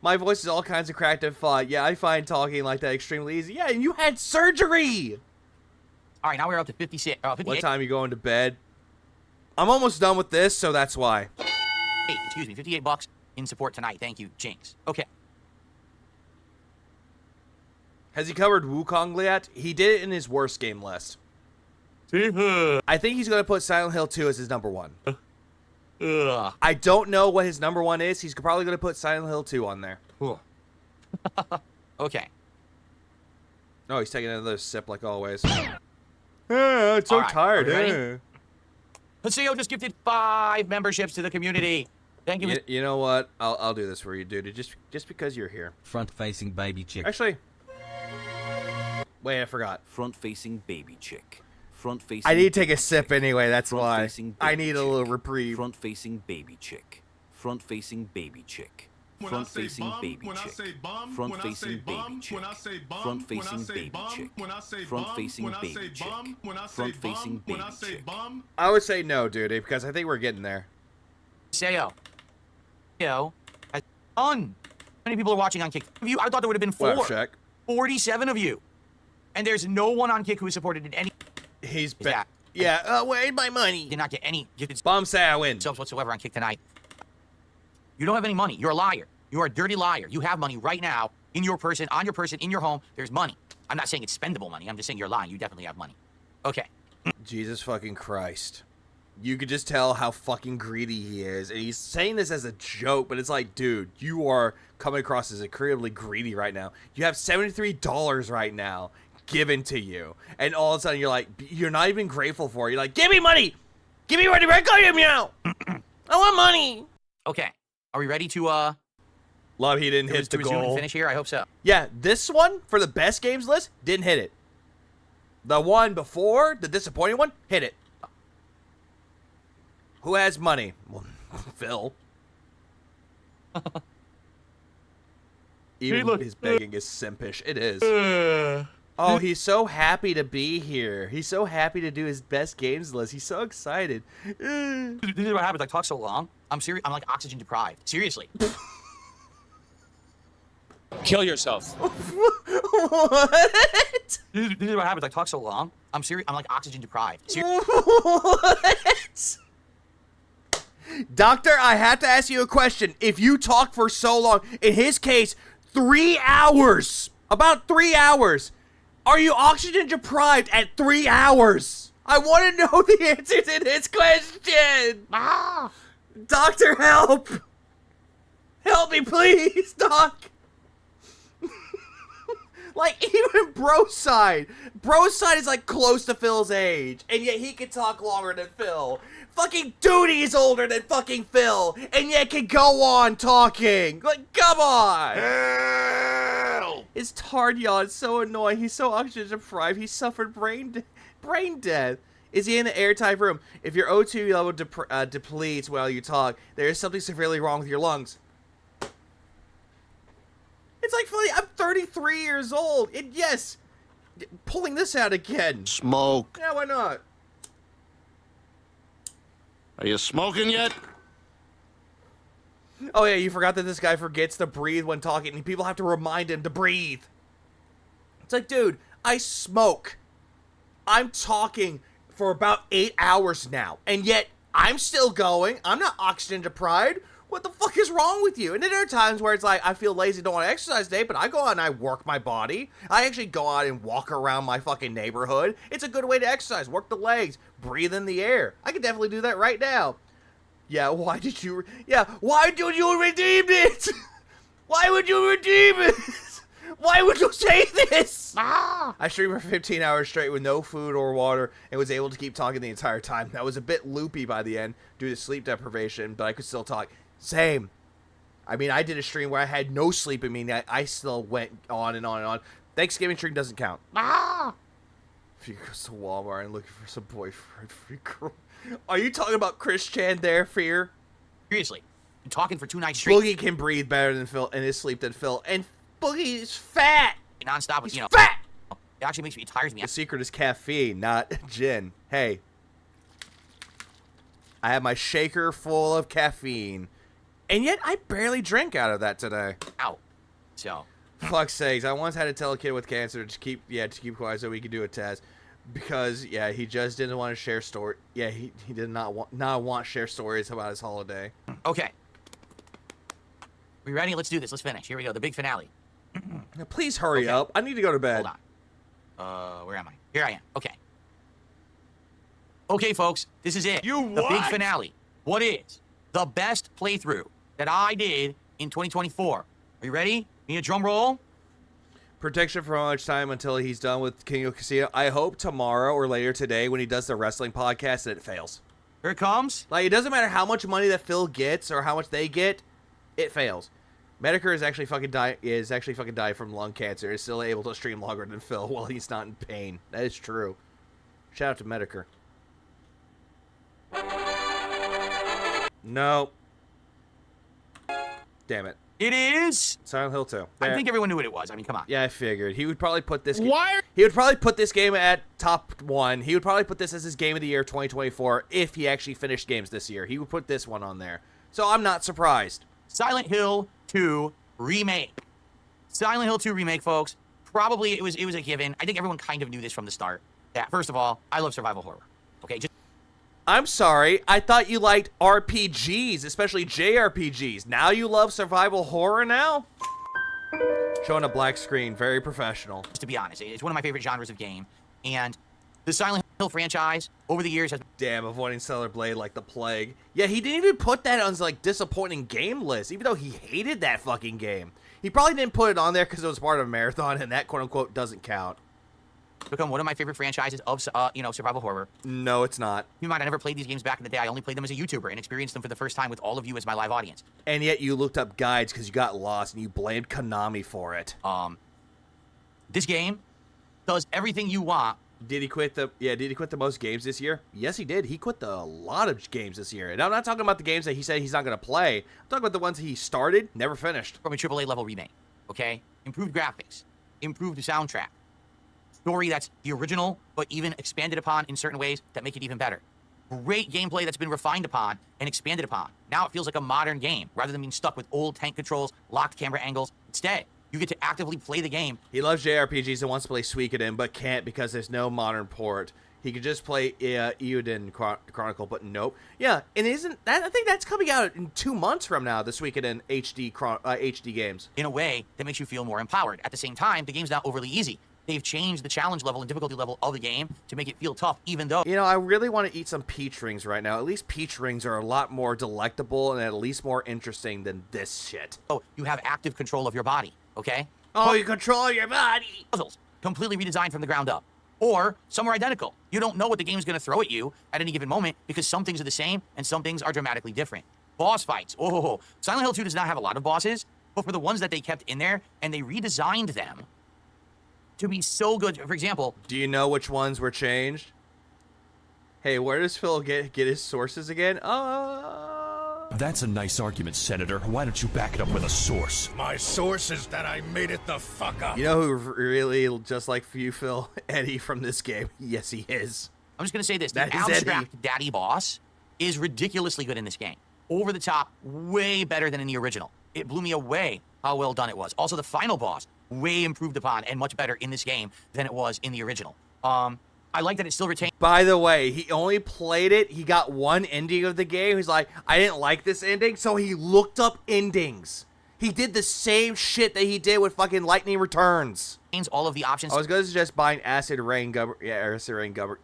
My voice is all kinds of cracked and fought. Yeah, I find talking like that extremely easy. Yeah, and you had surgery. All right, now we're up to 56. 58. What time you going to bed? I'm almost done with this, so that's why. Hey, excuse me, $58 in support tonight. Thank you, Jinx. Okay. Has he covered Wukong yet? He did it in his worst game list. I think he's going to put Silent Hill 2 as his number 1. I don't know what his number 1 is. He's probably going to put Silent Hill 2 on there. Okay. Oh, he's taking another sip like always. I'm so tired. Haseo just gifted 5 memberships to the community. Thank you. You know what? I'll do this for you, dude. Just because you're here. Front-facing baby chick. Actually, wait, I forgot. Front-facing baby chick. Front-facing. I need to take a sip anyway. That's why. I need a little reprieve. Front-facing baby chick. Front-facing baby chick. Front-facing baby chick. Front-facing baby chick. Front-facing baby chick. Front-facing baby chick. Front-facing baby chick. I would say no, dude, because I think we're getting there. Haseo. Has done. How many people are watching on Kick? I thought there would have been 4. Check. 47 of you. And there's no one on Kick who supported it any. He's back. Yeah, where's my money? Did not get any gifted bombs say I win. Subs whatsoever on Kick tonight. You don't have any money. You're a liar. You are a dirty liar. You have money right now in your person, on your person, in your home. There's money. I'm not saying it's spendable money. I'm just saying you're lying. You definitely have money. Okay. Jesus fucking Christ. You could just tell how fucking greedy he is. And he's saying this as a joke, but it's like, dude, you are coming across as incredibly greedy right now. You have $73 right now given to you. And all of a sudden you're like, you're not even grateful for it. You're like, give me money! Give me money right now! I want money! Okay. Are we ready to, Love he didn't hit the resume and goal. finish here? I hope so. Yeah, this one, for the best games list, didn't hit it. The one before, the disappointing one, hit it. Who has money? Well, Phil. Even his begging is simpish. It is. Oh, he's so happy to be here. He's so happy to do his best games list. He's so excited. This is what happens. I talk so long. I'm serious. I'm like oxygen deprived. Seriously. Kill yourself. What? This is what happens. I talk so long. I'm serious. I'm like oxygen deprived. What? Doctor, I have to ask you a question. If you talk for so long, in his case, 3 hours, about 3 hours, are you oxygen deprived at 3 hours? I want to know the answer to this question. Doctor, help. Help me, please, Doc. Like, even Broside is like close to Phil's age, and yet he can talk longer than Phil. Fucking Duty is older than fucking Phil, and yet can go on talking. Like, come on. Hell. His tard yaw is so annoying. He's so oxygen deprived. He suffered brain death. Is he in an airtight room? If your O2 level depletes while you talk, there is something severely wrong with your lungs. It's like, I'm 33 years old, and yes, pulling this out again. Smoke. Yeah, why not? Are you smoking yet? Oh yeah, you forgot that this guy forgets to breathe when talking, and people have to remind him to breathe. It's like, dude, I smoke. I'm talking for about 8 hours now, and yet I'm still going. I'm not oxygen deprived. What the fuck is wrong with you? And then there are times where it's like, I feel lazy, don't want to exercise today, but I go out and I work my body. I actually go out and walk around my fucking neighborhood. It's a good way to exercise. Work the legs. Breathe in the air. I can definitely do that right now. Yeah, why did you redeem it? Why would you redeem it? Why would you say this? I streamed for 15 hours straight with no food or water and was able to keep talking the entire time. That was a bit loopy by the end due to sleep deprivation, but I could still talk. Same. I mean, I did a stream where I had no sleep. I mean, I still went on and on and on. Thanksgiving stream doesn't count. If you go to Walmart and looking for some boyfriend free girl. Are you talking about Chris Chan there, Fear? Seriously. Been talking for 2 nights straight. Boogie can breathe better than Phil in his sleep than Phil. And Boogie is fat. Non-stop, He's you know. Fat. It actually makes me, it tires me. The secret is caffeine, not gin. Hey. I have my shaker full of caffeine. And yet, I barely drink out of that today. Ow. So. Fuck's sakes, I once had to tell a kid with cancer to keep quiet so we could do a test. Because, yeah, he just didn't want to share story. Yeah, he did not want to share stories about his holiday. Okay. We ready? Let's do this. Let's finish. Here we go. The big finale. Now, please hurry up. I need to go to bed. Hold on. Where am I? Here I am. Okay. Okay, folks. This is it. The big finale. What is the best playthrough that I did in 2024? Are you ready? Need a drum roll? Protection for how much time until he's done with King of Casino. I hope tomorrow or later today when he does the wrestling podcast that it fails. Here it comes. Like, it doesn't matter how much money that Phil gets or how much they get, it fails. Medicare is actually fucking died from lung cancer. Is still able to stream longer than Phil while he's not in pain. That is true. Shout out to Medicare. No. Damn it. It is Silent Hill 2. I think everyone knew what it was. I mean, come on. Yeah, I figured. He would probably put this He would probably put this game at top 1. He would probably put this as his game of the year 2024 if he actually finished games this year. He would put this one on there. So I'm not surprised. Silent Hill 2 Remake. Silent Hill 2 Remake, folks. probably it was a given. I think everyone kind of knew this from the start. That first of all, I love survival horror. Okay, just I'm sorry, I thought you liked RPGs, especially JRPGs. Now you love survival horror now? Showing a black screen, very professional. to be honest, it's one of my favorite genres of game, and the Silent Hill franchise over the years has. Damn, avoiding Stellar Blade like the plague. Yeah, he didn't even put that on his like disappointing game list, even though he hated that fucking game. He probably didn't put it on there because it was part of a marathon, and that quote unquote doesn't count. Become one of my favorite franchises of survival horror. No, it's not. Keep in mind, I never played these games back in the day. I only played them as a YouTuber and experienced them for the first time with all of you as my live audience. And yet you looked up guides because you got lost and you blamed Konami for it. This game does everything you want. Did he quit the most games this year? Yes, he did. He quit a lot of games this year. And I'm not talking about the games that he said he's not going to play. I'm talking about the ones he started, never finished. From a AAA level remake, okay? Improved graphics, improved soundtrack, story that's the original, but even expanded upon in certain ways that make it even better. Great gameplay that's been refined upon and expanded upon. Now it feels like a modern game, rather than being stuck with old tank controls, locked camera angles. Instead, you get to actively play the game. He loves JRPGs and wants to play Suikoden, but can't because there's no modern port. He could just play Eiyuden Chronicle, but nope. Yeah, and isn't that? I think that's coming out in 2 months from now. The Suikoden HD games. In a way that makes you feel more empowered. At the same time, the game's not overly easy. They've changed the challenge level and difficulty level of the game to make it feel tough, even though... You know, I really want to eat some peach rings right now. At least peach rings are a lot more delectable and at least more interesting than this shit. Oh, you have active control of your body, okay? Oh, you control your body! Puzzles, completely redesigned from the ground up. Or some are identical. You don't know what the game's going to throw at you at any given moment because some things are the same and some things are dramatically different. Boss fights. Oh, Silent Hill 2 does not have a lot of bosses, but for the ones that they kept in there and they redesigned them to be so good. For example, do you know which ones were changed? Hey, where does Phil get his sources again? That's a nice argument, Senator. Why don't you back it up with a source? My source is that I made it the fuck up. You know who really just like you, Phil? Eddie from this game. Yes, he is. I'm just gonna say this: the abstract daddy boss is ridiculously good in this game. Over the top, way better than in the original. It blew me away how well done it was. Also, the final boss, way improved upon and much better in this game than it was in the original. I like that it still retains. By the way, he only played it. He got one ending of the game. He's like, I didn't like this ending, so he looked up endings. He did the same shit that he did with fucking Lightning Returns. All of the options. I was going to suggest buying Acid Rain Acid Rain I was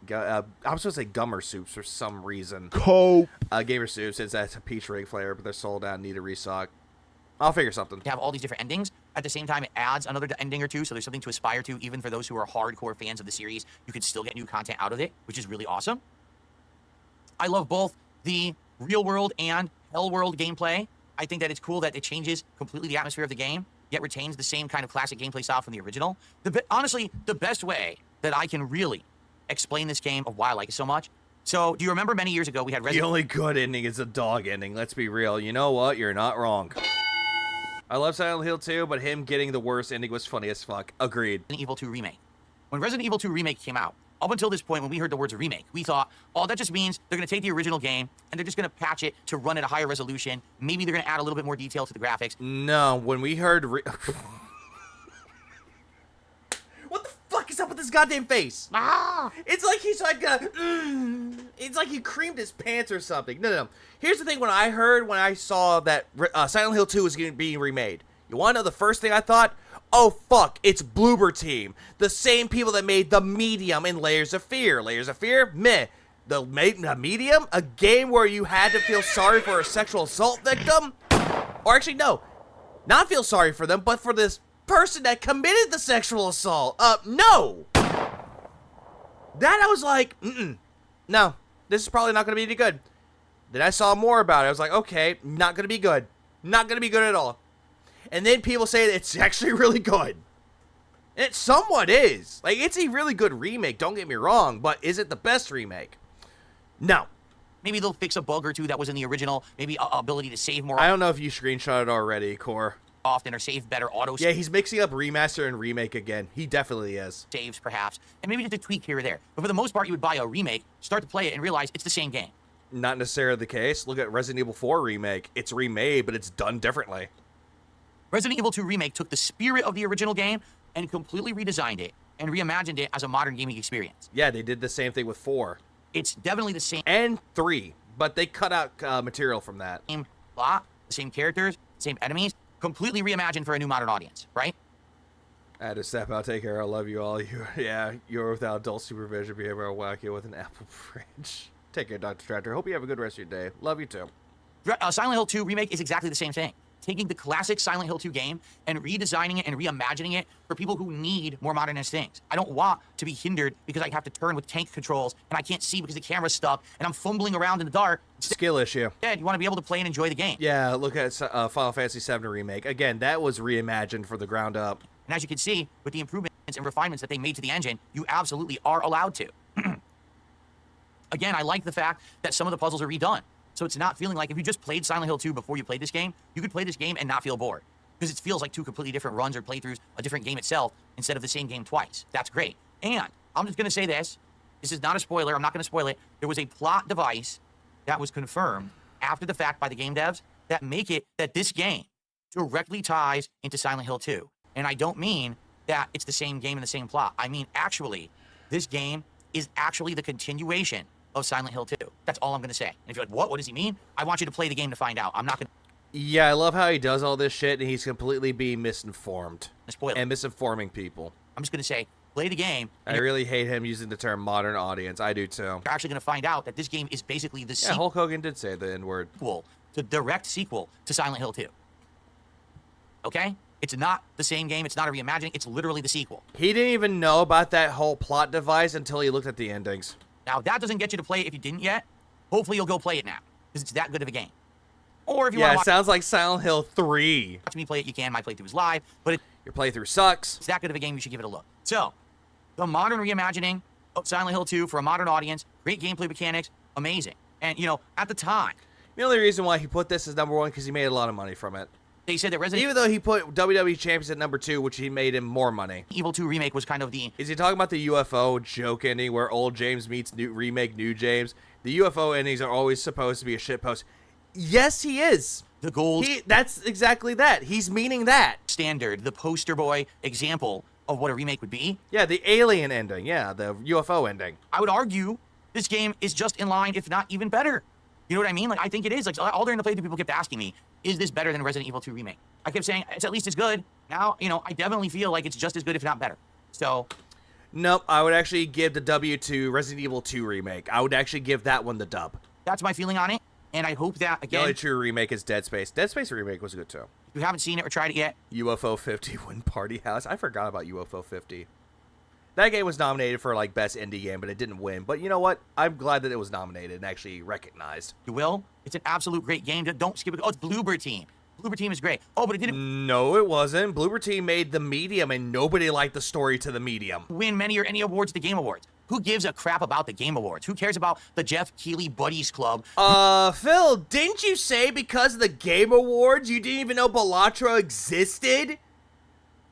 supposed to say Gummer Soups for some reason. Gamer Soup, since that's a peach ring flavor, but they're sold out and need a restock. I'll figure something. To have all these different endings. At the same time, it adds another ending or two, so there's something to aspire to, even for those who are hardcore fans of the series. You can still get new content out of it, which is really awesome. I love both the real world and hell world gameplay. I think that it's cool that it changes completely the atmosphere of the game, yet retains the same kind of classic gameplay style from the original. Honestly, the best way that I can really explain this game of why I like it so much. So, do you remember many years ago we had The only good ending is a dog ending. Let's be real. You know what? You're not wrong. I love Silent Hill 2, but him getting the worst ending was funny as fuck. Agreed. Resident Evil 2 Remake. When Resident Evil 2 Remake came out, up until this point, when we heard the words remake, we thought, oh, that just means they're going to take the original game and they're just going to patch it to run at a higher resolution. Maybe they're going to add a little bit more detail to the graphics. No, when we heard... What the fuck is up with this goddamn face? It's like he's like, it's like he creamed his pants or something. No. Here's the thing: when I saw that Silent Hill 2 was going to be remade, you want to know the first thing I thought? Oh fuck! It's Bloober Team, the same people that made The Medium and Layers of Fear. Layers of Fear, meh. The Medium, a game where you had to feel sorry for a sexual assault victim, or actually no, not feel sorry for them, but for this person that committed the sexual assault. No. That I was like, no, this is probably not going to be any good. Then I saw more about it. I was like, okay, not going to be good. Not going to be good at all. And then people say that it's actually really good. And it somewhat is. Like, it's a really good remake, don't get me wrong, but is it the best remake? No. Maybe they'll fix a bug or two that was in the original. Maybe ability to save more. I don't know if you screenshot it already, Core. Often or save better auto. Yeah, he's mixing up remaster and remake again. He definitely is. Saves perhaps, and maybe just a tweak here or there. But for the most part, you would buy a remake, start to play it, and realize it's the same game. Not necessarily the case. Look at Resident Evil 4 remake. It's remade, but it's done differently. Resident Evil 2 Remake took the spirit of the original game, and completely redesigned it and reimagined it as a modern gaming experience. Yeah, they did the same thing with 4. It's definitely the same. And 3, but they cut out material from that. Same plot, the same characters, same enemies, completely reimagined for a new modern audience, right? I had to step out, take care. I love you all. You're without adult supervision. Behavior, I'll whack you with an apple fridge. Take care, Dr. Tractor. Hope you have a good rest of your day. Love you too. Silent Hill 2 Remake is exactly the same thing. Taking the classic Silent Hill 2 game and redesigning it and reimagining it for people who need more modernist things. I don't want to be hindered because I have to turn with tank controls and I can't see because the camera's stuck and I'm fumbling around in the dark. Skill issue. Yeah, you want to be able to play and enjoy the game. Yeah, look at Final Fantasy VII Remake. Again, that was reimagined for the ground up. And as you can see, with the improvements and refinements that they made to the engine, you absolutely are allowed to. Again, I like the fact that some of the puzzles are redone. So it's not feeling like if you just played Silent Hill 2 before you played this game, you could play this game and not feel bored. Because it feels like 2 completely different runs or playthroughs, a different game itself, instead of the same game twice. That's great. And I'm just going to say this. This is not a spoiler. I'm not going to spoil it. There was a plot device that was confirmed after the fact by the game devs that make it that this game directly ties into Silent Hill 2. And I don't mean that it's the same game and the same plot. I mean, actually, this game is actually the continuation of Silent Hill 2. That's all I'm going to say. And if you're like, what? What does he mean? I want you to play the game to find out. I'm not going to... Yeah, I love how he does all this shit, and he's completely being misinformed. Spoiler. And misinforming people. I'm just going to say, play the game. I really hate him using the term modern audience. I do, too. You're actually going to find out that this game is basically the Yeah, sequel. Hulk Hogan did say the N-word. The direct sequel to Silent Hill 2. Okay? It's not the same game. It's not a reimagining. It's literally the sequel. He didn't even know about that whole plot device until he looked at the endings. Now, that doesn't get you to play it if you didn't yet. Hopefully, you'll go play it now, because it's that good of a game. Or if you want to it sounds like Silent Hill 3. watch me play it, you can. My playthrough is live, but your playthrough sucks. It's that good of a game, you should give it a look. So, the modern reimagining of Silent Hill 2 for a modern audience, great gameplay mechanics, amazing. And, you know, at the time... The only reason why he put this as number 1 because he made a lot of money from it. They said that Resident Even though he put WWE Champions at number 2, which he made him more money. Evil 2 Remake was kind of the... Is he talking about the UFO joke ending where old James meets new James? The UFO endings are always supposed to be a shitpost. Yes, he is. The gold... That's exactly that. He's meaning that. Standard, the poster boy example of what a remake would be. Yeah, the alien ending. Yeah, the UFO ending. I would argue this game is just in line, if not even better. You know what I mean? Like, I think it is. Like, all during the playthrough, people kept asking me, is this better than Resident Evil 2 Remake? I kept saying, it's at least as good. Now, you know, I definitely feel like it's just as good, if not better. So... Nope, I would actually give the W to Resident Evil 2 Remake. I would actually give that one the dub. That's my feeling on it, and I hope that, again... The only true remake is Dead Space. Dead Space Remake was good, too. If you haven't seen it or tried it yet... UFO 50 Win Party House. I forgot about UFO 50. That game was nominated for, like, Best Indie Game, but it didn't win. But you know what? I'm glad that it was nominated and actually recognized. You will? It's an absolute great game. Don't skip it. Oh, it's Bloober Team. Bloober Team is great. Oh, but it didn't... No, it wasn't. Bloober Team made The Medium, and nobody liked the story to The Medium. Win many or any awards at the Game Awards. Who gives a crap about the Game Awards? Who cares about the Jeff Keighley Buddies Club? Phil, didn't you say because of the Game Awards you didn't even know Balatro existed?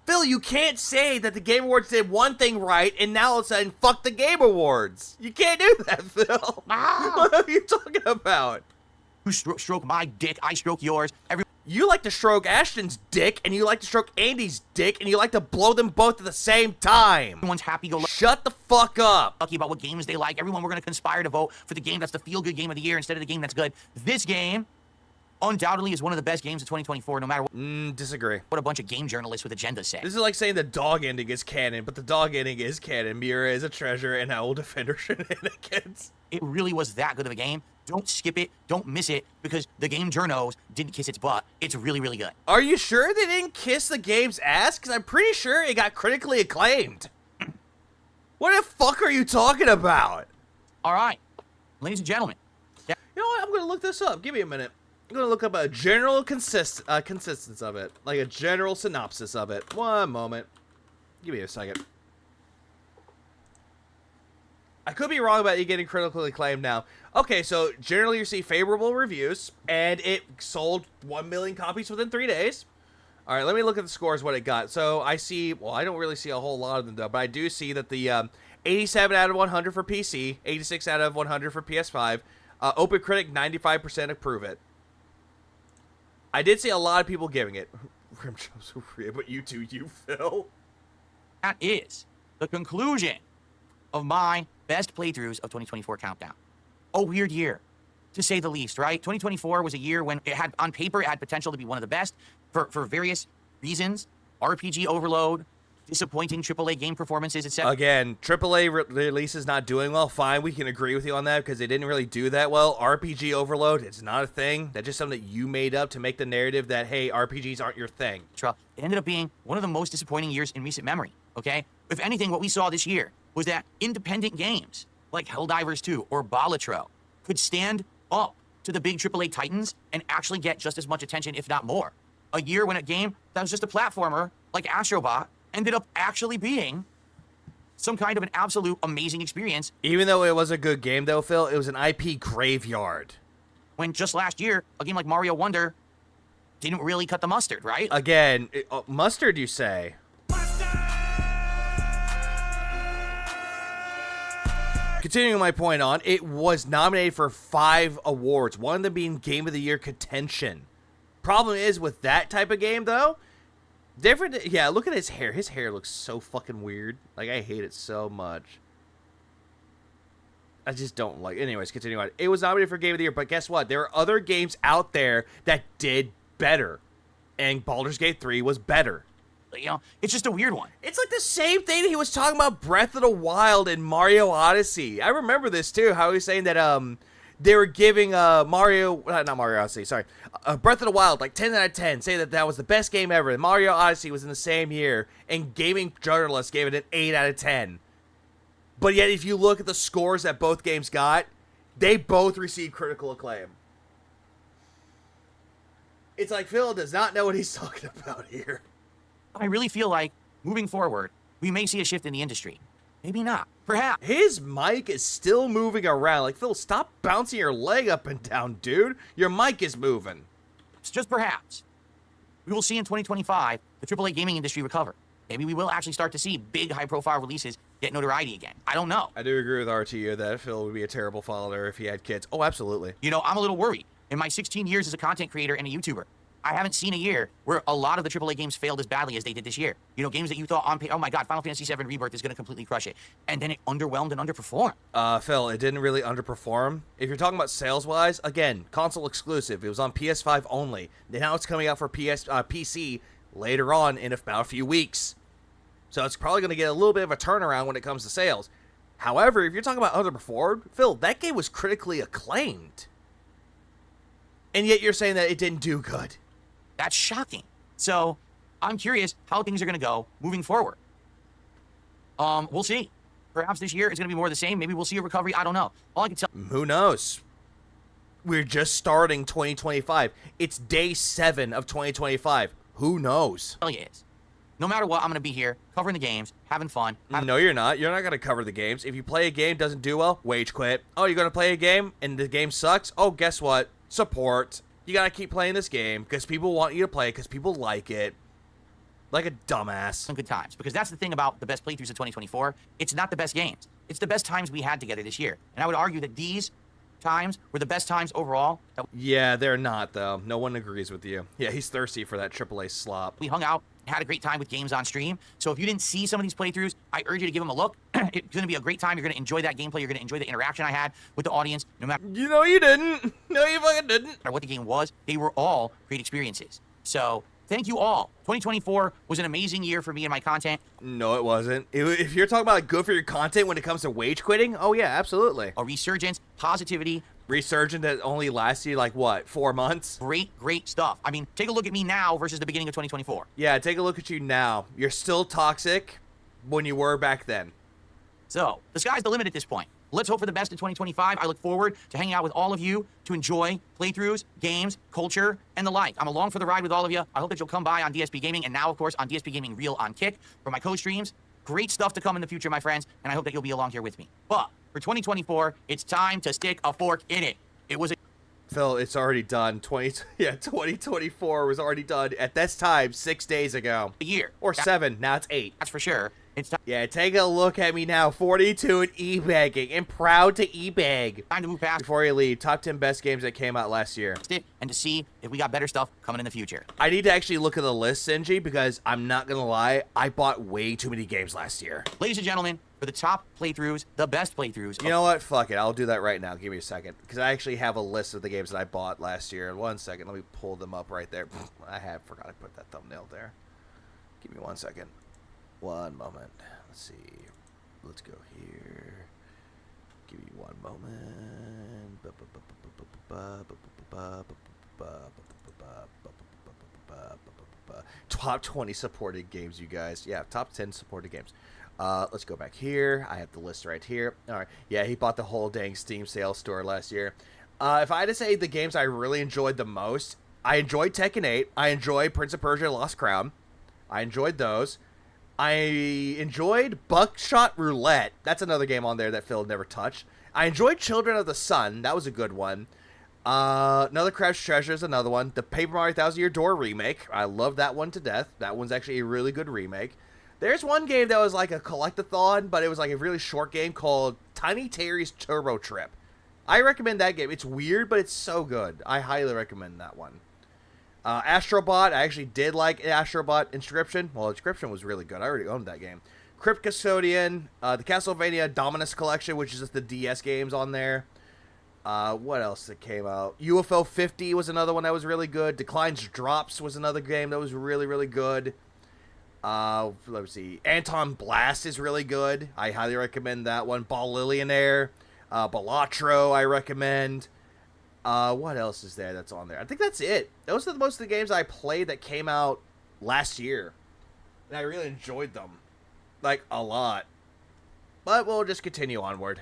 Phil, you can't say that the Game Awards did one thing right and now all of a sudden fuck the Game Awards. You can't do that, Phil. What are you talking about? You stroke my dick, I stroke yours. You like to stroke Ashton's dick, and you like to stroke Andy's dick, and you like to blow them both at the same time. Everyone's happy-go-lucky. Shut the fuck up. Lucky about what games they like. Everyone, we're going to conspire to vote for the game that's the feel-good game of the year instead of the game that's good. This game, undoubtedly, is one of the best games of 2024, no matter what. Disagree. What a bunch of game journalists with agendas say. This is like saying the dog ending is canon, but the dog ending is canon. Mira is a treasure, and I will defend her shenanigans. It really was that good of a game. Don't skip it. Don't miss it, because the game journos didn't kiss its butt. It's really, really good. Are you sure they didn't kiss the game's ass? Because I'm pretty sure it got critically acclaimed. What the fuck are you talking about? All right. Ladies and gentlemen. You know what? I'm going to look this up. Give me a minute. I'm going to look up a general consistency of it. Like a general synopsis of it. One moment. Give me a second. I could be wrong about it getting critically acclaimed now. Okay, so generally you see favorable reviews, and it sold 1 million copies within 3 days. All right, let me look at the scores, what it got. So I see, well, I don't really see a whole lot of them, though, but I do see that the 87 out of 100 for PC, 86 out of 100 for PS5, OpenCritic, 95% approve it. I did see a lot of people giving it. Rimshow's real, but you too, you, Phil. that is the conclusion of my best playthroughs of 2024 countdown. A weird year, to say the least, right? 2024 was a year when it had, on paper, it had potential to be one of the best for various reasons. RPG overload, disappointing AAA game performances, etc. Again, AAA releases not doing well. Fine, we can agree with you on that because they didn't really do that well. RPG overload, it's not a thing. That's just something that you made up to make the narrative that, hey, RPGs aren't your thing. It ended up being one of the most disappointing years in recent memory, okay? If anything, what we saw this year was that independent games like Helldivers 2 or Balatro could stand up to the big AAA titans and actually get just as much attention, if not more. A year when a game that was just a platformer, like Astrobot, ended up actually being some kind of an absolute amazing experience. Even though it was a good game, though, Phil, it was an IP graveyard. When just last year, a game like Mario Wonder didn't really cut the mustard, right? Again, mustard, you say? Continuing my point on, it was nominated for 5 awards, one of them being Game of the Year contention. Problem is, with that type of game, though, different. Yeah, look at his hair. His hair looks so fucking weird. Like, I hate it so much. I just don't like it. Anyways, continuing on. It was nominated for Game of the Year, but guess what? There are other games out there that did better. And Baldur's Gate 3 was better. You know, it's just a weird one. It's like the same thing that he was talking about Breath of the Wild and Mario Odyssey. I remember this, too, how he was saying that, they were giving not Mario Odyssey, sorry, Breath of the Wild, like 10 out of 10, say that that was the best game ever. And Mario Odyssey was in the same year, and gaming journalists gave it an 8 out of 10. But yet, if you look at the scores that both games got, they both received critical acclaim. It's like Phil does not know what he's talking about here. I really feel like, moving forward, we may see a shift in the industry. Maybe not. Perhaps. His mic is still moving around. Like, Phil, stop bouncing your leg up and down, dude. Your mic is moving. It's just perhaps. We will see in 2025 the AAA gaming industry recover. Maybe we will actually start to see big, high-profile releases get notoriety again. I don't know. I do agree with RTU that Phil would be a terrible father if he had kids. Oh, absolutely. You know, I'm a little worried. In my 16 years as a content creator and a YouTuber, I haven't seen a year where a lot of the AAA games failed as badly as they did this year. You know, games that you thought on oh my god, Final Fantasy VII Rebirth is going to completely crush it. And then it underwhelmed and underperformed. Phil, it didn't really underperform. If you're talking about sales-wise, again, console exclusive. It was on PS5 only. Now it's coming out for PC later on in about a few weeks. So it's probably going to get a little bit of a turnaround when it comes to sales. However, if you're talking about underperformed, Phil, that game was critically acclaimed. And yet you're saying that it didn't do good. That's shocking. So I'm curious how things are going to go moving forward. We'll see. Perhaps this year it's going to be more of the same. Maybe we'll see a recovery. I don't know. All I can tell. Who knows? We're just starting 2025. It's day 7 of 2025. Who knows? Tell you is, no matter what, I'm going to be here covering the games, having fun. No, you're not. You're not going to cover the games. If you play a game, doesn't do well, wage quit. Oh, you're going to play a game and the game sucks? Oh, guess what? Support. You gotta keep playing this game because people want you to play because people like it. Like a dumbass. Some good times. Because that's the thing about the best playthroughs of 2024. It's not the best games. It's the best times we had together this year. And I would argue that these times were the best times overall. Yeah, they're not, though. No one agrees with you. Yeah, he's thirsty for that AAA slop. We hung out, had a great time with games on stream. So if you didn't see some of these playthroughs, I urge you to give them a look. It's going to be a great time. You're going to enjoy that gameplay. You're going to enjoy the interaction I had with the audience. No matter. You know you didn't. No, you fucking didn't. No matter what the game was, they were all great experiences. So thank you all. 2024 was an amazing year for me and my content. No, it wasn't. If you're talking about good for your content when it comes to wage quitting, oh yeah, absolutely. A resurgence, positivity. Resurgence that only lasted like what, 4 months? Great stuff. I mean, take a look at me now versus the beginning of 2024. Yeah, take a look at you now. You're still toxic when you were back then. So the sky's the limit at this point. Let's hope for the best in 2025. I look forward to hanging out with all of you to enjoy playthroughs, games, culture, and the like. I'm along for the ride with all of you. I hope that you'll come by on DSP Gaming and now, of course, on DSP Gaming Reel on Kick for my co-streams. Great stuff to come in the future, my friends, and I hope that you'll be along here with me. But for 2024, it's time to stick a fork in it. It was a... Phil, it's already done. 2024 was already done at this time 6 days ago. A year. Or 7. Now it's 8. That's for sure. It's time. Yeah, take a look at me now. 42 and e-bagging. And proud to e-bag. Time to move past. Before you leave, top 10 best games that came out last year. And to see if we got better stuff coming in the future. I need to actually look at the list, Sinji, because I'm not going to lie. I bought way too many games last year. Ladies and gentlemen, for the top playthroughs, the best playthroughs. You know what? Fuck it. I'll do that right now. Give me a second. Because I actually have a list of the games that I bought last year. 1 second. Let me pull them up right there. I forgot I put that thumbnail there. Give me 1 second. One moment. Let's see. Let's go here. Give me 1 moment. Top 20 supported games, you guys. Yeah, top 10 supported games. Let's go back here. I have the list right here. All right. Yeah, he bought the whole dang Steam sales store last year. If I had to say the games I really enjoyed the most, I enjoyed Tekken 8. I enjoyed Prince of Persia Lost Crown. I enjoyed those. I enjoyed Buckshot Roulette. That's another game on there that Phil never touched. I enjoyed Children of the Sun. That was a good one. Another Crash Treasure is another one. The Paper Mario Thousand Year Door remake. I love that one to death. That one's actually a really good remake. There's one game that was like a collectathon, but it was like a really short game called Tiny Terry's Turbo Trip. I recommend that game. It's weird, but it's so good. I highly recommend that one. Astrobot, I actually did like Astrobot Inscription. Well, Inscription was really good. I already owned that game. Crypt Custodian, the Castlevania Dominus Collection, which is just the DS games on there. What else that came out? UFO 50 was another one that was really good. Declines Drops was another game that was really, really good. Let's see. Anton Blast is really good. I highly recommend that one. Ball Lillionaire. Balatro, I recommend. What else is there that's on there? I think that's it. Those are most of the games I played that came out last year. And I really enjoyed them. Like, a lot. But we'll just continue onward.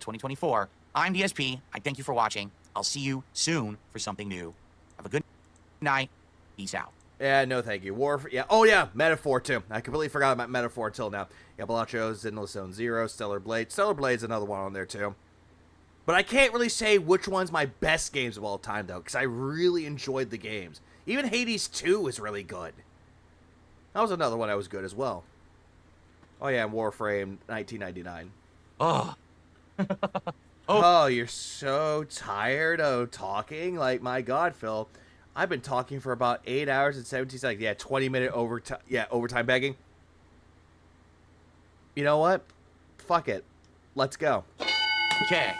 2024. I'm DSP. I thank you for watching. I'll see you soon for something new. Have a good night. Peace out. Yeah, no thank you. Yeah. Oh, yeah. Metaphor, too. I completely forgot about Metaphor until now. Yeah, Balatro, Zenless Zone Zero, Stellar Blade. Stellar Blade's another one on there, too. But I can't really say which one's my best games of all time, though, because I really enjoyed the games. Even Hades 2 was really good. That was another one that was good as well. Oh, yeah, Warframe 1999. Oh. Oh, you're so tired of talking? Like, my God, Phil. I've been talking for about 8 hours and 17 seconds. Yeah, 20-minute overtime. Yeah, overtime begging. You know what? Fuck it. Let's go. Okay.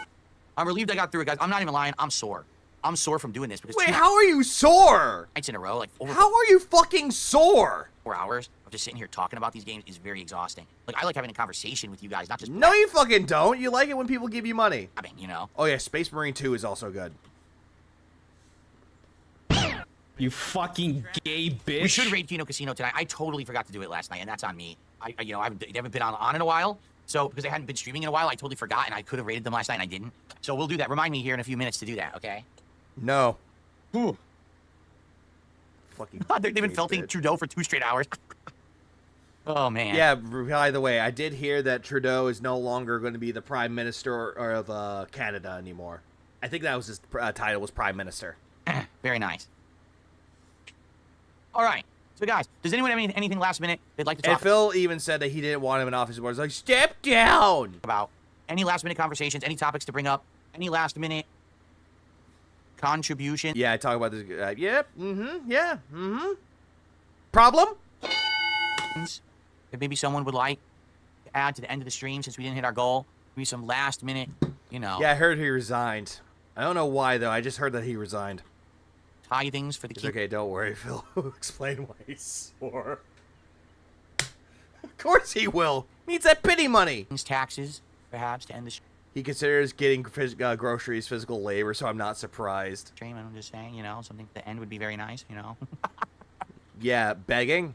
I'm relieved I got through it, guys. I'm not even lying. I'm sore. I'm sore from doing this because wait, how are you sore? Nights in a row, like over how are you fucking sore? 4 hours of just sitting here talking about these games is very exhausting. Like I like having a conversation with you guys, not just no, you fucking don't. You like it when people give you money. I mean, you know. Oh yeah, Space Marine 2 is also good. You fucking gay bitch. We should raid Kino Casino tonight. I totally forgot to do it last night, and that's on me. I haven't been on in a while. So, because I hadn't been streaming in a while, I totally forgot, and I could have rated them last night, and I didn't. So we'll do that. Remind me here in a few minutes to do that, okay? No. Ooh. Fucking they've been felting Trudeau for 2 straight hours. Oh, man. Yeah, by the way, I did hear that Trudeau is no longer going to be the Prime Minister of Canada anymore. I think that was his title, was Prime Minister. Very nice. All right. So, guys, does anyone have anything last minute they'd like to talk about? And Phil even said that he didn't want him in office anymore. He's like, step down! About any last minute conversations, any topics to bring up, any last minute contribution. Yeah, I talk about this. Yep. Yeah. Problem? If maybe someone would like to add to the end of the stream since we didn't hit our goal. Maybe some last minute, you know. Yeah, I heard he resigned. I don't know why, though. I just heard that he resigned. Tithings for the It's okay, don't worry, Phil. Explain why he's sore. Of course he will. He needs that pity money. Taxes, perhaps, to end the stream. He considers getting groceries physical labor, so I'm not surprised. I'm just saying, you know, something at the end would be very nice, you know. Yeah, begging.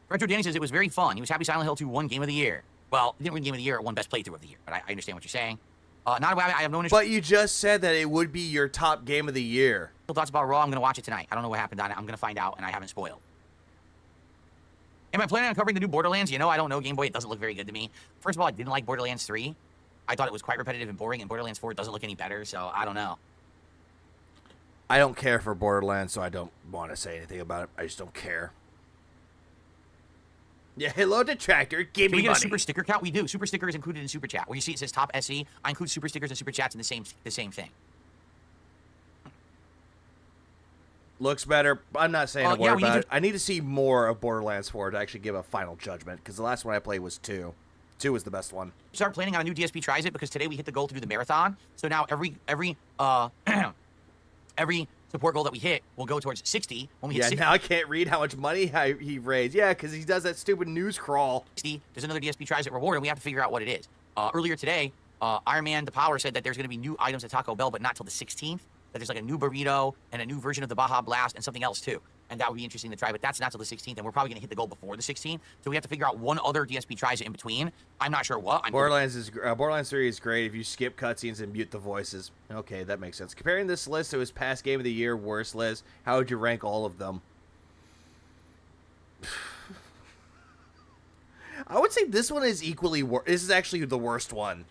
Retro Danny says it was very fun. He was happy Silent Hill 2 won Game of the Year. Well, it didn't win Game of the Year, it won Best Playthrough of the Year. But I understand what you're saying. Not I have no interest. But you just said that it would be your top game of the year. Thoughts about Raw? I'm going to watch it tonight. I don't know what happened on it. I'm going to find out, and I haven't spoiled. Am I planning on covering the new Borderlands? You know, I don't know. Game Boy, it doesn't look very good to me. First of all, I didn't like Borderlands 3. I thought it was quite repetitive and boring, and Borderlands 4 doesn't look any better, so I don't know. I don't care for Borderlands, so I don't want to say anything about it. I just don't care. Yeah, hello, Detractor. Give me we get money. a super sticker count? We do. Super sticker is included in super chat. Where you see it says top SE, I include super stickers and super chats in the same thing. Looks better. I'm not saying a yeah, word about it. I need to see more of Borderlands 4 to actually give a final judgment, because the last one I played was 2. 2 was the best one. Start planning on a new DSP tries it, because today we hit the goal to do the marathon. So now every support goal that we hit will go towards 60. When we hit 60, now I can't read how much money he raised. Yeah, because he does that stupid news crawl. 60, there's another DSP tries it reward, and we have to figure out what it is. Earlier today, Iron Man the Power said that there's going to be new items at Taco Bell, but not till the 16th. That there's like a new burrito and a new version of the Baja Blast and something else too. And that would be interesting to try, but that's not till the 16th, and we're probably going to hit the goal before the 16th. So we have to figure out one other DSP tries in between. I'm not sure what. Borderlands 3 is great if you skip cutscenes and mute the voices. Okay, that makes sense. Comparing this list to his past Game of the Year worst list, how would you rank all of them? I would say this one is equally worse. This is actually the worst one.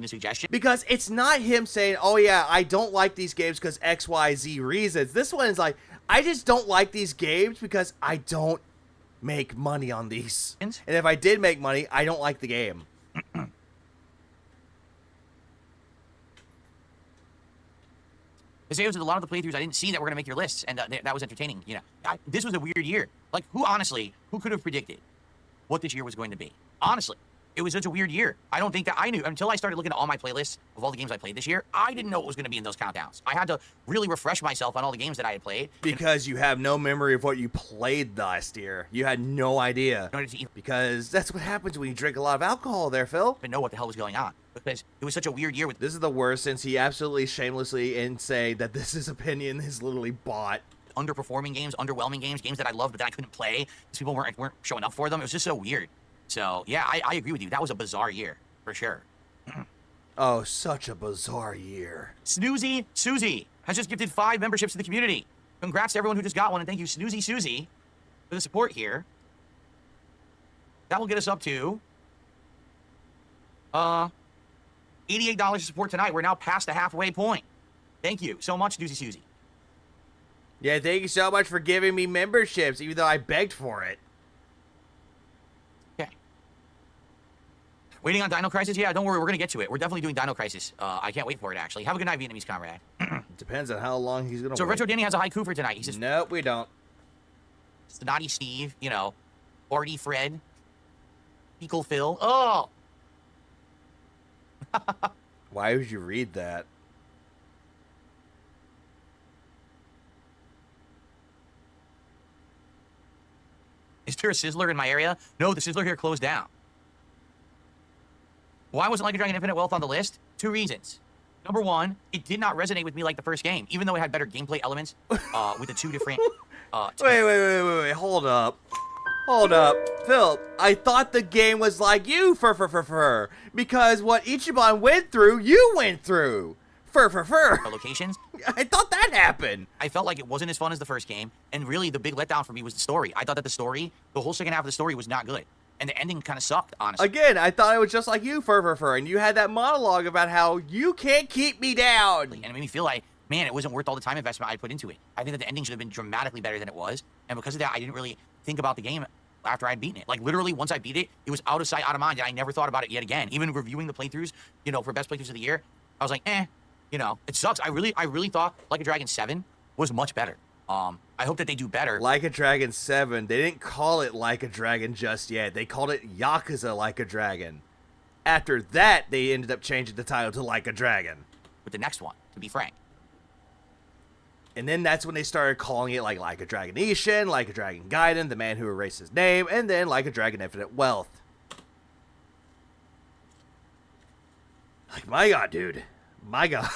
A suggestion? Because it's not him saying, oh yeah, I don't like these games because XYZ reasons. This one is like, I just don't like these games because I don't make money on these. And if I did make money, I don't like the game. Because a lot of the playthroughs I didn't see that were going to make your lists, and that was entertaining. You know, this was a weird year. Like, who could have predicted what this year was going to be? Honestly. It was such a weird year. I don't think that I knew until I started looking at all my playlists of all the games I played this year. I didn't know what was going to be in those countdowns. I had to really refresh myself on all the games that I had played. Because you have no memory of what you played last year. You had no idea. Because that's what happens when you drink a lot of alcohol there, Phil. I didn't know what the hell was going on. Because it was such a weird year. This is the worst since he absolutely shamelessly and say that this is opinion is literally bought. Underperforming games, underwhelming games, games that I loved but that I couldn't play because people weren't showing up for them. It was just so weird. So, yeah, I agree with you. That was a bizarre year, for sure. Oh, such a bizarre year. Snoozy Susie has just gifted 5 memberships to the community. Congrats to everyone who just got one, and thank you, Snoozy Susie, for the support here. That will get us up to $88 of support tonight. We're now past the halfway point. Thank you so much, Snoozy Susie. Yeah, thank you so much for giving me memberships, even though I begged for it. Waiting on Dino Crisis? Yeah, don't worry, we're going to get to it. We're definitely doing Dino Crisis. I can't wait for it, actually. Have a good night, Vietnamese comrade. Depends on how long he's going to So wait. Retro Danny has a haiku for tonight. He says, nope, we don't. Snotty Steve, you know, Barty Fred, Fecal Phil. Oh! Why would you read that? Is there a Sizzler in my area? No, the Sizzler here closed down. Why wasn't Like a Dragon Infinite Wealth on the list? 2 reasons. Number 1, it did not resonate with me like the first game, even though it had better gameplay elements with the 2 different... Wait, hold up. Hold up. Phil, I thought the game was like you, because what Ichiban went through, you went through. Locations. I thought that happened. I felt like it wasn't as fun as the first game, and really the big letdown for me was the story. I thought that the whole second half of the story was not good. And the ending kind of sucked, honestly. Again, I thought it was just like you, and you had that monologue about how you can't keep me down. And it made me feel like, man, it wasn't worth all the time investment I put into it. I think that the ending should have been dramatically better than it was. And because of that, I didn't really think about the game after I'd beaten it. Like, literally, once I beat it, it was out of sight, out of mind, and I never thought about it yet again. Even reviewing the playthroughs, you know, for best playthroughs of the year, I was like, you know, it sucks. I really thought Like a Dragon 7 was much better. I hope that they do better. Like a Dragon 7, they didn't call it Like a Dragon just yet. They called it Yakuza Like a Dragon. After that, they ended up changing the title to Like a Dragon. With the next one, to be frank. And then that's when they started calling it like a Dragon Ishin, Like a Dragon Gaiden, The Man Who Erased His Name, and then Like a Dragon Infinite Wealth. Like, my god, dude. My god.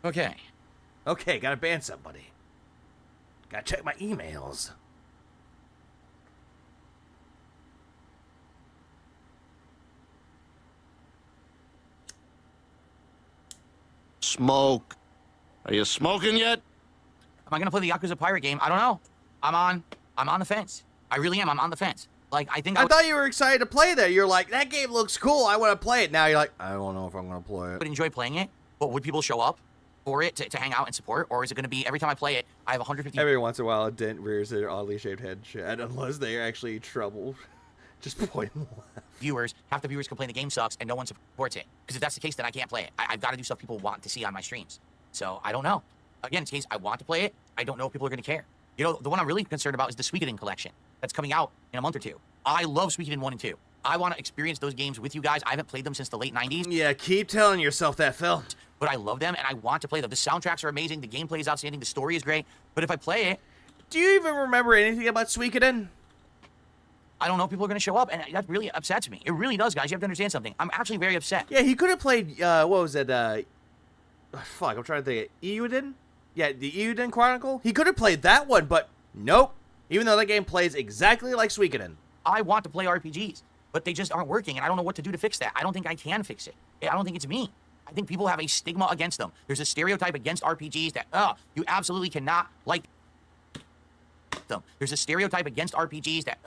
Okay. Okay, gotta ban somebody. Gotta check my emails. Smoke. Are you smoking yet? Am I gonna play the Yakuza Pirate game? I don't know. I'm on the fence. I really am. I'm on the fence. Like, I thought you were excited to play that. You're like, that game looks cool. I want to play it. Now you're like, I don't know if I'm gonna play it. But enjoy playing it. but would people show up for it to hang out and support? Or is it going to be every time I play it, I have 150... Every once in a while, a dent rears their oddly shaped head shed, unless they're actually trouble. Just point and laugh. Viewers, half the viewers complain the game sucks and no one supports it. Because if that's the case, then I can't play it. I've got to do stuff people want to see on my streams. So I don't know. Again, it's the case I want to play it. I don't know if people are going to care. You know, the one I'm really concerned about is the Suikoden collection that's coming out in a month or two. I love Suikoden 1 and 2. I want to experience those games with you guys. I haven't played them since the late 90s. Yeah, keep telling yourself that, Phil. But I love them and I want to play them. The soundtracks are amazing. The gameplay is outstanding. The story is great. But if I play it... Do you even remember anything about Suikoden? I don't know if people are going to show up, and that really upsets me. It really does, guys. You have to understand something. I'm actually very upset. Yeah, he could have played, what was it, fuck, I'm trying to think. Eiyuden? Yeah, the Eiyuden Chronicle? He could have played that one, but nope. Even though that game plays exactly like Suikoden. I want to play RPGs, but they just aren't working, and I don't know what to do to fix that. I don't think I can fix it. I don't think it's me. I think people have a stigma against them. There's a stereotype against RPGs that, you absolutely cannot like them. There's a stereotype against RPGs that,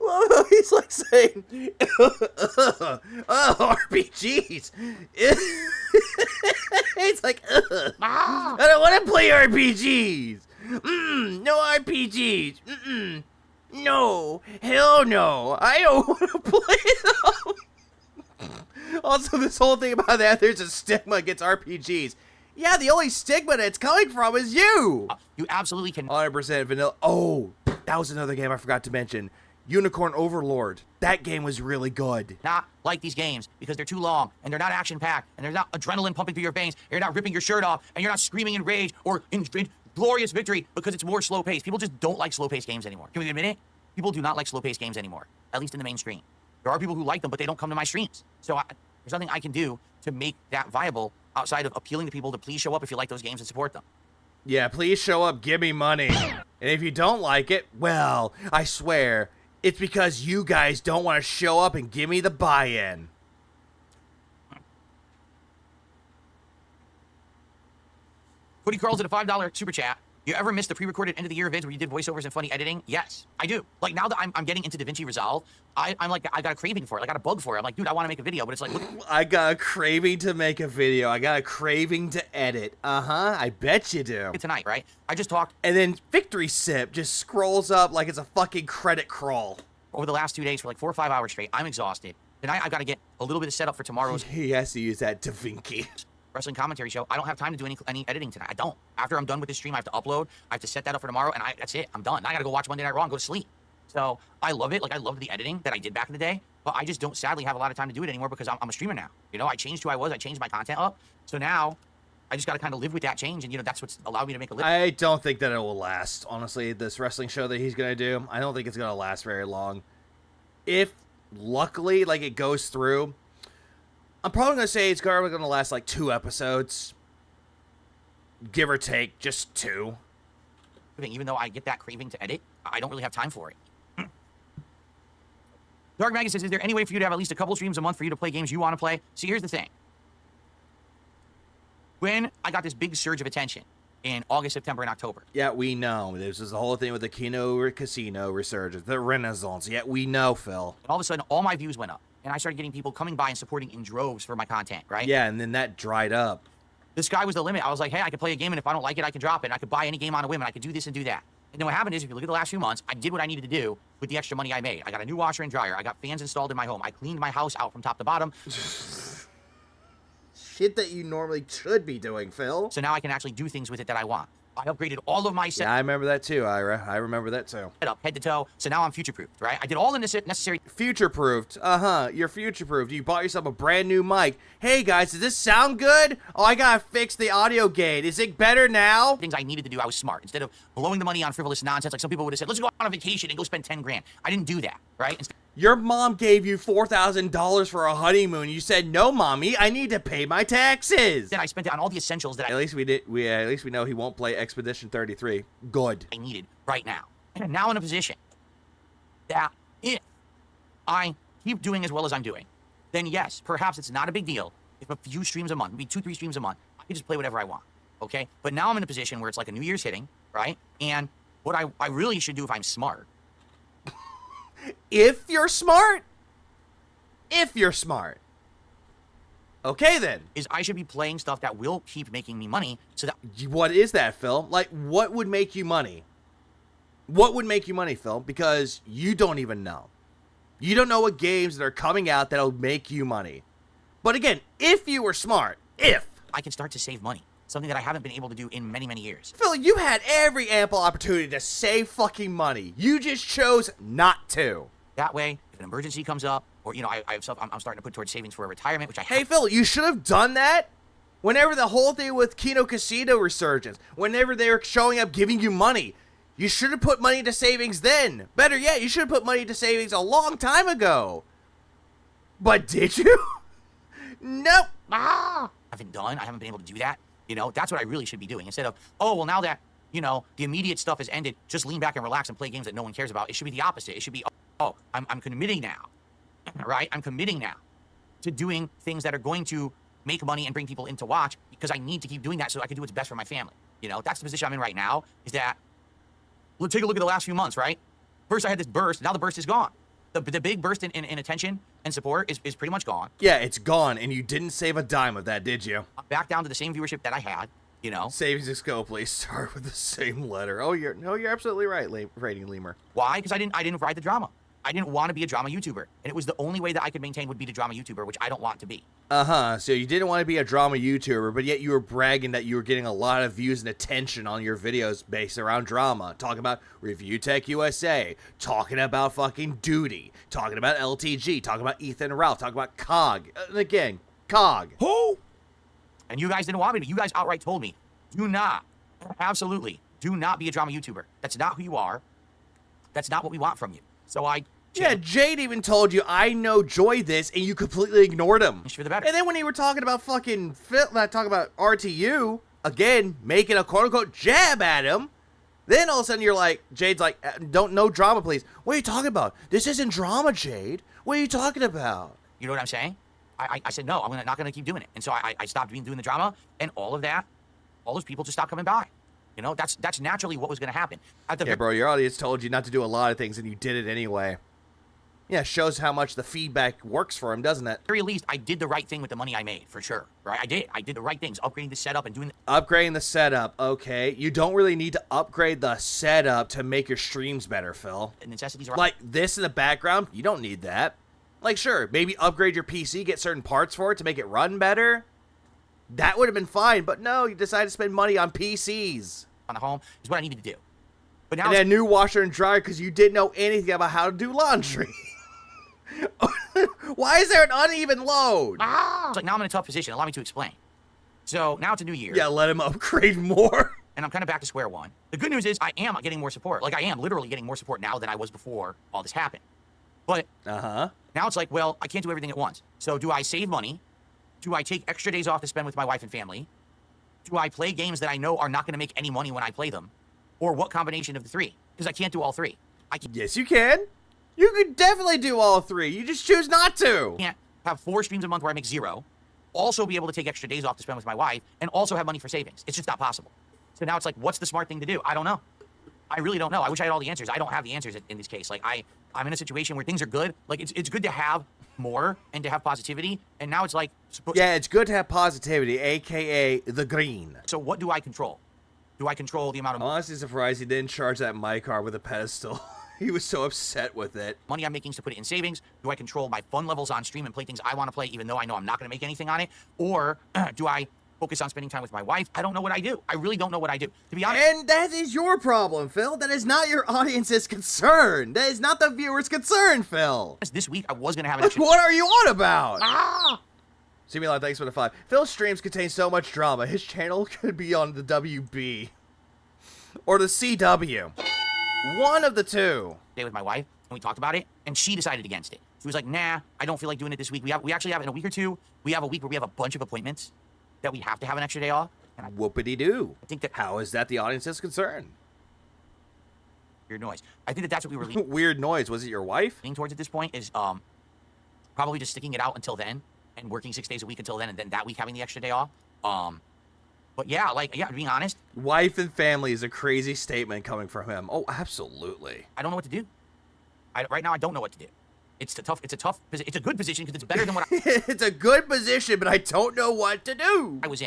Well, he's like saying, RPGs. It's like, I don't want to play RPGs. No RPGs. No, hell no. I don't want to play them. Also, this whole thing about that, there's a stigma against RPGs. Yeah, the only stigma that it's coming from is you. You absolutely can. 100% vanilla. Oh, that was another game I forgot to mention. Unicorn Overlord. That game was really good. Not like these games because they're too long and they're not action-packed and there's not adrenaline pumping through your veins. And you're not ripping your shirt off and you're not screaming in rage or in glorious victory because it's more slow-paced. People just don't like slow-paced games anymore. Can we admit it? People do not like slow-paced games anymore, at least in the mainstream. There are people who like them, but they don't come to my streams. So there's nothing I can do to make that viable outside of appealing to people to please show up if you like those games and support them. Yeah, please show up, give me money. And if you don't like it, well, I swear, it's because you guys don't want to show up and give me the buy-in. Cody Carl's at a $5 super chat. You ever missed the pre-recorded end of the year vids where you did voiceovers and funny editing? Yes, I do. Like now that I'm getting into DaVinci Resolve, I'm like, I got a craving for it. I got a bug for it. I'm like, dude, I want to make a video, but it's like, look. I got a craving to make a video. I got a craving to edit. I bet you do. Tonight, right? I just talked. And then Victory Sip just scrolls up like it's a fucking credit crawl. Over the last 2 days for like 4 or 5 hours straight. I'm exhausted. Tonight, I've got to get a little bit of setup for tomorrow's. He has to use that DaVinci. Wrestling commentary show. I don't have time to do any editing tonight. I don't. After I'm done with this stream, I have to upload. I have to set that up for tomorrow, and that's it. I'm done. I gotta go watch Monday Night Raw and go to sleep. So I love it. Like I loved the editing that I did back in the day, but I just don't sadly have a lot of time to do it anymore because I'm a streamer now. You know, I changed who I was. I changed my content up. So now I just gotta kind of live with that change, and that's what's allowed me to make a living. I don't think that it will last. Honestly, this wrestling show that he's gonna do, I don't think it's gonna last very long. If luckily, like it goes through, I'm probably gonna say it's probably gonna last like 2 episodes. Give or take, just 2. Even though I get that craving to edit, I don't really have time for it. Dark Maggie says, is there any way for you to have at least a couple streams a month for you to play games you want to play? See, here's the thing. When I got this big surge of attention in August, September, and October. Yeah, we know. This is the whole thing with the casino resurgence, the renaissance. Yeah, we know, Phil. And all of a sudden, all my views went up. And I started getting people coming by and supporting in droves for my content, right? Yeah, and then that dried up. The sky was the limit. I was like, hey, I could play a game, and if I don't like it, I can drop it. And I could buy any game on a whim, and I could do this and do that. And then what happened is, if you look at the last few months, I did what I needed to do with the extra money I made. I got a new washer and dryer. I got fans installed in my home. I cleaned my house out from top to bottom. Shit that you normally should be doing, Phil. So now I can actually do things with it that I want. I upgraded all of my Yeah, I remember that too, Ira. I remember that too. Up head to toe. So now I'm future-proofed, right? I did all the necessary. Future-proofed. You're future-proofed. You bought yourself a brand new mic. Hey guys, does this sound good? Oh, I gotta fix the audio gate. Is it better now? Things I needed to do. I was smart. Instead of blowing the money on frivolous nonsense, like some people would have said, let's go on a vacation and go spend 10 grand. I didn't do that, right? Your mom gave you $4,000 for a honeymoon. You said, no, mommy, I need to pay my taxes. Then I spent it on all the essentials that at least we know he won't play Expedition 33. Good. I needed right now. And I'm now in a position that if I keep doing as well as I'm doing, then yes, perhaps it's not a big deal if a few streams a month, maybe 2-3 streams a month, can just play whatever I want, okay? But now I'm in a position where it's like a New Year's hitting, right? And what I really should do if I'm smart. If you're smart? If you're smart. Okay, then. Is I should be playing stuff that will keep making me money so that... What is that, Phil? Like, what would make you money? What would make you money, Phil? Because you don't even know. You don't know what games that are coming out that'll make you money. But again, if you were smart, if... I can start to save money. Something that I haven't been able to do in many, many years. Phil, you had every ample opportunity to save fucking money. You just chose not to. That way, if an emergency comes up, or, you know, I'm starting to put towards savings for a retirement, which I have. Hey, Phil, you should have done that whenever the whole thing with Kino Casino resurgence, whenever they were showing up giving you money. You should have put money into savings then. Better yet, you should have put money into savings a long time ago. But did you? Nope. I haven't been able to do that. You know, that's what I really should be doing. Instead of, oh, well, now that, you know, the immediate stuff has ended, just lean back and relax and play games that no one cares about. It should be the opposite. It should be, oh, I'm committing now, right? I'm committing now to doing things that are going to make money and bring people in to watch because I need to keep doing that so I can do what's best for my family. You know, that's the position I'm in right now, is that, let's take a look at the last few months, right? First I had this burst, now the burst is gone. The big burst in attention and support is pretty much gone. Yeah, it's gone, and you didn't save a dime of that, did you? I'm back down to the same viewership that I had, you know. Savings Excopely start with the same letter. Oh, you're absolutely right, Rating Lemur. Why? Because I didn't ride the drama. I didn't want to be a drama YouTuber, and it was the only way that I could maintain would be the drama YouTuber, which I don't want to be. So you didn't want to be a drama YouTuber, but yet you were bragging that you were getting a lot of views and attention on your videos based around drama. Talking about Review Tech USA, talking about fucking Duty, talking about LTG, talking about Ethan Ralph, talking about COG. And again, COG. Who? And you guys didn't want me to. You guys outright told me, do not, absolutely, do not be a drama YouTuber. That's not who you are. That's not what we want from you. So Yeah, Jade even told you, I know Joy this, and you completely ignored him. For the better. And then when you were talking about fucking talking about RTU, again, making a quote-unquote jab at him, then all of a sudden you're like, Jade's like, no drama, please. What are you talking about? This isn't drama, Jade. What are you talking about? You know what I'm saying? I said, no, I'm not going to keep doing it. And so I stopped doing the drama, and all of that, all those people just stopped coming by. You know, that's naturally what was going to happen. Yeah, bro, your audience told you not to do a lot of things, and you did it anyway. Yeah, shows how much the feedback works for him, doesn't it? At the very least, I did the right thing with the money I made, for sure. Right? I did the right things, upgrading the setup and doing... Upgrading the setup, okay. You don't really need to upgrade the setup to make your streams better, Phil. The necessities are... Like this in the background, you don't need that. Like, sure, maybe upgrade your PC, get certain parts for it to make it run better. That would have been fine, but no, you decided to spend money on PCs. On the home is what I needed to do. But now... And a new washer and dryer because you didn't know anything about how to do laundry. Why is there an uneven load? It's like, now I'm in a tough position. Allow me to explain. So now it's a new year. Yeah, let him upgrade more. And I'm kind of back to square one. The good news is I am getting more support. Like, I am literally getting more support now than I was before all this happened. But now it's like, well, I can't do everything at once. So do I save money? Do I take extra days off to spend with my wife and family? Do I play games that I know are not going to make any money when I play them? Or what combination of the three? Because I can't do all three. Yes, you can. You could definitely do all three. You just choose not to. I can't have 4 streams a month where I make 0, also be able to take extra days off to spend with my wife, and also have money for savings. It's just not possible. So now it's like, what's the smart thing to do? I don't know. I really don't know. I wish I had all the answers. I don't have the answers in this case. Like, I'm in a situation where things are good. Like, it's good to have more and to have positivity. And now it's like... Yeah, it's good to have positivity, a.k.a. the green. So what do I control? Do I control the amount of... I'm honestly surprised he didn't charge that my car with a pedestal. He was so upset with it. Money I'm making to put it in savings. Do I control my fun levels on stream and play things I want to play even though I know I'm not going to make anything on it? Or do I focus on spending time with my wife? I don't know what I do. I really don't know what I do. To be honest... And that is your problem, Phil. That is not your audience's concern. That is not the viewer's concern, Phil. This week I was going to have an extra... What are you on about? See me live, thanks for the 5. Phil's streams contain so much drama. His channel could be on the WB. Or the CW. One of the two. Day with my wife, and we talked about it, and she decided against it. She was like, nah, I don't feel like doing it this week. We actually have in a week or two, we have a week where we have a bunch of appointments that we have to have an extra day off. And Whoopity-doo. I think that... How is that the audience's concern? Weird noise. I think that's what we were leaning... Weird noise. Was it your wife? Leaning towards at this point is probably just sticking it out until then and working 6 days a week until then, and then that week having the extra day off. But yeah, like, yeah, being honest. Wife and family is a crazy statement coming from him. Oh, absolutely. I don't know what to do. Right now, I don't know what to do. It's a tough, it's a good position because it's better than what It's a good position, but I don't know what to do. I was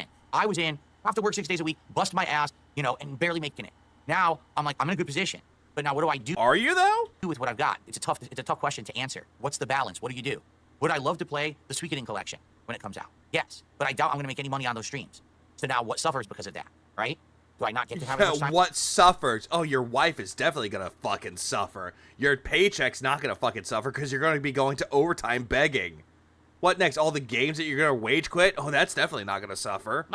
in, have to work 6 days a week, bust my ass, you know, and barely making it. Now, I'm like, I'm in a good position. But now what do I do? Are you, though? With what I've got. It's a tough question to answer. What's the balance? What do you do? Would I love to play the Suikoden collection when it comes out? Yes. But I doubt I'm going to make any money on those streams. So now what suffers because of that, right? Do I not get to have as much time? What suffers? Oh, your wife is definitely going to fucking suffer. Your paycheck's not going to fucking suffer because you're going to be going to overtime begging. What next? All the games that you're going to wage quit? Oh, that's definitely not going to suffer.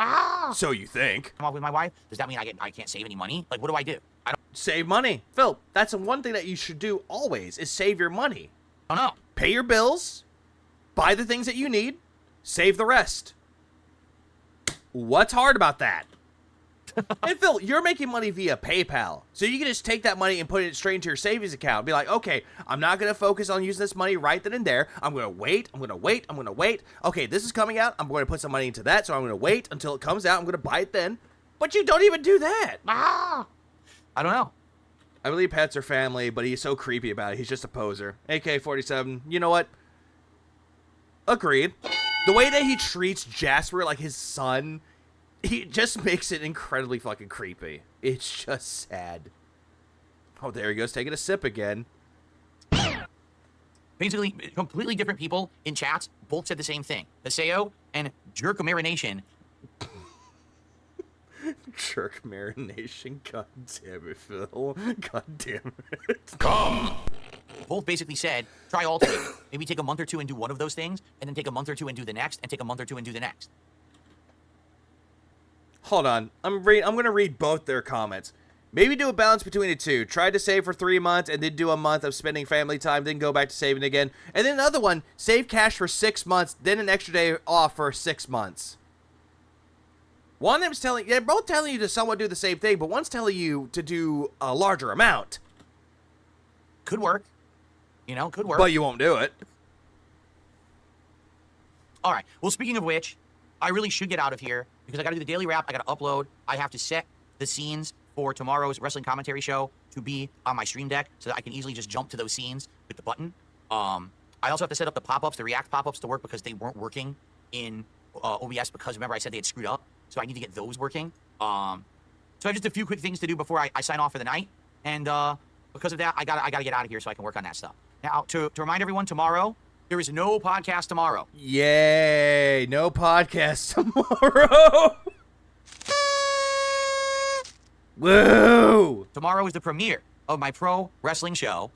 So you think. I'm off with my wife. Does that mean I can't save any money? Like, what do I do? I don't save money. Phil, that's the one thing that you should do always is save your money. I don't know. Pay your bills. Buy the things that you need. Save the rest. What's hard about that? And Phil, you're making money via PayPal. So you can just take that money and put it straight into your savings account. Be like, okay, I'm not going to focus on using this money right then and there. I'm going to wait. I'm going to wait. I'm going to wait. Okay, this is coming out. I'm going to put some money into that. So I'm going to wait until it comes out. I'm going to buy it then. But you don't even do that. I don't know. I believe pets are family, but he's so creepy about it. He's just a poser. AK-47, you know what? Agreed. The way that he treats Jasper like his son, he just makes it incredibly fucking creepy. It's just sad. Oh, there he goes, taking a sip again. Basically, completely different people in chats both said the same thing. Haseo and Jerk Marination. Jerk Marination, god damn it, Phil. God damn it. Come! Both basically said, try alternating. Maybe take a month or two and do one of those things, and then take a month or two and do the next, and take a month or two and do the next. Hold on. I'm going to read both their comments. Maybe do a balance between the two. Try to save for 3 months, and then do a month of spending family time, then go back to saving again. And then another one, save cash for 6 months, then an extra day off for 6 months. One of them's telling, they're both telling you to somewhat do the same thing, but one's telling you to do a larger amount. Could work. You know, could work. But you won't do it. All right. Well, speaking of which, I really should get out of here because I got to do the daily wrap. I got to upload. I have to set the scenes for tomorrow's wrestling commentary show to be on my stream deck so that I can easily just jump to those scenes with the button. I also have to set up the pop-ups, the React pop-ups to work because they weren't working in OBS because, remember, I said they had screwed up. So I need to get those working. So I have just a few quick things to do before I sign off for the night. And because of that, I gotta get out of here so I can work on that stuff. Now, to remind everyone, tomorrow, there is no podcast tomorrow. Yay! No podcast tomorrow! Woo! Tomorrow is the premiere of my pro wrestling show.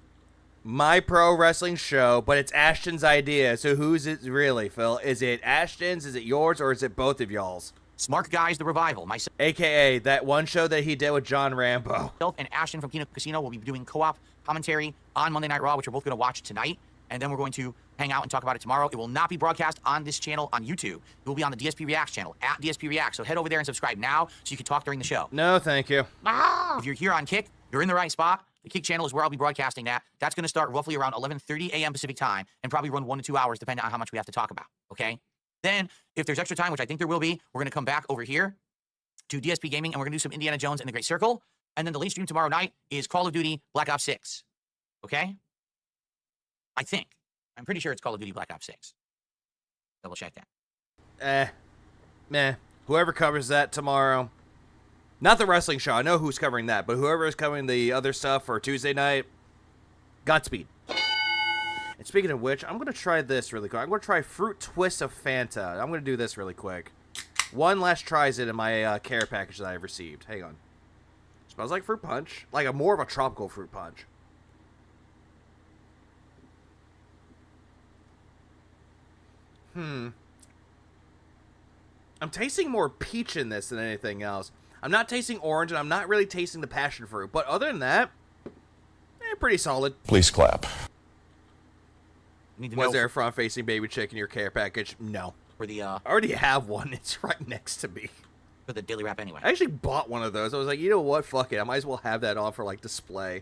My pro wrestling show, but it's Ashton's idea. So who's it really, Phil? Is it Ashton's, is it yours, or is it both of y'all's? Smart Guys, The Revival. Myself, AKA that one show that he did with John Rambo. Myself and Ashton from Kino Casino will be doing co-op commentary on Monday Night Raw, which we're both going to watch tonight. And then we're going to hang out and talk about it tomorrow. It will not be broadcast on this channel on YouTube. It will be on the DSP Reacts channel, at DSP Reacts. So head over there and subscribe now so you can talk during the show. No, thank you. If you're here on Kick, you're in the right spot. The Kick channel is where I'll be broadcasting that. That's going to start roughly around 11:30 a.m. Pacific time and probably run 1 to 2 hours depending on how much we have to talk about, okay? Then, if there's extra time, which I think there will be, we're going to come back over here to DSP Gaming, and we're going to do some Indiana Jones and the Great Circle. And then the late stream tomorrow night is Call of Duty Black Ops 6. Okay? I think. I'm pretty sure it's Call of Duty Black Ops 6. Double check that. Meh. Whoever covers that tomorrow. Not the wrestling show. I know who's covering that, but whoever is covering the other stuff for Tuesday night, Godspeed. And speaking of which, I'm going to try this really quick. I'm going to try Fruit Twist of Fanta. I'm going to do this really quick. One last tries it in my care package that I've received. Hang on. Smells like fruit punch. Like a more of a tropical fruit punch. I'm tasting more peach in this than anything else. I'm not tasting orange, and I'm not really tasting the passion fruit. But other than that, pretty solid. Please clap. Was there a front-facing baby chick in your care package? No. For the I already have one. It's right next to me. For the daily wrap anyway. I actually bought one of those. I was like, you know what? Fuck it. I might as well have that on for, like, display.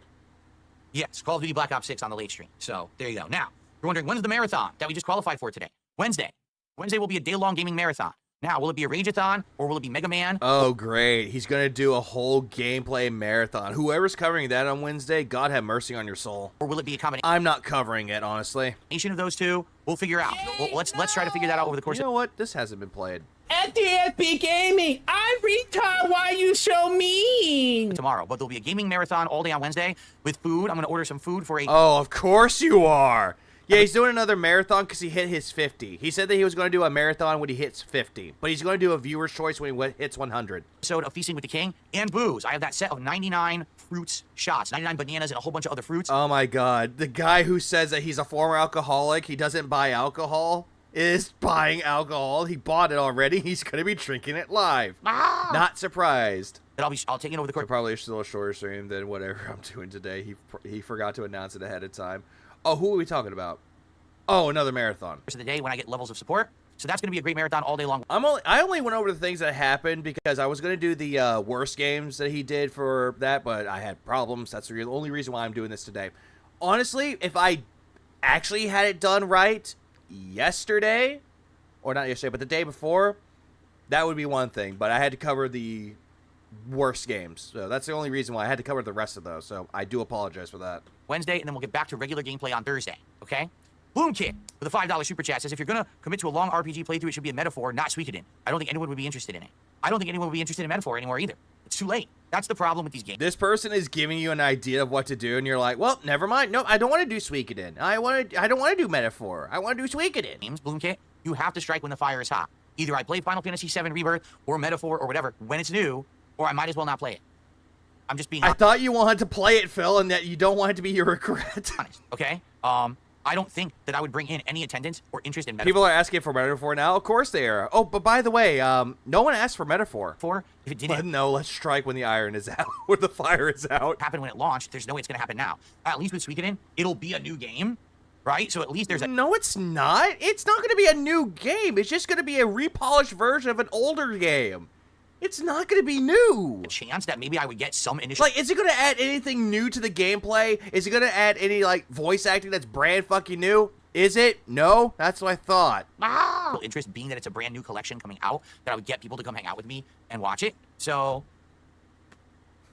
Yes, Call of Duty Black Ops 6 on the late stream. So, there you go. Now, you're wondering, when's the marathon that we just qualified for today? Wednesday. Wednesday will be a day-long gaming marathon. Now, will it be a Rageathon or will it be Mega Man? Oh, great. He's going to do a whole gameplay marathon. Whoever's covering that on Wednesday, God have mercy on your soul. Or will it be a combination? I'm not covering it, honestly. Of those two? We'll figure out. Well, let's try to figure that out over the course You know what? This hasn't been played. At DSP Gaming, I'm retard. Why you so mean? Tomorrow, but there'll be a gaming marathon all day on Wednesday with food. I'm going to order some food for a... Oh, of course you are. Yeah, he's doing another marathon because he hit his 50. He said that he was going to do a marathon when he hits 50, but he's going to do a viewer's choice when he hits 100. Episode of Feasting with the King and booze. I have that set of 99 fruits shots, 99 bananas and a whole bunch of other fruits. Oh my God. The guy who says that he's a former alcoholic, he doesn't buy alcohol, is buying alcohol. He bought it already. He's going to be drinking it live. Not surprised. I'll take it over the course. Probably a little shorter stream than whatever I'm doing today. He forgot to announce it ahead of time. Oh, who are we talking about? Oh, another marathon. Of the day when I get levels of support. So that's going to be a great marathon all day long. I only went over the things that happened because I was going to do the worst games that he did for that, but I had problems. That's the only reason why I'm doing this today. Honestly, if I actually had it done right yesterday, or not yesterday, but the day before, that would be one thing. But I had to cover the worst games. So that's the only reason why I had to cover the rest of those. So I do apologize for that. Wednesday, and then we'll get back to regular gameplay on Thursday, okay? Bloom Kid with a $5 super chat says, if you're going to commit to a long RPG playthrough, it should be a metaphor, not Suikoden. I don't think anyone would be interested in it. I don't think anyone would be interested in metaphor anymore either. It's too late. That's the problem with these games. This person is giving you an idea of what to do, and you're like, well, never mind. No, I don't want to do Suikoden. I don't want to do metaphor. I want to do Suikoden. Games, Bloom Kid, you have to strike when the fire is hot. Either I play Final Fantasy VII Rebirth or metaphor or whatever when it's new, or I might as well not play it. I'm just being honest. I thought you wanted to play it, Phil, and that you don't want it to be your regret. Honest, okay? I don't think that I would bring in any attendance or interest in metaphor. People are asking for metaphor now. Of course they are. Oh, but by the way, no one asked for metaphor. If it didn't, but no, let's strike when the iron is out, or the fire is out. Happen when it launched. There's no way it's gonna happen now. At least with Suikoden, it'll be a new game, right? So at least there's a... No, it's not. It's not gonna be a new game. It's just gonna be a repolished version of an older game. It's not going to be new. A chance that maybe I would get some initial... Like, is it going to add anything new to the gameplay? Is it going to add any, like, voice acting that's brand fucking new? Is it? No? That's what I thought. Interest being that it's a brand new collection coming out, that I would get people to come hang out with me and watch it. So...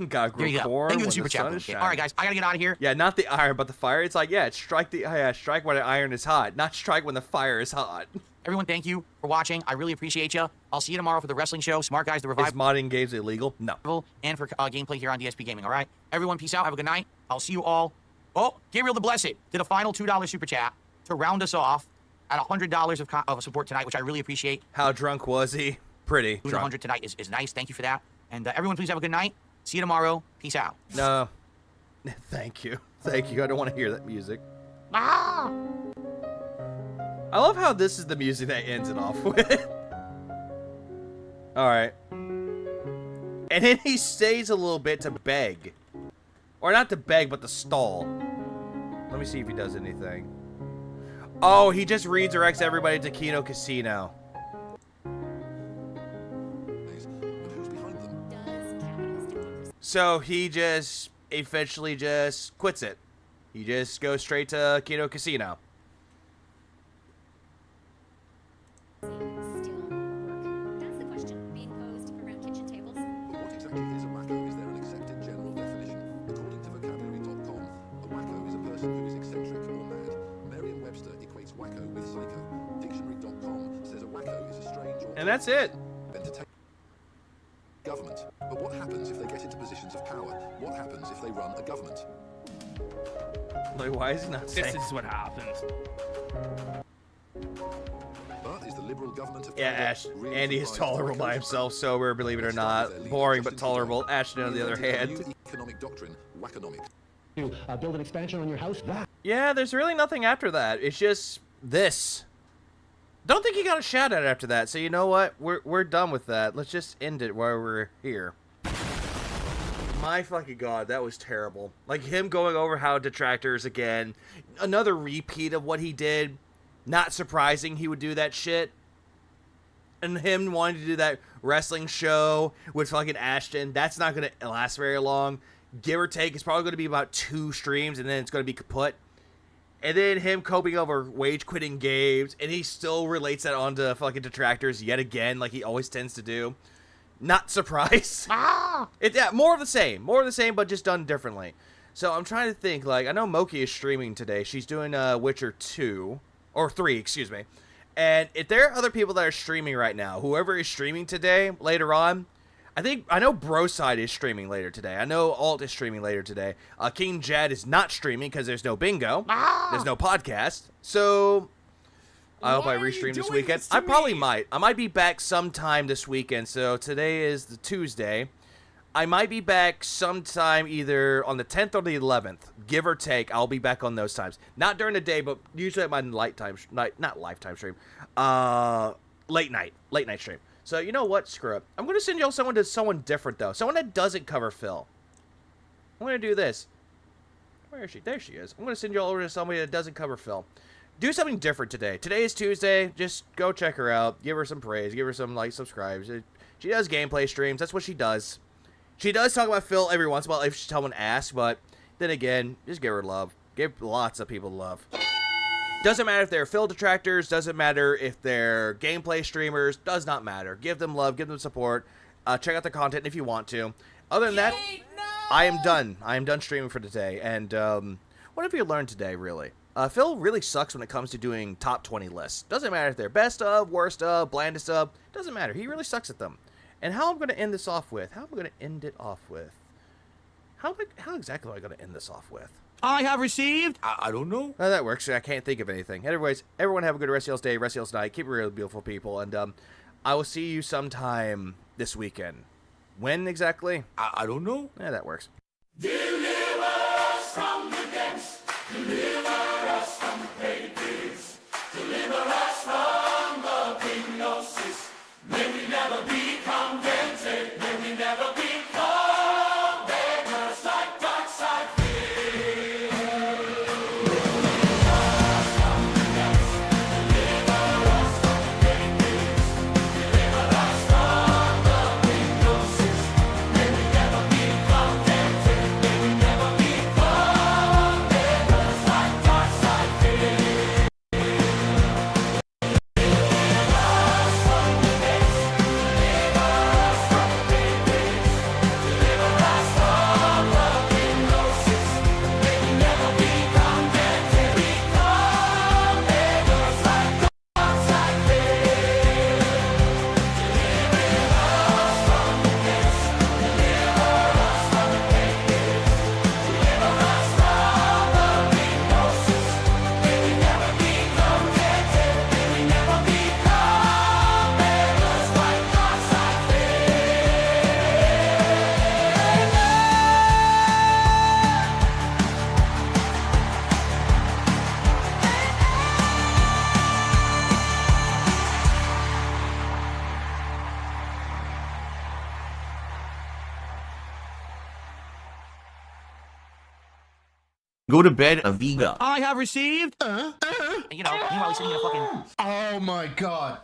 Gotta grow corn. Thank you for the super chat. All right, guys, I gotta get out of here. Yeah, not the iron, but the fire. It's like, yeah, strike when the iron is hot, not strike when the fire is hot. Everyone, thank you for watching. I really appreciate you. I'll see you tomorrow for the wrestling show. Smart Guys, the Revival. Is modding games illegal? No. And for gameplay here on DSP Gaming, all right? Everyone, peace out. Have a good night. I'll see you all. Oh, Gabriel the Blessed did a final $2 super chat to round us off at $100 of support tonight, which I really appreciate. How drunk was he? Pretty drunk. 100 tonight is nice. Thank you for that. And everyone, please have a good night. See you tomorrow. Peace out. No. Thank you. Thank you. I don't want to hear that music. Ah! I love how this is the music that ends it off with. Alright. And then he stays a little bit to beg. Or not to beg, but to stall. Let me see if he does anything. Oh, he just redirects everybody to Kino Casino. So he just eventually just quits it. He just goes straight to Kino Casino. And that's it. Government. But what happens if they get into positions of power? What happens if they run a government? Like, why is he not saying? This is what happens. But is the Liberal government of yeah, Ash. Andy is tolerable by himself, sober, believe it or not. Boring but tolerable. Ashton, on the other hand. Economic doctrine, wackonomics. You build an expansion on your house? Yeah, there's really nothing after that. It's just this. Don't think he got a shout out after that. So you know what? We're done with that. Let's just end it while we're here. My fucking god, that was terrible. Like him going over how detractors again. Another repeat of what he did. Not surprising he would do that shit. And him wanting to do that wrestling show with fucking Ashton. That's not going to last very long. Give or take, it's probably going to be about 2 streams and then it's going to be kaput. And then him coping over wage quitting games, and he still relates that onto fucking detractors yet again, like he always tends to do. Not surprised. Yeah, more of the same, but just done differently. So I'm trying to think, like, I know Moki is streaming today. She's doing Witcher 2, or 3, excuse me. And if there are other people that are streaming right now, whoever is streaming today, later on, I know Broside is streaming later today. I know Alt is streaming later today. King Jad is not streaming because there's no bingo. There's no podcast. So I hope I restream this weekend. I probably might. I might be back sometime this weekend. So today is the Tuesday. I might be back sometime either on the 10th or the 11th. Give or take, I'll be back on those times. Not during the day, but usually at my late night stream. So, you know what? Screw it. I'm going to send y'all someone different, though. Someone that doesn't cover Phil. I'm going to do this. Where is she? There she is. I'm going to send y'all over to somebody that doesn't cover Phil. Do something different today. Today is Tuesday. Just go check her out. Give her some praise. Give her some, like, subscribes. She does gameplay streams. That's what she does. She does talk about Phil every once in a while if someone asks, but then again, just give her love. Give lots of people love. Doesn't matter if they're Phil detractors, doesn't matter if they're gameplay streamers, does not matter. Give them love, give them support. Check out the content if you want to. Other than that, I am done. I am done streaming for today. And what have you learned today, really? Phil really sucks when it comes to doing top 20 lists. Doesn't matter if they're best of, worst of, blandest of. Doesn't matter. He really sucks at them. And how I'm going to end this off with? How exactly am I going to end this off with? I have received. I don't know. Oh, that works. I can't think of anything. Anyways, everyone have a good rest of y'all's day, rest of y'all's night. Keep it real, beautiful people. And I will see you sometime this weekend. When exactly? I don't know. Yeah, that works. Deliver us from the depths. Deliver us from the pages. Deliver us from the hypnosis. May we never be contented. May we never become beggars like dark side fear. Deliver us from the depths. Deliver us from the pages. Deliver us from the hypnosis. May we never be contented. May we never become beggars like dark side fear. Go to bed, Aviga. I have received. You know, meanwhile he's sitting in a fucking. Oh my god.